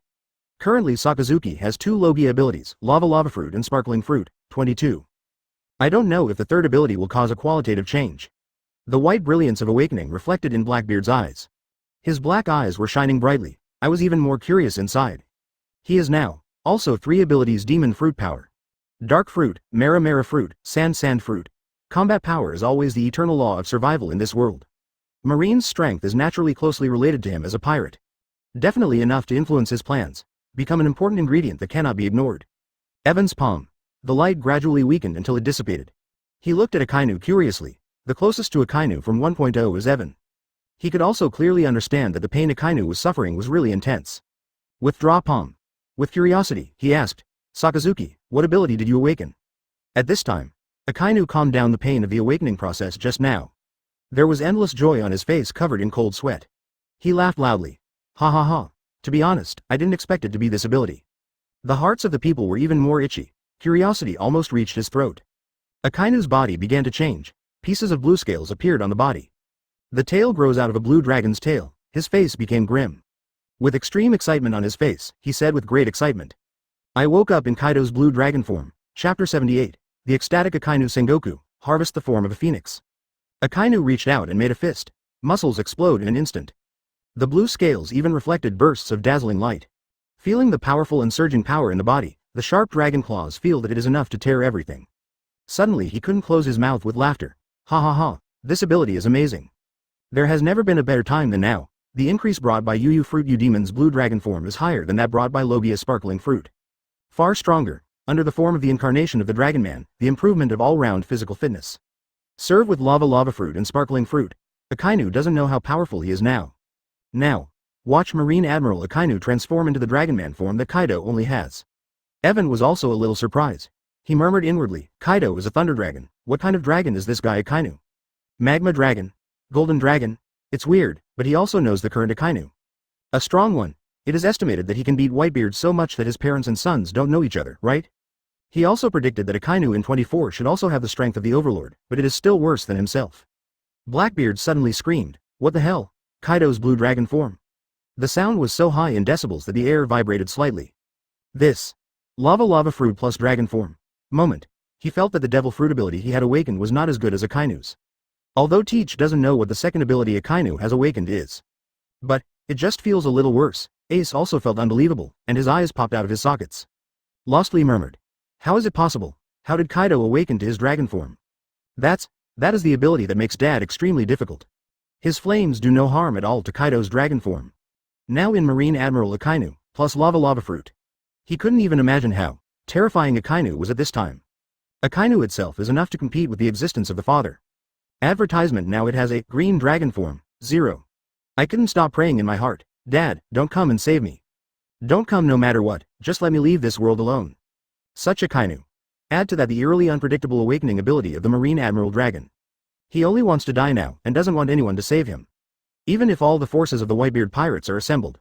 Currently Sakazuki has 2 Logia abilities, lava fruit and sparkling fruit, 22. I don't know if the third ability will cause a qualitative change. The white brilliance of awakening reflected in Blackbeard's eyes. His black eyes were shining brightly. I was even more curious inside. He is now, also 3 abilities demon fruit power. Dark fruit, Mara fruit, sand fruit. Combat power is always the eternal law of survival in this world. Marine's strength is naturally closely related to him as a pirate. Definitely enough to influence his plans, become an important ingredient that cannot be ignored. Evan's palm. The light gradually weakened until it dissipated. He looked at Akainu curiously. The closest to Akainu from 1.0 is Evan. He could also clearly understand that the pain Akainu was suffering was really intense. Withdraw palm. With curiosity, he asked, Sakazuki, what ability did you awaken? At this time, Akainu calmed down the pain of the awakening process just now. There was endless joy on his face covered in cold sweat. He laughed loudly. Ha ha ha. To be honest, I didn't expect it to be this ability. The hearts of the people were even more itchy. Curiosity almost reached his throat. Akainu's body began to change. Pieces of blue scales appeared on the body. The tail grows out of a blue dragon's tail. His face became grim. With extreme excitement on his face, he said with great excitement. I woke up in Kaido's blue dragon form. Chapter 78. The ecstatic Akainu Sengoku, harvest the form of a phoenix. Akainu reached out and made a fist. Muscles explode in an instant. The blue scales even reflected bursts of dazzling light. Feeling the powerful and surging power in the body, the sharp dragon claws feel that it is enough to tear everything. Suddenly he couldn't close his mouth with laughter. Ha ha ha, this ability is amazing. There has never been a better time than now. The increase brought by Yu Fruit Yu Demon's blue dragon form is higher than that brought by Logia's sparkling fruit. Far stronger, under the form of the incarnation of the Dragon Man, the improvement of all-round physical fitness. Serve with lava fruit and sparkling fruit. Akainu doesn't know how powerful he is now. Now, watch Marine Admiral Akainu transform into the Dragon Man form that Kaido only has. Evan was also a little surprised. He murmured inwardly, Kaido is a thunder dragon. What kind of dragon is this guy Akainu? Magma dragon? Golden dragon? It's weird, but he also knows the current Akainu. A strong one. It is estimated that he can beat Whitebeard so much that his parents and sons don't know each other, right? He also predicted that Akainu in 24 should also have the strength of the Overlord, but it is still worse than himself. Blackbeard suddenly screamed, what the hell? Kaido's blue dragon form. The sound was so high in decibels that the air vibrated slightly. This. Lava fruit plus dragon form. Moment. He felt that the devil fruit ability he had awakened was not as good as Akainu's. Although Teach doesn't know what the second ability Akainu has awakened is. But, it just feels a little worse. Ace also felt unbelievable, and his eyes popped out of his sockets. Lostly murmured. How is it possible? How did Kaido awaken to his dragon form? That is the ability that makes Dad extremely difficult. His flames do no harm at all to Kaido's dragon form. Now in Marine Admiral Akainu, plus lava fruit. He couldn't even imagine how terrifying Akainu was at this time. Akainu itself is enough to compete with the existence of the father. Advertisement now it has a green dragon form, 0. I couldn't stop praying in my heart, Dad, don't come and save me. Don't come no matter what, just let me leave this world alone. Such Akainu. Add to that the eerily unpredictable awakening ability of the Marine Admiral Dragon. He only wants to die now and doesn't want anyone to save him. Even if all the forces of the Whitebeard pirates are assembled.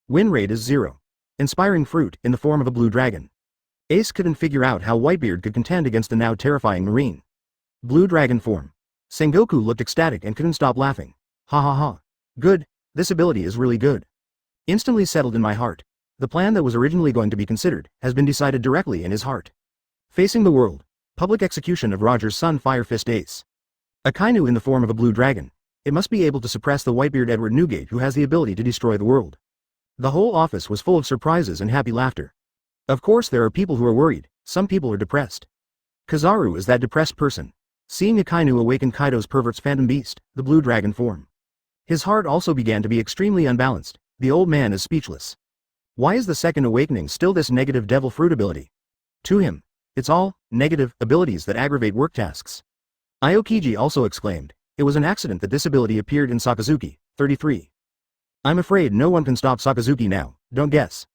Win rate is 0. Inspiring fruit in the form of a blue dragon. Ace couldn't figure out how Whitebeard could contend against the now terrifying Marine. Blue dragon form. Sengoku looked ecstatic and couldn't stop laughing. Ha ha ha. Good, this ability is really good. Instantly settled in my heart. The plan that was originally going to be considered has been decided directly in his heart. Facing the world. Public execution of Roger's son Fire Fist Ace. Akainu in the form of a blue dragon. It must be able to suppress the Whitebeard Edward Newgate who has the ability to destroy the world. The whole office was full of surprises and happy laughter. Of course there are people who are worried, some people are depressed. Kizaru is that depressed person. Seeing Akainu awaken Kaido's pervert's phantom beast, the blue dragon form. His heart also began to be extremely unbalanced. The old man is speechless. Why is the second awakening still this negative devil fruit ability? To him, it's all negative abilities that aggravate work tasks. Aokiji also exclaimed, it was an accident that this ability appeared in Sakazuki, 33. I'm afraid no one can stop Sakazuki now, don't guess.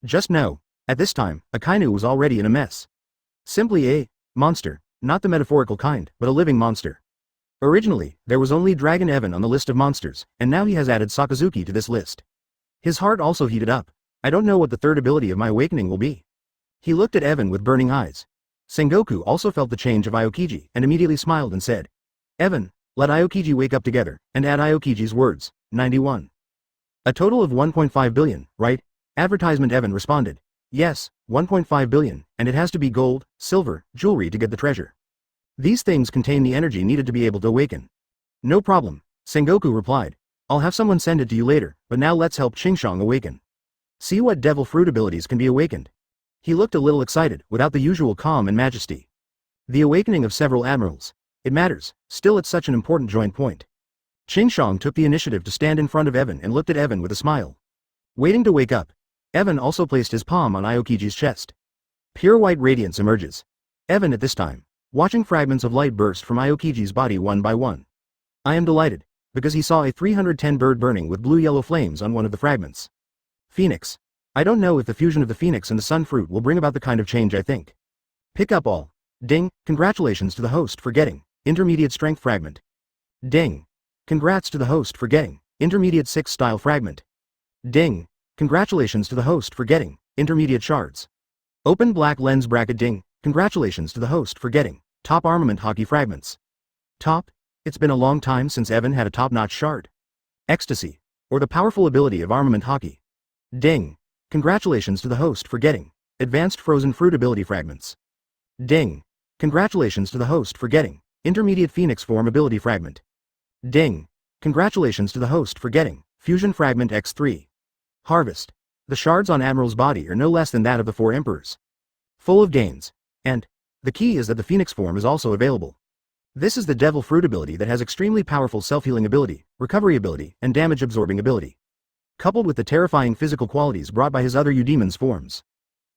Just know, at this time, Akainu was already in a mess. Simply a monster, not the metaphorical kind, but a living monster. Originally, there was only Dragon Evan on the list of monsters, and now he has added Sakazuki to this list. His heart also heated up. I don't know what the third ability of my awakening will be. He looked at Evan with burning eyes. Sengoku also felt the change of Aokiji and immediately smiled and said, Evan, let Aokiji wake up together, and add Aokiji's words, 91. A total of 1.5 billion, right? Advertisement Evan responded. Yes, 1.5 billion, and it has to be gold, silver, jewelry to get the treasure. These things contain the energy needed to be able to awaken. No problem, Sengoku replied. I'll have someone send it to you later, but now let's help Qingshang awaken. See what devil fruit abilities can be awakened. He looked a little excited, without the usual calm and majesty. The awakening of several admirals. It matters, still it's such an important joint point. Qingshang took the initiative to stand in front of Evan and looked at Evan with a smile. Waiting to wake up. Evan also placed his palm on Aokiji's chest. Pure white radiance emerges. Evan at this time, watching fragments of light burst from Aokiji's body one by one. I am delighted, because he saw a 310 bird burning with blue-yellow flames on one of the fragments. Phoenix. I don't know if the fusion of the phoenix and the sun fruit will bring about the kind of change I think. Pick up all. Ding, congratulations to the host for getting intermediate strength fragment. Ding. Congrats to the host for getting intermediate 6 style fragment. Ding. Congratulations to the host for getting intermediate shards. Open black lens bracket. Ding. Congratulations to the host for getting top armament hockey fragments. Top. It's been a long time since Evan had a top-notch shard. Ecstasy, or the powerful ability of armament hockey. Ding. Congratulations to the host for getting advanced frozen fruit ability fragments. Ding. Congratulations to the host for getting Intermediate Phoenix Form Ability Fragment. Ding! Congratulations to the host for getting Fusion Fragment X3. Harvest. The shards on Admiral's body are no less than that of the 4 Emperors. Full of gains. And the key is that the Phoenix form is also available. This is the Devil Fruit ability that has extremely powerful self-healing ability, recovery ability, and damage-absorbing ability. Coupled with the terrifying physical qualities brought by his other Eudemon's forms.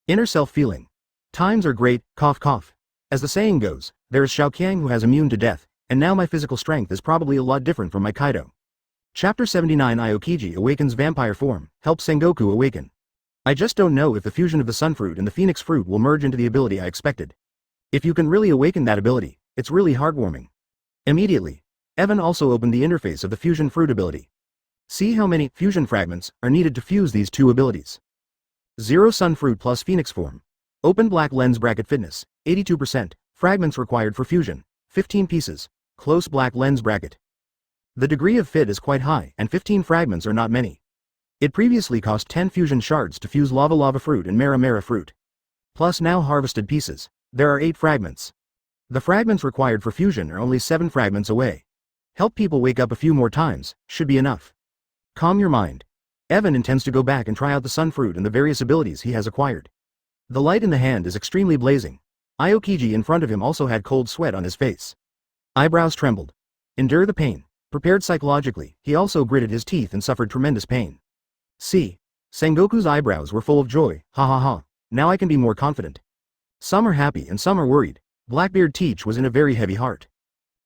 Inner self-feeling. Times are great, cough cough. As the saying goes, there is Xiaoqiang who has immune to death, and now my physical strength is probably a lot different from my Kaido. Chapter 79 Aokiji awakens vampire form, helps Sengoku awaken. I just don't know if the fusion of the Sun Fruit and the Phoenix Fruit will merge into the ability I expected. If you can really awaken that ability, it's really heartwarming. Immediately, Evan also opened the interface of the Fusion Fruit ability. See how many fusion fragments are needed to fuse these 2 abilities. 0 Sun Fruit plus Phoenix form. Open black lens bracket fitness, 82%, fragments required for fusion, 15 pieces, close black lens bracket. The degree of fit is quite high and 15 fragments are not many. It previously cost 10 fusion shards to fuse Lava Fruit and Mara Fruit. Plus now harvested pieces, there are 8 fragments. The fragments required for fusion are only 7 fragments away. Help people wake up a few more times, should be enough. Calm your mind. Evan intends to go back and try out the Sun Fruit and the various abilities he has acquired. The light in the hand is extremely blazing. Aokiji in front of him also had cold sweat on his face. Eyebrows trembled. Endure the pain. Prepared psychologically, he also gritted his teeth and suffered tremendous pain. See. Sengoku's eyebrows were full of joy, ha ha ha, now I can be more confident. Some are happy and some are worried. Blackbeard Teach was in a very heavy heart.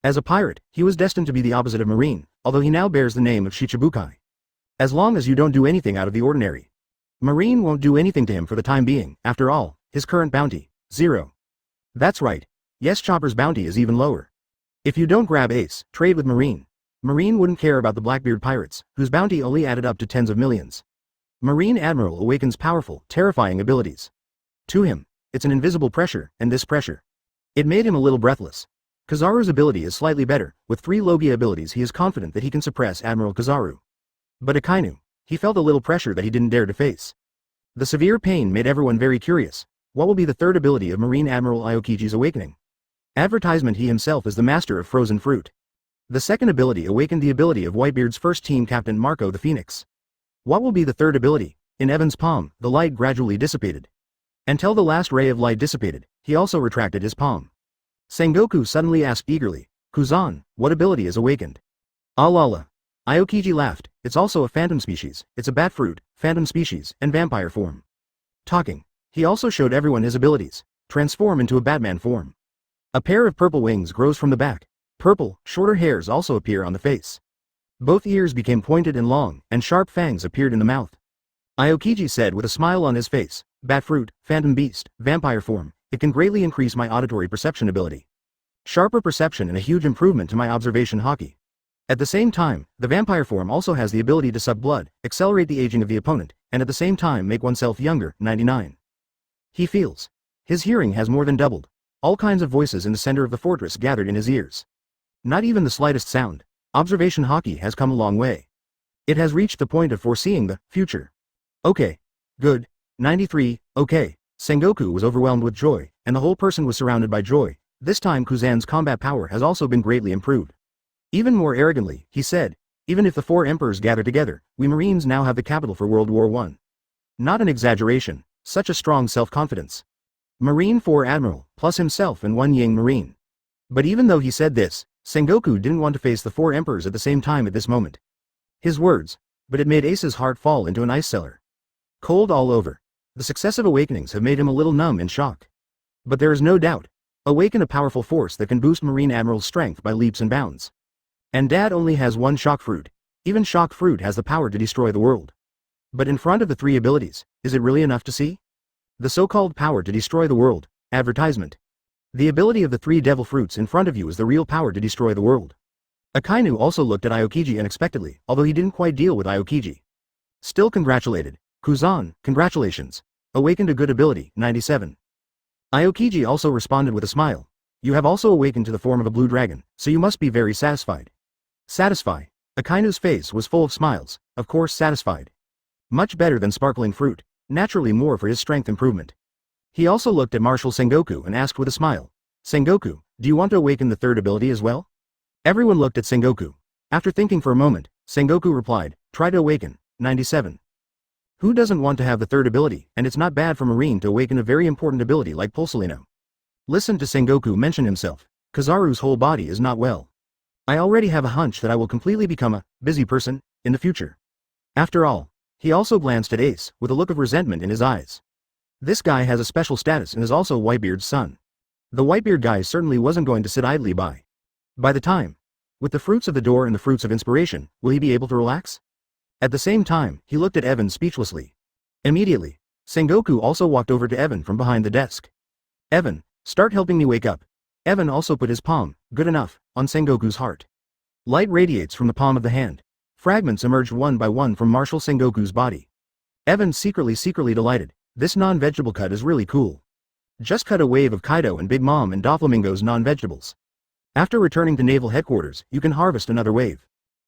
As a pirate, he was destined to be the opposite of Marine, although he now bears the name of Shichibukai. As long as you don't do anything out of the ordinary. Marine won't do anything to him for the time being, after all, his current bounty, 0. That's right, yes, Chopper's bounty is even lower. If you don't grab Ace, trade with Marine. Marine wouldn't care about the Blackbeard pirates, whose bounty only added up to tens of millions. Marine Admiral awakens powerful, terrifying abilities. To him, it's an invisible pressure, and this pressure. It made him a little breathless. Kizaru's ability is slightly better, with 3 Logia abilities he is confident that he can suppress Admiral Kizaru. But Akainu, he felt a little pressure that he didn't dare to face. The severe pain made everyone very curious. What will be the 3rd ability of Marine Admiral Aokiji's awakening? Advertisement: he himself is the master of frozen fruit. The 2nd ability awakened the ability of Whitebeard's first team captain Marco the Phoenix. What will be the 3rd ability? In Evan's palm, the light gradually dissipated. Until the last ray of light dissipated, he also retracted his palm. Sengoku suddenly asked eagerly, Kuzan, what ability is awakened? Alala. Aokiji laughed, it's also a phantom species, it's a bat fruit, phantom species, and vampire form. Talking, he also showed everyone his abilities. Transform into a Batman form. A pair of purple wings grows from the back. Purple, shorter hairs also appear on the face. Both ears became pointed and long, and sharp fangs appeared in the mouth. Aokiji said with a smile on his face, bat fruit, phantom beast, vampire form, it can greatly increase my auditory perception ability. Sharper perception and a huge improvement to my observation hockey. At the same time, the vampire form also has the ability to suck blood, accelerate the aging of the opponent, and at the same time make oneself younger, 99. He feels. His hearing has more than doubled. All kinds of voices in the center of the fortress gathered in his ears. Not even the slightest sound. Observation hockey has come a long way. It has reached the point of foreseeing the future. Okay. Good. 93, okay. Sengoku was overwhelmed with joy, and the whole person was surrounded by joy. This time Kuzan's combat power has also been greatly improved. Even more arrogantly, he said, even if the 4 emperors gather together, we Marines now have the capital for World War I. Not an exaggeration, such a strong self-confidence. Marine 4 Admiral, plus himself and 1 Yang Marine. But even though he said this, Sengoku didn't want to face the 4 emperors at the same time at this moment. His words, but it made Ace's heart fall into an ice cellar. Cold all over. The successive awakenings have made him a little numb in shock. But there is no doubt. Awaken a powerful force that can boost Marine Admiral's strength by leaps and bounds. And Dad only has 1 shock fruit. Even shock fruit has the power to destroy the world. But in front of the 3 abilities, is it really enough to see? The so-called power to destroy the world, advertisement. The ability of the 3 devil fruits in front of you is the real power to destroy the world. Akainu also looked at Aokiji unexpectedly, although he didn't quite deal with Aokiji. Still congratulated. Kuzan, congratulations. Awakened a good ability, 97. Aokiji also responded with a smile. You have also awakened to the form of a blue dragon, so you must be very satisfied. Satisfy. Akainu's face was full of smiles, of course satisfied. Much better than sparkling fruit, naturally more for his strength improvement. He also looked at Marshal Sengoku and asked with a smile, Sengoku, Do you want to awaken the third ability as well? Everyone looked at Sengoku. After thinking for a moment, Sengoku replied, try to awaken. 97. Who doesn't want to have the third ability, and it's not bad for Marine to awaken a very important ability like Pulsalino. Listen to Sengoku mention himself. Kizaru's whole body is not well. I already have a hunch that I will completely become a busy person in the future. After all, he also glanced at Ace with a look of resentment in his eyes. This guy has a special status and is also Whitebeard's son. The Whitebeard guy certainly wasn't going to sit idly by. By the time, with the fruits of the door and the fruits of inspiration, will he be able to relax? At the same time, he looked at Evan speechlessly. Immediately, Sengoku also walked over to Evan from behind the desk. Evan, start helping me wake up. Evan also put his palm, good enough, on Sengoku's heart. Light radiates from the palm of the hand. Fragments emerged one by one from Marshal Sengoku's body. Evan secretly delighted. This non-vegetable cut is really cool. Just cut a wave of Kaido and Big Mom and Doflamingo's non-vegetables. After returning to Naval Headquarters, you can harvest another wave.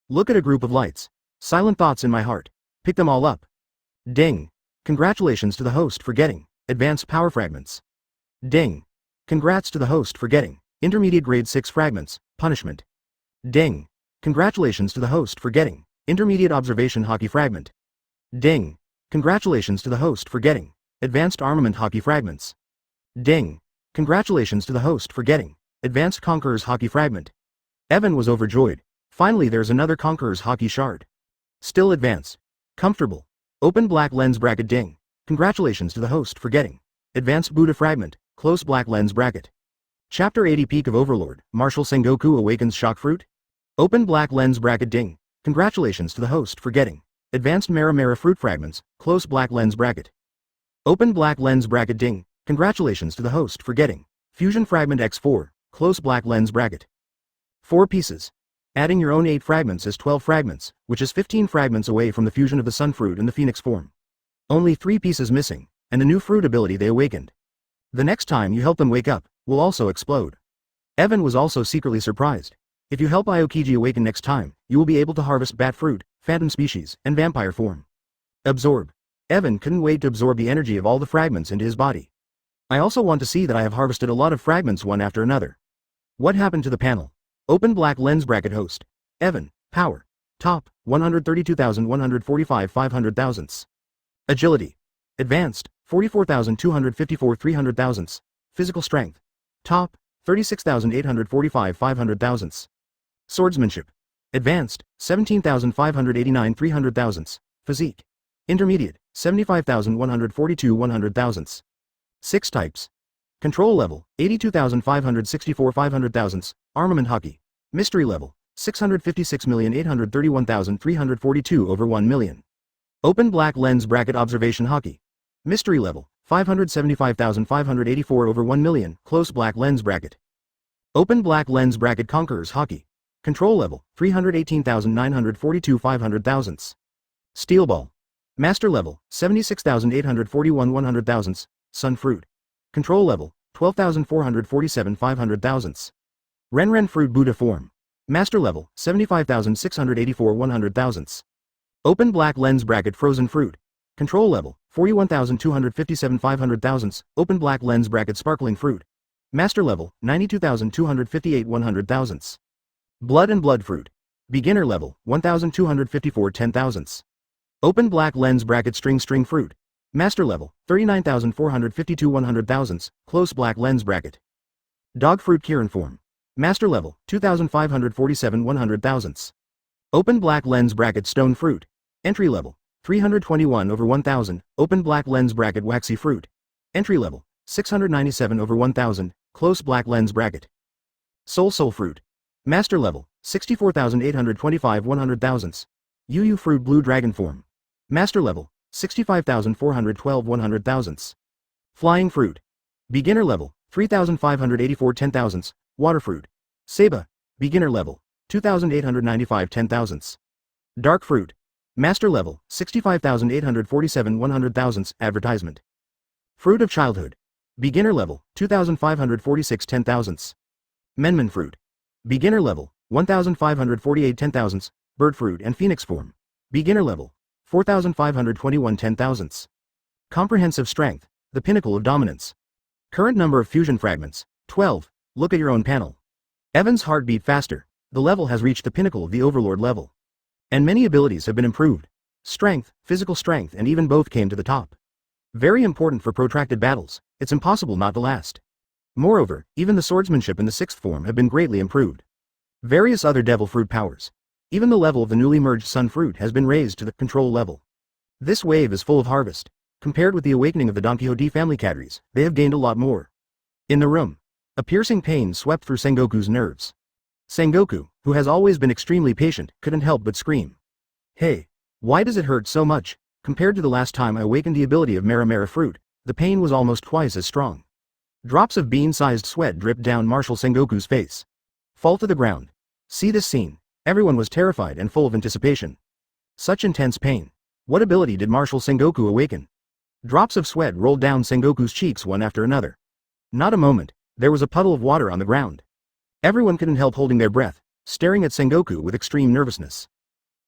Look at a group of lights. Silent thoughts in my heart. Pick them all up. Ding. Congratulations to the host for getting advanced power fragments. Ding. Congrats to the host for getting intermediate grade 6 fragments, punishment. Ding. Congratulations to the host for getting intermediate observation hockey fragment. Ding. Congratulations to the host for getting advanced armament hockey fragments. Ding. Congratulations to the host for getting advanced conqueror's hockey fragment. Evan was overjoyed. Finally there's another conqueror's hockey shard. Still advanced. Comfortable. Open black lens bracket. Ding. Congratulations to the host for getting advanced Buddha fragment, close black lens bracket. Chapter 80 Peak of Overlord, Marshal Sengoku awakens shock fruit. Open black lens bracket. Ding. Congratulations to the host for getting advanced Mara fruit fragments, close black lens bracket. Open black lens bracket. Ding. Congratulations to the host for getting fusion fragment X4, close black lens bracket. 4 pieces. Adding your own 8 fragments is 12 fragments, which is 15 fragments away from the fusion of the sun fruit and the phoenix form. Only 3 pieces missing, and the new fruit ability they awakened. The next time you help them wake up, will also explode. Evan was also secretly surprised. If you help Aokiji awaken next time, you will be able to harvest bat fruit, phantom species, and vampire form. Absorb. Evan couldn't wait to absorb the energy of all the fragments into his body. I also want to see that I have harvested a lot of fragments one after another. What happened to the panel? Open black lens bracket host. Evan, power. Top, 132,145 500 thousandths. Agility. Advanced, 44,254 300 thousandths. Physical strength. Top, 36,845 500 thousandths. Swordsmanship. Advanced, 17,589 300 thousandths. Physique. Intermediate, 75,142 100 thousandths. 6 types. Control level, 82,564 500 thousandths. Armament hockey. Mystery level, 656,831,342 over 1 million. Open black lens bracket observation hockey. Mystery level, 575,584 over 1 million, close black lens bracket. Open black lens bracket conqueror's hockey. Control level, 318,942 500 thousandths. Steel ball. Master level, 76,841 100 thousandths. Sun fruit. Control level, 12,447 500 thousandths. Renren fruit Buddha form. Master level, 75,684 100 thousandths. Open black lens bracket frozen fruit. Control level, 41,257 500 thousandths. Open black lens bracket sparkling fruit. Master level, 92,258 100 thousandths. Blood and blood fruit. Beginner level, 1,254 10 thousandths. Open black lens bracket string fruit. Master level, 39,452 100 thousandths. Close black lens bracket. Dog fruit Kirin form. Master level, 2,547 100 thousandths. Open black lens bracket stone fruit. Entry level, 321 over 1,000. Open black lens bracket waxy fruit. Entry level, 697 over 1,000. Close black lens bracket. Soul fruit. Master level, 64,825 100 thousandths. Yu fruit blue dragon form. Master level, 65,412 100 thousandths. Flying fruit. Beginner level, 3,584 10 thousandths. Water fruit. Seba. Beginner level, 2,895 10 thousandths. Dark fruit. Master level, 65,847 100 thousandths. Advertisement. Fruit of childhood. Beginner level, 2,546 10 thousandths. Menman fruit. Beginner level, 1,548 10 thousandths. Bird fruit and phoenix form. Beginner level, 4,521 10 thousandths. Comprehensive strength, the pinnacle of dominance. Current number of fusion fragments, 12. look at your own panel. Evan's heart beat faster. The level has reached the pinnacle of the Overlord level. And many abilities have been improved. Strength, physical strength, and even both came to the top. Very important for protracted battles. It's impossible not to last. Moreover, even the swordsmanship in the 6th form have been greatly improved. Various other devil fruit powers. Even the level of the newly merged sun fruit has been raised to the control level. This wave is full of harvest. Compared with the awakening of the Donquixote family cadres, they have gained a lot more. In the room, a piercing pain swept through Sengoku's nerves. Sengoku, who has always been extremely patient, couldn't help but scream. Hey, why does it hurt so much? Compared to the last time I awakened the ability of Mara fruit, the pain was almost twice as strong. Drops of bean-sized sweat dripped down Marshal Sengoku's face. Fall to the ground. See this scene. Everyone was terrified and full of anticipation. Such intense pain. What ability did Marshal Sengoku awaken? Drops of sweat rolled down Sengoku's cheeks one after another. Not a moment, there was a puddle of water on the ground. Everyone couldn't help holding their breath, staring at Sengoku with extreme nervousness.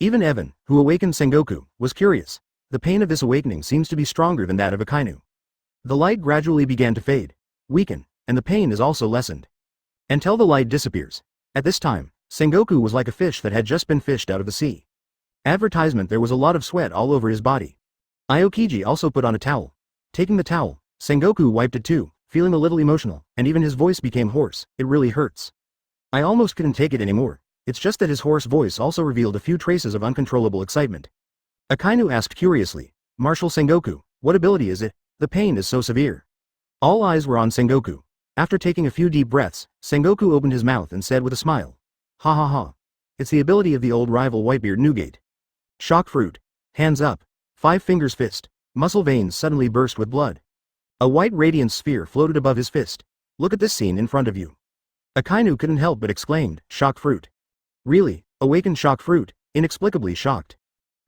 Even Evan, who awakened Sengoku, was curious. The pain of this awakening seems to be stronger than that of Akainu. The light gradually began to fade, weaken, and the pain is also lessened. Until the light disappears. At this time, Sengoku was like a fish that had just been fished out of the sea. Advertisement: there was a lot of sweat all over his body. Aokiji also put on a towel. Taking the towel, Sengoku wiped it too, feeling a little emotional, and even his voice became hoarse. It really hurts. I almost couldn't take it anymore. It's just that his hoarse voice also revealed a few traces of uncontrollable excitement. Akainu asked curiously, Marshal Sengoku, what ability is it? The pain is so severe. All eyes were on Sengoku. After taking a few deep breaths, Sengoku opened his mouth and said with a smile. Ha ha ha. It's the ability of the old rival Whitebeard Newgate. Shock fruit. Hands up. 5 fingers fist. Muscle veins suddenly burst with blood. A white radiance sphere floated above his fist. Look at this scene in front of you. Akainu couldn't help but exclaimed, shock fruit. Really, awaken shock fruit, inexplicably shocked.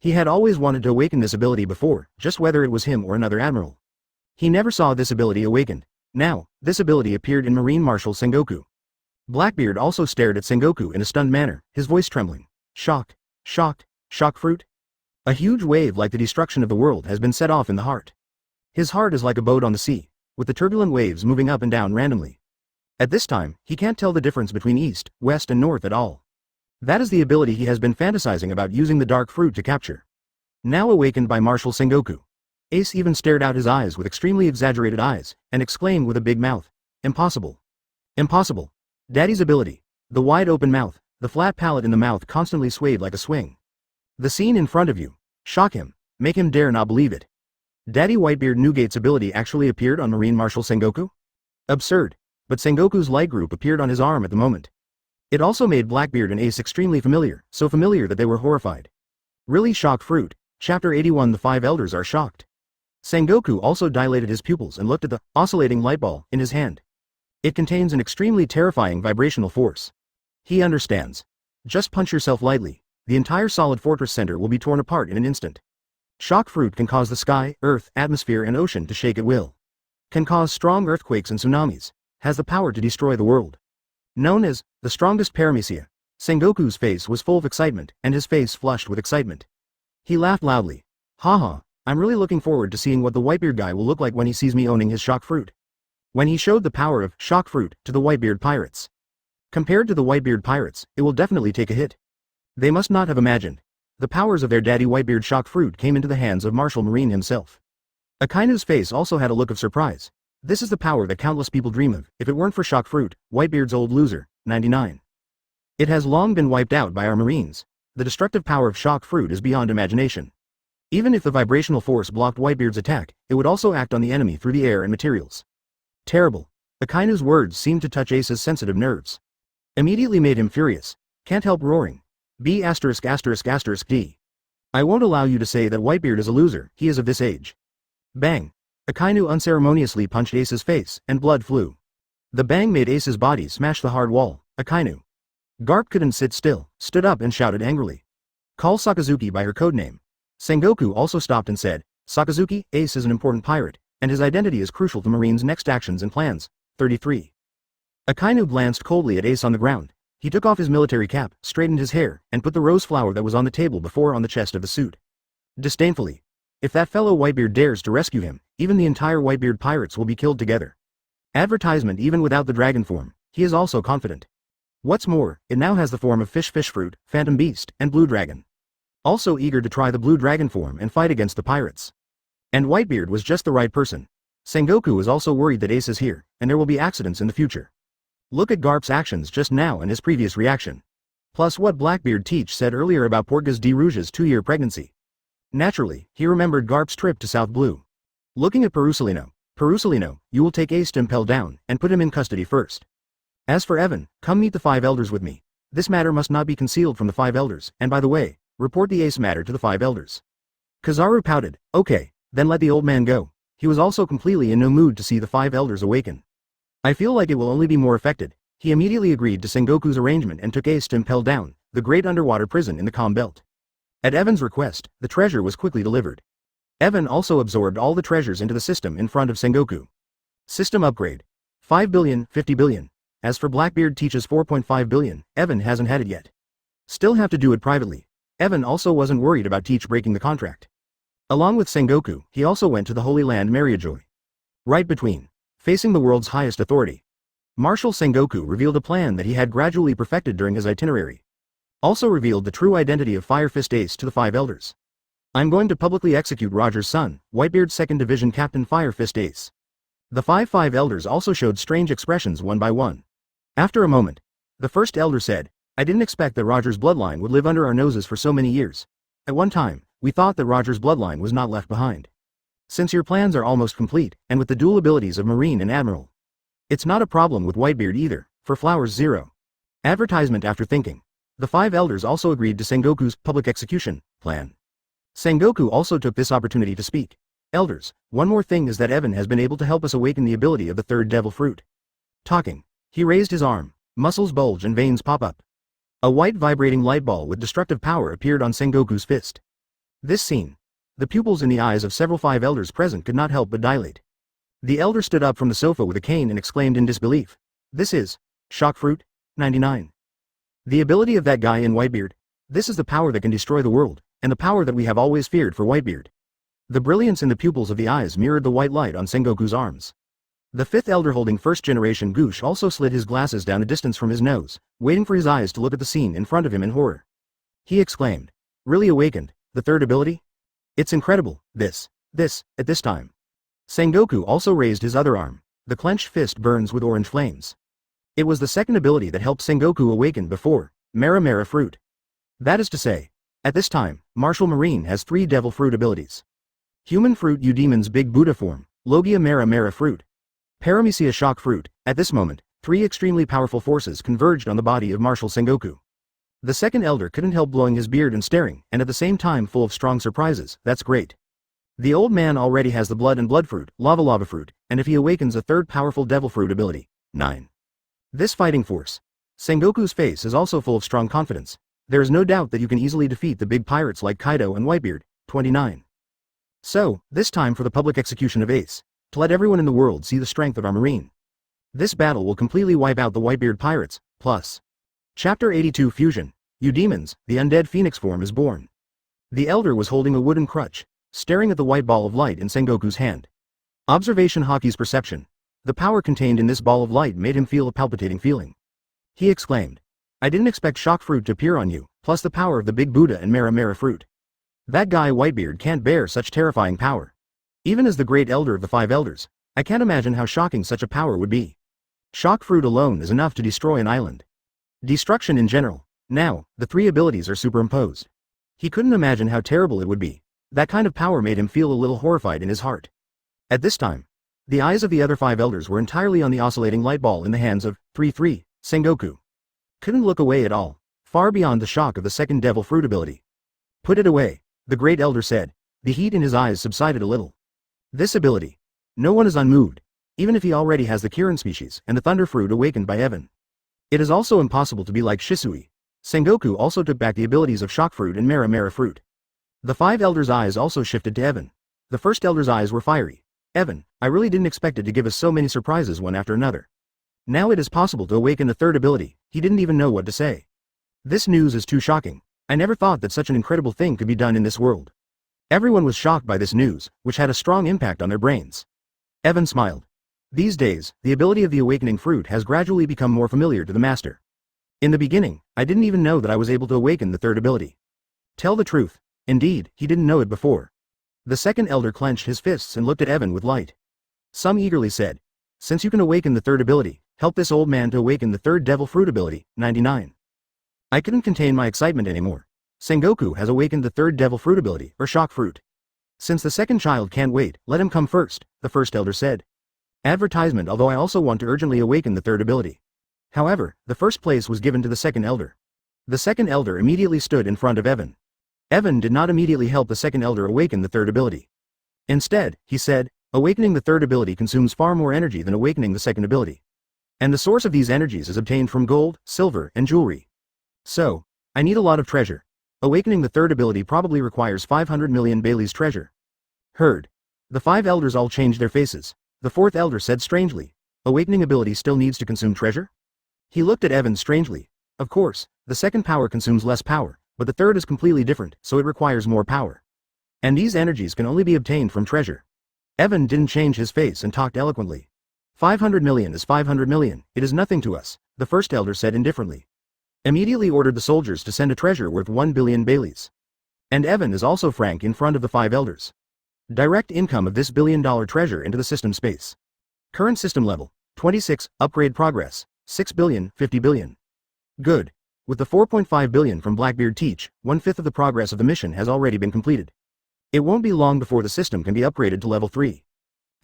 He had always wanted to awaken this ability before, just whether it was him or another admiral. He never saw this ability awakened. Now, this ability appeared in Marine Marshal Sengoku. Blackbeard also stared at Sengoku in a stunned manner, his voice trembling. Shock, shocked, shock fruit? A huge wave like the destruction of the world has been set off in the heart. His heart is like a boat on the sea, with the turbulent waves moving up and down randomly. At this time, he can't tell the difference between east, west and north at all. That is the ability he has been fantasizing about using the dark fruit to capture. Now awakened by Marshal Sengoku. Ace even stared out his eyes with extremely exaggerated eyes, and exclaimed with a big mouth. Impossible. Impossible. Daddy's ability. The wide open mouth, the flat palate in the mouth constantly swayed like a swing. The scene in front of you. Shock him. Make him dare not believe it. Daddy Whitebeard Newgate's ability actually appeared on Marine Marshal Sengoku? Absurd. But Sengoku's light group appeared on his arm at the moment. It also made Blackbeard and Ace extremely familiar, so familiar that they were horrified. Really shock fruit. Chapter 81. The 5 elders are shocked. Sengoku also dilated his pupils and looked at the oscillating light ball in his hand. It contains an extremely terrifying vibrational force. He understands. Just punch yourself lightly. The entire solid fortress center will be torn apart in an instant. Shock fruit can cause the sky, earth, atmosphere and ocean to shake at will. Can cause strong earthquakes and tsunamis. Has the power to destroy the world. Known as the strongest paramecia, Sengoku's face was full of excitement, and his face flushed with excitement. He laughed loudly. Haha, I'm really looking forward to seeing what the Whitebeard guy will look like when he sees me owning his shock fruit. When he showed the power of shock fruit to the Whitebeard pirates. Compared to the Whitebeard pirates, it will definitely take a hit. They must not have imagined. The powers of their daddy Whitebeard shock fruit came into the hands of Marshal Marine himself. Akainu's face also had a look of surprise. This is the power that countless people dream of. If it weren't for shock fruit, Whitebeard's old loser, 99. It has long been wiped out by our marines. The destructive power of shock fruit is beyond imagination. Even if the vibrational force blocked Whitebeard's attack, it would also act on the enemy through the air and materials. Terrible. Akainu's words seemed to touch Ace's sensitive nerves. Immediately made him furious. Can't help roaring. B*************. D. I won't allow you to say that Whitebeard is a loser, he is of this age. Bang. Akainu unceremoniously punched Ace's face, and blood flew. The bang made Ace's body smash the hard wall. Akainu. Garp couldn't sit still, stood up and shouted angrily. Call Sakazuki by her codename. Sengoku also stopped and said, Sakazuki, Ace is an important pirate, and his identity is crucial to Marine's next actions and plans. 33. Akainu glanced coldly at Ace on the ground. He took off his military cap, straightened his hair, and put the rose flower that was on the table before on the chest of the suit. Disdainfully. If that fellow Whitebeard dares to rescue him, even the entire Whitebeard pirates will be killed together. Advertisement even without the dragon form. he is also confident. What's more, it now has the form of fish fruit, phantom beast, and blue dragon. Also eager to try the blue dragon form and fight against the pirates. And Whitebeard was just the right person. Sengoku is also worried that Ace is here, and there will be accidents in the future. Look at Garp's actions just now and his previous reaction. Plus what Blackbeard said earlier about Portgas de Rouge's 2-year pregnancy. Naturally, he remembered Garp's trip to South Blue. Looking at Perusalino, you will take Ace to impel down, and put him in custody first. As for Evan, come meet the 5 elders with me. This matter must not be concealed from the 5 elders, and by the way, report the Ace matter to the 5 elders. Kizaru pouted, okay, then let the old man go. He was also completely in no mood to see the 5 elders awaken. I feel like it will only be more affected. He immediately agreed to Sengoku's arrangement and took Ace to impel down, the great underwater prison in the calm belt. At Evan's request, the treasure was quickly delivered. Evan also absorbed all the treasures into the system in front of Sengoku. System upgrade. 5 billion, 50 billion. As for Blackbeard teaches 4.5 billion, Evan hasn't had it yet. Still have to do it privately. Evan also wasn't worried about Teach breaking the contract. Along with Sengoku, he also went to the Holy Land Mariajoy. Right between. Facing the world's highest authority. Marshal Sengoku revealed a plan that he had gradually perfected during his itinerary. Also revealed the true identity of Fire Fist Ace to the 5 elders. I'm going to publicly execute Roger's son, Whitebeard's 2nd Division Captain Fire Fist Ace. The 5 elders also showed strange expressions one by one. After a moment, the first elder said, I didn't expect that Roger's bloodline would live under our noses for so many years. At one time, we thought that Roger's bloodline was not left behind. Since your plans are almost complete, and with the dual abilities of Marine and Admiral. It's not a problem with Whitebeard either, for Flowers 0. Advertisement after thinking. The 5 elders also agreed to Sengoku's public execution plan. Sengoku also took this opportunity to speak. Elders, one more thing is that Evan has been able to help us awaken the ability of the 3rd devil fruit. Talking. He raised his arm, muscles bulge and veins pop up. A white vibrating light ball with destructive power appeared on Sengoku's fist. This scene. The pupils in the eyes of several 5 elders present could not help but dilate. The elder stood up from the sofa with a cane and exclaimed in disbelief. This is shock fruit, 99. The ability of that guy in Whitebeard. This is the power that can destroy the world, and the power that we have always feared for Whitebeard. The brilliance in the pupils of the eyes mirrored the white light on Sengoku's arms. The 5th elder holding 1st generation Goosh also slid his glasses down a distance from his nose, waiting for his eyes to look at the scene in front of him in horror. He exclaimed. Really awakened, the 3rd ability? It's incredible, at this time. Sengoku also raised his other arm. The clenched fist burns with orange flames. It was the 2nd ability that helped Sengoku awaken before, Mara fruit. That is to say, at this time, Marshal Marine has 3 devil fruit abilities. Human fruit Eudemon's big Buddha form, Logia Mara fruit. Paramecia shock fruit. At this moment, 3 extremely powerful forces converged on the body of Marshal Sengoku. The 2nd elder couldn't help blowing his beard and staring, and at the same time full of strong surprises. That's great. The old man already has the blood and blood fruit, lava fruit, and if he awakens a 3rd powerful devil fruit ability, 9. This fighting force. Sengoku's face is also full of strong confidence. There is no doubt that you can easily defeat the big pirates like Kaido and Whitebeard, 29. So, this time for the public execution of Ace. To let everyone in the world see the strength of our marine. This battle will completely wipe out the Whitebeard pirates, plus. Chapter 82 Fusion. Eudemons, the undead phoenix form is born. The elder was holding a wooden crutch, staring at the white ball of light in Sengoku's hand. Observation Haki's perception. The power contained in this ball of light made him feel a palpitating feeling. He exclaimed. I didn't expect shock fruit to appear on you, plus the power of the big Buddha and Mara fruit. That guy Whitebeard can't bear such terrifying power. Even as the great elder of the 5 elders, I can't imagine how shocking such a power would be. Shock fruit alone is enough to destroy an island. Destruction in general. Now, the 3 abilities are superimposed. He couldn't imagine how terrible it would be. That kind of power made him feel a little horrified in his heart. At this time, the eyes of the other 5 elders were entirely on the oscillating light ball in the hands of 3 Sengoku. Couldn't look away at all, far beyond the shock of the 2nd devil fruit ability. Put it away, the great elder said. The heat in his eyes subsided a little. This ability. No one is unmoved, even if he already has the Kirin species and the thunder fruit awakened by Evan. It is also impossible to be like Shisui. Sengoku also took back the abilities of shock fruit and Mara fruit. The 5 elders' eyes also shifted to Evan. The 1st elder's eyes were fiery. Evan, I really didn't expect it to give us so many surprises one after another. Now it is possible to awaken a 3rd ability. He didn't even know what to say. This news is too shocking. I never thought that such an incredible thing could be done in this world. Everyone was shocked by this news, which had a strong impact on their brains. Evan smiled. These days, the ability of the awakening fruit has gradually become more familiar to the master. In the beginning, I didn't even know that I was able to awaken the third ability. Tell the truth. Indeed, he didn't know it before. The second elder clenched his fists and looked at Evan with light. Some eagerly said, since you can awaken the third ability, help this old man to awaken the third devil fruit ability, 99. I couldn't contain my excitement anymore. Sengoku has awakened the third devil fruit ability, or shock fruit. Since the second child can't wait, let him come first, the first elder said. Advertisement. Although I also want to urgently awaken the third ability. However, the first place was given to the second elder. The second elder immediately stood in front of Evan. Evan did not immediately help the second elder awaken the third ability. Instead, he said, awakening the third ability consumes far more energy than awakening the second ability. And the source of these energies is obtained from gold, silver, and jewelry. So, I need a lot of treasure. Awakening the third ability probably requires 500 million Bailey's treasure. Heard. The 5 elders all changed their faces. The fourth elder said strangely, awakening ability still needs to consume treasure? He looked at Evan strangely. Of course, the second power consumes less power, but the third is completely different, so it requires more power. And these energies can only be obtained from treasure. Evan didn't change his face and talked eloquently. 500 million is 500 million, it is nothing to us, the first elder said indifferently. Immediately ordered the soldiers to send a treasure worth 1 billion Baileys. And Evan is also frank in front of the 5 elders. Direct income of this billion-dollar treasure into the system space. Current system level, 26, upgrade progress, 6 billion, 50 billion. Good. With the 4.5 billion from Blackbeard teach, 1/5 of the progress of the mission has already been completed. It won't be long before the system can be upgraded to level 3.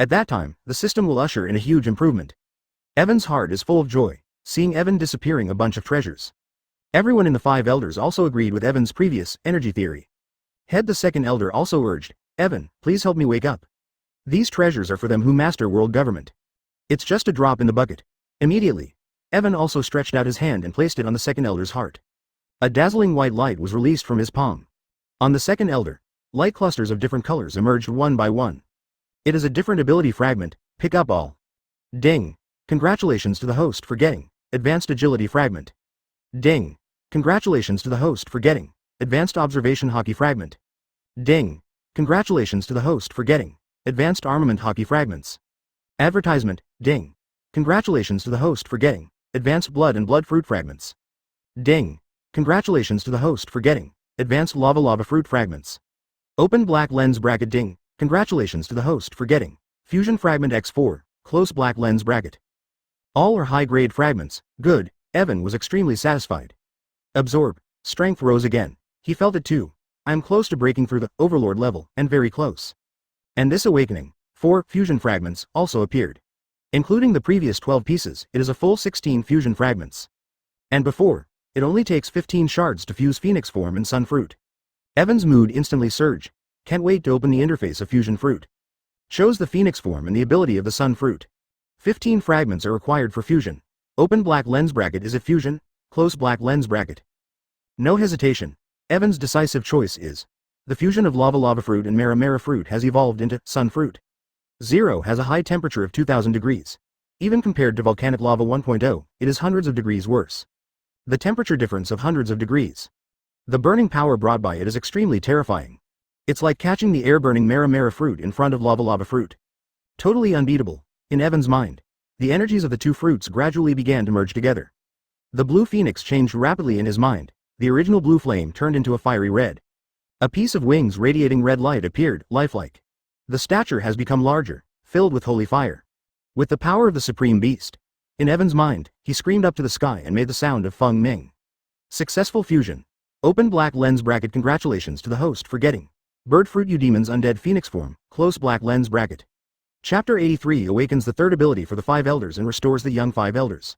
At that time, the system will usher in a huge improvement. Evan's heart is full of joy, seeing Evan disappearing a bunch of treasures. Everyone in the 5 elders also agreed with Evan's previous energy theory. Head the second elder also urged, Evan, please help me wake up. These treasures are for them who master world government. It's just a drop in the bucket. Immediately, Evan also stretched out his hand and placed it on the second elder's heart. A dazzling white light was released from his palm. On the second elder, light clusters of different colors emerged one by one. It is a different ability fragment, pick up all. Ding. Congratulations to the host for getting advanced agility fragment. Ding. Congratulations to the host for getting advanced observation hockey fragment. Ding. Congratulations to the host for getting advanced armament hockey fragments. Advertisement, ding. Congratulations to the host for getting advanced blood and blood fruit fragments. Ding. Congratulations to the host for getting advanced lava fruit fragments. Open black lens bracket. Ding. Congratulations to the host for getting fusion fragment X4, close black lens bracket. All are high-grade fragments. Good. Evan was extremely satisfied. Absorb. Strength rose again. He felt it too. I am close to breaking through the overlord level, and very close. And this awakening, 4 fusion fragments, also appeared. Including the previous 12 pieces, it is a full 16 fusion fragments. And before, it only takes 15 shards to fuse phoenix form and sun fruit. Evan's mood instantly surged. Can't wait to open the interface of fusion fruit. Chose the phoenix form and the ability of the sun fruit. 15 fragments are required for fusion. Open black lens bracket. Is it fusion? Close black lens bracket. No hesitation. Evan's decisive choice is. The fusion of lava fruit and mara fruit has evolved into sun fruit. 0 has a high temperature of 2000 degrees. Even compared to volcanic lava 1.0, it is hundreds of degrees worse. The temperature difference of hundreds of degrees. The burning power brought by it is extremely terrifying. It's like catching the air-burning mara fruit in front of lava fruit. Totally unbeatable. In Evan's mind, the energies of the two fruits gradually began to merge together. The blue phoenix changed rapidly in his mind. The original blue flame turned into a fiery red. A piece of wings radiating red light appeared, lifelike. The stature has become larger, filled with holy fire. With the power of the supreme beast. In Evan's mind, he screamed up to the sky and made the sound of Feng Ming. Successful fusion. Open black lens bracket. Congratulations to the host for getting bird fruit eudemon's undead phoenix form, close black lens bracket. Chapter 83 awakens the third ability for the 5 elders and restores the young 5 elders.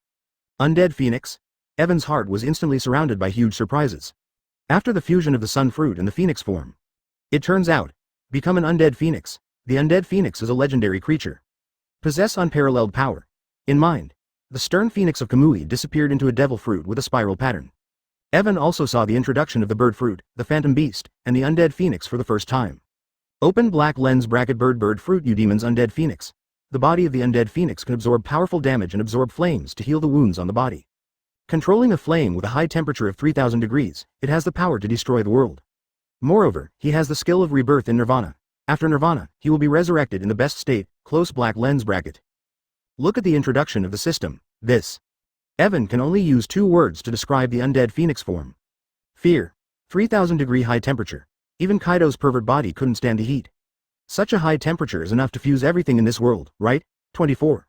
Undead phoenix. Evan's heart was instantly surrounded by huge surprises. After the fusion of the sun fruit and the phoenix form, it turns out, become an undead phoenix. The undead phoenix is a legendary creature. Possess unparalleled power. In mind, the stern phoenix of Kamui disappeared into a devil fruit with a spiral pattern. Evan also saw the introduction of the bird fruit, the phantom beast, and the undead phoenix for the first time. Open black lens bracket. Bird fruit eudemon's undead phoenix. The body of the undead phoenix can absorb powerful damage and absorb flames to heal the wounds on the body. Controlling a flame with a high temperature of 3000 degrees, it has the power to destroy the world. Moreover, he has the skill of rebirth in nirvana. After nirvana, he will be resurrected in the best state, close black lens bracket. Look at the introduction of the system. This. Evan can only use 2 words to describe the undead phoenix form. Fear. 3000-degree high temperature. Even Kaido's pervert body couldn't stand the heat. Such a high temperature is enough to fuse everything in this world, right? 24.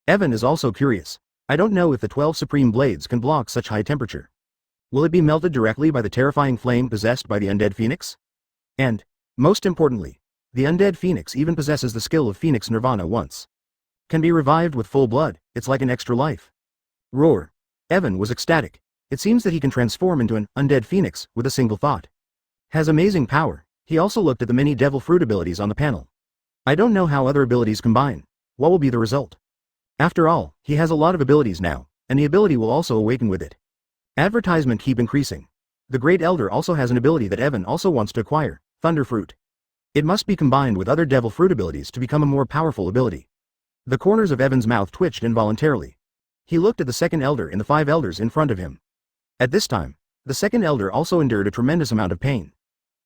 Evan is also curious. I don't know if the 12 supreme blades can block such high temperature. Will it be melted directly by the terrifying flame possessed by the undead phoenix? And, most importantly, the undead phoenix even possesses the skill of Phoenix Nirvana once. Can be revived with full blood, it's like an extra life. Roar. Evan was ecstatic. It seems that he can transform into an undead phoenix with a single thought. Has amazing power. He also looked at the many devil fruit abilities on the panel. I don't know how other abilities combine. What will be the result? After all, he has a lot of abilities now, and the ability will also awaken with it. Advertisement keep increasing. The Great Elder also has an ability that Evan also wants to acquire, Thunder Fruit. It must be combined with other devil fruit abilities to become a more powerful ability. The corners of Evan's mouth twitched involuntarily. He looked at the second elder and the 5 elders in front of him. At this time, the second elder also endured a tremendous amount of pain.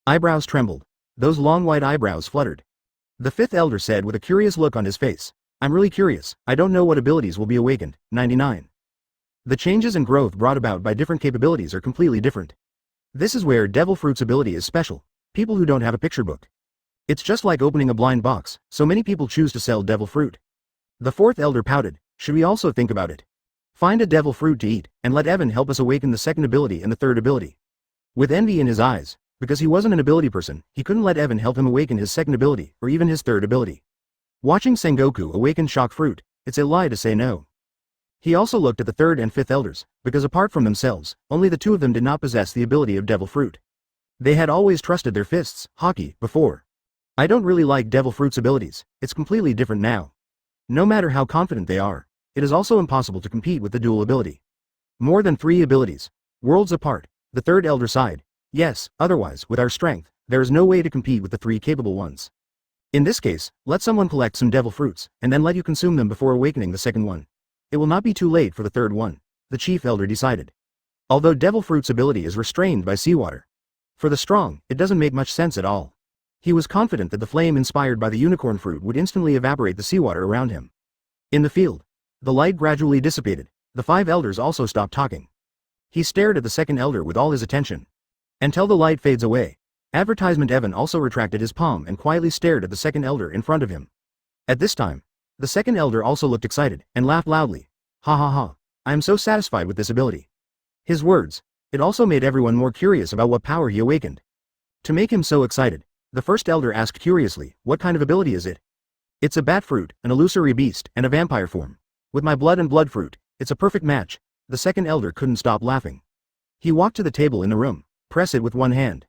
Eyebrows trembled. Those long white eyebrows fluttered. The 5th elder said with a curious look on his face, I'm really curious, I don't know what abilities will be awakened. 99. The changes and growth brought about by different capabilities are completely different. This is where Devil Fruit's ability is special. People who don't have a picture book. It's just like opening a blind box, so many people choose to sell Devil Fruit. The 4th elder pouted, should we also think about it? Find a devil fruit to eat, and let Evan help us awaken the second ability and the third ability. With envy in his eyes, because he wasn't an ability person, he couldn't let Evan help him awaken his second ability, or even his third ability. Watching Sengoku awaken shock fruit, it's a lie to say no. He also looked at the 3rd and 5th elders, because apart from themselves, only the 2 of them did not possess the ability of devil fruit. They had always trusted their fists, hockey, before. I don't really like devil fruit's abilities, it's completely different now. No matter how confident they are, it is also impossible to compete with the dual ability. More than 3 abilities. Worlds apart, the 3rd elder sighed. Yes, otherwise, with our strength, there is no way to compete with the 3 capable ones. In this case, let someone collect some devil fruits, and then let you consume them before awakening the second one. It will not be too late for the 3rd one, the chief elder decided. Although devil fruit's ability is restrained by seawater. For the strong, it doesn't make much sense at all. He was confident that the flame inspired by the unicorn fruit would instantly evaporate the seawater around him. In the field, the light gradually dissipated. The 5 elders also stopped talking. He stared at the second elder with all his attention. Until the light fades away. Advertisement Evan also retracted his palm and quietly stared at the second elder in front of him. At this time, the second elder also looked excited and laughed loudly. Ha ha ha, I am so satisfied with this ability. His words, it also made everyone more curious about what power he awakened. To make him so excited, the 1st elder asked curiously, what kind of ability is it? It's a bat fruit, an illusory beast, and a vampire form. With my blood and blood fruit, it's a perfect match. The second elder couldn't stop laughing. He walked to the table in the room, press it with one hand.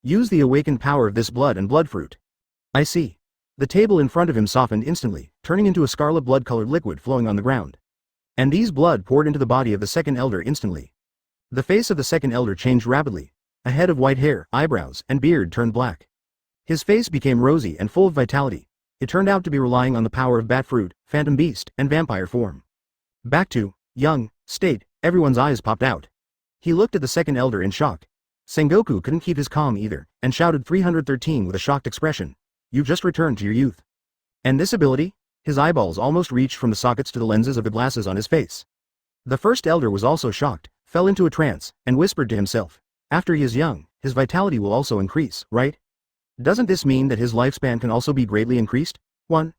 Use the awakened power of this blood and blood fruit. I see. The table in front of him softened instantly, turning into a scarlet blood-colored liquid flowing on the ground. And these blood poured into the body of the second elder instantly. The face of the second elder changed rapidly. A head of white hair, eyebrows, and beard turned black. His face became rosy and full of vitality. It turned out to be relying on the power of bat fruit, phantom beast, and vampire form. Back to young state, everyone's eyes popped out. He looked at the second elder in shock. Sengoku couldn't keep his calm either, and shouted 313 with a shocked expression. You've just returned to your youth. And this ability? His eyeballs almost reached from the sockets to the lenses of the glasses on his face. The 1st elder was also shocked, fell into a trance, and whispered to himself. After he is young, his vitality will also increase, right? Doesn't this mean that his lifespan can also be greatly increased? 1.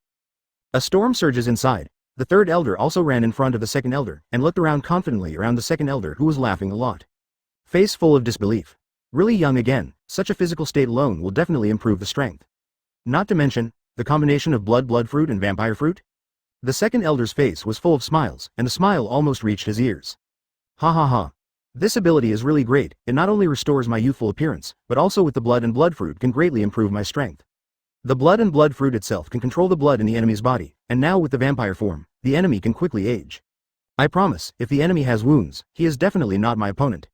A storm surges inside. The 3rd elder also ran in front of the second elder and looked around confidently around the second elder who was laughing a lot. Face full of disbelief. Really young again, such a physical state alone will definitely improve the strength. Not to mention, the combination of blood fruit and vampire fruit? The second elder's face was full of smiles, and the smile almost reached his ears. Ha ha ha. This ability is really great, it not only restores my youthful appearance, but also with the blood and blood fruit can greatly improve my strength. The blood and blood fruit itself can control the blood in the enemy's body, and now with the vampire form, the enemy can quickly age. I promise, if the enemy has wounds, he is definitely not my opponent.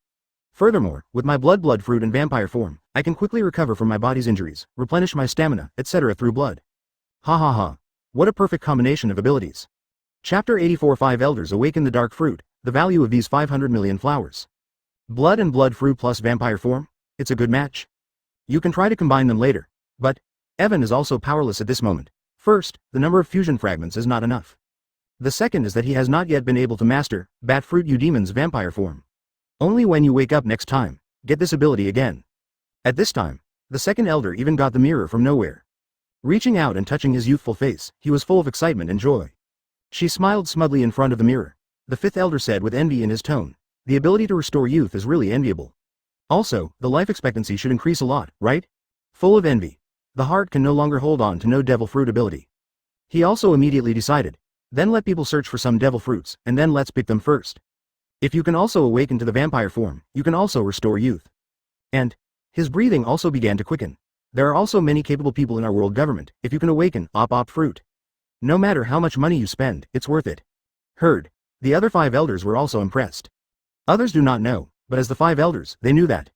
Furthermore, with my blood fruit and vampire form, I can quickly recover from my body's injuries, replenish my stamina, etc. through blood. Ha ha ha. What a perfect combination of abilities. Chapter 84 5 Elders awaken the dark fruit, the value of these 500 million flowers. Blood and blood fruit plus vampire form? It's a good match. You can try to combine them later. But Evan is also powerless at this moment. First, the number of fusion fragments is not enough. The second is that he has not yet been able to master Bat Fruit Eudemon's vampire form. Only when you wake up next time, get this ability again. At this time, the second elder even got the mirror from nowhere. Reaching out and touching his youthful face, he was full of excitement and joy. She smiled smugly in front of the mirror. The fifth elder said with envy in his tone, "The ability to restore youth is really enviable. Also, the life expectancy should increase a lot, right?" Full of envy. The heart can no longer hold on to no devil fruit ability. He also immediately decided, then let people search for some devil fruits, and then let's pick them first. If you can also awaken to the vampire form, you can also restore youth. And his breathing also began to quicken. There are also many capable people in our world government. If you can awaken op fruit, no matter how much money you spend, it's worth it. Heard. The other 5 elders were also impressed. Others do not know, but as the 5 elders, they knew that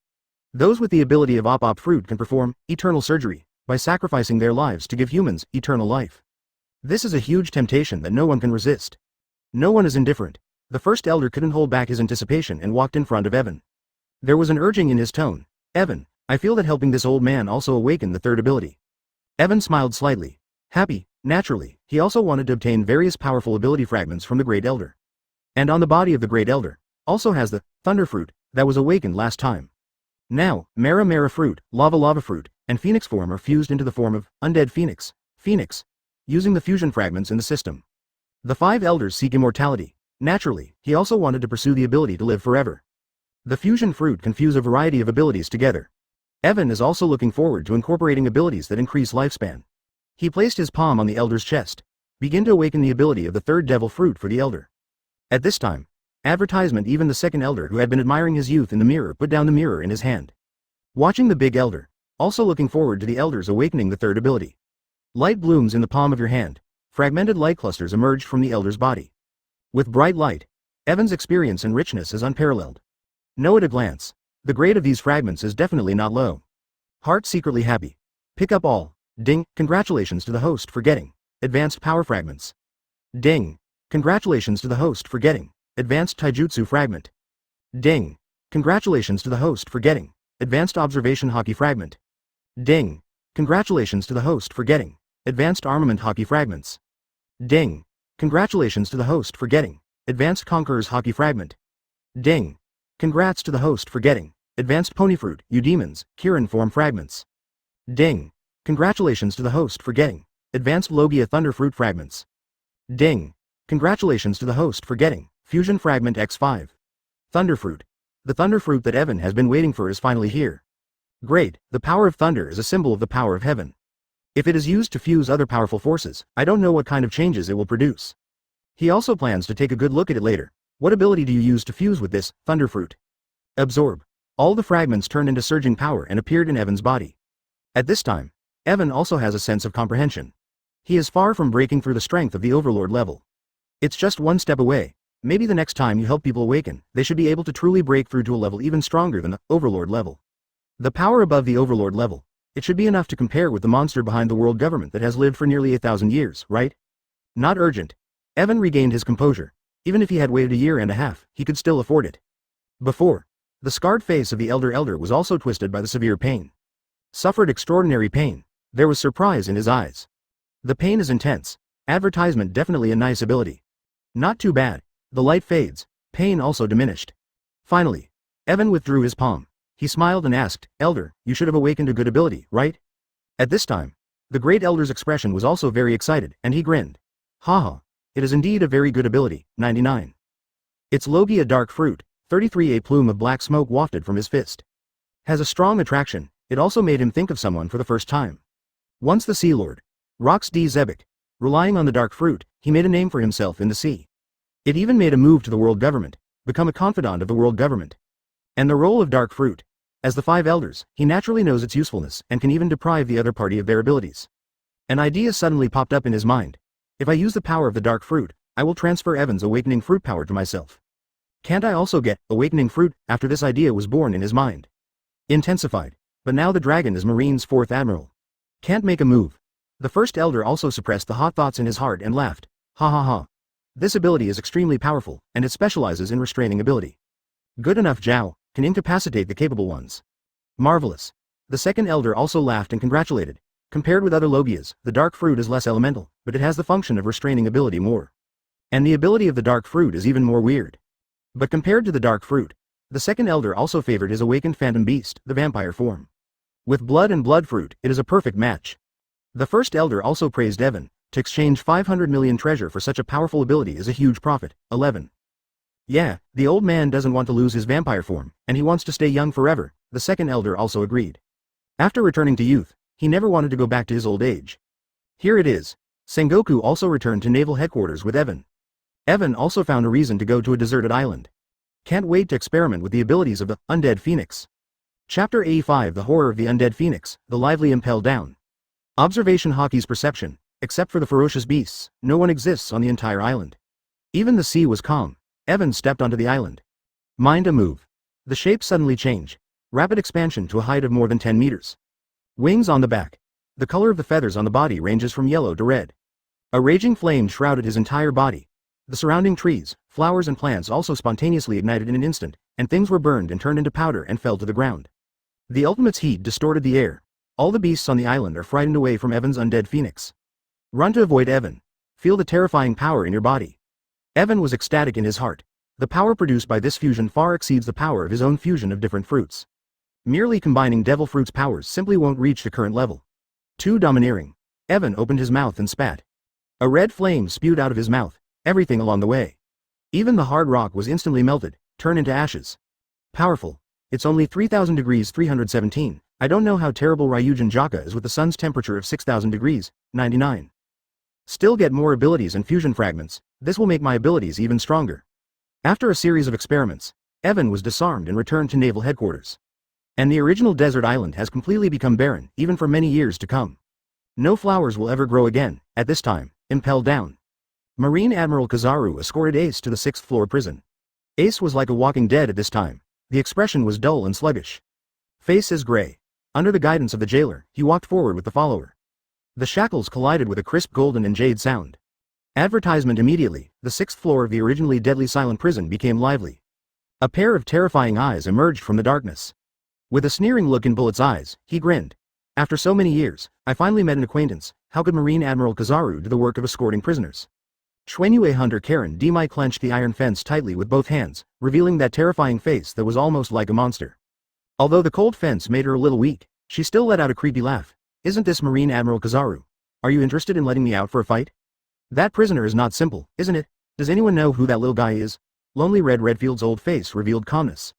those with the ability of op fruit can perform eternal surgery by sacrificing their lives to give humans eternal life. This is a huge temptation that no one can resist. No one is indifferent. The first elder couldn't hold back his anticipation and walked in front of Evan. There was an urging in his tone. "Evan, I feel that helping this old man also awaken the third ability." Evan smiled slightly. Happy, naturally, he also wanted to obtain various powerful ability fragments from the Great Elder. And on the body of the Great Elder, also has the Thunder Fruit that was awakened last time. Now, Mara Fruit, Lava Fruit, and Phoenix form are fused into the form of Undead Phoenix, using the fusion fragments in the system. The 5 elders seek immortality. Naturally, he also wanted to pursue the ability to live forever. The fusion fruit can fuse a variety of abilities together. Evan is also looking forward to incorporating abilities that increase lifespan. He placed his palm on the elder's chest. Begin to awaken the ability of the third devil fruit for the elder. At this time, advertisement, even the second elder who had been admiring his youth in the mirror put down the mirror in his hand. Watching the big elder, also looking forward to the elders awakening the third ability. Light blooms in the palm of your hand. Fragmented light clusters emerged from the elder's body. With bright light, Evan's experience and richness is unparalleled. Know at a glance, the grade of these fragments is definitely not low. Heart secretly happy. Pick up all. Ding, congratulations to the host for getting advanced power fragments. Ding, congratulations to the host for getting advanced taijutsu fragment. Ding, congratulations to the host for getting advanced observation hockey fragment. Ding, congratulations to the host for getting advanced armament hockey fragments. Ding, congratulations to the host for getting advanced conqueror's hockey fragment. Ding, congrats to the host for getting advanced ponyfruit, Eudemon's, Kirin form fragments. Ding, congratulations to the host for getting advanced Logia thunderfruit fragments. Ding, congratulations to the host for getting fusion fragment X5. Thunderfruit. The thunderfruit that Evan has been waiting for is finally here. Great, the power of thunder is a symbol of the power of heaven. If it is used to fuse other powerful forces, I don't know what kind of changes it will produce. He also plans to take a good look at it later. What ability do you use to fuse with this thunderfruit? Absorb. All the fragments turned into surging power and appeared in Evan's body. At this time, Evan also has a sense of comprehension. He is far from breaking through the strength of the Overlord level. It's just one step away. Maybe the next time you help people awaken, they should be able to truly break through to a level even stronger than the Overlord level. The power above the Overlord level. It should be enough to compare with the monster behind the world government that has lived for nearly 1,000 years, right? Not urgent. Evan regained his composure. Even if he had waited a year and a half, he could still afford it. Before, the scarred face of the elder was also twisted by the severe pain. Suffered extraordinary pain. There was surprise in his eyes. The pain is intense. Advertisement definitely a nice ability. Not too bad. The light fades. Pain also diminished. Finally, Evan withdrew his palm. He smiled and asked, "Elder, you should have awakened a good ability, right?" At this time, the great elder's expression was also very excited, and he grinned. Haha, it is indeed a very good ability. 99. It's Logia dark fruit, 33. A plume of black smoke wafted from his fist. Has a strong attraction. It also made him think of someone for the first time. Once the Sea Lord, Rox D. Zebek, relying on the dark fruit, he made a name for himself in the sea. It even made a move to the world government, become a confidant of the world government. And the role of dark fruit. As the 5 elders, he naturally knows its usefulness and can even deprive the other party of their abilities. An idea suddenly popped up in his mind. If I use the power of the dark fruit, I will transfer Evan's awakening fruit power to myself. Can't I also get awakening fruit? After this idea was born in his mind. Intensified. But now the dragon is Marine's Fourth Admiral. Can't make a move. The first elder also suppressed the hot thoughts in his heart and laughed. Ha ha ha. This ability is extremely powerful, and it specializes in restraining ability. Good enough, Zhao, can incapacitate the capable ones. Marvelous. The second elder also laughed and congratulated. Compared with other Logias, the dark fruit is less elemental, but it has the function of restraining ability more. And the ability of the dark fruit is even more weird. But compared to the dark fruit, the second elder also favored his awakened phantom beast, the vampire form. With blood and blood fruit, it is a perfect match. The first elder also praised Evan. To exchange 500 million treasure for such a powerful ability is a huge profit. 11. Yeah, the old man doesn't want to lose his vampire form, and he wants to stay young forever, the second elder also agreed. After returning to youth, he never wanted to go back to his old age. Here it is. Sengoku also returned to naval headquarters with Evan. Evan also found a reason to go to a deserted island. Can't wait to experiment with the abilities of the undead phoenix. Chapter 85 The Horror of the Undead Phoenix, The Lively Impel Down. Observation Haki's perception. Except for the ferocious beasts, no one exists on the entire island. Even the sea was calm. Evan stepped onto the island. Mind a move. The shape suddenly changed. Rapid expansion to a height of more than 10 meters. Wings on the back. The color of the feathers on the body ranges from yellow to red. A raging flame shrouded his entire body. The surrounding trees, flowers and plants also spontaneously ignited in an instant, and things were burned and turned into powder and fell to the ground. The ultimate's heat distorted the air. All the beasts on the island are frightened away from Evan's undead phoenix. Run to avoid Evan. Feel the terrifying power in your body. Evan was ecstatic in his heart. The power produced by this fusion far exceeds the power of his own fusion of different fruits. Merely combining devil fruit's powers simply won't reach the current level. Too domineering. Evan opened his mouth and spat. A red flame spewed out of his mouth, everything along the way. Even the hard rock was instantly melted, turned into ashes. Powerful. It's only 3000 degrees 317. I don't know how terrible Ryujin Jaka is with the sun's temperature of 6000 degrees, 99. Still get more abilities and fusion fragments. This will make my abilities even stronger. After a series of experiments, Evan was disarmed and returned to naval headquarters. And the original desert island has completely become barren, even for many years to come. No flowers will ever grow again, at this time. Impelled down. Marine Admiral Kizaru escorted Ace to the 6th floor prison. Ace was like a walking dead at this time. The expression was dull and sluggish. Face is gray. Under the guidance of the jailer, he walked forward with the follower. The shackles collided with a crisp golden and jade sound. Advertisement immediately, the 6th floor of the originally deadly silent prison became lively. A pair of terrifying eyes emerged from the darkness. With a sneering look in Bullet's eyes, he grinned. After so many years, I finally met an acquaintance. How could Marine Admiral Kizaru do the work of escorting prisoners? Chuenue Hunter Karen Demai clenched the iron fence tightly with both hands, revealing that terrifying face that was almost like a monster. Although the cold fence made her a little weak, she still let out a creepy laugh. Isn't this Marine Admiral Kizaru? Are you interested in letting me out for a fight? That prisoner is not simple, isn't it? Does anyone know who that little guy is? Lonely Red Redfield's old face revealed calmness.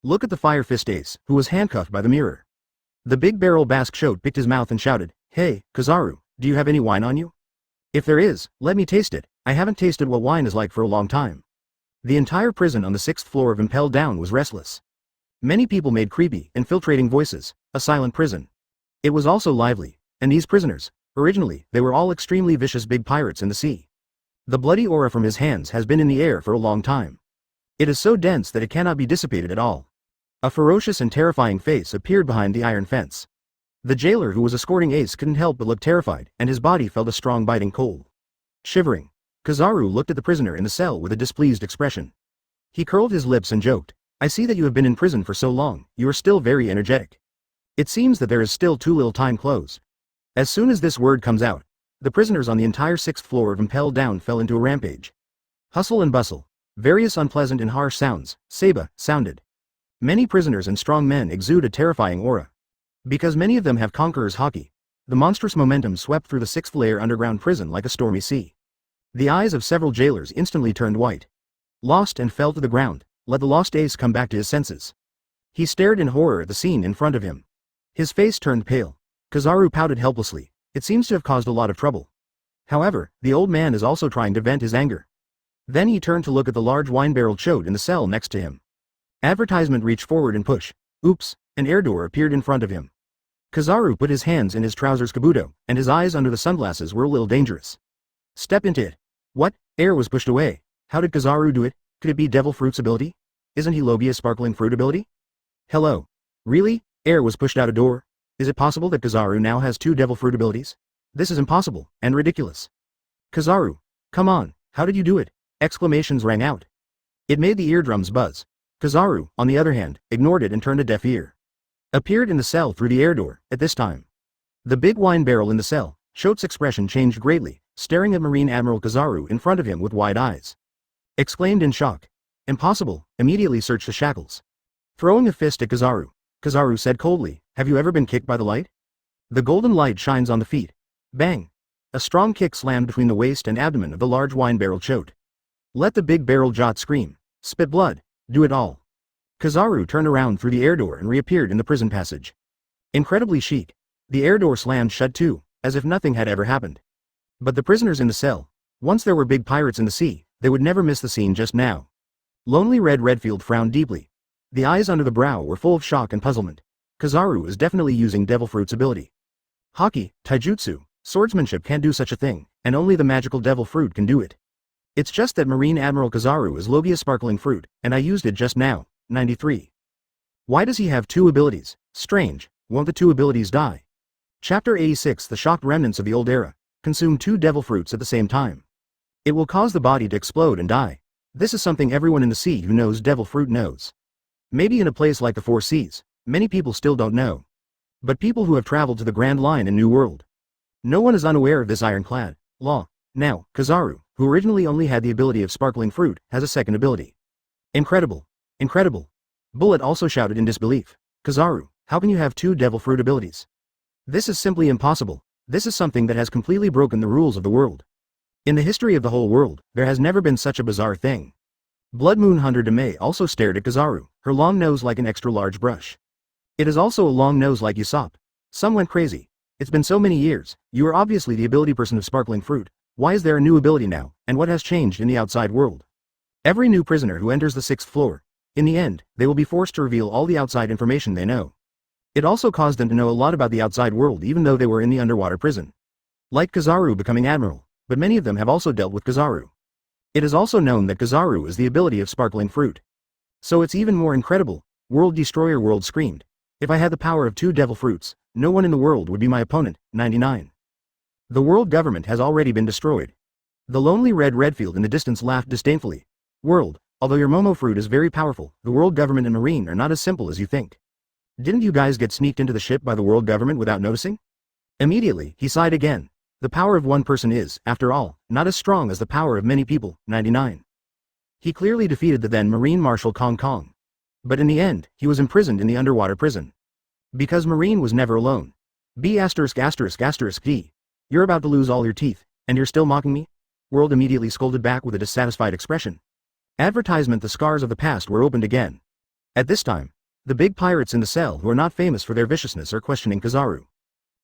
Look at the Fire Fist Ace, who was handcuffed by the mirror. The big barrel Basque picked his mouth and shouted, Hey, Kizaru, do you have any wine on you? If there is, let me taste it. I haven't tasted what wine is like for a long time. The entire prison on the 6th floor of Impelled Down was restless. Many people made creepy, infiltrating voices, a silent prison. It was also lively, and these prisoners, originally, they were all extremely vicious big pirates in the sea. The bloody aura from his hands has been in the air for a long time. It is so dense that it cannot be dissipated at all. A ferocious and terrifying face appeared behind the iron fence. The jailer who was escorting Ace couldn't help but look terrified, and his body felt a strong biting cold. Shivering, Kizaru looked at the prisoner in the cell with a displeased expression. He curled his lips and joked, I see that you have been in prison for so long, you are still very energetic. It seems that there is still too little time closed. As soon as this word comes out, the prisoners on the entire 6th floor of Impelled Down fell into a rampage. Hustle and bustle, various unpleasant and harsh sounds, Seba, sounded. Many prisoners and strong men exude a terrifying aura. Because many of them have Conqueror's Haki, the monstrous momentum swept through the 6th layer underground prison like a stormy sea. The eyes of several jailers instantly turned white. Lost and fell to the ground, let the lost Ace come back to his senses. He stared in horror at the scene in front of him. His face turned pale. Kizaru pouted helplessly. It seems to have caused a lot of trouble. However, the old man is also trying to vent his anger. Then he turned to look at the large wine-barreled chode in the cell next to him. Advertisement reached forward and push. Oops, an air door appeared in front of him. Kizaru put his hands in his trousers kabuto, and his eyes under the sunglasses were a little dangerous. Step into it. What? Air was pushed away. How did Kizaru do it? Could it be Devil Fruit's ability? Isn't he Lobia's Sparkling Fruit ability? Hello. Really? Air was pushed out a door? Is it possible that Kizaru now has 2 Devil Fruit abilities? This is impossible, and ridiculous. Kizaru, come on, how did you do it? Exclamations rang out. It made the eardrums buzz. Kizaru, on the other hand, ignored it and turned a deaf ear. Appeared in the cell through the air door, at this time. The big wine barrel in the cell, Shote's expression changed greatly, staring at Marine Admiral Kizaru in front of him with wide eyes. Exclaimed in shock. Impossible, immediately searched the shackles. Throwing a fist at Kizaru, Kizaru said coldly, have you ever been kicked by the light? The golden light shines on the feet. Bang! A strong kick slammed between the waist and abdomen of the large wine barrel chote. Let the big barrel jot scream. Spit blood. Do it all. Kizaru turned around through the air door and reappeared in the prison passage. Incredibly chic. The air door slammed shut too, as if nothing had ever happened. But the prisoners in the cell, once there were big pirates in the sea, they would never miss the scene just now. Lonely Red Redfield frowned deeply. The eyes under the brow were full of shock and puzzlement. Kizaru is definitely using Devil Fruit's ability. Haki, taijutsu, swordsmanship can't do such a thing, and only the magical Devil Fruit can do it. It's just that Marine Admiral Kizaru is Logia Sparkling Fruit, and I used it just now. 93. Why does he have two abilities? Strange, won't the two abilities die? Chapter 86. The shocked remnants of the old era. Consume two devil fruits at the same time. It will cause the body to explode and die. This is something everyone in the sea who knows devil fruit knows. Maybe in a place like the Four Seas, many people still don't know. But people who have traveled to the Grand Line and New World. No one is unaware of this ironclad law. Now, Kizaru, who originally only had the ability of sparkling fruit, has a second ability. Incredible. Incredible. Bullet also shouted in disbelief. Kizaru, how can you have two devil fruit abilities? This is simply impossible. This is something that has completely broken the rules of the world. In the history of the whole world, there has never been such a bizarre thing. Blood Moon Hunter Deme also stared at Kizaru, her long nose like an extra large brush. It is also a long nose like Usopp. Some went crazy. It's been so many years, you are obviously the ability person of sparkling fruit. Why is there a new ability now, and what has changed in the outside world? Every new prisoner who enters the 6th floor, in the end, they will be forced to reveal all the outside information they know. It also caused them to know a lot about the outside world even though they were in the underwater prison. Like Kizaru becoming admiral, but many of them have also dealt with Kizaru. It is also known that Kizaru is the ability of sparkling fruit. So it's even more incredible. World Destroyer World screamed. If I had the power of two devil fruits, no one in the world would be my opponent. 99. The world government has already been destroyed. The lonely Red Redfield in the distance laughed disdainfully. World, although your Momo fruit is very powerful, the world government and Marine are not as simple as you think. Didn't you guys get sneaked into the ship by the world government without noticing? Immediately, he sighed again. The power of one person is, after all, not as strong as the power of many people. 99. He clearly defeated the then Marine Marshal Kong Kong. But in the end, he was imprisoned in the underwater prison. Because Marine was never alone. B********. D. You're about to lose all your teeth, and you're still mocking me? World immediately scolded back with a dissatisfied expression. Advertisement. The scars of the past were opened again. At this time, the big pirates in the cell who are not famous for their viciousness are questioning Kizaru.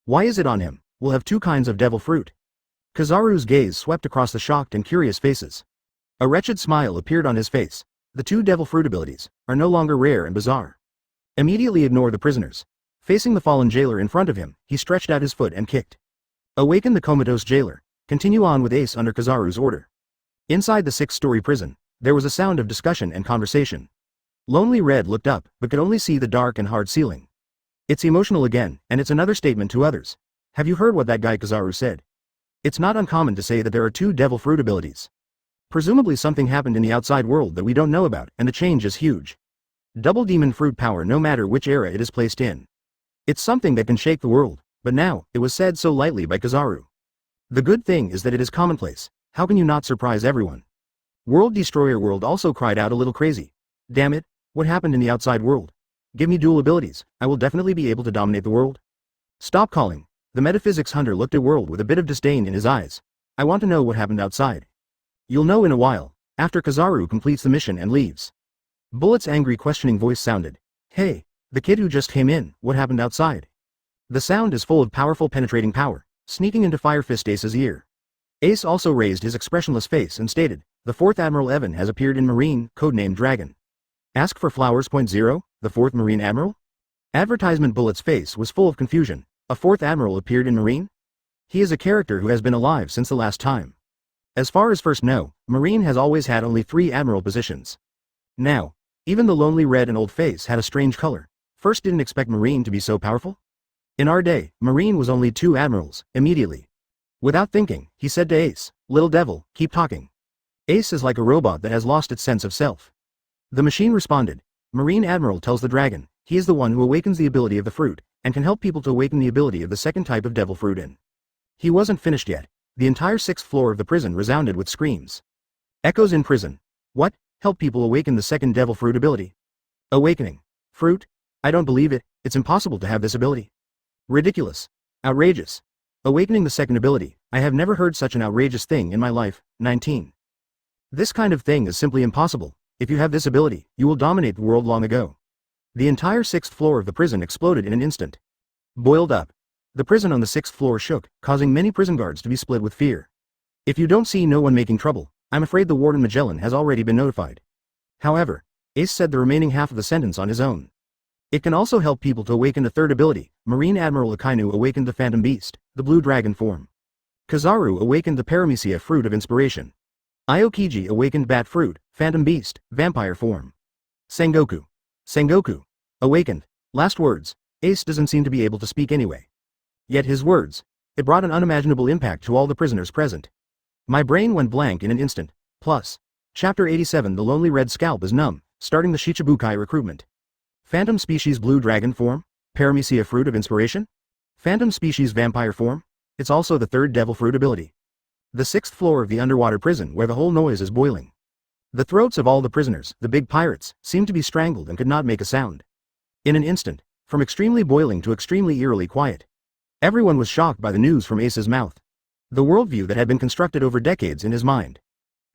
Why is it on him? We'll have two kinds of devil fruit. Kizaru's gaze swept across the shocked and curious faces. A wretched smile appeared on his face. The two devil fruit abilities are no longer rare and bizarre. Immediately ignore the prisoners. Facing the fallen jailer in front of him, he stretched out his foot and kicked. Awaken the comatose jailer. Continue on with Ace under Kizaru's order. Inside the 6-story prison, there was a sound of discussion and conversation. Lonely Red looked up, but could only see the dark and hard ceiling. It's emotional again, and it's another statement to others. Have you heard what that guy Kizaru said? It's not uncommon to say that there are two devil fruit abilities. Presumably something happened in the outside world that we don't know about, and the change is huge. Double demon fruit power no matter which era it is placed in. It's something that can shake the world, but now, it was said so lightly by Kizaru. The good thing is that it is commonplace. How can you not surprise everyone? World Destroyer World also cried out a little crazy. Damn it, what happened in the outside world? Give me dual abilities, I will definitely be able to dominate the world. Stop calling. The metaphysics hunter looked at World with a bit of disdain in his eyes. I want to know what happened outside. You'll know in a while, after Kizaru completes the mission and leaves. Bullet's angry questioning voice sounded. Hey, the kid who just came in, what happened outside? The sound is full of powerful penetrating power, sneaking into Fire Fist Ace's ear. Ace also raised his expressionless face and stated, the Fourth Admiral Evan has appeared in Marine, codenamed Dragon. Ask for flowers. 0. The Fourth Marine Admiral? Advertisement. Bullet's face was full of confusion. A Fourth Admiral appeared in Marine? He is a character who has been alive since the last time. As far as first know, Marine has always had only 3 Admiral positions. Now, even the Lonely Red and Old Face had a strange color. First didn't expect Marine to be so powerful? In our day, Marine was only 2 Admirals, immediately. Without thinking, he said to Ace, Little devil, keep talking. Ace is like a robot that has lost its sense of self. The machine responded. Marine Admiral tells the dragon, he is the one who awakens the ability of the fruit, and can help people to awaken the ability of the second type of devil fruit in. He wasn't finished yet. The entire 6th floor of the prison resounded with screams. Echoes in prison. What? Help people awaken the second devil fruit ability. Awakening. Fruit? I don't believe it, it's impossible to have this ability. Ridiculous. Outrageous. Awakening the second ability, I have never heard such an outrageous thing in my life. 19. This kind of thing is simply impossible. If you have this ability, you will dominate the world long ago. The entire 6th floor of the prison exploded in an instant. Boiled up. The prison on the 6th floor shook, causing many prison guards to be split with fear. If you don't see no one making trouble, I'm afraid the Warden Magellan has already been notified. However, Ace said the remaining half of the sentence on his own. It can also help people to awaken a third ability. Marine Admiral Akainu awakened the Phantom Beast, the Blue Dragon form. Kizaru awakened the Paramecia Fruit of Inspiration. Aokiji awakened Bat Fruit, Phantom Beast, Vampire form. Sengoku. Awakened. Last words. Ace doesn't seem to be able to speak anyway. Yet his words. It brought an unimaginable impact to all the prisoners present. My brain went blank in an instant. Plus. Chapter 87 The Lonely Red Scalp is numb, starting the Shichibukai recruitment. Phantom Species Blue Dragon form? Paramecia Fruit of Inspiration? Phantom Species Vampire form? It's also the third Devil Fruit ability. The 6th floor of the underwater prison where the whole noise is boiling. The throats of all the prisoners, the big pirates, seemed to be strangled and could not make a sound. In an instant, from extremely boiling to extremely eerily quiet. Everyone was shocked by the news from Ace's mouth. The worldview that had been constructed over decades in his mind.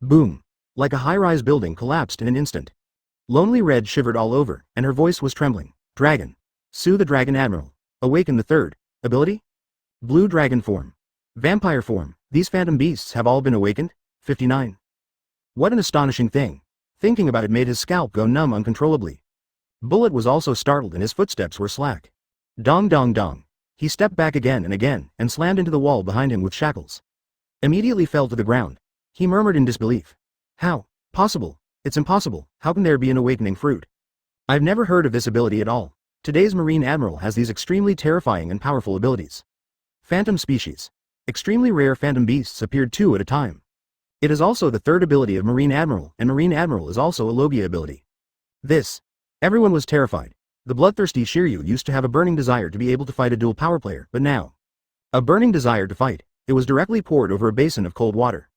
Boom. Like a high-rise building collapsed in an instant. Lonely Red shivered all over, and her voice was trembling. Dragon. Sue the Dragon Admiral. Awaken the third. Ability? Blue Dragon form. Vampire form. These phantom beasts have all been awakened? 59. What an astonishing thing. Thinking about it made his scalp go numb uncontrollably. Bullet was also startled and his footsteps were slack. Dong dong dong. He stepped back again, and slammed into the wall behind him with shackles. Immediately fell to the ground. He murmured in disbelief. How? Possible. It's impossible. How can there be an awakening fruit? I've never heard of this ability at all. Today's Marine Admiral has these extremely terrifying and powerful abilities. Phantom Species. Extremely rare phantom beasts appeared 2 at a time. It is also the third ability of Marine Admiral, and Marine Admiral is also a Logia ability. This. Everyone was terrified. The bloodthirsty Shiryu used to have a burning desire to be able to fight a dual power player, but now. A burning desire to fight. It was directly poured over a basin of cold water.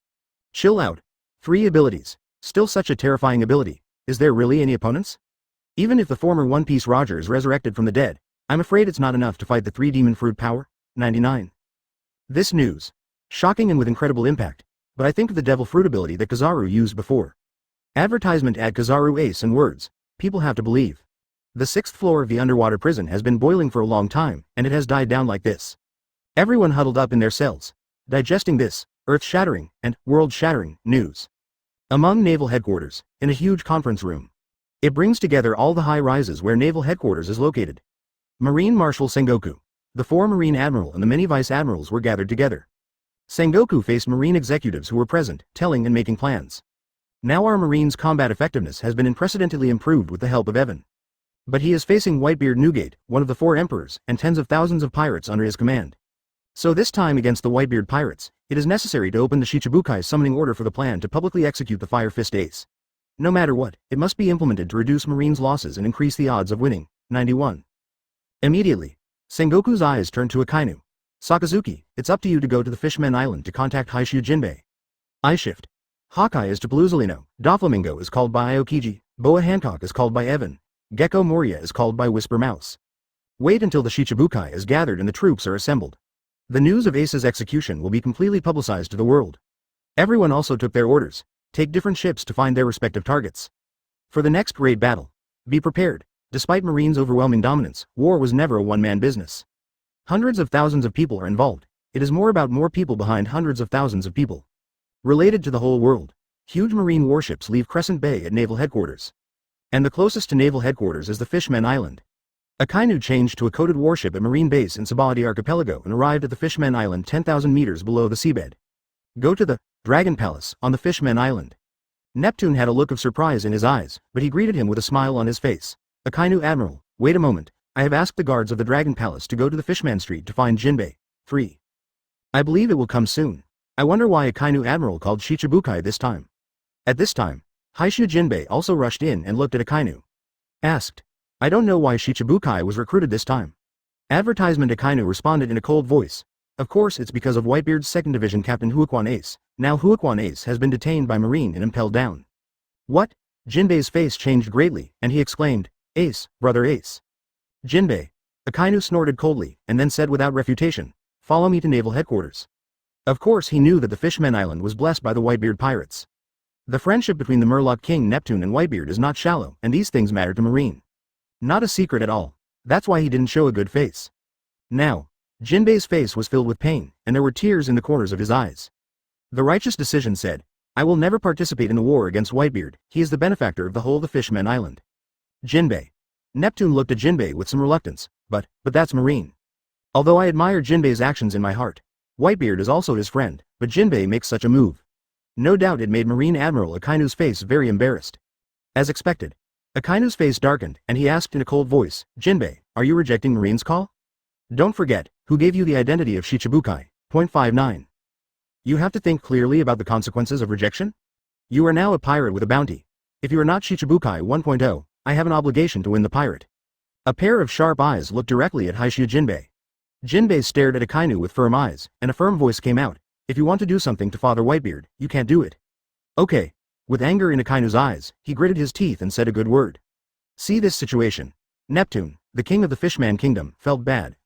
Chill out. 3 abilities. Still such a terrifying ability. Is there really any opponents? Even if the former One Piece Roger is resurrected from the dead, I'm afraid it's not enough to fight the 3 demon fruit power. 99. This news. Shocking and with incredible impact, but I think of the devil fruit ability that Kizaru used before. Advertisement add Kizaru Ace and words. People have to believe. The 6th floor of the underwater prison has been boiling for a long time, and it has died down like this. Everyone huddled up in their cells, digesting this, earth-shattering, and world-shattering, news. Among naval headquarters, in a huge conference room. It brings together all the high rises where naval headquarters is located. Marine Marshal Sengoku, the 4 Marine Admiral and the many Vice Admirals were gathered together. Sengoku faced Marine executives who were present, telling and making plans. Now our Marine's combat effectiveness has been unprecedentedly improved with the help of Evan. But he is facing Whitebeard Newgate, one of the 4 emperors, and tens of thousands of pirates under his command. So this time against the Whitebeard pirates, it is necessary to open the Shichibukai's summoning order for the plan to publicly execute the Fire Fist Ace. No matter what, it must be implemented to reduce Marine's losses and increase the odds of winning. 91. Immediately, Sengoku's eyes turned to Akainu. Sakazuki, it's up to you to go to the Fishman Island to contact Haishu Jinbei. I shift. Hawkeye is to Bluzolino, Doflamingo is called by Aokiji, Boa Hancock is called by Evan, Gecko Moria is called by Whisper Mouse. Wait until the Shichibukai is gathered and the troops are assembled. The news of Ace's execution will be completely publicized to the world. Everyone also took their orders. Take different ships to find their respective targets. For the next great battle. Be prepared. Despite Marine's overwhelming dominance, war was never a one-man business. Hundreds of thousands of people are involved. It is more about more people behind hundreds of thousands of people. Related to the whole world. Huge Marine warships leave Crescent Bay at naval headquarters. And the closest to naval headquarters is the Fishman Island. Akainu changed to a coated warship at Marine Base in Sabadi Archipelago and arrived at the Fishman Island 10,000 meters below the seabed. Go to the Dragon Palace on the Fishman Island. Neptune had a look of surprise in his eyes, but he greeted him with a smile on his face. Akainu Admiral, wait a moment, I have asked the guards of the Dragon Palace to go to the Fishman Street to find Jinbei. 3. I believe it will come soon. I wonder why Akainu Admiral called Shichibukai this time. At this time, Haishu Jinbei also rushed in and looked at Akainu. Asked. I don't know why Shichibukai was recruited this time. Advertisement Akainu responded in a cold voice. Of course it's because of Whitebeard's 2nd Division Captain Huaquan Ace. Now Huaquan Ace has been detained by Marine and impelled down. What? Jinbei's face changed greatly, and he exclaimed, Ace, brother Ace. Jinbei. Akainu snorted coldly, and then said without refutation, follow me to naval headquarters. Of course he knew that the Fishman Island was blessed by the Whitebeard pirates. The friendship between the Murloc King Neptune and Whitebeard is not shallow, and these things matter to Marine. Not a secret at all. That's why he didn't show a good face. Now, Jinbei's face was filled with pain, and there were tears in the corners of his eyes. The righteous decision said, I will never participate in the war against Whitebeard, he is the benefactor of the whole of the Fishman Island. Jinbei. Neptune looked at Jinbei with some reluctance, but that's Marine. Although I admire Jinbei's actions in my heart, Whitebeard is also his friend, but Jinbei makes such a move. No doubt it made Marine Admiral Akainu's face very embarrassed. As expected, Akainu's face darkened, and he asked in a cold voice, Jinbei, are you rejecting Marine's call? Don't forget, who gave you the identity of Shichibukai, .59. You have to think clearly about the consequences of rejection? You are now a pirate with a bounty. If you are not Shichibukai 1.0, I have an obligation to win the pirate. A pair of sharp eyes looked directly at Haishia Jinbei. Jinbei stared at Akainu with firm eyes, and a firm voice came out, if you want to do something to Father Whitebeard, you can't do it. Okay. With anger in Akainu's eyes, he gritted his teeth and said a good word. See this situation. Neptune, the king of the Fishman Kingdom, felt bad.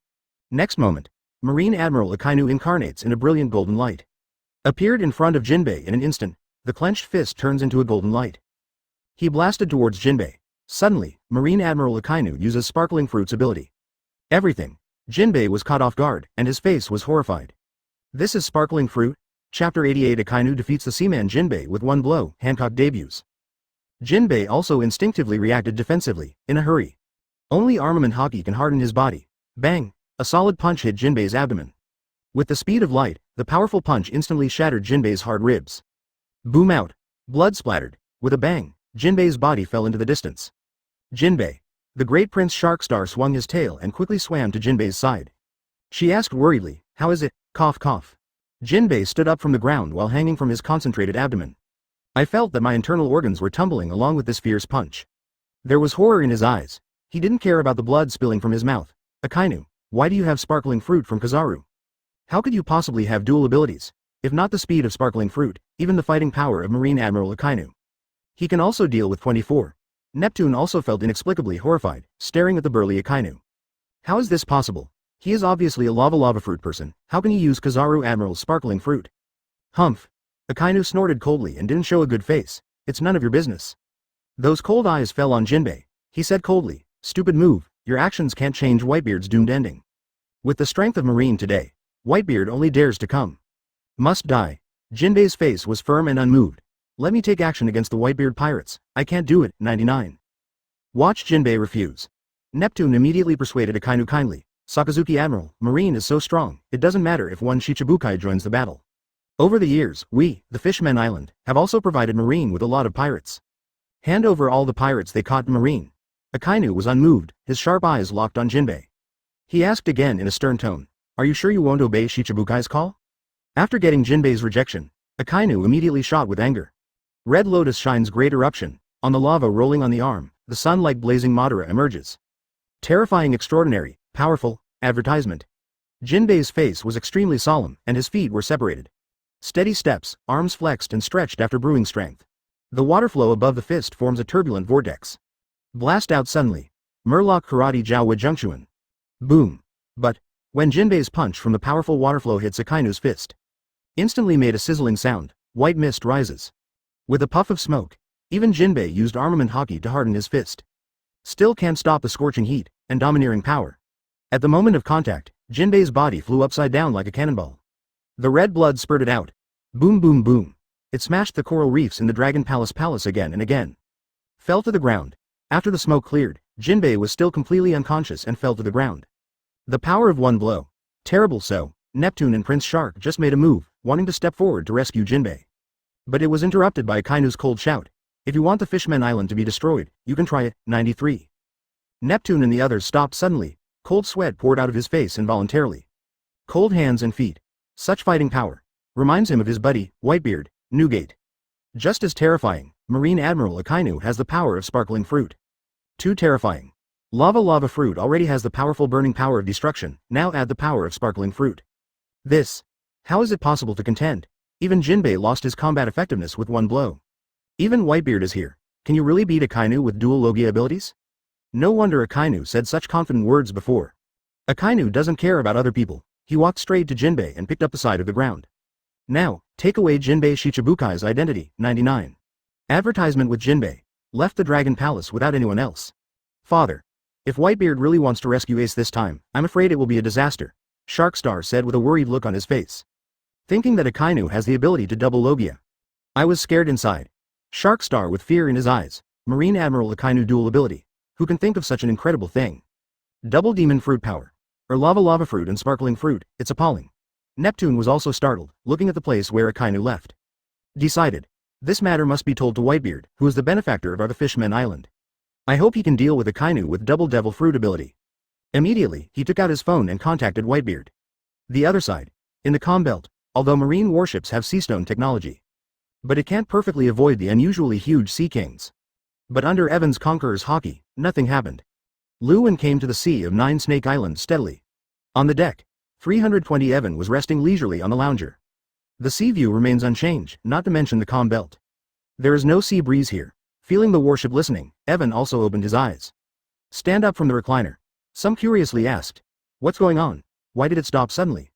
Next moment, Marine Admiral Akainu incarnates in a brilliant golden light. Appeared in front of Jinbei in an instant, the clenched fist turns into a golden light. He blasted towards Jinbei. Suddenly, Marine Admiral Akainu uses Sparkling Fruit's ability. Everything. Jinbei was caught off guard, and his face was horrified. This is Sparkling Fruit? Chapter 88 Akainu defeats the seaman Jinbei with one blow, Hancock debuts. Jinbei also instinctively reacted defensively, in a hurry. Only armament hockey can harden his body. Bang! A solid punch hit Jinbei's abdomen. With the speed of light, the powerful punch instantly shattered Jinbei's hard ribs. Boom out. Blood splattered. With a bang, Jinbei's body fell into the distance. Jinbei. The great Prince Sharkstar swung his tail and quickly swam to Jinbei's side. She asked worriedly, how is it? Cough cough. Jinbei stood up from the ground while hanging from his concentrated abdomen. I felt that my internal organs were tumbling along with this fierce punch. There was horror in his eyes. He didn't care about the blood spilling from his mouth. Akainu, why do you have Sparkling Fruit from Kizaru? How could you possibly have dual abilities? If not the speed of Sparkling Fruit, even the fighting power of Marine Admiral Akainu. He can also deal with 24. Neptune also felt inexplicably horrified, staring at the burly Akainu. How is this possible? He is obviously a lava fruit person, how can he use Kizaru Admiral's Sparkling Fruit? Humph. Akainu snorted coldly and didn't show a good face, it's none of your business. Those cold eyes fell on Jinbei. He said coldly, stupid move, your actions can't change Whitebeard's doomed ending. With the strength of Marine today, Whitebeard only dares to come. Must die. Jinbei's face was firm and unmoved. Let me take action against the Whitebeard pirates, I can't do it, 99. Watch Jinbei refuse. Neptune immediately persuaded Akainu kindly. Sakazuki Admiral, Marine is so strong, it doesn't matter if one Shichibukai joins the battle. Over the years, we, the Fishman Island, have also provided Marine with a lot of pirates. Hand over all the pirates they caught, Marine. Akainu was unmoved, his sharp eyes locked on Jinbei. He asked again in a stern tone, are you sure you won't obey Shichibukai's call? After getting Jinbei's rejection, Akainu immediately shot with anger. Red Lotus shines great eruption, on the lava rolling on the arm, the sun like blazing Madara emerges. Terrifying, extraordinary, powerful, advertisement. Jinbei's face was extremely solemn, and his feet were separated. Steady steps, arms flexed and stretched after brewing strength. The water flow above the fist forms a turbulent vortex. Blast out suddenly. Murloc Karate Jiawa Jungchuan. Boom. But, when Jinbei's punch from the powerful water flow hits Akainu's fist, instantly made a sizzling sound, white mist rises. With a puff of smoke, even Jinbei used armament hockey to harden his fist. Still can't stop the scorching heat, and domineering power. At the moment of contact, Jinbei's body flew upside down like a cannonball. The red blood spurted out. Boom boom boom. It smashed the coral reefs in the Dragon Palace again and again. Fell to the ground. After the smoke cleared, Jinbei was still completely unconscious and fell to the ground. The power of one blow. Terrible. So, Neptune and Prince Shark just made a move, wanting to step forward to rescue Jinbei. But it was interrupted by Akainu's cold shout. If you want the Fishman Island to be destroyed, you can try it, 93. Neptune and the others stopped suddenly. Cold sweat poured out of his face involuntarily. Cold hands and feet. Such fighting power. Reminds him of his buddy, Whitebeard, Newgate. Just as terrifying, Marine Admiral Akainu has the power of Sparkling Fruit. Too terrifying. Lava Fruit already has the powerful burning power of destruction, now add the power of Sparkling Fruit. This. How is it possible to contend? Even Jinbei lost his combat effectiveness with one blow. Even Whitebeard is here. Can you really beat Akainu with dual Logia abilities? No wonder Akainu said such confident words before. Akainu doesn't care about other people. He walked straight to Jinbei and picked up the side of the ground. Now, take away Jinbei Shichibukai's identity. 99. Advertisement with Jinbei. Left the Dragon Palace without anyone else. Father. If Whitebeard really wants to rescue Ace this time, I'm afraid it will be a disaster, Sharkstar said with a worried look on his face. Thinking that Akainu has the ability to double Logia. I was scared inside. Sharkstar with fear in his eyes. Marine Admiral Akainu dual ability. Who can think of such an incredible thing? Double demon fruit power. Or lava fruit and sparkling fruit, it's appalling. Neptune was also startled, looking at the place where Akainu left. Decided. This matter must be told to Whitebeard, who is the benefactor of the Fishmen Island. I hope he can deal with Akainu with double devil fruit ability. Immediately, he took out his phone and contacted Whitebeard. The other side. In the comm belt, although marine warships have seastone technology. But it can't perfectly avoid the unusually huge sea kings. But under Evan's Conqueror's hockey, nothing happened. Lewin came to the sea of Nine Snake Island steadily. On the deck, 320 Evan was resting leisurely on the lounger. The sea view remains unchanged, not to mention the comm belt. There is no sea breeze here. Feeling the warship listening, Evan also opened his eyes. Stand up from the recliner. Some curiously asked. What's going on? Why did it stop suddenly?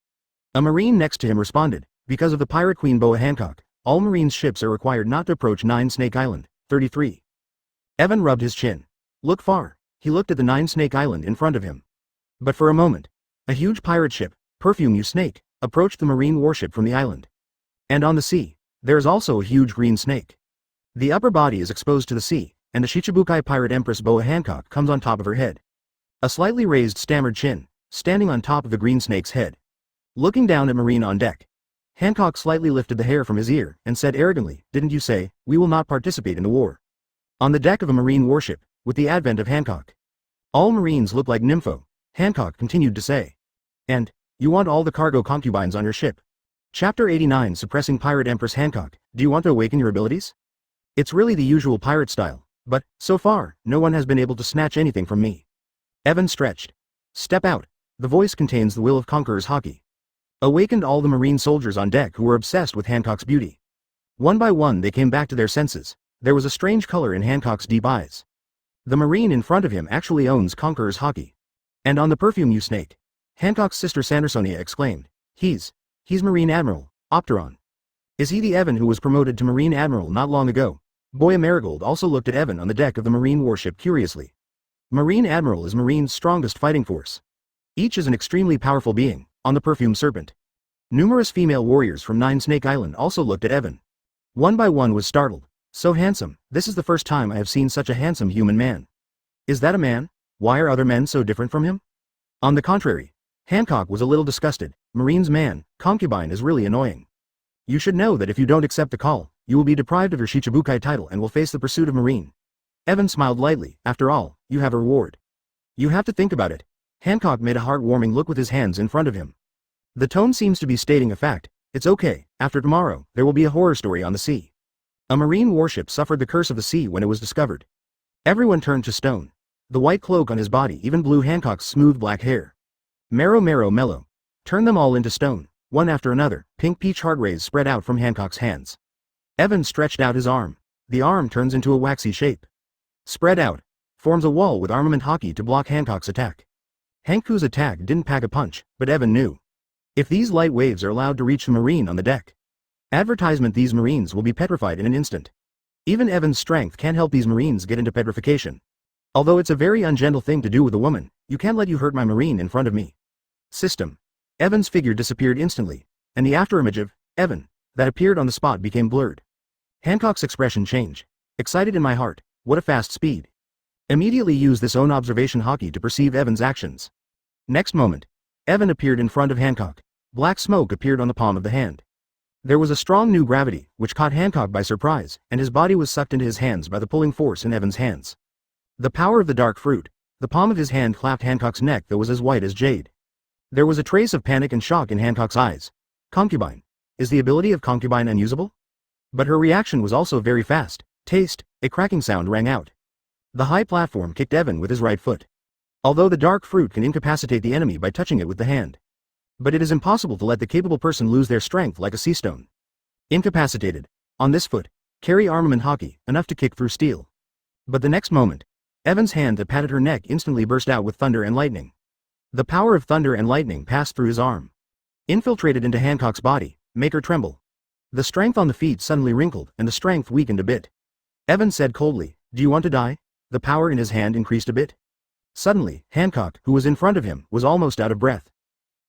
A marine next to him responded, because of the pirate Queen Boa Hancock, all marines' ships are required not to approach Nine Snake Island. 33. Evan rubbed his chin. Look far. He looked at the Nine Snake Island in front of him. But for a moment, a huge pirate ship, Perfume You Snake, approached the marine warship from the island. And on the sea, there is also a huge green snake. The upper body is exposed to the sea, and the Shichibukai pirate Empress Boa Hancock comes on top of her head. A slightly raised stammered chin, standing on top of the green snake's head. Looking down at Marine on deck. Hancock slightly lifted the hair from his ear and said arrogantly, didn't you say, we will not participate in the war? On the deck of a marine warship, with the advent of Hancock. All marines look like Nympho, Hancock continued to say. And, you want all the cargo concubines on your ship. Chapter 89 Suppressing Pirate Empress Hancock, do you want to awaken your abilities? It's really the usual pirate style, but, so far, no one has been able to snatch anything from me. Evan stretched. Step out. The voice contains the will of Conqueror's hockey. Awakened all the marine soldiers on deck who were obsessed with Hancock's beauty. One by one they came back to their senses. There was a strange color in Hancock's deep eyes. The marine in front of him actually owns Conqueror's hockey. And on the Perfume You Snake. Hancock's sister Sandersonia exclaimed. He's Marine Admiral, Opteron. Is he the Evan who was promoted to Marine Admiral not long ago? Boya Marigold also looked at Evan on the deck of the marine warship curiously. Marine Admiral is Marine's strongest fighting force. Each is an extremely powerful being, on the Perfume Serpent. Numerous female warriors from Nine Snake Island also looked at Evan. One by one was startled. So handsome, this is the first time I have seen such a handsome human man. Is that a man? Why are other men so different from him? On the contrary, Hancock was a little disgusted. Marine's man, concubine is really annoying. You should know that if you don't accept the call, you will be deprived of your Shichibukai title and will face the pursuit of Marine. Evan smiled lightly. After all, you have a reward. You have to think about it. Hancock made a heartwarming look with his hands in front of him. The tone seems to be stating a fact. It's okay, after tomorrow, there will be a horror story on the sea. A marine warship suffered the curse of the sea when it was discovered. Everyone turned to stone. The white cloak on his body even blew Hancock's smooth black hair. Marrow mellow. Turn them all into stone, one after another. Pink peach heart rays spread out from Hancock's hands. Evan stretched out his arm. The arm turns into a waxy shape. Spread out. Forms a wall with armament hockey to block Hancock's attack. Hanku's attack didn't pack a punch, but Evan knew. If these light waves are allowed to reach the marine on the deck. Advertisement these marines will be petrified in an instant. Even Evan's strength can't help these marines get into petrification. Although it's a very ungentle thing to do with a woman, you can't let you hurt my marine in front of me. System. Evan's figure disappeared instantly, and the afterimage of Evan that appeared on the spot became blurred. Hancock's expression changed. Excited in my heart, what a fast speed. Immediately use this own observation hockey to perceive Evan's actions. Next moment, Evan appeared in front of Hancock. Black smoke appeared on the palm of the hand. There was a strong new gravity, which caught Hancock by surprise, and his body was sucked into his hands by the pulling force in Evan's hands. The power of the dark fruit. The palm of his hand clapped Hancock's neck that was as white as jade. There was a trace of panic and shock in Hancock's eyes. Concubine. Is the ability of concubine unusable? But her reaction was also very fast. Taste. A cracking sound rang out. The high platform kicked Evan with his right foot. Although the dark fruit can incapacitate the enemy by touching it with the hand. But it is impossible to let the capable person lose their strength like a sea stone. Incapacitated. On this foot. Carry armament hockey, enough to kick through steel. But the next moment, Evan's hand that patted her neck instantly burst out with thunder and lightning. The power of thunder and lightning passed through his arm. Infiltrated into Hancock's body, make her tremble. The strength on the feet suddenly wrinkled, and the strength weakened a bit. Evan said coldly, "Do you want to die?" The power in his hand increased a bit. Suddenly, Hancock, who was in front of him, was almost out of breath.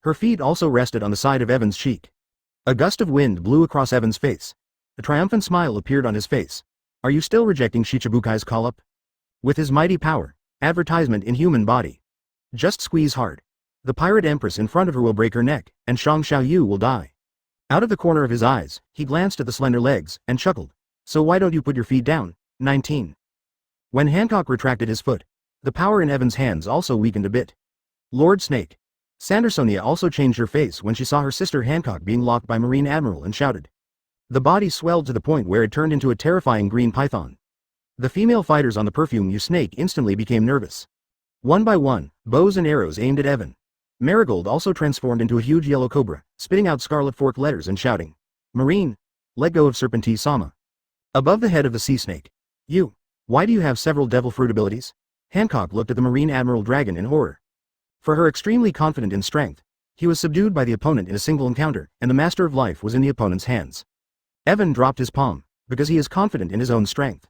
Her feet also rested on the side of Evan's cheek. A gust of wind blew across Evan's face. A triumphant smile appeared on his face. "Are you still rejecting Shichibukai's call-up? With his mighty power, advertisement in human body. Just squeeze hard. The pirate empress in front of her will break her neck, and Shang Xiaoyu will die." Out of the corner of his eyes, he glanced at the slender legs, and chuckled. "So why don't you put your feet down?" 19. When Hancock retracted his foot, the power in Evan's hands also weakened a bit. Lord Snake. Sandersonia also changed her face when she saw her sister Hancock being locked by Marine Admiral and shouted. The body swelled to the point where it turned into a terrifying green python. The female fighters on the perfume snake instantly became nervous. One by one, bows and arrows aimed at Evan. Marigold also transformed into a huge yellow cobra, spitting out scarlet forked letters and shouting, "Marine! Let go of Serpenti-sama." Above the head of the sea snake. "You! Why do you have several devil fruit abilities?" Hancock looked at the Marine Admiral Dragon in horror. For her extremely confident in strength, he was subdued by the opponent in a single encounter, and the Master of Life was in the opponent's hands. Evan dropped his palm, because he is confident in his own strength.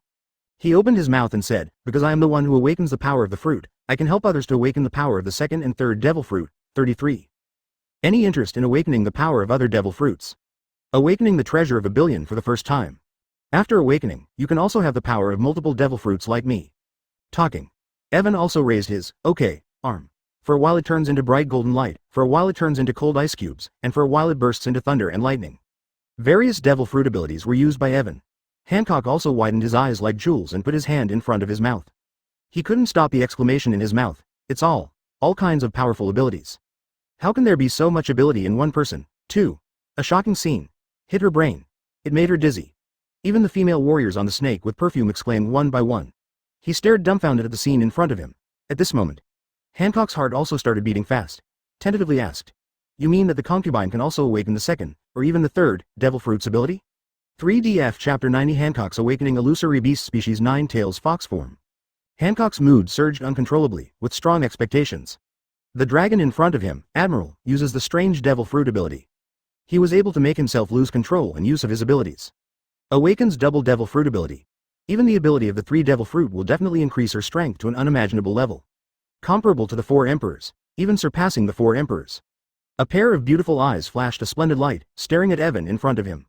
He opened his mouth and said, "Because I am the one who awakens the power of the fruit, I can help others to awaken the power of the second and third devil fruit." 33. Any interest in awakening the power of other devil fruits? Awakening the treasure of 1,000,000,000 for the first time. After awakening, you can also have the power of multiple devil fruits like me. Talking. Evan also raised his, okay, arm. For a while it turns into bright golden light, for a while it turns into cold ice cubes, and for a while it bursts into thunder and lightning. Various devil fruit abilities were used by Evan. Hancock also widened his eyes like jewels and put his hand in front of his mouth. He couldn't stop the exclamation in his mouth, "It's all kinds of powerful abilities. How can there be so much ability in one person?" 2. A shocking scene. Hit her brain. It made her dizzy. Even the female warriors on the snake with perfume exclaimed one by one. He stared dumbfounded at the scene in front of him. At this moment, Hancock's heart also started beating fast. Tentatively asked, "You mean that the concubine can also awaken the second, or even the third, devil fruits ability?" 3DF Chapter 90 Hancock's Awakening Illusory Beast Species 9 Tails Fox Form. Hancock's mood surged uncontrollably, with strong expectations. The dragon in front of him, Admiral, uses the strange devil fruit ability. He was able to make himself lose control and use of his abilities. Awakens double devil fruit ability. Even the ability of the 3 devil fruit will definitely increase her strength to an unimaginable level. Comparable to the 4 emperors, even surpassing the 4 emperors. A pair of beautiful eyes flashed a splendid light, staring at Evan in front of him.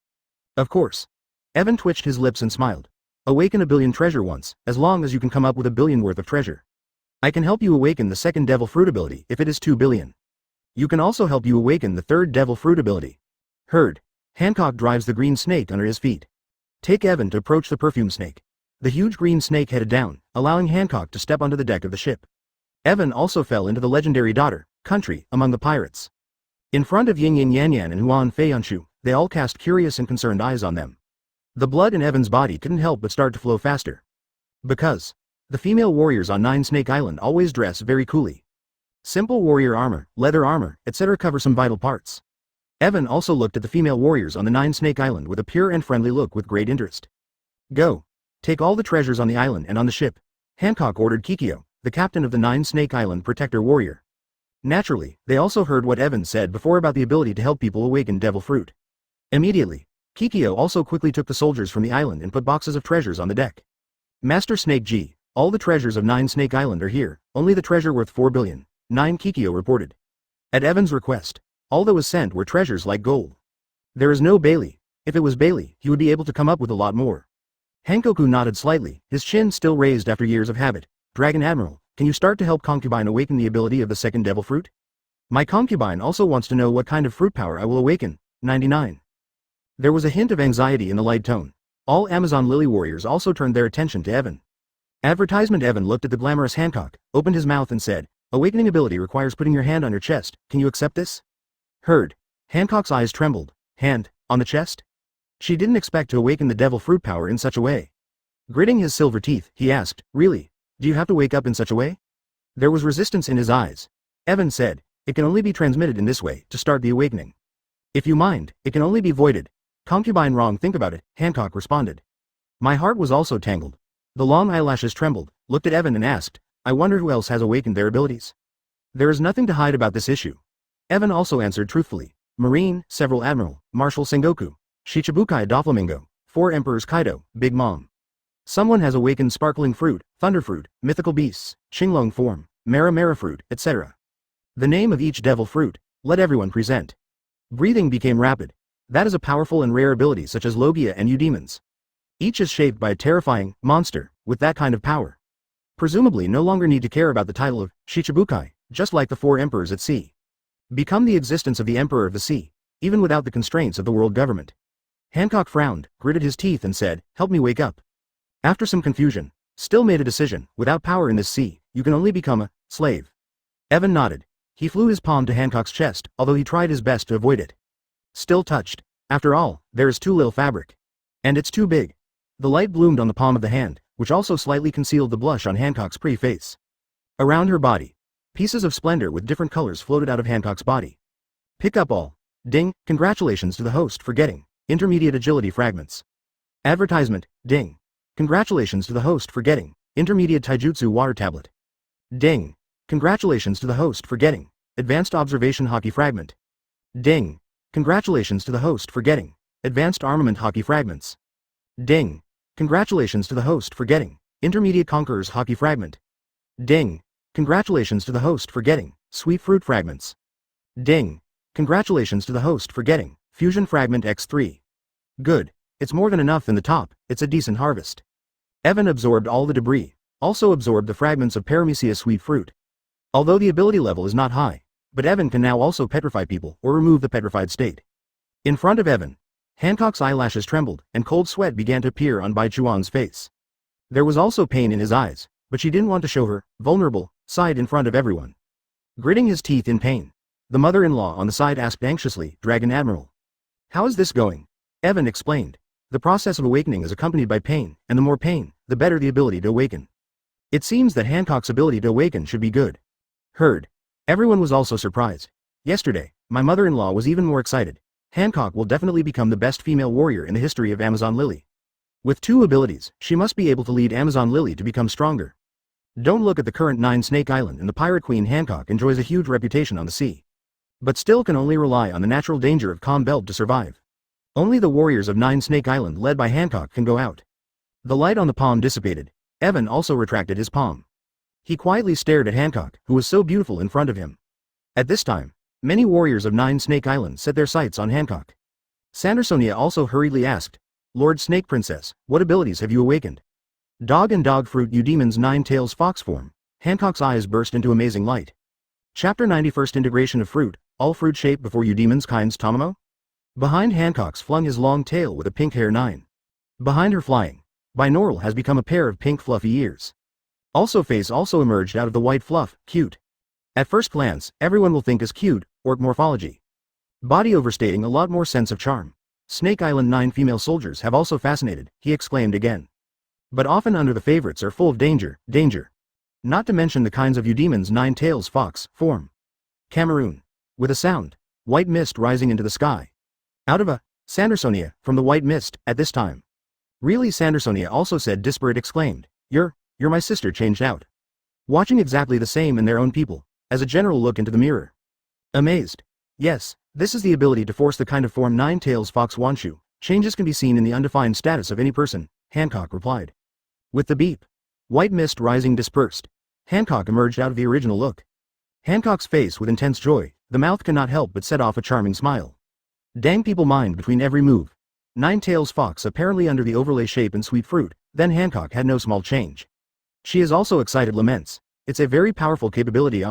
Of course. Evan twitched his lips and smiled. Awaken 1,000,000,000 treasure once, as long as you can come up with 1,000,000,000 worth of treasure. I can help you awaken the second devil fruit ability if it is 2,000,000,000. You can also help you awaken the third devil fruit ability. Heard. Hancock drives the green snake under his feet. Take Evan to approach the perfume snake. The huge green snake headed down, allowing Hancock to step onto the deck of the ship. Evan also fell into the legendary daughter, country, among the pirates. In front of Ying Ying Yan Yan and Huan Fei Yanshu, they all cast curious and concerned eyes on them. The blood in Evan's body couldn't help but start to flow faster. Because the female warriors on Nine Snake Island always dress very coolly. Simple warrior armor, leather armor, etc. cover some vital parts. Evan also looked at the female warriors on the Nine Snake Island with a pure and friendly look with great interest. Go. Take all the treasures on the island and on the ship. Hancock ordered Kikyo, the captain of the Nine Snake Island protector warrior. Naturally, they also heard what Evan said before about the ability to help people awaken devil fruit. Immediately, Kikyo also quickly took the soldiers from the island and put boxes of treasures on the deck. Master Snake G, all the treasures of Nine Snake Island are here, only the treasure worth 4,000,000,000, 9 Kikyo reported. At Evan's request, all that was sent were treasures like gold. There is no Bailey. If it was Bailey, he would be able to come up with a lot more. Hankoku nodded slightly, his chin still raised after years of habit. Dragon Admiral, can you start to help concubine awaken the ability of the second devil fruit? My concubine also wants to know what kind of fruit power I will awaken. 99. There was a hint of anxiety in the light tone. All Amazon Lily warriors also turned their attention to Evan. Advertisement. Evan looked at the glamorous Hancock, opened his mouth and said, "Awakening ability requires putting your hand on your chest, can you accept this?" Heard. Hancock's eyes trembled. Hand, on the chest? She didn't expect to awaken the devil fruit power in such a way. Gritting his silver teeth, he asked, "Really? Do you have to wake up in such a way?" There was resistance in his eyes. Evan said, It can only be transmitted in this way to start the awakening. If you mind, it can only be voided. Concubine wrong, think about it, Hancock responded. My heart was also tangled. The long eyelashes trembled, looked at Evan and asked, I wonder who else has awakened their abilities. There is nothing to hide about this issue. Evan also answered truthfully. Marine, several Admiral, Marshal Sengoku, Shichibukai Doflamingo, 4 Emperors Kaido, Big Mom. Someone has awakened sparkling fruit, thunderfruit, mythical beasts, Qinglong form, Mara fruit, etc. The name of each devil fruit, let everyone present. Breathing became rapid. That is a powerful and rare ability such as Logia and Eudemons. Each is shaped by a terrifying monster with that kind of power. Presumably no longer need to care about the title of Shichibukai, just like the 4 emperors at sea. Become the existence of the emperor of the sea, even without the constraints of the world government. Hancock frowned, gritted his teeth and said, help me wake up. After some confusion, still made a decision, without power in this sea, you can only become a slave. Evan nodded. He flew his palm to Hancock's chest, although he tried his best to avoid it. Still touched. After all, there is too little fabric. And it's too big. The light bloomed on the palm of the hand, which also slightly concealed the blush on Hancock's pretty face. Around her body, pieces of splendor with different colors floated out of Hancock's body. Pick up all. Ding, congratulations to the host for getting intermediate agility fragments. Advertisement, ding. Congratulations to the host for getting intermediate taijutsu water tablet. Ding. Congratulations to the host for getting advanced observation hockey fragment. Ding. Congratulations to the host for getting advanced armament hockey fragments. Ding. Congratulations to the host for getting intermediate conquerors hockey fragment. Ding. Congratulations to the host for getting sweet fruit fragments. Ding. Congratulations to the host for getting fusion fragment X3. Good. It's more than enough in the top, it's a decent harvest. Evan absorbed all the debris, also absorbed the fragments of Paramecia sweet fruit. Although the ability level is not high, but Evan can now also petrify people or remove the petrified state. In front of Evan, Hancock's eyelashes trembled and cold sweat began to appear on Bai Chuan's face. There was also pain in his eyes, but she didn't want to show her vulnerable side in front of everyone. Gritting his teeth in pain, the mother-in-law on the side asked anxiously, Dragon Admiral. How is this going? Evan explained. The process of awakening is accompanied by pain, and the more pain, the better the ability to awaken. It seems that Hancock's ability to awaken should be good. Heard. Everyone was also surprised. Yesterday, my mother-in-law was even more excited. Hancock will definitely become the best female warrior in the history of Amazon Lily. With 2 abilities, she must be able to lead Amazon Lily to become stronger. Don't look at the current 9 Snake Island and the Pirate Queen. Hancock enjoys a huge reputation on the sea. But still can only rely on the natural danger of Calm Belt to survive. Only the warriors of 9 Snake Island led by Hancock can go out. The light on the palm dissipated. Evan also retracted his palm. He quietly stared at Hancock, who was so beautiful in front of him. At this time, many warriors of 9 Snake Island set their sights on Hancock. Sandersonia also hurriedly asked, Lord Snake Princess, what abilities have you awakened? Dog and Dog Fruit Eudemon's 9 Tails Fox form. Hancock's eyes burst into amazing light. Chapter 91st Integration of Fruit, all fruit shape before Eudemon's kinds Tomomo? Behind Hancock's flung his long tail with a pink hair 9. Behind her flying, binaural has become a pair of pink fluffy ears. Also face also emerged out of the white fluff, cute. At first glance, everyone will think is cute, orc morphology. Body overstating a lot more sense of charm. Snake Island 9 female soldiers have also fascinated, he exclaimed again. But often under the favorites are full of danger. Not to mention the kinds of Eudemon's 9 Tails Fox form. Cameroon. With a sound, white mist rising into the sky. Out of a Sandersonia, from the white mist, at this time. Really Sandersonia also said disparate exclaimed, You're my sister changed out. Watching exactly the same in their own people, as a general look into the mirror. Amazed. Yes, this is the ability to force the kind of form 9 Tails Fox Wanshu. Changes can be seen in the undefined status of any person, Hancock replied. With the beep. White mist rising dispersed. Hancock emerged out of the original look. Hancock's face with intense joy, the mouth cannot help but set off a charming smile. Dang people mind between every move. 9 Tails Fox apparently under the overlay shape and sweet fruit, then Hancock had no small change. She is also excited laments. It's a very powerful capability.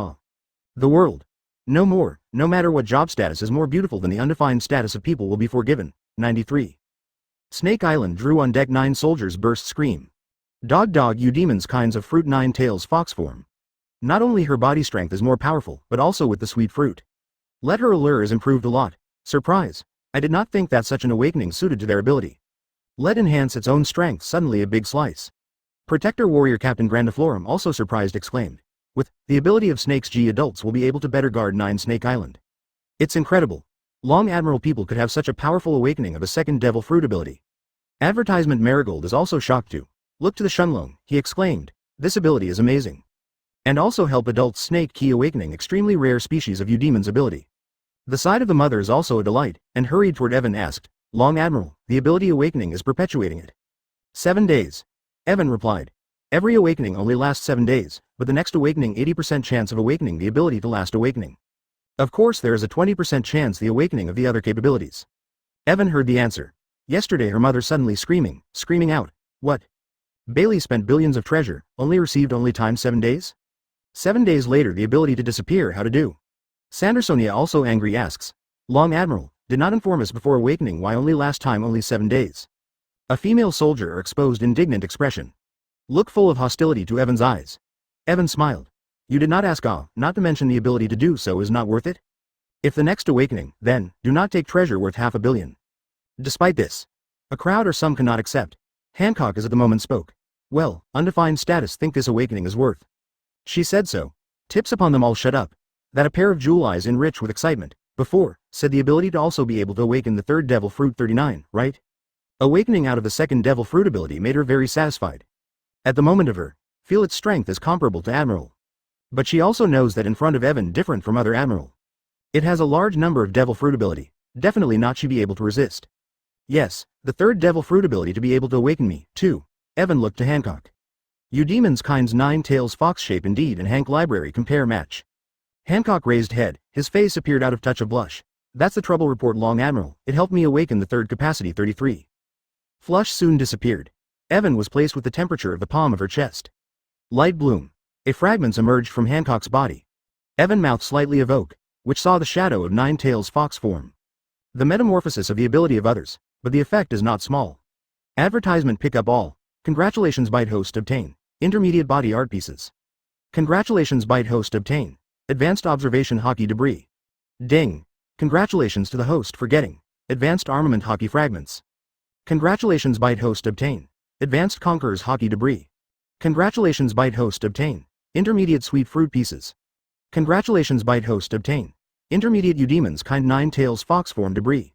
The world. No more, no matter what job status is more beautiful than the undefined status of people will be forgiven. 93. Snake Island drew on deck 9 soldiers burst scream. Dog Eudemon's kinds of fruit 9 Tails Fox form. Not only her body strength is more powerful, but also with the sweet fruit. Let her allure is improved a lot. Surprise. I did not think that such an awakening suited to their ability. Let enhance its own strength suddenly a big slice. Protector Warrior Captain Grandiflorum also surprised exclaimed. With the ability of Snakes G, adults will be able to better guard 9 Snake Island. It's incredible. Long Admiral people could have such a powerful awakening of a second devil fruit ability. Advertisement Marigold is also shocked too. Look to the Shunlong, he exclaimed. This ability is amazing. And also help adults Snake Key awakening extremely rare species of Eudemon's ability. The side of the mother is also a delight, and hurried toward Evan asked, Long Admiral, the ability awakening is perpetuating it. 7 days. Evan replied. Every awakening only lasts 7 days, but the next awakening 80% chance of awakening the ability to last awakening. Of course there is a 20% chance the awakening of the other capabilities. Evan heard the answer. Yesterday her mother suddenly screaming out, what? Bailey spent billions of treasure, only received only time 7 days? 7 days later the ability to disappear, how to do? Sandersonia also angry asks, Long Admiral, did not inform us before awakening why only last time only 7 days. A female soldier exposed indignant expression. Look full of hostility to Evan's eyes. Evan smiled. You did not ask not to mention the ability to do so is not worth it? If the next awakening, then, do not take treasure worth $500 million. Despite this, a crowd or some cannot accept. Hancock as at the moment spoke. Well, undefined status think this awakening is worth. She said so. Tips upon them all shut up. That a pair of jewel eyes enriched with excitement. Before, said the ability to also be able to awaken the third devil fruit 39, right? Awakening out of the second devil fruit ability made her very satisfied. At the moment of her, feel its strength is comparable to Admiral. But she also knows that in front of Evan different from other Admiral. It has a large number of devil fruit ability, definitely not she be able to resist. Yes, the third devil fruit ability to be able to awaken me, too. Evan looked to Hancock. Eudemon's kind's 9 tails fox shape indeed and Hank library compare match. Hancock raised head, his face appeared out of touch of blush. That's the trouble report Long Admiral, it helped me awaken the third capacity 33. Flush soon disappeared. Evan was placed with the temperature of the palm of her chest. Light bloom. A fragments emerged from Hancock's body. Evan mouth slightly evoke, which saw the shadow of 9 tails fox form. The metamorphosis of the ability of others, but the effect is not small. Advertisement pick up all. Congratulations Byte host obtain. Intermediate body art pieces. Congratulations Byte host obtain. Advanced observation hockey debris. Ding. Congratulations to the host for getting. Advanced armament hockey fragments. Congratulations Byte host obtain. Advanced conquerors hockey debris. Congratulations Byte host obtain. Intermediate sweet fruit pieces. Congratulations Byte host obtain. Intermediate Eudemon's kind 9 tails fox form debris.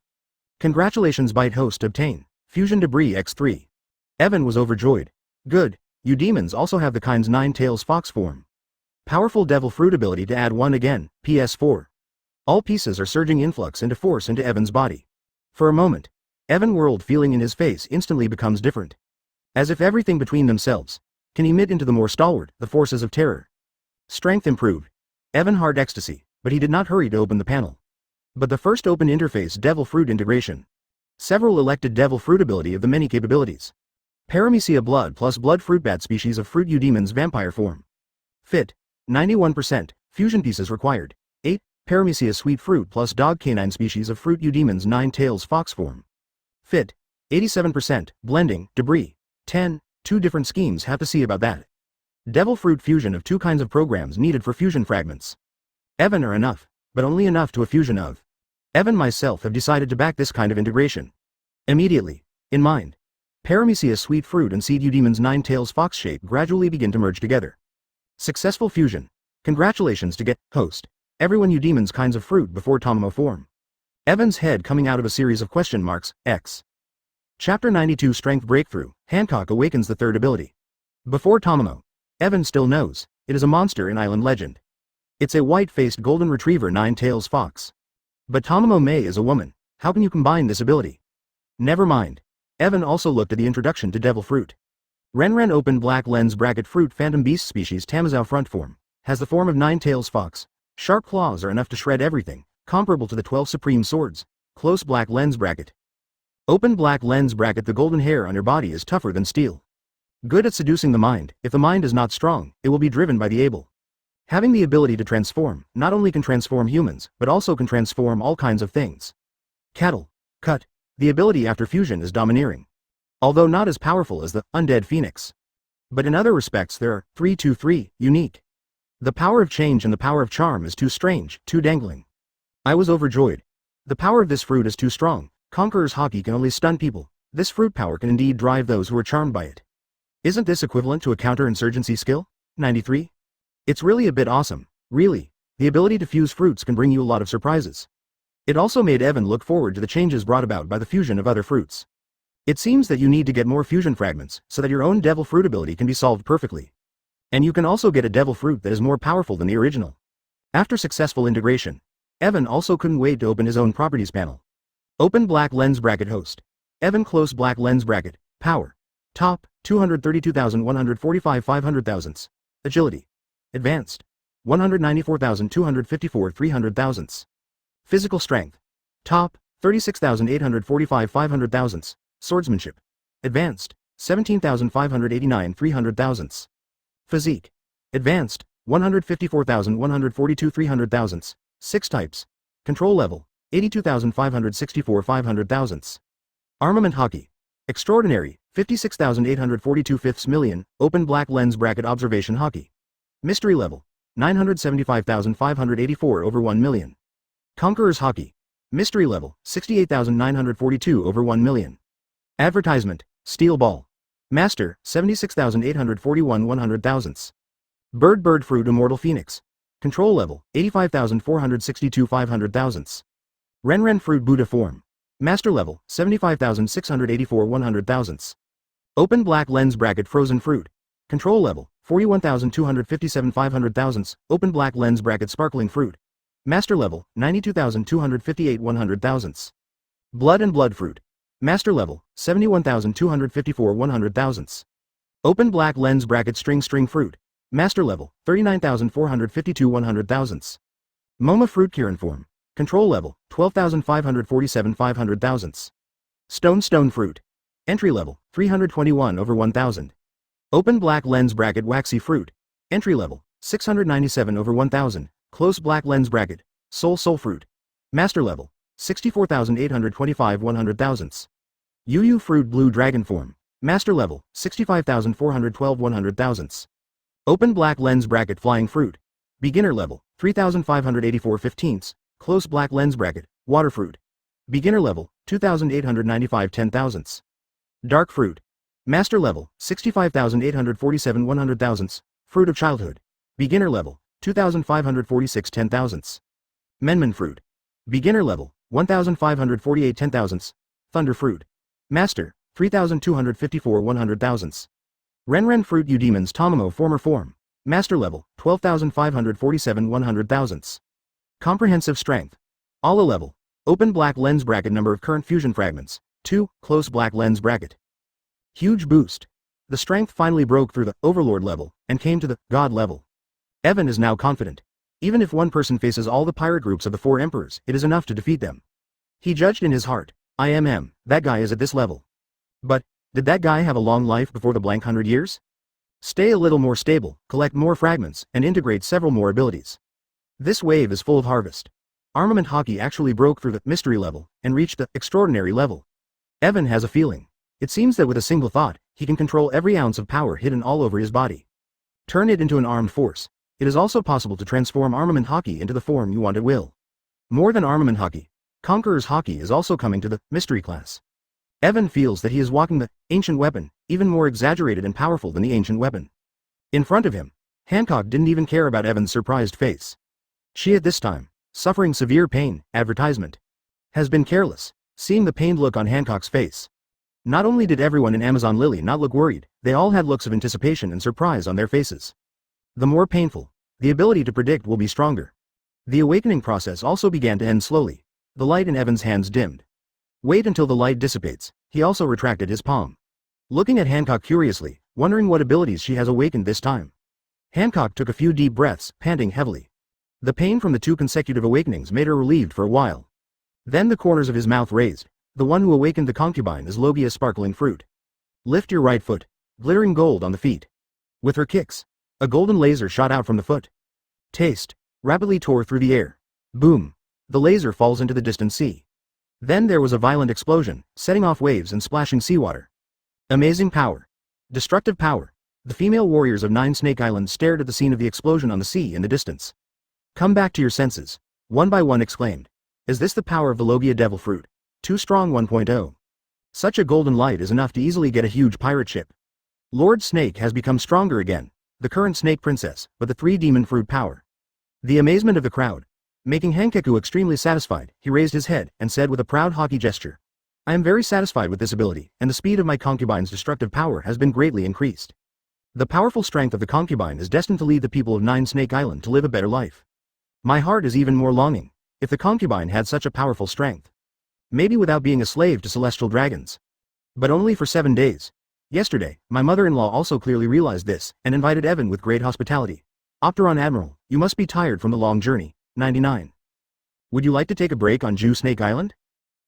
Congratulations Byte host obtain. Fusion debris x3. Evan was overjoyed. Good, Eudemon's also have the kind's 9 tails fox form. Powerful devil fruit ability to add 1 again, PS4. All pieces are surging influx into force into Evan's body. For a moment, Evan world feeling in his face instantly becomes different. As if everything between themselves can emit into the more stalwart, the forces of terror. Strength improved. Evan hard ecstasy, but he did not hurry to open the panel. But the first open interface devil fruit integration. Several elected devil fruit ability of the many capabilities. Paramecia blood plus blood fruit bat species of fruit Eudemon's vampire form. Fit. 91%, fusion pieces required. 8, Paramecia sweet fruit plus dog canine species of fruit Eudemon's 9 tails fox form. Fit. 87%, blending, debris. 10, 2 different schemes have to see about that. Devil fruit fusion of 2 kinds of programs needed for fusion fragments. Evan are enough, but only enough to a fusion of. Evan myself have decided to back this kind of integration. Immediately, in mind. Paramecia sweet fruit and seed Eudemon's 9 tails fox shape gradually begin to merge together. Successful fusion. Congratulations to get, host. Everyone Eudemon's kinds of fruit before Tomomo form. Evan's head coming out of a series of question marks, X. Chapter 92 Strength Breakthrough, Hancock awakens the third ability. Before Tomomo. Evan still knows, it is a monster in Island legend. It's a white-faced golden retriever 9 tails fox. But Tomomo May is a woman, how can you combine this ability? Never mind. Evan also looked at the introduction to devil fruit. Renren open black lens bracket fruit phantom beast species Tamazao front form, has the form of 9 tails fox. Sharp claws are enough to shred everything, comparable to the 12 supreme swords. Close black lens bracket. Open black lens bracket the golden hair on your body is tougher than steel. Good at seducing the mind, if the mind is not strong, it will be driven by the able. Having the ability to transform, not only can transform humans, but also can transform all kinds of things. Cattle. Cut. The ability after fusion is domineering. Although not as powerful as the undead phoenix. But in other respects there are 323, unique. The power of change and the power of charm is too strange, too dangling. I was overjoyed. The power of this fruit is too strong. Conqueror's hockey can only stun people. This fruit power can indeed drive those who are charmed by it. Isn't this equivalent to a counterinsurgency skill? 93? It's really a bit awesome, really. The ability to fuse fruits can bring you a lot of surprises. It also made Evan look forward to the changes brought about by the fusion of other fruits. It seems that you need to get more fusion fragments so that your own devil fruit ability can be solved perfectly. And you can also get a devil fruit that is more powerful than the original. After successful integration, Evan also couldn't wait to open his own properties panel. Open black lens bracket host. Evan close black lens bracket, power. Top, 232,145 500,000ths. Agility. Advanced. 194,254 300,000ths. Physical strength. Top, 36,845 500,000ths. Swordsmanship. Advanced. 17,589 300,000ths. Physique. Advanced. 154,142 300,000ths. 6 types. Control level. 82,564 500,000ths. Armament hockey. Extraordinary. 56,842 fifths million. Open black lens bracket observation hockey. Mystery level. 975,584 over 1 million. Conqueror's hockey. Mystery level. 68,942 over 1 million. Advertisement. Steel ball. Master. 76,841 100,000ths. Bird fruit immortal phoenix. Control level. 85,462 500,000ths. Ren fruit Buddha form. Master level. 75,684 100,000ths. Open black lens bracket frozen fruit. Control level. 41,257 500,000ths. Open black lens bracket sparkling fruit. Master level. 92,258 100,000ths. Blood fruit. Master level. 71,254 100,000ths. Open black lens bracket string fruit. Master level. 39,452 100,000ths. Moma fruit Kirin form. Control level. 12,547 500,000ths. Stone fruit. Entry level. 321 over 1,000. Open black lens bracket waxy fruit. Entry level. 697 over 1,000. Close black lens bracket. Soul fruit. Master level. 64,825 100,000ths. Yu fruit blue dragon form. Master level. 65,412 100,000ths. Open black lens bracket flying fruit. Beginner level. 3,584 15ths. Close black lens bracket. Water fruit. Beginner level. 2,895 10,000ths. Dark fruit. Master level. 65,847 100,000ths. Fruit of childhood. Beginner level. 2,546 10,000ths. Menman fruit. Beginner level. 1,548 10,000ths. Thunder fruit. Master. 3,254 100,000ths. Ren fruit Eudemon's Tamamo former form. Master level. 12,547 100,000ths. Comprehensive strength. Alla level. Open black lens bracket number of current fusion fragments. 2. Close black lens bracket. Huge boost. The strength finally broke through the Overlord level and came to the God level. Evan is now confident. Even if one person faces all the pirate groups of the 4 emperors, it is enough to defeat them. He judged in his heart, that guy is at this level. But, did that guy have a long life before the blank 100 years? Stay a little more stable, collect more fragments, and integrate several more abilities. This wave is full of harvest. Armament hockey actually broke through the mystery level and reached the extraordinary level. Evan has a feeling. It seems that with a single thought, he can control every ounce of power hidden all over his body. Turn it into an armed force. It is also possible to transform armament hockey into the form you want at will. More than armament hockey, Conqueror's hockey is also coming to the mystery class. Evan feels that he is walking the ancient weapon, even more exaggerated and powerful than the ancient weapon. In front of him, Hancock didn't even care about Evan's surprised face. She at this time, suffering severe pain, advertisement, has been careless, seeing the pained look on Hancock's face. Not only did everyone in Amazon Lily not look worried, they all had looks of anticipation and surprise on their faces. The more painful, the ability to predict will be stronger. The awakening process also began to end slowly. The light in Evan's hands dimmed. Wait until the light dissipates. He also retracted his palm. Looking at Hancock curiously, wondering what abilities she has awakened this time. Hancock took a few deep breaths, panting heavily. The pain from the 2 consecutive awakenings made her relieved for a while. Then the corners of his mouth raised. The one who awakened the concubine is Logia's sparkling fruit. Lift your right foot. Glittering gold on the feet. With her kicks, a golden laser shot out from the foot. Taste. Rapidly tore through the air. Boom. The laser falls into the distant sea. Then there was a violent explosion, setting off waves and splashing seawater. Amazing power. Destructive power. The female warriors of 9 Snake Island stared at the scene of the explosion on the sea in the distance. Come back to your senses. One by one exclaimed. Is this the power of the Logia Devil Fruit? Too strong 1.0. Such a golden light is enough to easily get a huge pirate ship. Lord Snake has become stronger again. the current snake princess, but the 3 demon fruit power. The amazement of the crowd. Making Hankaku extremely satisfied, he raised his head and said with a proud haughty gesture. I am very satisfied with this ability, and the speed of my concubine's destructive power has been greatly increased. The powerful strength of the concubine is destined to lead the people of Nine Snake Island to live a better life. My heart is even more longing, if the concubine had such a powerful strength. Maybe without being a slave to celestial dragons. But only for 7 days. Yesterday, my mother-in-law also clearly realized this, and invited Evan with great hospitality. Opteron Admiral, you must be tired from the long journey. 99. Would you like to take a break on Jew Snake Island?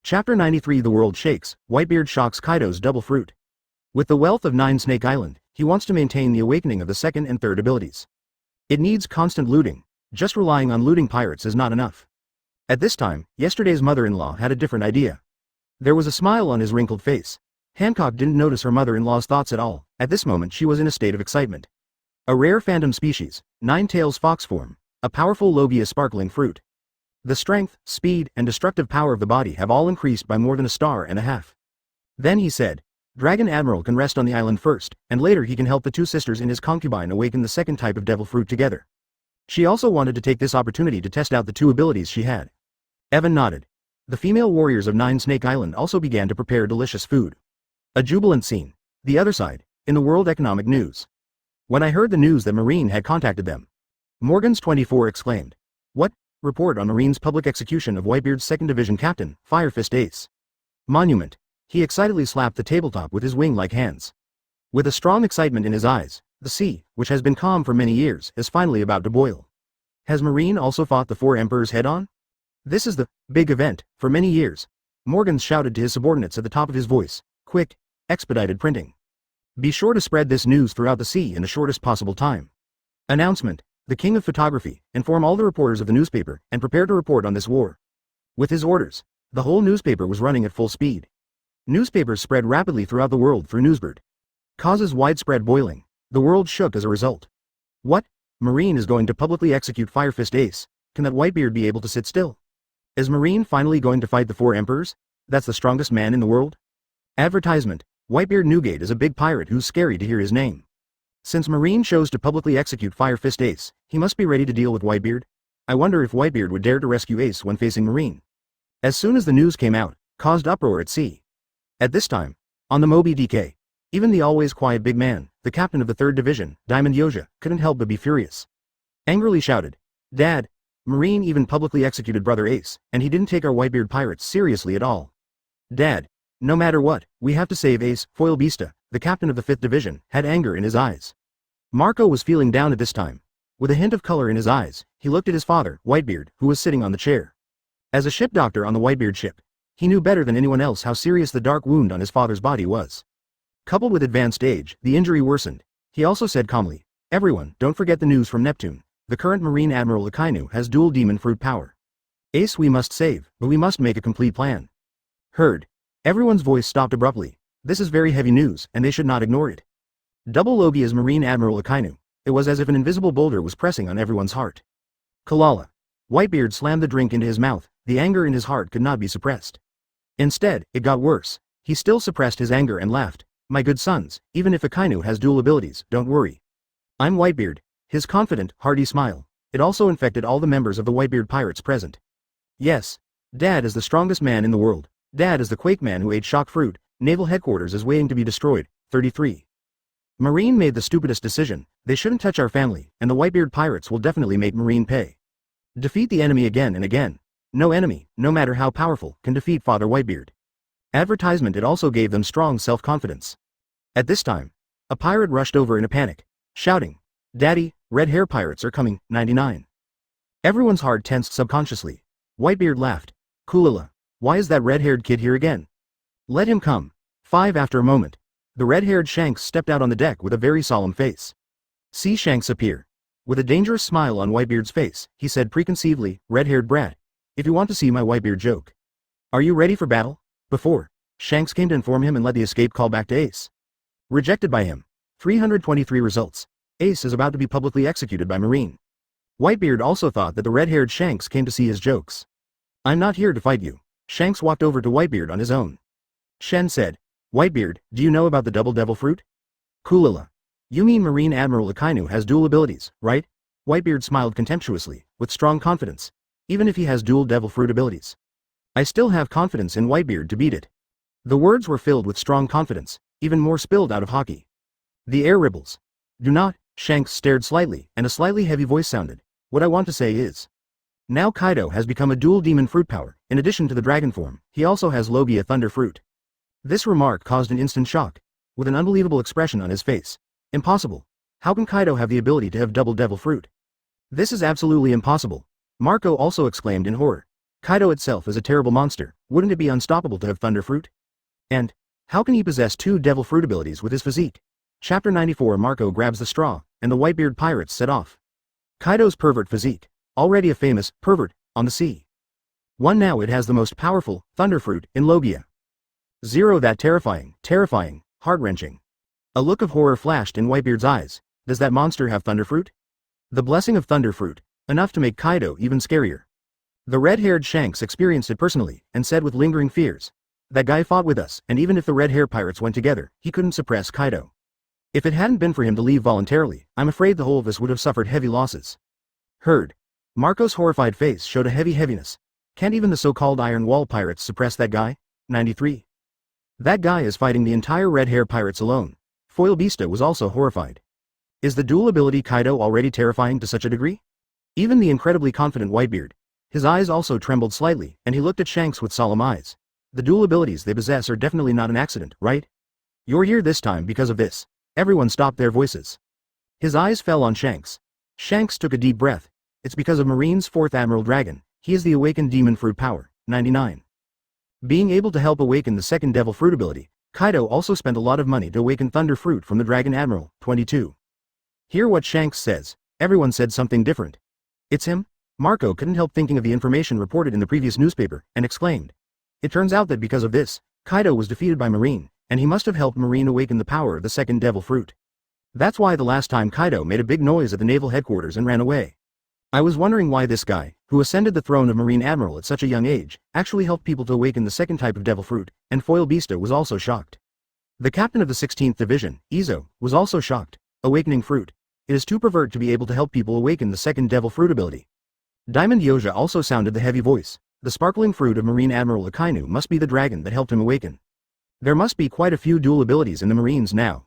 Chapter 93 The World Shakes, Whitebeard shocks Kaido's double fruit. With the wealth of Nine Snake Island, he wants to maintain the awakening of the second and third abilities. It needs constant looting, just relying on looting pirates is not enough. At this time, yesterday's mother-in-law had a different idea. There was a smile on his wrinkled face. Hancock didn't notice her mother-in-law's thoughts at all. At this moment she was in a state of excitement. A rare phantom species, 9 tails fox form, a powerful Logia sparkling fruit. The strength, speed, and destructive power of the body have all increased by more than 1.5 stars. Then he said, Dragon Admiral can rest on the island first, and later he can help the 2 sisters in his concubine awaken the second type of devil fruit together. She also wanted to take this opportunity to test out the 2 abilities she had. Evan nodded. The female warriors of Nine Snake Island also began to prepare delicious food. A jubilant scene. The other side, in the World Economic News. When I heard the news that Marine had contacted them. Morgan's 24 exclaimed. What? Report on Marine's public execution of Whitebeard's 2nd Division Captain, Fire Fist Ace. Monument. He excitedly slapped the tabletop with his wing-like hands. With a strong excitement in his eyes, the sea, which has been calm for many years, is finally about to boil. Has Marine also fought the 4 emperors head-on? This is the big event, for many years. Morgan shouted to his subordinates at the top of his voice. Quick, expedited printing. Be sure to spread this news throughout the sea in the shortest possible time. Announcement. The King of Photography, inform all the reporters of the newspaper, and prepare to report on this war. With his orders, the whole newspaper was running at full speed. Newspapers spread rapidly throughout the world through Newsbird. Causes widespread boiling. The world shook as a result. What? Marine is going to publicly execute Fire Fist Ace. Can that Whitebeard be able to sit still? Is Marine finally going to fight the 4 emperors? That's the strongest man in the world? Advertisement. Whitebeard Newgate is a big pirate who's scary to hear his name. Since Marine chose to publicly execute Fire Fist Ace, he must be ready to deal with Whitebeard. I wonder if Whitebeard would dare to rescue Ace when facing Marine. As soon as the news came out, caused uproar at sea. At this time, on the Moby DK, even the always quiet big man, the captain of the 3rd Division, Diamond Yoja, couldn't help but be furious. Angrily shouted, Dad, Marine even publicly executed Brother Ace, and he didn't take our Whitebeard pirates seriously at all. Dad, no matter what, we have to save Ace. Foil Beasta, the captain of the 5th Division, had anger in his eyes. Marco was feeling down at this time. With a hint of color in his eyes, he looked at his father, Whitebeard, who was sitting on the chair. As a ship doctor on the Whitebeard ship, he knew better than anyone else how serious the dark wound on his father's body was. Coupled with advanced age, the injury worsened. He also said calmly, Everyone, don't forget the news from Neptune. The current Marine Admiral Akainu has dual demon fruit power. Ace we must save, but we must make a complete plan. Heard. Everyone's voice stopped abruptly. This is very heavy news, and they should not ignore it. Double Logia's Marine Admiral Akainu. It was as if an invisible boulder was pressing on everyone's heart. Kalala. Whitebeard slammed the drink into his mouth. The anger in his heart could not be suppressed. Instead, it got worse. He still suppressed his anger and laughed. My good sons, even if Akainu has dual abilities, don't worry. I'm Whitebeard. His confident, hearty smile. It also infected all the members of the Whitebeard pirates present. Yes. Dad is the strongest man in the world. Dad is the Quake man who ate shock fruit. Naval headquarters is waiting to be destroyed. 33. Marine made the stupidest decision. They shouldn't touch our family, and the Whitebeard pirates will definitely make Marine pay. Defeat the enemy again and again. No enemy, no matter how powerful, can defeat Father Whitebeard. Advertisement. It also gave them strong self-confidence. At this time, a pirate rushed over in a panic, shouting, Daddy, red hair pirates are coming. 99. Everyone's heart tensed subconsciously. Whitebeard laughed. Kulila. Why is that red-haired kid here again? Let him come. 5. After a moment, the red-haired Shanks stepped out on the deck with a very solemn face. See Shanks appear. With a dangerous smile on Whitebeard's face, he said preconceively, Red-haired brat, if you want to see my Whitebeard joke. Are you ready for battle? Before, Shanks came to inform him and led the escape call back to Ace. Rejected by him. 323 results. Ace is about to be publicly executed by Marine. Whitebeard also thought that the red-haired Shanks came to see his jokes. I'm not here to fight you. Shanks walked over to Whitebeard on his own. Shen said, Whitebeard, do you know about the double devil fruit? Kulila. You mean Marine Admiral Akainu has dual abilities, right? Whitebeard smiled contemptuously, with strong confidence. Even if he has dual devil fruit abilities. I still have confidence in Whitebeard to beat it. The words were filled with strong confidence, even more spilled out of hockey. The air ripbles. Do not, Shanks stared slightly, and a slightly heavy voice sounded. What I want to say is. Now Kaido has become a dual demon fruit power. In addition to the dragon form, he also has Logia thunder fruit. This remark caused an instant shock, with an unbelievable expression on his face. Impossible. How can Kaido have the ability to have double devil fruit? This is absolutely impossible. Marco also exclaimed in horror. Kaido itself is a terrible monster, wouldn't it be unstoppable to have thunder fruit? And, how can he possess two devil fruit abilities with his physique? Chapter 94. Marco grabs the straw, and the Whitebeard pirates set off. Kaido's pervert physique, already a famous pervert on the sea. One now it has the most powerful thunder fruit in Logia. Zero that terrifying, heart-wrenching. A look of horror flashed in Whitebeard's eyes. Does that monster have thunder fruit? The blessing of thunder fruit, enough to make Kaido even scarier. The red-haired Shanks experienced it personally, and said with lingering fears. That guy fought with us, and even if the red hair pirates went together, he couldn't suppress Kaido. If it hadn't been for him to leave voluntarily, I'm afraid the whole of us would have suffered heavy losses. Heard. Marco's horrified face showed a heaviness. Can't even the so-called Iron Wall pirates suppress that guy? 93. That guy is fighting the entire red hair pirates alone. Foil Beasta was also horrified. Is the dual ability Kaido already terrifying to such a degree? Even the incredibly confident Whitebeard. His eyes also trembled slightly, and he looked at Shanks with solemn eyes. The dual abilities they possess are definitely not an accident, right? You're here this time because of this. Everyone stopped their voices. His eyes fell on Shanks. Shanks took a deep breath. It's because of Marine's Fourth Admiral Dragon. He is the awakened demon fruit power. 99. Being able to help awaken the second devil fruit ability, Kaido also spent a lot of money to awaken thunder fruit from the Dragon Admiral. 22. Hear what Shanks says. Everyone said something different. It's him? Marco couldn't help thinking of the information reported in the previous newspaper, and exclaimed. It turns out that because of this, Kaido was defeated by Marine, and he must have helped Marine awaken the power of the second devil fruit. That's why the last time Kaido made a big noise at the naval headquarters and ran away. I was wondering why this guy, who ascended the throne of Marine Admiral at such a young age, actually helped people to awaken the second type of devil fruit, and Foil Beasta was also shocked. The captain of the 16th Division, Izo, was also shocked. Awakening fruit. It is too pervert to be able to help people awaken the second devil fruit ability. Diamond Yoja also sounded the heavy voice. The sparkling fruit of Marine Admiral Akainu must be the dragon that helped him awaken. There must be quite a few dual abilities in the Marines now.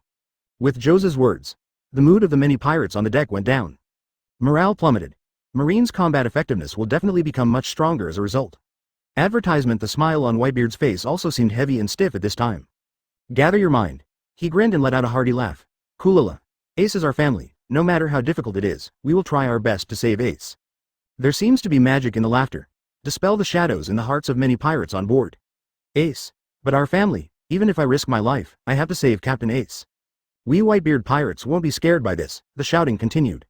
With Joza's words, the mood of the many pirates on the deck went down. Morale plummeted. Marines' combat effectiveness will definitely become much stronger as a result. Advertisement. The smile on Whitebeard's face also seemed heavy and stiff at this time. Gather your mind. He grinned and let out a hearty laugh. Kulala. Ace is our family. No matter how difficult it is, we will try our best to save Ace. There seems to be magic in the laughter. Dispel the shadows in the hearts of many pirates on board. Ace. But our family. Even if I risk my life, I have to save Captain Ace. We Whitebeard pirates won't be scared by this, the shouting continued.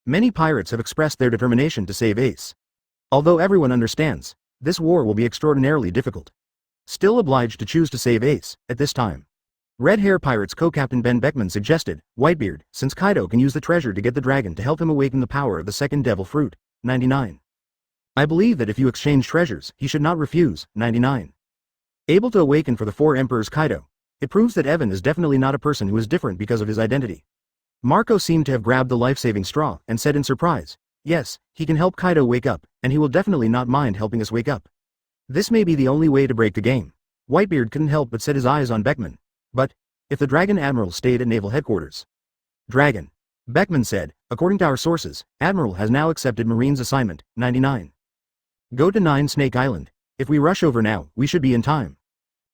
Many pirates have expressed their determination to save Ace. Although everyone understands, this war will be extraordinarily difficult. Still obliged to choose to save Ace, at this time. Red Hair Pirates co-captain Ben Beckman suggested, Whitebeard, since Kaido can use the treasure to get the dragon to help him awaken the power of the second devil fruit. 99. I believe that if you exchange treasures, he should not refuse. 99. Able to awaken for the four emperors Kaido. It proves that Evan is definitely not a person who is different because of his identity. Marco seemed to have grabbed the life-saving straw, and said in surprise, yes, he can help Kaido wake up, and he will definitely not mind helping us wake up. This may be the only way to break the game. Whitebeard couldn't help but set his eyes on Beckman. But, if the Dragon Admiral stayed at naval headquarters. Dragon. Beckman said, according to our sources, Admiral has now accepted Marine's assignment. 99. Go to 9 Snake Island. If we rush over now, we should be in time.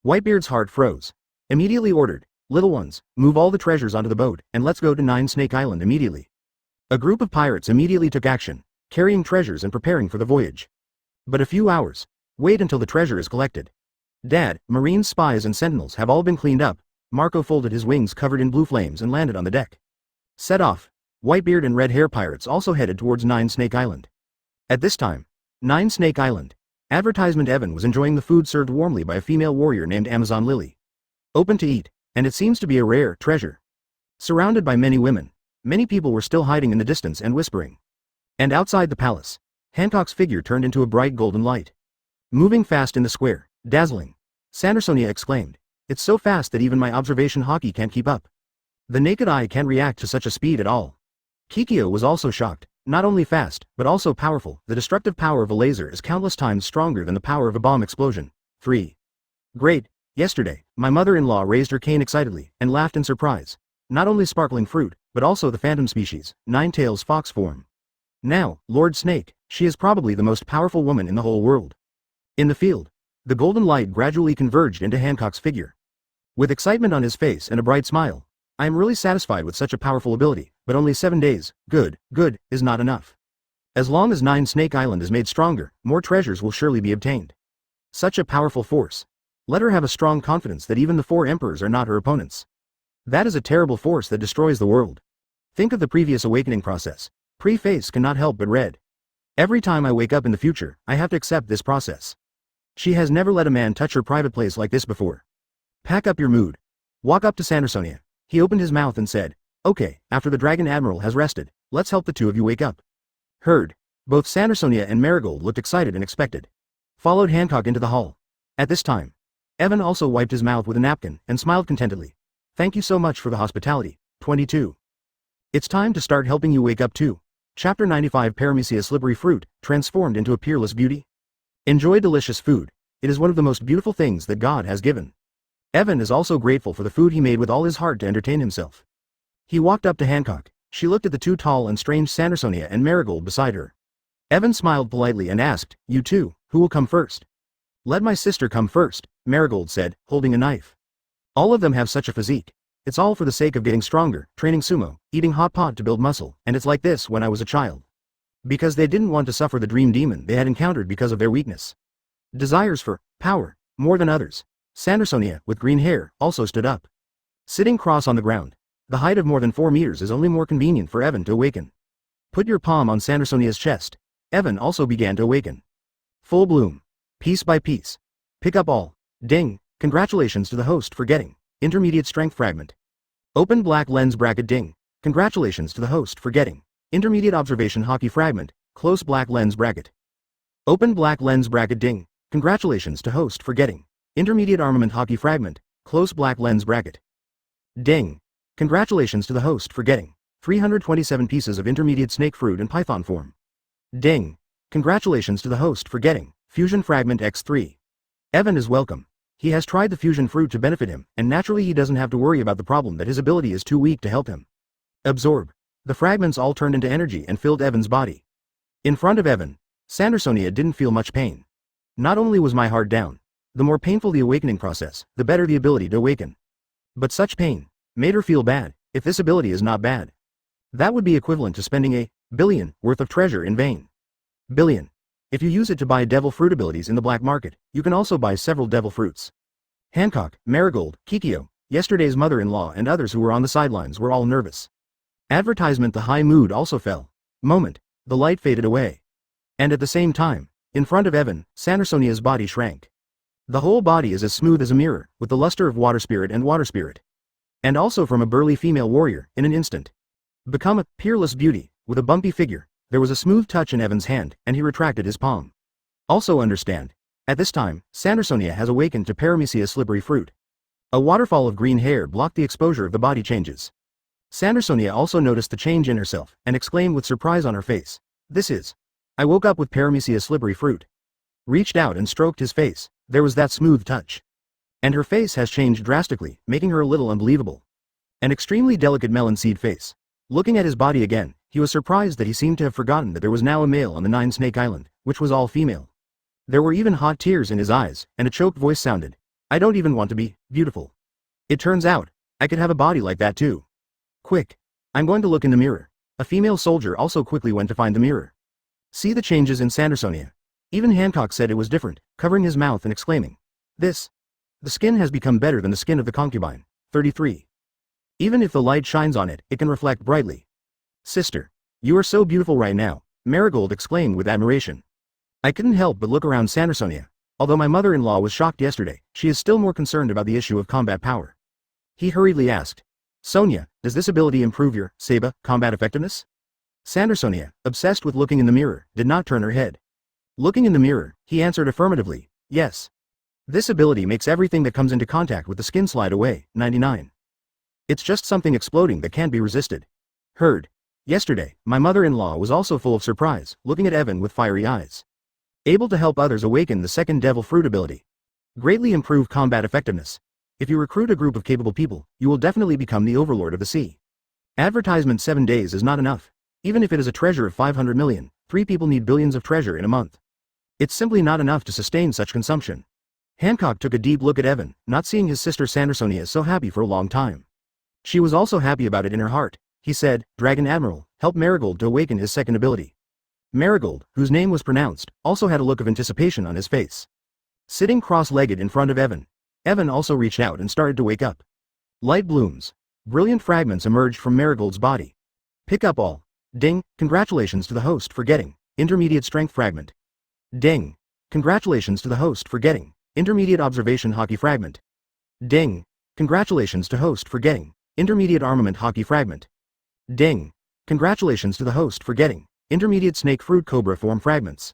Whitebeard's heart froze. Immediately ordered, little ones, move all the treasures onto the boat, and let's go to 9 Snake Island immediately. A group of pirates immediately took action, carrying treasures and preparing for the voyage. But a few hours. Wait until the treasure is collected. Dad, Marine spies and sentinels have all been cleaned up. Marco folded his wings covered in blue flames and landed on the deck. Set off. Whitebeard and Red Hair pirates also headed towards 9 Snake Island. At this time, 9 Snake Island. Advertisement. Evan was enjoying the food served warmly by a female warrior named Amazon Lily. Open to eat, and it seems to be a rare treasure. Surrounded by many women, many people were still hiding in the distance and whispering. And outside the palace, Hancock's figure turned into a bright golden light. Moving fast in the square, dazzling. Sandersonia exclaimed, it's so fast that even my observation hockey can't keep up. The naked eye can't react to such a speed at all. Kikyo was also shocked. Not only fast, but also powerful. The destructive power of a laser is countless times stronger than the power of a bomb explosion. 3. Great. Yesterday, my mother-in-law raised her cane excitedly, and laughed in surprise. Not only sparkling fruit, but also the phantom species, nine-tails fox form. Now, Lord Snake, she is probably the most powerful woman in the whole world. In the field, the golden light gradually converged into Hancock's figure. With excitement on his face and a bright smile, I am really satisfied with such a powerful ability, but only 7 days, good, is not enough. As long as Snake Island is made stronger, more treasures will surely be obtained. Such a powerful force. Let her have a strong confidence that even the 4 emperors are not her opponents. That is a terrible force that destroys the world. Think of the previous awakening process. Preface cannot help but read. Every time I wake up in the future, I have to accept this process. She has never let a man touch her private place like this before. Pack up your mood. Walk up to Sandersonia. He opened his mouth and said, okay, after the Dragon Admiral has rested, let's help the 2 of you wake up. Heard. Both Sandersonia and Marigold looked excited and expected. Followed Hancock into the hall. At this time, Evan also wiped his mouth with a napkin and smiled contentedly. Thank you so much for the hospitality. 22. It's time to start helping you wake up too. Chapter 95 Paramecia Slippery Fruit, transformed into a peerless beauty. Enjoy delicious food. It is one of the most beautiful things that God has given. Evan is also grateful for the food he made with all his heart to entertain himself. He walked up to Hancock. She looked at the 2 tall and strange Sandersonia and Marigold beside her. Evan smiled politely and asked, you 2, who will come first? Let my sister come first, Marigold said, holding a knife. All of them have such a physique. It's all for the sake of getting stronger, training sumo, eating hot pot to build muscle, and it's like this when I was a child. Because they didn't want to suffer the dream demon they had encountered because of their weakness. Desires for power, more than others. Sandersonia, with green hair, also stood up. Sitting cross on the ground. The height of more than 4 meters is only more convenient for Evan to awaken. Put your palm on Sandersonia's chest. Evan also began to awaken. Full bloom. Piece by piece. Pick up all. Ding. Congratulations to the host for getting. Intermediate strength fragment. Open black lens bracket ding. Congratulations to the host for getting. Intermediate observation hockey fragment. Close black lens bracket. Open black lens bracket ding. Congratulations to host for getting. Intermediate armament hockey fragment, close black lens bracket. Ding. Congratulations to the host for getting 327 pieces of intermediate snake fruit in python form. Ding. Congratulations to the host for getting fusion fragment X3. Evan is welcome. He has tried the fusion fruit to benefit him, and naturally he doesn't have to worry about the problem that his ability is too weak to help him. Absorb. The fragments all turned into energy and filled Evan's body. In front of Evan, Sandersonia didn't feel much pain. Not only was my heart down, the more painful the awakening process, the better the ability to awaken. But such pain made her feel bad. If this ability is not bad, that would be equivalent to spending a billion worth of treasure in vain. Billion. If you use it to buy devil fruit abilities in the black market, you can also buy several devil fruits. Hancock, Marigold, Kikyo, yesterday's mother-in-law and others who were on the sidelines were all nervous. Advertisement the high mood also fell. Moment. The light faded away. And at the same time, in front of Evan, Sandersonia's body shrank. The whole body is as smooth as a mirror, with the luster of water spirit and water spirit. And also from a burly female warrior, in an instant. Become a peerless beauty, with a bumpy figure. There was a smooth touch in Evan's hand, and he retracted his palm. Also understand. At this time, Sandersonia has awakened to Paramecia Slippery Fruit. A waterfall of green hair blocked the exposure of the body changes. Sandersonia also noticed the change in herself, and exclaimed with surprise on her face. This is. I woke up with Paramecia Slippery Fruit. Reached out and stroked his face. There was that smooth touch. And her face has changed drastically, making her a little unbelievable. An extremely delicate melon seed face. Looking at his body again, he was surprised that he seemed to have forgotten that there was now a male on the 9 Snake Island, which was all female. There were even hot tears in his eyes, and a choked voice sounded. I don't even want to be beautiful. It turns out, I could have a body like that too. Quick. I'm going to look in the mirror. A female soldier also quickly went to find the mirror. See the changes in Sandersonia. Even Hancock said it was different, covering his mouth and exclaiming. This. The skin has become better than the skin of the concubine. 33. Even if the light shines on it, it can reflect brightly. Sister. You are so beautiful right now, Marigold exclaimed with admiration. I couldn't help but look around Sandersonia. Although my mother-in-law was shocked yesterday, she is still more concerned about the issue of combat power. He hurriedly asked. Sonia, does this ability improve your, Seba, combat effectiveness? Sandersonia, obsessed with looking in the mirror, did not turn her head. Looking in the mirror, he answered affirmatively, yes. This ability makes everything that comes into contact with the skin slide away. 99. It's just something exploding that can't be resisted. Heard. Yesterday, my mother-in-law was also full of surprise, looking at Evan with fiery eyes. Able to help others awaken the second devil fruit ability. Greatly improve combat effectiveness. If you recruit a group of capable people, you will definitely become the overlord of the sea. Advertisement 7 days is not enough. Even if it is a treasure of 500 million, 3 people need billions of treasure in a month. It's simply not enough to sustain such consumption. Hancock took a deep look at Evan, not seeing his sister Sandersonia so happy for a long time. She was also happy about it in her heart. He said, Dragon Admiral, help Marigold to awaken his second ability. Marigold, whose name was pronounced, also had a look of anticipation on his face. Sitting cross-legged in front of Evan, Evan also reached out and started to wake up. Light blooms. Brilliant fragments emerged from Marigold's body. Pick up all. Ding, congratulations to the host for getting intermediate strength fragment. Ding. Congratulations to the host for getting intermediate observation hockey fragment. Ding. Congratulations to host for getting intermediate armament hockey fragment. Ding. Congratulations to the host for getting intermediate snake fruit cobra form fragments.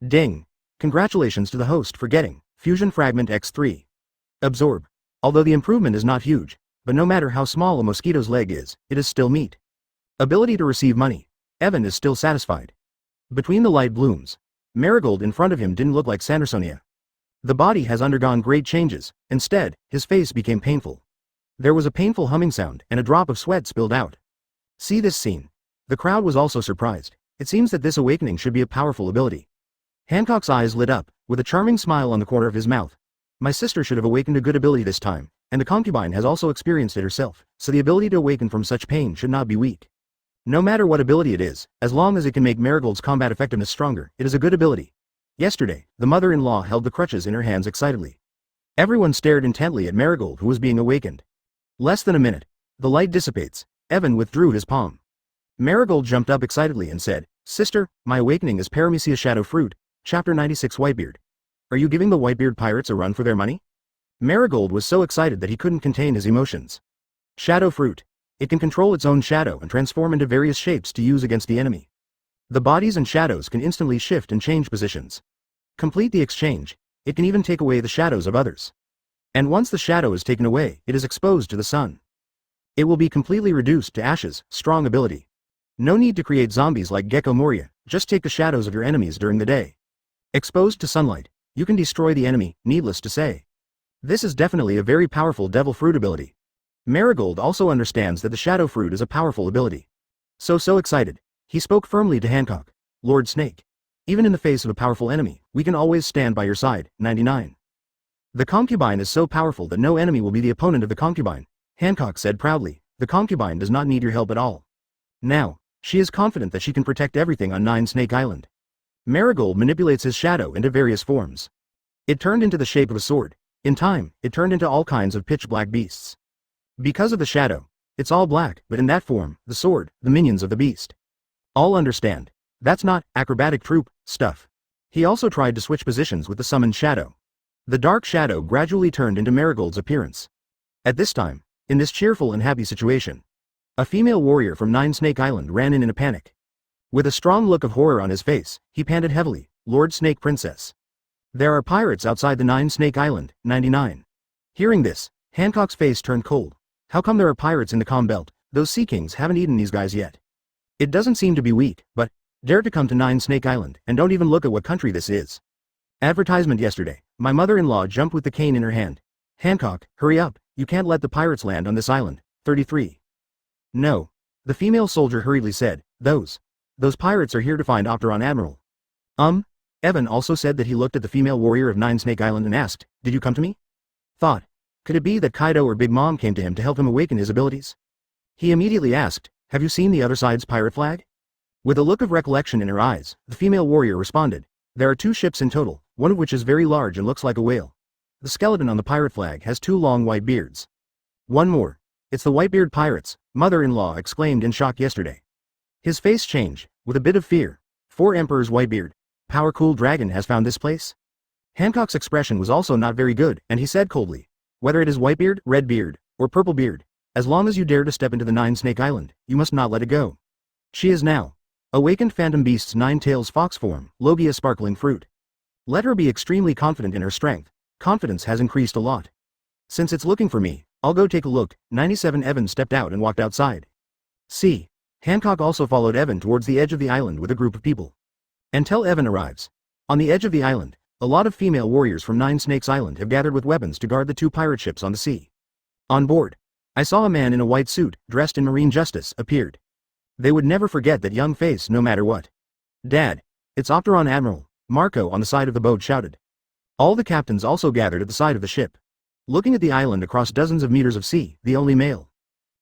Ding. Congratulations to the host for getting fusion fragment X3. Absorb. Although the improvement is not huge, but no matter how small a mosquito's leg is, it is still meat. Ability to receive money. Evan is still satisfied. Between the light blooms, Marigold in front of him didn't look like Sandersonia. The body has undergone great changes. Instead, his face became painful. There was a painful humming sound, and a drop of sweat spilled out. See this scene. The crowd was also surprised. It seems that this awakening should be a powerful ability. Hancock's eyes lit up, with a charming smile on the corner of his mouth. My sister should have awakened a good ability this time, and the concubine has also experienced it herself, so the ability to awaken from such pain should not be weak. No matter what ability it is, as long as it can make Marigold's combat effectiveness stronger, it is a good ability. Yesterday, the mother-in-law held the crutches in her hands excitedly. Everyone stared intently at Marigold, who was being awakened. Less than a minute. The light dissipates. Evan withdrew his palm. Marigold jumped up excitedly and said, Sister, my awakening is Paramecia Shadow Fruit, Chapter 96 Whitebeard. Are you giving the Whitebeard pirates a run for their money? Marigold was so excited that he couldn't contain his emotions. Shadow Fruit. It can control its own shadow and transform into various shapes to use against the enemy. The bodies and shadows can instantly shift and change positions. Complete the exchange. It can even take away the shadows of others. And once the shadow is taken away, it is exposed to the sun. It will be completely reduced to ashes. Strong ability. No need to create zombies like Gecko Moria, just take the shadows of your enemies during the day. Exposed to sunlight, you can destroy the enemy, needless to say. This is definitely a very powerful devil fruit ability. Marigold also understands that the shadow fruit is a powerful ability. So excited. He spoke firmly to Hancock. Lord Snake. Even in the face of a powerful enemy, we can always stand by your side. 99. The concubine is so powerful that no enemy will be the opponent of the concubine, Hancock said proudly. The concubine does not need your help at all. Now, she is confident that she can protect everything on Nine Snake Island. Marigold manipulates his shadow into various forms. It turned into the shape of a sword. In time, it turned into all kinds of pitch-black beasts. Because of the shadow, it's all black, but in that form, the sword, the minions of the beast. All understand. That's not acrobatic troop stuff. He also tried to switch positions with the summoned shadow. The dark shadow gradually turned into Marigold's appearance. At this time, in this cheerful and happy situation, a female warrior from Nine Snake Island ran in a panic. With a strong look of horror on his face, he panted heavily, Lord Snake Princess. There are pirates outside the Nine Snake Island. 99. Hearing this, Hancock's face turned cold. How come there are pirates in the Calm Belt? Those sea kings haven't eaten these guys yet. It doesn't seem to be weak, but dare to come to Nine Snake Island, and don't even look at what country this is. Advertisement yesterday. My mother-in-law jumped with the cane in her hand. Hancock, hurry up, you can't let the pirates land on this island. 33. No. The female soldier hurriedly said, Those pirates are here to find Octoron Admiral. Evan also said that he looked at the female warrior of Nine Snake Island and asked, Did you come to me? Thought. Could it be that Kaido or Big Mom came to him to help him awaken his abilities? He immediately asked, Have you seen the other side's pirate flag? With a look of recollection in her eyes, the female warrior responded, There are 2 ships in total, one of which is very large and looks like a whale. The skeleton on the pirate flag has 2 long white beards. One more. It's the Whitebeard pirates, mother-in-law exclaimed in shock yesterday. His face changed, with a bit of fear. 4 Emperor's Whitebeard. Power-cool dragon has found this place? Hancock's expression was also not very good, and he said coldly, Whether it is Whitebeard, Redbeard, or Purplebeard, as long as you dare to step into the Nine Snake Island, you must not let it go. She is now. Awakened Phantom Beast's 9 Tails Fox form, Logia Sparkling Fruit. Let her be extremely confident in her strength. Confidence has increased a lot. Since it's looking for me, I'll go take a look. 97 Evan stepped out and walked outside. See. Hancock also followed Evan towards the edge of the island with a group of people. Until Evan arrives. On the edge of the island, a lot of female warriors from Nine Snakes Island have gathered with weapons to guard the 2 pirate ships on the sea. On board, I saw a man in a white suit, dressed in marine justice, appeared. They would never forget that young face no matter what. Dad, it's Fourth Admiral, Marco on the side of the boat shouted. All the captains also gathered at the side of the ship. Looking at the island across dozens of meters of sea, the only male.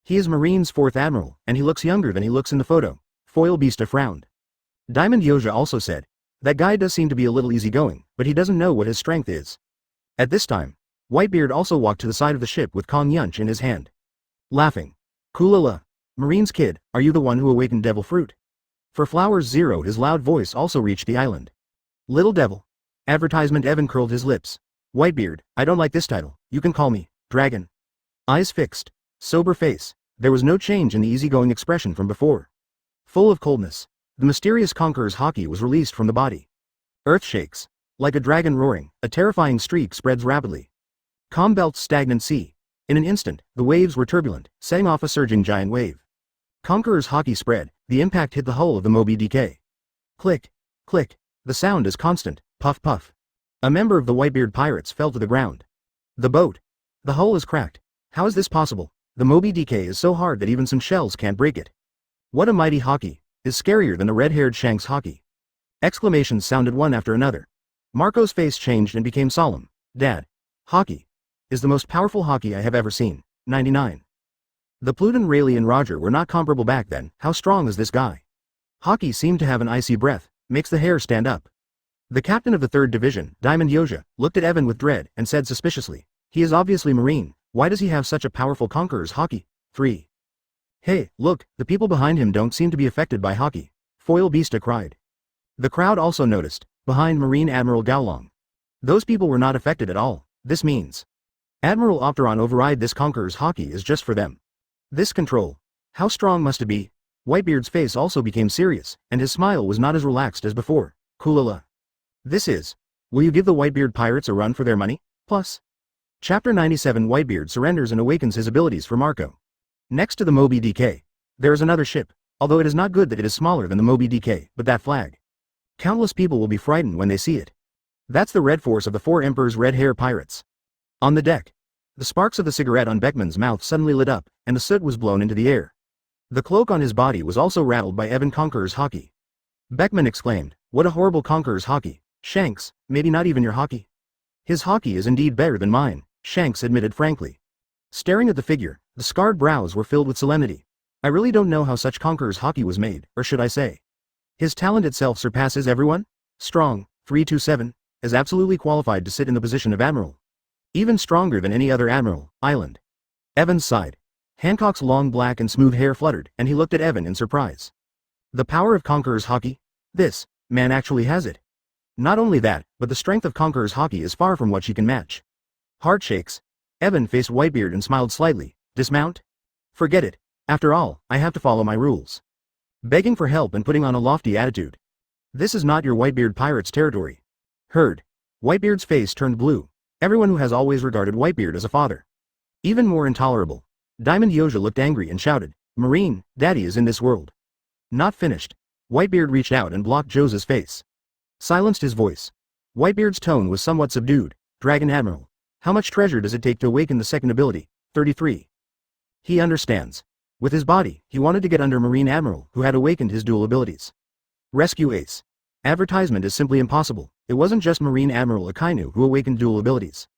He is Marine's 4th Admiral, and he looks younger than he looks in the photo. Foil Beasta frowned. Diamond Yoja also said, that guy does seem to be a little easygoing, but he doesn't know what his strength is. At this time, Whitebeard also walked to the side of the ship with Kong Yunch in his hand. Laughing. Kulala. Marine's kid, are you the one who awakened Devil Fruit? For Flowers Zero, his loud voice also reached the island. Little Devil. Advertisement. Evan curled his lips. Whitebeard, I don't like this title, you can call me Dragon. Eyes fixed. Sober face. There was no change in the easygoing expression from before. Full of coldness. The mysterious conqueror's haki was released from the body. Earth shakes. Like a dragon roaring, a terrifying streak spreads rapidly. Calm belts stagnant sea. In an instant, the waves were turbulent, setting off a surging giant wave. Conqueror's haki spread, the impact hit the hull of the Moby DK. Click. Click. The sound is constant, puff puff. A member of the Whitebeard pirates fell to the ground. The boat. The hull is cracked. How is this possible? The Moby DK is so hard that even some shells can't break it. What a mighty haki. Is scarier than the red-haired Shanks haki. Exclamations sounded one after another. Marco's face changed and became solemn. Dad. Haki. Is the most powerful haki I have ever seen. 99. The Pluton, Rayleigh and Roger were not comparable back then. How strong is this guy? Haki seemed to have an icy breath, makes the hair stand up. The captain of the 3rd Division, Diamond Yoja, looked at Evan with dread and said suspiciously, he is obviously Marine, why does he have such a powerful conqueror's haki? 3. Hey, look, the people behind him don't seem to be affected by haki. Foil Beasta cried. The crowd also noticed, behind Marine Admiral Gaolong. Those people were not affected at all. This means Admiral Opteron override this conqueror's haki is just for them. This control. How strong must it be? Whitebeard's face also became serious, and his smile was not as relaxed as before. Kulala. This is. Will you give the Whitebeard pirates a run for their money? Plus. Chapter 97. Whitebeard surrenders and awakens his abilities for Marco. Next to the Moby DK, there is another ship, although it is not good that it is smaller than the Moby DK, but that flag. Countless people will be frightened when they see it. That's the Red Force of the 4 Emperor's Red Hair Pirates. On the deck, the sparks of the cigarette on Beckman's mouth suddenly lit up, and the soot was blown into the air. The cloak on his body was also rattled by Evan Conqueror's haki. Beckman exclaimed, what a horrible Conqueror's haki. Shanks, maybe not even your haki. His haki is indeed better than mine, Shanks admitted frankly. Staring at the figure, the scarred brows were filled with solemnity. I really don't know how such Conqueror's haki was made, or should I say. His talent itself surpasses everyone? Strong, 327, is absolutely qualified to sit in the position of Admiral. Even stronger than any other Admiral, Island. Evans sighed. Hancock's long black and smooth hair fluttered, and he looked at Evan in surprise. The power of Conqueror's haki? This man actually has it. Not only that, but the strength of Conqueror's haki is far from what she can match. Heart shakes. Evan faced Whitebeard and smiled slightly. Dismount? Forget it. After all, I have to follow my rules. Begging for help and putting on a lofty attitude. This is not your Whitebeard pirate's territory. Heard. Whitebeard's face turned blue. Everyone who has always regarded Whitebeard as a father. Even more intolerable. Diamond Yoja looked angry and shouted, Marine, Daddy is in this world. Not finished. Whitebeard reached out and blocked Jose's face. Silenced his voice. Whitebeard's tone was somewhat subdued. Dragon Admiral. How much treasure does it take to awaken the second ability? 33. He understands. With his body, he wanted to get under Marine Admiral, who had awakened his dual abilities. Rescue Ace. Advertisement is simply impossible. It wasn't just Marine Admiral Akainu who awakened dual abilities.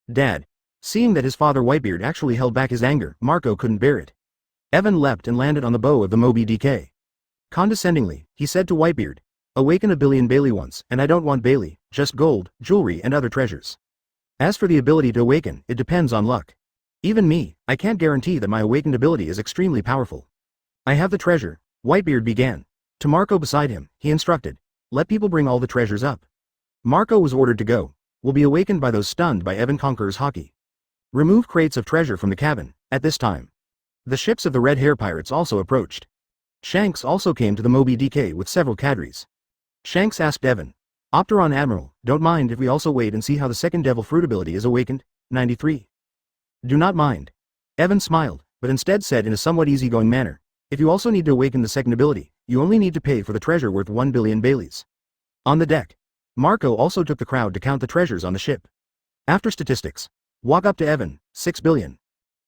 Dad. Seeing that his father Whitebeard actually held back his anger, Marco couldn't bear it. Evan leapt and landed on the bow of the Moby DK. Condescendingly, he said to Whitebeard, awaken a billion Bailey once, and I don't want Bailey, just gold, jewelry and other treasures. As for the ability to awaken, it depends on luck. Even me, I can't guarantee that my awakened ability is extremely powerful. I have the treasure, Whitebeard began. To Marco beside him, he instructed, let people bring all the treasures up. Marco was ordered to go. Will be awakened by those stunned by Evan Conqueror's haki. Remove crates of treasure from the cabin. At this time, the ships of the Red Hair Pirates also approached. Shanks also came to the Moby DK with several cadres. Shanks asked Evan, Opteron Admiral, don't mind if we also wait and see how the second Devil Fruit ability is awakened? 93. Do not mind. Evan smiled, but instead said in a somewhat easygoing manner, if you also need to awaken the second ability, you only need to pay for the treasure worth 1 billion Baileys. On the deck, Marco also took the crowd to count the treasures on the ship. After statistics, walk up to Evan, 6 billion.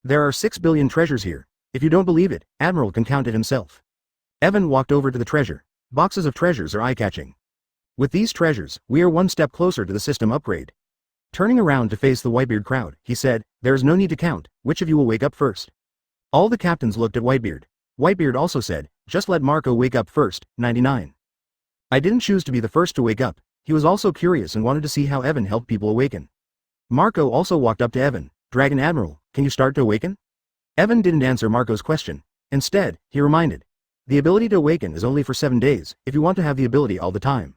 There are 6 billion treasures here. If you don't believe it, Admiral can count it himself. Evan walked over to the treasure. Boxes of treasures are eye-catching. With these treasures, we are one step closer to the system upgrade. Turning around to face the Whitebeard crowd, he said, there is no need to count, which of you will wake up first? All the captains looked at Whitebeard. Whitebeard also said, just let Marco wake up first, 99. I didn't choose to be the first to wake up. He was also curious and wanted to see how Evan helped people awaken. Marco also walked up to Evan, Dragon Admiral, can you start to awaken? Evan didn't answer Marco's question. Instead, he reminded, the ability to awaken is only for 7 days, if you want to have the ability all the time.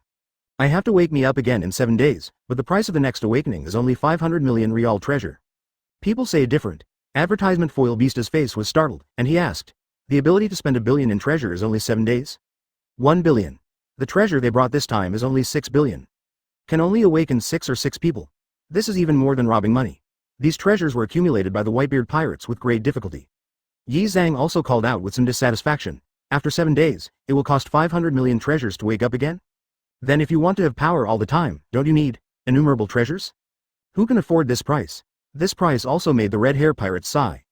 I have to wake me up again in 7 days, but the price of the next awakening is only 500 million real treasure. People say different. Advertisement foil Beasta's face was startled, and he asked, the ability to spend 1 billion in treasure is only 7 days? 1 billion. The treasure they brought this time is only 6 billion. Can only awaken 6 people. This is even more than robbing money. These treasures were accumulated by the Whitebeard pirates with great difficulty. Yi Zhang also called out with some dissatisfaction. After 7 days, it will cost 500 million treasures to wake up again? Then if you want to have power all the time, don't you need innumerable treasures? Who can afford this price? This price also made the red-hair pirates sigh.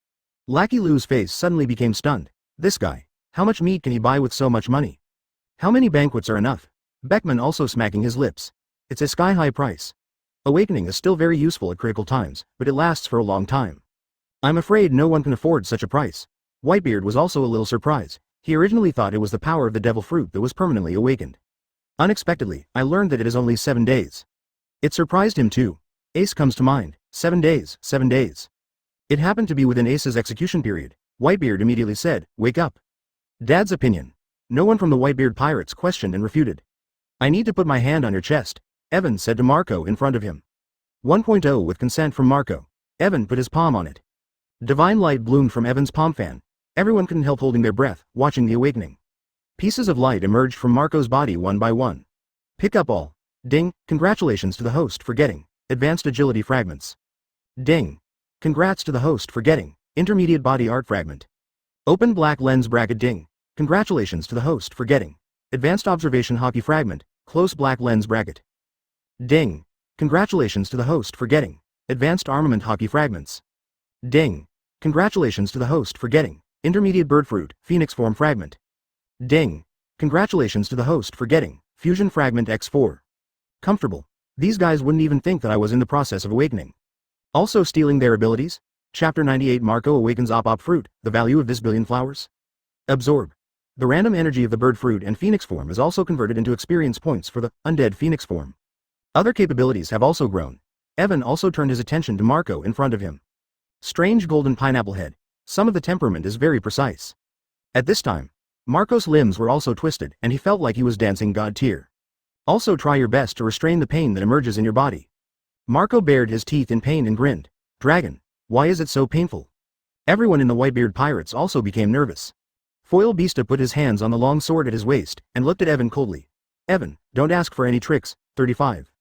Lackey Lu's face suddenly became stunned. This guy. How much meat can he buy with so much money? How many banquets are enough? Beckman also smacking his lips. It's a sky-high price. Awakening is still very useful at critical times, but it lasts for a long time. I'm afraid no one can afford such a price. Whitebeard was also a little surprised. He originally thought it was the power of the devil fruit that was permanently awakened. Unexpectedly, I learned that it is only 7 days. It surprised him too. Ace comes to mind. 7 days, 7 days. It happened to be within Ace's execution period. Whitebeard immediately said, wake up. Dad's opinion. No one from the Whitebeard pirates questioned and refuted. I need to put my hand on your chest, Evan said to Marco in front of him. 1.0 with consent from Marco. Evan put his palm on it. Divine light bloomed from Evan's palm fan. Everyone couldn't help holding their breath, watching the awakening. Pieces of light emerged from Marco's body one by one. Pick up all. Ding, congratulations to the host for getting advanced agility fragments. Ding. Congrats to the host for getting intermediate body art fragment. Open black lens bracket. Ding. Congratulations to the host for getting advanced observation hockey fragment, close black lens bracket. Ding. Congratulations to the host for getting advanced armament hockey fragments. Ding. Congratulations to the host for getting intermediate bird fruit, phoenix form fragment. Ding. Congratulations to the host for getting fusion fragment X4. Comfortable. These guys wouldn't even think that I was in the process of awakening. Also stealing their abilities? Chapter 98 Marco awakens op fruit, the value of this billion flowers. Absorb. The random energy of the bird fruit and phoenix form is also converted into experience points for the undead phoenix form. Other capabilities have also grown. Evan also turned his attention to Marco in front of him. Strange golden pineapple head. Some of the temperament is very precise. At this time, Marco's limbs were also twisted and he felt like he was dancing God tier. Also try your best to restrain the pain that emerges in your body. Marco bared his teeth in pain and grinned. Dragon, why is it so painful? Everyone in the Whitebeard pirates also became nervous. Foil Beasta put his hands on the long sword at his waist and looked at Evan coldly. Evan, don't ask for any tricks, 35.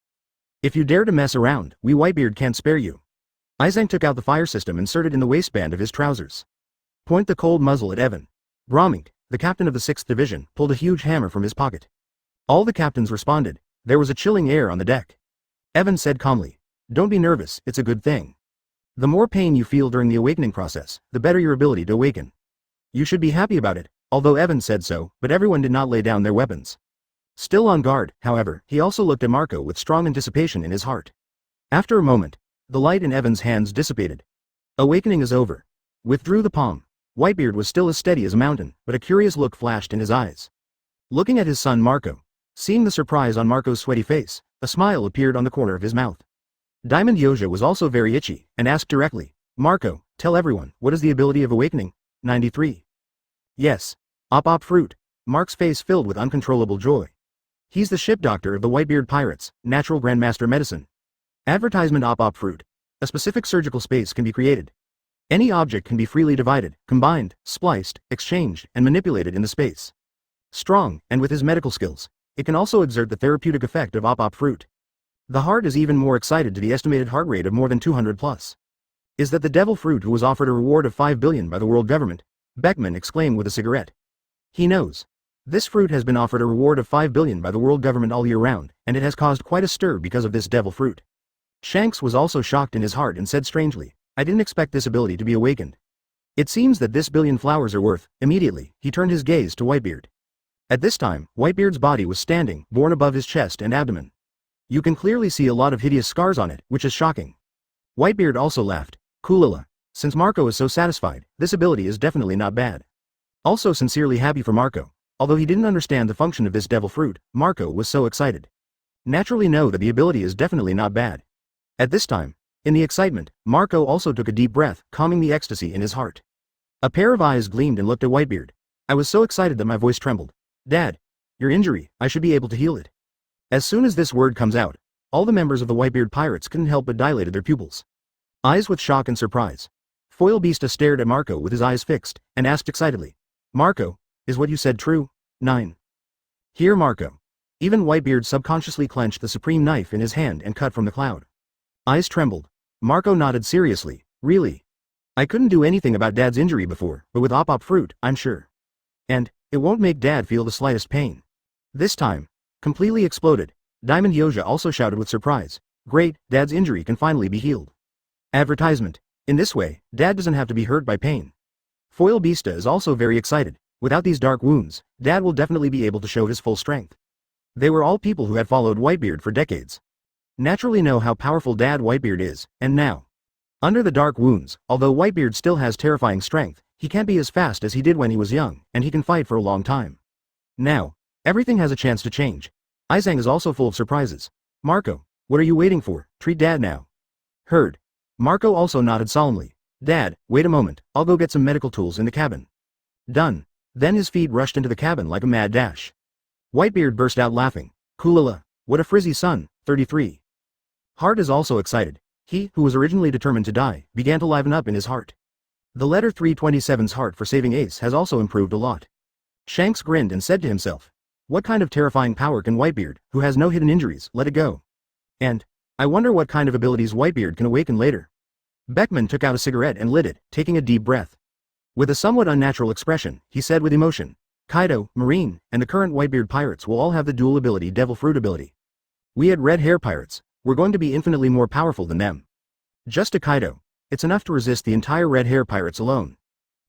If you dare to mess around, we Whitebeard can't spare you. Izang took out the fire system inserted in the waistband of his trousers. Point the cold muzzle at Evan. Brahmink, the captain of the 6th Division, pulled a huge hammer from his pocket. All the captains responded. There was a chilling air on the deck. Evan said calmly, don't be nervous, it's a good thing. The more pain you feel during the awakening process, the better your ability to awaken. You should be happy about it, although Evan said so, but everyone did not lay down their weapons. Still on guard, however, he also looked at Marco with strong anticipation in his heart. After a moment, the light in Evan's hands dissipated. Awakening is over. Withdrew the palm. Whitebeard was still as steady as a mountain, but a curious look flashed in his eyes. Looking at his son Marco. Seeing the surprise on Marco's sweaty face, a smile appeared on the corner of his mouth. Diamond Yoja was also very itchy, and asked directly, Marco, tell everyone, what is the ability of awakening? 93. Yes. Op fruit. Mark's face filled with uncontrollable joy. He's the ship doctor of the Whitebeard pirates, natural grandmaster medicine. Advertisement op fruit. A specific surgical space can be created. Any object can be freely divided, combined, spliced, exchanged, and manipulated in the space. Strong, and with his medical skills, it can also exert the therapeutic effect of op fruit. The heart is even more excited to the estimated heart rate of more than 200 plus. Is that the devil fruit who was offered a reward of 5 billion by the world government? Beckman exclaimed with a cigarette. He knows. This fruit has been offered a reward of 5 billion by the world government all year round, and it has caused quite a stir because of this devil fruit. Shanks was also shocked in his heart and said strangely, I didn't expect this ability to be awakened. It seems that this billion flowers are worth. Immediately, he turned his gaze to Whitebeard. At this time, Whitebeard's body was standing, borne above his chest and abdomen. You can clearly see a lot of hideous scars on it, which is shocking. Whitebeard also laughed. Kulila. Since Marco is so satisfied, this ability is definitely not bad. Also sincerely happy for Marco. Although he didn't understand the function of this devil fruit, Marco was so excited. Naturally know that the ability is definitely not bad. At this time, in the excitement, Marco also took a deep breath, calming the ecstasy in his heart. A pair of eyes gleamed and looked at Whitebeard. I was so excited that my voice trembled. Dad, your injury, I should be able to heal it. As soon as this word comes out, all the members of the Whitebeard pirates couldn't help but dilated their pupils. Eyes with shock and surprise. Foil Beasta stared at Marco with his eyes fixed, and asked excitedly, Marco, is what you said true? 9. Here Marco. Even Whitebeard subconsciously clenched the supreme knife in his hand and cut from the cloud. Eyes trembled. Marco nodded seriously, really? I couldn't do anything about Dad's injury before, but with Op fruit, I'm sure. And, it won't make Dad feel the slightest pain. This time, completely exploded, Diamond Yoja also shouted with surprise, great, Dad's injury can finally be healed. Advertisement. In this way, Dad doesn't have to be hurt by pain. Foil Beasta is also very excited. Without these dark wounds, Dad will definitely be able to show his full strength. They were all people who had followed Whitebeard for decades. Naturally know how powerful Dad Whitebeard is, and now. Under the dark wounds, although Whitebeard still has terrifying strength, he can't be as fast as he did when he was young, and he can fight for a long time. Now, everything has a chance to change. Izang is also full of surprises. Marco, what are you waiting for? Treat Dad now. Heard. Marco also nodded solemnly. Dad, wait a moment, I'll go get some medical tools in the cabin. Done. Then his feet rushed into the cabin like a mad dash. Whitebeard burst out laughing. Kulila, what a frizzy son, 33. Heart is also excited. He, who was originally determined to die, began to liven up in his heart. The letter 327's heart for saving Ace has also improved a lot. Shanks grinned and said to himself, what kind of terrifying power can Whitebeard, who has no hidden injuries, let it go? And, I wonder what kind of abilities Whitebeard can awaken later. Beckman took out a cigarette and lit it, taking a deep breath. With a somewhat unnatural expression, he said with emotion, Kaido, Marine, and the current Whitebeard pirates will all have the dual ability Devil Fruit ability. We had red hair pirates, we're going to be infinitely more powerful than them. Just to Kaido, it's enough to resist the entire red hair pirates alone.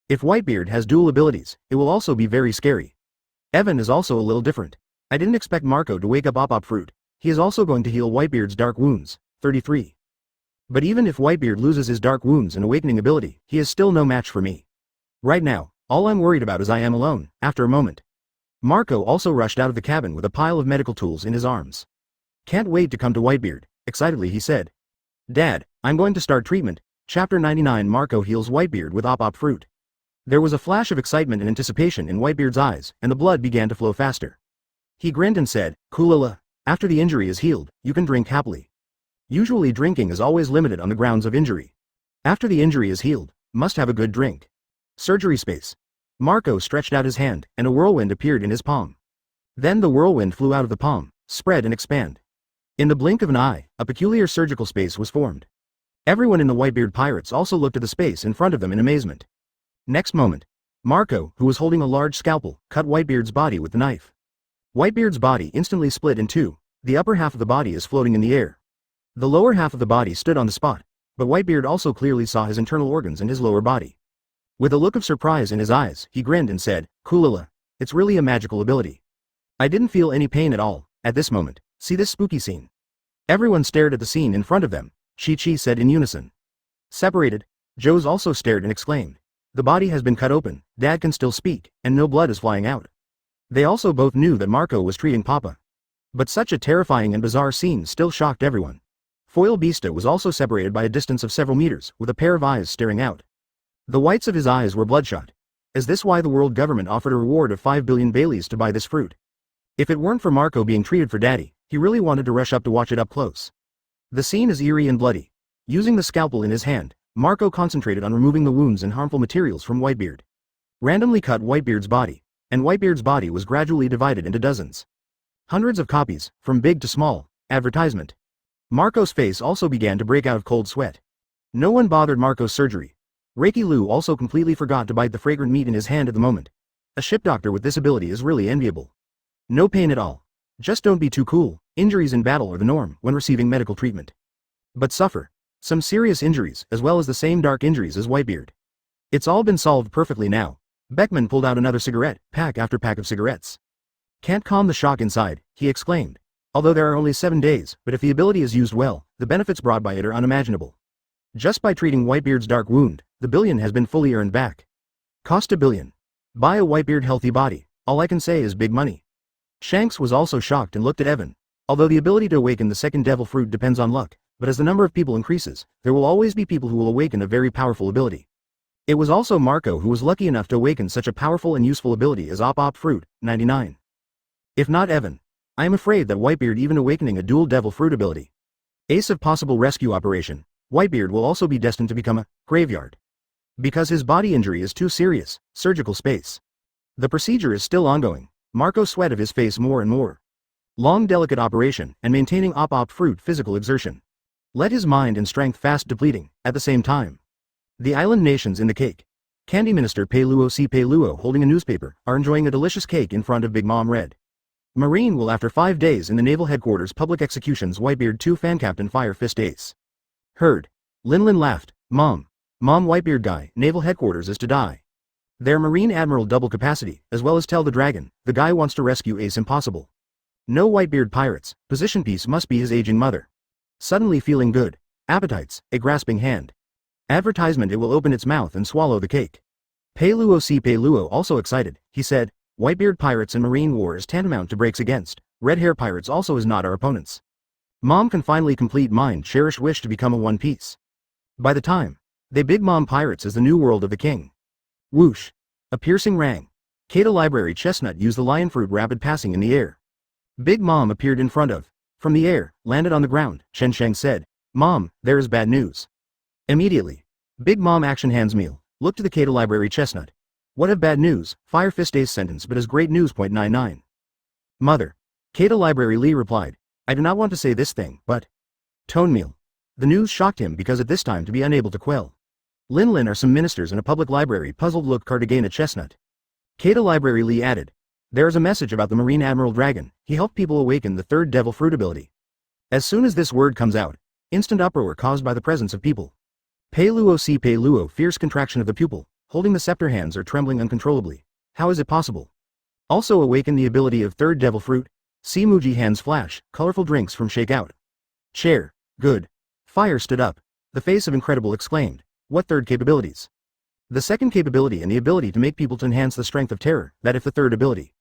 If Whitebeard has dual abilities, it will also be very scary. Evan is also a little different. I didn't expect Marco to wake up Op Fruit. He is also going to heal Whitebeard's dark wounds, 33. But even if Whitebeard loses his dark wounds and awakening ability, he is still no match for me. Right now, all I'm worried about is I am alone. After a moment, Marco also rushed out of the cabin with a pile of medical tools in his arms. Can't wait to come to Whitebeard, excitedly he said. Dad, I'm going to start treatment. Chapter 99 Marco heals Whitebeard with Op Fruit. There was a flash of excitement and anticipation in Whitebeard's eyes, and the blood began to flow faster. He grinned and said, Kulila, after the injury is healed, you can drink happily. Usually drinking is always limited on the grounds of injury. After the injury is healed, must have a good drink. Surgery space. Marco stretched out his hand, and a whirlwind appeared in his palm. Then the whirlwind flew out of the palm, spread and expand. In the blink of an eye, a peculiar surgical space was formed. Everyone in the Whitebeard pirates also looked at the space in front of them in amazement. Next moment, Marco, who was holding a large scalpel, cut Whitebeard's body with the knife. Whitebeard's body instantly split in two. The upper half of the body is floating in the air. The lower half of the body stood on the spot, but Whitebeard also clearly saw his internal organs and his lower body. With a look of surprise in his eyes, he grinned and said, Kulila, it's really a magical ability. I didn't feel any pain at all, at this moment. See this spooky scene. Everyone stared at the scene in front of them, Chi-Chi said in unison. Separated, Joes also stared and exclaimed. The body has been cut open, Dad can still speak, and no blood is flying out. They also both knew that Marco was treating Papa. But such a terrifying and bizarre scene still shocked everyone. Foil Beasta was also separated by a distance of several meters, with a pair of eyes staring out. The whites of his eyes were bloodshot. Is this why the world government offered a reward of 5 billion Baileys to buy this fruit? If it weren't for Marco being treated for Daddy, he really wanted to rush up to watch it up close. The scene is eerie and bloody. Using the scalpel in his hand, Marco concentrated on removing the wounds and harmful materials from Whitebeard. Randomly cut Whitebeard's body, and Whitebeard's body was gradually divided into dozens. Hundreds of copies, from big to small. Advertisement. Marco's face also began to break out of cold sweat. No one bothered Marco's surgery. Reiki Lu also completely forgot to bite the fragrant meat in his hand at the moment. A ship doctor with this ability is really enviable. No pain at all. Just don't be too cool. Injuries in battle are the norm when receiving medical treatment. But suffer some serious injuries as well as the same dark injuries as Whitebeard. It's all been solved perfectly now. Beckman pulled out another cigarette, pack after pack of cigarettes. Can't calm the shock inside, he exclaimed. Although there are only 7 days, but if the ability is used well, the benefits brought by it are unimaginable. Just by treating Whitebeard's dark wound, the billion has been fully earned back. Cost $1 billion. Buy a Whitebeard healthy body. All I can say is big money. Shanks was also shocked and looked at Evan. Although the ability to awaken the second devil fruit depends on luck, but as the number of people increases, there will always be people who will awaken a very powerful ability. It was also Marco who was lucky enough to awaken such a powerful and useful ability as Op Fruit, 99. If not Evan. I am afraid that Whitebeard even awakening a dual devil fruit ability. Ace of possible rescue operation, Whitebeard will also be destined to become a graveyard. Because his body injury is too serious, surgical space. The procedure is still ongoing. Marco sweat of his face more and more. Long delicate operation and maintaining Op Fruit physical exertion. Let his mind and strength fast depleting, at the same time. The island nations in the cake. Candy Minister Peiluo C. Peiluo holding a newspaper, are enjoying a delicious cake in front of Big Mom Red. Marine will after 5 days in the Naval Headquarters public executions Whitebeard 2 fan captain Fire Fist Ace. Heard. Linlin laughed. Mom, Whitebeard guy, Naval Headquarters is to die. Their Marine Admiral double capacity, as well as tell the dragon, the guy wants to rescue Ace impossible. No Whitebeard pirates, position piece must be his aging mother. Suddenly feeling good. Appetites, a grasping hand. Advertisement it will open its mouth and swallow the cake. Peiluo C. Peiluo also excited, he said, Whitebeard pirates and Marine war is tantamount to breaks against, red hair pirates also is not our opponents. Mom can finally complete mine cherished wish to become a One Piece. By the time, they Big Mom pirates is the new world of the king. Whoosh. A piercing rang. Kaido Library Chestnut used the lion fruit rapid passing in the air. Big Mom appeared in front of. From the air, landed on the ground, Chen Sheng said, Mom, there is bad news. Immediately. Big Mom action hands meal, looked to the Kaido Library Chestnut. What of bad news, Fire Fist Ace sentence but as great news. 99. Mother. Kaido Library Lee replied, I do not want to say this thing, but. Tone meal. The news shocked him because at this time to be unable to quell. Linlin are some ministers in a public library puzzled look Cartagena Chestnut. Kaido Library Lee added, there is a message about the Marine Admiral Dragon, he helped people awaken the third devil fruit ability. As soon as this word comes out, instant uproar caused by the presence of people. Peiluo C. Peiluo fierce contraction of the pupil, holding the scepter hands are trembling uncontrollably. How is it possible? Also awaken the ability of third devil fruit. See Muji hands flash, colorful drinks from shake out. Chair, good. Fire stood up. The face of Incredible exclaimed, what third capabilities? The second capability and the ability to make people to enhance the strength of terror, that if the third ability.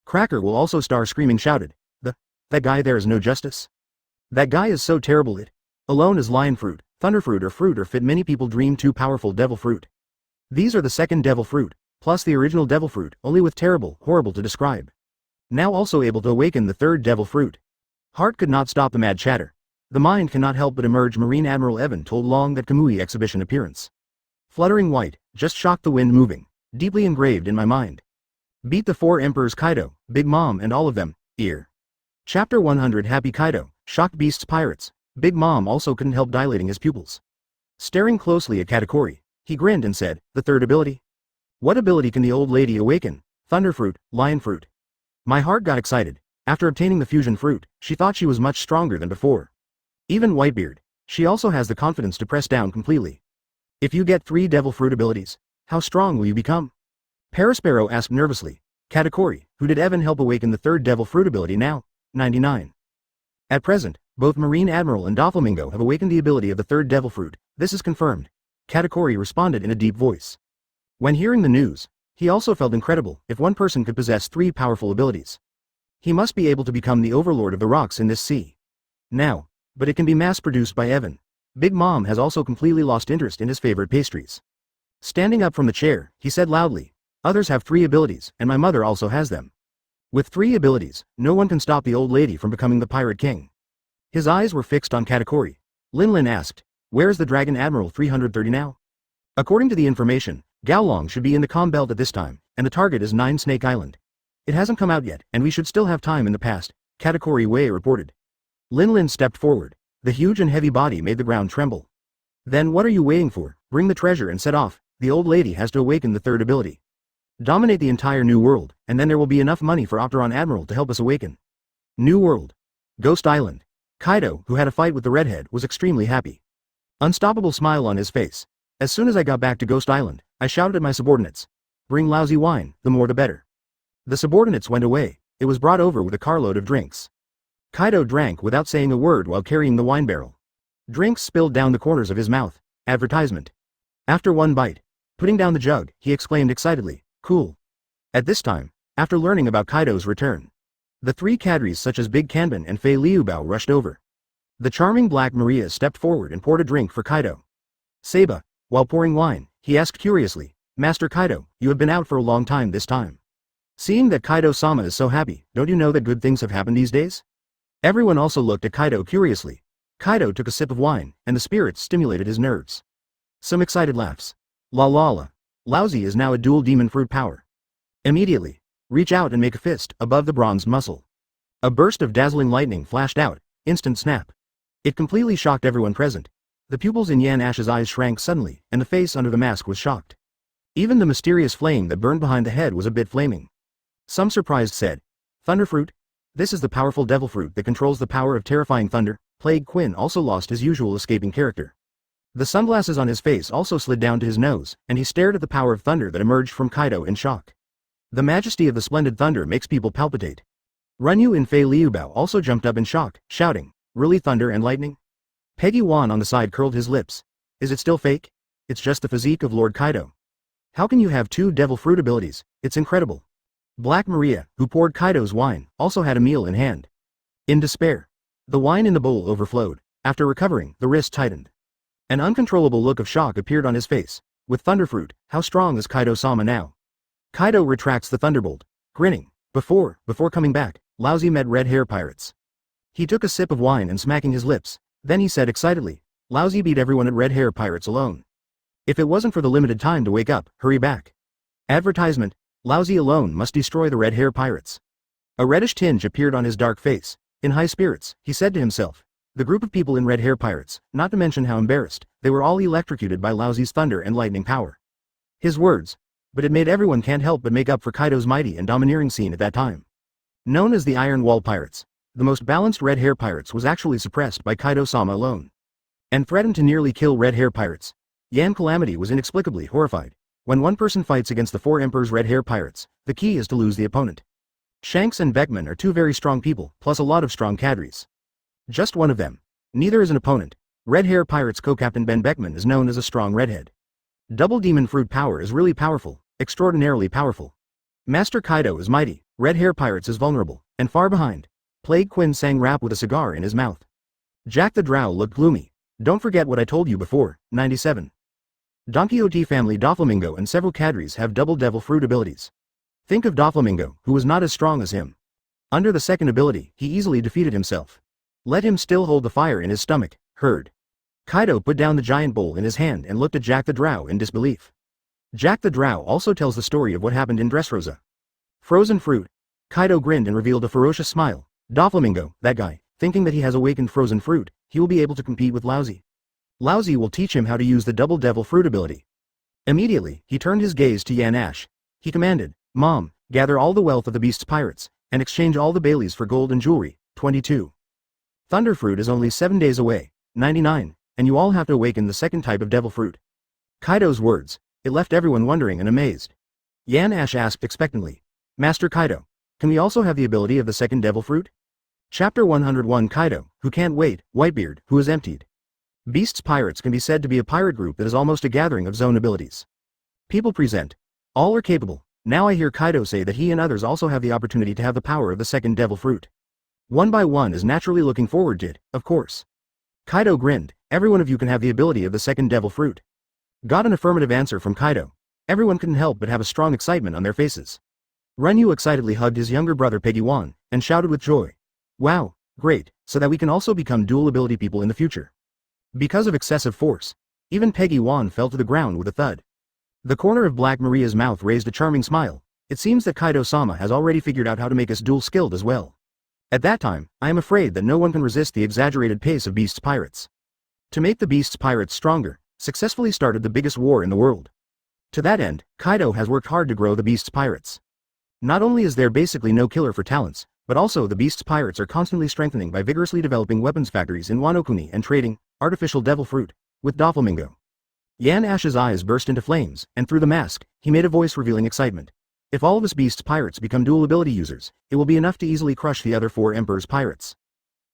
Cracker will also star screaming shouted, that guy there is no justice? That guy is so terrible it. Alone is lion fruit, thunder fruit or fit many people dream too powerful devil fruit. These are the second devil fruit, plus the original devil fruit, only with terrible, horrible to describe. Now also able to awaken the third devil fruit. Heart could not stop the mad chatter. The mind cannot help but emerge. Marine Admiral Evan told Long that Kamui exhibition appearance. Fluttering white, just shocked the wind moving, deeply engraved in my mind. Beat the 4 emperors Kaido, Big Mom and all of them, ear. Chapter 100 Happy Kaido, shocked beasts pirates, Big Mom also couldn't help dilating his pupils. Staring closely at Katakuri, he grinned and said, the third ability? What ability can the old lady awaken? Thunder fruit, lion fruit. My heart got excited. After obtaining the fusion fruit, she thought she was much stronger than before. Even Whitebeard, she also has the confidence to press down completely. If you get 3 devil fruit abilities, how strong will you become? Perispero asked nervously. Katakuri, who did Evan help awaken the third devil fruit ability now? 99. At present, both Marine Admiral and Doflamingo have awakened the ability of the third devil fruit, this is confirmed. Katakuri responded in a deep voice. When hearing the news, he also felt incredible if one person could possess 3 powerful abilities. He must be able to become the overlord of the rocks in this sea. Now, but it can be mass-produced by Evan. Big Mom has also completely lost interest in his favorite pastries. Standing up from the chair, he said loudly, others have 3 abilities, and my mother also has them. With 3 abilities, no one can stop the old lady from becoming the pirate king. His eyes were fixed on Katakuri. Linlin asked, where is the Dragon Admiral 330 now? According to the information, Gaolong should be in the comm belt at this time, and the target is 9 Snake Island. It hasn't come out yet, and we should still have time in the past, Katakuri Wei reported. Linlin stepped forward. The huge and heavy body made the ground tremble. Then what are you waiting for? Bring the treasure and set off. The old lady has to awaken the third ability. Dominate the entire new world, and then there will be enough money for Fourth Admiral to help us awaken. New world. Ghost Island. Kaido, who had a fight with the redhead, was extremely happy. Unstoppable smile on his face. As soon as I got back to Ghost Island, I shouted at my subordinates. Bring lousy wine, the more the better. The subordinates went away. It was brought over with a carload of drinks. Kaido drank without saying a word while carrying the wine barrel. Drinks spilled down the corners of his mouth. Advertisement. After one bite, putting down the jug, he exclaimed excitedly, cool. At this time, after learning about Kaido's return, the three cadres such as Big Kanban and Fei Liubao rushed over. The charming Black Maria stepped forward and poured a drink for Kaido. Seba, while pouring wine, he asked curiously, Master Kaido, you have been out for a long time this time. Seeing that Kaido-sama is so happy, don't you know that good things have happened these days? Everyone also looked at Kaido curiously. Kaido took a sip of wine, and the spirits stimulated his nerves. Some excited laughs. La la la. Lousy is now a dual demon fruit power. Immediately, reach out and make a fist above the bronzed muscle. A burst of dazzling lightning flashed out, instant snap. It completely shocked everyone present. The pupils in Yan Ash's eyes shrank suddenly, and the face under the mask was shocked. Even the mysterious flame that burned behind the head was a bit flaming. Some surprised said, Thunder fruit? This is the powerful devil fruit that controls the power of terrifying thunder. Plague Quinn also lost his usual escaping character. The sunglasses on his face also slid down to his nose, and he stared at the power of thunder that emerged from Kaido in shock. The majesty of the splendid thunder makes people palpitate. Runyu and Fei Liubao also jumped up in shock, shouting, really thunder and lightning? Peggy Wan on the side curled his lips. Is it still fake? It's just the physique of Lord Kaido. How can you have two devil fruit abilities? It's incredible. Black Maria, who poured Kaido's wine, also had a meal in hand. In despair, the wine in the bowl overflowed. After recovering, the wrist tightened. An uncontrollable look of shock appeared on his face. With Thunderfruit, how strong is Kaido-sama now? Kaido retracts the thunderbolt, grinning. Before coming back, Lousy met red hair pirates. He took a sip of wine and smacking his lips, then he said excitedly, Lousy beat everyone at red hair pirates alone. If it wasn't for the limited time to wake up, hurry back. Advertisement, Lousy alone must destroy the red hair pirates. A reddish tinge appeared on his dark face. In high spirits, he said to himself, the group of people in red hair pirates, not to mention how embarrassed, they were all electrocuted by Lousy's thunder and lightning power. His words, but it made everyone can't help but make up for Kaido's mighty and domineering scene at that time. Known as the Iron Wall Pirates, the most balanced red hair pirates was actually suppressed by Kaido-sama alone. And threatened to nearly kill red hair pirates. Yan Calamity was inexplicably horrified. When one person fights against the four Emperor's red hair pirates, the key is to lose the opponent. Shanks and Beckman are two very strong people, plus a lot of strong cadres. Just one of them. Neither is an opponent. Red hair pirates co-captain Ben Beckman is known as a strong redhead. Double demon fruit power is really powerful, extraordinarily powerful. Master Kaido is mighty, red hair pirates is vulnerable, and far behind. Plague Quinn sang rap with a cigar in his mouth. Jack the Drow looked gloomy. Don't forget what I told you before, 97. Donquixote family Doflamingo and several cadres have double devil fruit abilities. Think of Doflamingo, who was not as strong as him. Under the second ability, he easily defeated himself. Let him still hold the fire in his stomach, heard. Kaido put down the giant bowl in his hand and looked at Jack the Drow in disbelief. Jack the Drow also tells the story of what happened in Dressrosa. Frozen fruit. Kaido grinned and revealed a ferocious smile. Doflamingo, that guy, thinking that he has awakened frozen fruit, he will be able to compete with Lousy. Lousy will teach him how to use the double devil fruit ability. Immediately, he turned his gaze to Yan Ash. He commanded, Mom, gather all the wealth of the beast's pirates, and exchange all the Baileys for gold and jewelry, 22. Thunderfruit is only 7 days away, 99, and you all have to awaken the second type of devil fruit. Kaido's words, it left everyone wondering and amazed. Yan Ash asked expectantly, Master Kaido, can we also have the ability of the second devil fruit? Chapter 101 Kaido, who can't wait, Whitebeard, who is emptied. Beast's pirates can be said to be a pirate group that is almost a gathering of zone abilities. People present. All are capable. Now I hear Kaido say that he and others also have the opportunity to have the power of the second devil fruit. One by one is naturally looking forward to it, of course. Kaido grinned, every one of you can have the ability of the second devil fruit. Got an affirmative answer from Kaido. Everyone couldn't help but have a strong excitement on their faces. Runyu excitedly hugged his younger brother Peggy Wan, and shouted with joy. Wow, great, so that we can also become dual ability people in the future. Because of excessive force, even Peggy Wan fell to the ground with a thud. The corner of Black Maria's mouth raised a charming smile. It seems that Kaido-sama has already figured out how to make us dual-skilled as well. At that time, I am afraid that no one can resist the exaggerated pace of Beast's pirates. to make the beast's pirates stronger, successfully started the biggest war in the world. To that end, Kaido has worked hard to grow the beast's pirates. Not only is there basically no killer for talents, but also the beast's pirates are constantly strengthening by vigorously developing weapons factories in Wano Kuni and trading artificial devil fruit with Doflamingo. Yan Ash's eyes burst into flames, and through the mask, he made a voice revealing excitement. If all of his beast's pirates become dual ability users, it will be enough to easily crush the other 4 Emperor's pirates.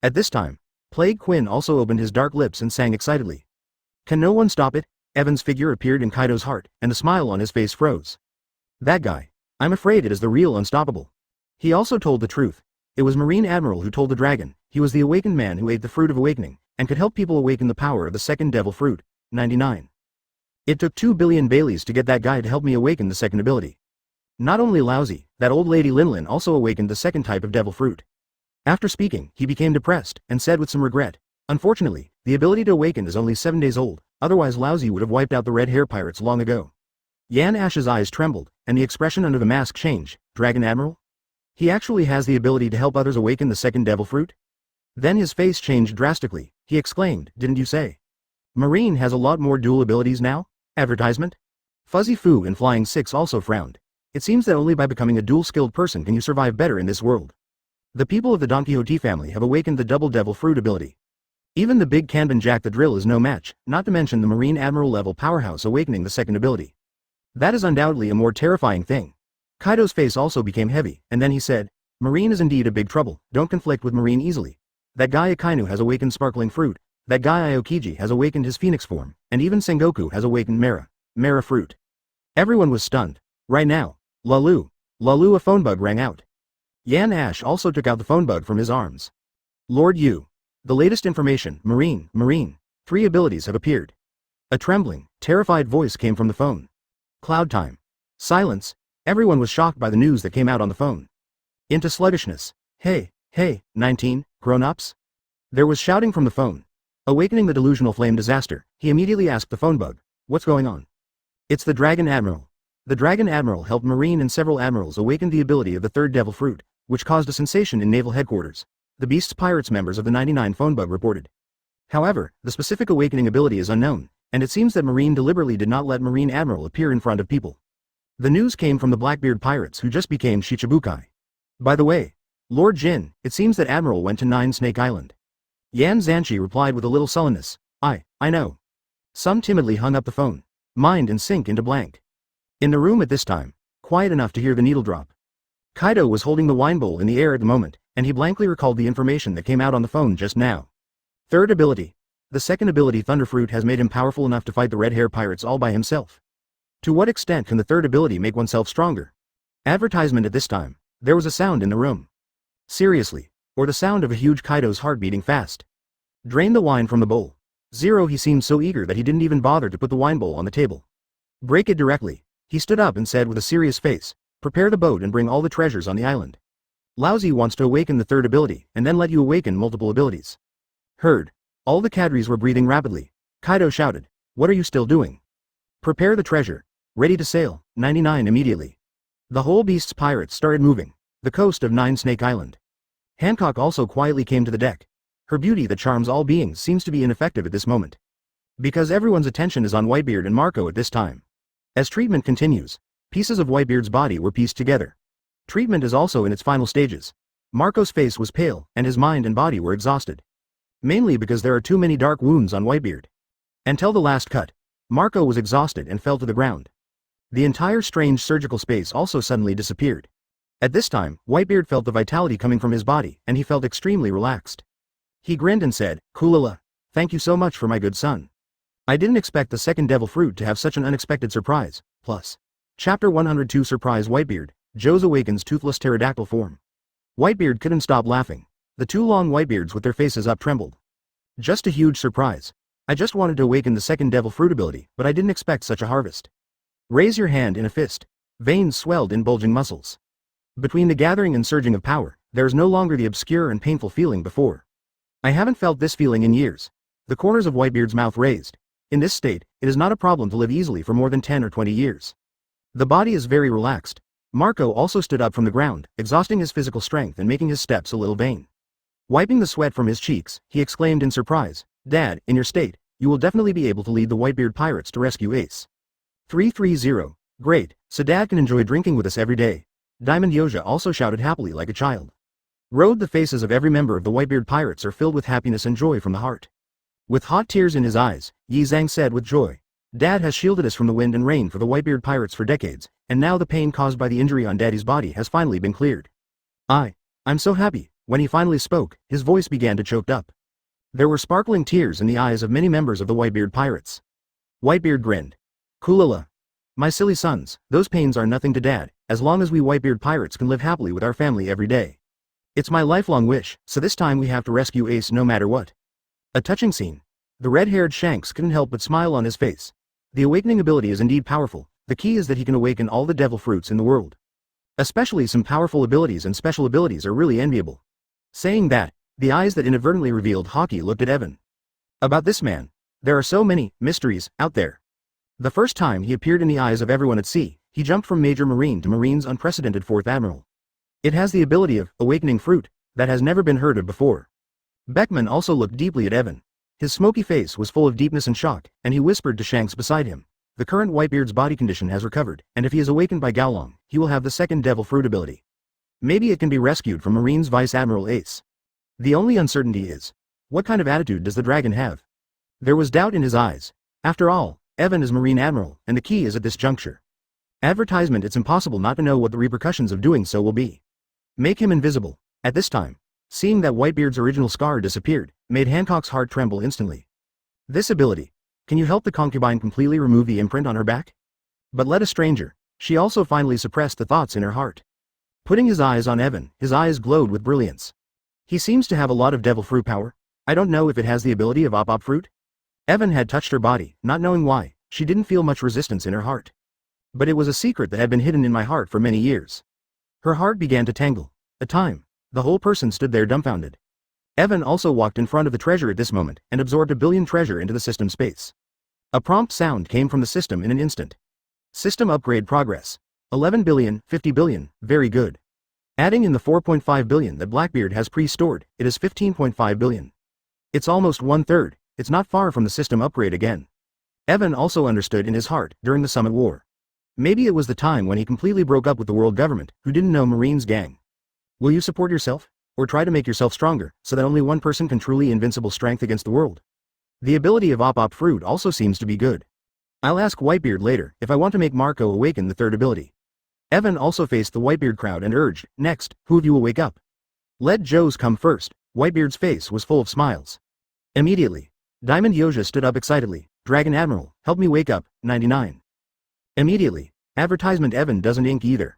At this time, Plague Quinn also opened his dark lips and sang excitedly. Can no one stop it? Evan's figure appeared in Kaido's heart, and the smile on his face froze. That guy. I'm afraid it is the real Unstoppable. He also told the truth. It was Marine Admiral who told the dragon. He was the awakened man who ate the fruit of awakening, and could help people awaken the power of the second devil fruit. 99. It took 2 billion Baileys to get that guy to help me awaken the second ability. Not only lousy, that old lady Linlin also awakened the second type of devil fruit. After speaking, he became depressed, and said with some regret, unfortunately, the ability to awaken is only 7 days old, otherwise Lousy would have wiped out the red hair pirates long ago. Yan Ash's eyes trembled, and the expression under the mask changed. Dragon Admiral? He actually has the ability to help others awaken the second devil fruit? Then his face changed drastically. He exclaimed, didn't you say? Marine has a lot more dual abilities now? Advertisement? Fuzzy Fu and Flying Six also frowned. It seems that only by becoming a dual-skilled person can you survive better in this world. The people of the Donquixote family have awakened the double devil fruit ability. Even the big Kanban Jack the Drill is no match, not to mention the Marine Admiral level powerhouse awakening the second ability. That is undoubtedly a more terrifying thing. Kaido's face also became heavy, and then he said, Marine is indeed a big trouble, don't conflict with Marine easily. That guy Akainu has awakened sparkling fruit, that guy Aokiji has awakened his phoenix form, and even Sengoku has awakened Mera fruit. Everyone was stunned. Right now, Lalu, a phone bug rang out. Yan Ash also took out the phone bug from his arms. Lord Yu. The latest information, Marine, 3 abilities have appeared. A trembling, terrified voice came from the phone. Cloud time. Silence. Everyone was shocked by the news that came out on the phone. Into sluggishness. Hey, 19, grown-ups? There was shouting from the phone. Awakening the delusional flame disaster, he immediately asked the phone bug, what's going on? It's the Dragon Admiral. The Dragon Admiral helped Marine and several admirals awaken the ability of the third devil fruit, which caused a sensation in naval headquarters. The Beast's Pirates members of the 99 phone bug reported. However, the specific awakening ability is unknown, and it seems that Marine deliberately did not let Marine Admiral appear in front of people. The news came from the Blackbeard pirates who just became Shichibukai. By the way, Lord Jin, it seems that Admiral went to 9 Snake Island. Yan Zanshi replied with a little sullenness, I know. Some timidly hung up the phone. Mind and sink into blank. In the room at this time, quiet enough to hear the needle drop. Kaido was holding the wine bowl in the air at the moment, and he blankly recalled the information that came out on the phone just now. Third ability. The second ability Thunderfruit has made him powerful enough to fight the red hair pirates all by himself. To what extent can the third ability make oneself stronger? Advertisement at this time. There was a sound in the room. Seriously, or the sound of a huge Kaido's heart beating fast. Drain the wine from the bowl. Zero, he seemed so eager that he didn't even bother to put the wine bowl on the table. Break it directly. He stood up and said with a serious face, prepare the boat and bring all the treasures on the island. Lousy wants to awaken the third ability, and then let you awaken multiple abilities. Heard. All the cadres were breathing rapidly. Kaido shouted, what are you still doing? Prepare the treasure. Ready to sail. 99 immediately. The whole Beast's pirates started moving. The coast of 9 Snake Island. Hancock also quietly came to the deck. Her beauty that charms all beings seems to be ineffective at this moment. Because everyone's attention is on Whitebeard and Marco at this time. As treatment continues, pieces of Whitebeard's body were pieced together. Treatment is also in its final stages. Marco's face was pale, and his mind and body were exhausted. Mainly because there are too many dark wounds on Whitebeard. Until the last cut, Marco was exhausted and fell to the ground. The entire strange surgical space also suddenly disappeared. At this time, Whitebeard felt the vitality coming from his body, and he felt extremely relaxed. He grinned and said, Kulala, thank you so much for my good son. I didn't expect the second devil fruit to have such an unexpected surprise. Plus. Chapter 102 Surprise Whitebeard, Joe's awakens toothless pterodactyl form. Whitebeard couldn't stop laughing. The 2 long Whitebeards with their faces up trembled. Just a huge surprise. I just wanted to awaken the second devil fruit ability, but I didn't expect such a harvest. Raise your hand in a fist. Veins swelled in bulging muscles. Between the gathering and surging of power, there is no longer the obscure and painful feeling before. I haven't felt this feeling in years. The corners of Whitebeard's mouth raised. In this state, it is not a problem to live easily for more than 10 or 20 years. The body is very relaxed. Marco also stood up from the ground, exhausting his physical strength and making his steps a little vain. Wiping the sweat from his cheeks, he exclaimed in surprise, Dad, in your state, you will definitely be able to lead the Whitebeard pirates to rescue Ace. 330. Great, so Dad can enjoy drinking with us every day. Diamond Yoja also shouted happily like a child. The faces of every member of the Whitebeard pirates are filled with happiness and joy from the heart. With hot tears in his eyes, Yi Zhang said with joy. Dad has shielded us from the wind and rain for the Whitebeard pirates for decades, and now the pain caused by the injury on Daddy's body has finally been cleared. I'm so happy. When he finally spoke, his voice began to choke up. There were sparkling tears in the eyes of many members of the Whitebeard pirates. Whitebeard grinned. Kulala. My silly sons, those pains are nothing to Dad, as long as we Whitebeard pirates can live happily with our family every day. It's my lifelong wish, so this time we have to rescue Ace no matter what. A touching scene. The red-haired Shanks couldn't help but smile on his face. The awakening ability is indeed powerful. The key is that he can awaken all the devil fruits in the world. Especially some powerful abilities and special abilities are really enviable. Saying that, the eyes that inadvertently revealed Haki looked at Evan. About this man, there are so many mysteries out there. The first time he appeared in the eyes of everyone at sea, he jumped from Major Marine to Marine's unprecedented Fourth Admiral. It has the ability of awakening fruit that has never been heard of before. Beckman also looked deeply at Evan. His smoky face was full of deepness and shock, and he whispered to Shanks beside him. The current Whitebeard's body condition has recovered, and if he is awakened by Gaolong, he will have the second devil fruit ability. Maybe it can be rescued from Marine's Vice Admiral Ace. The only uncertainty is, what kind of attitude does the dragon have? There was doubt in his eyes. After all, Evan is Marine Admiral, and the key is at this juncture. Advertisement. It's impossible not to know what the repercussions of doing so will be. Make him invisible. At this time, seeing that Whitebeard's original scar disappeared, made Hancock's heart tremble instantly. This ability. Can you help the concubine completely remove the imprint on her back? But let a stranger. She also finally suppressed the thoughts in her heart. Putting his eyes on Evan, his eyes glowed with brilliance. He seems to have a lot of devil fruit power. I don't know if it has the ability of op fruit. Evan had touched her body, not knowing why. She didn't feel much resistance in her heart. But it was a secret that had been hidden in my heart for many years. Her heart began to tangle. A time. The whole person stood there dumbfounded. Evan also walked in front of the treasure at this moment and absorbed a billion treasure into the system space. A prompt sound came from the system in an instant. System upgrade progress. 11 billion, 50 billion, very good. Adding in the 4.5 billion that Blackbeard has pre-stored, it is 15.5 billion. It's almost 1/3, it's not far from the system upgrade again. Evan also understood in his heart during the Summit War. Maybe it was the time when he completely broke up with the world government, who didn't know Marine's gang. Will you support yourself? Or try to make yourself stronger, so that only one person can truly invincible strength against the world? The ability of op fruit also seems to be good. I'll ask Whitebeard later if I want to make Marco awaken the third ability. Evan also faced the Whitebeard crowd and urged, next, who of you will wake up? Let Joe's come first. Whitebeard's face was full of smiles. Immediately, Diamond Yoja stood up excitedly. Dragon Admiral, help me wake up, 99. Immediately, advertisement. Evan doesn't ink either.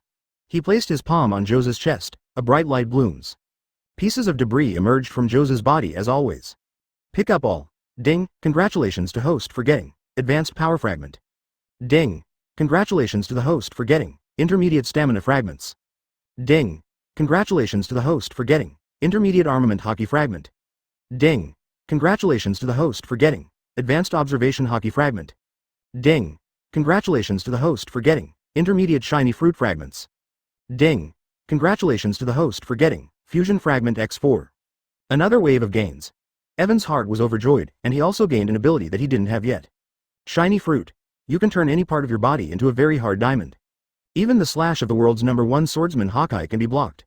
He placed his palm on Jose's chest. A bright light blooms. Pieces of debris emerged from Jose's body as always. Pick up all. Ding, congratulations to host for getting advanced power fragment. Ding, congratulations to the host for getting intermediate stamina fragments. Ding, congratulations to the host for getting intermediate armament hockey fragment. Ding, congratulations to the host for getting advanced observation hockey fragment. Ding, congratulations to the host for getting intermediate shiny fruit fragments. Ding, congratulations to the host for getting fusion fragment X4. Another wave of gains. Evan's heart was overjoyed, and he also gained an ability that he didn't have yet. Shiny fruit. You can turn any part of your body into a very hard diamond. Even the slash of the world's #1 swordsman Hawkeye can be blocked.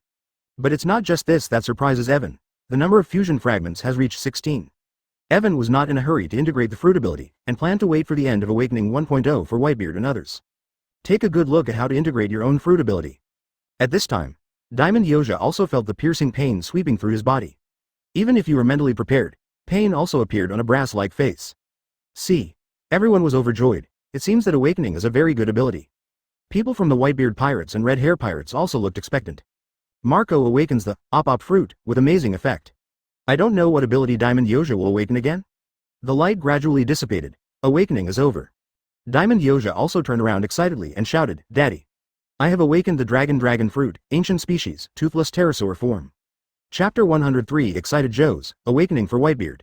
But it's not just this that surprises Evan. The number of fusion fragments has reached 16. Evan was not in a hurry to integrate the fruit ability, and planned to wait for the end of Awakening 1.0 for Whitebeard and others. Take a good look at how to integrate your own fruit ability. At this time, Diamond Yoja also felt the piercing pain sweeping through his body. Even if you were mentally prepared, pain also appeared on a brass-like face. See, everyone was overjoyed. It seems that Awakening is a very good ability. People from the Whitebeard pirates and Red Hair pirates also looked expectant. Marco awakens the op fruit with amazing effect. I don't know what ability Diamond Yoja will awaken again. The light gradually dissipated. Awakening is over. Diamond Yoja also turned around excitedly and shouted, Daddy! I have awakened the dragon fruit, ancient species, toothless pterosaur form. Chapter 103 excited Joe's, awakening for Whitebeard.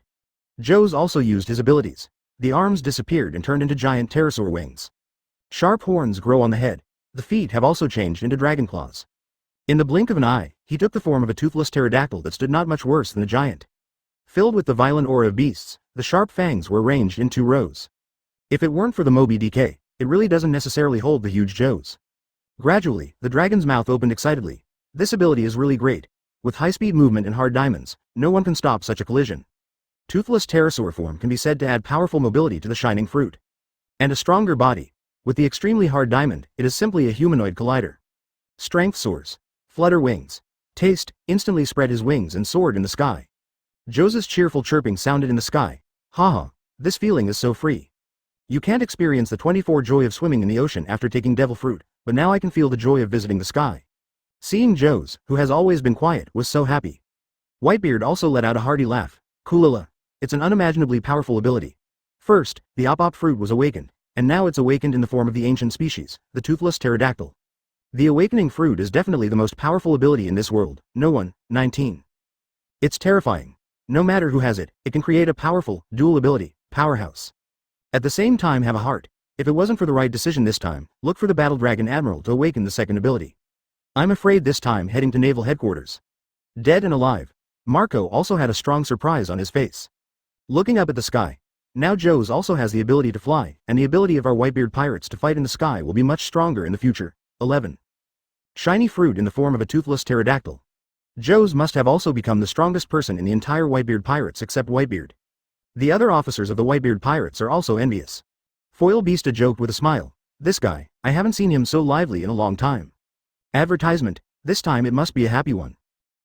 Joe's also used his abilities. The arms disappeared and turned into giant pterosaur wings. Sharp horns grow on the head. The feet have also changed into dragon claws. In the blink of an eye, he took the form of a toothless pterodactyl that stood not much worse than a giant. Filled with the violent aura of beasts, the sharp fangs were arranged in 2 rows. If it weren't for the Moby DK, it really doesn't necessarily hold the huge jaws. Gradually, the dragon's mouth opened excitedly. This ability is really great. With high-speed movement and hard diamonds, no one can stop such a collision. Toothless pterosaur form can be said to add powerful mobility to the shining fruit. And a stronger body. With the extremely hard diamond, it is simply a humanoid collider. Strength soars. Flutter wings. Taste, instantly spread his wings and soared in the sky. Joe's cheerful chirping sounded in the sky. Haha, this feeling is so free. You can't experience the 24 joy of swimming in the ocean after taking devil fruit, but now I can feel the joy of visiting the sky. Seeing Joe's, who has always been quiet, was so happy. Whitebeard also let out a hearty laugh. Kulala. It's an unimaginably powerful ability. First, the op fruit was awakened, and now it's awakened in the form of the ancient species, the toothless pterodactyl. The awakening fruit is definitely the most powerful ability in this world. No one. 19. It's terrifying. No matter who has it, it can create a powerful, dual ability, powerhouse. At the same time have a heart. If it wasn't for the right decision this time, look for the battle dragon admiral to awaken the second ability. I'm afraid this time heading to naval headquarters. Dead and alive. Marco also had a strong surprise on his face. Looking up at the sky. Now Joe's also has the ability to fly, and the ability of our Whitebeard pirates to fight in the sky will be much stronger in the future. 11. Shiny fruit in the form of a toothless pterodactyl. Joe's must have also become the strongest person in the entire Whitebeard pirates except Whitebeard. The other officers of the Whitebeard pirates are also envious. Foil Beasta joked with a smile. This guy, I haven't seen him so lively in a long time. Advertisement, this time it must be a happy one.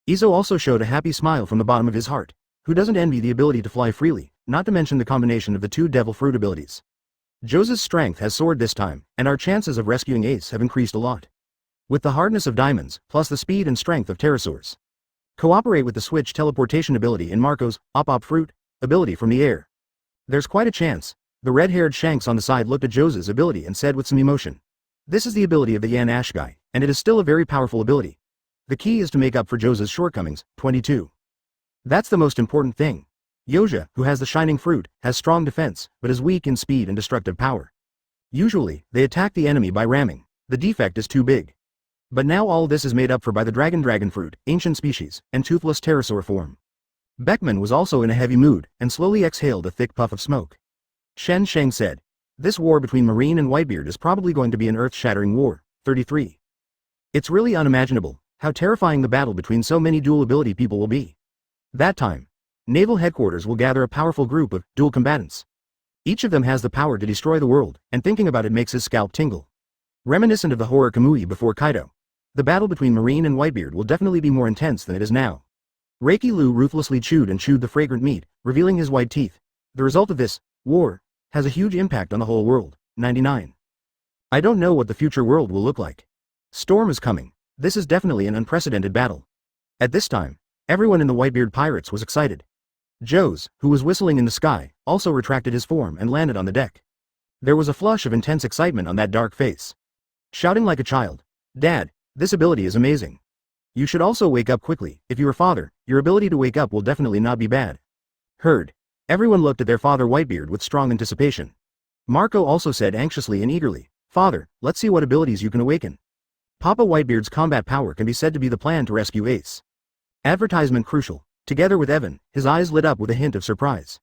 Izo also showed a happy smile from the bottom of his heart. Who doesn't envy the ability to fly freely, not to mention the combination of the 2 devil fruit abilities. Joe's strength has soared this time, and our chances of rescuing Ace have increased a lot. With the hardness of diamonds, plus the speed and strength of pterosaurs. Cooperate with the switch teleportation ability in Marco's op fruit ability from the air. There's quite a chance. The red-haired Shanks on the side looked at Joe's ability and said with some emotion. This is the ability of the Yan Ash guy, and it is still a very powerful ability. The key is to make up for Joe's shortcomings. 22. That's the most important thing. Yoja, who has the shining fruit, has strong defense, but is weak in speed and destructive power. Usually, they attack the enemy by ramming. The defect is too big. But now all this is made up for by the dragon fruit, ancient species, and toothless pterosaur form. Beckman was also in a heavy mood, and slowly exhaled a thick puff of smoke. Shen Sheng said, this war between Marine and Whitebeard is probably going to be an earth-shattering war. 33. It's really unimaginable, how terrifying the battle between so many dual-ability people will be. That time, naval headquarters will gather a powerful group of dual combatants. Each of them has the power to destroy the world, and thinking about it makes his scalp tingle. Reminiscent of the horror Kamui before Kaido. The battle between Marine and Whitebeard will definitely be more intense than it is now. Reiki Lu ruthlessly chewed the fragrant meat, revealing his white teeth. The result of this war has a huge impact on the whole world. 99. I don't know what the future world will look like. Storm is coming. This is definitely an unprecedented battle. At this time, everyone in the Whitebeard pirates was excited. Joe's, who was whistling in the sky, also retracted his form and landed on the deck. There was a flush of intense excitement on that dark face. Shouting like a child, Dad, this ability is amazing. You should also wake up quickly. If you are father, your ability to wake up will definitely not be bad. Heard. Everyone looked at their father Whitebeard with strong anticipation. Marco also said anxiously and eagerly, Father, let's see what abilities you can awaken. Papa Whitebeard's combat power can be said to be the plan to rescue Ace. Advertisement crucial. Together with Evan, his eyes lit up with a hint of surprise.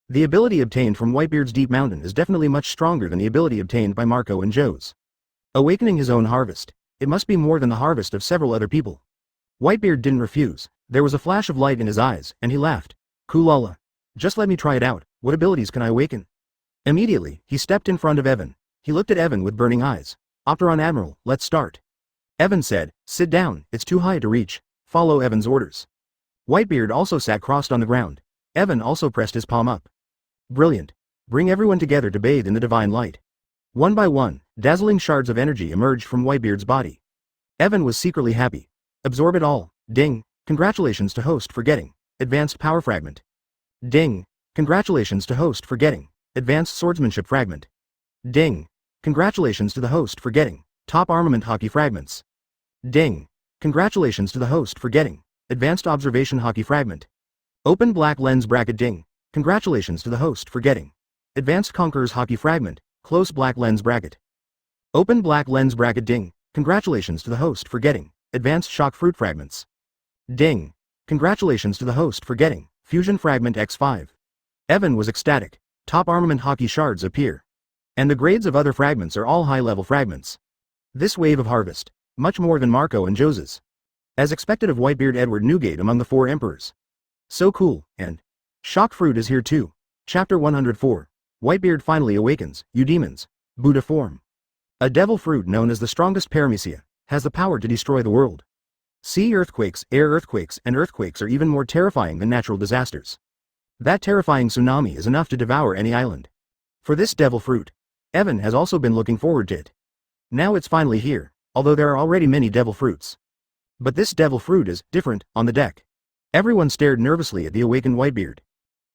The ability obtained from Whitebeard's Deep Mountain is definitely much stronger than the ability obtained by Marco and Joe's. Awakening his own harvest. It must be more than the harvest of several other people. Whitebeard didn't refuse. There was a flash of light in his eyes, and he laughed. Kulala. Just let me try it out. What abilities can I awaken? Immediately, he stepped in front of Evan. He looked at Evan with burning eyes. Opteron Admiral, let's start. Evan said, sit down, it's too high to reach. Follow Evan's orders. Whitebeard also sat crossed on the ground. Evan also pressed his palm up. Brilliant. Bring everyone together to bathe in the divine light. One by one, dazzling shards of energy emerged from Whitebeard's body. Evan was secretly happy. Absorb it all. Ding. Congratulations to host for getting advanced power fragment. Ding. Congratulations to host for getting advanced swordsmanship fragment. Ding. Congratulations to the host for getting top armament hockey fragments. Ding. Congratulations to the host for getting advanced observation hockey fragment. Open black lens bracket. Ding. Congratulations to the host for getting advanced conquerors hockey fragment. Close black lens bracket. Open black lens bracket. Ding. Congratulations to the host for getting advanced shock fruit fragments. Ding. Congratulations to the host for getting Fusion Fragment X5. Evan was ecstatic. Top armament hockey shards appear. And the grades of other fragments are all high-level fragments. This wave of harvest, much more than Marco and Jose's. As expected of Whitebeard Edward Newgate among the 4 emperors. So cool, and shock fruit is here too. Chapter 104. Whitebeard finally awakens, you demons. Buddha form. A devil fruit known as the strongest paramecia, has the power to destroy the world. Sea earthquakes, air earthquakes, and earthquakes are even more terrifying than natural disasters. That terrifying tsunami is enough to devour any island. For this devil fruit, Evan has also been looking forward to it. Now it's finally here, although there are already many devil fruits. But this devil fruit is different on the deck. Everyone stared nervously at the awakened Whitebeard.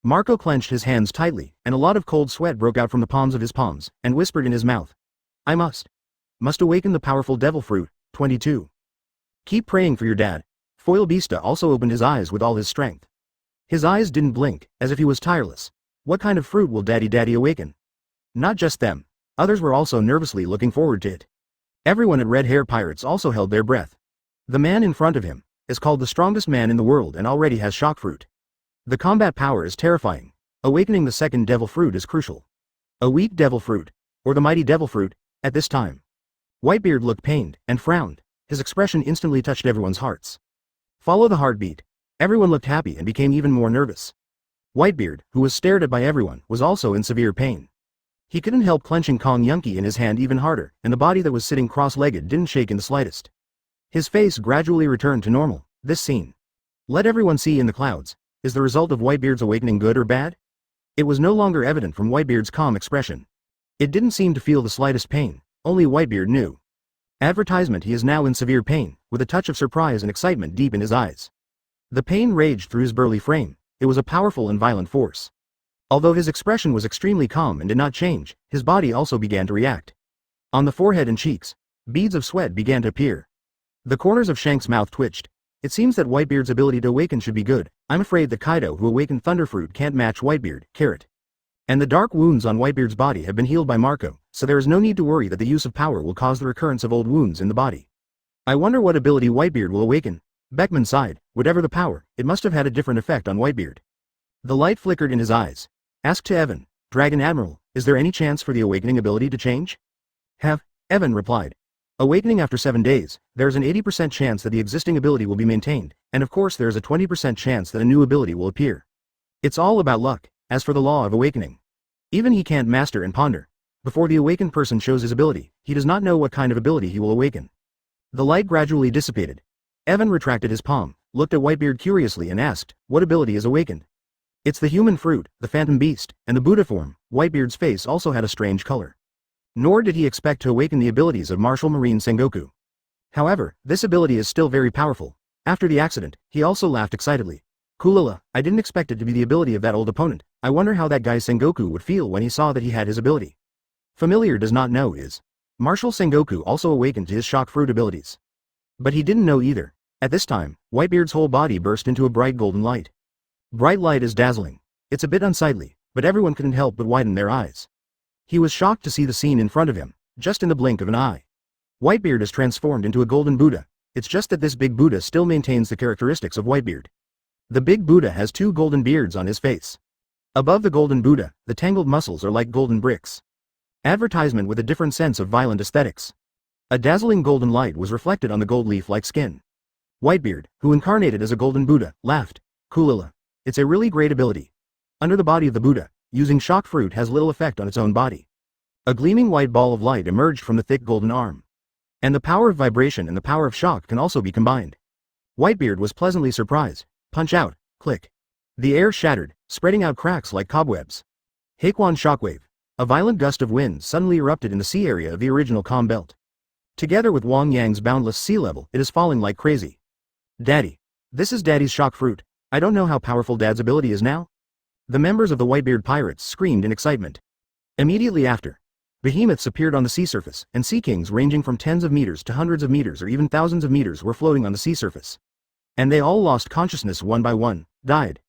Marco clenched his hands tightly, and a lot of cold sweat broke out from the palms of his palms, and whispered in his mouth. I must awaken the powerful devil fruit. 22. Keep praying for your dad. Foil Beasta also opened his eyes with all his strength. His eyes didn't blink, as if he was tireless. What kind of fruit will Daddy awaken? Not just them. Others were also nervously looking forward to it. Everyone at Red Hair Pirates also held their breath. The man in front of him is called the strongest man in the world and already has shock fruit. The combat power is terrifying. Awakening the second devil fruit is crucial. A weak devil fruit, or the mighty devil fruit, at this time. Whitebeard looked pained and frowned. His expression instantly touched everyone's hearts. Follow the heartbeat. Everyone looked happy and became even more nervous. Whitebeard, who was stared at by everyone, was also in severe pain. He couldn't help clenching Kong Yunki in his hand even harder, and the body that was sitting cross-legged didn't shake in the slightest. His face gradually returned to normal. This scene, let everyone see in the clouds, is the result of Whitebeard's awakening good or bad? It was no longer evident from Whitebeard's calm expression. It didn't seem to feel the slightest pain, only Whitebeard knew. Advertisement: he is now in severe pain, with a touch of surprise and excitement deep in his eyes. The pain raged through his burly frame. It was a powerful and violent force. Although his expression was extremely calm and did not change, his body also began to react. On the forehead and cheeks, beads of sweat began to appear. The corners of Shank's mouth twitched. It seems that Whitebeard's ability to awaken should be good. I'm afraid that Kaido, who awakened Thunderfruit, can't match Whitebeard. Carrot. And the dark wounds on Whitebeard's body have been healed by Marco, so there is no need to worry that the use of power will cause the recurrence of old wounds in the body. I wonder what ability Whitebeard will awaken. Beckman sighed. Whatever the power, it must have had a different effect on Whitebeard. The light flickered in his eyes. Asked to Evan, Dragon Admiral, is there any chance for the awakening ability to change? Evan replied. Awakening after 7 days, there's an 80% chance that the existing ability will be maintained, and of course there's a 20% chance that a new ability will appear. It's all about luck. As for the law of awakening, even he can't master and ponder. Before the awakened person shows his ability, he does not know what kind of ability he will awaken. The light gradually dissipated. Evan retracted his palm, looked at Whitebeard curiously and asked, what ability is awakened? It's the human fruit, the phantom beast, and the Buddha form. Whitebeard's face also had a strange color. Nor did he expect to awaken the abilities of Marshal Marine Sengoku. However, this ability is still very powerful. After the accident, he also laughed excitedly. Kulila, I didn't expect it to be the ability of that old opponent. I wonder how that guy Sengoku would feel when he saw that he had his ability. Familiar does not know is. Marshal Sengoku also awakened to his shock fruit abilities. But he didn't know either. At this time, Whitebeard's whole body burst into a bright golden light. Bright light is dazzling. It's a bit unsightly, but everyone couldn't help but widen their eyes. He was shocked to see the scene in front of him, just in the blink of an eye. Whitebeard is transformed into a golden Buddha. It's just that this big Buddha still maintains the characteristics of Whitebeard. The big Buddha has 2 golden beards on his face. Above the golden Buddha, the tangled muscles are like golden bricks. Advertisement with a different sense of violent aesthetics. A dazzling golden light was reflected on the gold leaf-like skin. Whitebeard, who incarnated as a golden Buddha, laughed. Kulila. It's a really great ability. Under the body of the Buddha, using shock fruit has little effect on its own body. A gleaming white ball of light emerged from the thick golden arm. And the power of vibration and the power of shock can also be combined. Whitebeard was pleasantly surprised. Punch out, click. The air shattered, spreading out cracks like cobwebs. Haquan shockwave. A violent gust of wind suddenly erupted in the sea area of the original calm belt. Together with Wang Yang's boundless sea level, it is falling like crazy. Daddy. This is Daddy's shock fruit. I don't know how powerful Dad's ability is now. The members of the Whitebeard pirates screamed in excitement. Immediately after, behemoths appeared on the sea surface, and sea kings ranging from tens of meters to hundreds of meters or even thousands of meters were floating on the sea surface. And they all lost consciousness one by one, died.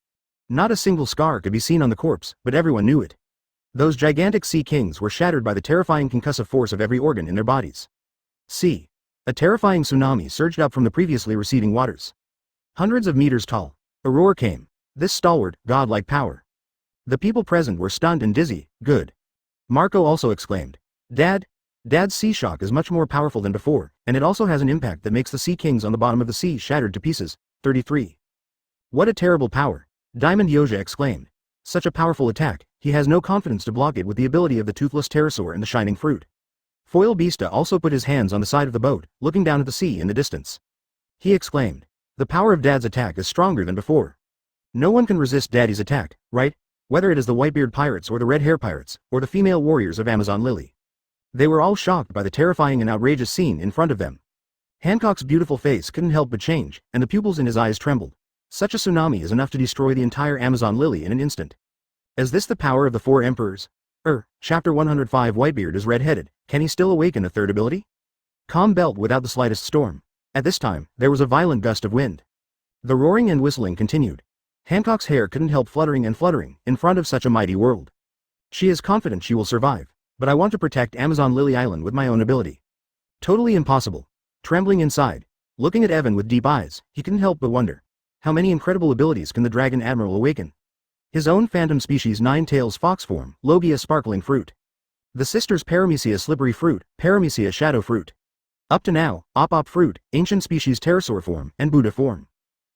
Not a single scar could be seen on the corpse, but everyone knew it. Those gigantic sea kings were shattered by the terrifying concussive force of every organ in their bodies. See. A terrifying tsunami surged up from the previously receding waters. Hundreds of meters tall. A roar came. This stalwart, godlike power. The people present were stunned and dizzy. Good. Marco also exclaimed. Dad's sea shock is much more powerful than before, and it also has an impact that makes the sea kings on the bottom of the sea shattered to pieces. 33. What a terrible power. Diamond Yoja exclaimed. Such a powerful attack, he has no confidence to block it with the ability of the toothless pterosaur and the shining fruit. Foil Beasta also put his hands on the side of the boat, looking down at the sea in the distance. He exclaimed. The power of Dad's attack is stronger than before. No one can resist Daddy's attack, right? Whether it is the Whitebeard pirates or the Red Hair pirates, or the female warriors of Amazon Lily. They were all shocked by the terrifying and outrageous scene in front of them. Hancock's beautiful face couldn't help but change, and the pupils in his eyes trembled. Such a tsunami is enough to destroy the entire Amazon Lily in an instant. Is this the power of the four emperors? Chapter 105. Whitebeard is red-headed. Can he still awaken a third ability? Calm belt without the slightest storm. At this time, there was a violent gust of wind. The roaring and whistling continued. Hancock's hair couldn't help fluttering and fluttering in front of such a mighty world. She is confident she will survive, but I want to protect Amazon Lily Island with my own ability. Totally impossible. Trembling inside, looking at Evan with deep eyes, he couldn't help but wonder. How many incredible abilities can the Dragon Admiral awaken? His own phantom species Nine Tails Fox form, Logia Sparkling Fruit. The sisters Paramecia Slippery Fruit, Paramecia Shadow Fruit. Up to now, Op Fruit, Ancient Species Pterosaur form, and Buddha form.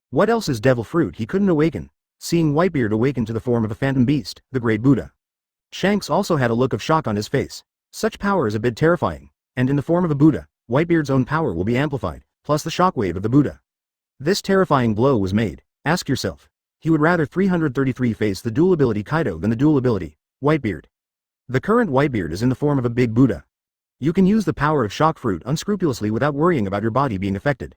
What else is Devil Fruit he couldn't awaken? Seeing Whitebeard awaken to the form of a phantom beast, the Great Buddha. Shanks also had a look of shock on his face. Such power is a bit terrifying, and in the form of a Buddha, Whitebeard's own power will be amplified, plus the shockwave of the Buddha. This terrifying blow was made. Ask yourself. He would rather 333 face the dual ability Kaido than the dual ability, Whitebeard. The current Whitebeard is in the form of a big Buddha. You can use the power of shock fruit unscrupulously without worrying about your body being affected.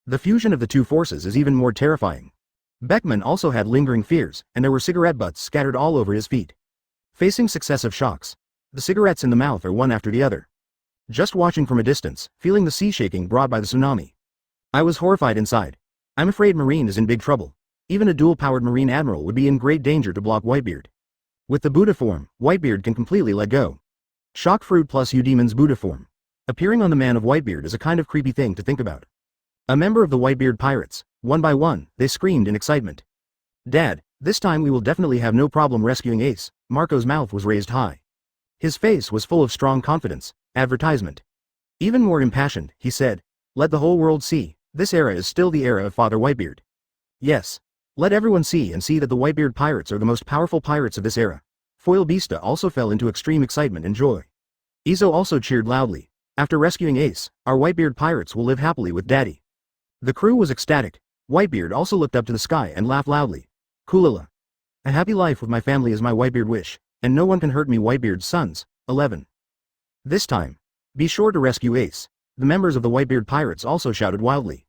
The fusion of the two forces is even more terrifying. Beckman also had lingering fears, and there were cigarette butts scattered all over his feet. Facing successive shocks, the cigarettes in the mouth are one after the other. Just watching from a distance, feeling the sea shaking brought by the tsunami. I was horrified inside. I'm afraid Marine is in big trouble. Even a dual-powered Marine Admiral would be in great danger to block Whitebeard. With the Buddha form, Whitebeard can completely let go. Shock Fruit plus Udemon's Buddha form. Appearing on the man of Whitebeard is a kind of creepy thing to think about. A member of the Whitebeard pirates, one by one, they screamed in excitement. Dad, this time we will definitely have no problem rescuing Ace. Marco's mouth was raised high. His face was full of strong confidence. Advertisement. Even more impassioned, he said, let the whole world see, this era is still the era of Father Whitebeard. Yes. Let everyone see that the Whitebeard pirates are the most powerful pirates of this era. Foil Beasta also fell into extreme excitement and joy. Izo also cheered loudly. After rescuing Ace, our Whitebeard pirates will live happily with Daddy. The crew was ecstatic. Whitebeard also looked up to the sky and laughed loudly. Kulila. A happy life with my family is my Whitebeard wish, and no one can hurt me Whitebeard's sons. 11. This time, be sure to rescue Ace. The members of the Whitebeard pirates also shouted wildly.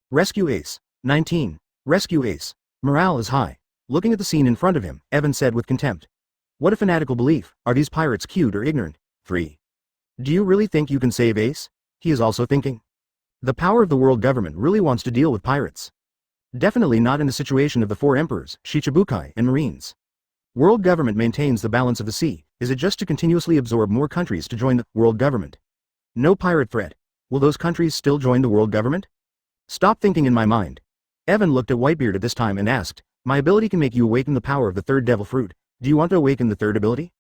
Rescue Ace. 19. Rescue Ace. Morale is high. Looking at the scene in front of him, Evan said with contempt. What a fanatical belief. Are these pirates cute or ignorant? 3. Do you really think you can save Ace? He is also thinking. The power of the world government really wants to deal with pirates. Definitely not in the situation of the four emperors, Shichibukai, and Marines. World government maintains the balance of the sea. Is it just to continuously absorb more countries to join the world government? No pirate threat. Will those countries still join the world government? Stop thinking in my mind. Evan looked at Whitebeard at this time and asked, my ability can make you awaken the power of the third devil fruit. Do you want to awaken the third ability?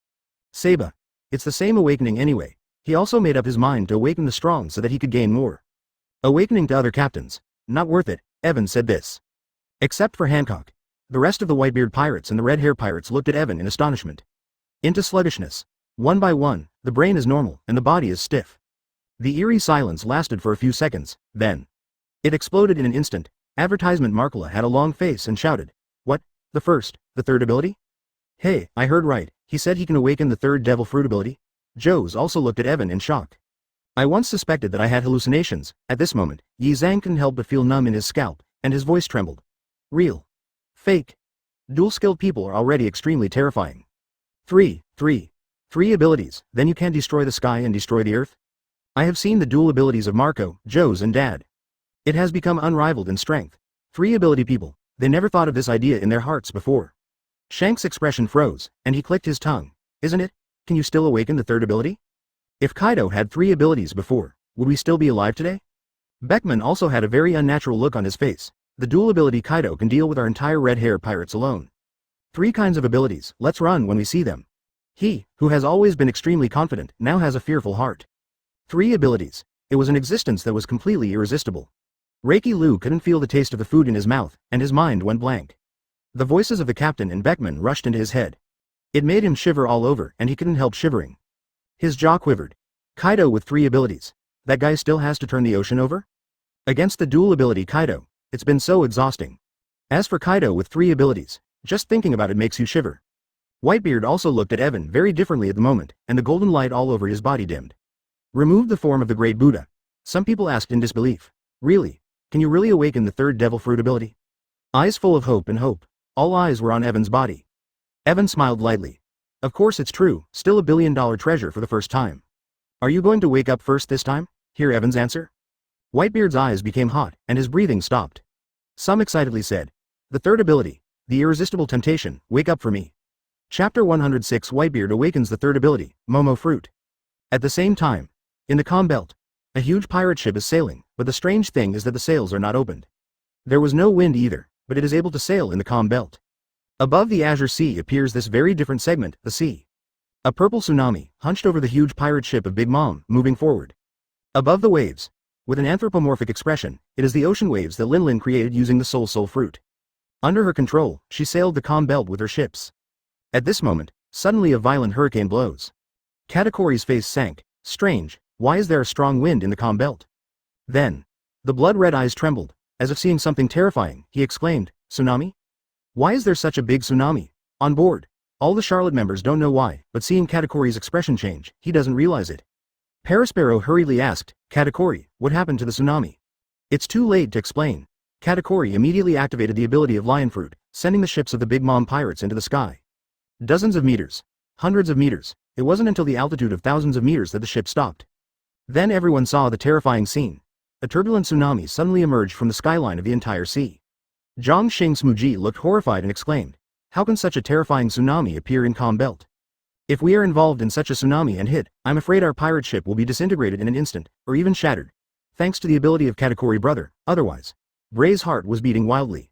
Seba. It's the same awakening anyway. He also made up his mind to awaken the strong so that he could gain more. Awakening to other captains. Not worth it, Evan said this. Except for Hancock. The rest of the Whitebeard pirates and the Red Hair pirates looked at Evan in astonishment. Into sluggishness. One by one, the brain is normal and the body is stiff. The eerie silence lasted for a few seconds, then. It exploded in an instant. Advertisement Markula had a long face and shouted. What? The third ability? Hey, I heard right, he said he can awaken the third devil fruit ability? Joes also looked at Evan in shock. I once suspected that I had hallucinations. At this moment, Yi Zhang couldn't help but feel numb in his scalp, and his voice trembled. Real. Fake. Dual-skilled people are already extremely terrifying. 3 abilities, then you can destroy the sky and destroy the earth? I have seen the dual abilities of Marco, Joes and Dad. It has become unrivaled in strength. 3 ability people, they never thought of this idea in their hearts before. Shank's expression froze, and he clicked his tongue. Isn't it? Can you still awaken the third ability? If Kaido had 3 abilities before, would we still be alive today? Beckman also had a very unnatural look on his face. The dual ability Kaido can deal with our entire red hair pirates alone. 3 kinds of abilities, let's run when we see them. He, who has always been extremely confident, now has a fearful heart. 3 abilities. It was an existence that was completely irresistible. Reiki Lu couldn't feel the taste of the food in his mouth, and his mind went blank. The voices of the captain and Beckman rushed into his head. It made him shiver all over, and he couldn't help shivering. His jaw quivered. Kaido with 3 abilities. That guy still has to turn the ocean over? Against the dual ability Kaido, it's been so exhausting. As for Kaido with 3 abilities, just thinking about it makes you shiver. Whitebeard also looked at Evan very differently at the moment, and the golden light all over his body dimmed. Remove the form of the great Buddha. Some people asked in disbelief. Really? Can you really awaken the 3rd devil fruit ability? Eyes full of hope and hope. All eyes were on Evan's body. Evan smiled lightly. Of course it's true, still a billion-dollar treasure for the first time. Are you going to wake up first this time? Hear Evan's answer. Whitebeard's eyes became hot, and his breathing stopped. Some excitedly said. The 3rd ability, the irresistible temptation, wake up for me. Chapter 106 Whitebeard awakens the 3rd ability, Momo Fruit. At the same time, in the calm belt, a huge pirate ship is sailing, but the strange thing is that the sails are not opened. There was no wind either, but it is able to sail in the calm belt. Above the azure sea appears this very different segment, the sea. A purple tsunami, hunched over the huge pirate ship of Big Mom, moving forward. Above the waves, with an anthropomorphic expression, it is the ocean waves that Lin Lin created using the Soul Fruit. Under her control, she sailed the calm belt with her ships. At this moment, suddenly a violent hurricane blows. Katakori's face sank. Strange, why is there a strong wind in the calm belt? Then, the blood-red eyes trembled. As if seeing something terrifying, he exclaimed, Tsunami? Why is there such a big tsunami? On board. All the Charlotte members don't know why, but seeing Katakori's expression change, he doesn't realize it. Parasparrow hurriedly asked, Katakori, what happened to the tsunami? It's too late to explain. Katakori immediately activated the ability of Lion Fruit, sending the ships of the Big Mom pirates into the sky. Dozens of meters. Hundreds of meters. It wasn't until the altitude of thousands of meters that the ship stopped. Then everyone saw the terrifying scene. A turbulent tsunami suddenly emerged from the skyline of the entire sea. Zhang Xing's looked horrified and exclaimed, how can such a terrifying tsunami appear in calm belt? If we are involved in such a tsunami and hit, I'm afraid our pirate ship will be disintegrated in an instant, or even shattered. Thanks to the ability of Katakori brother, otherwise. Bray's heart was beating wildly.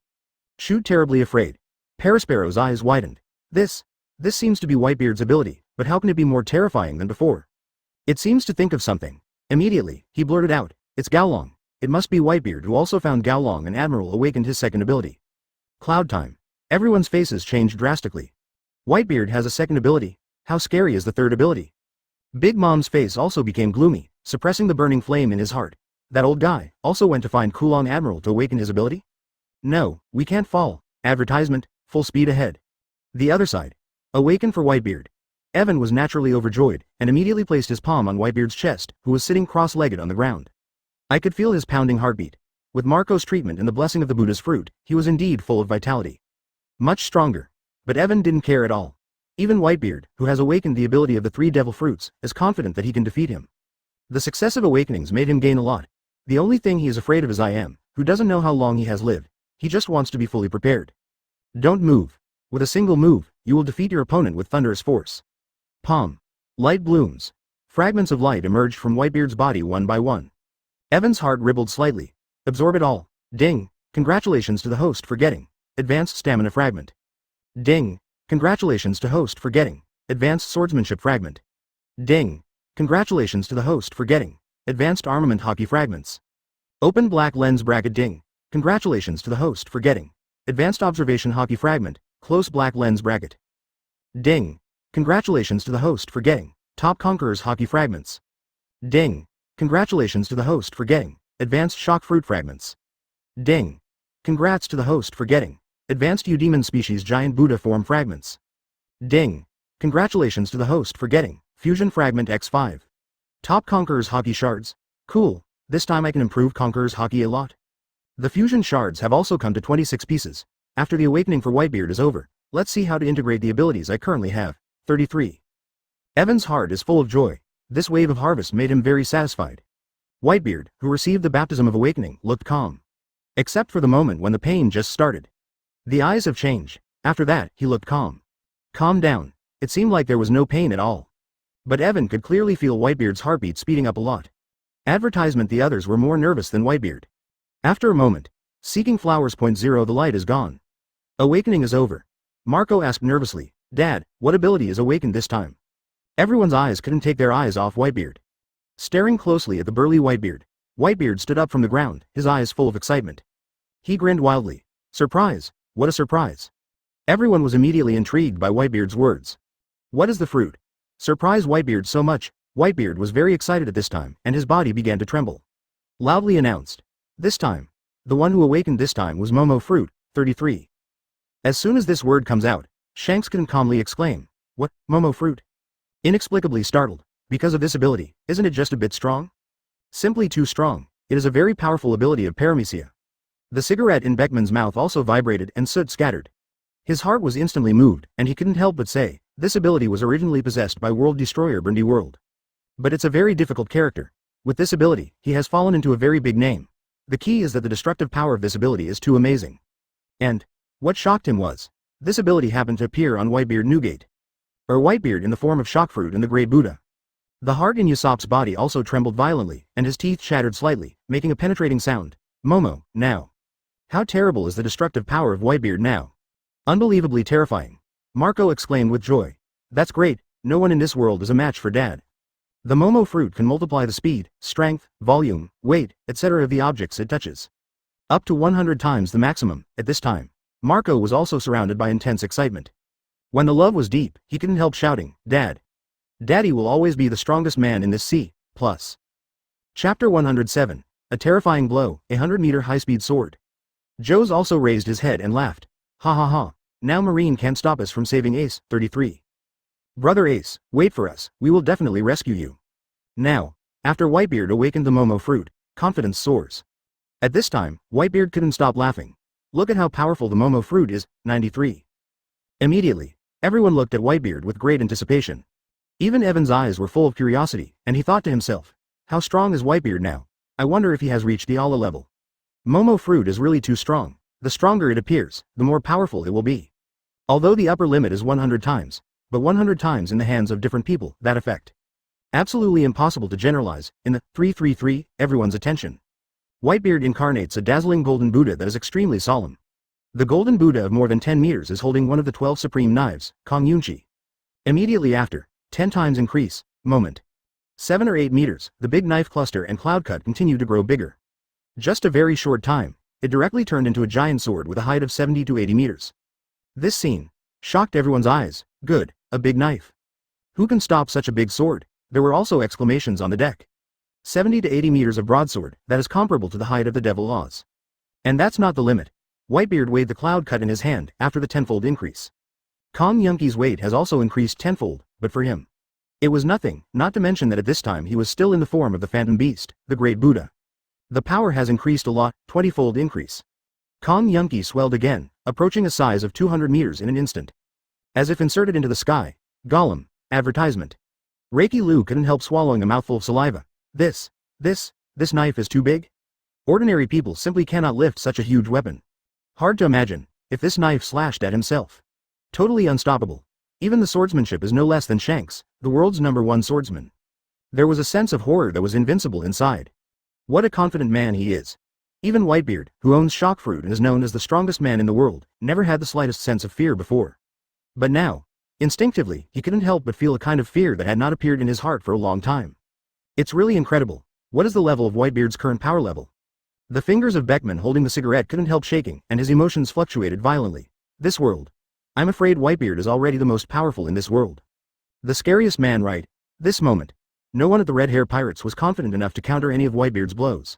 Shoot terribly afraid. Parasparrow's eyes widened. This seems to be Whitebeard's ability, but how can it be more terrifying than before? It seems to think of something. Immediately, he blurted out, it's Gaolong. It must be Whitebeard who also found Gaolong and Admiral awakened his 2nd ability. Cloud time. Everyone's faces changed drastically. Whitebeard has a 2nd ability. How scary is the 3rd ability? Big Mom's face also became gloomy, suppressing the burning flame in his heart. That old guy also went to find Kulong Admiral to awaken his ability? No, we can't fall. Advertisement, full speed ahead. The other side. Awaken for Whitebeard. Evan was naturally overjoyed, and immediately placed his palm on Whitebeard's chest, who was sitting cross-legged on the ground. I could feel his pounding heartbeat. With Marco's treatment and the blessing of the Buddha's fruit, he was indeed full of vitality. Much stronger. But Evan didn't care at all. Even Whitebeard, who has awakened the ability of the 3 devil fruits, is confident that he can defeat him. The successive awakenings made him gain a lot. The only thing he is afraid of is I Am, who doesn't know how long he has lived. He just wants to be fully prepared. Don't move. With a single move, you will defeat your opponent with thunderous force. Palm. Light blooms. Fragments of light emerged from Whitebeard's body one by one. Evan's heart rippled slightly. Absorb it all. Ding. Congratulations to the host for getting advanced stamina fragment. Ding. Congratulations to host for getting advanced swordsmanship fragment. Ding. Congratulations to the host for getting advanced armament hockey fragments. Open black lens bracket. Ding. Congratulations to the host for getting advanced observation hockey fragment, close black lens bracket. Ding. Congratulations to the host for getting top conquerors hockey fragments. Ding. Congratulations to the host for getting advanced shock fruit fragments. Ding. Congrats to the host for getting advanced Eudemon species giant Buddha form fragments. Ding. Congratulations to the host for getting fusion fragment X5. Top conquerors hockey shards. Cool, this time I can improve conquerors hockey a lot. The fusion shards have also come to 26 pieces. After the awakening for Whitebeard is over, let's see how to integrate the abilities I currently have. 33. Evan's heart is full of joy. This wave of harvest made him very satisfied. Whitebeard, who received the baptism of awakening, looked calm. Except for the moment when the pain just started. The eyes have changed. After that, he looked calm. Calm down. It seemed like there was no pain at all. But Evan could clearly feel Whitebeard's heartbeat speeding up a lot. Advertisement. The others were more nervous than Whitebeard. After a moment, Seeking flowers. 0 The light is gone. Awakening is over. Marco asked nervously, Dad, what ability is awakened this time? Everyone's eyes couldn't take their eyes off Whitebeard. Staring closely at the burly Whitebeard, Whitebeard stood up from the ground, his eyes full of excitement. He grinned wildly. Surprise! What a surprise! Everyone was immediately intrigued by Whitebeard's words. What is the fruit? Surprised Whitebeard so much, Whitebeard was very excited at this time, and his body began to tremble. Loudly announced. This time. The one who awakened this time was Momo Fruit, 33. As soon as this word comes out, Shanks couldn't calmly exclaim, What, Momo Fruit? Inexplicably startled. Because of this ability, isn't it just a bit strong? Simply too strong. It is a very powerful ability of paramecia. The cigarette in Beckman's mouth also vibrated and soot scattered. His heart was instantly moved, and he couldn't help but say, this ability was originally possessed by World Destroyer Brandy World. But it's a very difficult character. With this ability, he has fallen into a very big name. The key is that the destructive power of this ability is too amazing. And what shocked him was, this ability happened to appear on Whitebeard Newgate. Or Whitebeard in the form of Shockfruit and the Great Buddha. The heart in Usopp's body also trembled violently, and his teeth chattered slightly, making a penetrating sound. Momo, now. How terrible is the destructive power of Whitebeard now? Unbelievably terrifying. Marco exclaimed with joy. That's great, no one in this world is a match for Dad. The Momo Fruit can multiply the speed, strength, volume, weight, etc. of the objects it touches. Up to 100 times the maximum. At this time, Marco was also surrounded by intense excitement. When the love was deep, he couldn't help shouting, Dad. Daddy will always be the strongest man in this sea, plus. Chapter 107. A terrifying blow, a 100-meter high-speed sword. Joes also raised his head and laughed. Ha ha ha, now Marine can't stop us from saving Ace, 33. Brother Ace, wait for us, we will definitely rescue you. Now, after Whitebeard awakened the Momo Fruit, confidence soars. At this time, Whitebeard couldn't stop laughing. Look at how powerful the Momo Fruit is, 93. Immediately, everyone looked at Whitebeard with great anticipation. Even Evan's eyes were full of curiosity, and he thought to himself, how strong is Whitebeard now? I wonder if he has reached the Allah level. Momo Fruit is really too strong. The stronger it appears, the more powerful it will be. Although the upper limit is 100 times, but 100 times in the hands of different people, that effect. Absolutely impossible to generalize. In the 333, everyone's attention. Whitebeard incarnates a dazzling golden Buddha that is extremely solemn. The golden Buddha of more than 10 meters is holding one of the 12 supreme knives, Kong Yunchi. Immediately after, 10 times increase, moment. 7 or 8 meters, the big knife cluster and cloud cut continue to grow bigger. Just a very short time, it directly turned into a giant sword with a height of 70 to 80 meters. This scene shocked everyone's eyes. Good, a big knife. Who can stop such a big sword? There were also exclamations on the deck. 70 to 80 meters of broadsword, that is comparable to the height of the Devil Oz. And that's not the limit. Whitebeard weighed the cloud cut in his hand after the tenfold increase. Kong Yunki's weight has also increased tenfold, but for him, it was nothing, not to mention that at this time he was still in the form of the Phantom Beast, the Great Buddha. The power has increased a lot, 20-fold increase. Kong Yunki swelled again, approaching a size of 200 meters in an instant. As if inserted into the sky. Gollum, advertisement. Reiki Lu couldn't help swallowing a mouthful of saliva. This knife is too big? Ordinary people simply cannot lift such a huge weapon. Hard to imagine, if this knife slashed at himself. Totally unstoppable. Even the swordsmanship is no less than Shanks, the world's #1 swordsman. There was a sense of horror that was invincible inside. What a confident man he is. Even Whitebeard, who owns Shockfruit and is known as the strongest man in the world, never had the slightest sense of fear before. But now, instinctively, he couldn't help but feel a kind of fear that had not appeared in his heart for a long time. It's really incredible. What is the level of Whitebeard's current power level? The fingers of Beckman holding the cigarette couldn't help shaking, and his emotions fluctuated violently. This world. I'm afraid Whitebeard is already the most powerful in this world. The scariest man, right? This moment. No one at the Red Hair Pirates was confident enough to counter any of Whitebeard's blows.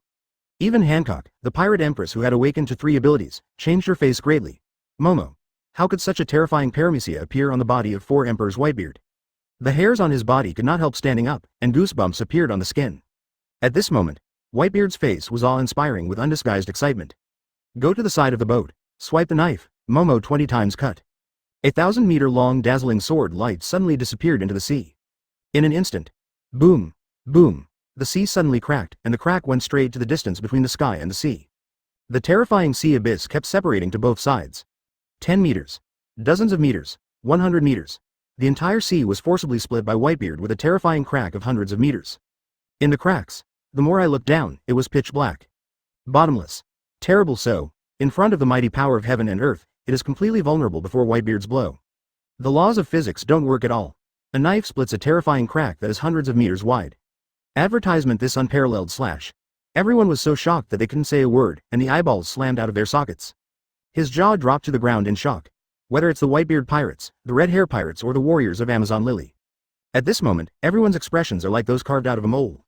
Even Hancock, the pirate empress who had awakened to 3 abilities, changed her face greatly. Momo. How could such a terrifying paramecia appear on the body of 4 Emperors Whitebeard? The hairs on his body could not help standing up, and goosebumps appeared on the skin. At this moment, Whitebeard's face was awe-inspiring with undisguised excitement. Go to the side of the boat, swipe the knife, Momo 20 times cut. A 1,000-meter-long dazzling sword light suddenly disappeared into the sea. In an instant. Boom, boom, the sea suddenly cracked, and the crack went straight to the distance between the sky and the sea. The terrifying sea abyss kept separating to both sides. 10 meters. Dozens of meters. 100 meters. The entire sea was forcibly split by Whitebeard with a terrifying crack of hundreds of meters. In the cracks, the more I looked down, it was pitch black. Bottomless. Terrible so, in front of the mighty power of heaven and earth, it is completely vulnerable before Whitebeard's blow. The laws of physics don't work at all. A knife splits a terrifying crack that is hundreds of meters wide. Advertisement this unparalleled slash. Everyone was so shocked that they couldn't say a word, and the eyeballs slammed out of their sockets. His jaw dropped to the ground in shock. Whether it's the Whitebeard pirates, the Red Hair pirates or the warriors of Amazon Lily. At this moment, everyone's expressions are like those carved out of a mold.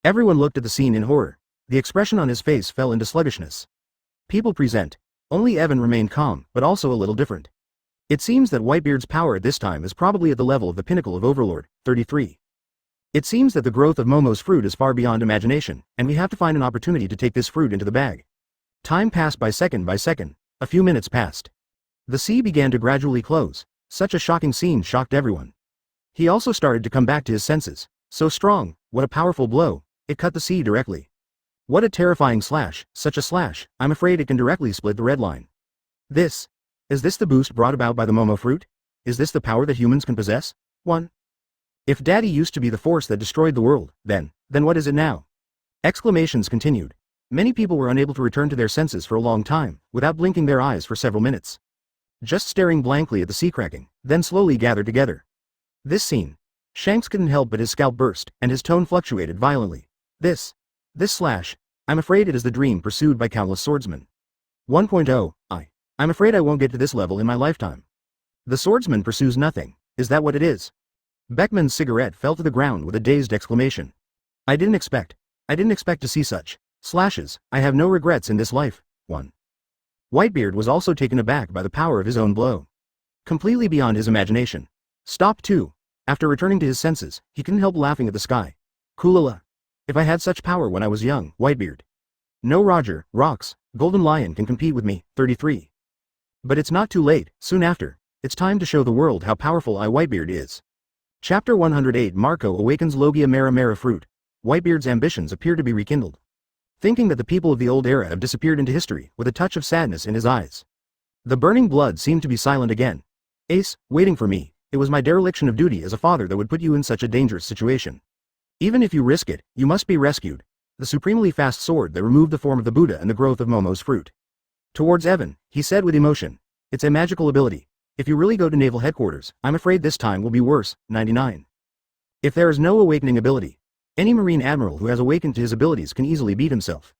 Everyone looked at the scene in horror. The expression on his face fell into sluggishness. People present. Only Evan remained calm, but also a little different. It seems that Whitebeard's power at this time is probably at the level of the pinnacle of Overlord, 33. It seems that the growth of Momo's fruit is far beyond imagination, and we have to find an opportunity to take this fruit into the bag. Time passed by second. A few minutes passed. The sea began to gradually close. Such a shocking scene shocked everyone. He also started to come back to his senses. So strong, what a powerful blow, it cut the sea directly. What a terrifying slash, such a slash, I'm afraid it can directly split the red line. Is this the boost brought about by the Momo fruit? Is this the power that humans can possess? 1. If Daddy used to be the force that destroyed the world, then what is it now? Exclamations continued. Many people were unable to return to their senses for a long time, without blinking their eyes for several minutes. Just staring blankly at the sea cracking, then slowly gathered together. This scene. Shanks couldn't help but his scalp burst, and his tone fluctuated violently. This slash, I'm afraid it is the dream pursued by countless swordsmen. 1.0, I'm afraid I won't get to this level in my lifetime. The swordsman pursues nothing, is that what it is? Beckman's cigarette fell to the ground with a dazed exclamation. I didn't expect to see such slashes. I have no regrets in this life. 1. Whitebeard was also taken aback by the power of his own blow. Completely beyond his imagination. Stop 2. After returning to his senses, he couldn't help laughing at the sky. Kulala. If I had such power when I was young, Whitebeard. No Roger, Rocks, Golden Lion can compete with me, 33. But it's not too late, soon after. It's time to show the world how powerful Whitebeard is. Chapter 108 Marco awakens Logia Mera Mera fruit. Whitebeard's ambitions appear to be rekindled. Thinking that the people of the old era have disappeared into history, with a touch of sadness in his eyes. The burning blood seemed to be silent again. Ace, waiting for me, it was my dereliction of duty as a father that would put you in such a dangerous situation. Even if you risk it, you must be rescued. The supremely fast sword that removed the form of the Buddha and the growth of Momo's fruit. Towards Evan, he said with emotion. It's a magical ability. If you really go to naval headquarters, I'm afraid this time will be worse, 99. If there is no awakening ability, any marine admiral who has awakened to his abilities can easily beat himself.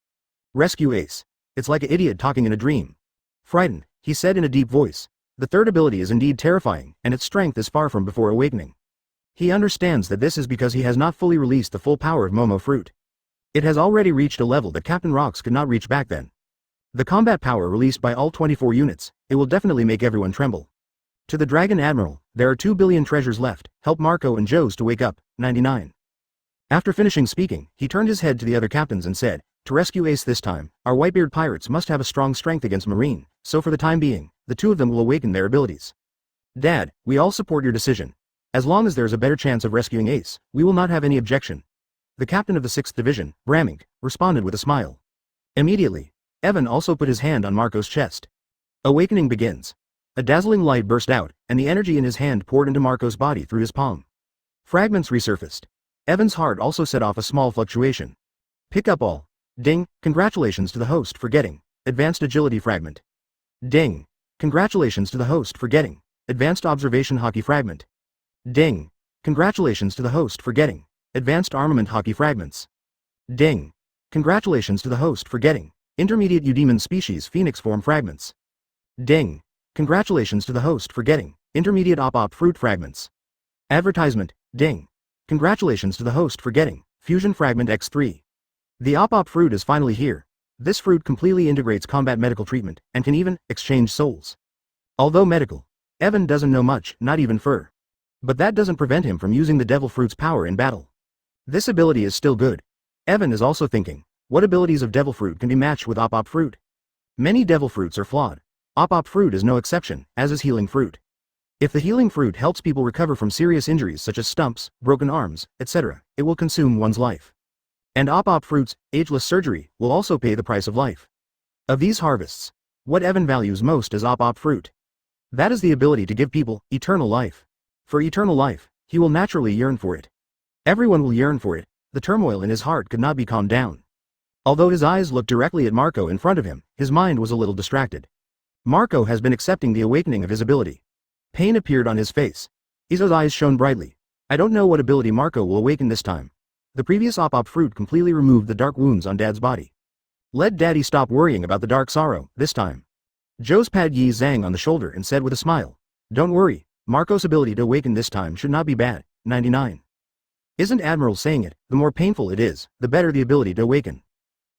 Rescue Ace. It's like an idiot talking in a dream. Frightened, he said in a deep voice. The third ability is indeed terrifying, and its strength is far from before awakening. He understands that this is because he has not fully released the full power of Momo fruit. It has already reached a level that Captain Rocks could not reach back then. The combat power released by all 24 units, it will definitely make everyone tremble. To the Dragon Admiral, there are 2 billion treasures left, help Marco and Joes to wake up, 99. After finishing speaking, he turned his head to the other captains and said, to rescue Ace this time, our Whitebeard pirates must have a strong strength against Marine, so for the time being, the 2 of them will awaken their abilities. Dad, we all support your decision. As long as there is a better chance of rescuing Ace, we will not have any objection. The captain of the 6th Division, Bramink, responded with a smile. Immediately, Evan also put his hand on Marco's chest. Awakening begins. A dazzling light burst out, and the energy in his hand poured into Marco's body through his palm. Fragments resurfaced. Evan's heart also set off a small fluctuation. Pick up all. Ding, congratulations to the host for getting Advanced Agility Fragment. Ding, congratulations to the host for getting Advanced Observation Hockey Fragment. Ding, congratulations to the host for getting Advanced Armament Hockey Fragments. Ding, congratulations to the host for getting Intermediate Eudemon Species Phoenix Form Fragments. Ding, congratulations to the host for getting Intermediate Op Fruit Fragments. Advertisement, ding. Congratulations to the host for getting Fusion Fragment X3. The Op fruit is finally here. This fruit completely integrates combat medical treatment, and can even exchange souls. Although medical, Evan doesn't know much, not even fur. But that doesn't prevent him from using the Devil Fruit's power in battle. This ability is still good. Evan is also thinking, what abilities of Devil Fruit can be matched with Op Fruit? Many Devil Fruits are flawed. Op Fruit is no exception, as is Healing Fruit. If the Healing Fruit helps people recover from serious injuries such as stumps, broken arms, etc., it will consume one's life. And Op Fruit's ageless surgery will also pay the price of life. Of these harvests, what Evan values most is Op Fruit. That is the ability to give people eternal life. For eternal life, he will naturally yearn for it. Everyone will yearn for it. The turmoil in his heart could not be calmed down. Although his eyes looked directly at Marco in front of him, his mind was a little distracted. Marco has been accepting the awakening of his ability. Pain appeared on his face. Izo's eyes shone brightly. I don't know what ability Marco will awaken this time. The previous op fruit completely removed the dark wounds on Dad's body. Let Daddy stop worrying about the dark sorrow, this time. Joe's pat Yi Zhang on the shoulder and said with a smile. Don't worry, Marco's ability to awaken this time should not be bad. 99. Isn't Admiral saying it, the more painful it is, the better the ability to awaken.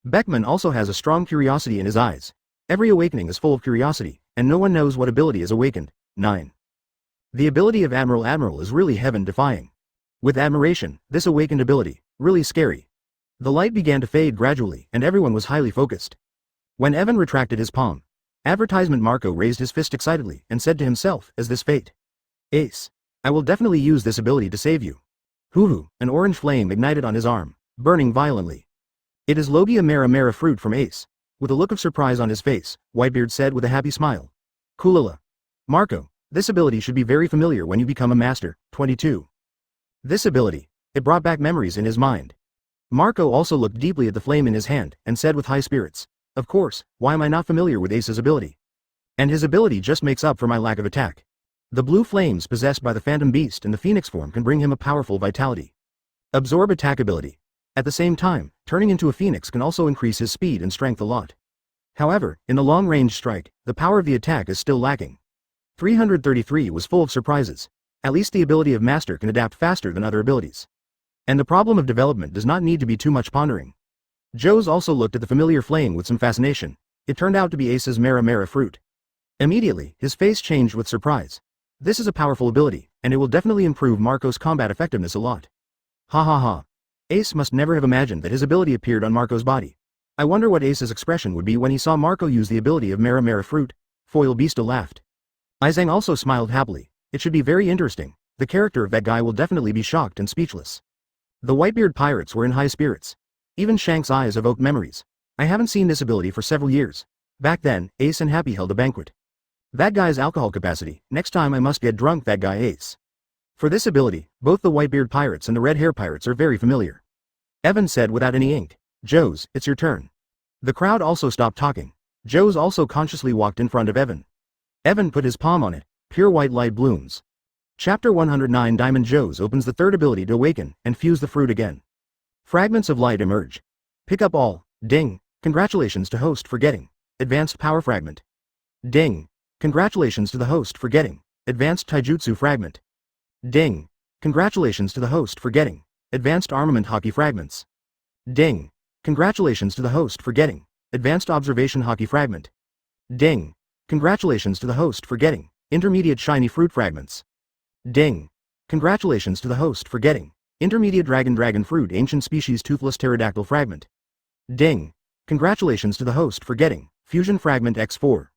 Beckman also has a strong curiosity in his eyes. Every awakening is full of curiosity, and no one knows what ability is awakened. 9. The ability of Admiral is really heaven-defying. With admiration, this awakened ability, really scary. The light began to fade gradually, and everyone was highly focused. When Evan retracted his palm, advertisement Marco raised his fist excitedly and said to himself, as this fate. Ace. I will definitely use this ability to save you. Hoo-hoo, an orange flame ignited on his arm, burning violently. It is Logia Mera fruit from Ace. With a look of surprise on his face, Whitebeard said with a happy smile. Kulila. Marco, this ability should be very familiar when you become a master. 22. This ability. It brought back memories in his mind. Marco also looked deeply at the flame in his hand, and said with high spirits. Of course, why am I not familiar with Ace's ability? And his ability just makes up for my lack of attack. The blue flames possessed by the Phantom Beast in the Phoenix form can bring him a powerful vitality. Absorb attack ability. At the same time, turning into a phoenix can also increase his speed and strength a lot. However, in the long-range strike, the power of the attack is still lacking. 333 was full of surprises. At least the ability of Master can adapt faster than other abilities. And the problem of development does not need to be too much pondering. Joe's also looked at the familiar flame with some fascination. It turned out to be Ace's Mera fruit. Immediately, his face changed with surprise. This is a powerful ability, and it will definitely improve Marco's combat effectiveness a lot. Ha ha ha. Ace must never have imagined that his ability appeared on Marco's body. I wonder what Ace's expression would be when he saw Marco use the ability of Mera fruit. Foil Beasta laughed. Izang also smiled happily. It should be very interesting. The character of that guy will definitely be shocked and speechless. The Whitebeard pirates were in high spirits. Even Shank's eyes evoked memories. I haven't seen this ability for several years. Back then, Ace and Happy held a banquet. That guy's alcohol capacity, next time I must get drunk that guy Ace. For this ability, both the Whitebeard pirates and the Red Hair pirates are very familiar. Evan said without any ink. Joe's, it's your turn. The crowd also stopped talking. Joe's also consciously walked in front of Evan. Evan put his palm on it. Pure white light blooms. Chapter 109 Diamond Joe's opens the third ability to awaken and fuse the fruit again. Fragments of light emerge. Pick up all. Ding. Congratulations to host for getting. Advanced power fragment. Ding. Congratulations to the host for getting. Advanced taijutsu fragment. Ding. Congratulations to the host for getting. Advanced armament hockey fragments. Ding. Congratulations to the host for getting. Advanced observation hockey fragment. Ding. Congratulations to the host for getting. Intermediate shiny fruit fragments. Ding. Congratulations to the host for getting. Intermediate dragon fruit ancient species toothless pterodactyl fragment. Ding. Congratulations to the host for getting. Fusion fragment X4.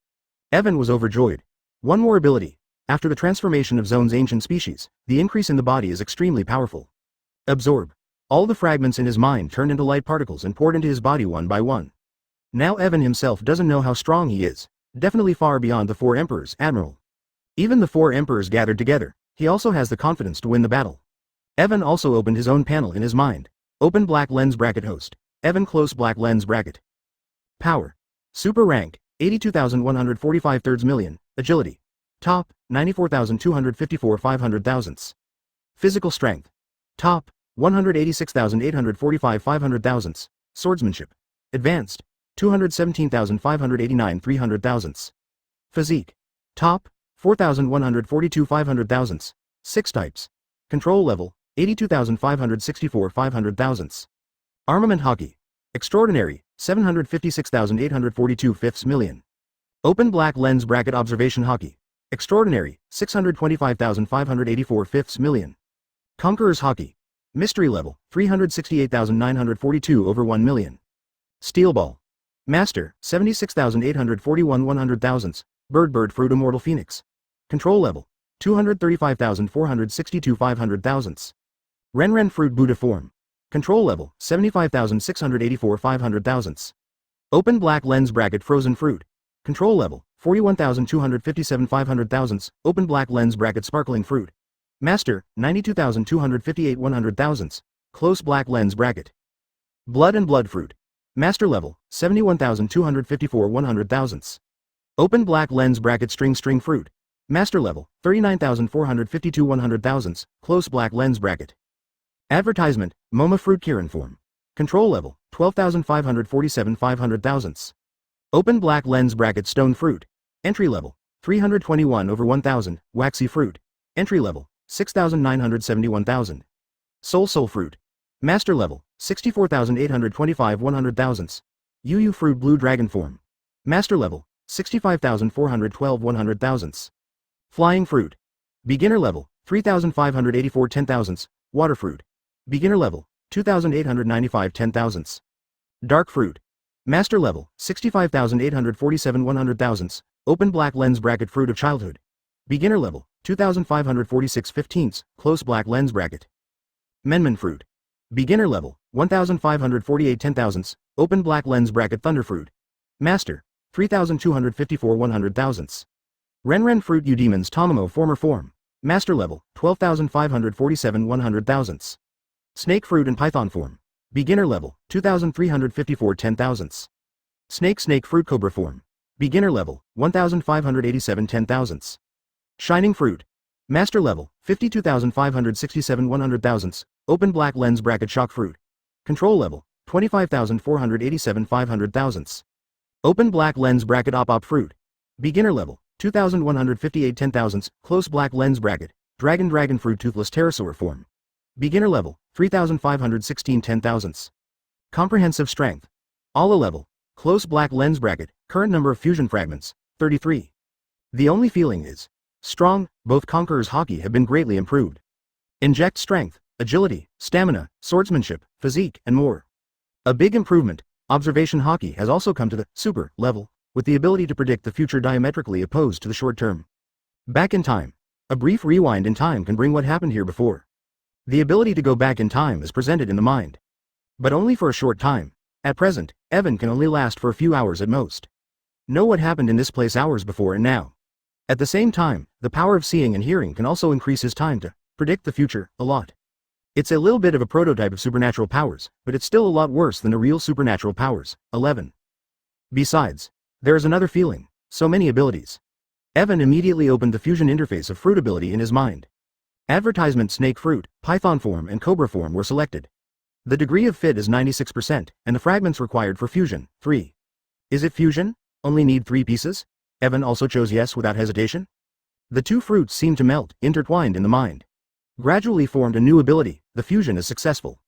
Evan was overjoyed. One more ability. After the transformation of Zone's ancient species, the increase in the body is extremely powerful. Absorb. All the fragments in his mind turned into light particles and poured into his body one by one. Now Evan himself doesn't know how strong he is. Definitely far beyond the 4 emperors, Admiral. Even the 4 emperors gathered together, he also has the confidence to win the battle. Evan also opened his own panel in his mind. Open black lens bracket host. Evan close black lens bracket. Power. Super rank, 82,145 thirds million. Agility. Top, 94,254 500 thousandths. Physical strength. Top, 186,845 500 thousandths. Swordsmanship. Advanced, 217,589 300 thousandths. Physique. Top, 4,142 500 thousandths. 6 types. Control level, 82,564 500 thousandths. Armament hockey. Extraordinary, 756,842 fifths million. Open black lens bracket observation hockey. Extraordinary, 625,584 fifths million. Conqueror's hockey. Mystery level, 368,942 over 1 million. Steel ball. Master, 76,841 100 thousandths. Bird fruit immortal phoenix. Control level, 235,462 500 thousandths. Ren fruit Buddha form. Control level, 75,684 500 thousandths. Open black lens bracket frozen fruit. Control level, 41,257 500 thousandths. Open black lens bracket sparkling fruit. Master, 92,258 100 thousandths. Close black lens bracket. Blood and blood fruit. Master level, 71,254 100,000ths. Open black lens bracket string fruit. Master level, 39,452 100,000ths, close black lens bracket. Advertisement, Moma fruit Kirin form. Control level, 12,547 500,000ths. Open black lens bracket stone fruit. Entry level, 321 over 1,000, waxy fruit. Entry level, 6,971,000. Soul fruit. Master level, 64,825 100,000ths. Yu fruit blue dragon form. Master level, 65,412 100,000ths. Flying fruit. Beginner level, 3,584 10,000ths, water fruit. Beginner level, 2,895 10,000ths. Dark fruit. Master level, 65,847 100,000ths, open black lens bracket fruit of childhood. Beginner level, 2,546 15ths, close black lens bracket. Menman fruit. Beginner level, 1,548 10,000ths, open black lens bracket thunder fruit. Master, 3,254 100,000ths. Renren fruit Udemons Tomomo former form. Master level, 12,547 100,000ths. Snake fruit and python form. Beginner level, 2,354 10,000ths. Snake fruit cobra form. Beginner level, 1,587 10,000ths. Shining fruit. Master level, 52,567 100,000ths, open black lens bracket shock fruit. Control level, 25,487 500,000ths. Open black lens bracket op fruit. Beginner level, 2,158 10,000ths, close black lens bracket, dragon fruit toothless pterosaur form. Beginner level, 3,516 10,000ths. Comprehensive strength. Alla level, close black lens bracket, current number of fusion fragments, 33. The only feeling is strong. Both Conqueror's Haki have been greatly improved. Inject strength, agility, stamina, swordsmanship, physique, and more. A big improvement, observation Haki has also come to the super level, with the ability to predict the future diametrically opposed to the short term. Back in time. A brief rewind in time can bring what happened here before. The ability to go back in time is presented in the mind. But only for a short time. At present, Evan can only last for a few hours at most. Know what happened in this place hours before and now. At the same time, the power of seeing and hearing can also increase his time to predict the future a lot. It's a little bit of a prototype of supernatural powers, but it's still a lot worse than the real supernatural powers. 11. Besides, there is another feeling, so many abilities. Evan immediately opened the fusion interface of fruit ability in his mind. Advertisement snake fruit, python form and cobra form were selected. The degree of fit is 96%, and the fragments required for fusion, 3. Is it fusion? Only need 3 pieces? Evan also chose yes without hesitation. The two fruits seemed to melt, intertwined in the mind. Gradually formed a new ability, the fusion is successful.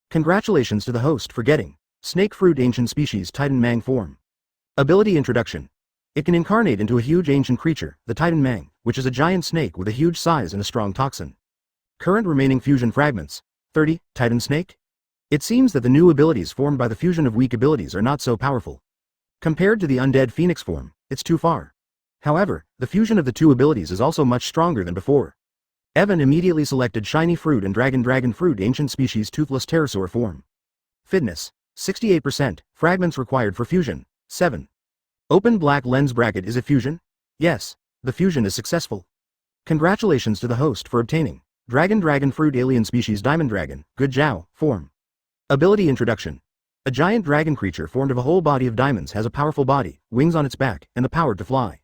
Congratulations to the host for getting snake fruit ancient species Titan Mang form. Ability introduction. It can incarnate into a huge ancient creature, the Titan Mang, which is a giant snake with a huge size and a strong toxin. Current remaining fusion fragments, 30, Titan Snake? It seems that the new abilities formed by the fusion of weak abilities are not so powerful. Compared to the undead phoenix form, it's too far. However, the fusion of the two abilities is also much stronger than before. Evan immediately selected shiny fruit and dragon fruit ancient species toothless pterosaur form. Fitness, 68%, fragments required for fusion, 7. Open black lens bracket. Is it fusion? Yes, the fusion is successful. Congratulations to the host for obtaining dragon fruit alien species diamond dragon, good Jiao, form. Ability introduction. A giant dragon creature formed of a whole body of diamonds has a powerful body, wings on its back, and the power to fly.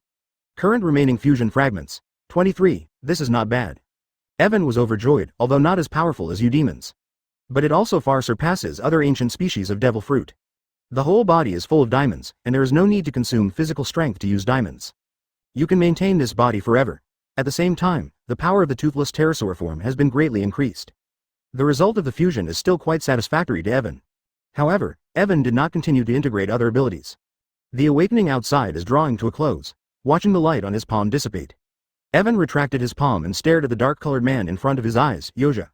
Current remaining fusion fragments, 23, this is not bad. Evan was overjoyed, although not as powerful as Udemons. But it also far surpasses other ancient species of devil fruit. The whole body is full of diamonds, and there is no need to consume physical strength to use diamonds. You can maintain this body forever. At the same time, the power of the toothless pterosaur form has been greatly increased. The result of the fusion is still quite satisfactory to Evan. However, Evan did not continue to integrate other abilities. The awakening outside is drawing to a close, watching the light on his palm dissipate. Evan retracted his palm and stared at the dark-colored man in front of his eyes, Yoja.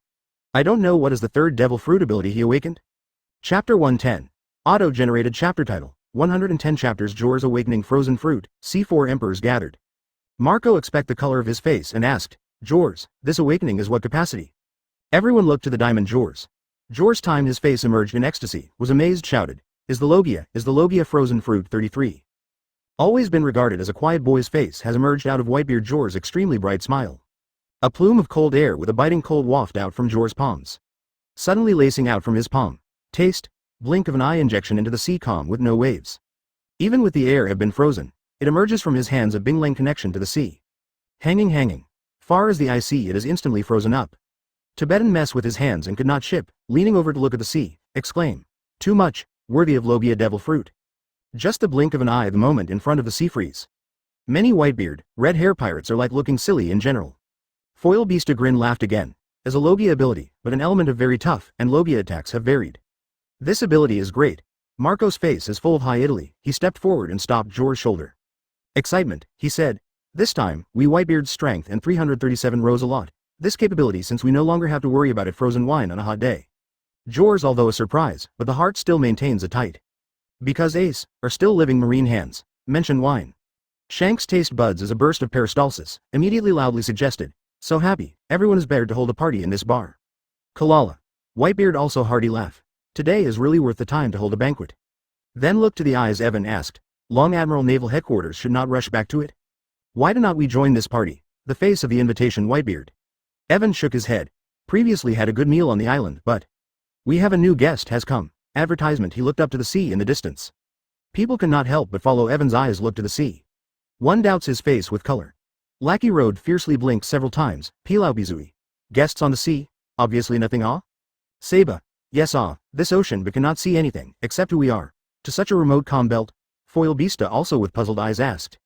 I don't know what is the third devil fruit ability he awakened? Chapter 110. Auto-generated chapter title, 110 chapters Jor's awakening frozen fruit, C4 emperors gathered. Marco expect the color of his face and asked, Jors, this awakening is what capacity? Everyone looked to the diamond Jors. Jors time his face emerged in ecstasy, was amazed shouted, is the Logia frozen fruit 33. Always been regarded as a quiet boy's face has emerged out of Whitebeard Jors' extremely bright smile. A plume of cold air with a biting cold waft out from Jors' palms. Suddenly lacing out from his palm. Taste, blink of an eye injection into the sea calm with no waves. Even with the air have been frozen, it emerges from his hands a Binglang connection to the sea. Hanging. Far as the eye see it is instantly frozen up. Tibetan mess with his hands and could not ship, leaning over to look at the sea, exclaim. Too much, worthy of Lobia devil fruit. Just the blink of an eye the moment in front of the sea freeze. Many Whitebeard, red hair pirates are like looking silly in general. Foil Beast grin laughed again, as a Lobia ability, but an element of very tough, and Lobia attacks have varied. This ability is great. Marco's face is full of high Italy, he stepped forward and stopped Jor's shoulder. Excitement, he said. This time, we Whitebeard's strength and 337 rose a lot. This capability since we no longer have to worry about it frozen wine on a hot day. Jor's although a surprise, but the heart still maintains a tight. Because Ace, are still living marine hands, mention wine. Shank's taste buds as a burst of peristalsis, immediately loudly suggested, so happy, everyone is bared to hold a party in this bar. Kalala. Whitebeard also hearty laugh. Today is really worth the time to hold a banquet. Then looked to the eyes Evan asked, Long Admiral Naval Headquarters should not rush back to it? Why do not we join this party? The face of the invitation Whitebeard. Evan shook his head. Previously had a good meal on the island, but we have a new guest has come. Advertisement. He looked up to the sea in the distance. People cannot help but follow Evan's eyes look to the sea. One doubts his face with color. Lackey Road fiercely blinked several times. Pilaubizui. Guests on the sea? Obviously nothing Seba. Yes this ocean but cannot see anything, except who we are. To such a remote calm belt? Foil Beasta also with puzzled eyes asked.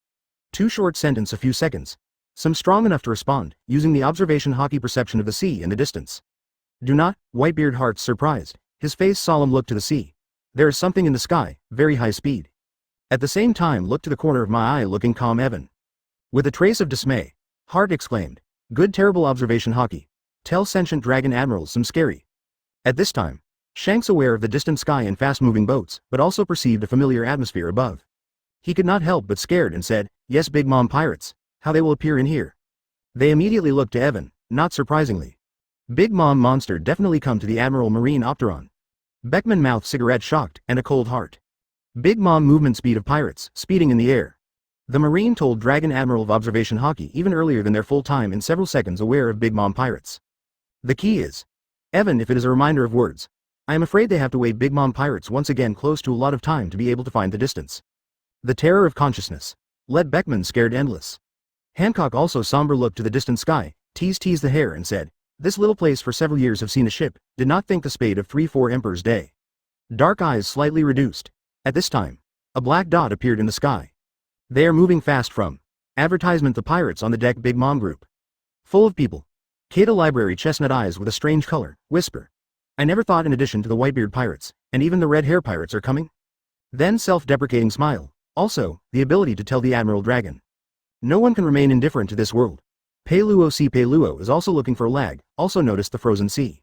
Too short sentence a few seconds. Some strong enough to respond, using the observation hockey perception of the sea in the distance. Do not, Whitebeard hearts surprised, his face solemn look to the sea. There is something in the sky, very high speed. At the same time look to the corner of my eye looking calm Evan. With a trace of dismay, Hart exclaimed, good terrible observation hockey. Tell sentient dragon admirals some scary. At this time, Shanks aware of the distant sky and fast-moving boats, but also perceived a familiar atmosphere above. He could not help but scared and said, yes Big Mom pirates, how they will appear in here. They immediately looked to Evan, not surprisingly. Big Mom monster definitely come to the Admiral Marine Opteron. Beckman mouth cigarette shocked, and a cold heart. Big Mom movement speed of pirates, speeding in the air. The Marine told Dragon Admiral of observation hockey even earlier than their full time in several seconds aware of Big Mom pirates. The key is Evan if it is a reminder of words. I am afraid they have to wait Big Mom pirates once again close to a lot of time to be able to find the distance. The terror of consciousness. Let Beckman scared endless. Hancock also somber looked to the distant sky, teased the hair and said, this little place for several years have seen a ship, did not think the spade of 3-4 Emperor's Day. Dark eyes slightly reduced. At this time, a black dot appeared in the sky. They are moving fast from advertisement the pirates on the deck Big Mom group. Full of people. Kaido library chestnut eyes with a strange color, whisper. I never thought in addition to the Whitebeard pirates, and even the red hair pirates are coming? Then self-deprecating smile. Also, the ability to tell the Admiral Dragon. No one can remain indifferent to this world. Peiluo is also looking for a lag, also noticed the frozen sea.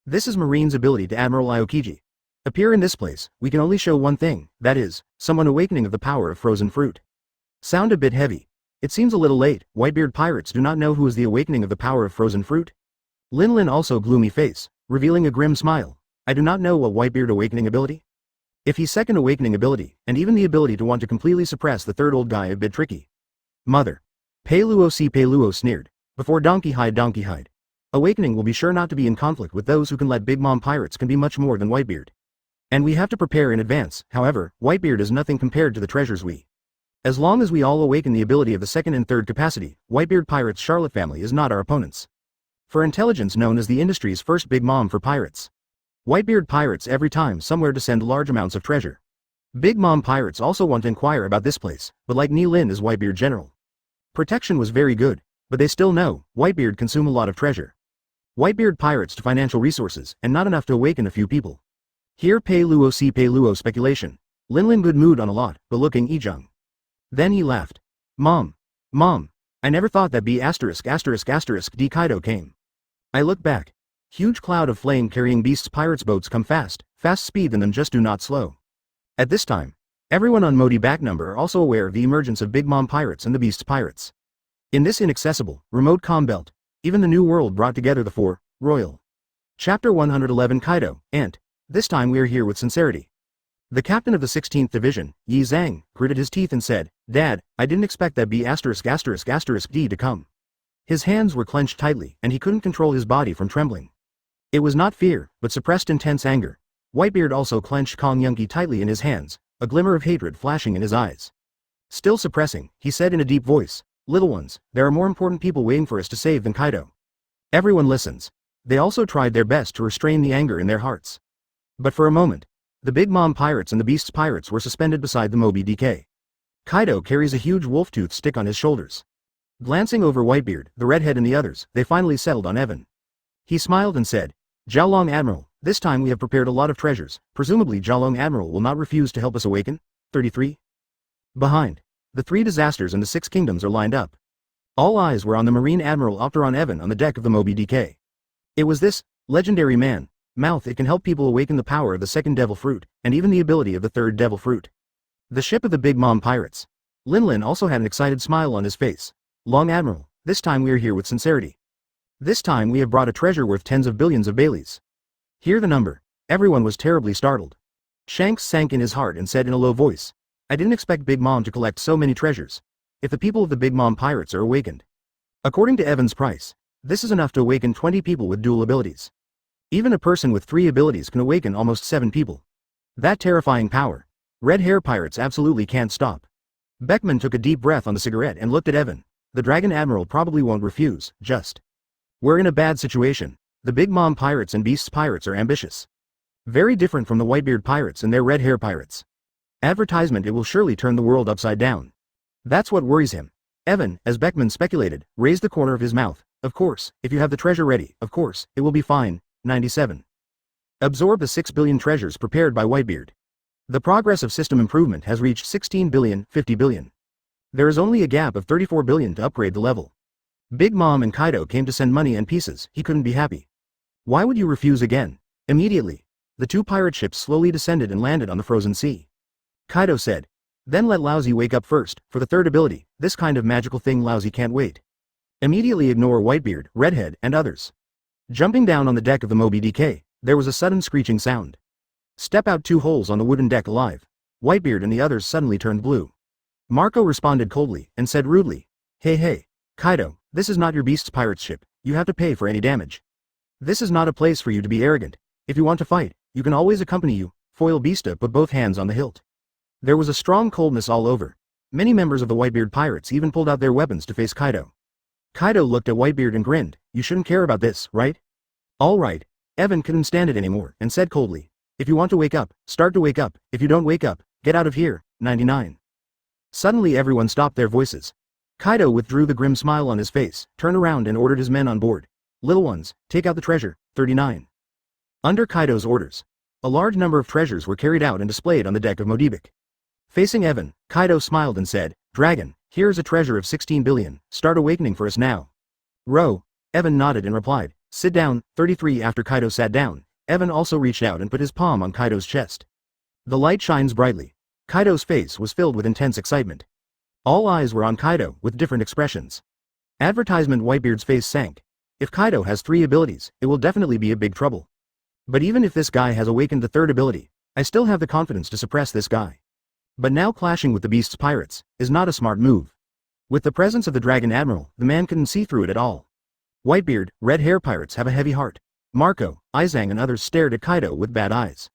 This is Marine's ability to Admiral Aokiji. Appear in this place, we can only show one thing, that is, someone awakening of the power of frozen fruit. Sound a bit heavy. It seems a little late, Whitebeard pirates do not know who is the awakening of the power of frozen fruit. Lin also gloomy face, revealing a grim smile. I do not know what Whitebeard awakening ability? If he's second awakening ability, and even the ability to want to completely suppress the third old guy a bit tricky. Mother. Peiluo sneered. Before donkey hide. Awakening will be sure not to be in conflict with those who can let Big Mom pirates can be much more than Whitebeard. And we have to prepare in advance, however, Whitebeard is nothing compared to the treasures we. As long as we all awaken the ability of the second and third capacity, Whitebeard pirates Charlotte family is not our opponents. For intelligence known as the industry's first Big Mom for pirates. Whitebeard pirates every time somewhere to send large amounts of treasure. Big Mom pirates also want to inquire about this place, but like Lin is Whitebeard general. Protection was very good, but they still know, Whitebeard consume a lot of treasure. Whitebeard pirates to financial resources, and not enough to awaken a few people. Here Peiluo speculation. Lin good mood on a lot, but looking Ijung. Then he laughed. Mom, I never thought that B*** D Kaido came. I look back. Huge cloud of flame carrying beasts pirates boats come fast speed than them just do not slow. At this time, everyone on Modi back number are also aware of the emergence of Big Mom pirates and the beasts pirates. In this inaccessible, remote calm belt, even the new world brought together the four, royal. Chapter 111 Kaido, Ant. This time we are here with sincerity. The captain of the 16th Division, Yi Zhang, gritted his teeth and said, Dad, I didn't expect that B*** D to come. His hands were clenched tightly and he couldn't control his body from trembling. It was not fear, but suppressed intense anger. Whitebeard also clenched Kong Yunki tightly in his hands, a glimmer of hatred flashing in his eyes. Still suppressing, he said in a deep voice, "Little ones, there are more important people waiting for us to save than Kaido." Everyone listens. They also tried their best to restrain the anger in their hearts. But for a moment, the Big Mom pirates and the Beast's pirates were suspended beside the Moby DK. Kaido carries a huge wolf-tooth stick on his shoulders. Glancing over Whitebeard, the redhead and the others, they finally settled on Evan. He smiled and said, "Jiaolong Admiral, this time we have prepared a lot of treasures, presumably Jiaolong Admiral will not refuse to help us awaken?" 33. Behind, the 3 disasters and the 6 kingdoms are lined up. All eyes were on the Marine Admiral Opteron Evan on the deck of the Moby DK. It was this legendary man, mouth. It can help people awaken the power of the second devil fruit, and even the ability of the third devil fruit. The ship of the Big Mom pirates. Lin also had an excited smile on his face. "Long Admiral, this time we are here with sincerity. This time we have brought a treasure worth tens of billions of Baileys." Hear the number. Everyone was terribly startled. Shanks sank in his heart and said in a low voice, "I didn't expect Big Mom to collect so many treasures. If the people of the Big Mom pirates are awakened." According to Evan's price, this is enough to awaken 20 people with dual abilities. Even a person with 3 abilities can awaken almost 7 people. That terrifying power. Red hair pirates absolutely can't stop. Beckman took a deep breath on the cigarette and looked at Evan. The Dragon Admiral probably won't refuse, just. We're in a bad situation. The Big Mom pirates and Beast's pirates are ambitious. Very different from the Whitebeard pirates and their red hair pirates. Advertisement. It will surely turn the world upside down. That's what worries him. Evan, as Beckman speculated, raised the corner of his mouth. "Of course, if you have the treasure ready, of course, it will be fine." 97. Absorb the 6 billion treasures prepared by Whitebeard. The progress of system improvement has reached 16 billion, 50 billion. There is only a gap of 34 billion to upgrade the level. Big Mom and Kaido came to send money and pieces. He couldn't be happy. Why would you refuse again? Immediately, the 2 pirate ships slowly descended and landed on the frozen sea. Kaido said, "Then let Lousy wake up first, for the third ability, this kind of magical thing Lousy can't wait." Immediately ignore Whitebeard, Redhead, and others. Jumping down on the deck of the Moby DK, there was a sudden screeching sound. Step out 2 holes on the wooden deck alive. Whitebeard and the others suddenly turned blue. Marco responded coldly, and said rudely, Hey, Kaido, this is not your Beast's pirate's ship, you have to pay for any damage. This is not a place for you to be arrogant. If you want to fight, you can always accompany you." Foil Beasta put both hands on the hilt. There was a strong coldness all over. Many members of the Whitebeard pirates even pulled out their weapons to face Kaido. Kaido looked at Whitebeard and grinned. "You shouldn't care about this, right?" "All right." Evan couldn't stand it anymore, and said coldly, "If you want to wake up, start to wake up. If you don't wake up, get out of here." 99. Suddenly everyone stopped their voices. Kaido withdrew the grim smile on his face, turned around and ordered his men on board. "Little ones, take out the treasure." 39. Under Kaido's orders, a large number of treasures were carried out and displayed on the deck of Modibik. Facing Evan, Kaido smiled and said, "Dragon, here is a treasure of 16 billion, start awakening for us now." "Row." Evan nodded and replied, "Sit down." 33. After Kaido sat down, Evan also reached out and put his palm on Kaido's chest. The light shines brightly. Kaido's face was filled with intense excitement. All eyes were on Kaido, with different expressions. Advertisement. Whitebeard's face sank. If Kaido has 3 abilities, it will definitely be a big trouble. But even if this guy has awakened the 3rd ability, I still have the confidence to suppress this guy. But now clashing with the Beast's pirates is not a smart move. With the presence of the Dragon Admiral, the man couldn't see through it at all. Whitebeard, red hair pirates have a heavy heart. Marco, Izang and others stared at Kaido with bad eyes.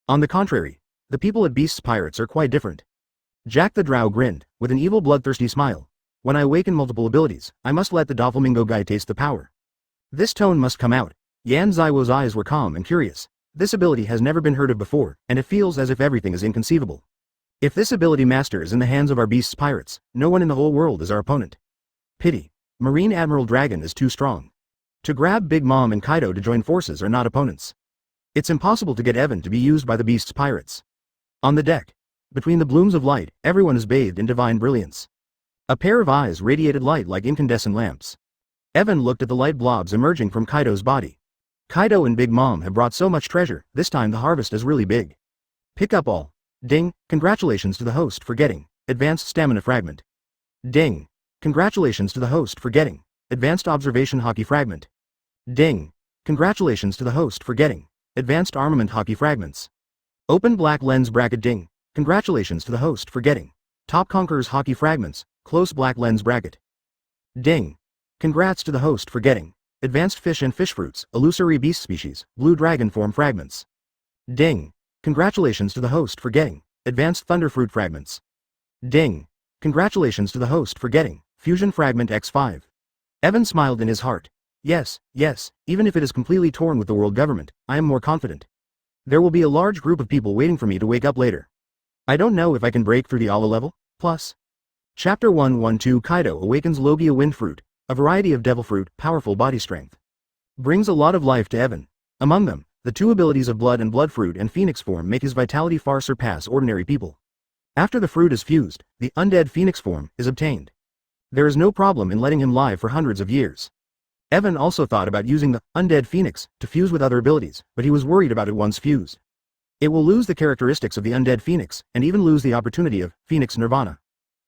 On the contrary, the people at Beast's pirates are quite different. Jack the Drow grinned, with an evil bloodthirsty smile. "When I awaken multiple abilities, I must let the Doflamingo guy taste the power. This tone must come out." Yan Ziwo's eyes were calm and curious. This ability has never been heard of before, and it feels as if everything is inconceivable. If this ability master is in the hands of our Beast's pirates, no one in the whole world is our opponent. Pity. Marine Admiral Dragon is too strong. To grab Big Mom and Kaido to join forces are not opponents. It's impossible to get Evan to be used by the Beast's pirates. On the deck, between the blooms of light, everyone is bathed in divine brilliance. A pair of eyes radiated light like incandescent lamps. Evan looked at the light blobs emerging from Kaido's body. Kaido and Big Mom have brought so much treasure, this time the harvest is really big. Pick up all. Ding, congratulations to the host for getting advanced stamina fragment. Ding, congratulations to the host for getting advanced observation hockey fragment. Ding, congratulations to the host for getting advanced armament hockey fragments. Open black lens bracket. Ding, congratulations to the host for getting top conquerors hockey fragments, close black lens bracket. Ding, congrats to the host for getting advanced fish and fish fruits, illusory beast species, blue dragon form fragments. Ding. Congratulations to the host for getting advanced thunderfruit fragments. Ding. Congratulations to the host for getting fusion fragment X5. Evan smiled in his heart. Yes, even if it is completely torn with the world government, I am more confident. There will be a large group of people waiting for me to wake up later. I don't know if I can break through the Ala level, plus. Chapter 112 Kaido awakens Logia wind fruit, a variety of devil fruit, powerful body strength. Brings a lot of life to Evan. Among them, the two abilities of blood and blood fruit and phoenix form make his vitality far surpass ordinary people. After the fruit is fused, the undead phoenix form is obtained. There is no problem in letting him live for hundreds of years. Evan also thought about using the undead phoenix to fuse with other abilities, but he was worried about it once fused. It will lose the characteristics of the undead phoenix, and even lose the opportunity of phoenix nirvana.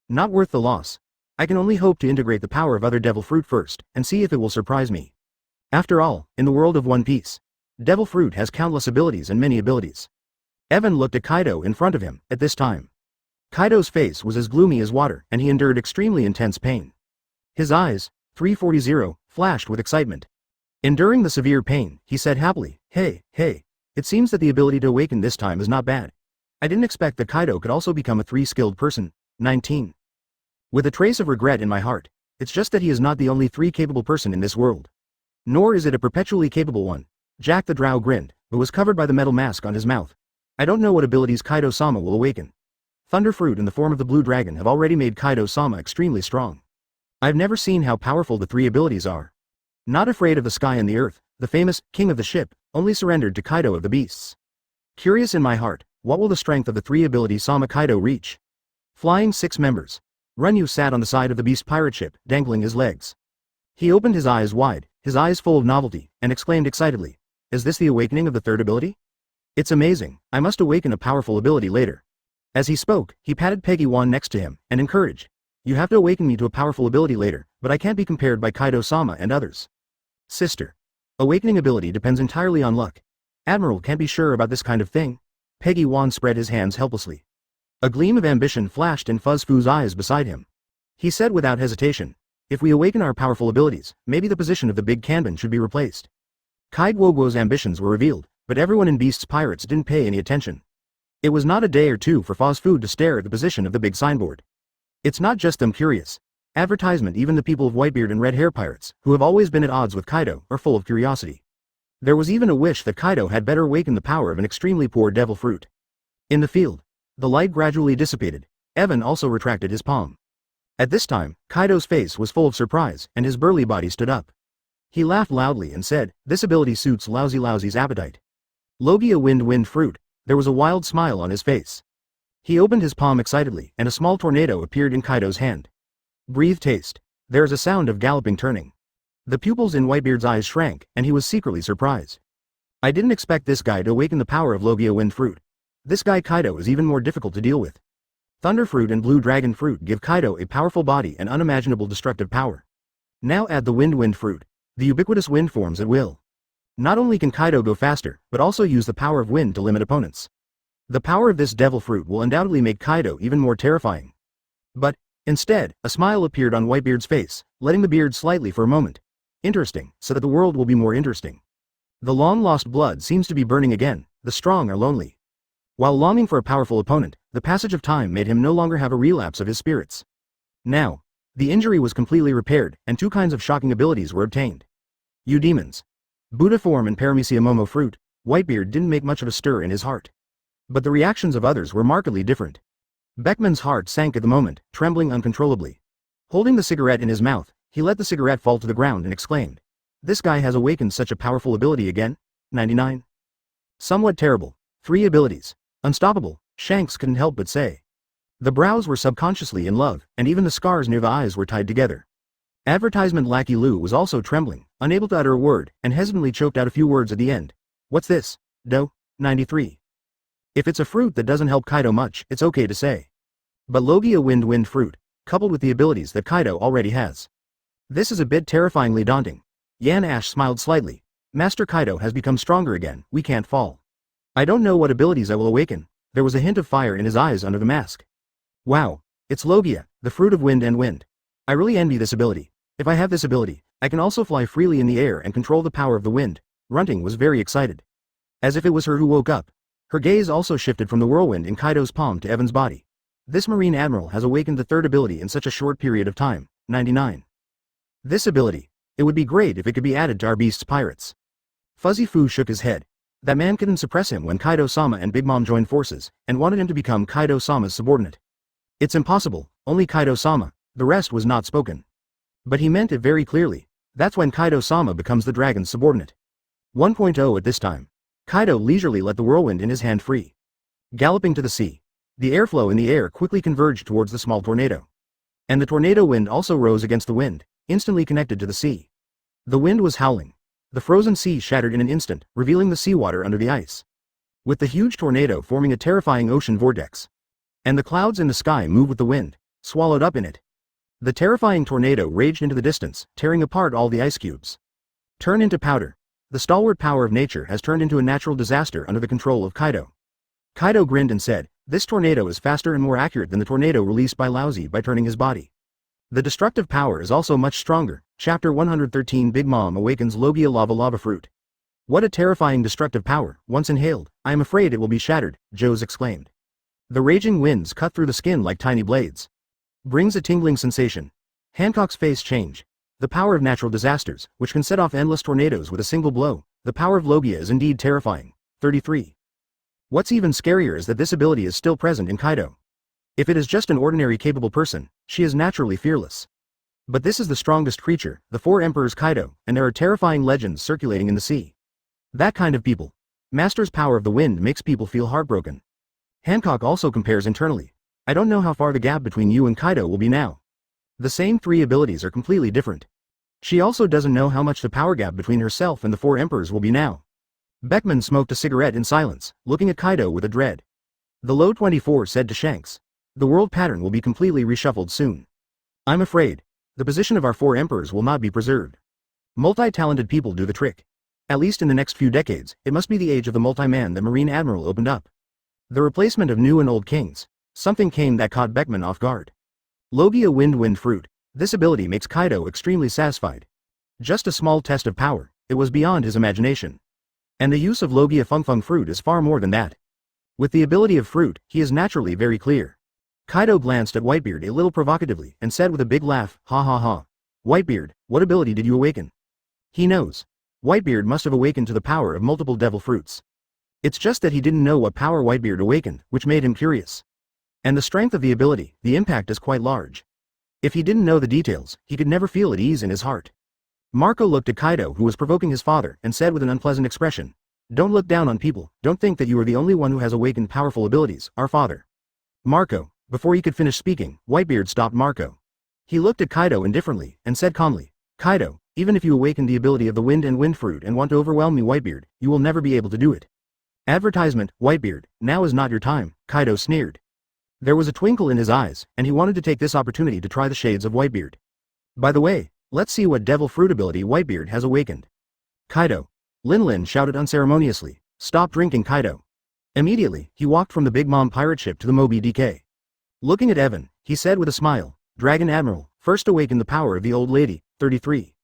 Not worth the loss. I can only hope to integrate the power of other devil fruit first, and see if it will surprise me. After all, in the world of One Piece, devil fruit has countless abilities and many abilities. Evan looked at Kaido in front of him, at this time. Kaido's face was as gloomy as water, and he endured extremely intense pain. His eyes, 340, flashed with excitement. Enduring the severe pain, he said happily, Hey, it seems that the ability to awaken this time is not bad. I didn't expect that Kaido could also become a 3-skilled person. 19. With a trace of regret in my heart, it's just that he is not the only 3-capable person in this world. Nor is it a perpetually capable one. Jack the Drow grinned, but was covered by the metal mask on his mouth. I don't know what abilities Kaido-sama will awaken. Thunder fruit in the form of the blue dragon have already made Kaido-sama extremely strong. I've never seen how powerful the 3 abilities are. Not afraid of the sky and the earth, the famous king of the ship only surrendered to Kaido of the beasts. Curious in my heart, what will the strength of the 3 abilities Sama Kaido reach? Flying 6 members. Runyu sat on the side of the beast pirate ship, dangling his legs. He opened his eyes wide, his eyes full of novelty, and exclaimed excitedly, Is this the awakening of the 3rd ability? It's amazing, I must awaken a powerful ability later. As he spoke, he patted Peggy Wan next to him, and encouraged, You have to awaken me to a powerful ability later, but I can't be compared by Kaido-sama and others. Sister. Awakening ability depends entirely on luck. Admiral can't be sure about this kind of thing. Peggy Wan spread his hands helplessly. A gleam of ambition flashed in Fuzz Fu's eyes beside him. He said without hesitation, If we awaken our powerful abilities, maybe the position of the big Kanban should be replaced. Kai Guoguo's ambitions were revealed, but everyone in Beast's Pirates didn't pay any attention. It was not a day or two for Fuzz Fu to stare at the position of the big signboard. It's not just them curious. Advertisement, even the people of Whitebeard and Red Hair Pirates, who have always been at odds with Kaido, are full of curiosity. There was even a wish that Kaido had better awaken the power of an extremely poor devil fruit. In the field, the light gradually dissipated. Evan also retracted his palm. At this time, Kaido's face was full of surprise, and his burly body stood up. He laughed loudly and said, This ability suits Lousy's appetite. Logia wind fruit. There was a wild smile on his face. He opened his palm excitedly, and a small tornado appeared in Kaido's hand. Breathe taste. There is a sound of galloping turning. The pupils in Whitebeard's eyes shrank, and he was secretly surprised. I didn't expect this guy to awaken the power of Logia wind fruit. This guy Kaido is even more difficult to deal with. Thunder fruit and blue dragon fruit give Kaido a powerful body and unimaginable destructive power. Now add the wind fruit. The ubiquitous wind forms at will. Not only can Kaido go faster, but also use the power of wind to limit opponents. The power of this devil fruit will undoubtedly make Kaido even more terrifying. But, instead, a smile appeared on Whitebeard's face, letting the beard slightly for a moment. Interesting, so that the world will be more interesting. The long-lost blood seems to be burning again, the strong are lonely. While longing for a powerful opponent, the passage of time made him no longer have a relapse of his spirits. Now, the injury was completely repaired, and 2 kinds of shocking abilities were obtained. You demons. Buddha form and Paramecia Momo fruit. Whitebeard didn't make much of a stir in his heart. But the reactions of others were markedly different. Beckman's heart sank at the moment, trembling uncontrollably. Holding the cigarette in his mouth, he let the cigarette fall to the ground and exclaimed, This guy has awakened such a powerful ability again? 99. Somewhat terrible. 3 abilities. Unstoppable, Shanks couldn't help but say. The brows were subconsciously in love, and even the scars near the eyes were tied together. Advertisement Lackey Lou was also trembling, unable to utter a word, and hesitantly choked out a few words at the end. What's this? 93. If it's a fruit that doesn't help Kaido much, it's okay to say. But Logia wind fruit, coupled with the abilities that Kaido already has. This is a bit terrifyingly daunting. Yan Ash smiled slightly. Master Kaido has become stronger again, we can't fall. I don't know what abilities I will awaken. There was a hint of fire in his eyes under the mask. Wow, it's Logia, the fruit of wind and wind. I really envy this ability. If I have this ability, I can also fly freely in the air and control the power of the wind. Runting was very excited. As if it was her who woke up, Her gaze also shifted from the whirlwind in Kaido's palm to Evan's body. This Marine Admiral has awakened the third ability in such a short period of time, 99. This ability. It would be great if it could be added to our beast's pirates. Fuzzy Fu shook his head. That man couldn't suppress him when Kaido-sama and Big Mom joined forces, and wanted him to become Kaido-sama's subordinate. It's impossible, only Kaido-sama, the rest was not spoken. But he meant it very clearly. That's when Kaido-sama becomes the dragon's subordinate. 1.0 at this time. Kaido leisurely let the whirlwind in his hand free. Galloping to the sea. The airflow in the air quickly converged towards the small tornado. And the tornado wind also rose against the wind, instantly connected to the sea. The wind was howling. The frozen sea shattered in an instant, revealing the seawater under the ice. With the huge tornado forming a terrifying ocean vortex. And the clouds in the sky moved with the wind, swallowed up in it. The terrifying tornado raged into the distance, tearing apart all the ice cubes. Turn into powder. The stalwart power of nature has turned into a natural disaster under the control of Kaido. Kaido grinned and said, this tornado is faster and more accurate than the tornado released by Laozi by turning his body. The destructive power is also much stronger. Chapter 113 Big Mom awakens Logia lava fruit. What a terrifying destructive power, once inhaled, I am afraid it will be shattered, Jose exclaimed. The raging winds cut through the skin like tiny blades. Brings a tingling sensation. Hancock's face changed. The power of natural disasters, which can set off endless tornadoes with a single blow, the power of Logia is indeed terrifying. 33. What's even scarier is that this ability is still present in Kaido. If it is just an ordinary capable person, she is naturally fearless. But this is the strongest creature, the Four Emperors Kaido, and there are terrifying legends circulating in the sea. That kind of people. Master's power of the wind makes people feel heartbroken. Hancock also compares internally. I don't know how far the gap between you and Kaido will be now. The same three abilities are completely different. She also doesn't know how much the power gap between herself and the Four Emperors will be now. Beckman smoked a cigarette in silence, looking at Kaido with a dread. The Low 24 said to Shanks. The world pattern will be completely reshuffled soon. I'm afraid. The position of our Four Emperors will not be preserved. Multi-talented people do the trick. At least in the next few decades, it must be the age of the multi-man that Marine Admiral opened up. The replacement of new and old kings. Something came that caught Beckman off guard. Logia wind fruit. This ability makes Kaido extremely satisfied. Just a small test of power, it was beyond his imagination. And the use of Logia fung fruit is far more than that. With the ability of fruit, he is naturally very clear. Kaido glanced at Whitebeard a little provocatively and said with a big laugh, ha ha ha. Whitebeard, what ability did you awaken? He knows. Whitebeard must have awakened to the power of multiple devil fruits. It's just that he didn't know what power Whitebeard awakened, which made him curious. And the strength of the ability, the impact is quite large. If he didn't know the details, he could never feel at ease in his heart. Marco looked at Kaido, who was provoking his father, and said with an unpleasant expression, don't look down on people, don't think that you are the only one who has awakened powerful abilities, our father. Marco. Before he could finish speaking, Whitebeard stopped Marco. He looked at Kaido indifferently, and said calmly, Kaido, even if you awaken the ability of the wind and wind fruit and want to overwhelm me Whitebeard, you will never be able to do it. Advertisement, Whitebeard, now is not your time, Kaido sneered. There was a twinkle in his eyes, and he wanted to take this opportunity to try the shades of Whitebeard. By the way, let's see what devil fruit ability Whitebeard has awakened. Kaido. Lin shouted unceremoniously, stop drinking Kaido. Immediately, he walked from the Big Mom pirate ship to the Moby DK. Looking at Evan, he said with a smile, Dragon Admiral, first awaken the power of the old lady, 33.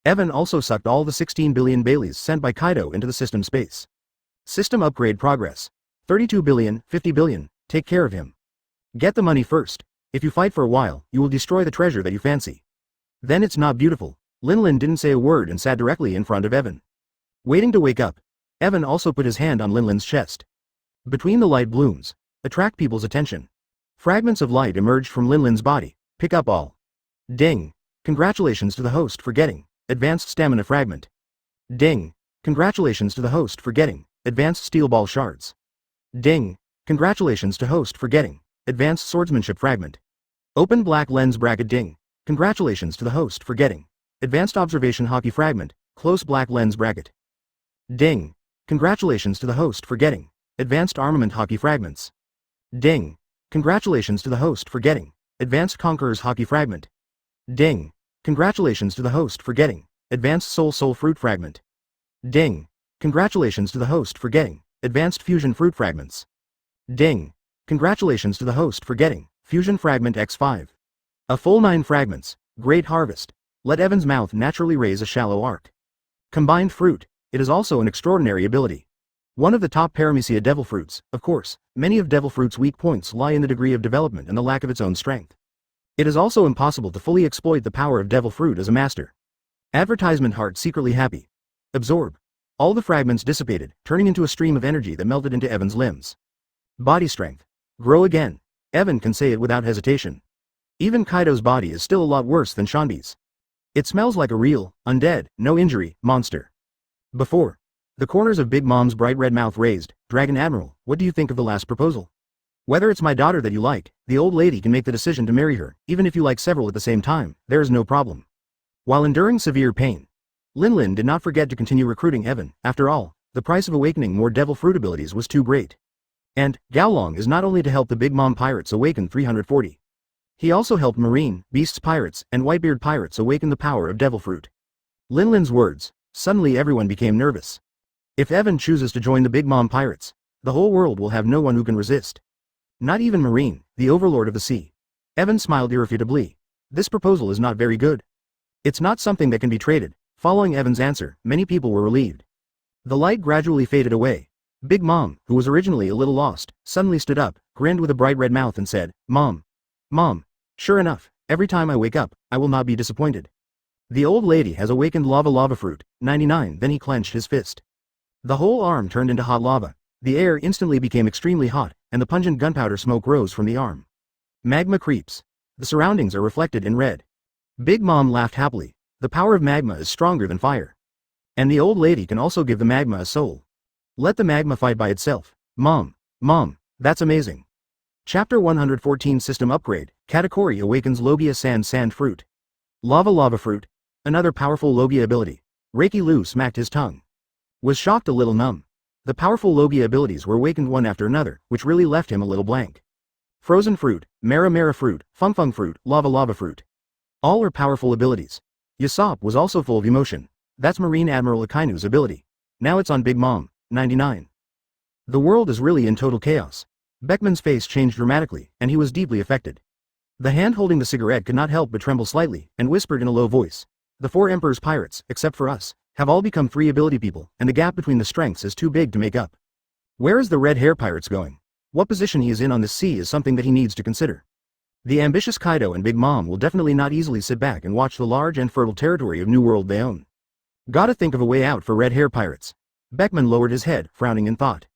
Evan also sucked all the 16 billion Baileys sent by Kaido into the system space. System upgrade progress. 32 billion, 50 billion, take care of him. Get the money first. If you fight for a while, you will destroy the treasure that you fancy. Then it's not beautiful. Lin didn't say a word and sat directly in front of Evan. Waiting to wake up. Evan also put his hand on Linlin's chest. Between the light blooms. Attract people's attention. Fragments of light emerged from Linlin's body. Pick up all. Ding. Congratulations to the host for getting advanced stamina fragment. Ding. Congratulations to the host for getting advanced steel ball shards. Ding. Congratulations to host for getting advanced swordsmanship fragment. Open black lens bracket. Ding. Congratulations to the host for getting advanced observation hockey fragment. Close black lens bracket. Ding. Congratulations to the host for getting advanced armament hockey fragments. Ding. Congratulations to the host for getting advanced conqueror's hockey fragment. Ding. Congratulations to the host for getting advanced soul fruit fragment. Ding. Congratulations to the host for getting advanced fusion fruit fragments. Ding. Congratulations to the host for getting fusion fragment X5. A full 9 fragments. Great harvest. Let Evan's mouth naturally raise a shallow arc. Combined fruit. It is also an extraordinary ability. One of the top paramecia devil fruits, of course, many of devil fruit's weak points lie in the degree of development and the lack of its own strength. It is also impossible to fully exploit the power of devil fruit as a master. Advertisement heart secretly happy. Absorb. All the fragments dissipated, turning into a stream of energy that melted into Evan's limbs. Body strength. Grow again. Evan can say it without hesitation. Even Kaido's body is still a lot worse than Shanbi's. It smells like a real, undead, no injury, monster. Before. The corners of Big Mom's bright red mouth raised. Dragon Admiral, what do you think of the last proposal? Whether it's my daughter that you like, the old lady can make the decision to marry her, even if you like several at the same time, there is no problem. While enduring severe pain, Lin did not forget to continue recruiting Evan. After all, the price of awakening more devil fruit abilities was too great. And, Gaolong is not only to help the Big Mom pirates awaken 340. He also helped Marine, Beasts pirates, and Whitebeard pirates awaken the power of devil fruit. Lin's words. Suddenly everyone became nervous. If Evan chooses to join the Big Mom pirates, the whole world will have no one who can resist. Not even Marine, the overlord of the sea. Evan smiled irrefutably. This proposal is not very good. It's not something that can be traded. Following Evan's answer, many people were relieved. The light gradually faded away. Big Mom, who was originally a little lost, suddenly stood up, grinned with a bright red mouth and said, Mom. Sure enough, every time I wake up, I will not be disappointed. The old lady has awakened lava fruit, 99. Then he clenched his fist. The whole arm turned into hot lava. The air instantly became extremely hot, and the pungent gunpowder smoke rose from the arm. Magma creeps. The surroundings are reflected in red. Big Mom laughed happily. The power of magma is stronger than fire. And the old lady can also give the magma a soul. Let the magma fight by itself. Mom, that's amazing. Chapter 114 System Upgrade. Katakuri awakens Logia Sand Fruit. Lava Fruit. Another powerful Logia ability. Reiki Lu smacked his tongue. Was shocked a little numb. The powerful Logia abilities were awakened one after another, which really left him a little blank. Frozen Fruit, Mara Fruit, Fung Fruit, Lava Fruit. All are powerful abilities. Usopp was also full of emotion. That's Marine Admiral Akainu's ability. Now it's on Big Mom, 99. The world is really in total chaos. Beckman's face changed dramatically, and he was deeply affected. The hand holding the cigarette could not help but tremble slightly, and whispered in a low voice. The 4 Emperor's pirates, except for us, have all become 3 ability people, and the gap between the strengths is too big to make up. Where is the red hair pirates going? What position he is in on this sea is something that he needs to consider. The ambitious Kaido and Big Mom will definitely not easily sit back and watch the large and fertile territory of New World they own. Gotta think of a way out for red hair pirates. Beckman lowered his head, frowning in thought.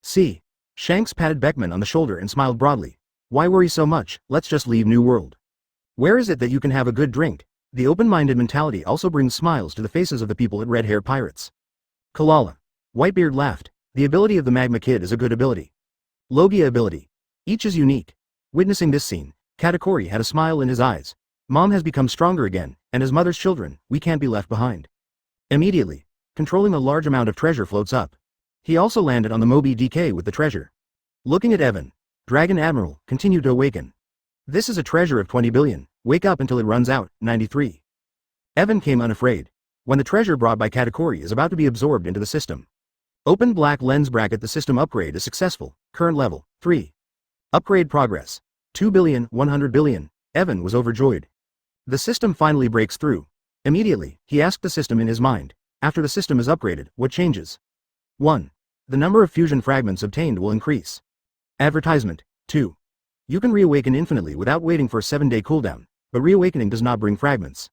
See. Shanks patted Beckman on the shoulder and smiled broadly. Why worry so much, let's just leave New World. Where is it that you can have a good drink? The open-minded mentality also brings smiles to the faces of the people at Red Hair Pirates. Kalala. Whitebeard laughed. The ability of the Magma Kid is a good ability. Logia ability. Each is unique. Witnessing this scene, Katakuri had a smile in his eyes. Mom has become stronger again, and as mother's children, we can't be left behind. Immediately, controlling a large amount of treasure floats up. He also landed on the Moby DK with the treasure. Looking at Evan, Dragon Admiral continued to awaken. This is a treasure of 20 billion, wake up until it runs out, 93. Evan came unafraid. When the treasure brought by Katakuri is about to be absorbed into the system. Open black lens bracket. The system upgrade is successful, current level, 3. Upgrade progress, 2 billion, 100 billion, Evan was overjoyed. The system finally breaks through. Immediately, he asked the system in his mind, after the system is upgraded, what changes? 1. The number of fusion fragments obtained will increase. Advertisement. 2. You can reawaken infinitely without waiting for a 7-day cooldown, but reawakening does not bring fragments.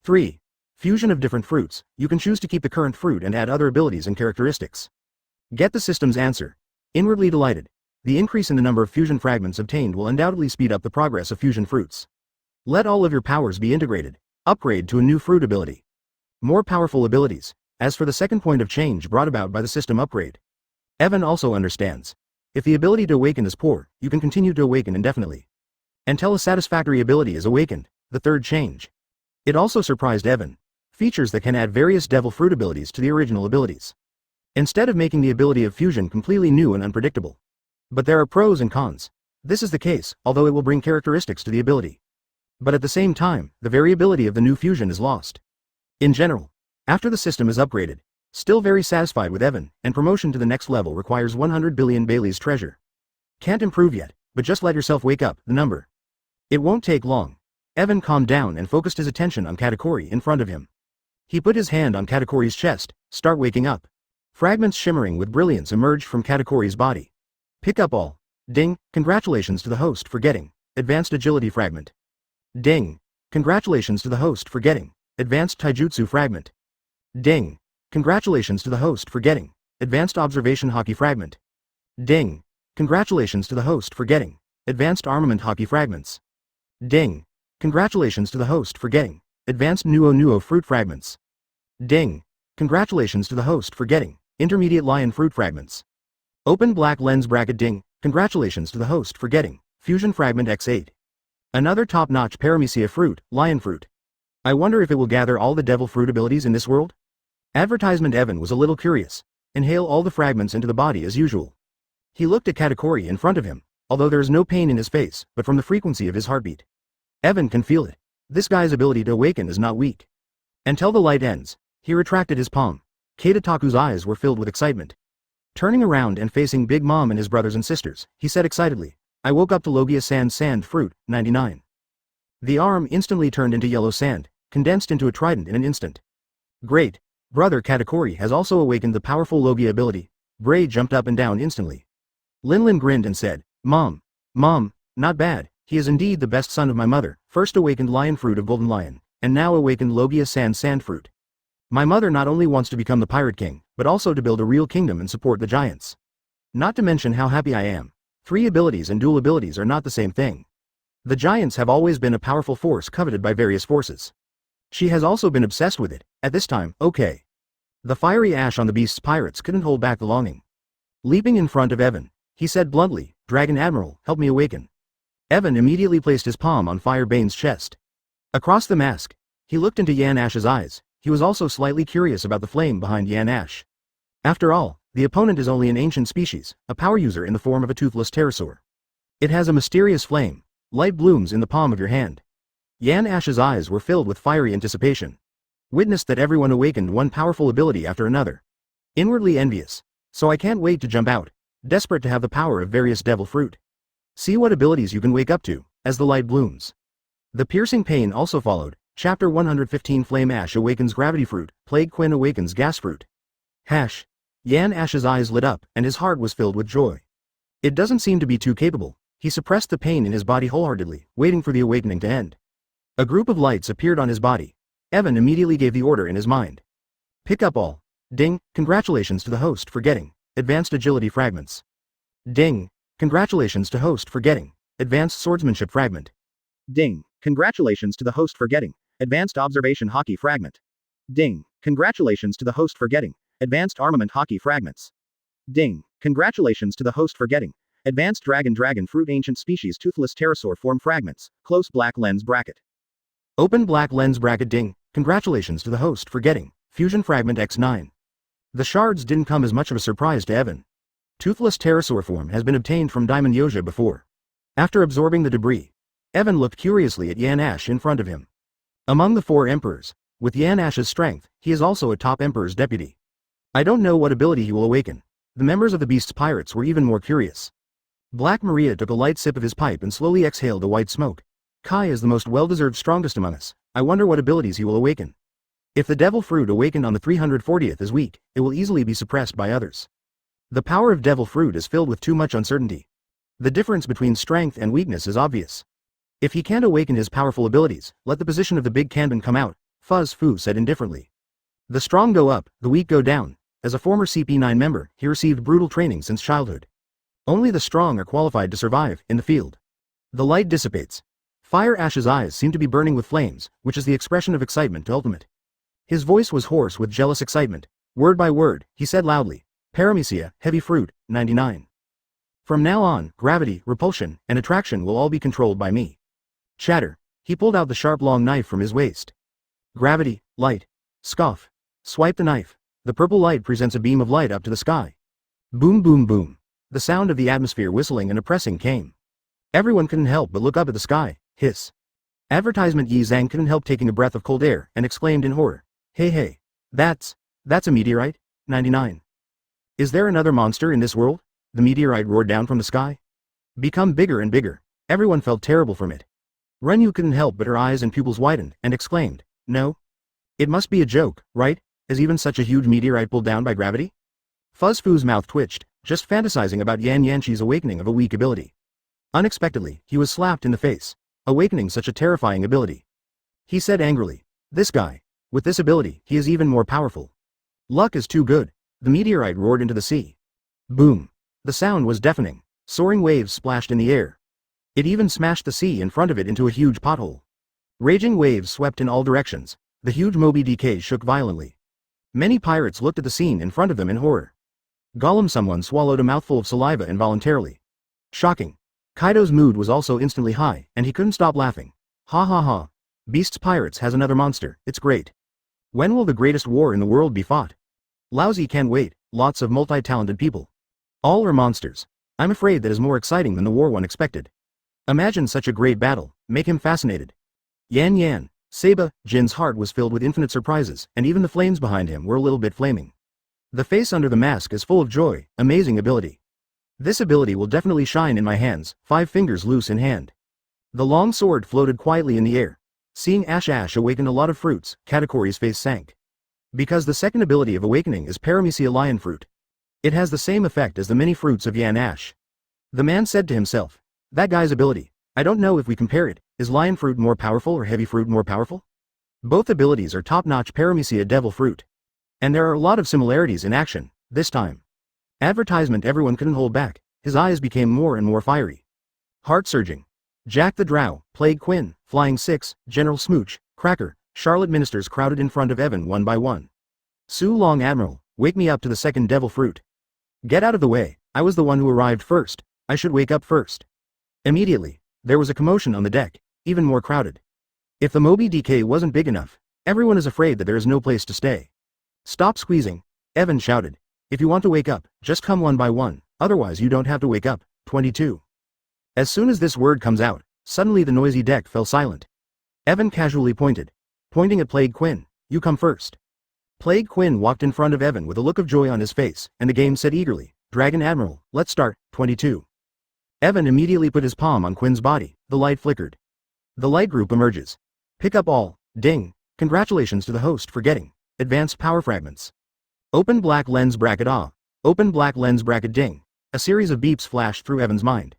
3. Fusion of different fruits. You can choose to keep the current fruit and add other abilities and characteristics. Get the system's answer. Inwardly delighted. The increase in the number of fusion fragments obtained will undoubtedly speed up the progress of fusion fruits. Let all of your powers be integrated. Upgrade to a new fruit ability. More powerful abilities. As for the second point of change brought about by the system upgrade, Evan also understands. If the ability to awaken is poor, you can continue to awaken indefinitely. Until a satisfactory ability is awakened, the third change. It also surprised Evan. Features that can add various devil fruit abilities to the original abilities. Instead of making the ability of fusion completely new and unpredictable. But there are pros and cons. This is the case, although it will bring characteristics to the ability. But at the same time, the variability of the new fusion is lost. In general, after the system is upgraded, still very satisfied with Evan, and promotion to the next level requires 100 billion Bailey's treasure. Can't improve yet, but just let yourself wake up, the number. It won't take long. Evan calmed down and focused his attention on Katakuri in front of him. He put his hand on Katakuri's chest, start waking up. Fragments shimmering with brilliance emerged from Katakori's body. Pick up all. Ding, congratulations to the host for getting advanced agility fragment. Ding, congratulations to the host for getting advanced taijutsu fragment. Ding, congratulations to the host for getting advanced observation hockey fragment. Ding, congratulations to the host for getting advanced armament hockey fragments. Ding, congratulations to the host for getting advanced nuo fruit fragments. Ding, congratulations to the host for getting intermediate lion fruit fragments. Open black lens bracket. Ding, congratulations to the host for getting fusion fragment X8. Another top-notch paramecia fruit, lion fruit. I wonder if it will gather all the devil fruit abilities in this world? Advertisement. Evan was a little curious. Inhale all the fragments into the body as usual. He looked at Katakori in front of him, although there is no pain in his face, but from the frequency of his heartbeat. Evan can feel it. This guy's ability to awaken is not weak. Until the light ends, he retracted his palm. Keitataku's eyes were filled with excitement. Turning around and facing Big Mom and his brothers and sisters, he said excitedly, I woke up to Logia sand fruit, 99. The arm instantly turned into yellow sand, condensed into a trident in an instant. Great. Brother Katakori has also awakened the powerful Logia ability. Bray jumped up and down instantly. Linlin grinned and said, Mom, not bad, he is indeed the best son of my mother, first awakened lion fruit of Golden Lion, and now awakened Logia sand fruit. My mother not only wants to become the Pirate King, but also to build a real kingdom and support the giants. Not to mention how happy I am. 3 abilities and dual abilities are not the same thing. The giants have always been a powerful force coveted by various forces. She has also been obsessed with it, at this time, okay. The fiery ash on the beast's pirates couldn't hold back the longing. Leaping in front of Evan, he said bluntly, Dragon Admiral, help me awaken. Evan immediately placed his palm on Firebane's chest. Across the mask, he looked into Yan Ash's eyes. He was also slightly curious about the flame behind Yan Ash. After all, the opponent is only an ancient species, a power user in the form of a toothless pterosaur. It has a mysterious flame. Light blooms in the palm of your hand. Yan Ash's eyes were filled with fiery anticipation. Witnessed that everyone awakened one powerful ability after another. Inwardly envious. So I can't wait to jump out, desperate to have the power of various devil fruit. See what abilities you can wake up to, as the light blooms. The piercing pain also followed. Chapter 115. Flame Ash awakens Gravity Fruit, Plague Quinn awakens Gas Fruit. Hash. Yan Ash's eyes lit up, and his heart was filled with joy. It doesn't seem to be too capable. He suppressed the pain in his body wholeheartedly, waiting for the awakening to end. A group of lights appeared on his body. Evan immediately gave the order in his mind. Pick up all. Ding, congratulations to the host for getting advanced agility fragments. Ding, congratulations to host for getting advanced swordsmanship fragment. Ding, congratulations to the host for getting advanced observation hockey fragment. Ding, congratulations to the host for getting advanced armament hockey fragments. Ding, congratulations to the host for getting advanced dragon fruit ancient species toothless pterosaur form fragments, close black lens bracket. Open black lens bracket. Ding, congratulations to the host for getting fusion fragment X9. The shards didn't come as much of a surprise to Evan. Toothless pterosaur form has been obtained from Diamond Yoja before. After absorbing the debris, Evan looked curiously at Yan Ash in front of him. Among the 4 emperors, with Yan Ash's strength, he is also a top emperor's deputy. I don't know what ability he will awaken. The members of the beast's pirates were even more curious. Black Maria took a light sip of his pipe and slowly exhaled the white smoke. Kai is the most well-deserved strongest among us. I wonder what abilities he will awaken. If the devil fruit awakened on the 340th is weak, it will easily be suppressed by others. The power of devil fruit is filled with too much uncertainty. The difference between strength and weakness is obvious. If he can't awaken his powerful abilities, let the position of the big Kanban come out, Fuzz Fu said indifferently. The strong go up, the weak go down. As a former CP9 member, he received brutal training since childhood. Only the strong are qualified to survive in the field. The light dissipates. Fire Ash's eyes seem to be burning with flames, which is the expression of excitement to ultimate. His voice was hoarse with jealous excitement. Word by word, he said loudly, Paramecia, heavy fruit, 99. From now on, gravity, repulsion, and attraction will all be controlled by me. Chatter. He pulled out the sharp long knife from his waist. Gravity, light. Scoff. Swipe the knife. The purple light presents a beam of light up to the sky. Boom boom boom. The sound of the atmosphere whistling and oppressing came. Everyone couldn't help but look up at the sky. Hiss. Advertisement. Yi Zhang couldn't help taking a breath of cold air and exclaimed in horror. Hey, that's a meteorite, 99. Is there another monster in this world? The meteorite roared down from the sky. Become bigger and bigger. Everyone felt terrible from it. Renyu couldn't help but her eyes and pupils widened and exclaimed, no? It must be a joke, right? Is even such a huge meteorite pulled down by gravity? Fuzz Fu's mouth twitched, just fantasizing about Yan Yanqi's awakening of a weak ability. Unexpectedly, he was slapped in the face, awakening such a terrifying ability. He said angrily, "This guy. With this ability, he is even more powerful. Luck is too good." The meteorite roared into the sea. Boom. The sound was deafening. Soaring waves splashed in the air. It even smashed the sea in front of it into a huge pothole. Raging waves swept in all directions. The huge Moby DK shook violently. Many pirates looked at the scene in front of them in horror. Gollum, someone swallowed a mouthful of saliva involuntarily. Shocking. Kaido's mood was also instantly high, and he couldn't stop laughing. Ha ha ha. Beast's Pirates has another monster, it's great. When will the greatest war in the world be fought? Lousy can't wait, lots of multi-talented people. All are monsters. I'm afraid that is more exciting than the war one expected. Imagine such a great battle, make him fascinated. Yan Yan. Saba, Jin's heart was filled with infinite surprises, and even the flames behind him were a little bit flaming. The face under the mask is full of joy, amazing ability. This ability will definitely shine in my hands, 5 fingers loose in hand. The long sword floated quietly in the air. Seeing Ash awakened a lot of fruits, Katakori's face sank. Because the second ability of awakening is Paramecia Lion Fruit. It has the same effect as the many fruits of Yan Ash. The man said to himself, "That guy's ability, I don't know if we compare it, is Lion Fruit more powerful or Heavy Fruit more powerful? Both abilities are top-notch Paramecia Devil Fruit. And there are a lot of similarities in action, this time." Advertisement everyone couldn't hold back, his eyes became more and more fiery. Heart-surging. Jack the Drow, Plague Quinn, Flying Six, General Smooch, Cracker, Charlotte ministers crowded in front of Evan one by one. Su Long Admiral, wake me up to the second Devil Fruit. Get out of the way, I was the one who arrived first, I should wake up first. Immediately, there was a commotion on the deck, even more crowded. If the Moby DK wasn't big enough, everyone is afraid that there is no place to stay. Stop squeezing, Evan shouted. If you want to wake up, just come one by one, otherwise you don't have to wake up. 22. As soon as this word comes out, suddenly the noisy deck fell silent. Evan casually pointing at Plague Quinn, "You come first." Plague Quinn walked in front of Evan with a look of joy on his face, and the game said eagerly, "Dragon Admiral, let's start." 22. Evan immediately put his palm on Quinn's body, the light flickered. The light group emerges. Pick up all, ding, congratulations to the host for getting advanced power fragments. Open black lens bracket open black lens bracket ding. A series of beeps flashed through Evan's mind.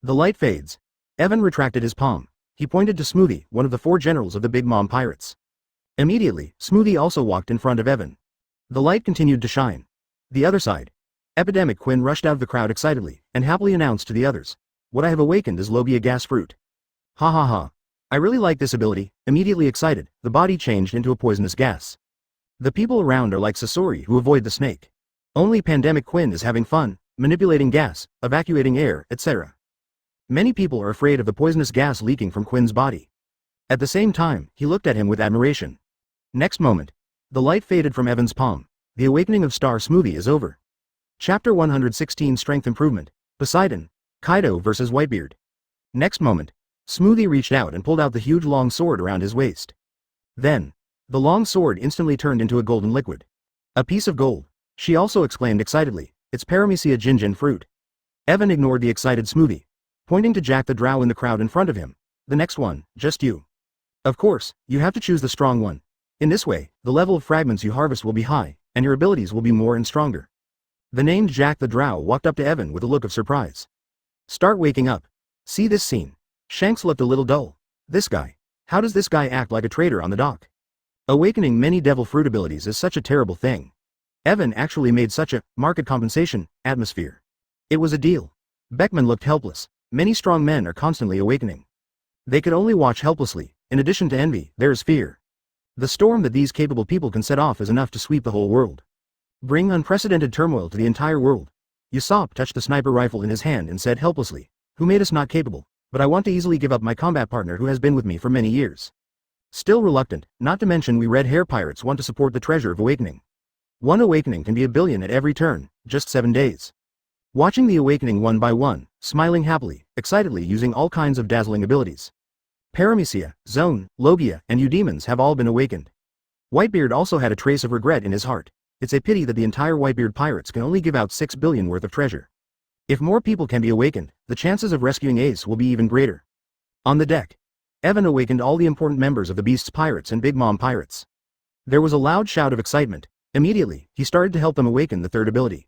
The light fades. Evan retracted his palm. He pointed to Smoothie, one of the 4 generals of the Big Mom Pirates. Immediately, Smoothie also walked in front of Evan. The light continued to shine. The other side. Epidemic Quinn rushed out of the crowd excitedly, and happily announced to the others, "What I have awakened is Lobia Gas Fruit. Ha ha ha. I really like this ability." Immediately excited, the body changed into a poisonous gas. The people around are like Sasori who avoid the snake. Only Pandemic Quinn is having fun, manipulating gas, evacuating air, etc. Many people are afraid of the poisonous gas leaking from Quinn's body. At the same time, he looked at him with admiration. Next moment, the light faded from Evan's palm. The awakening of Star Smoothie is over. Chapter 116 Strength Improvement, Poseidon, Kaido vs. Whitebeard. Next moment, Smoothie reached out and pulled out the huge long sword around his waist. Then, the long sword instantly turned into a golden liquid. A piece of gold. She also exclaimed excitedly, "It's Paramecia Jinjin Fruit." Evan ignored the excited Smoothie, pointing to Jack the Drow in the crowd in front of him. "The next one, just you. Of course, you have to choose the strong one. In this way, the level of fragments you harvest will be high, and your abilities will be more and stronger." The named Jack the Drow walked up to Evan with a look of surprise. "Start waking up. See this scene." Shanks looked a little dull. "This guy. How does this guy act like a traitor on the dock? Awakening many devil fruit abilities is such a terrible thing." Evan actually made such a market compensation atmosphere. It was a deal. Beckman looked helpless. Many strong men are constantly awakening. They could only watch helplessly. In addition to envy, there is fear. The storm that these capable people can set off is enough to sweep the whole world. Bring unprecedented turmoil to the entire world. Usopp touched the sniper rifle in his hand and said helplessly, "Who made us not capable? But I want to easily give up my combat partner who has been with me for many years." Still reluctant, not to mention we red hair pirates want to support the treasure of awakening. One awakening can be a billion at every turn, just 7 days. Watching the awakening one by one, smiling happily, excitedly using all kinds of dazzling abilities. Paramecia, Zone, Logia, and Eudemons have all been awakened. Whitebeard also had a trace of regret in his heart. It's a pity that the entire Whitebeard pirates can only give out 6 billion worth of treasure. If more people can be awakened, the chances of rescuing Ace will be even greater. On the deck, Evan awakened all the important members of the Beast's Pirates and Big Mom Pirates. There was a loud shout of excitement. Immediately, he started to help them awaken the third ability.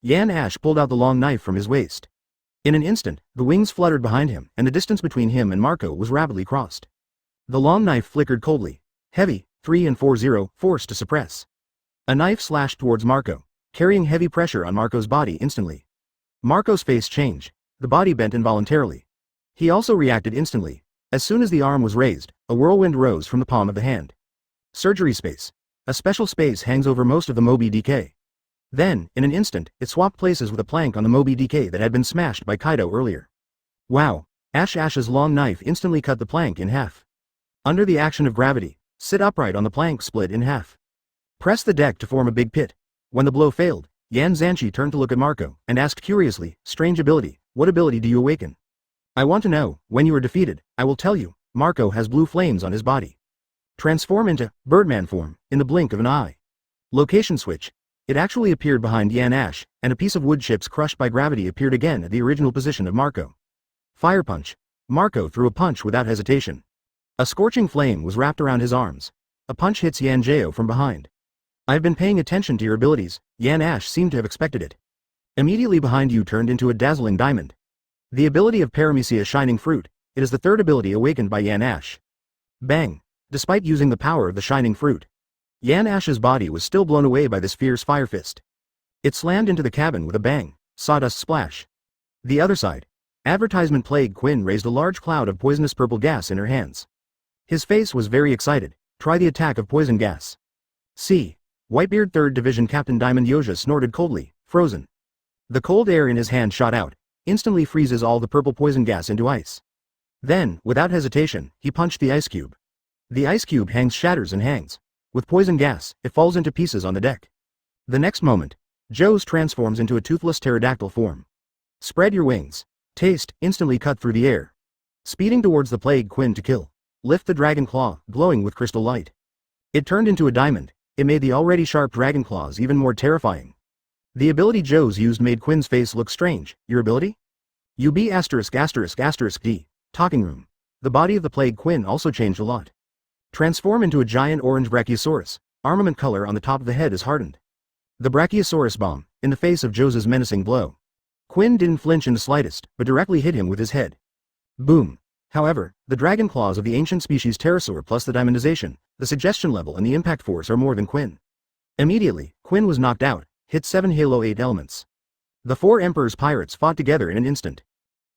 Yan Ash pulled out the long knife from his waist. In an instant, the wings fluttered behind him and the distance between him and Marco was rapidly crossed. The long knife flickered coldly. Heavy, 3 and 4-0, force to suppress. A knife slashed towards Marco, carrying heavy pressure on Marco's body instantly. Marco's face changed, the body bent involuntarily. He also reacted instantly. As soon as the arm was raised, a whirlwind rose from the palm of the hand. Surgery space. A special space hangs over most of the Moby DK. Then, in an instant, it swapped places with a plank on the Moby DK that had been smashed by Kaido earlier. Wow! Ash's long knife instantly cut the plank in half. Under the action of gravity, sit upright on the plank split in half. Press the deck to form a big pit. When the blow failed, Yan Zanshi turned to look at Marco and asked curiously, strange ability, what ability do you awaken? I want to know, when you are defeated, I will tell you. Marco has blue flames on his body. Transform into Birdman form, in the blink of an eye. Location switch. It actually appeared behind Yan Ash, and a piece of wood chips crushed by gravity appeared again at the original position of Marco. Fire punch. Marco threw a punch without hesitation. A scorching flame was wrapped around his arms. A punch hits Yan Jao from behind. I've been paying attention to your abilities. Yan Ash seemed to have expected it. Immediately behind you turned into a dazzling diamond. The ability of Paramecia Shining Fruit. It is the third ability awakened by Yan Ash. Bang! Despite using the power of the Shining Fruit, Yan Ash's body was still blown away by this fierce fire fist. It slammed into the cabin with a bang, sawdust splash. The other side. Advertisement Plague Quinn raised a large cloud of poisonous purple gas in her hands. His face was very excited. Try the attack of poison gas. See. Whitebeard 3rd Division Captain Diamond Yoja snorted coldly, frozen. The cold air in his hand shot out, instantly freezes all the purple poison gas into ice. Then, without hesitation, he punched the ice cube. The ice cube hangs, shatters and hangs. With poison gas, it falls into pieces on the deck. The next moment, Joe's transforms into a toothless pterodactyl form. Spread your wings. Taste, instantly cut through the air. Speeding towards the Plague Quinn to kill. Lift the dragon claw, glowing with crystal light. It turned into a diamond. It made the already sharp dragon claws even more terrifying. The ability Joe's used made Quinn's face look strange. Your ability? UB********D. Talking room. The body of the Plague Quinn also changed a lot. Transform into a giant orange Brachiosaurus. Armament color on the top of the head is hardened. The Brachiosaurus bomb, in the face of Joe's menacing blow. Quinn didn't flinch in the slightest, but directly hit him with his head. Boom. However, the dragon claws of the ancient species pterosaur plus the diamondization, the suggestion level and the impact force are more than Quinn. Immediately, Quinn was knocked out, hit 7 Halo 8 elements. The 4 Emperor's pirates fought together in an instant.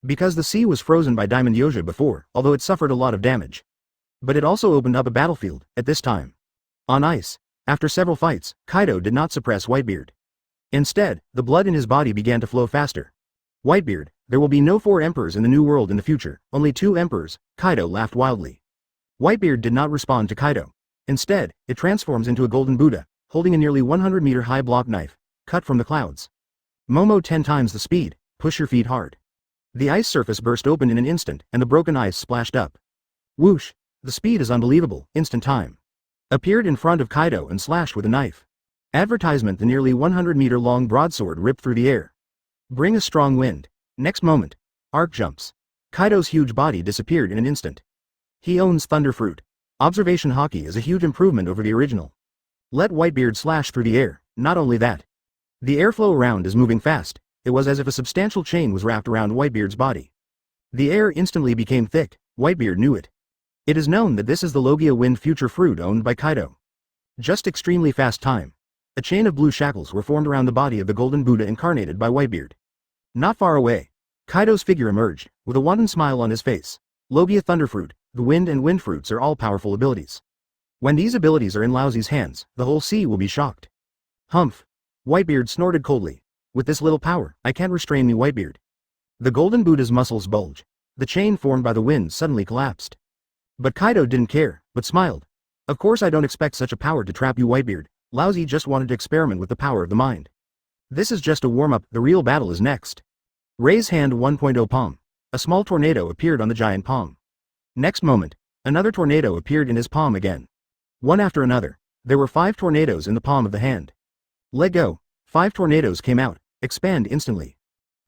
Because the sea was frozen by Diamond Yoja before, although it suffered a lot of damage. But it also opened up a battlefield, at this time. On ice, after several fights, Kaido did not suppress Whitebeard. Instead, the blood in his body began to flow faster. Whitebeard, there will be no 4 emperors in the new world in the future, only 2 emperors, Kaido laughed wildly. Whitebeard did not respond to Kaido. Instead, it transforms into a golden Buddha, holding a nearly 100-meter high block knife, cut from the clouds. Momo 10 times the speed, push your feet hard. The ice surface burst open in an instant, and the broken ice splashed up. Whoosh! The speed is unbelievable, instant time. Appeared in front of Kaido and slashed with a knife. Advertisement: the nearly 100-meter long broadsword ripped through the air. Bring a strong wind. Next moment. Arc jumps. Kaido's huge body disappeared in an instant. He owns Thunder Fruit. Observation Hockey is a huge improvement over the original. Let Whitebeard slash through the air. Not only that. The airflow around is moving fast. It was as if a substantial chain was wrapped around Whitebeard's body. The air instantly became thick. Whitebeard knew it. It is known that this is the Logia Wind Future Fruit owned by Kaido. Just extremely fast time. A chain of blue shackles were formed around the body of the Golden Buddha incarnated by Whitebeard. Not far away, Kaido's figure emerged, with a wanton smile on his face. Logia Thunderfruit, the Wind and Wind Fruits are all powerful abilities. When these abilities are in Laozi's hands, the whole sea will be shocked. Humph! Whitebeard snorted coldly. With this little power, I can't restrain me, Whitebeard. The Golden Buddha's muscles bulged. The chain formed by the wind suddenly collapsed. But Kaido didn't care, but smiled. Of course I don't expect such a power to trap you, Whitebeard. Laozi just wanted to experiment with the power of the mind. This is just a warm-up, the real battle is next. Raise hand 1.0 palm. A small tornado appeared on the giant palm. Next moment, another tornado appeared in his palm again. One after another, there were 5 tornadoes in the palm of the hand. Let go. 5 tornadoes came out, expand instantly.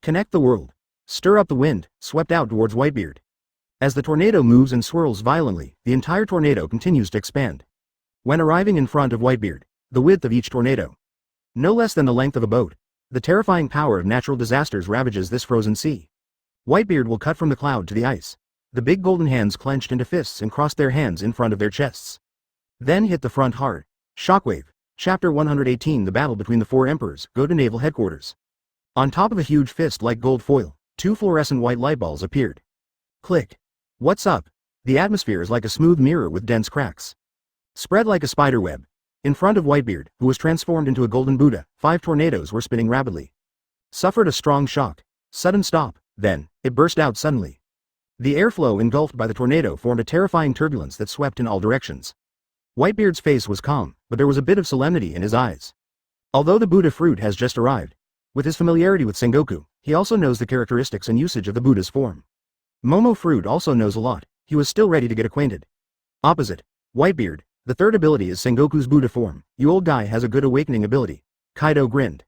Connect the world. Stir up the wind, swept out towards Whitebeard. As the tornado moves and swirls violently, the entire tornado continues to expand. When arriving in front of Whitebeard, the width of each tornado, no less than the length of a boat, The terrifying power of natural disasters ravages this frozen sea. Whitebeard will cut from the cloud to the ice. The big golden hands clenched into fists and crossed their hands in front of their chests. Then hit the front hard. Shockwave. Chapter 118 The battle between the four emperors. Go to naval headquarters. On top of a huge fist like gold foil, two fluorescent white light balls appeared. Click. What's up? The atmosphere is like a smooth mirror with dense cracks. Spread like a spider web. In front of Whitebeard, who was transformed into a golden Buddha, 5 tornadoes were spinning rapidly. Suffered a strong shock. Sudden stop, then, it burst out suddenly. The airflow engulfed by the tornado formed a terrifying turbulence that swept in all directions. Whitebeard's face was calm, but there was a bit of solemnity in his eyes. Although the Buddha fruit has just arrived, with his familiarity with Sengoku, he also knows the characteristics and usage of the Buddha's form. Momo fruit also knows a lot, he was still ready to get acquainted. Opposite, Whitebeard, the third ability is Sengoku's Buddha form. You old guy has a good awakening ability. Kaido grinned.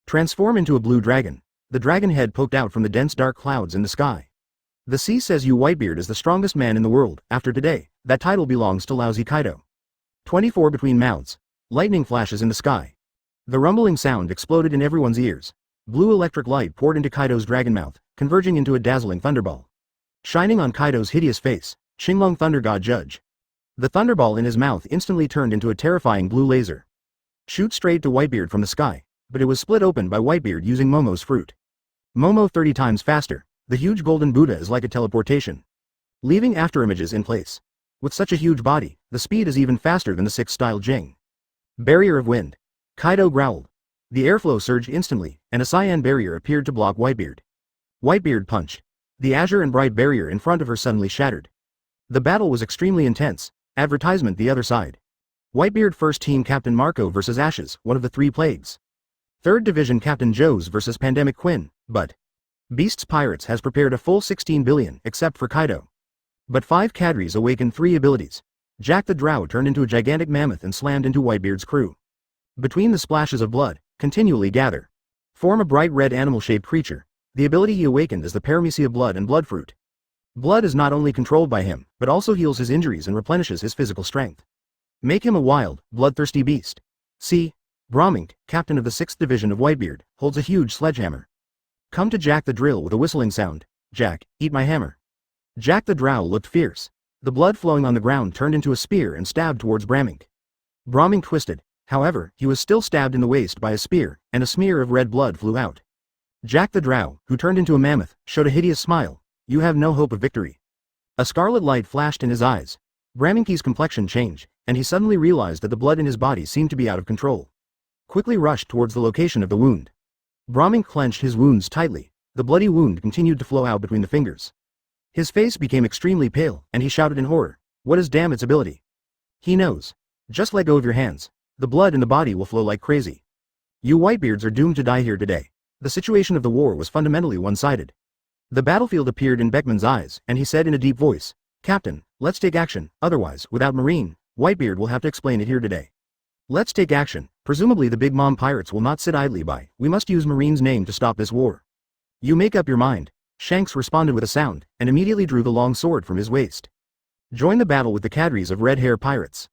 Transform into a blue dragon. The dragon head poked out from the dense dark clouds in the sky. The sea says you Whitebeard is the strongest man in the world. After today, that title belongs to lousy Kaido. 24 between mouths. Lightning flashes in the sky. The rumbling sound exploded in everyone's ears. Blue electric light poured into Kaido's dragon mouth, converging into a dazzling thunderball. Shining on Kaido's hideous face, Shinlong Thunder God Judge. The thunderball in his mouth instantly turned into a terrifying blue laser. Shoot straight to Whitebeard from the sky, but it was split open by Whitebeard using Momo's fruit. Momo 30 times faster, the huge golden Buddha is like a teleportation, leaving afterimages in place. With such a huge body, the speed is even faster than the 6-style Jing. Barrier of wind. Kaido growled. The airflow surged instantly, and a cyan barrier appeared to block Whitebeard. Whitebeard punched. The azure and bright barrier in front of her suddenly shattered. The battle was extremely intense. Advertisement the other side. Whitebeard First Team Captain Marco versus Ashes, one of the 3 plagues. 3rd Division Captain Joes versus Pandemic Quinn, but Beasts Pirates has prepared a full 16 billion, except for Kaido. But 5 cadres awakened 3 abilities. Jack the Drow turned into a gigantic mammoth and slammed into Whitebeard's crew. Between the splashes of blood, continually gather. Form a bright red animal-shaped creature. The ability he awakened is the Paramecia of Blood and Blood Fruit. Blood is not only controlled by him, but also heals his injuries and replenishes his physical strength. Make him a wild, bloodthirsty beast. See, Brahmink, captain of the 6th Division of Whitebeard, holds a huge sledgehammer. Come to Jack the Drill with a whistling sound. Jack, eat my hammer. Jack the Drow looked fierce. The blood flowing on the ground turned into a spear and stabbed towards Brahmink. Brahmink twisted. However, he was still stabbed in the waist by a spear, and a smear of red blood flew out. Jack the Drow, who turned into a mammoth, showed a hideous smile. You have no hope of victory. A scarlet light flashed in his eyes. Brahminki's complexion changed, and he suddenly realized that the blood in his body seemed to be out of control. Quickly rushed towards the location of the wound. Brahmink clenched his wounds tightly. The bloody wound continued to flow out between the fingers. His face became extremely pale, and he shouted in horror. What is damn its ability? He knows. Just let go of your hands. The blood in the body will flow like crazy. You Whitebeards are doomed to die here today. The situation of the war was fundamentally one-sided. The battlefield appeared in Beckman's eyes, and he said in a deep voice, Captain, let's take action, otherwise, without Marine, Whitebeard will have to explain it here today. Let's take action. Presumably the Big Mom pirates will not sit idly by. We must use Marine's name to stop this war. You make up your mind. Shanks responded with a sound, and immediately drew the long sword from his waist. Join the battle with the cadres of Red Hair Pirates.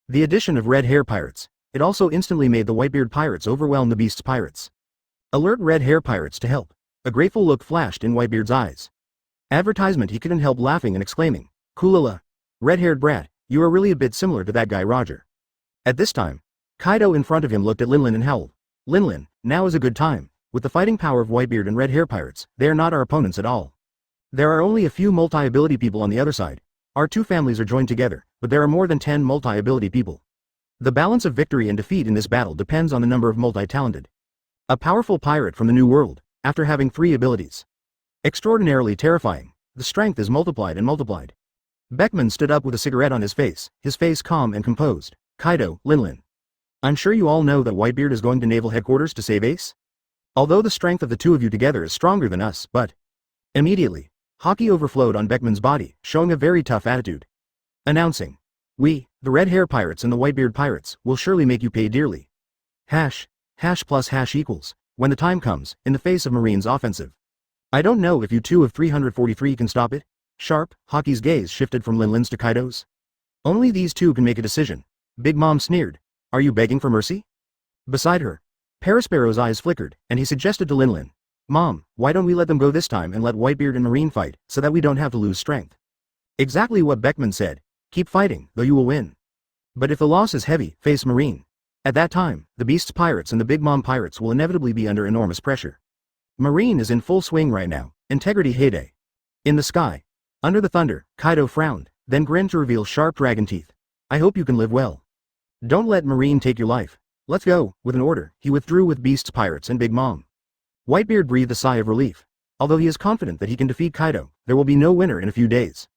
The addition of Red Hair Pirates, it also instantly made the Whitebeard Pirates overwhelm the Beasts Pirates. Alert Red Hair Pirates to help. A grateful look flashed in Whitebeard's eyes. Advertisement he couldn't help laughing and exclaiming, Kulala. Red-haired brat, you are really a bit similar to that guy Roger. At this time, Kaido in front of him looked at Linlin and howled. Linlin, now is a good time. With the fighting power of Whitebeard and Red Hair Pirates, they are not our opponents at all. There are only a few multi-ability people on the other side. Our 2 families are joined together, but there are more than 10 multi-ability people. The balance of victory and defeat in this battle depends on the number of multi-talented. A powerful pirate from the New World, after having 3 abilities. Extraordinarily terrifying, the strength is multiplied and multiplied. Beckman stood up with a cigarette on his face calm and composed. Kaido, Linlin. I'm sure you all know that Whitebeard is going to naval headquarters to save Ace? Although the strength of the 2 of you together is stronger than us, but... Immediately, hockey overflowed on Beckman's body, showing a very tough attitude. Announcing. We, the Red Hair Pirates and the Whitebeard Pirates, will surely make you pay dearly. Hash plus hash equals, when the time comes, in the face of Marine's offensive. I don't know if you 2 of 343 can stop it. Sharp, Hockey's gaze shifted from Linlin's to Kaido's. Only these 2 can make a decision. Big Mom sneered. Are you begging for mercy? Beside her, Parasparrow's eyes flickered, and he suggested to Linlin, "Mom, why don't we let them go this time and let Whitebeard and Marine fight, so that we don't have to lose strength?" Exactly what Beckman said. Keep fighting, though you will win. But if the loss is heavy, face Marine. At that time, the Beast's pirates and the Big Mom pirates will inevitably be under enormous pressure. Marine is in full swing right now, integrity heyday. In the sky, under the thunder, Kaido frowned, then grinned to reveal sharp dragon teeth. "I hope you can live well. Don't let Marine take your life. Let's go." With an order, he withdrew with Beast's pirates and Big Mom. Whitebeard breathed a sigh of relief. Although he is confident that he can defeat Kaido, there will be no winner in a few days.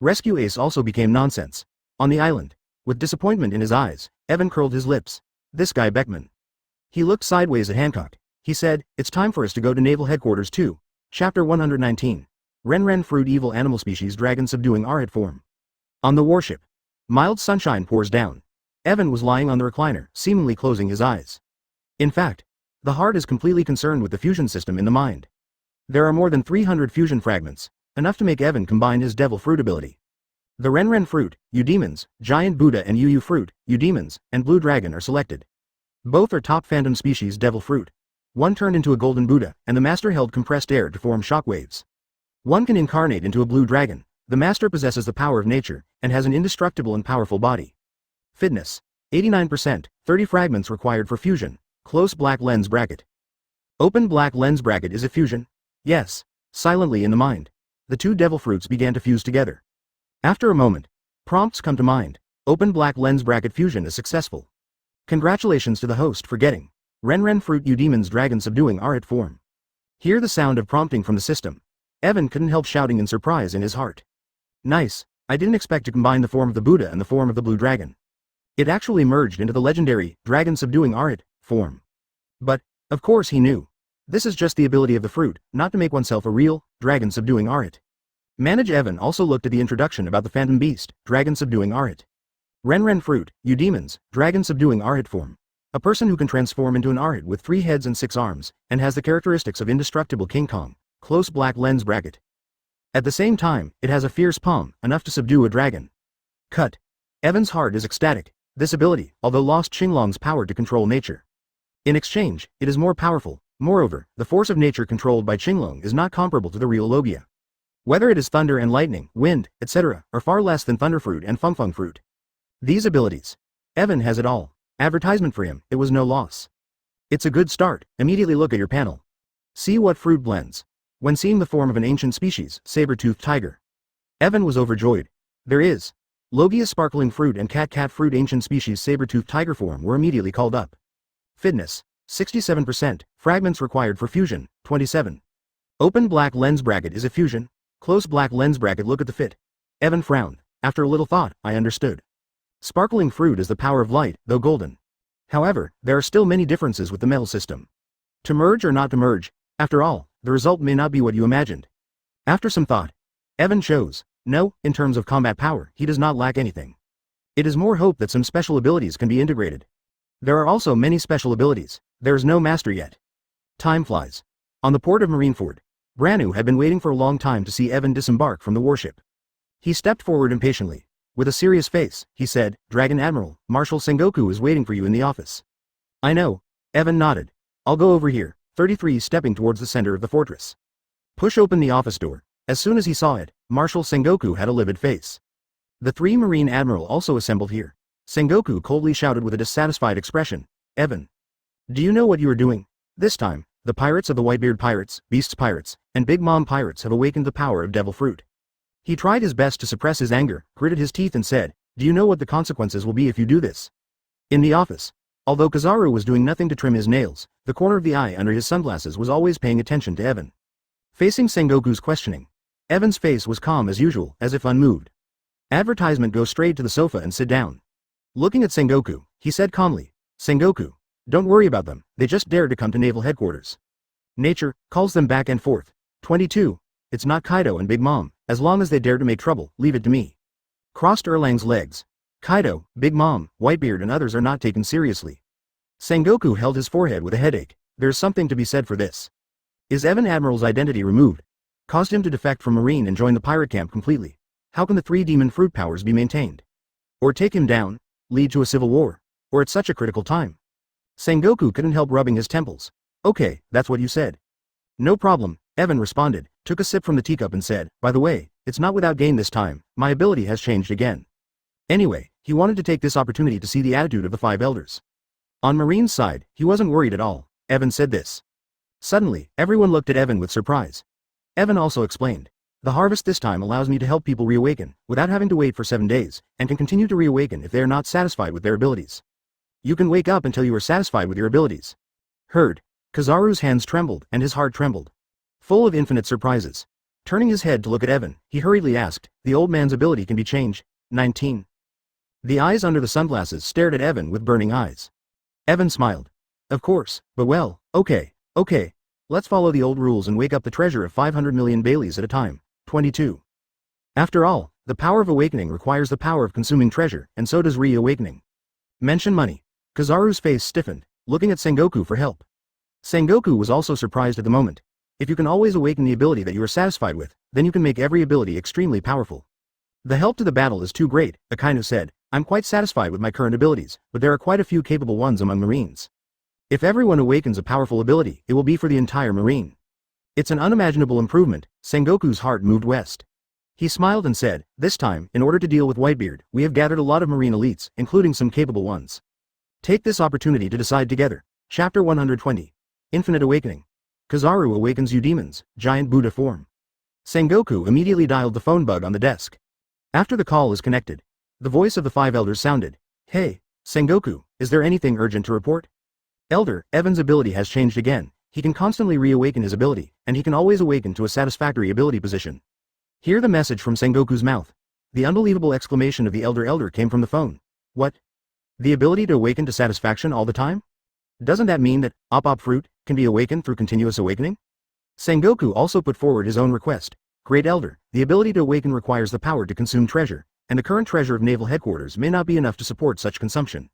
Rescue Ace also became nonsense. On the island, with disappointment in his eyes, Evan curled his lips. This guy Beckman. He looked sideways at Hancock. He said, "It's time for us to go to Naval Headquarters too." Chapter 119. Ren Fruit Evil Animal Species Dragon Subduing Arhat Form. On the warship. Mild sunshine pours down. Evan was lying on the recliner, seemingly closing his eyes. In fact, the heart is completely concerned with the fusion system in the mind. There are more than 300 fusion fragments, enough to make Evan combine his devil fruit ability. The Ren Fruit, Eudemons, Giant Buddha and Yu Fruit, Eudemons, and Blue Dragon are selected. Both are top phantom species devil fruit. One turned into a golden Buddha, and the master held compressed air to form shockwaves. One can incarnate into a blue dragon. The master possesses the power of nature, and has an indestructible and powerful body. Fitness. 89%, 30 fragments required for fusion. Close black lens bracket. Open black lens bracket is a fusion? Yes. Silently in the mind. The two devil fruits began to fuse together. After a moment, prompts come to mind. Open black lens bracket fusion is successful. Congratulations to the host for getting Ren Fruit Eudemons Dragon Subduing Arhat Form. Hear the sound of prompting from the system. Evan couldn't help shouting in surprise in his heart. Nice. I didn't expect to combine the form of the Buddha and the form of the blue dragon. It actually merged into the legendary Dragon Subduing Arhat form. But, of course he knew. This is just the ability of the fruit, not to make oneself a real Dragon Subduing Arhat. Manage Evan also looked at the introduction about the Phantom Beast, Dragon Subduing Arhat. Ren Fruit, Eudemons, Dragon Subduing Arhat Form. A person who can transform into an Arhat with 3 heads and 6 arms, and has the characteristics of indestructible King Kong. Close black lens bracket. At the same time, it has a fierce palm, enough to subdue a dragon. Cut. Evan's heart is ecstatic. This ability, although lost Qinglong's power to control nature. In exchange, it is more powerful. Moreover, the force of nature controlled by Qinglong is not comparable to the real Logia. Whether it is thunder and lightning, wind, etc., are far less than Thunderfruit and Fengfeng Fruit. These abilities. Evan has it all. Advertisement for him, it was no loss. It's a good start. Immediately look at your panel. See what fruit blends. When seeing the form of an ancient species, saber-toothed tiger. Evan was overjoyed. There is. Logia sparkling fruit and cat fruit ancient species saber-toothed tiger form were immediately called up. Fitness. 67%, fragments required for fusion, 27. Open black lens bracket is a fusion. Close black lens bracket look at the fit. Evan frowned. After a little thought, I understood. Sparkling fruit is the power of light, though golden. However, there are still many differences with the metal system. To merge or not to merge, after all, the result may not be what you imagined. After some thought, Evan chose, no, in terms of combat power, he does not lack anything. It is more hope that some special abilities can be integrated. There are also many special abilities. There is no master yet. Time flies. On the port of Marineford, Branu had been waiting for a long time to see Evan disembark from the warship. He stepped forward impatiently. With a serious face, he said, "Dragon Admiral, Marshal Sengoku is waiting for you in the office." "I know." Evan nodded. "I'll go over here." 33 stepping towards the center of the fortress. Push open the office door. As soon as he saw it, Marshal Sengoku had a livid face. The 3 Marine Admiral also assembled here. Sengoku coldly shouted with a dissatisfied expression, "Evan, do you know what you are doing?" This time, the pirates of the Whitebeard pirates, Beast's pirates, and Big Mom pirates have awakened the power of Devil Fruit. He tried his best to suppress his anger, gritted his teeth and said, "Do you know what the consequences will be if you do this?" In the office, although Kizaru was doing nothing to trim his nails, the corner of the eye under his sunglasses was always paying attention to Evan. Facing Sengoku's questioning, Evan's face was calm as usual, as if unmoved. Advertisement, go straight to the sofa and sit down. Looking at Sengoku, he said calmly, "Sengoku, don't worry about them, they just dared to come to naval headquarters. Nature calls them back and forth. 22. It's not Kaido and Big Mom, as long as they dare to make trouble, leave it to me." Crossed Erlang's legs. Kaido, Big Mom, Whitebeard and others are not taken seriously. Sengoku held his forehead with a headache. There's something to be said for this. Is Evan Admiral's identity removed? Caused him to defect from Marine and join the pirate camp completely. How can the 3 demon fruit powers be maintained? Or take him down? Lead to a civil war? Or at such a critical time? Sengoku couldn't help rubbing his temples. Okay, that's what you said. No problem, Evan responded, took a sip from the teacup and said, by the way, it's not without gain this time, my ability has changed again. Anyway, he wanted to take this opportunity to see the attitude of the five elders. On Marine's side, he wasn't worried at all. Evan said this. Suddenly, everyone looked at Evan with surprise. Evan also explained. The harvest this time allows me to help people reawaken, without having to wait for 7 days, and can continue to reawaken if they are not satisfied with their abilities. You can wake up until you are satisfied with your abilities. Heard. Kizaru's hands trembled, and his heart trembled. Full of infinite surprises. Turning his head to look at Evan, he hurriedly asked, the old man's ability can be changed. 19. The eyes under the sunglasses stared at Evan with burning eyes. Evan smiled. Of course, but well, okay. Let's follow the old rules and wake up the treasure of 500 million Baileys at a time. 22. After all, the power of awakening requires the power of consuming treasure, and so does reawakening. Mention money. Kizaru's face stiffened, looking at Sengoku for help. Sengoku was also surprised at the moment. If you can always awaken the ability that you are satisfied with, then you can make every ability extremely powerful. The help to the battle is too great, Akainu said. I'm quite satisfied with my current abilities, but there are quite a few capable ones among Marines. If everyone awakens a powerful ability, it will be for the entire Marine. It's an unimaginable improvement. Sengoku's heart moved west. He smiled and said, this time, in order to deal with Whitebeard, we have gathered a lot of Marine elites, including some capable ones. Take this opportunity to decide together. Chapter 120. Infinite Awakening. Kizaru awakens you demons, giant Buddha form. Sengoku immediately dialed the phone bug on the desk. After the call is connected, the voice of the five elders sounded. Hey, Sengoku, is there anything urgent to report? Elder, Evan's ability has changed again. He can constantly reawaken his ability, and he can always awaken to a satisfactory ability position. Hear the message from Sengoku's mouth. The unbelievable exclamation of the elder came from the phone. What? The ability to awaken to satisfaction all the time? Doesn't that mean that op fruit can be awakened through continuous awakening? Sengoku also put forward his own request. Great Elder, the ability to awaken requires the power to consume treasure, and the current treasure of naval headquarters may not be enough to support such consumption.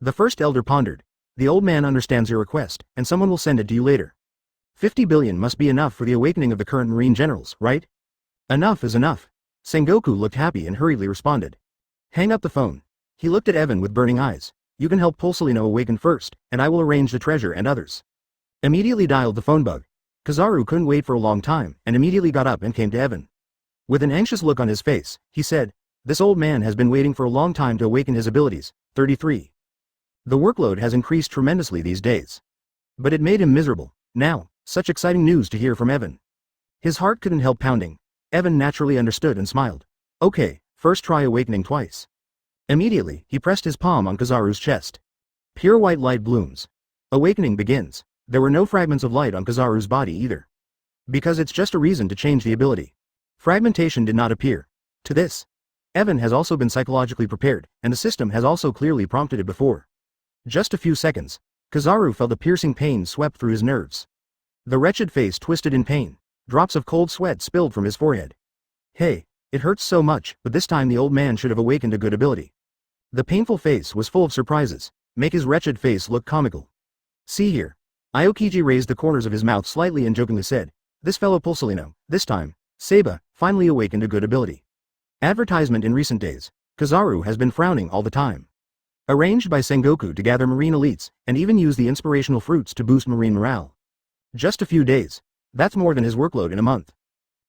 The first elder pondered. The old man understands your request, and someone will send it to you later. 50 billion must be enough for the awakening of the current Marine generals, right? Enough is enough. Sengoku looked happy and hurriedly responded. Hang up the phone. He looked at Evan with burning eyes. You can help Pulsalino awaken first, and I will arrange the treasure and others. Immediately dialed the phone bug. Kizaru couldn't wait for a long time, and immediately got up and came to Evan. With an anxious look on his face, he said, this old man has been waiting for a long time to awaken his abilities. 33. The workload has increased tremendously these days. But it made him miserable. Now, such exciting news to hear from Evan. His heart couldn't help pounding. Evan naturally understood and smiled. Okay, first try awakening twice. Immediately, he pressed his palm on Kizaru's chest. Pure white light blooms. Awakening begins. There were no fragments of light on Kizaru's body either. Because it's just a reason to change the ability. Fragmentation did not appear. To this, Evan has also been psychologically prepared, and the system has also clearly prompted it before. Just a few seconds, Kizaru felt a piercing pain swept through his nerves. The wretched face twisted in pain. Drops of cold sweat spilled from his forehead. Hey, it hurts so much, but this time the old man should have awakened a good ability. The painful face was full of surprises. Make his wretched face look comical. See here. Aokiji raised the corners of his mouth slightly and jokingly said, this fellow Pulsalino, this time, Seba, finally awakened a good ability. Advertisement in recent days. Kizaru has been frowning all the time. Arranged by Sengoku to gather Marine elites, and even use the inspirational fruits to boost Marine morale. Just a few days. That's more than his workload in a month.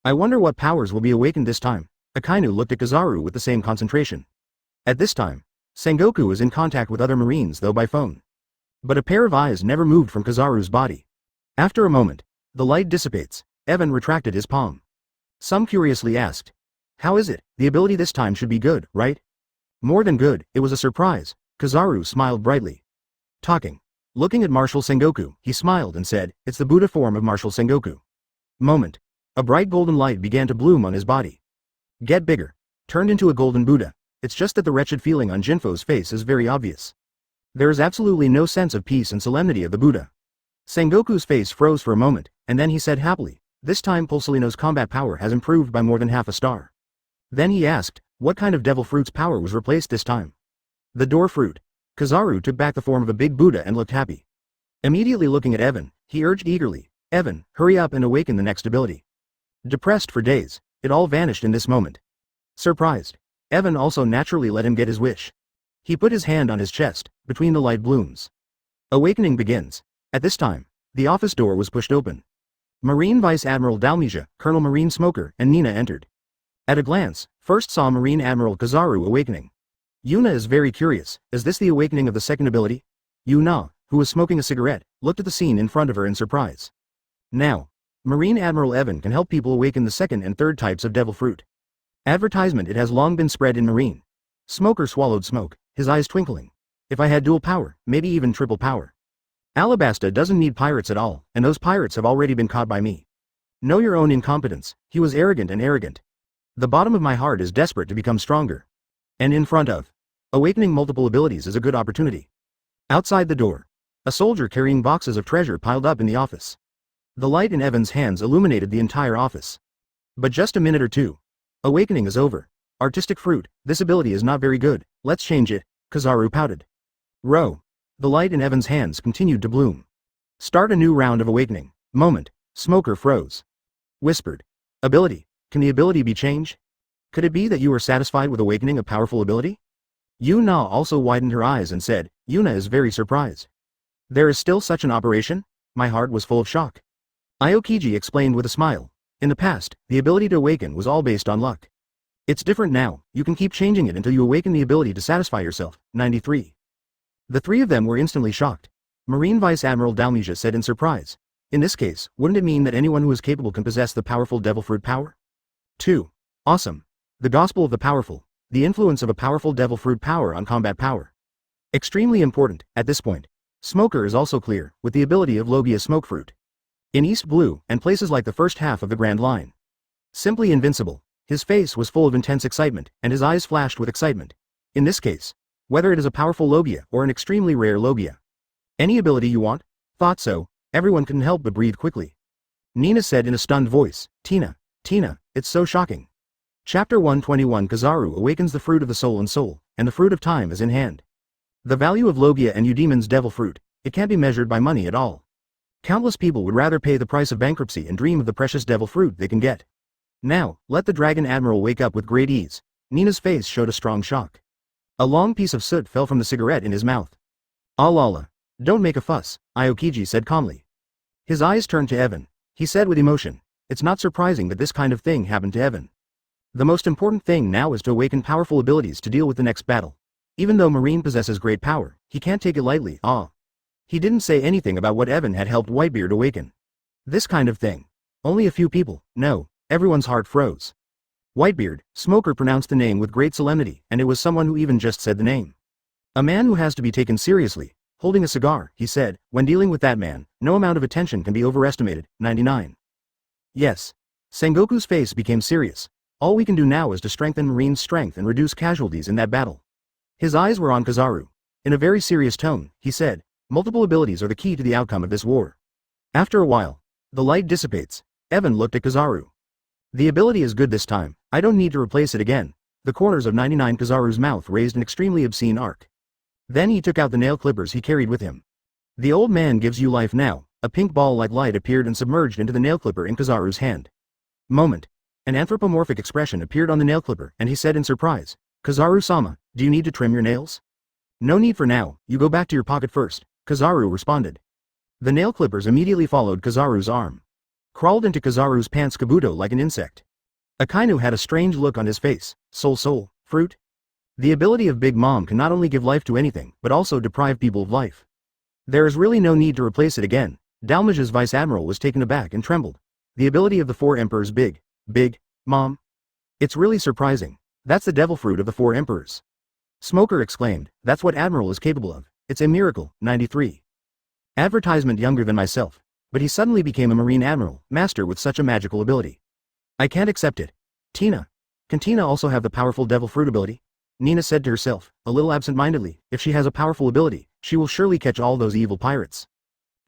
I wonder what powers will be awakened this time. Akainu looked at Kizaru with the same concentration. At this time, Sengoku was in contact with other Marines though by phone. But a pair of eyes never moved from Kizaru's body. After a moment, the light dissipates. Evan retracted his palm. Some curiously asked. How is it? The ability this time should be good, right? More than good, it was a surprise. Kizaru smiled brightly. Talking. Looking at Marshal Sengoku, he smiled and said, it's the Buddha form of Marshal Sengoku. Moment. A bright golden light began to bloom on his body. Get bigger. Turned into a golden Buddha. It's just that the wretched feeling on Jinfo's face is very obvious. There is absolutely no sense of peace and solemnity of the Buddha. Sengoku's face froze for a moment, and then he said happily, this time Pulsalino's combat power has improved by more than half a star. Then he asked, what kind of devil fruit's power was replaced this time? The door fruit. Kizaru took back the form of a big Buddha and looked happy. Immediately looking at Evan, he urged eagerly, Evan, hurry up and awaken the next ability. Depressed for days, it all vanished in this moment. Surprised, Evan also naturally let him get his wish. He put his hand on his chest, between the light blooms. Awakening begins. At this time, the office door was pushed open. Marine Vice Admiral Dalmesia, Colonel Marine Smoker, and Nina entered. At a glance, first saw Marine Admiral Kizaru awakening. Yuna is very curious, is this the awakening of the second ability? Yuna, who was smoking a cigarette, looked at the scene in front of her in surprise. Now, Marine Admiral Evan can help people awaken the second and third types of devil fruit. Advertisement. It has long been spread in Marine. Smoker swallowed smoke, his eyes twinkling. If I had dual power, maybe even triple power. Alabasta doesn't need pirates at all, and those pirates have already been caught by me. Know your own incompetence. He was arrogant and arrogant. The bottom of my heart is desperate to become stronger. And in front of. Awakening multiple abilities is a good opportunity. Outside the door. A soldier carrying boxes of treasure piled up in the office. The light in Evan's hands illuminated the entire office. But just a minute or two. Awakening is over. Artistic fruit, this ability is not very good, let's change it, Kizaru pouted. Row. The light in Evan's hands continued to bloom. Start a new round of awakening. Moment. Smoker froze. Whispered. Ability. Can the ability be changed? Could it be that you are satisfied with awakening a powerful ability? Yuna also widened her eyes and said, Yuna is very surprised. There is still such an operation? My heart was full of shock. Aokiji explained with a smile. In the past, the ability to awaken was all based on luck. It's different now, you can keep changing it until you awaken the ability to satisfy yourself. 93. The three of them were instantly shocked. Marine Vice Admiral Dalmesia said in surprise. In this case, wouldn't it mean that anyone who is capable can possess the powerful devil fruit power? 2. Awesome. The gospel of the powerful. The influence of a powerful devil fruit power on combat power. Extremely important, at this point. Smoker is also clear, with the ability of Logia smoke fruit. In East Blue, and places like the first half of the Grand Line. Simply invincible. His face was full of intense excitement, and his eyes flashed with excitement. In this case, whether it is a powerful Logia or an extremely rare Logia. Any ability you want? Thought so, everyone couldn't help but breathe quickly. Nina said in a stunned voice, Tina, it's so shocking. Chapter 121 Kizaru awakens the fruit of the soul and soul, and the fruit of time is in hand. The value of Logia and Eudemon's devil fruit, it can't be measured by money at all. Countless people would rather pay the price of bankruptcy and dream of the precious devil fruit they can get. Now, let the Dragon Admiral wake up with great ease. Nina's face showed a strong shock. A long piece of soot fell from the cigarette in his mouth. Allah, don't make a fuss, Aokiji said calmly. His eyes turned to Evan. He said with emotion, it's not surprising that this kind of thing happened to Evan. The most important thing now is to awaken powerful abilities to deal with the next battle. Even though Marine possesses great power, he can't take it lightly. He didn't say anything about what Evan had helped Whitebeard awaken. This kind of thing. Only a few people, no, everyone's heart froze. Whitebeard, Smoker pronounced the name with great solemnity, and it was someone who even just said the name. A man who has to be taken seriously, holding a cigar, he said, when dealing with that man, no amount of attention can be overestimated. 99. Yes. Sengoku's face became serious. All we can do now is to strengthen Marine's strength and reduce casualties in that battle. His eyes were on Kizaru. In a very serious tone, he said, multiple abilities are the key to the outcome of this war. After a while, the light dissipates. Evan looked at Kizaru. The ability is good this time, I don't need to replace it again. The corners of 99 Kizaru's mouth raised an extremely obscene arc. Then he took out the nail clippers he carried with him. The old man gives you life now. A pink ball-like light appeared and submerged into the nail clipper in Kizaru's hand. Moment. An anthropomorphic expression appeared on the nail clipper, and he said in surprise, Kizaru-sama, do you need to trim your nails? No need for now, you go back to your pocket first, Kizaru responded. The nail clippers immediately followed Kizaru's arm. Crawled into Kizaru's pants Kabuto like an insect. Akainu had a strange look on his face. Soul, fruit? The ability of Big Mom can not only give life to anything, but also deprive people of life. There is really no need to replace it again. Dalmesia's Vice Admiral was taken aback and trembled. The ability of the four emperors Big Mom? It's really surprising. That's the devil fruit of the four emperors. Smoker exclaimed, that's what Admiral is capable of. It's a miracle. 93. Advertisement younger than myself. But he suddenly became a Marine Admiral, master with such a magical ability. I can't accept it. Tina. Can Tina also have the powerful devil fruit ability? Nina said to herself, a little absent-mindedly, if she has a powerful ability, she will surely catch all those evil pirates.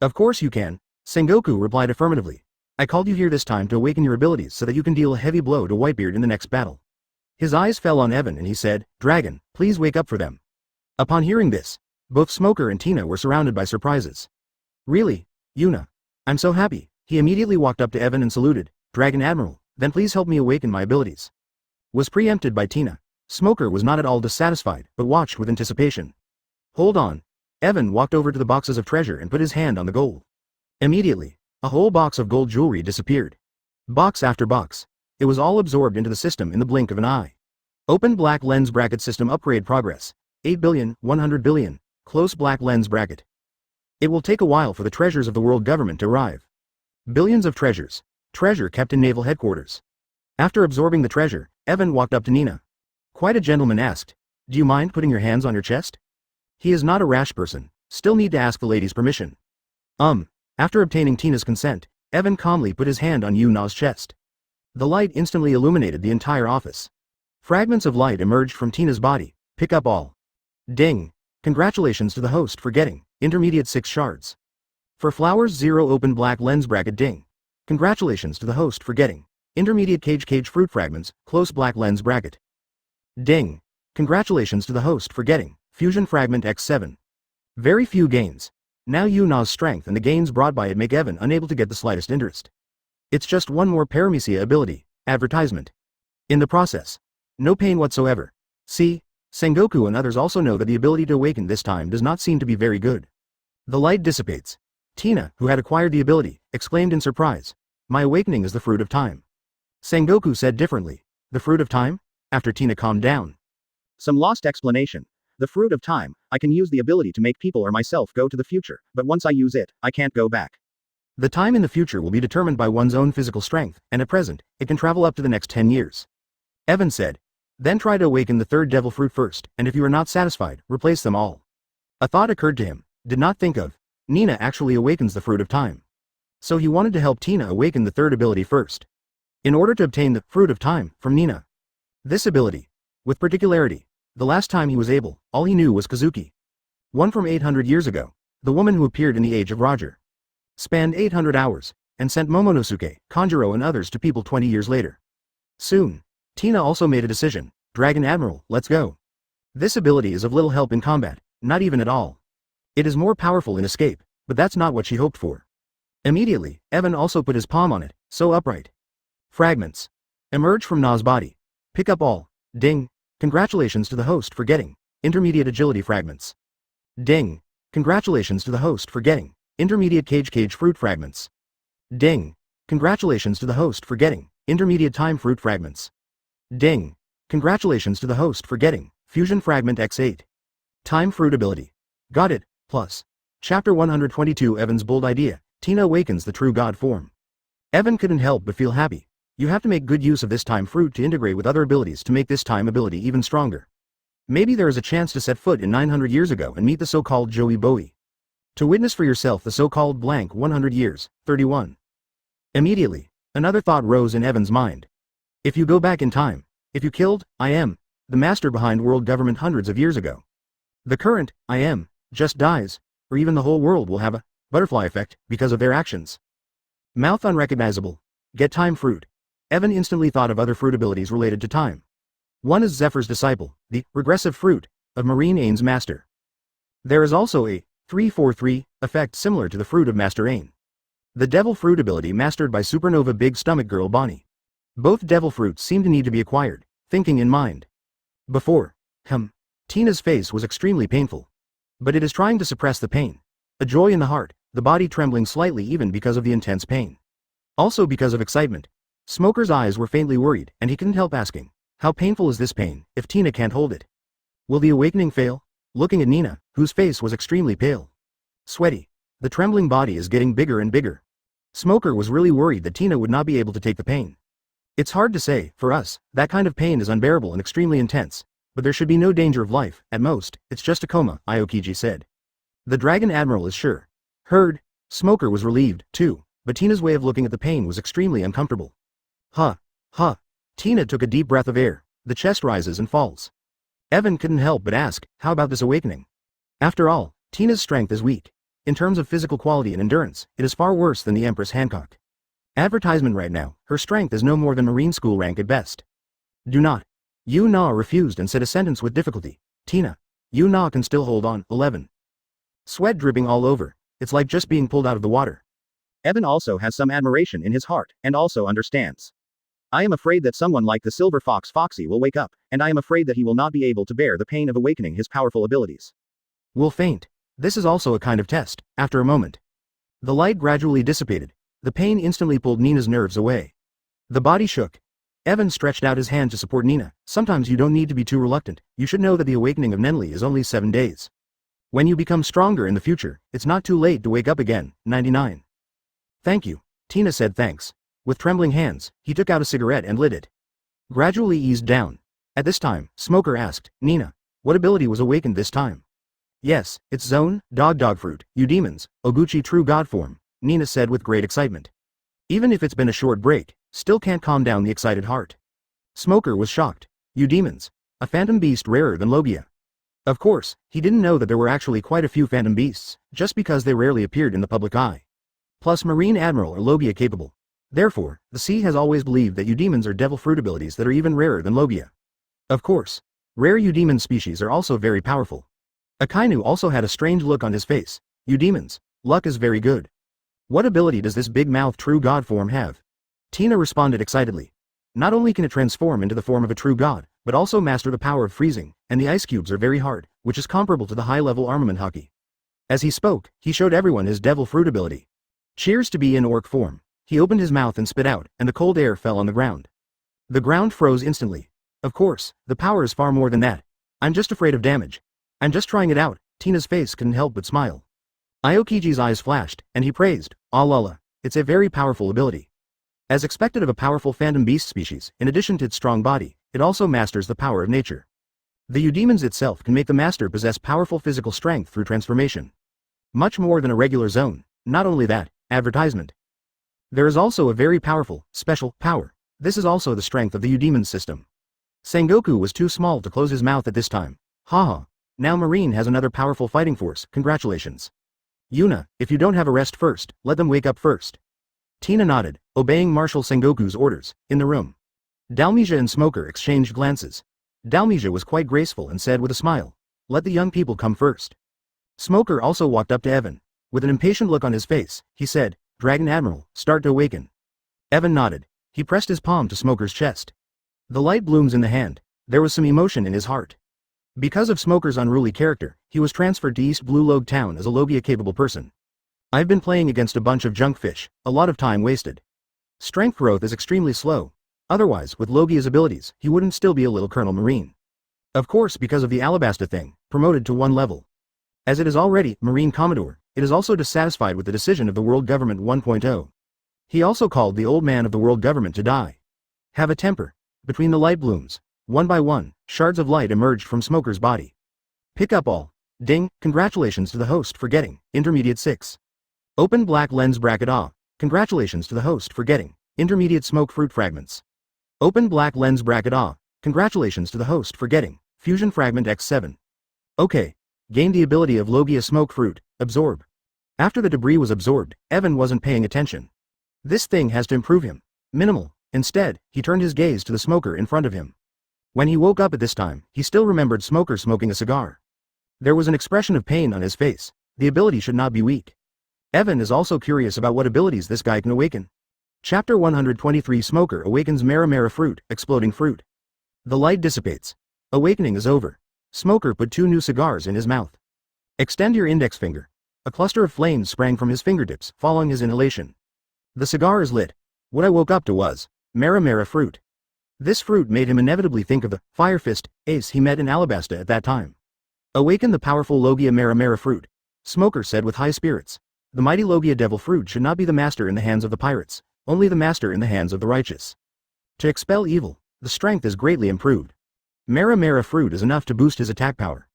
Of course you can. Sengoku replied affirmatively. I called you here this time to awaken your abilities so that you can deal a heavy blow to Whitebeard in the next battle. His eyes fell on Evan and he said, Dragon, please wake up for them. Upon hearing this, both Smoker and Tina were surrounded by surprises. Really? Yuna. I'm so happy. He immediately walked up to Evan and saluted, Dragon Admiral, then please help me awaken my abilities. Was preempted by Tina. Smoker was not at all dissatisfied, but watched with anticipation. Hold on. Evan walked over to the boxes of treasure and put his hand on the gold. Immediately, a whole box of gold jewelry disappeared. Box after box. It was all absorbed into the system in the blink of an eye. Open black lens bracket system upgrade progress. 8 billion, 100 billion. Close black lens bracket. It will take a while for the treasures of the world government to arrive. Billions of treasures. Treasure kept in naval headquarters. After absorbing the treasure, Evan walked up to Nina. Quite a gentleman asked, "Do you mind putting your hands on your chest?" He is not a rash person, still need to ask the lady's permission. After obtaining Tina's consent, Evan calmly put his hand on Yuna's chest. The light instantly illuminated the entire office. Fragments of light emerged from Tina's body. Pick up all. Ding. Congratulations to the host for getting intermediate 6 shards. For flowers 0 open black lens bracket ding. Congratulations to the host for getting intermediate cage fruit fragments, close black lens bracket. Ding. Congratulations to the host for getting fusion fragment X7. Very few gains. Now Yuna's strength and the gains brought by it make Evan unable to get the slightest interest. It's just one more paramecia ability, advertisement. In the process. No pain whatsoever. See, Sengoku and others also know that the ability to awaken this time does not seem to be very good. The light dissipates. Tina, who had acquired the ability, exclaimed in surprise, "My awakening is the fruit of time." Sengoku said differently, "The fruit of time?" After Tina calmed down. Some lost explanation. The fruit of time, I can use the ability to make people or myself go to the future, but once I use it, I can't go back. The time in the future will be determined by one's own physical strength, and at present, it can travel up to the next 10 years. Evan said. Then try to awaken the third devil fruit first, and if you are not satisfied, replace them all. A thought occurred to him, did not think of. Nina actually awakens the fruit of time. So he wanted to help Tina awaken the third ability first. In order to obtain the fruit of time from Nina. This ability. With particularity. The last time he was able, all he knew was Kazuki. One from 800 years ago, the woman who appeared in the Age of Roger. Spanned 800 hours, and sent Momonosuke, Kanjuro and others to people 20 years later. Soon, Tina also made a decision, Dragon Admiral, let's go. This ability is of little help in combat, not even at all. It is more powerful in escape, but that's not what she hoped for. Immediately, Evan also put his palm on it, so upright. Fragments. Emerge from Na's body. Pick up all. Ding. Congratulations to the host for getting intermediate agility fragments. Ding. Congratulations to the host for getting intermediate cage fruit fragments. Ding. Congratulations to the host for getting intermediate time fruit fragments. Ding. Congratulations to the host for getting fusion fragment X8. Time fruit ability. Got it, plus. Chapter 122 Evan's bold idea, Tina awakens the true god form. Evan couldn't help but feel happy. You have to make good use of this time fruit to integrate with other abilities to make this time ability even stronger. Maybe there is a chance to set foot in 900 years ago and meet the so-called Joey Bowie. To witness for yourself the so-called blank 100 years, 31. Immediately, another thought rose in Evan's mind. If you go back in time, if you killed, I am, the master behind world government hundreds of years ago. The current, I am, just dies, or even the whole world will have a butterfly effect because of their actions. Mouth unrecognizable. Get time fruit. Evan instantly thought of other fruit abilities related to time. One is Zephyr's disciple, the regressive fruit of Marine Ain's master. There is also a 343 effect similar to the fruit of Master Ain. The devil fruit ability mastered by supernova big stomach girl Bonnie. Both devil fruits seem to need to be acquired, thinking in mind. Before, Tina's face was extremely painful. But it is trying to suppress the pain. A joy in the heart, the body trembling slightly even because of the intense pain. Also because of excitement. Smoker's eyes were faintly worried, and he couldn't help asking, how painful is this pain, if Tina can't hold it? Will the awakening fail? Looking at Nina, whose face was extremely pale. Sweaty. The trembling body is getting bigger and bigger. Smoker was really worried that Tina would not be able to take the pain. It's hard to say, for us, that kind of pain is unbearable and extremely intense, but there should be no danger of life, at most, it's just a coma, Aokiji said. The Dragon Admiral is sure. Heard. Smoker was relieved, too, but Tina's way of looking at the pain was extremely uncomfortable. Tina took a deep breath of air, the chest rises and falls. Evan couldn't help but ask, how about this awakening? After all, Tina's strength is weak. In terms of physical quality and endurance, it is far worse than the Empress Hancock. Advertisement right now, her strength is no more than Marine School rank at best. Do not. Yu Na refused and said a sentence with difficulty. Tina. Yu Na can still hold on. 11. Sweat dripping all over, it's like just being pulled out of the water. Evan also has some admiration in his heart, and also understands. I am afraid that someone like the Silver Fox Foxy will wake up, and I am afraid that he will not be able to bear the pain of awakening his powerful abilities. Will faint. This is also a kind of test, after a moment. The light gradually dissipated. The pain instantly pulled Nina's nerves away. The body shook. Evan stretched out his hand to support Nina. Sometimes you don't need to be too reluctant. You should know that the awakening of Nenli is only 7 days. When you become stronger in the future, it's not too late to wake up again. 99. Thank you. Tina said thanks. With trembling hands, he took out a cigarette and lit it. Gradually eased down. At this time, Smoker asked, Nina, what ability was awakened this time? Yes, it's Zone, Dog Fruit, you demons, Oguchi true god form, Nina said with great excitement. Even if it's been a short break, still can't calm down the excited heart. Smoker was shocked. You demons. A phantom beast rarer than Logia. Of course, he didn't know that there were actually quite a few phantom beasts, just because they rarely appeared in the public eye. Plus Marine Admiral are Logia capable. Therefore, the sea has always believed that Eudemons are devil fruit abilities that are even rarer than Logia. Of course, rare Eudemon species are also very powerful. Akainu also had a strange look on his face. Eudemons, luck is very good. What ability does this big-mouthed true god form have? Tina responded excitedly. Not only can it transform into the form of a true god, but also master the power of freezing, and the ice cubes are very hard, which is comparable to the high-level armament hockey. As he spoke, he showed everyone his devil fruit ability. Cheers to be in orc form. He opened his mouth and spit out, and the cold air fell on the ground. The ground froze instantly. Of course, the power is far more than that. I'm just afraid of damage. I'm just trying it out. Tina's face couldn't help but smile. Aokiji's eyes flashed, and he praised, Ah lala, it's a very powerful ability. As expected of a powerful phantom beast species, in addition to its strong body, it also masters the power of nature. The Eudemons itself can make the master possess powerful physical strength through transformation. Much more than a regular zone. Not only that, advertisement. There is also a very powerful, special, power. This is also the strength of the Eudemon system. Sengoku was too small to close his mouth at this time. Haha. Now Marine has another powerful fighting force, congratulations. Yuna, if you don't have a rest first, let them wake up first. Tina nodded, obeying Marshal Sengoku's orders. In the room, Dalmesia and Smoker exchanged glances. Dalmesia was quite graceful and said with a smile, let the young people come first. Smoker also walked up to Evan. With an impatient look on his face, he said, Dragon Admiral, start to awaken. Evan nodded. He pressed his palm to Smoker's chest. The light blooms in the hand. There was some emotion in his heart. Because of Smoker's unruly character, he was transferred to East Blue Log Town as a Logia-capable person. I've been playing against a bunch of junk fish, a lot of time wasted. Strength growth is extremely slow. Otherwise, with Logia's abilities, he wouldn't still be a little Colonel Marine. Of course, because of the Alabasta thing, promoted to 1 level. As it is already Marine Commodore, it is also dissatisfied with the decision of the World Government 1.0. He also called the old man of the World Government to die. Have a temper. Between the light blooms, one by one, shards of light emerged from Smoker's body. Pick up all. Ding, congratulations to the host for getting, Intermediate 6. Open black lens bracket Ah. Congratulations to the host for getting, Intermediate smoke fruit fragments. Open black lens bracket Ah. Congratulations to the host for getting, Fusion fragment X7. Okay. Gain the ability of Logia smoke fruit, absorb. After the debris was absorbed, Evan wasn't paying attention. This thing has to improve him. Minimal. Instead, he turned his gaze to the Smoker in front of him. When he woke up at this time, he still remembered Smoker smoking a cigar. There was an expression of pain on his face. The ability should not be weak. Evan is also curious about what abilities this guy can awaken. Chapter 123 Smoker awakens Mara fruit, exploding fruit. The light dissipates. Awakening is over. Smoker put 2 new cigars in his mouth. Extend your index finger. A cluster of flames sprang from his fingertips, following his inhalation. The cigar is lit. What I woke up to was Mara fruit. This fruit made him inevitably think of the Fire Fist ace he met in Alabasta at that time. Awaken the powerful Logia Mara fruit. Smoker said with high spirits. The mighty Logia devil fruit should not be the master in the hands of the pirates, only the master in the hands of the righteous. To expel evil, the strength is greatly improved. Mara fruit is enough to boost his attack power.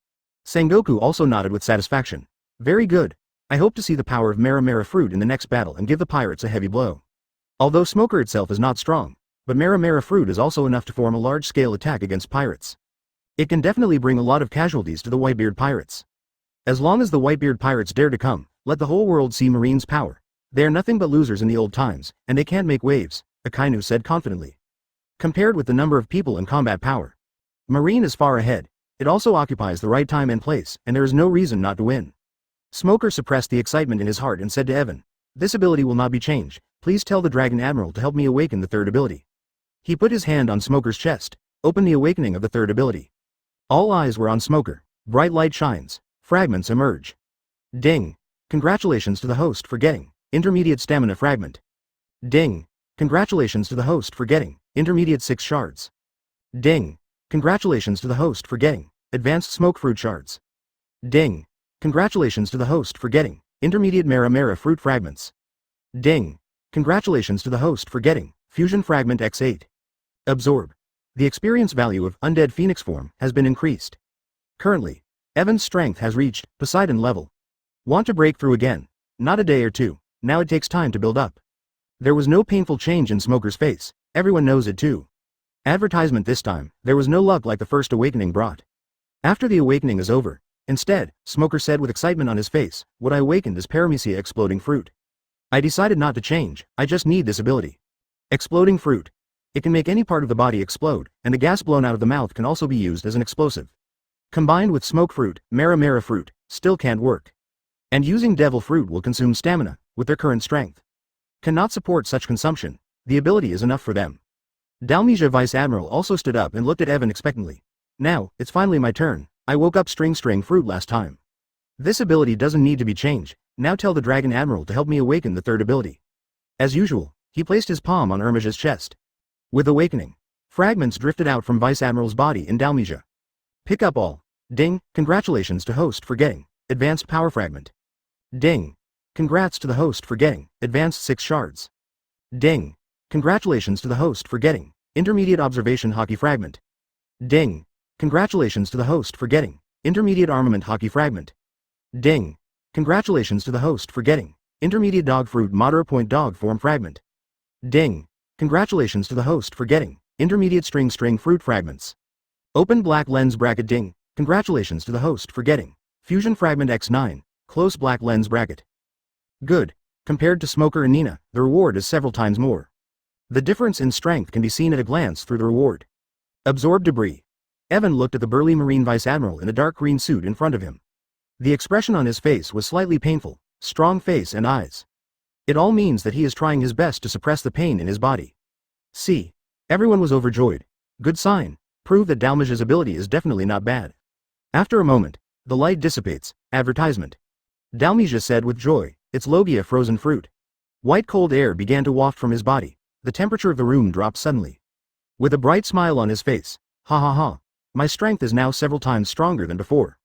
Sengoku also nodded with satisfaction. Very good. I hope to see the power of Mara fruit in the next battle and give the pirates a heavy blow. Although Smoker itself is not strong, but Mara fruit is also enough to form a large-scale attack against pirates. It can definitely bring a lot of casualties to the Whitebeard pirates. As long as the Whitebeard pirates dare to come, let the whole world see Marine's power. They are nothing but losers in the old times, and they can't make waves, Akainu said confidently. Compared with the number of people and combat power, Marine is far ahead. It also occupies the right time and place, and there is no reason not to win. Smoker suppressed the excitement in his heart and said to Evan, this ability will not be changed. Please tell the Dragon Admiral to help me awaken the 3rd ability. He put his hand on Smoker's chest. Open the awakening of the 3rd ability. All eyes were on Smoker. Bright light shines. Fragments emerge. Ding. Congratulations to the host for getting intermediate stamina fragment. Ding. Congratulations to the host for getting intermediate 6 shards. Ding. Congratulations to the host for getting advanced smoke fruit shards. Ding. Congratulations to the host for getting intermediate Mara fruit fragments. Ding. Congratulations to the host for getting fusion fragment X8. Absorb. The experience value of undead phoenix form has been increased. Currently, Evan's strength has reached Poseidon level. Want to break through again? Not a day or two, now it takes time to build up. There was no painful change in Smoker's face, everyone knows it too. Advertisement this time, there was no luck like the first awakening brought. After the awakening is over, instead, Smoker said with excitement on his face, what I awakened is Paramecia exploding fruit. I decided not to change, I just need this ability. Exploding fruit. It can make any part of the body explode, and the gas blown out of the mouth can also be used as an explosive. Combined with smoke fruit, Mara fruit, still can't work. And using devil fruit will consume stamina, with their current strength. Cannot support such consumption, the ability is enough for them. Dalmesia Vice Admiral also stood up and looked at Evan expectantly. Now, it's finally my turn, I woke up string fruit last time. This ability doesn't need to be changed, now tell the Dragon Admiral to help me awaken the third ability. As usual, he placed his palm on Ermage's chest. With awakening, fragments drifted out from Vice Admiral's body in Dalmesia. Pick up all. Ding, congratulations to host for getting advanced power fragment. Ding. Congrats to the host for getting advanced 6 shards. Ding. Congratulations to the host for getting intermediate observation hockey fragment. Ding. Congratulations to the host for getting intermediate armament hockey fragment. Ding. Congratulations to the host for getting intermediate dog fruit moderate point dog form fragment. Ding. Congratulations to the host for getting intermediate string fruit fragments. Open black lens bracket. Ding. Congratulations to the host for getting fusion fragment X9, close black lens bracket. Good. Compared to Smoker and Nina, the reward is several times more. The difference in strength can be seen at a glance through the reward. Absorb debris. Evan looked at the burly Marine Vice Admiral in a dark green suit in front of him. The expression on his face was slightly painful, strong face and eyes. It all means that he is trying his best to suppress the pain in his body. See. Everyone was overjoyed. Good sign. Prove that Dalmesia's ability is definitely not bad. After a moment, the light dissipates. Advertisement. Dalmesia said with joy, it's Logia frozen fruit. White cold air began to waft from his body. The temperature of the room dropped suddenly. With a bright smile on his face, ha ha ha, my strength is now several times stronger than before.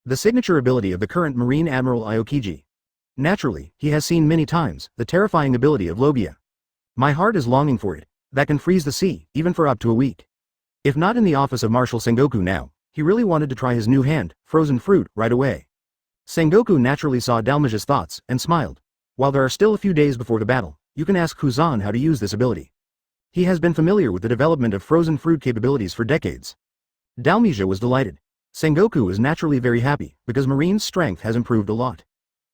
The signature ability of the current Marine Admiral Aokiji. Naturally, he has seen many times the terrifying ability of Logia. My heart is longing for it, that can freeze the sea, even for up to a week. If not in the office of Marshal Sengoku now, he really wanted to try his new hand, frozen fruit, right away. Sengoku naturally saw Dalmesia's thoughts, and smiled. While there are still a few days before the battle, you can ask Kuzan how to use this ability. He has been familiar with the development of frozen fruit capabilities for decades. Dalmesia was delighted. Sengoku was naturally very happy, because Marine's strength has improved a lot.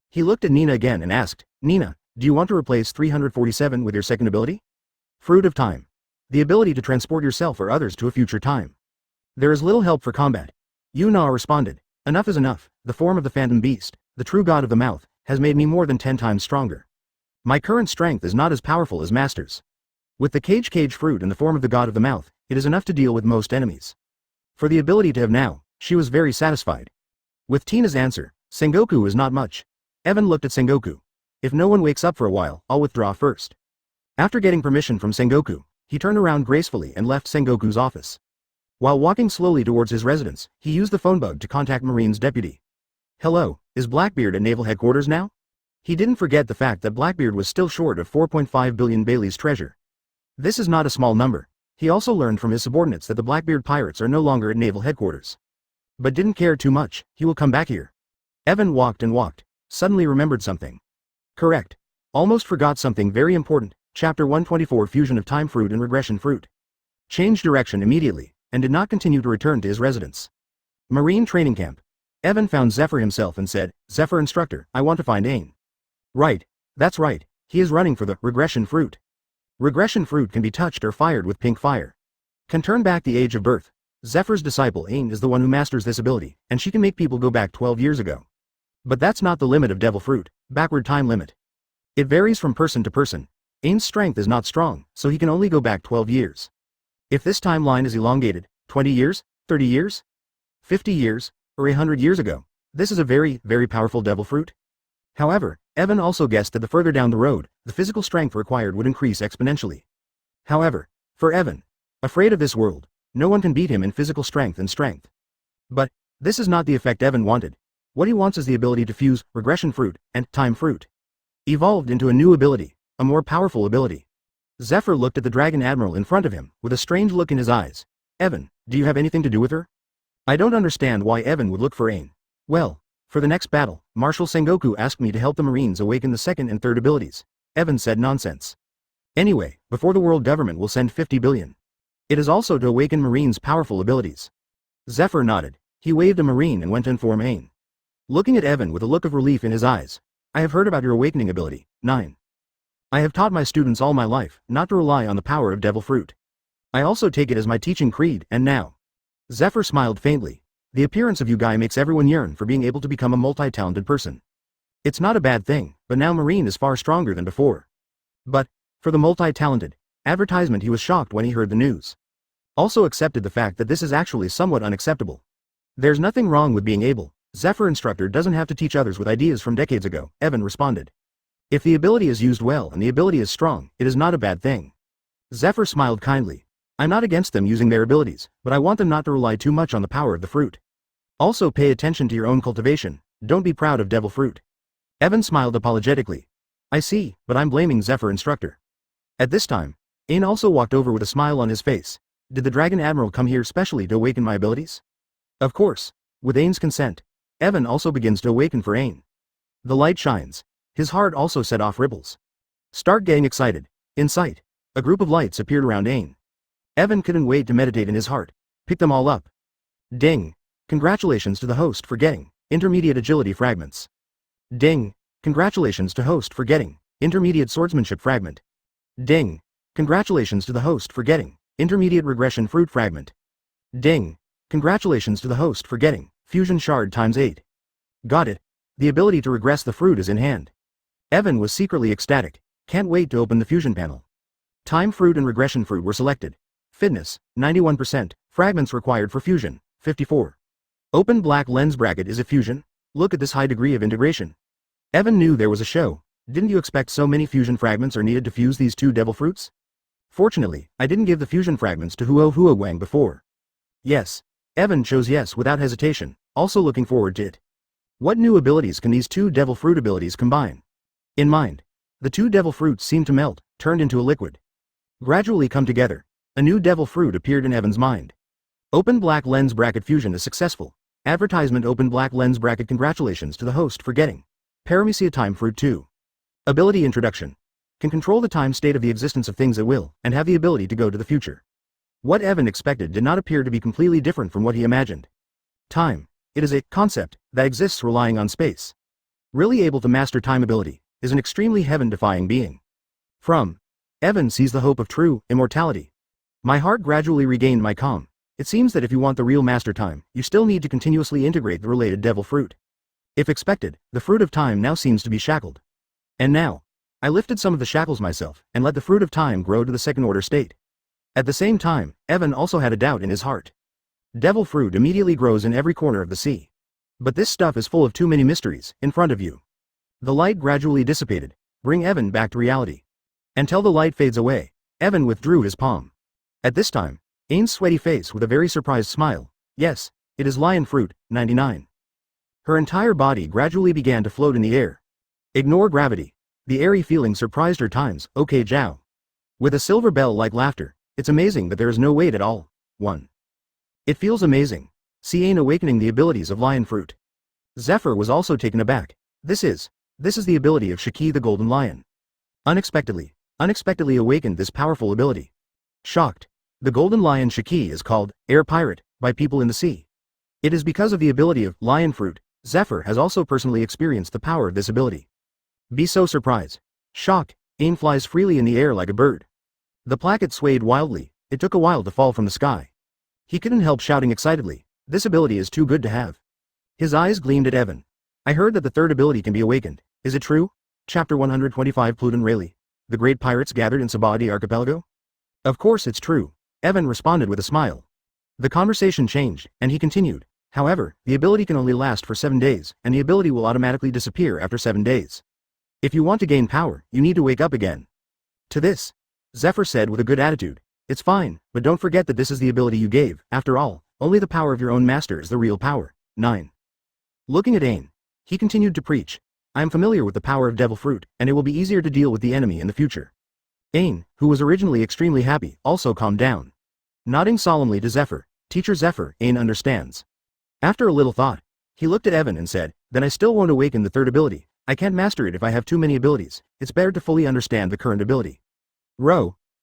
He looked at Nina again and asked, Nina, do you want to replace 347 with your second ability? Fruit of Time. The ability to transport yourself or others to a future time. There is little help for combat. Yuna responded, enough is enough, the form of the phantom beast, the true god of the mouth, has made me more than 10 times stronger. My current strength is not as powerful as Master's. With the cage fruit in the form of the god of the mouth, it is enough to deal with most enemies. For the ability to have now, she was very satisfied. With Tina's answer, Sengoku is not much. Evan looked at Sengoku. If no one wakes up for a while, I'll withdraw first. After getting permission from Sengoku, he turned around gracefully and left Sengoku's office. While walking slowly towards his residence, he used the phone bug to contact Marine's deputy. Hello, is Blackbeard at Naval Headquarters now? He didn't forget the fact that Blackbeard was still short of 4.5 billion Bailey's treasure. This is not a small number. He also learned from his subordinates that the Blackbeard pirates are no longer at Naval Headquarters. But didn't care too much, he will come back here. Evan walked and walked, suddenly remembered something. Correct. Almost forgot something very important, Chapter 124 Fusion of Time Fruit and Regression Fruit. Changed direction immediately, and did not continue to return to his residence. Marine Training Camp. Evan found Zephyr himself and said, Zephyr Instructor, I want to find Ain. Right. That's right, he is running for the Regression Fruit. Regression Fruit can be touched or fired with pink fire. Can turn back the age of birth. Zephyr's disciple Ain is the one who masters this ability, and she can make people go back 12 years ago. But that's not the limit of Devil Fruit, backward time limit. It varies from person to person. Ain's strength is not strong, so he can only go back 12 years. If this timeline is elongated, 20 years, 30 years, 50 years, or 100 years ago, This is a very, very powerful devil fruit. However, Evan also guessed that the further down the road, the physical strength required would increase exponentially. However, for Evan, afraid of this world, no one can beat him in physical strength and strength. But, this is not the effect Evan wanted. What he wants is the ability to fuse regression fruit and time fruit. Evolved into a new ability, a more powerful ability. Zephyr looked at the Dragon Admiral in front of him, with a strange look in his eyes. Evan, do you have anything to do with her? I don't understand why Evan would look for Ain. Well, for the next battle, Marshal Sengoku asked me to help the Marines awaken the second and third abilities. Evan said nonsense. Anyway, before the world government will send 50 billion. It is also to awaken Marines' powerful abilities. Zephyr nodded. He waved a Marine and went to inform Ain. Looking at Evan with a look of relief in his eyes. I have heard about your awakening ability. 9. I have taught my students all my life not to rely on the power of devil fruit. I also take it as my teaching creed, and now. Zephyr smiled faintly. The appearance of you guy makes everyone yearn for being able to become a multi-talented person. It's not a bad thing, but now Marine is far stronger than before. But, for the multi-talented advertisement, he was shocked when he heard the news. Also accepted the fact that this is actually somewhat unacceptable. There's nothing wrong with being able. Zephyr instructor doesn't have to teach others with ideas from decades ago, Evan responded. If the ability is used well and the ability is strong, it is not a bad thing. Zephyr smiled kindly. I'm not against them using their abilities, but I want them not to rely too much on the power of the fruit. Also pay attention to your own cultivation, don't be proud of devil fruit. Evan smiled apologetically. I see, but I'm blaming Zephyr instructor. At this time, Ain also walked over with a smile on his face. Did the Dragon Admiral come here specially to awaken my abilities? Of course. With Ain's consent, Evan also begins to awaken for Ain. The light shines. His heart also set off ripples. Start getting excited. In sight, a group of lights appeared around Ain. Evan couldn't wait to meditate in his heart. Pick them all up. Ding. Congratulations to the host for getting intermediate agility fragments. Ding. Congratulations to host for getting intermediate swordsmanship fragment. Ding. Congratulations to the host for getting intermediate regression fruit fragment. Ding. Congratulations to the host for getting fusion shard times 8. Got it. The ability to regress the fruit is in hand. Evan was secretly ecstatic. Can't wait to open the fusion panel. Time fruit and regression fruit were selected. Fitness, 91%, fragments required for fusion, 54. Open black lens bracket. Is it fusion? Look at this high degree of integration. Evan knew there was a show. Didn't you expect so many fusion fragments are needed to fuse these two devil fruits? Fortunately, I didn't give the fusion fragments to Huo Wang before. Yes. Evan chose yes without hesitation, also looking forward to it. What new abilities can these two devil fruit abilities combine? In mind, the two devil fruits seemed to melt, turned into a liquid. Gradually come together. A new devil fruit appeared in Evan's mind. Open black lens bracket fusion is successful. Advertisement. Open black lens bracket. Congratulations to the host for getting Paramecia time fruit 2. Ability introduction. Can control the time state of the existence of things at will, and have the ability to go to the future. What Evan expected did not appear to be completely different from what he imagined. Time. It is a concept that exists relying on space. Really able to master time ability is an extremely heaven-defying being. From Evan sees the hope of true immortality. My heart gradually regained my calm. It seems that if you want the real master time, you still need to continuously integrate the related devil fruit. If expected, the fruit of time now seems to be shackled. And now, I lifted some of the shackles myself and let the fruit of time grow to the second order state. At the same time, Evan also had a doubt in his heart. Devil fruit immediately grows in every corner of the sea. But this stuff is full of too many mysteries in front of you. The light gradually dissipated. Bring Evan back to reality. Until the light fades away, Evan withdrew his palm. At this time, Ain's sweaty face with a very surprised smile. Yes, it is lion fruit, 99. Her entire body gradually began to float in the air. Ignore gravity. The airy feeling surprised her times. Okay, Zhao. With a silver bell-like laughter, it's amazing that there is no weight at all. 1. It feels amazing. See Ain awakening the abilities of lion fruit. Zephyr was also taken aback. This is the ability of Shiki the Golden Lion. Unexpectedly awakened this powerful ability. Shocked. The Golden Lion Shiki is called Air Pirate by people in the sea. It is because of the ability of lion fruit. Zephyr has also personally experienced the power of this ability. Be so surprised. Shocked, Ain flies freely in the air like a bird. The placket swayed wildly. It took a while to fall from the sky. He couldn't help shouting excitedly. This ability is too good to have. His eyes gleamed at Evan. I heard that the third ability can be awakened. Is it true? Chapter 125. Pluton Rayleigh. The great pirates gathered in Sabadi Archipelago? Of course it's true. Evan responded with a smile. The conversation changed, and he continued. However, the ability can only last for 7 days, and the ability will automatically disappear after 7 days. If you want to gain power, you need to wake up again. To this, Zephyr said with a good attitude, "It's fine, but don't forget that this is the ability you gave. After all, only the power of your own master is the real power." 9. Looking at Ain, he continued to preach, "I am familiar with the power of devil fruit, and it will be easier to deal with the enemy in the future." Ain, who was originally extremely happy, also calmed down. Nodding solemnly to Zephyr, "Teacher Zephyr, Ain understands." After a little thought, he looked at Evan and said, "Then I still won't awaken the third ability. I can't master it if I have too many abilities. It's better to fully understand the current ability."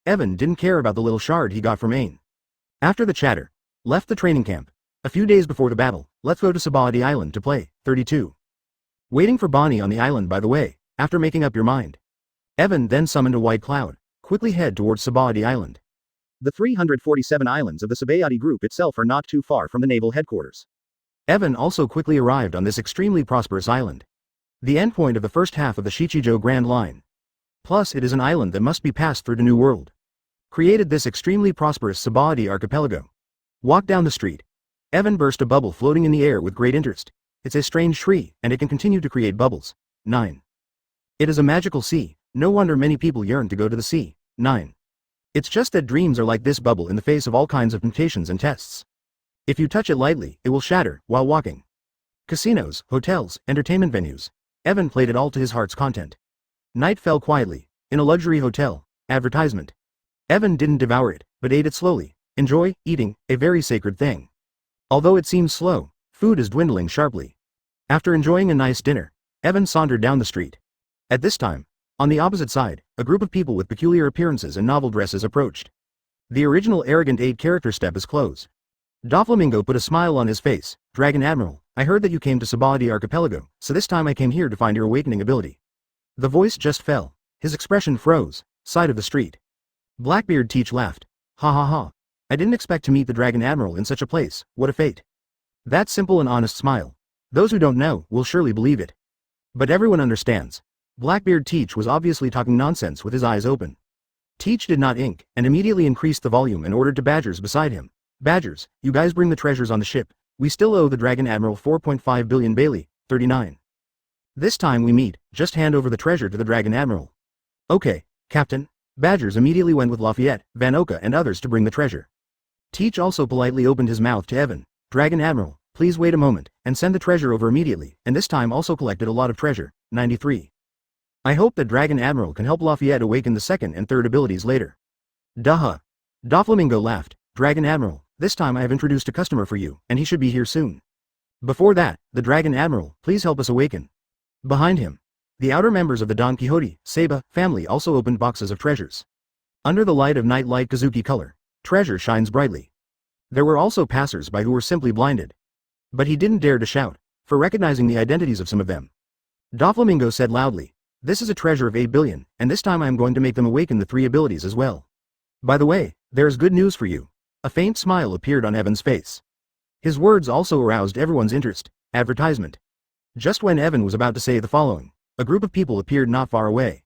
Evan didn't care about the little shard he got from Ain. After the chatter, left the training camp. A few days before the battle, let's go to Sabahadi Island to play. 32. Waiting for Bonnie on the island by the way, after making up your mind. Evan then summoned a white cloud, quickly head towards Sabahadi Island. The 347 islands of the Sabahadi group itself are not too far from the naval headquarters. Evan also quickly arrived on this extremely prosperous island. The endpoint of the first half of the Shichijo Grand Line. Plus it is an island that must be passed through the New World. Created this extremely prosperous Sabahadi archipelago. Walk down the street. Evan burst a bubble floating in the air with great interest. It's a strange tree, and it can continue to create bubbles. 9. It is a magical sea, no wonder many people yearn to go to the sea. 9. It's just that dreams are like this bubble in the face of all kinds of temptations and tests. If you touch it lightly, it will shatter while walking. Casinos, hotels, entertainment venues. Evan played it all to his heart's content. Night fell quietly. In a luxury hotel. Advertisement. Evan didn't devour it, but ate it slowly. Enjoy, eating, a very sacred thing. Although it seems slow, food is dwindling sharply. After enjoying a nice dinner, Evan sauntered down the street. At this time, on the opposite side, a group of people with peculiar appearances and novel dresses approached. The original arrogant 8-character step is closed. Doflamingo put a smile on his face. "Dragon Admiral, I heard that you came to Sabahadi Archipelago, so this time I came here to find your awakening ability." The voice just fell. His expression froze. Side of the street. Blackbeard Teach laughed. "Ha ha ha. I didn't expect to meet the Dragon Admiral in such a place, what a fate." That simple and honest smile. Those who don't know will surely believe it. But everyone understands. Blackbeard Teach was obviously talking nonsense with his eyes open. Teach did not ink, and immediately increased the volume and ordered to Badgers beside him. "Badgers, you guys bring the treasures on the ship. We still owe the Dragon Admiral 4.5 billion Bailey, 39. This time we meet, just hand over the treasure to the Dragon Admiral." "Okay, Captain." Badgers immediately went with Lafayette, Van Oka and others to bring the treasure. Teach also politely opened his mouth to Evan. "Dragon Admiral, please wait a moment, and send the treasure over immediately," and this time also collected a lot of treasure, 93. "I hope that Dragon Admiral can help Lafayette awaken the second and third abilities later." "Duh. Doflamingo laughed. "Dragon Admiral, this time I have introduced a customer for you, and he should be here soon. Before that, the Dragon Admiral, please help us awaken." Behind him, the outer members of the Donquixote, Seiba, family also opened boxes of treasures. Under the light of night light Kazuki color, treasure shines brightly. There were also passers-by who were simply blinded. But he didn't dare to shout, for recognizing the identities of some of them. Doflamingo said loudly, "This is a treasure of 8 billion, and this time I am going to make them awaken the 3 abilities as well. By the way, there is good news for you." A faint smile appeared on Evan's face. His words also aroused everyone's interest. Advertisement. Just when Evan was about to say the following, a group of people appeared not far away.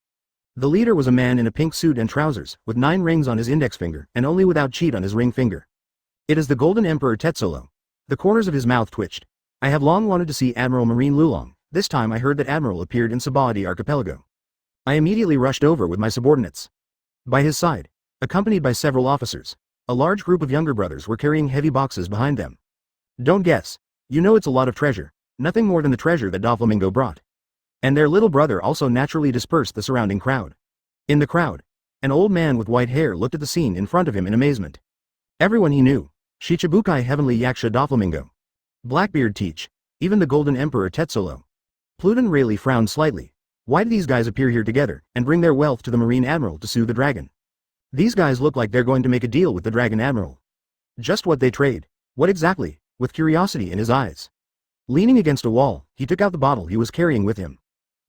The leader was a man in a pink suit and trousers, with 9 rings on his index finger, and only without cheat on his ring finger. It is the Golden Emperor Tetsolo. The corners of his mouth twitched. "I have long wanted to see Admiral Marine Lulong. This time I heard that Admiral appeared in Sabahadi Archipelago. I immediately rushed over with my subordinates." By his side, accompanied by several officers, a large group of younger brothers were carrying heavy boxes behind them. "Don't guess. You know it's a lot of treasure. Nothing more than the treasure that Doflamingo brought." And their little brother also naturally dispersed the surrounding crowd. In the crowd, an old man with white hair looked at the scene in front of him in amazement. Everyone he knew. Shichibukai Heavenly Yaksha Doflamingo. Blackbeard Teach. Even the Golden Emperor Tetsolo. Pluton Rayleigh frowned slightly. Why do these guys appear here together, and bring their wealth to the Marine Admiral to sue the dragon? These guys look like they're going to make a deal with the Dragon Admiral. Just what they trade. What exactly? With curiosity in his eyes. Leaning against a wall, he took out the bottle he was carrying with him.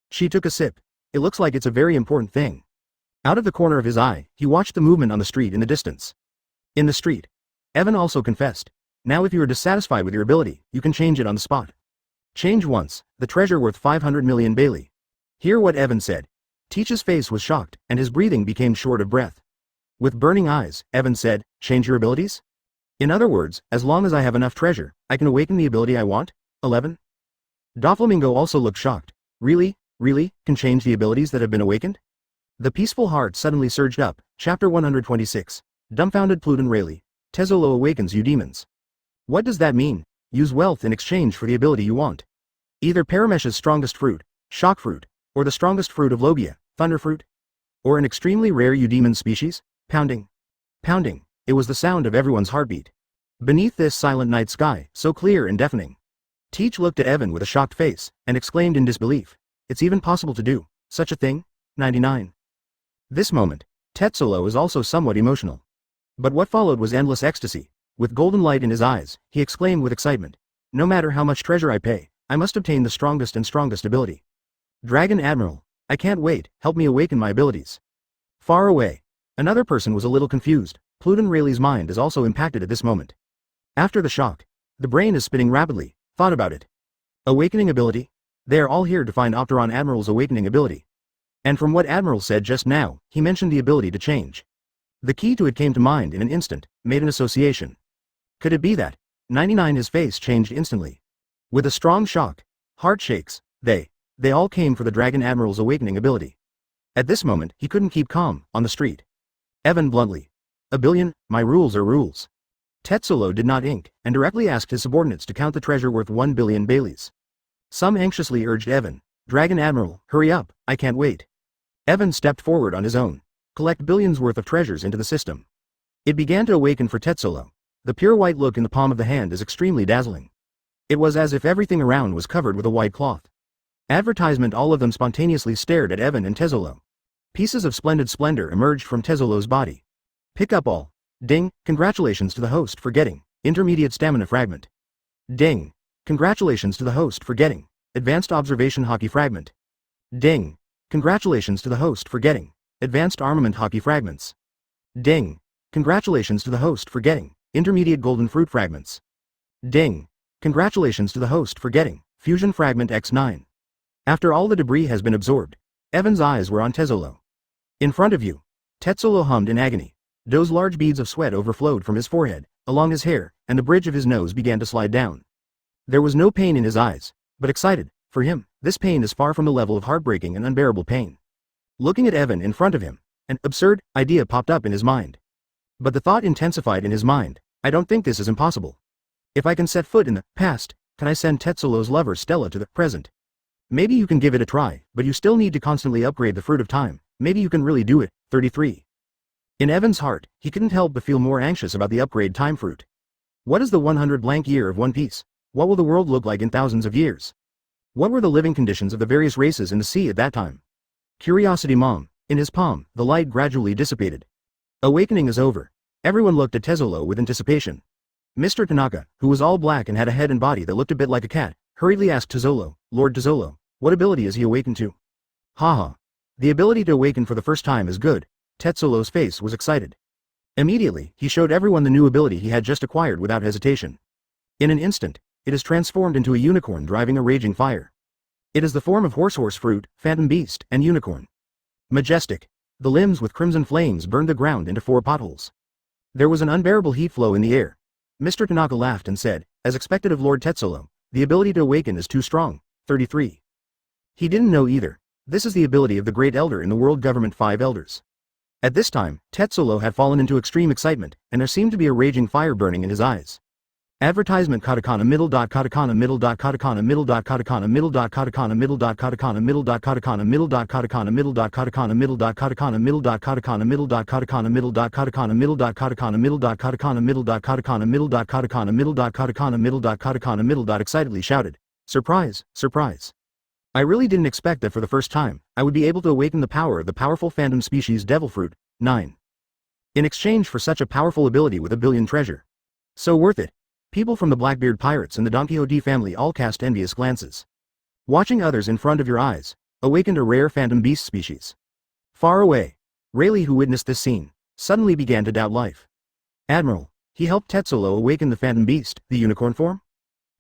She took a sip. It looks like it's a very important thing. Out of the corner of his eye, he watched the movement on the street in the distance. In the street, Evan also confessed. "Now if you are dissatisfied with your ability, you can change it on the spot. Change once, the treasure worth 500 million Bailey." Hear what Evan said. Teach's face was shocked, and his breathing became short of breath. With burning eyes, Evan said, "Change your abilities?" In other words, as long as I have enough treasure, I can awaken the ability I want? 11. Doflamingo also looked shocked. Really? Really? Can change the abilities that have been awakened? The peaceful heart suddenly surged up. Chapter 126. Dumbfounded Pluton Rayleigh. Tezzolo awakens you demons. What does that mean? Use wealth in exchange for the ability you want. Either Paramesh's strongest fruit, shock fruit, or the strongest fruit of Logia, thunder fruit? Or an extremely rare Eudemon species? Pounding. Pounding. It was the sound of everyone's heartbeat. Beneath this silent night sky, so clear and deafening. Teach looked at Evan with a shocked face, and exclaimed in disbelief. It's even possible to do such a thing? 99. This moment, Tetzolo is also somewhat emotional. But what followed was endless ecstasy. With golden light in his eyes, he exclaimed with excitement. No matter how much treasure I pay, I must obtain the strongest and strongest ability. Dragon Admiral, I can't wait, help me awaken my abilities. Far away. Another person was a little confused. Pluton Rayleigh's mind is also impacted at this moment. After the shock, the brain is spinning rapidly. Thought about it. Awakening ability? They are all here to find Opteron Admiral's awakening ability. And from what Admiral said just now, he mentioned the ability to change. The key to it came to mind in an instant, made an association. Could it be that? 99 his face changed instantly. With a strong shock, heart shakes, they all came for the Dragon Admiral's awakening ability. At this moment, he couldn't keep calm, on the street. Evan bluntly. A billion, my rules are rules. Tetzolo did not ink, and directly asked his subordinates to count the treasure worth 1 billion Baileys. Some anxiously urged Evan, Dragon Admiral, hurry up, I can't wait. Evan stepped forward on his own. Collect billions worth of treasures into the system. It began to awaken for Tetzolo. The pure white look in the palm of the hand is extremely dazzling. It was as if everything around was covered with a white cloth. Advertisement all of them spontaneously stared at Evan and Tetzolo. Pieces of splendid splendor emerged from Tetzolo's body. Pick up all. Ding, congratulations to the host for getting intermediate stamina fragment. Ding, congratulations to the host for getting advanced observation hockey fragment. Ding, congratulations to the host for getting advanced armament hockey fragments. Ding, congratulations to the host for getting intermediate golden fruit fragments. Ding, congratulations to the host for getting fusion fragment X9. After all the debris has been absorbed, Evan's eyes were on Tetzolo. In front of you. Tetzolo hummed in agony. Those large beads of sweat overflowed from his forehead, along his hair, and the bridge of his nose began to slide down. There was no pain in his eyes, but excited. For him, this pain is far from the level of heartbreaking and unbearable pain. Looking at Evan in front of him, an absurd idea popped up in his mind. But the thought intensified in his mind. I don't think this is impossible. If I can set foot in the past, can I send Tetzolo's lover Stella to the present? Maybe you can give it a try, but you still need to constantly upgrade the fruit of time. Maybe you can really do it. 33. In Evan's heart, he couldn't help but feel more anxious about the upgrade time fruit. What is the 100 blank year of One Piece? What will the world look like in thousands of years? What were the living conditions of the various races in the sea at that time? Curiosity Mom. In his palm, the light gradually dissipated. Awakening is over. Everyone looked at Tetzolo with anticipation. Mr. Tanaka, who was all black and had a head and body that looked a bit like a cat, hurriedly asked Tetzolo, Lord Tetzolo, what ability is he awakened to? Haha. The ability to awaken for the first time is good. Tetzolo's face was excited. Immediately, he showed everyone the new ability he had just acquired without hesitation. In an instant, it is transformed into a unicorn driving a raging fire. It is the form of horse fruit, phantom beast, and unicorn. Majestic. The limbs with crimson flames burned the ground into 4 potholes. There was an unbearable heat flow in the air. Mr. Tanaka laughed and said, as expected of Lord Tetzolo, the ability to awaken is too strong. 33. He didn't know either. This is the ability of the Great Elder in the World Government 5 Elders. At this time, Tetzolo had fallen into extreme excitement, and there seemed to be a raging fire burning in his eyes. Advertisement katakana middle dot katakana middle dot katakana middle dot katakana middle dot katakana middle dot katakana middle dot katakana middle dot katakana middle dot katakana middle dot katakana middle dot katakana middle dot katakana middle dot katakana middle dot katakana middle dot katakana middle dot katakana middle dot katakana middle dot katakana middle dot katakana middle dot excitedly shouted. Surprise, surprise. I really didn't expect that for the first time, I would be able to awaken the power of the powerful phantom species Devil Fruit. 9. In exchange for such a powerful ability with a billion treasure. So worth it. People from the Blackbeard pirates and the Donquixote family all cast envious glances. Watching others in front of your eyes, awakened a rare phantom beast species. Far away, Rayleigh, who witnessed this scene, suddenly began to doubt life. Admiral, he helped Tetzolo awaken the phantom beast, the unicorn form?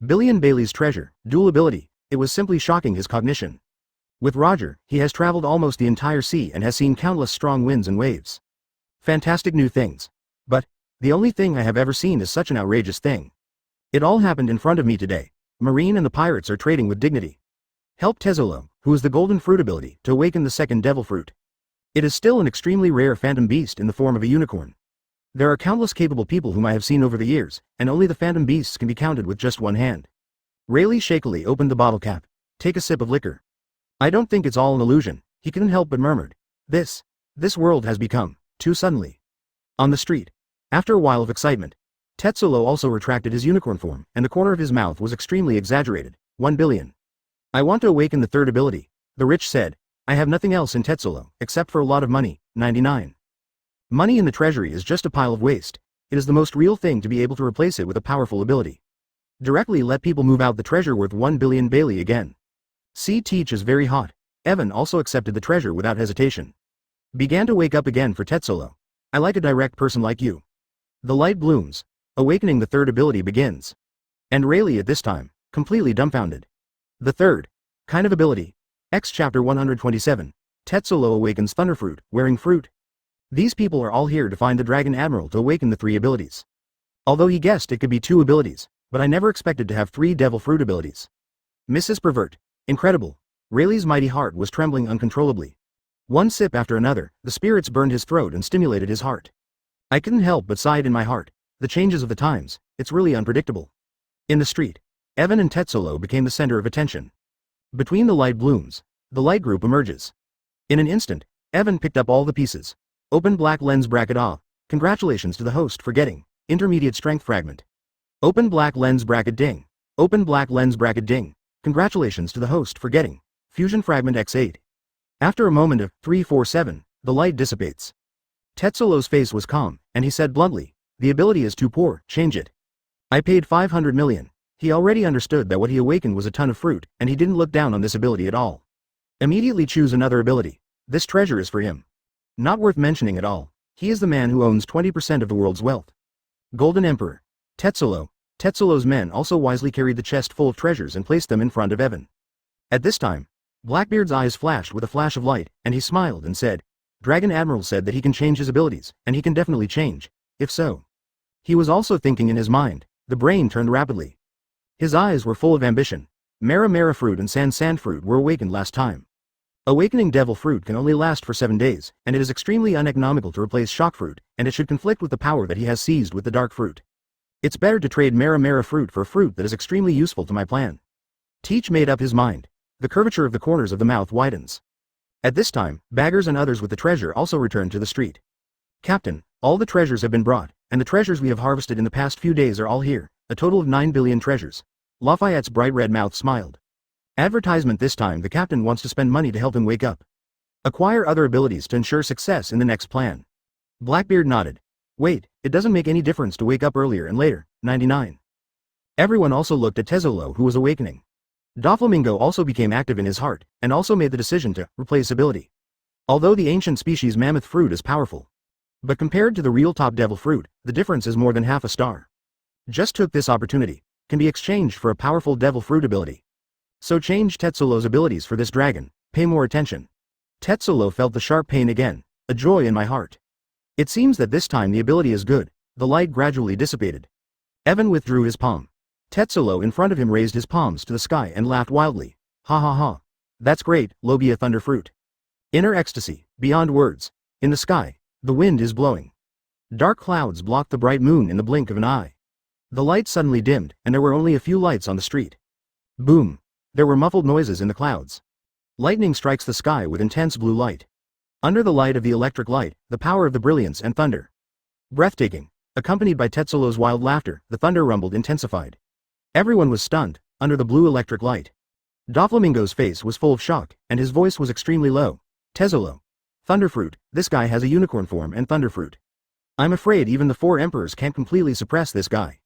Billion Bailey's treasure, dual ability. It was simply shocking his cognition. With Roger, he has traveled almost the entire sea and has seen countless strong winds and waves. Fantastic new things. But The only thing I have ever seen is such an outrageous thing. It all happened in front of me today. Marine and the pirates are trading with dignity. Help Tezzolo, who is the golden fruit ability, to awaken the second devil fruit. It is still an extremely rare phantom beast in the form of a unicorn. There are countless capable people whom I have seen over the years, and only the phantom beasts can be counted with just one hand. Rayleigh shakily opened the bottle cap. Take a sip of liquor. I don't think it's all an illusion, he couldn't help but murmured. This world has become, too suddenly. On the street, after a while of excitement, Tezzolo also retracted his unicorn form, and the corner of his mouth was extremely exaggerated. 1 billion. I want to awaken the third ability, the rich said. I have nothing else in Tezzolo, except for a lot of money. 99. Money in the treasury is just a pile of waste. It is the most real thing to be able to replace it with a powerful ability. Directly let people move out the treasure worth 1 billion Bailey again. See Teach is very hot. Evan also accepted the treasure without hesitation. Began to wake up again for Tezzolo. I like a direct person like you. The light blooms. Awakening the third ability begins. And Rayleigh at this time, completely dumbfounded. The third kind of ability. X chapter 127. Tezzolo awakens Thunderfruit, wearing fruit. These people are all here to find the Dragon Admiral to awaken the 3 abilities. Although he guessed it could be 2 abilities, but I never expected to have 3 devil fruit abilities. Mrs. Pervert. Incredible. Rayleigh's mighty heart was trembling uncontrollably. One sip after another, the spirits burned his throat and stimulated his heart. I couldn't help but sigh in my heart. The changes of the times, it's really unpredictable. In the street, Evan and Tezzolo became the center of attention. Between the light blooms, the light group emerges. In an instant, Evan picked up all the pieces. Open black lens bracket off. Congratulations to the host for getting intermediate strength fragment. Open black lens bracket ding. Open black lens bracket ding. Congratulations to the host for getting fusion fragment X8. After a moment of 347, the light dissipates. Tezzolo's face was calm, and he said bluntly, the ability is too poor, change it. I paid 500 million. He already understood that what he awakened was a ton of fruit, and he didn't look down on this ability at all. Immediately choose another ability. This treasure is for him. Not worth mentioning at all. He is the man who owns 20% of the world's wealth. Golden Emperor. Tezzolo's men also wisely carried the chest full of treasures and placed them in front of Evan. At this time, Blackbeard's eyes flashed with a flash of light, and he smiled and said, Dragon Admiral said that he can change his abilities, and he can definitely change, if so. He was also thinking in his mind. The brain turned rapidly. His eyes were full of ambition. Mara fruit and sand fruit were awakened last time. Awakening devil fruit can only last for 7 days, and it is extremely uneconomical to replace shock fruit, and it should conflict with the power that he has seized with the dark fruit. It's better to trade Mara fruit for a fruit that is extremely useful to my plan. Teach made up his mind. The curvature of the corners of the mouth widens. At this time, baggers and others with the treasure also returned to the street. Captain, all the treasures have been brought, and the treasures we have harvested in the past few days are all here, a total of 9 billion treasures. Lafayette's bright red mouth smiled. Advertisement this time the captain wants to spend money to help him wake up. Acquire other abilities to ensure success in the next plan. Blackbeard nodded. Wait, it doesn't make any difference to wake up earlier and later. 99. Everyone also looked at Tezzolo, who was awakening. Doflamingo also became active in his heart, and also made the decision to replace ability. Although the ancient species mammoth fruit is powerful, but compared to the real top devil fruit, the difference is more than half a star. Just took this opportunity, can be exchanged for a powerful devil fruit ability. So change Tezzolo's abilities for this dragon, pay more attention. Tezzolo felt the sharp pain again, a joy in my heart. It seems that this time the ability is good, the light gradually dissipated. Evan withdrew his palm. Tezzolo in front of him raised his palms to the sky and laughed wildly. Ha ha ha. That's great, Logia Thunder Fruit. Inner ecstasy, beyond words. In the sky, the wind is blowing. Dark clouds blocked the bright moon in the blink of an eye. The light suddenly dimmed, and there were only a few lights on the street. Boom. There were muffled noises in the clouds. Lightning strikes the sky with intense blue light. Under the light of the electric light, the power of the brilliance and thunder. Breathtaking. Accompanied by Tezzolo's wild laughter, the thunder rumbled intensified. Everyone was stunned, under the blue electric light. Doflamingo's face was full of shock, and his voice was extremely low. Tezzolo. Thunderfruit, this guy has a unicorn form and Thunderfruit. I'm afraid even the 4 emperors can't completely suppress this guy.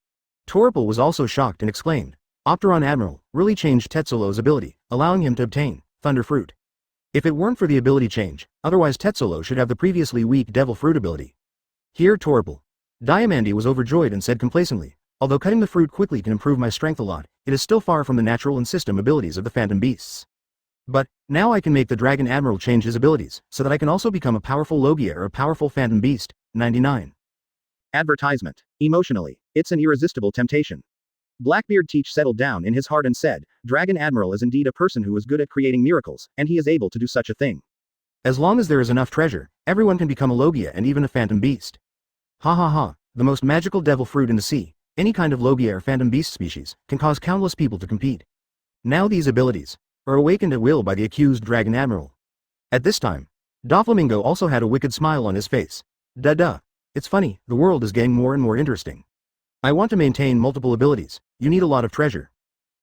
Toripal was also shocked and exclaimed, Opteron Admiral, really changed Tezzolo's ability, allowing him to obtain Thunderfruit. If it weren't for the ability change, otherwise Tezzolo should have the previously weak Devil Fruit ability. Here Toripal. Diamandi was overjoyed and said complacently, although cutting the fruit quickly can improve my strength a lot, it is still far from the natural and system abilities of the Phantom Beasts. But, now I can make the Dragon Admiral change his abilities, so that I can also become a powerful Logia or a powerful Phantom Beast. 99. Advertisement. Emotionally, it's an irresistible temptation. Blackbeard Teach settled down in his heart and said, Dragon Admiral is indeed a person who is good at creating miracles, and he is able to do such a thing. As long as there is enough treasure, everyone can become a Logia and even a phantom beast. Ha ha ha, the most magical devil fruit in the sea, any kind of Logia or phantom beast species, can cause countless people to compete. Now these abilities are awakened at will by the accused Dragon Admiral. At this time, Doflamingo also had a wicked smile on his face. Duh. It's funny, the world is getting more and more interesting. I want to maintain multiple abilities, you need a lot of treasure.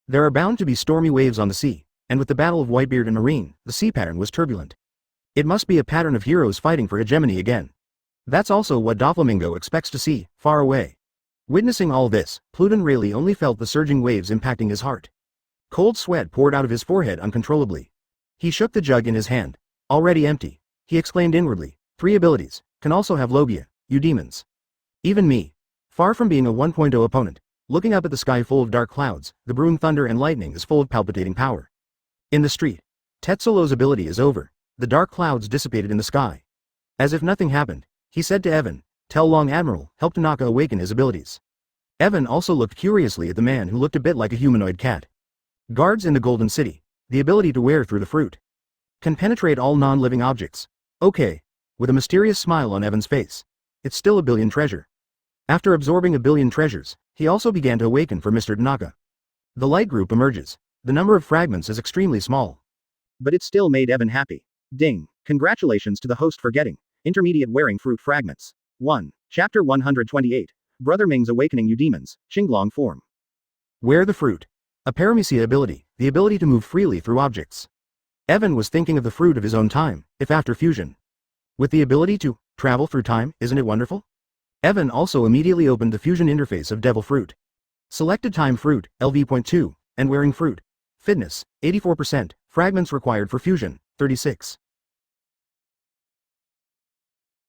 There are bound to be stormy waves on the sea, and with the battle of Whitebeard and Marine, the sea pattern was turbulent. It must be a pattern of heroes fighting for hegemony again. That's also what Doflamingo expects to see, far away. Witnessing all this, Pluton really only felt the surging waves impacting his heart. Cold sweat poured out of his forehead uncontrollably. He shook the jug in his hand. Already empty. He exclaimed inwardly, 3 abilities, can also have Logia, you demons. Even me. Far from being a 1.0 opponent, looking up at the sky full of dark clouds, the brewing thunder and lightning is full of palpitating power. In the street, Tetsulo's ability is over, the dark clouds dissipated in the sky. As if nothing happened, he said to Evan, tell Long Admiral, help Tanaka awaken his abilities. Evan also looked curiously at the man who looked a bit like a humanoid cat. Guards in the Golden City, the ability to wear through the fruit. Can penetrate all non-living objects. Okay. With a mysterious smile on Evan's face. It's still a billion treasure. After absorbing a billion treasures, he also began to awaken for Mr. Tanaka. The light group emerges. The number of fragments is extremely small. But it still made Evan happy. Ding. Congratulations to the host for getting intermediate wearing fruit fragments. 1. Chapter 128. Brother Ming's Awakening You Demons, Xinglong Form. Wear the fruit. A paramecia ability, the ability to move freely through objects. Evan was thinking of the fruit of his own time, if after fusion. With the ability to travel through time, isn't it wonderful? Evan also immediately opened the fusion interface of Devil Fruit. Selected Time Fruit, LV.2, and Wearing Fruit. Fitness, 84%, fragments required for fusion, 36.